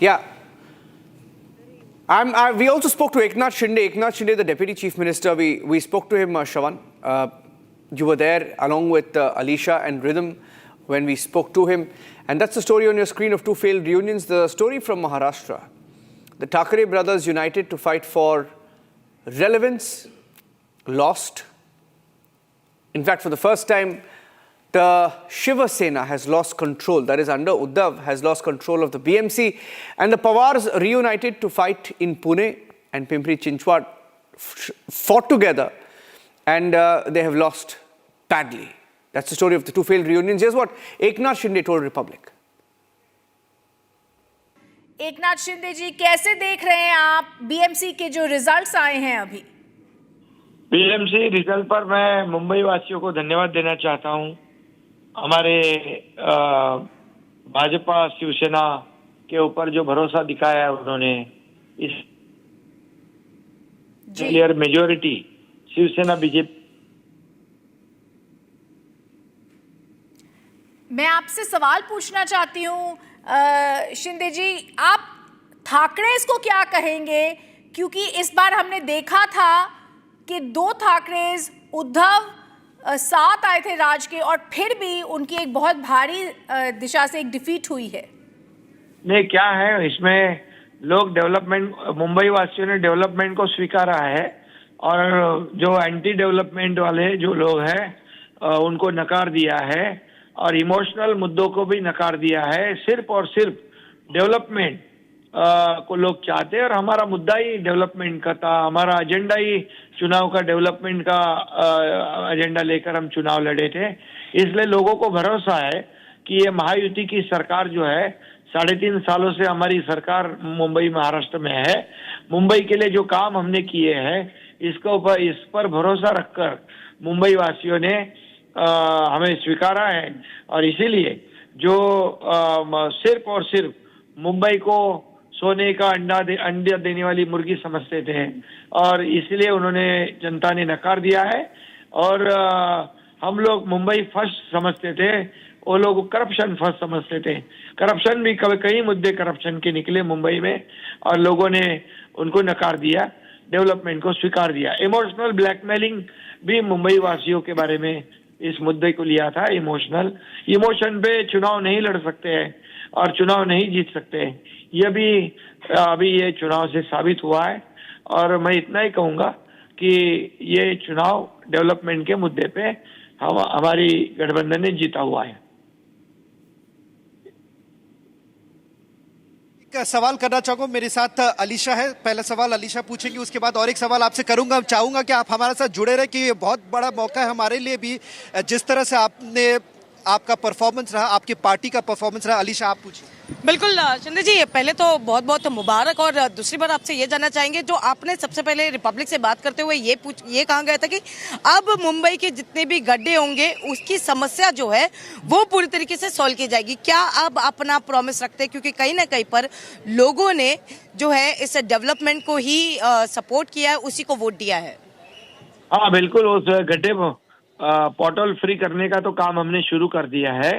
Yeah. We also spoke to Eknath Shinde, the Deputy Chief Minister. We spoke to him, Shravan. You were there along with Alisha and Rhythm when we spoke to him. And that's the story on your screen of two failed reunions. The story from Maharashtra. The Thackeray brothers united to fight for relevance, lost. In fact, for the first time, the Shiva Sena has lost control, that is under Uddhav, has lost control of the BMC. And the Pawars reunited to fight in Pune, and Pimpri Chinchwad fought together, and they have lost badly. That's the story of the two failed reunions. Here's what Eknath Shinde told Republic. Eknath Shinde ji, कैसे देख रहे हैं आप BMC के जो results आए हैं अभी? बीएमसी रिजल्ट पर मैं मुंबई वासियों को धन्यवाद देना चाहता हूं। हमारे भाजपा शिवसेना के ऊपर जो भरोसा दिखाया है उन्होंने, इस क्लियर मेजॉरिटी शिवसेना बीजेपी। मैं आपसे सवाल पूछना चाहती हूँ शिंदे जी, आप ठाकरेस को क्या कहेंगे? क्योंकि इस बार हमने देखा था कि दो ठाकरेस उद्धव साथ आए थे राज के, और फिर भी उनकी एक बहुत भारी दिशा से एक डिफीट हुई है। नहीं, क्या है इसमें, लोग डेवलपमेंट, मुंबई वासियों ने डेवलपमेंट को स्वीकारा है, और जो एंटी डेवलपमेंट वाले जो लोग हैं उनको नकार दिया है, और इमोशनल मुद्दों को भी नकार दिया है। सिर्फ और सिर्फ डेवलपमेंट को लोग चाहते हैं, और हमारा मुद्दा ही डेवलपमेंट का था, हमारा एजेंडा ही चुनाव का डेवलपमेंट का एजेंडा लेकर हम चुनाव लड़े थे। इसलिए लोगों को भरोसा है कि ये महायुति की सरकार जो है, 3.5 सालों से हमारी सरकार मुंबई महाराष्ट्र में है। मुंबई के लिए जो काम हमने किए हैं इस पर भरोसा रखकर मुंबई वासियों ने हमें स्वीकारा है, और इसीलिए जो सिर्फ और सिर्फ मुंबई को सोने का अंडा देने वाली मुर्गी समझते थे, और इसलिए उन्होंने, जनता ने नकार दिया है। और हम लोग मुंबई फर्स्ट समझते थे, वो लोग करप्शन फर्स्ट समझते थे। करप्शन भी कई मुद्दे करप्शन के निकले मुंबई में, और लोगों ने उनको नकार दिया, डेवलपमेंट को स्वीकार दिया। इमोशनल ब्लैकमेलिंग भी मुंबई वासियों के बारे में इस मुद्दे को लिया था। इमोशन पे चुनाव नहीं लड़ सकते हैं और चुनाव नहीं जीत सकते हैं, ये भी अभी ये चुनाव से साबित हुआ है। और मैं इतना ही कहूंगा कि ये चुनाव डेवलपमेंट के मुद्दे पे हमारी गठबंधन ने जीता हुआ है। सवाल करना चाहूंगा, मेरे साथ अलीशा है। पहला सवाल अलीशा पूछेंगी, उसके बाद और एक सवाल आपसे करूंगा। चाहूंगा कि आप हमारे साथ जुड़े रहे, कि ये बहुत बड़ा मौका है हमारे लिए भी, जिस तरह से आपका परफॉर्मेंस रहा, आपकी पार्टी का परफॉर्मेंस रहा। अलीशा, आप पूछिए। बिल्कुल शिंदे जी, पहले तो बहुत बहुत मुबारक, और दूसरी बार आपसे ये जानना चाहेंगे, जो आपने सबसे पहले रिपब्लिक से बात करते हुए ये कहा गया था कि अब मुंबई के जितने भी गड्ढे होंगे उसकी समस्या जो है वो पूरी तरीके से सॉल्व की जाएगी। क्या अब अपना प्रॉमिस रखते हैं? क्योंकि कहीं ना कहीं पर लोगों ने जो है इस डेवलपमेंट को ही सपोर्ट किया है, उसी को वोट दिया है। हाँ बिल्कुल, उस गड्ढे पोर्टल फ्री करने का तो काम हमने शुरू कर दिया है,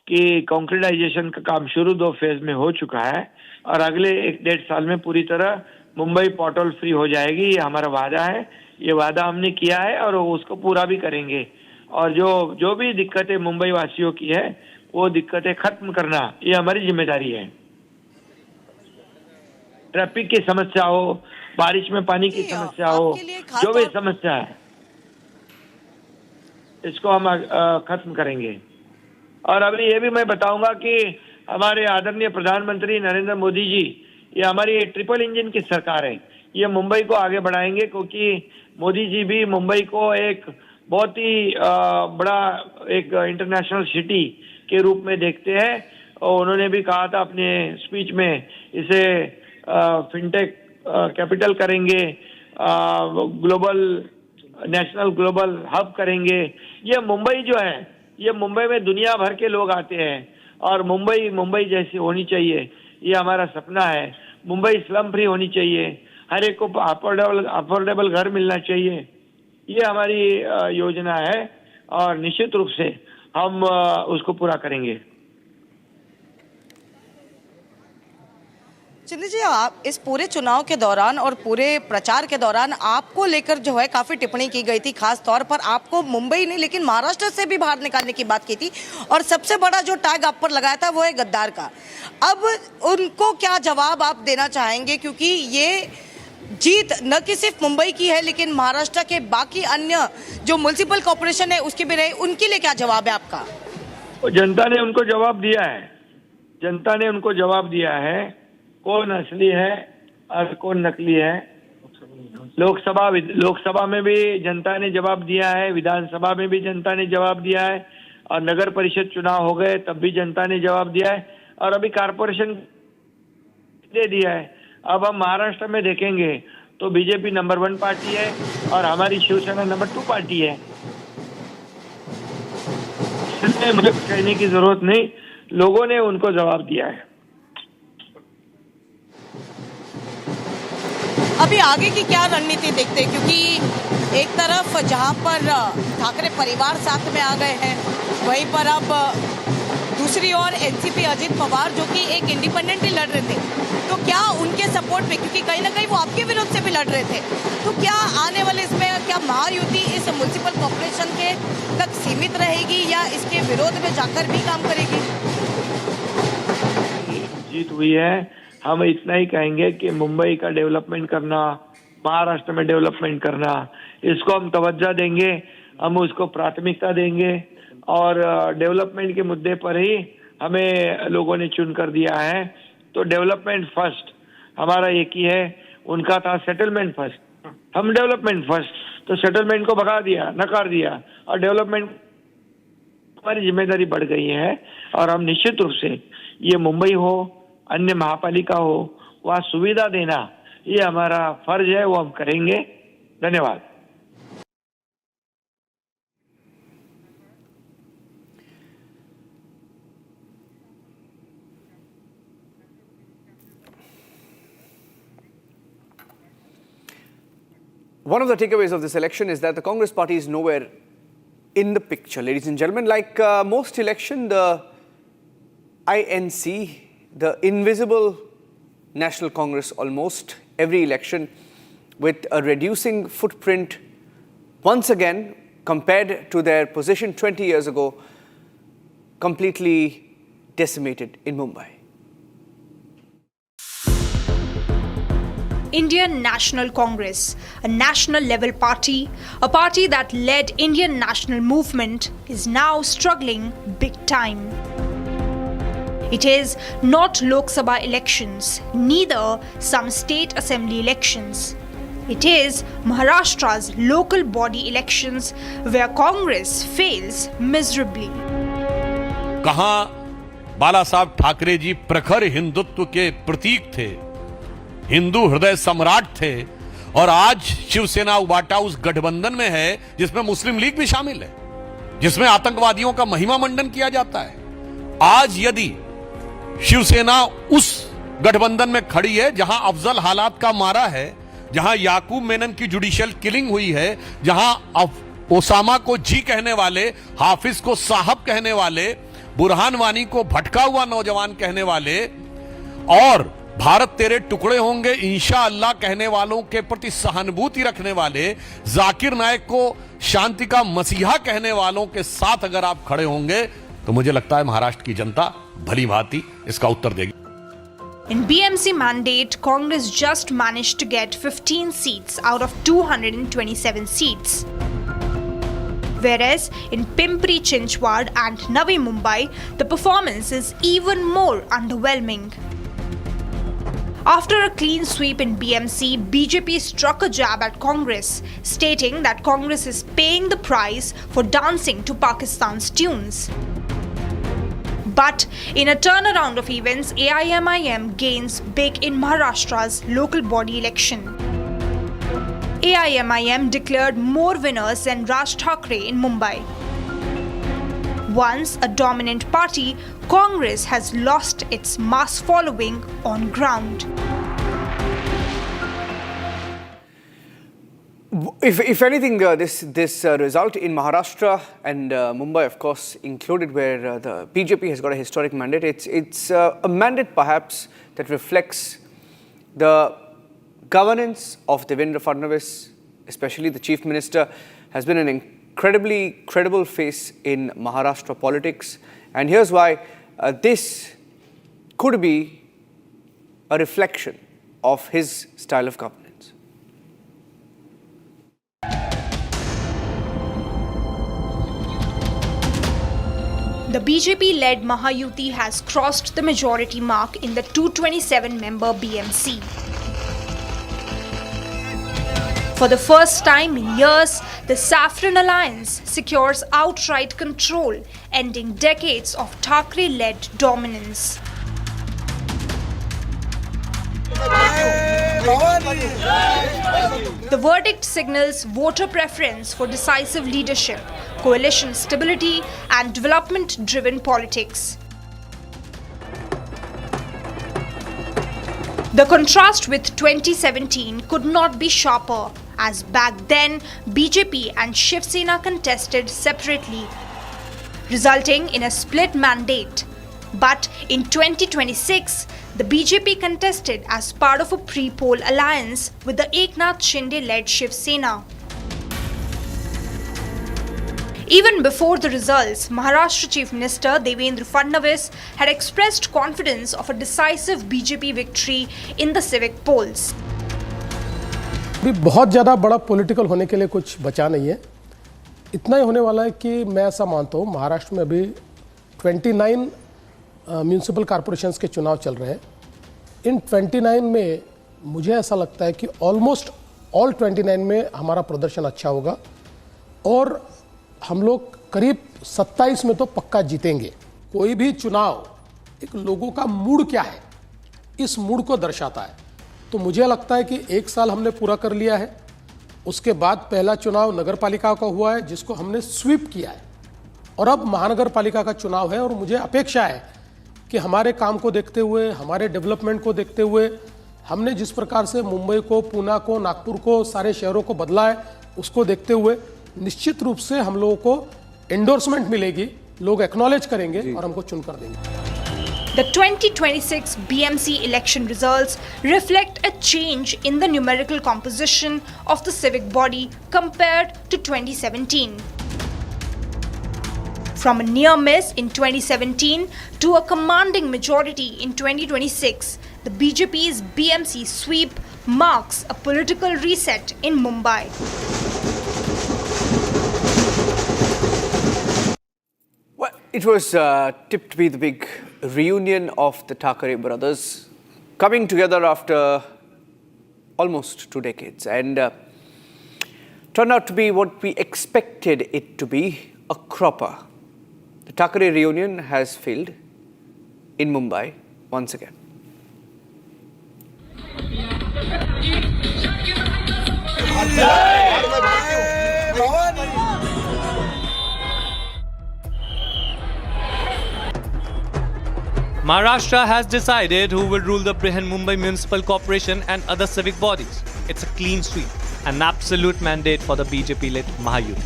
कि कंक्रीटाइजेशन का काम शुरू 2 फेज में हो चुका है, और अगले 1-1.5 साल में पूरी तरह मुंबई पोर्टल फ्री हो जाएगी। ये हमारा वादा है, ये वादा हमने किया है और उसको पूरा भी करेंगे। और जो भी दिक्कतें मुंबई वासियों की है वो दिक्कतें खत्म करना ये हमारी जिम्मेदारी है। ट्रैफिक की समस्या हो, बारिश में पानी की समस्या हो, जो भी समस्या है इसको हम खत्म करेंगे। और अभी ये भी मैं बताऊंगा कि हमारे आदरणीय प्रधानमंत्री नरेंद्र मोदी जी, ये हमारी ट्रिपल इंजन की सरकार है, ये मुंबई को आगे बढ़ाएंगे, क्योंकि मोदी जी भी मुंबई को एक बहुत ही बड़ा एक इंटरनेशनल सिटी के रूप में देखते हैं। और उन्होंने भी कहा था अपने स्पीच में, इसे फिनटेक कैपिटल करेंगे, नेशनल ग्लोबल हब करेंगे। ये मुंबई जो है, ये मुंबई में दुनिया भर के लोग आते हैं, और मुंबई जैसी होनी चाहिए, ये हमारा सपना है। मुंबई स्लम फ्री होनी चाहिए, हर एक को अफोर्डेबल घर मिलना चाहिए, ये हमारी योजना है, और निश्चित रूप से हम उसको पूरा करेंगे। शिंदे जी, आप इस पूरे चुनाव के दौरान और पूरे प्रचार के दौरान आपको लेकर जो है काफी टिप्पणी की गई थी, खास तौर पर आपको मुंबई नहीं लेकिन महाराष्ट्र से भी बाहर निकालने की बात की थी और सबसे बड़ा जो टैग आप पर लगाया था वो है गद्दार का। अब उनको क्या जवाब आप देना चाहेंगे, क्योंकि ये जीत न कि सिर्फ मुंबई की है लेकिन महाराष्ट्र के बाकी अन्य जो म्युनिसिपल कॉर्पोरेशन है उसकी भी रही, उनके लिए क्या जवाब है आपका? जनता ने उनको जवाब दिया है, जनता ने उनको जवाब दिया है कौन असली है और कौन नकली है। लोकसभा में भी जनता ने जवाब दिया है, विधानसभा में भी जनता ने जवाब दिया है और नगर परिषद चुनाव हो गए तब भी जनता ने जवाब दिया है और अभी कारपोरेशन दे दिया है। अब हम महाराष्ट्र में देखेंगे तो बीजेपी नंबर 1 पार्टी है और हमारी शिवसेना नंबर 2 पार्टी है। इसलिए मुझे कहने की जरूरत नहीं, लोगों ने उनको जवाब दिया है। अभी आगे की क्या रणनीति देखते हैं, क्योंकि एक तरफ जहां पर ठाकरे परिवार साथ में आ गए हैं, वहीं पर अब दूसरी ओर एनसीपी अजित पवार जो कि एक इंडिपेंडेंटली लड़ रहे थे, तो क्या उनके सपोर्ट में, क्योंकि कहीं ना कहीं वो आपके विरोध से भी लड़ रहे थे, तो क्या आने वाले इसमें क्या महायुति इस म्युनिसिपल कॉर्पोरेशन के तक सीमित रहेगी या इसके विरोध में जाकर भी काम करेगी? जीत हुई है, हम इतना ही कहेंगे कि मुंबई का डेवलपमेंट करना, महाराष्ट्र में डेवलपमेंट करना, इसको हम तवज्जो देंगे, हम उसको प्राथमिकता देंगे और डेवलपमेंट के मुद्दे पर ही हमें लोगों ने चुन कर दिया है। तो डेवलपमेंट फर्स्ट हमारा एक ही है, उनका था सेटलमेंट फर्स्ट, हम डेवलपमेंट फर्स्ट, तो सेटलमेंट को भगा दिया, नकार दिया और डेवलपमेंट हमारी जिम्मेदारी बढ़ गई है और हम निश्चित रूप से ये मुंबई हो, अन्य महापालिका हो, वहाँ सुविधा देना ये हमारा फर्ज है, वो हम करेंगे। धन्यवाद। One of the takeaways of this election is that the Congress party is nowhere in the picture, ladies and gentlemen. Like most election, the INC, the invisible National Congress, almost every election with a reducing footprint once again compared to their position 20 years ago, completely decimated in Mumbai. Indian National Congress, a national level party, a party that led Indian national movement, is now struggling big time. It is not Lok Sabha elections, neither some state assembly elections. It is Maharashtra's local body elections where Congress fails miserably. कहां बाला साहब ठाकरे जी प्रखर हिंदुत्व के प्रतीक थे, हिंदू हृदय सम्राट थे, और आज शिवसेना उबाटा उस गठबंधन में है जिसमें मुस्लिम लीग भी शामिल है, जिसमें आतंकवादियों का महिमा मंडन किया जाता है। आज यदि शिवसेना उस गठबंधन में खड़ी है जहां अफजल हालात का मारा है, जहां याकूब मेनन की जुडिशियल किलिंग हुई है, जहां ओसामा को जी कहने वाले, हाफिज को साहब कहने वाले, बुरहान वानी को भटका हुआ नौजवान कहने वाले और भारत तेरे टुकड़े होंगे इंशाअल्लाह कहने वालों के प्रति सहानुभूति रखने वाले, जाकिर नायक को शांति का मसीहा कहने वालों के साथ अगर आप खड़े होंगे तो मुझे लगता है महाराष्ट्र की जनता भली भांति इसका उत्तर देगी। In BMC mandate, Congress just managed to get 15 seats out of 227 seats. Whereas in Pimpri Chinchwad and Navi Mumbai, the performance is even more underwhelming. After a clean sweep in BMC, BJP struck a jab at Congress, stating that Congress is paying the price for dancing to Pakistan's tunes. But in a turnaround of events, AIMIM gains big in Maharashtra's local body election. AIMIM declared more winners than Raj Thakre in Mumbai. Once a dominant party, Congress has lost its mass following on ground. If anything, this result in Maharashtra and Mumbai, of course, included, where the BJP has got a historic mandate, it's a mandate perhaps that reflects the governance of Devendra Fadnavis, especially the Chief Minister, has been an incredibly credible face in Maharashtra politics. And here's why this could be a reflection of his style of governance. The BJP-led Mahayuti has crossed the majority mark in the 227-member BMC. For the first time in years, the Saffron Alliance secures outright control, ending decades of Thackeray-led dominance. The verdict signals voter preference for decisive leadership, coalition stability, and development-driven politics. The contrast with 2017 could not be sharper, as back then BJP and Shiv Sena contested separately, resulting in a split mandate. But in 2026, the BJP contested as part of a pre-poll alliance with the Eknath Shinde-led Shiv Sena. Even before the results, Maharashtra Chief Minister Devendra Fadnavis had expressed confidence of a decisive BJP victory in the civic polls. भी बहुत ज़्यादा बड़ा political होने के लिए कुछ बचा नहीं है। इतना ही होने वाला है कि मैं ऐसा मानता हूँ महाराष्ट्र में अभी 29 म्यूनिसिपल कॉरपोरेशंस के चुनाव चल रहे हैं। इन 29 में मुझे ऐसा लगता है कि ऑलमोस्ट ऑल 29 में हमारा प्रदर्शन अच्छा होगा और हम लोग करीब 27 में तो पक्का जीतेंगे। कोई भी चुनाव एक लोगों का मूड क्या है, इस मूड को दर्शाता है। तो मुझे लगता है कि एक साल हमने पूरा कर लिया है। उसके बाद पहला चुनाव नगर पालिका का हुआ है जिसको हमने स्वीप किया है और अब महानगर पालिका का चुनाव है और मुझे अपेक्षा है कि हमारे काम को देखते हुए, हमारे डेवलपमेंट को देखते हुए, हमने जिस प्रकार से मुंबई को, पूना को, नागपुर को, सारे शहरों को बदला है, उसको देखते हुए निश्चित रूप से हम लोगों को एंडोर्समेंट मिलेगी, लोग एक्नॉलेज करेंगे और हमको चुनकर देंगे। The 2026 BMC election results reflect a change in the numerical composition of the civic body compared to 2017. From a near miss in 2017 to a commanding majority in 2026, the BJP's BMC sweep marks a political reset in Mumbai. Well, it was tipped to be the big reunion of the Thackeray brothers coming together after almost 2 decades and turned out to be what we expected it to be, a cropper. The Thackeray reunion has failed in Mumbai once again. Maharashtra has decided who will rule the Mumbai Municipal Corporation and other civic bodies. It's a clean sweep, an absolute mandate for the BJP-led Mahayuti.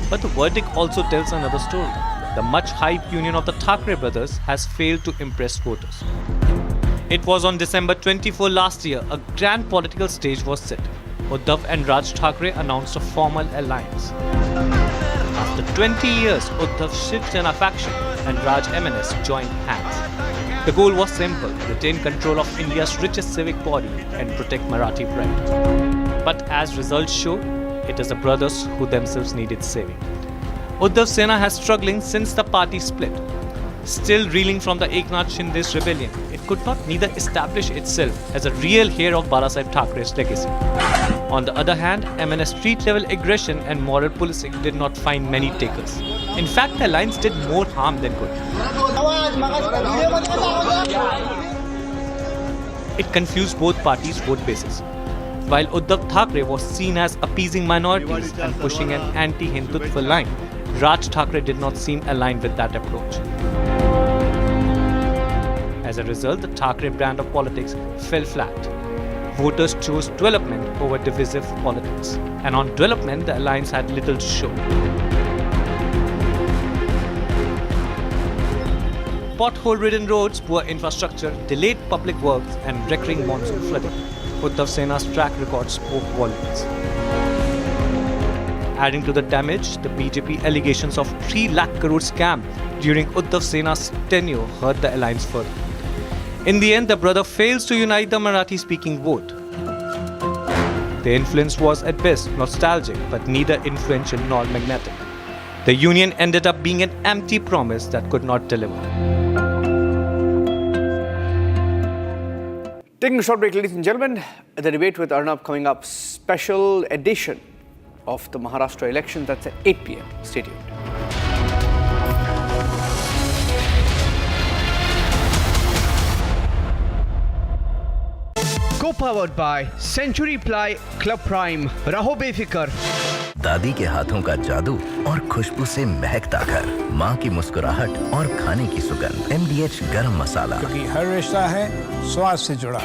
But the verdict also tells another story. The much-hyped union of the Thackeray brothers has failed to impress voters. It was on December 24 last year, a grand political stage was set. Uddhav and Raj Thackeray announced a formal alliance. After 20 years, Uddhav's Shiv Sena faction and Raj MNS joined hands. The goal was simple: retain control of India's richest civic body and protect Marathi pride. But as results show, it is the brothers who themselves needed saving. Uddhav Sena has struggling since the party split. Still reeling from the Eknath Shinde's rebellion, it could not neither establish itself as a real heir of Balasaheb Thackeray's legacy. On the other hand, MNS street-level aggression and moral policing did not find many takers. In fact, the alliance did more harm than good. It confused both parties' vote bases. While Uddhav Thackeray was seen as appeasing minorities and pushing an anti-Hindutva line, Raj Thackeray did not seem aligned with that approach. As a result, the Thackeray brand of politics fell flat. Voters chose development over divisive politics. And on development, the alliance had little to show. pothole-ridden roads, poor infrastructure, delayed public works, and recurring monsoon flooding. Uddhav Sena's track record spoke volumes. Adding to the damage, the BJP allegations of 3 lakh crore scam during Uddhav Sena's tenure hurt the alliance further. In the end, the brother fails to unite the Marathi-speaking vote. The influence was at best nostalgic, but neither influential nor magnetic. The union ended up being an empty promise that could not deliver. Taking a short break, ladies and gentlemen, the debate with Arnab coming up, special edition of the Maharashtra election. That's at 8 p.m. Stay tuned. Co-powered by Century Ply Club Prime. रहो बेफिक्र। दादी के हाथों का जादू और खुशबू से महकता घर, माँ की मुस्कुराहट और खाने की सुगंध, MDH गरम मसाला, क्योंकि हर रिश्ता है स्वाद से जुड़ा।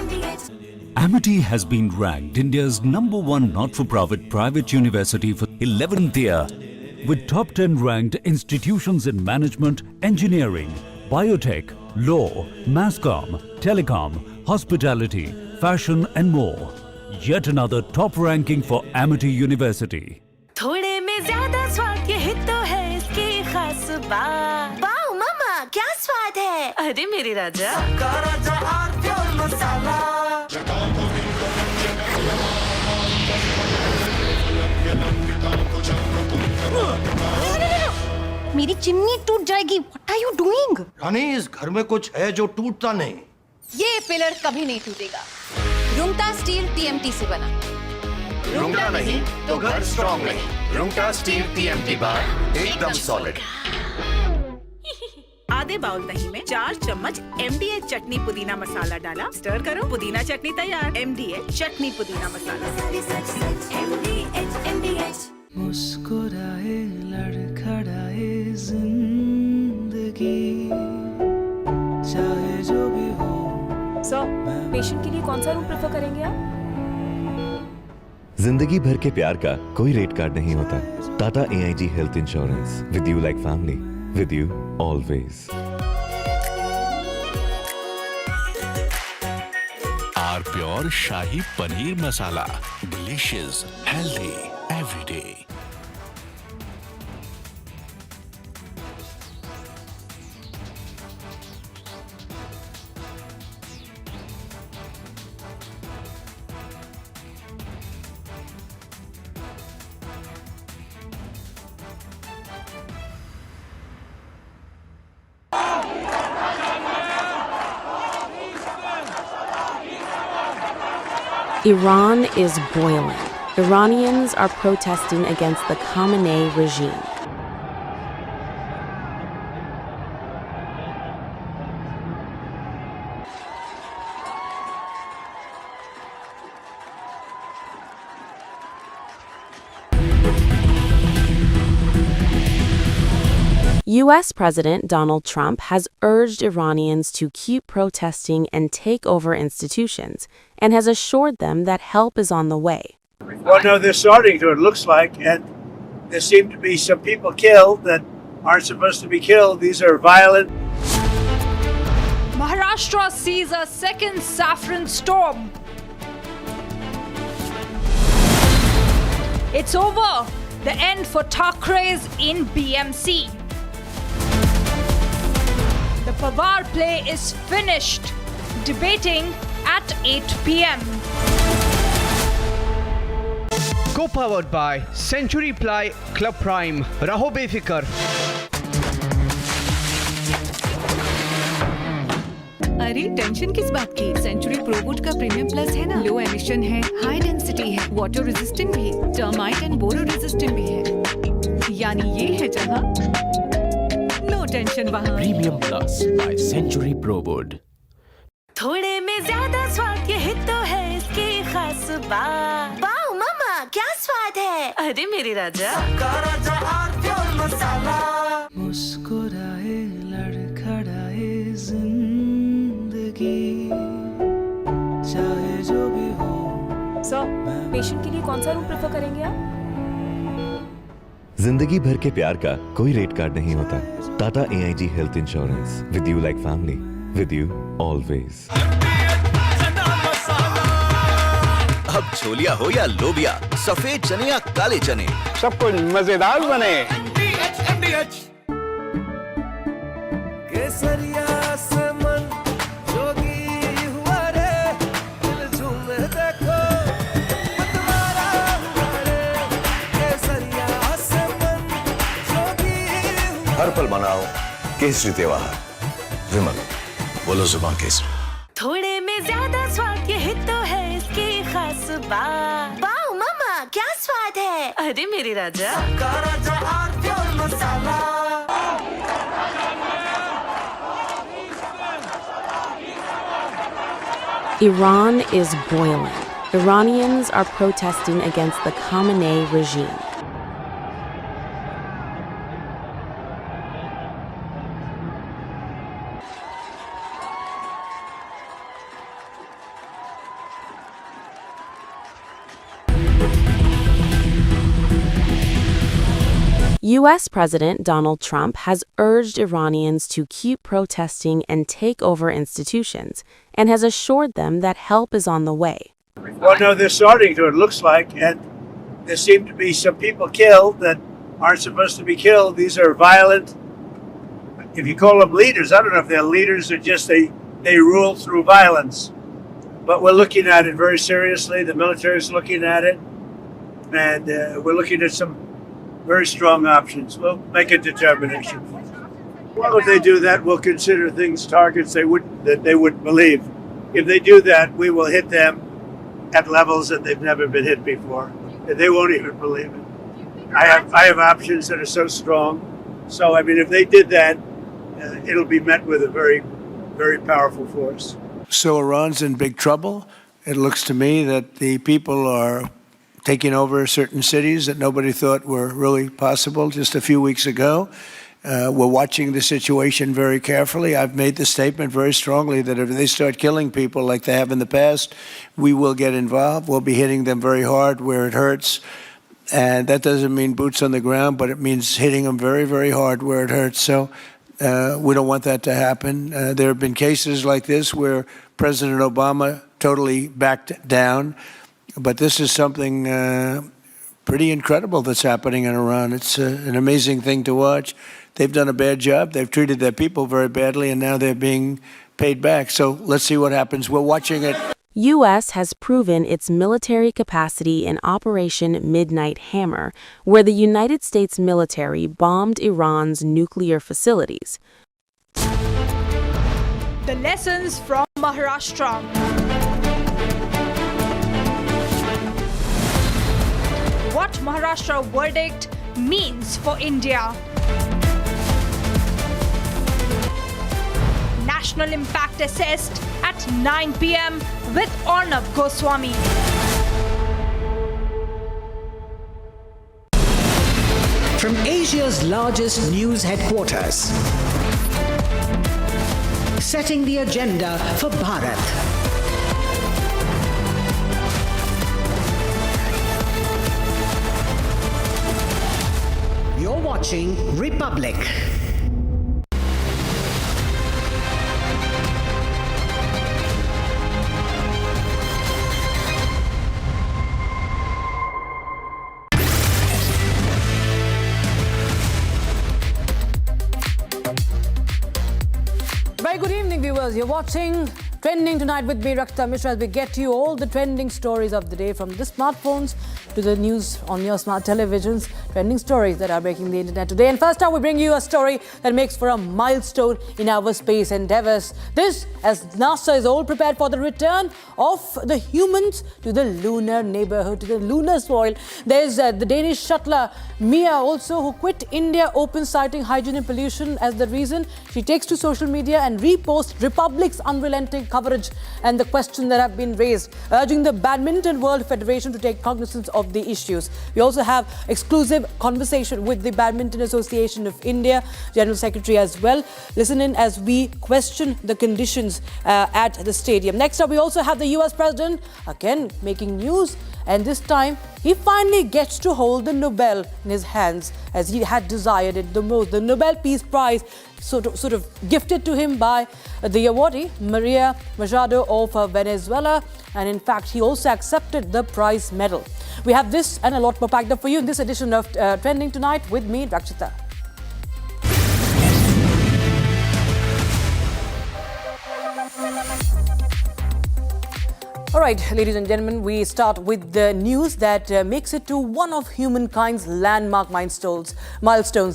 Amity has been ranked India's #1 not-for-profit private university for 11th year, with top 10 ranked institutions in management, engineering, biotech, law, masscom, telecom, hospitality, fashion and more. Yet another top ranking for Amity University. थोड़े में ज्यादा स्वाद, यही तो है इसकी खास बात। वाओ मामा, क्या स्वाद है? अरे मेरे राजा, मेरी चिमनी टूट जाएगी। What are you doing? रानी, इस घर में कुछ है जो टूटता नहीं। ये पिलर कभी नहीं टूटेगा। रुंगटा स्टील TMT से बना। रुंगटा नहीं तो घर स्ट्रॉन्ग नहीं। रुंगटा स्टील TMT बार एकदम सॉलिड। आधे बाउल दही में 4 चम्मच MDH चटनी पुदीना मसाला डाला, स्टर करो, पुदीना चटनी तैयार। MDH चटनी पुदीना मसाला। मुस्कुराए लड़खड़ाए जिंदगी, चाहे जो भी हो। सर, पेशेंट के लिए कौन सा रूम प्रेफर करेंगे आप? जिंदगी भर के प्यार का कोई रेट कार्ड नहीं होता। Tata AIG health insurance, with you like family, with you always. Our pure shahi paneer masala, delicious, healthy every day. Iran is boiling. Iranians are protesting against the Khamenei regime. U.S. President Donald Trump has urged Iranians to keep protesting and take over institutions, and has assured them that help is on the way. Well, no, they're starting to, it looks like, and there seem to be some people killed that aren't supposed to be killed. These are violent. Maharashtra sees a second saffron storm. It's over. The end for Thakre's in BMC. The Pawar play is finished. Debating at 8 p.m. Co-powered by Century Ply Club Prime. रहो बेफिक्र। अरे tension किस बात की? Century प्रोवुड का premium plus है ना, low emission है, हाई डेंसिटी है, वाटर रेजिस्टेंट भी, टर्माइट एंड बोरो रेजिस्टेंट भी है। यानी ये है जहां नो टेंशन वहां। Premium plus by Century Prowood. थोड़े में ज्यादा स्वाद, यही तो है इसकी खास बात। वाओ मामा, क्या स्वाद है? अरे मेरे राजा, मुस्कुराए लड़खड़ाए जिंदगी, चाहे जो भी हो। सर, पेशेंट के लिए कौन सा रूम प्रेफर करेंगे आप? जिंदगी भर के प्यार का कोई रेट कार्ड नहीं होता। Tata AIG health insurance, with you like family, with you always. अब छोलिया हो या लोबिया, सफेद चने या काले चने, सब कुछ मजेदार बने। केसरिया से मन जोगी हुआ रे, दिल झूमे देखो मतवारा हुआ रे। केसरिया से मन जोगी हुआ। हर पल मनाओ केसरी त्योहार। विमल, बोलो जुबान केसरी। थोड़े में ज्यादा स्वाद, यही तो है इसकी खास बात। वाओ मामा, क्या स्वाद है। अरे मेरे राजा, राजा और प्योर मसाला। Iran is boiling. Iranians are protesting against the Khamenei regime. U.S. President Donald Trump has urged Iranians to keep protesting and take over institutions, and has assured them that help is on the way. Well, no, they're starting to, it looks like, and there seem to be some people killed that aren't supposed to be killed. These are violent, if you call them leaders, I don't know if they're leaders or just they rule through violence. But we're looking at it very seriously. The military is looking at it, and we're looking at some very strong options. We'll make a determination. Well, if they do that, we'll consider things targets they wouldn't believe. If they do that, we will hit them at levels that they've never been hit before. They won't even believe it. I have options that are so strong. So I mean, if they did that, it'll be met with a very, very powerful force. So Iran's in big trouble. It looks to me that the people are taking over certain cities that nobody thought were really possible just a few weeks ago. We're watching the situation very carefully. I've made the statement very strongly that if they start killing people like they have in the past, we will get involved. We'll be hitting them very hard where it hurts. And that doesn't mean boots on the ground, but it means hitting them very, very hard where it hurts. So we don't want that to happen. There have been cases like this where President Obama totally backed down. But this is something pretty incredible that's happening in Iran. It's an amazing thing to watch. They've done a bad job. They've treated their people very badly, and now they're being paid back. So let's see what happens. We're watching it. U.S. has proven its military capacity in Operation Midnight Hammer, where the United States military bombed Iran's nuclear facilities. The lessons from Maharashtra. What Maharashtra verdict means for India. National impact assessed at 9 p.m. with Arnab Goswami. From Asia's largest news headquarters, setting the agenda for Bharat. You're watching Republic. Very good evening, viewers. You're watching Trending Tonight with me, Rakta Mishra, as we get to you all the trending stories of the day, from the smartphones to the news on your smart televisions, trending stories that are breaking the internet today. And first up, we bring you a story that makes for a milestone in our space endeavors. This, as NASA is all prepared for the return of the humans to the lunar neighborhood, to the lunar soil. There's the Danish shuttler Mia also, who quit India Open, citing hygiene and pollution as the reason. She takes to social media and reposts Republic's unrelenting coverage and the questions that have been raised, urging the Badminton World Federation to take cognizance of the issues. We also have exclusive conversation with the Badminton Association of India, General Secretary as well. Listen in as we question the conditions at the stadium. Next up, we also have the US President, again making news, and this time he finally gets to hold the Nobel in his hands as he had desired it the most. The Nobel Peace Prize sort of gifted to him by the awardee, Maria Machado of Venezuela, and in fact, he also accepted the prize medal. We have this and a lot more packed up for you in this edition of Trending Tonight with me, Rakshita. All right, ladies and gentlemen, we start with the news that makes it to one of humankind's landmark milestones.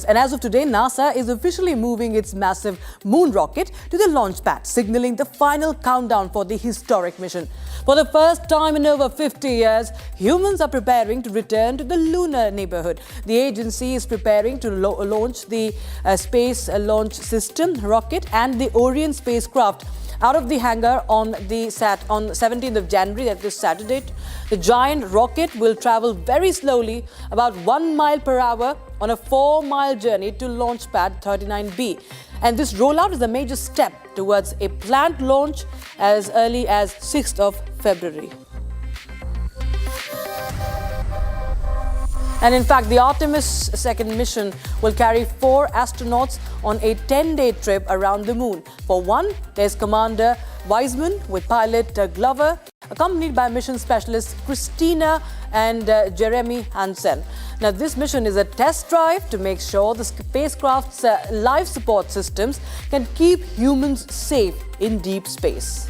And as of today, NASA is officially moving its massive moon rocket to the launch pad, signaling the final countdown for the historic mission. For the first time in over 50 years, humans are preparing to return to the lunar neighborhood. The agency is preparing to launch the Space Launch System rocket and the Orion spacecraft out of the hangar on 17th of January, that is Saturday. The giant rocket will travel very slowly, about 1 mile per hour, on a 4-mile journey to launch pad 39B. And this rollout is a major step towards a planned launch as early as 6th of February. And in fact, the Artemis second mission will carry 4 astronauts on a 10-day trip around the moon. For one, there's Commander Wiseman with pilot Glover, accompanied by mission specialists Christina and Jeremy Hansen. Now, this mission is a test drive to make sure the spacecraft's life support systems can keep humans safe in deep space.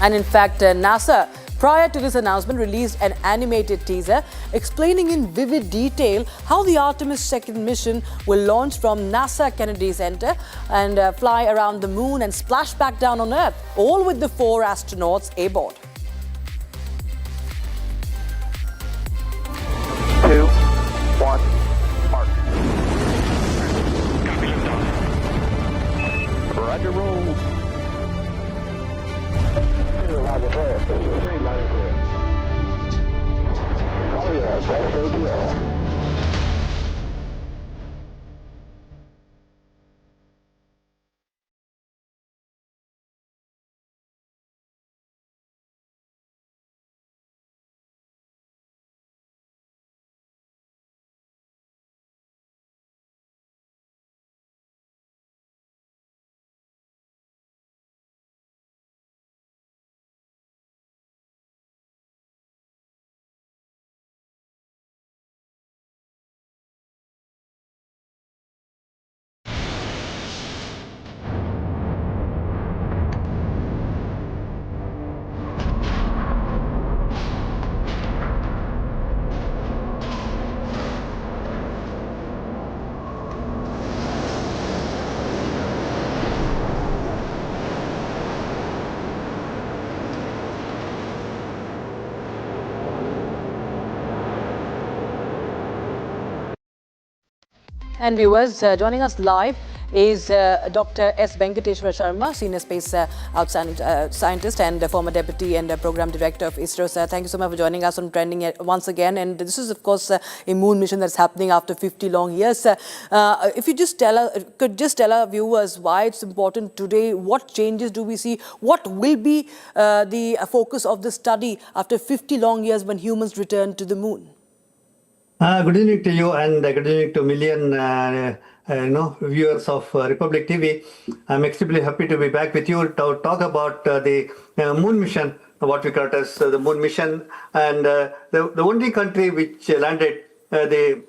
And in fact, NASA, prior to this announcement, released an animated teaser explaining in vivid detail how the Artemis second mission will launch from NASA Kennedy Center and fly around the moon and splash back down on Earth, all with the 4 astronauts aboard. 2, 1, mark. Roger, roll. Oh yeah, that's a big deal. And viewers, joining us live is Dr. S. Venkateshwar Sharma, Senior Space Scientist and former Deputy and Program Director of ISRO. Sir, thank you so much for joining us on Trending once again. And this is, of course, a moon mission that's happening after 50 long years. If you could just tell our viewers why it's important today, what changes do we see, what will be the focus of the study after 50 long years when humans return to the moon? Good evening to you and good evening to million viewers of Republic TV. I'm extremely happy to be back with you to talk about the moon mission, what we call it as the moon mission, and the only country which landed the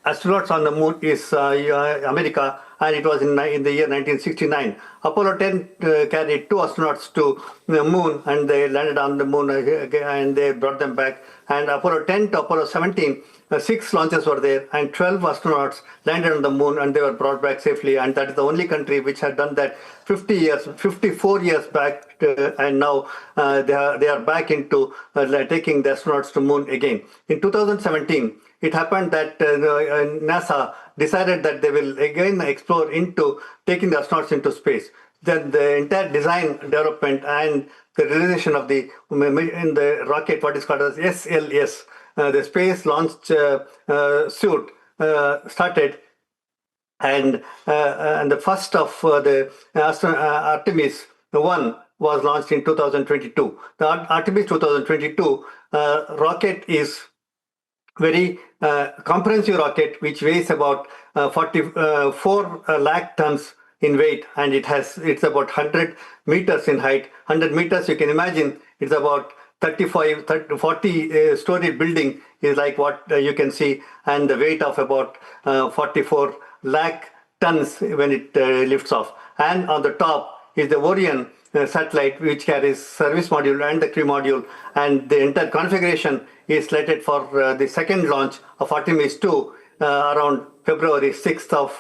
astronauts on the moon is America, and it was in the year 1969. Apollo 10 carried 2 astronauts to the moon, and they landed on the moon and they brought them back. And Apollo 10 to Apollo 17, 6 launches were there, and 12 astronauts landed on the moon, and they were brought back safely. And that is the only country which had done that 54 years back, and now they are back into taking the astronauts to moon again. In 2017, it happened that NASA decided that they will again explore into taking the astronauts into space. Then the entire design, development, and the realization of the rocket, what is called as SLS, the Space Launch Suit, started. And the first of the Artemis 1 was launched in 2022. The Artemis 2022 rocket is very comprehensive rocket which weighs about 44 lakh tons in weight, and it's about 100 meters in height. 100 meters, you can imagine, it's about 40 story building is like what you can see, and the weight of about 44 lakh tons when it lifts off. And on the top is the Orion satellite, which carries service module and the crew module, and the entire configuration is slated for the second launch of Artemis 2 around February 6th of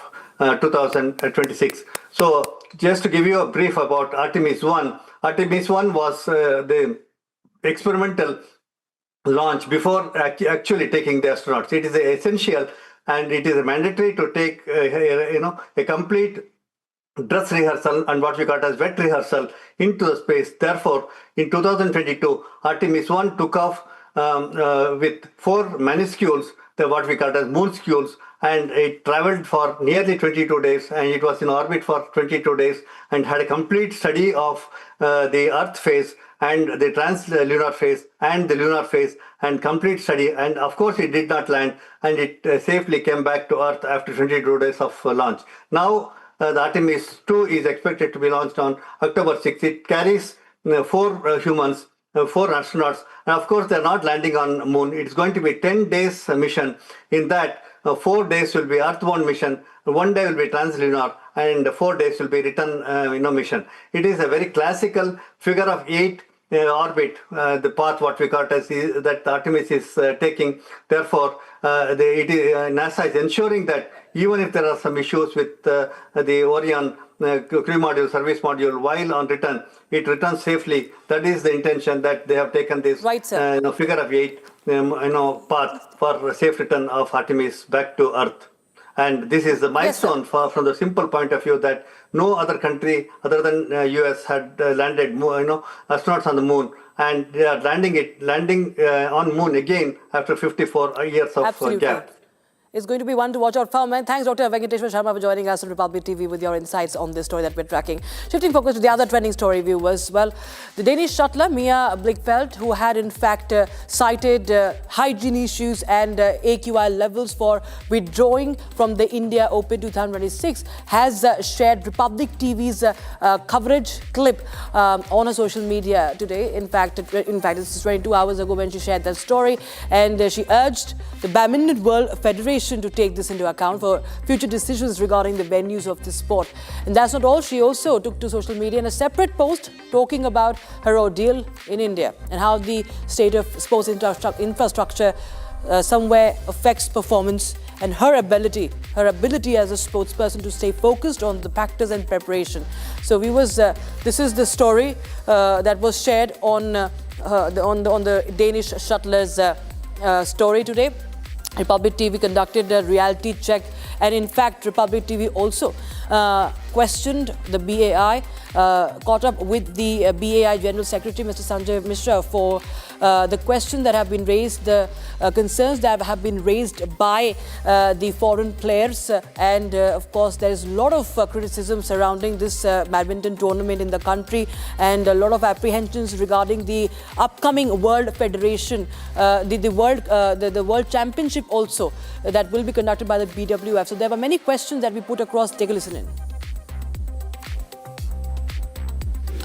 2026. So just to give you a brief about Artemis 1, Artemis 1 was the experimental launch before actually taking the astronauts. It is essential and it is mandatory to take a complete dress rehearsal and what we call as wet rehearsal into the space. Therefore, in 2022, Artemis 1 took off with 4 minuscules, what we call as moonscules, and it traveled for nearly 22 days, and it was in orbit for 22 days and had a complete study of the Earth phase and the trans-lunar phase and the lunar phase, and complete study. And of course, it did not land, and it safely came back to Earth after 22 days of launch. Now, the Artemis 2 is expected to be launched on October 6th. It carries 4 humans, 4 astronauts, and of course, they're not landing on Moon. It's going to be 10 days mission. In that, 4 days will be Earthbound mission, 1 day will be translunar, and 4 days will be return mission. It is a very classical figure of 8 orbit, the path what we call as that Artemis is taking. Therefore, NASA is ensuring that even if there are some issues with the Orion crew module, service module, while on return, it returns safely. That is the intention, that they have taken this figure of 8 path for safe return of Artemis back to Earth. And this is the milestone from the simple point of view that no other country other than US had landed astronauts on the Moon, and they are landing on Moon again after 54 years of gap. It's going to be one to watch out for. And thanks, Dr. Venkateshwar Sharma, for joining us on Republic TV with your insights on this story that we're tracking. Shifting focus to the other trending story, viewers. Well, the Danish shuttler Mia Blichfeldt, who had in fact cited hygiene issues and AQI levels for withdrawing from the India Open 2026, has shared Republic TV's coverage clip on her social media today. In fact, this is 22 hours ago when she shared that story, and she urged the Badminton World Federation to take this into account for future decisions regarding the venues of the sport. And that's not all. She also took to social media in a separate post talking about her ordeal in India and how the state of sports infrastructure somewhere affects performance and her ability as a sportsperson to stay focused on the practice and preparation. So viewers, this is the story that was shared on the Danish shuttler's story today. Republic TV conducted a reality check, and in fact, Republic TV also questioned the BAI, caught up with the BAI General Secretary, Mr. Sanjay Mishra, for the questions that have been raised, the concerns that have been raised by the foreign players. And of course, there is a lot of criticism surrounding this badminton tournament in the country, and a lot of apprehensions regarding the upcoming World Federation, the World Championship also, that will be conducted by the BWF. So there were many questions that we put across. Take a listen in.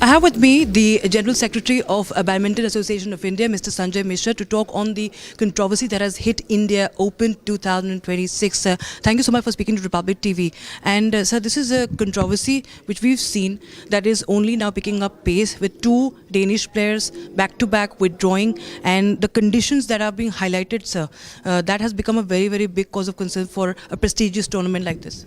I have with me the General Secretary of Badminton Association of India, Mr. Sanjay Mishra, to talk on the controversy that has hit India Open 2026. Thank you so much for speaking to Republic TV. And sir, this is a controversy which we've seen that is only now picking up pace, with 2 Danish players back-to-back withdrawing, and the conditions that are being highlighted, sir, that has become a very, very big cause of concern for a prestigious tournament like this.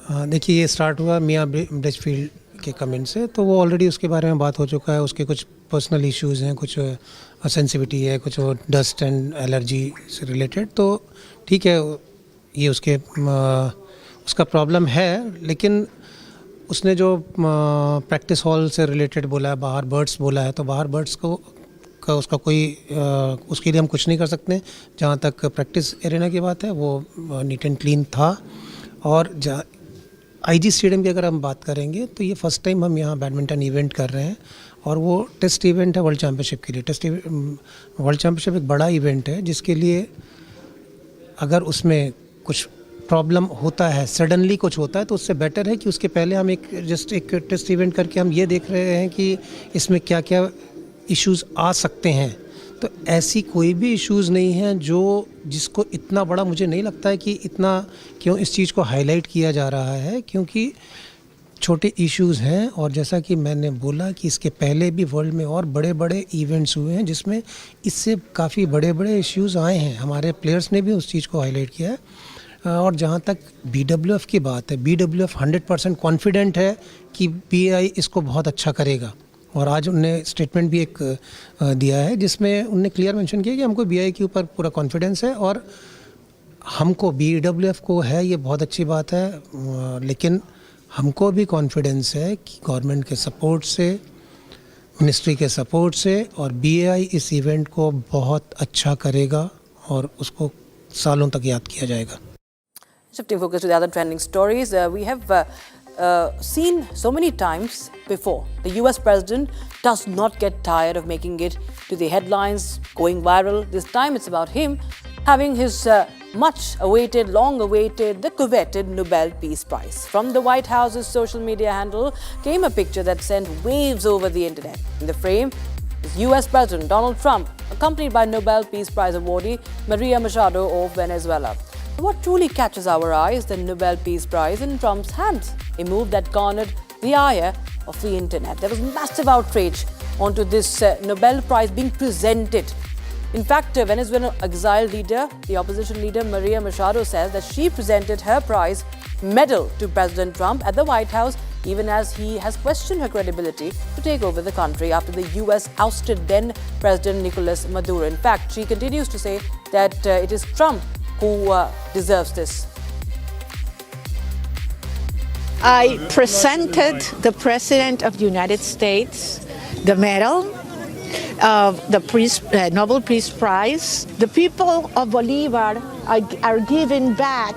देखिए, ये start हुआ मिया ब्लिचफील्ड के comment से, तो वो already उसके बारे में बात हो चुका है. उसके कुछ पर्सनल इश्यूज़ हैं, कुछ सेंसिटिविटी है, कुछ डस्ट एंड एलर्जी से रिलेटेड. तो ठीक है, ये उसका प्रॉब्लम है, लेकिन उसने जो प्रैक्टिस हॉल से रिलेटेड बोला है, बाहर बर्ड्स बोला है, तो बाहर बर्ड्स का उसका कोई उसके लिए हम कुछ नहीं कर सकते. जहाँ तक प्रैक्टिस एरिना की बात है, वो नीट एंड क्लीन था, और IG स्टेडियम की अगर हम बात करेंगे तो ये फर्स्ट टाइम हम यहाँ बैडमिंटन इवेंट कर रहे हैं और वो टेस्ट इवेंट है वर्ल्ड चैम्पियनशिप के लिए। वर्ल्ड चैम्पियनशिप एक बड़ा इवेंट है जिसके लिए अगर उसमें कुछ प्रॉब्लम होता है, सडनली कुछ होता है, तो उससे बेटर है कि उसके पहले हम एक टेस्ट इवेंट करके हम ये देख रहे हैं कि इसमें क्या क्या इश्यूज़ आ सकते हैं। तो ऐसी कोई भी इश्यूज़ नहीं हैं जिसको इतना बड़ा मुझे नहीं लगता है कि इतना क्यों इस चीज़ को हाईलाइट किया जा रहा है, क्योंकि छोटे इश्यूज़ हैं। और जैसा कि मैंने बोला कि इसके पहले भी वर्ल्ड में और बड़े बड़े इवेंट्स हुए हैं जिसमें इससे काफ़ी बड़े बड़े इश्यूज़ आए हैं। हमारे प्लेयर्स ने भी उस चीज़ को हाईलाइट किया है। और जहाँ तक BWF की बात है, BWF 100% कॉन्फिडेंट है कि BI इसको बहुत अच्छा करेगा। और आज उनने स्टेटमेंट भी एक दिया है जिसमें उनने क्लियर मेंशन किया कि हमको BI के ऊपर पूरा कॉन्फिडेंस है और हमको BWF को है, ये बहुत अच्छी बात है। लेकिन हमको भी कॉन्फिडेंस है कि गवर्नमेंट के सपोर्ट से, मिनिस्ट्री के सपोर्ट से और BI इस इवेंट को बहुत अच्छा करेगा और उसको सालों तक याद किया जाएगा। Shifting focus to the other trending stories, we have seen so many times before the US president does not get tired of making it to the headlines, going viral. This time it's about him having his much awaited, long awaited, the coveted Nobel Peace Prize. From the White House's social media handle came a picture that sent waves over the internet. In the frame is US President Donald Trump, accompanied by Nobel Peace Prize awardee Maria Machado of Venezuela. What truly catches our eye is the Nobel Peace Prize in Trump's hands, a move that garnered the ire of the internet. There was massive outrage onto this Nobel Prize being presented. In fact, Venezuelan exiled leader, the opposition leader Maria Machado says that she presented her prize medal to President Trump at the White House, even as he has questioned her credibility to take over the country after the US ousted then President Nicolas Maduro. In fact, she continues to say that it is Trump who deserves this. I presented the President of the United States the medal of the Nobel Peace Prize. The people of Bolivar are giving back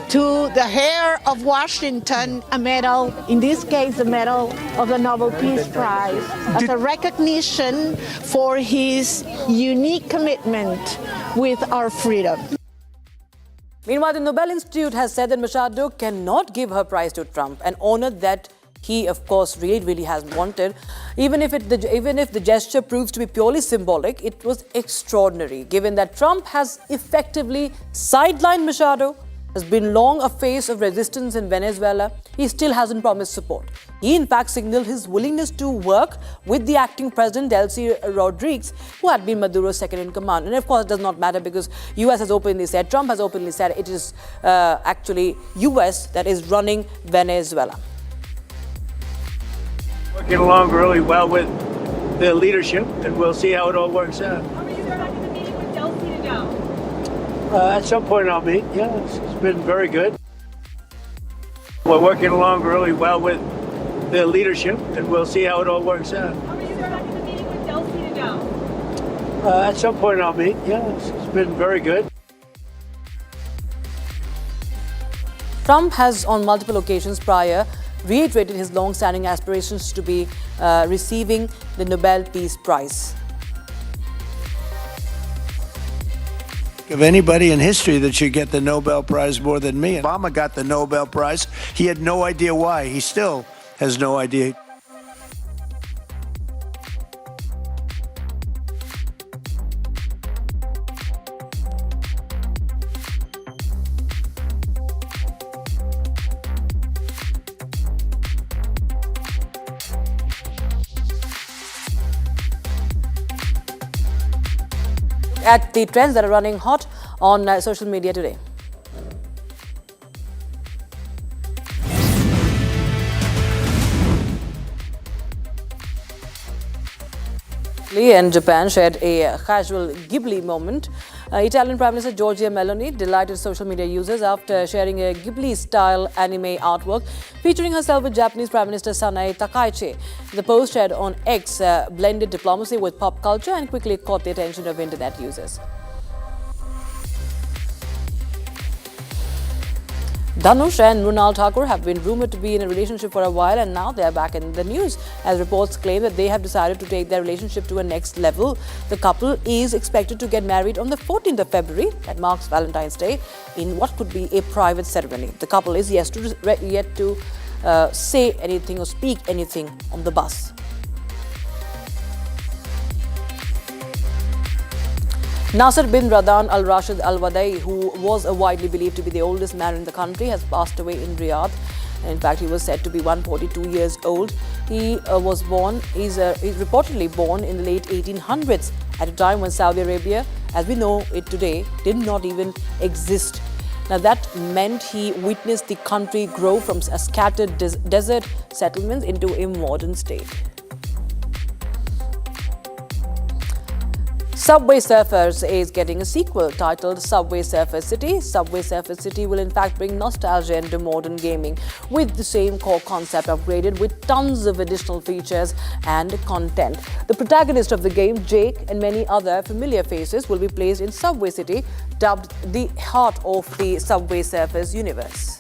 to the heir of Washington a medal, in this case the medal of the Nobel Peace Prize, as a recognition for his unique commitment with our freedom. Meanwhile, the Nobel Institute has said that Machado cannot give her prize to Trump, an honor that he, of course, really has wanted. Even if the gesture proves to be purely symbolic, it was extraordinary, given that Trump has effectively sidelined Machado, has been long a face of resistance in Venezuela. He still hasn't promised support. He, in fact, signaled his willingness to work with the acting president, Delcy Rodriguez, who had been Maduro's second in command. And of course, it does not matter because US has openly said, Trump has openly said, it is actually US that is running Venezuela. Working along really well with the leadership, and we'll see how it all works out. Are you back in the meeting with Delcy to go? At some point I'll meet. Yes, it's been very good. We're working along really well with the leadership, and we'll see how it all works out. Are you back in the meeting with Delcy to go? At some point I'll meet. Yes, it's been very good. Trump has, on multiple occasions prior, reiterated his long-standing aspirations to be receiving the Nobel Peace Prize. Of anybody in history that should get the Nobel Prize more than me. Obama got the Nobel Prize. He had no idea why. He still has no idea. At the trends that are running hot on social media today. Italy and Japan shared a casual Ghibli moment. Italian Prime Minister Giorgia Meloni delighted social media users after sharing a Ghibli-style anime artwork featuring herself with Japanese Prime Minister Sanae Takaichi. The post shared on X blended diplomacy with pop culture and quickly caught the attention of internet users. Dhanush and Mrunal Thakur have been rumored to be in a relationship for a while, and now they are back in the news as reports claim that they have decided to take their relationship to a next level. The couple is expected to get married on the 14th of February, that marks Valentine's Day, in what could be a private ceremony. The couple is yet to say anything or speak anything on the bus. Nasser bin Radan Al Rashid Al Wadai, who was widely believed to be the oldest man in the country, has passed away in Riyadh. In fact, he was said to be 142 years old. He was reportedly born in the late 1800s, at a time when Saudi Arabia, as we know it today, did not even exist. Now, that meant he witnessed the country grow from a scattered desert settlements into a modern state. Subway Surfers is getting a sequel titled Subway Surfers City. Subway Surfers City will in fact bring nostalgia into modern gaming with the same core concept upgraded with tons of additional features and content. The protagonist of the game, Jake, and many other familiar faces will be placed in Subway City, dubbed the heart of the Subway Surfers universe.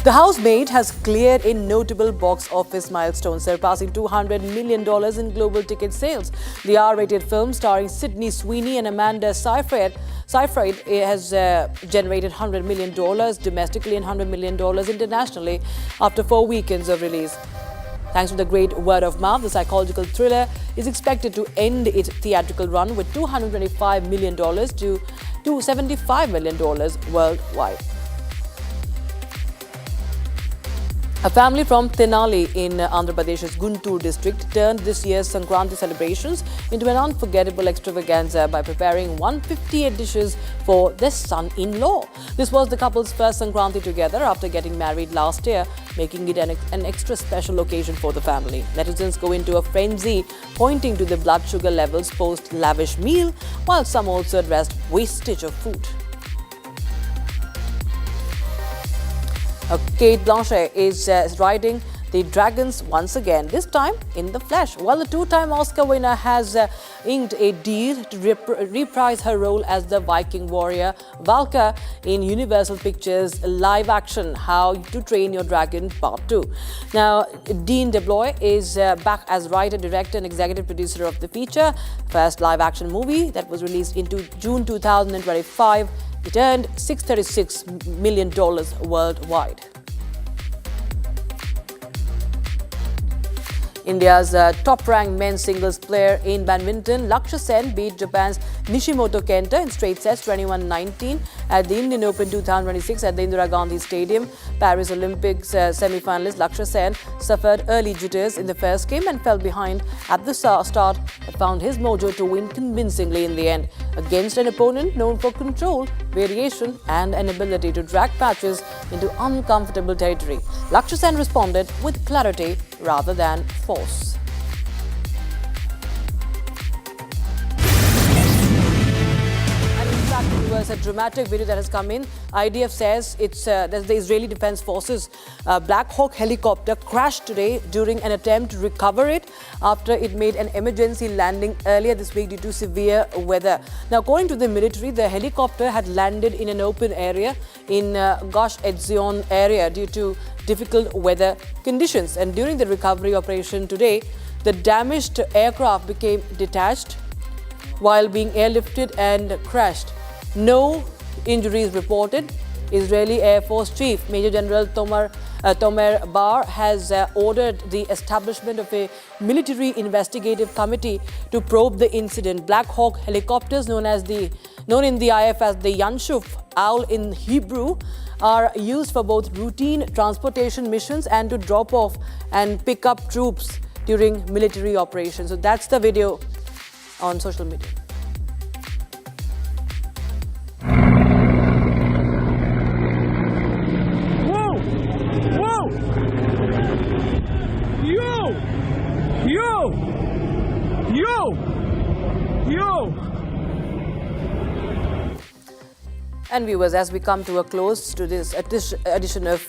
The Housemaid has cleared a notable box office milestone, surpassing $200 million in global ticket sales. The R-rated film starring Sydney Sweeney and Amanda Seyfried has generated $100 million domestically and $100 million internationally after 4 weekends of release. Thanks to the great word of mouth, the psychological thriller is expected to end its theatrical run with $225 million to $75 million worldwide. A family from Tenali in Andhra Pradesh's Guntur district turned this year's Sankranti celebrations into an unforgettable extravaganza by preparing 158 dishes for their son-in-law. This was the couple's first Sankranti together after getting married last year, making it an extra special occasion for the family. Netizens go into a frenzy, pointing to the blood sugar levels post-lavish meal, while some also addressed wastage of food. Kate Blanchett is riding the dragons once again, this time in the flesh. While the two-time Oscar winner has inked a deal to reprise her role as the Viking warrior Valka in Universal Pictures' live-action How to Train Your Dragon Part 2. Now, Dean DeBlois is back as writer, director and executive producer of the feature, first live-action movie that was released in June 2025. It earned $636 million worldwide. India's top-ranked men's singles player in badminton, Lakshya Sen, beat Japan's Nishimoto Kenta in straight sets 21-19 at the Indian Open 2026 at the Indira Gandhi Stadium. Paris Olympics semi-finalist Lakshya Sen suffered early jitters in the first game and fell behind at the start, but found his mojo to win convincingly in the end against an opponent known for control, variation and an ability to drag matches into uncomfortable territory. Lakshya Sen responded with clarity rather than force. And in fact, it was a dramatic video that has come in. IDF says it's that the Israeli Defense Forces Black Hawk helicopter crashed today during an attempt to recover it after it made an emergency landing earlier this week due to severe weather. Now, according to the military, the helicopter had landed in an open area in Gush Etzion area due to difficult weather conditions. And during the recovery operation today, the damaged aircraft became detached while being airlifted and crashed. No injuries reported. Israeli Air Force Chief Major General Tomer Bar has ordered the establishment of a military investigative committee to probe the incident. Black Hawk helicopters, known in the IF as the Yanshuf Owl in Hebrew, are used for both routine transportation missions and to drop off and pick up troops during military operations. So that's the video on social media. Whoa! Whoa! Yo! Yo! Yo! Yo! And viewers, as we come to a close to this edition of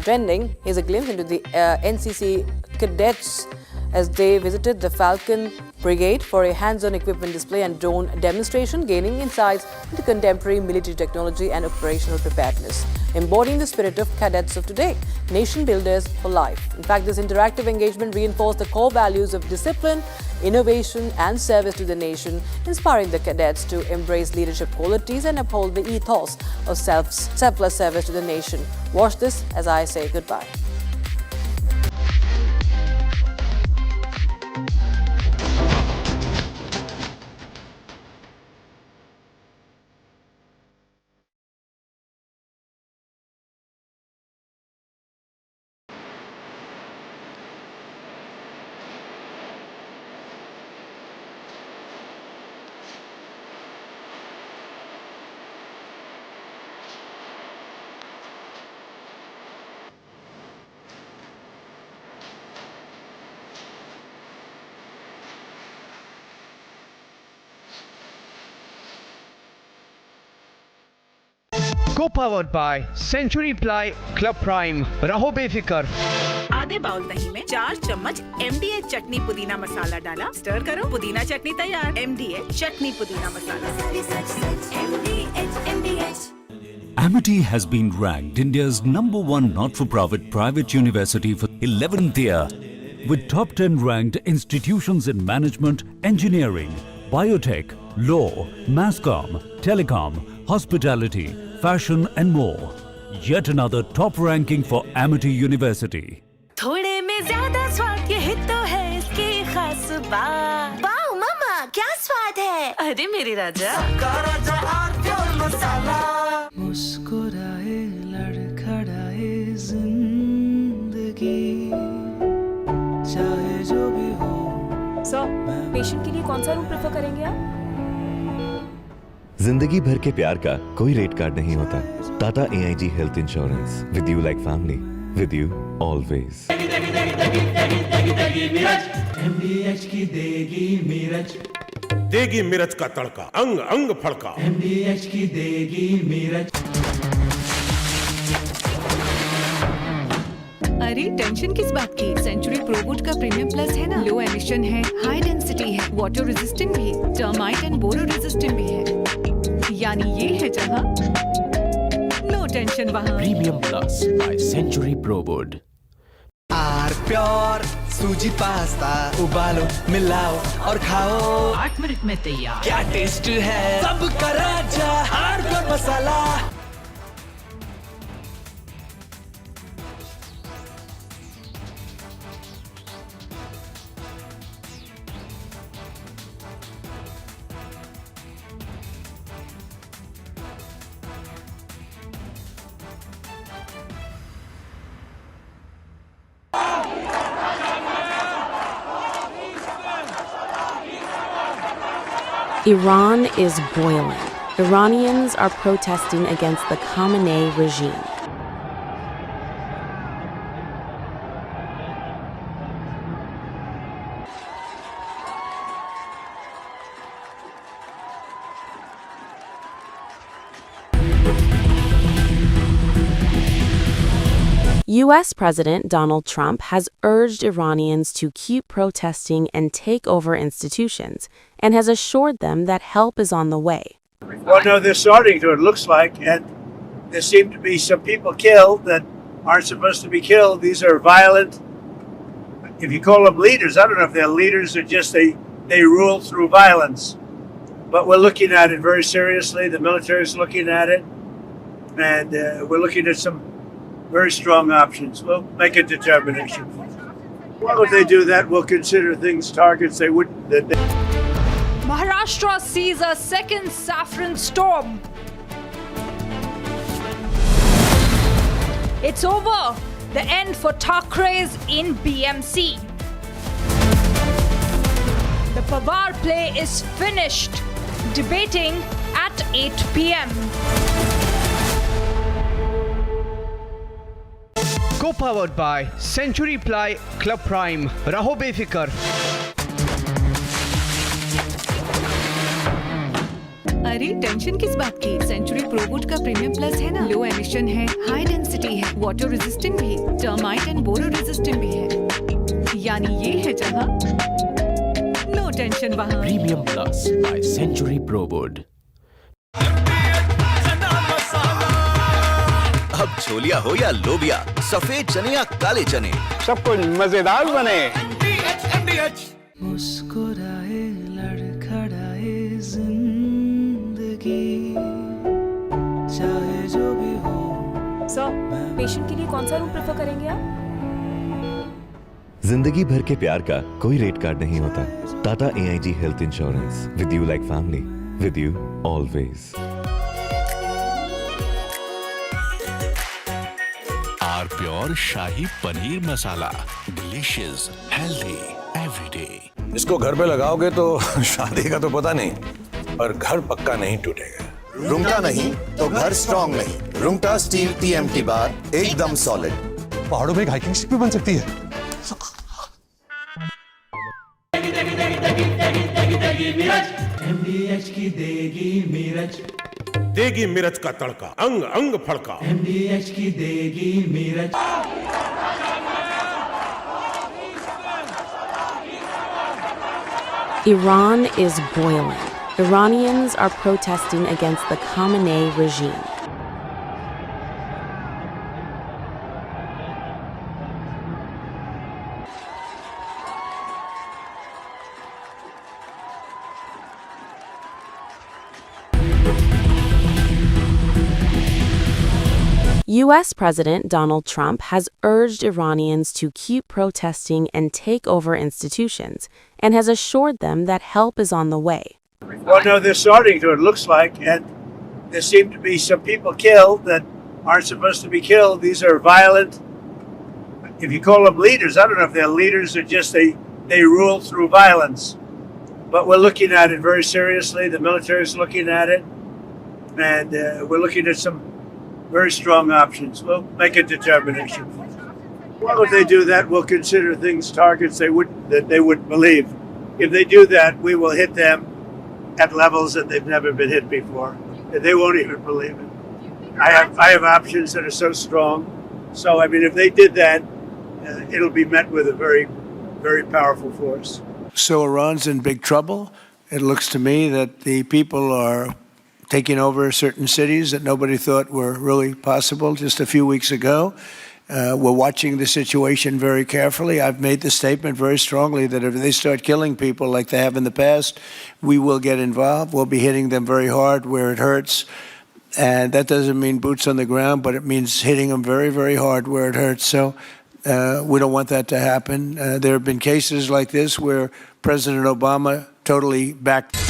Trending, here's a glimpse into the NCC cadets as they visited the Falcon Brigade for a hands-on equipment display and drone demonstration, gaining insights into contemporary military technology and operational preparedness, embodying the spirit of cadets of today, nation builders for life. In fact, this interactive engagement reinforced the core values of discipline, innovation and service to the nation, inspiring the cadets to embrace leadership qualities and uphold the ethos of selfless service to the nation. Watch this as I say goodbye. Co-powered by Century Ply Club Prime. रहो बेफिक्र। आधे bowl दही में 4 चम्मच MDH चटनी पुदीना मसाला डाला, stir करो, पुदीना चटनी तैयार। MDH चटनी पुदीना मसाला। Amity has been ranked India's #1 not-for-profit private university for 11th year, with top 10 ranked institutions in management, engineering, biotech, law, masscom, telecom, hospitality, fashion and more. Yet another top ranking for Amity University. थोड़े में ज्यादा स्वाद, यही तो है इसकी खास बात। वाओ मामा, क्या स्वाद है? अरे मेरे राजा, मुस्कुराए लड़खड़ाए जिंदगी, चाहे जो भी हो। सर, पेशेंट के लिए कौन सा रूम प्रेफर करेंगे आप? जिंदगी भर के प्यार का कोई रेट कार्ड नहीं होता। Tata AIG health insurance, with you like family, with you always. MDH की देगी मिर्च, देगी मिर्च का तड़का, अंग अंग फड़का। MDH की देगी मिर्च। अरे टेंशन किस बात की? सेंचुरी प्रोवुड का प्रीमियम प्लस है ना, लो एमिशन है, हाई डेंसिटी है, वाटर रेजिस्टेंट भी है, टर्माइट एंड बोरो रेजिस्टेंट भी है। यानी ये है जहां नो टेंशन वहां। Premium plus by Century Prowood. R pure सूजी पास्ता, उबालो मिलाओ और खाओ, 8 मिनट में तैयार। क्या टेस्ट है सबका राजा, आर प्योर मसाला। Iran is boiling. Iranians are protesting against the Khamenei regime. U.S. President Donald Trump has urged Iranians to keep protesting and take over institutions, and has assured them that help is on the way. Well, no, they're starting to, it looks like, and there seem to be some people killed that aren't supposed to be killed. These are violent, if you call them leaders, I don't know if they're leaders or just they rule through violence. But we're looking at it very seriously. The military is looking at it, and we're looking at some very strong options. We'll make a determination. Well, if they do that, we'll consider things targets they wouldn't. Maharashtra sees a second saffron storm. It's over. The end for Thakre's in BMC. The Pawar play is finished. Debating at 8 p.m. Co-powered by Century Ply Club Prime. रहो बेफिक्र। अरे tension किस बात की? Century प्रोवुड का premium plus है ना, low emission है, हाई डेंसिटी है, वाटर रेजिस्टेंट भी है, टर्माइट एंड बोरो रेजिस्टेंट भी है। यानी ये है जहां नो टेंशन वहाँ। Premium Plus by Century ProWood. अब छोलिया हो या लोबिया, सफेद चने या काले चने, सब कुछ मजेदार बने। मुस्कुराए लड़खड़ाए जिंदगी, चाहे जो भी हो। सर, पेशेंट के लिए कौन सा रूम प्रेफर करेंगे आप? जिंदगी भर के प्यार का कोई रेट कार्ड नहीं होता। Tata AIG health insurance, with you like family, with you always. Our pure shahi paneer masala, delicious, healthy everyday. इसको घर पे लगाओगे तो शादी का तो पता नहीं, पर घर पक्का नहीं टूटेगा। रुंगटा नहीं तो घर स्ट्रॉन्ग नहीं। रुंगटा स्टील TMT बार एकदम सॉलिड। पहाड़ों में एक हाइकिंग शिप भी बन सकती है। MDH की देगी मिर्च, देगी मिर्च का तड़का, अंग अंग फड़का। MDH की देगी मिर्च। Iran is boiling. Iranians are protesting against the Khamenei regime. U.S. President Donald Trump has urged Iranians to keep protesting and take over institutions, and has assured them that help is on the way. Well, no, they're starting to, it looks like, and there seem to be some people killed that aren't supposed to be killed. These are violent, if you call them leaders, I don't know if they're leaders or just they rule through violence. But we're looking at it very seriously. The military is looking at it, and we're looking at some very strong options. We'll make a determination. Well, if they do that, we'll consider things targets that they wouldn't believe. If they do that, we will hit them at levels that they've never been hit before. They won't even believe it. I have options that are so strong. So, I mean, if they did that, it'll be met with a very, very powerful force. So Iran's in big trouble. It looks to me that the people are taking over certain cities that nobody thought were really possible just a few weeks ago. We're watching the situation very carefully. I've made the statement very strongly that if they start killing people like they have in the past, we will get involved. We'll be hitting them very hard where it hurts. And that doesn't mean boots on the ground, but it means hitting them very, very hard where it hurts. So we don't want that to happen. There have been cases like this where President Obama totally backed.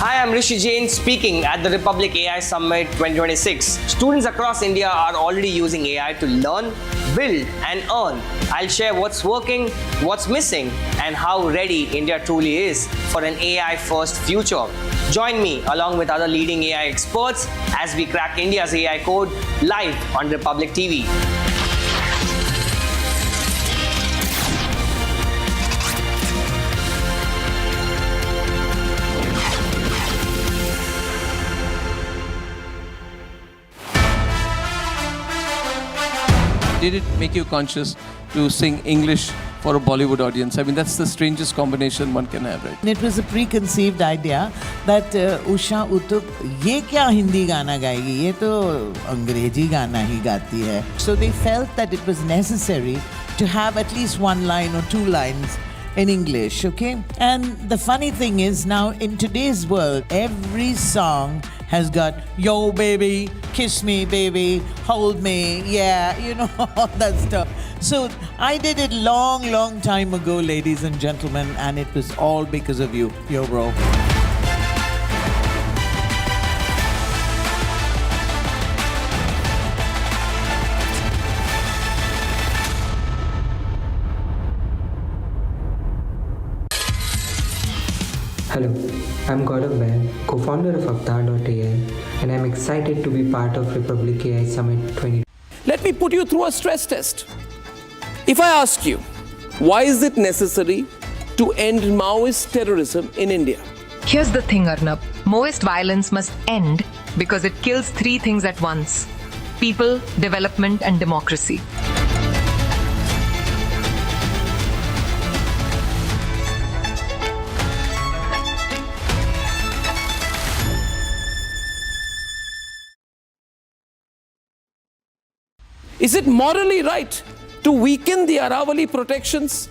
Hi, I'm Rishi Jain speaking at the Republic AI Summit 2026. Students across India are already using AI to learn, build and earn. I'll share what's working, what's missing and how ready India truly is for an AI-first future. Join me along with other leading AI experts as we crack India's AI code live on Republic TV. Did it make you conscious to sing English for a Bollywood audience? I mean, that's the strangest combination one can have, right? It was a preconceived idea that Usha Uttup, ये क्या हिंदी गाना गाएगी? ये तो अंग्रेजी गाना ही गाती है. So they felt that it was necessary to have at least one line or two lines in English, okay? And the funny thing is now in today's world, every song has got yo baby, kiss me baby, hold me, yeah, you know, all that stuff. So I did it long time ago, ladies and gentlemen, and it was all because of you, yo bro. Hello, I'm Gaurav Bain, co-founder of Avatar.ai, and I'm excited to be part of Republic AI Summit 20. Let me put you through a stress test. If I ask you, why is it necessary to end Maoist terrorism in India? Here's the thing, Arnab. Maoist violence must end because it kills three things at once: people, development, and democracy. Is it morally right to weaken the Aravali protections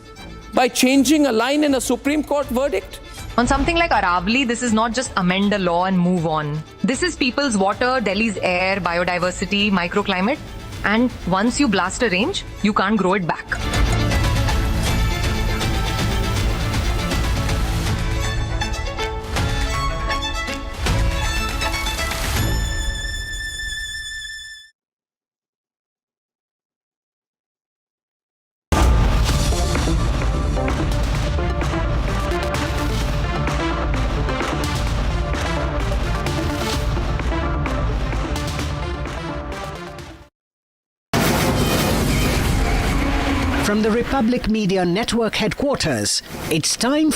by changing a line in a Supreme Court verdict? On something like Aravali, this is not just amend a law and move on. This is people's water, Delhi's air, biodiversity, microclimate. And once you blast a range, you can't grow it back. From the Republic Media Network headquarters, it's time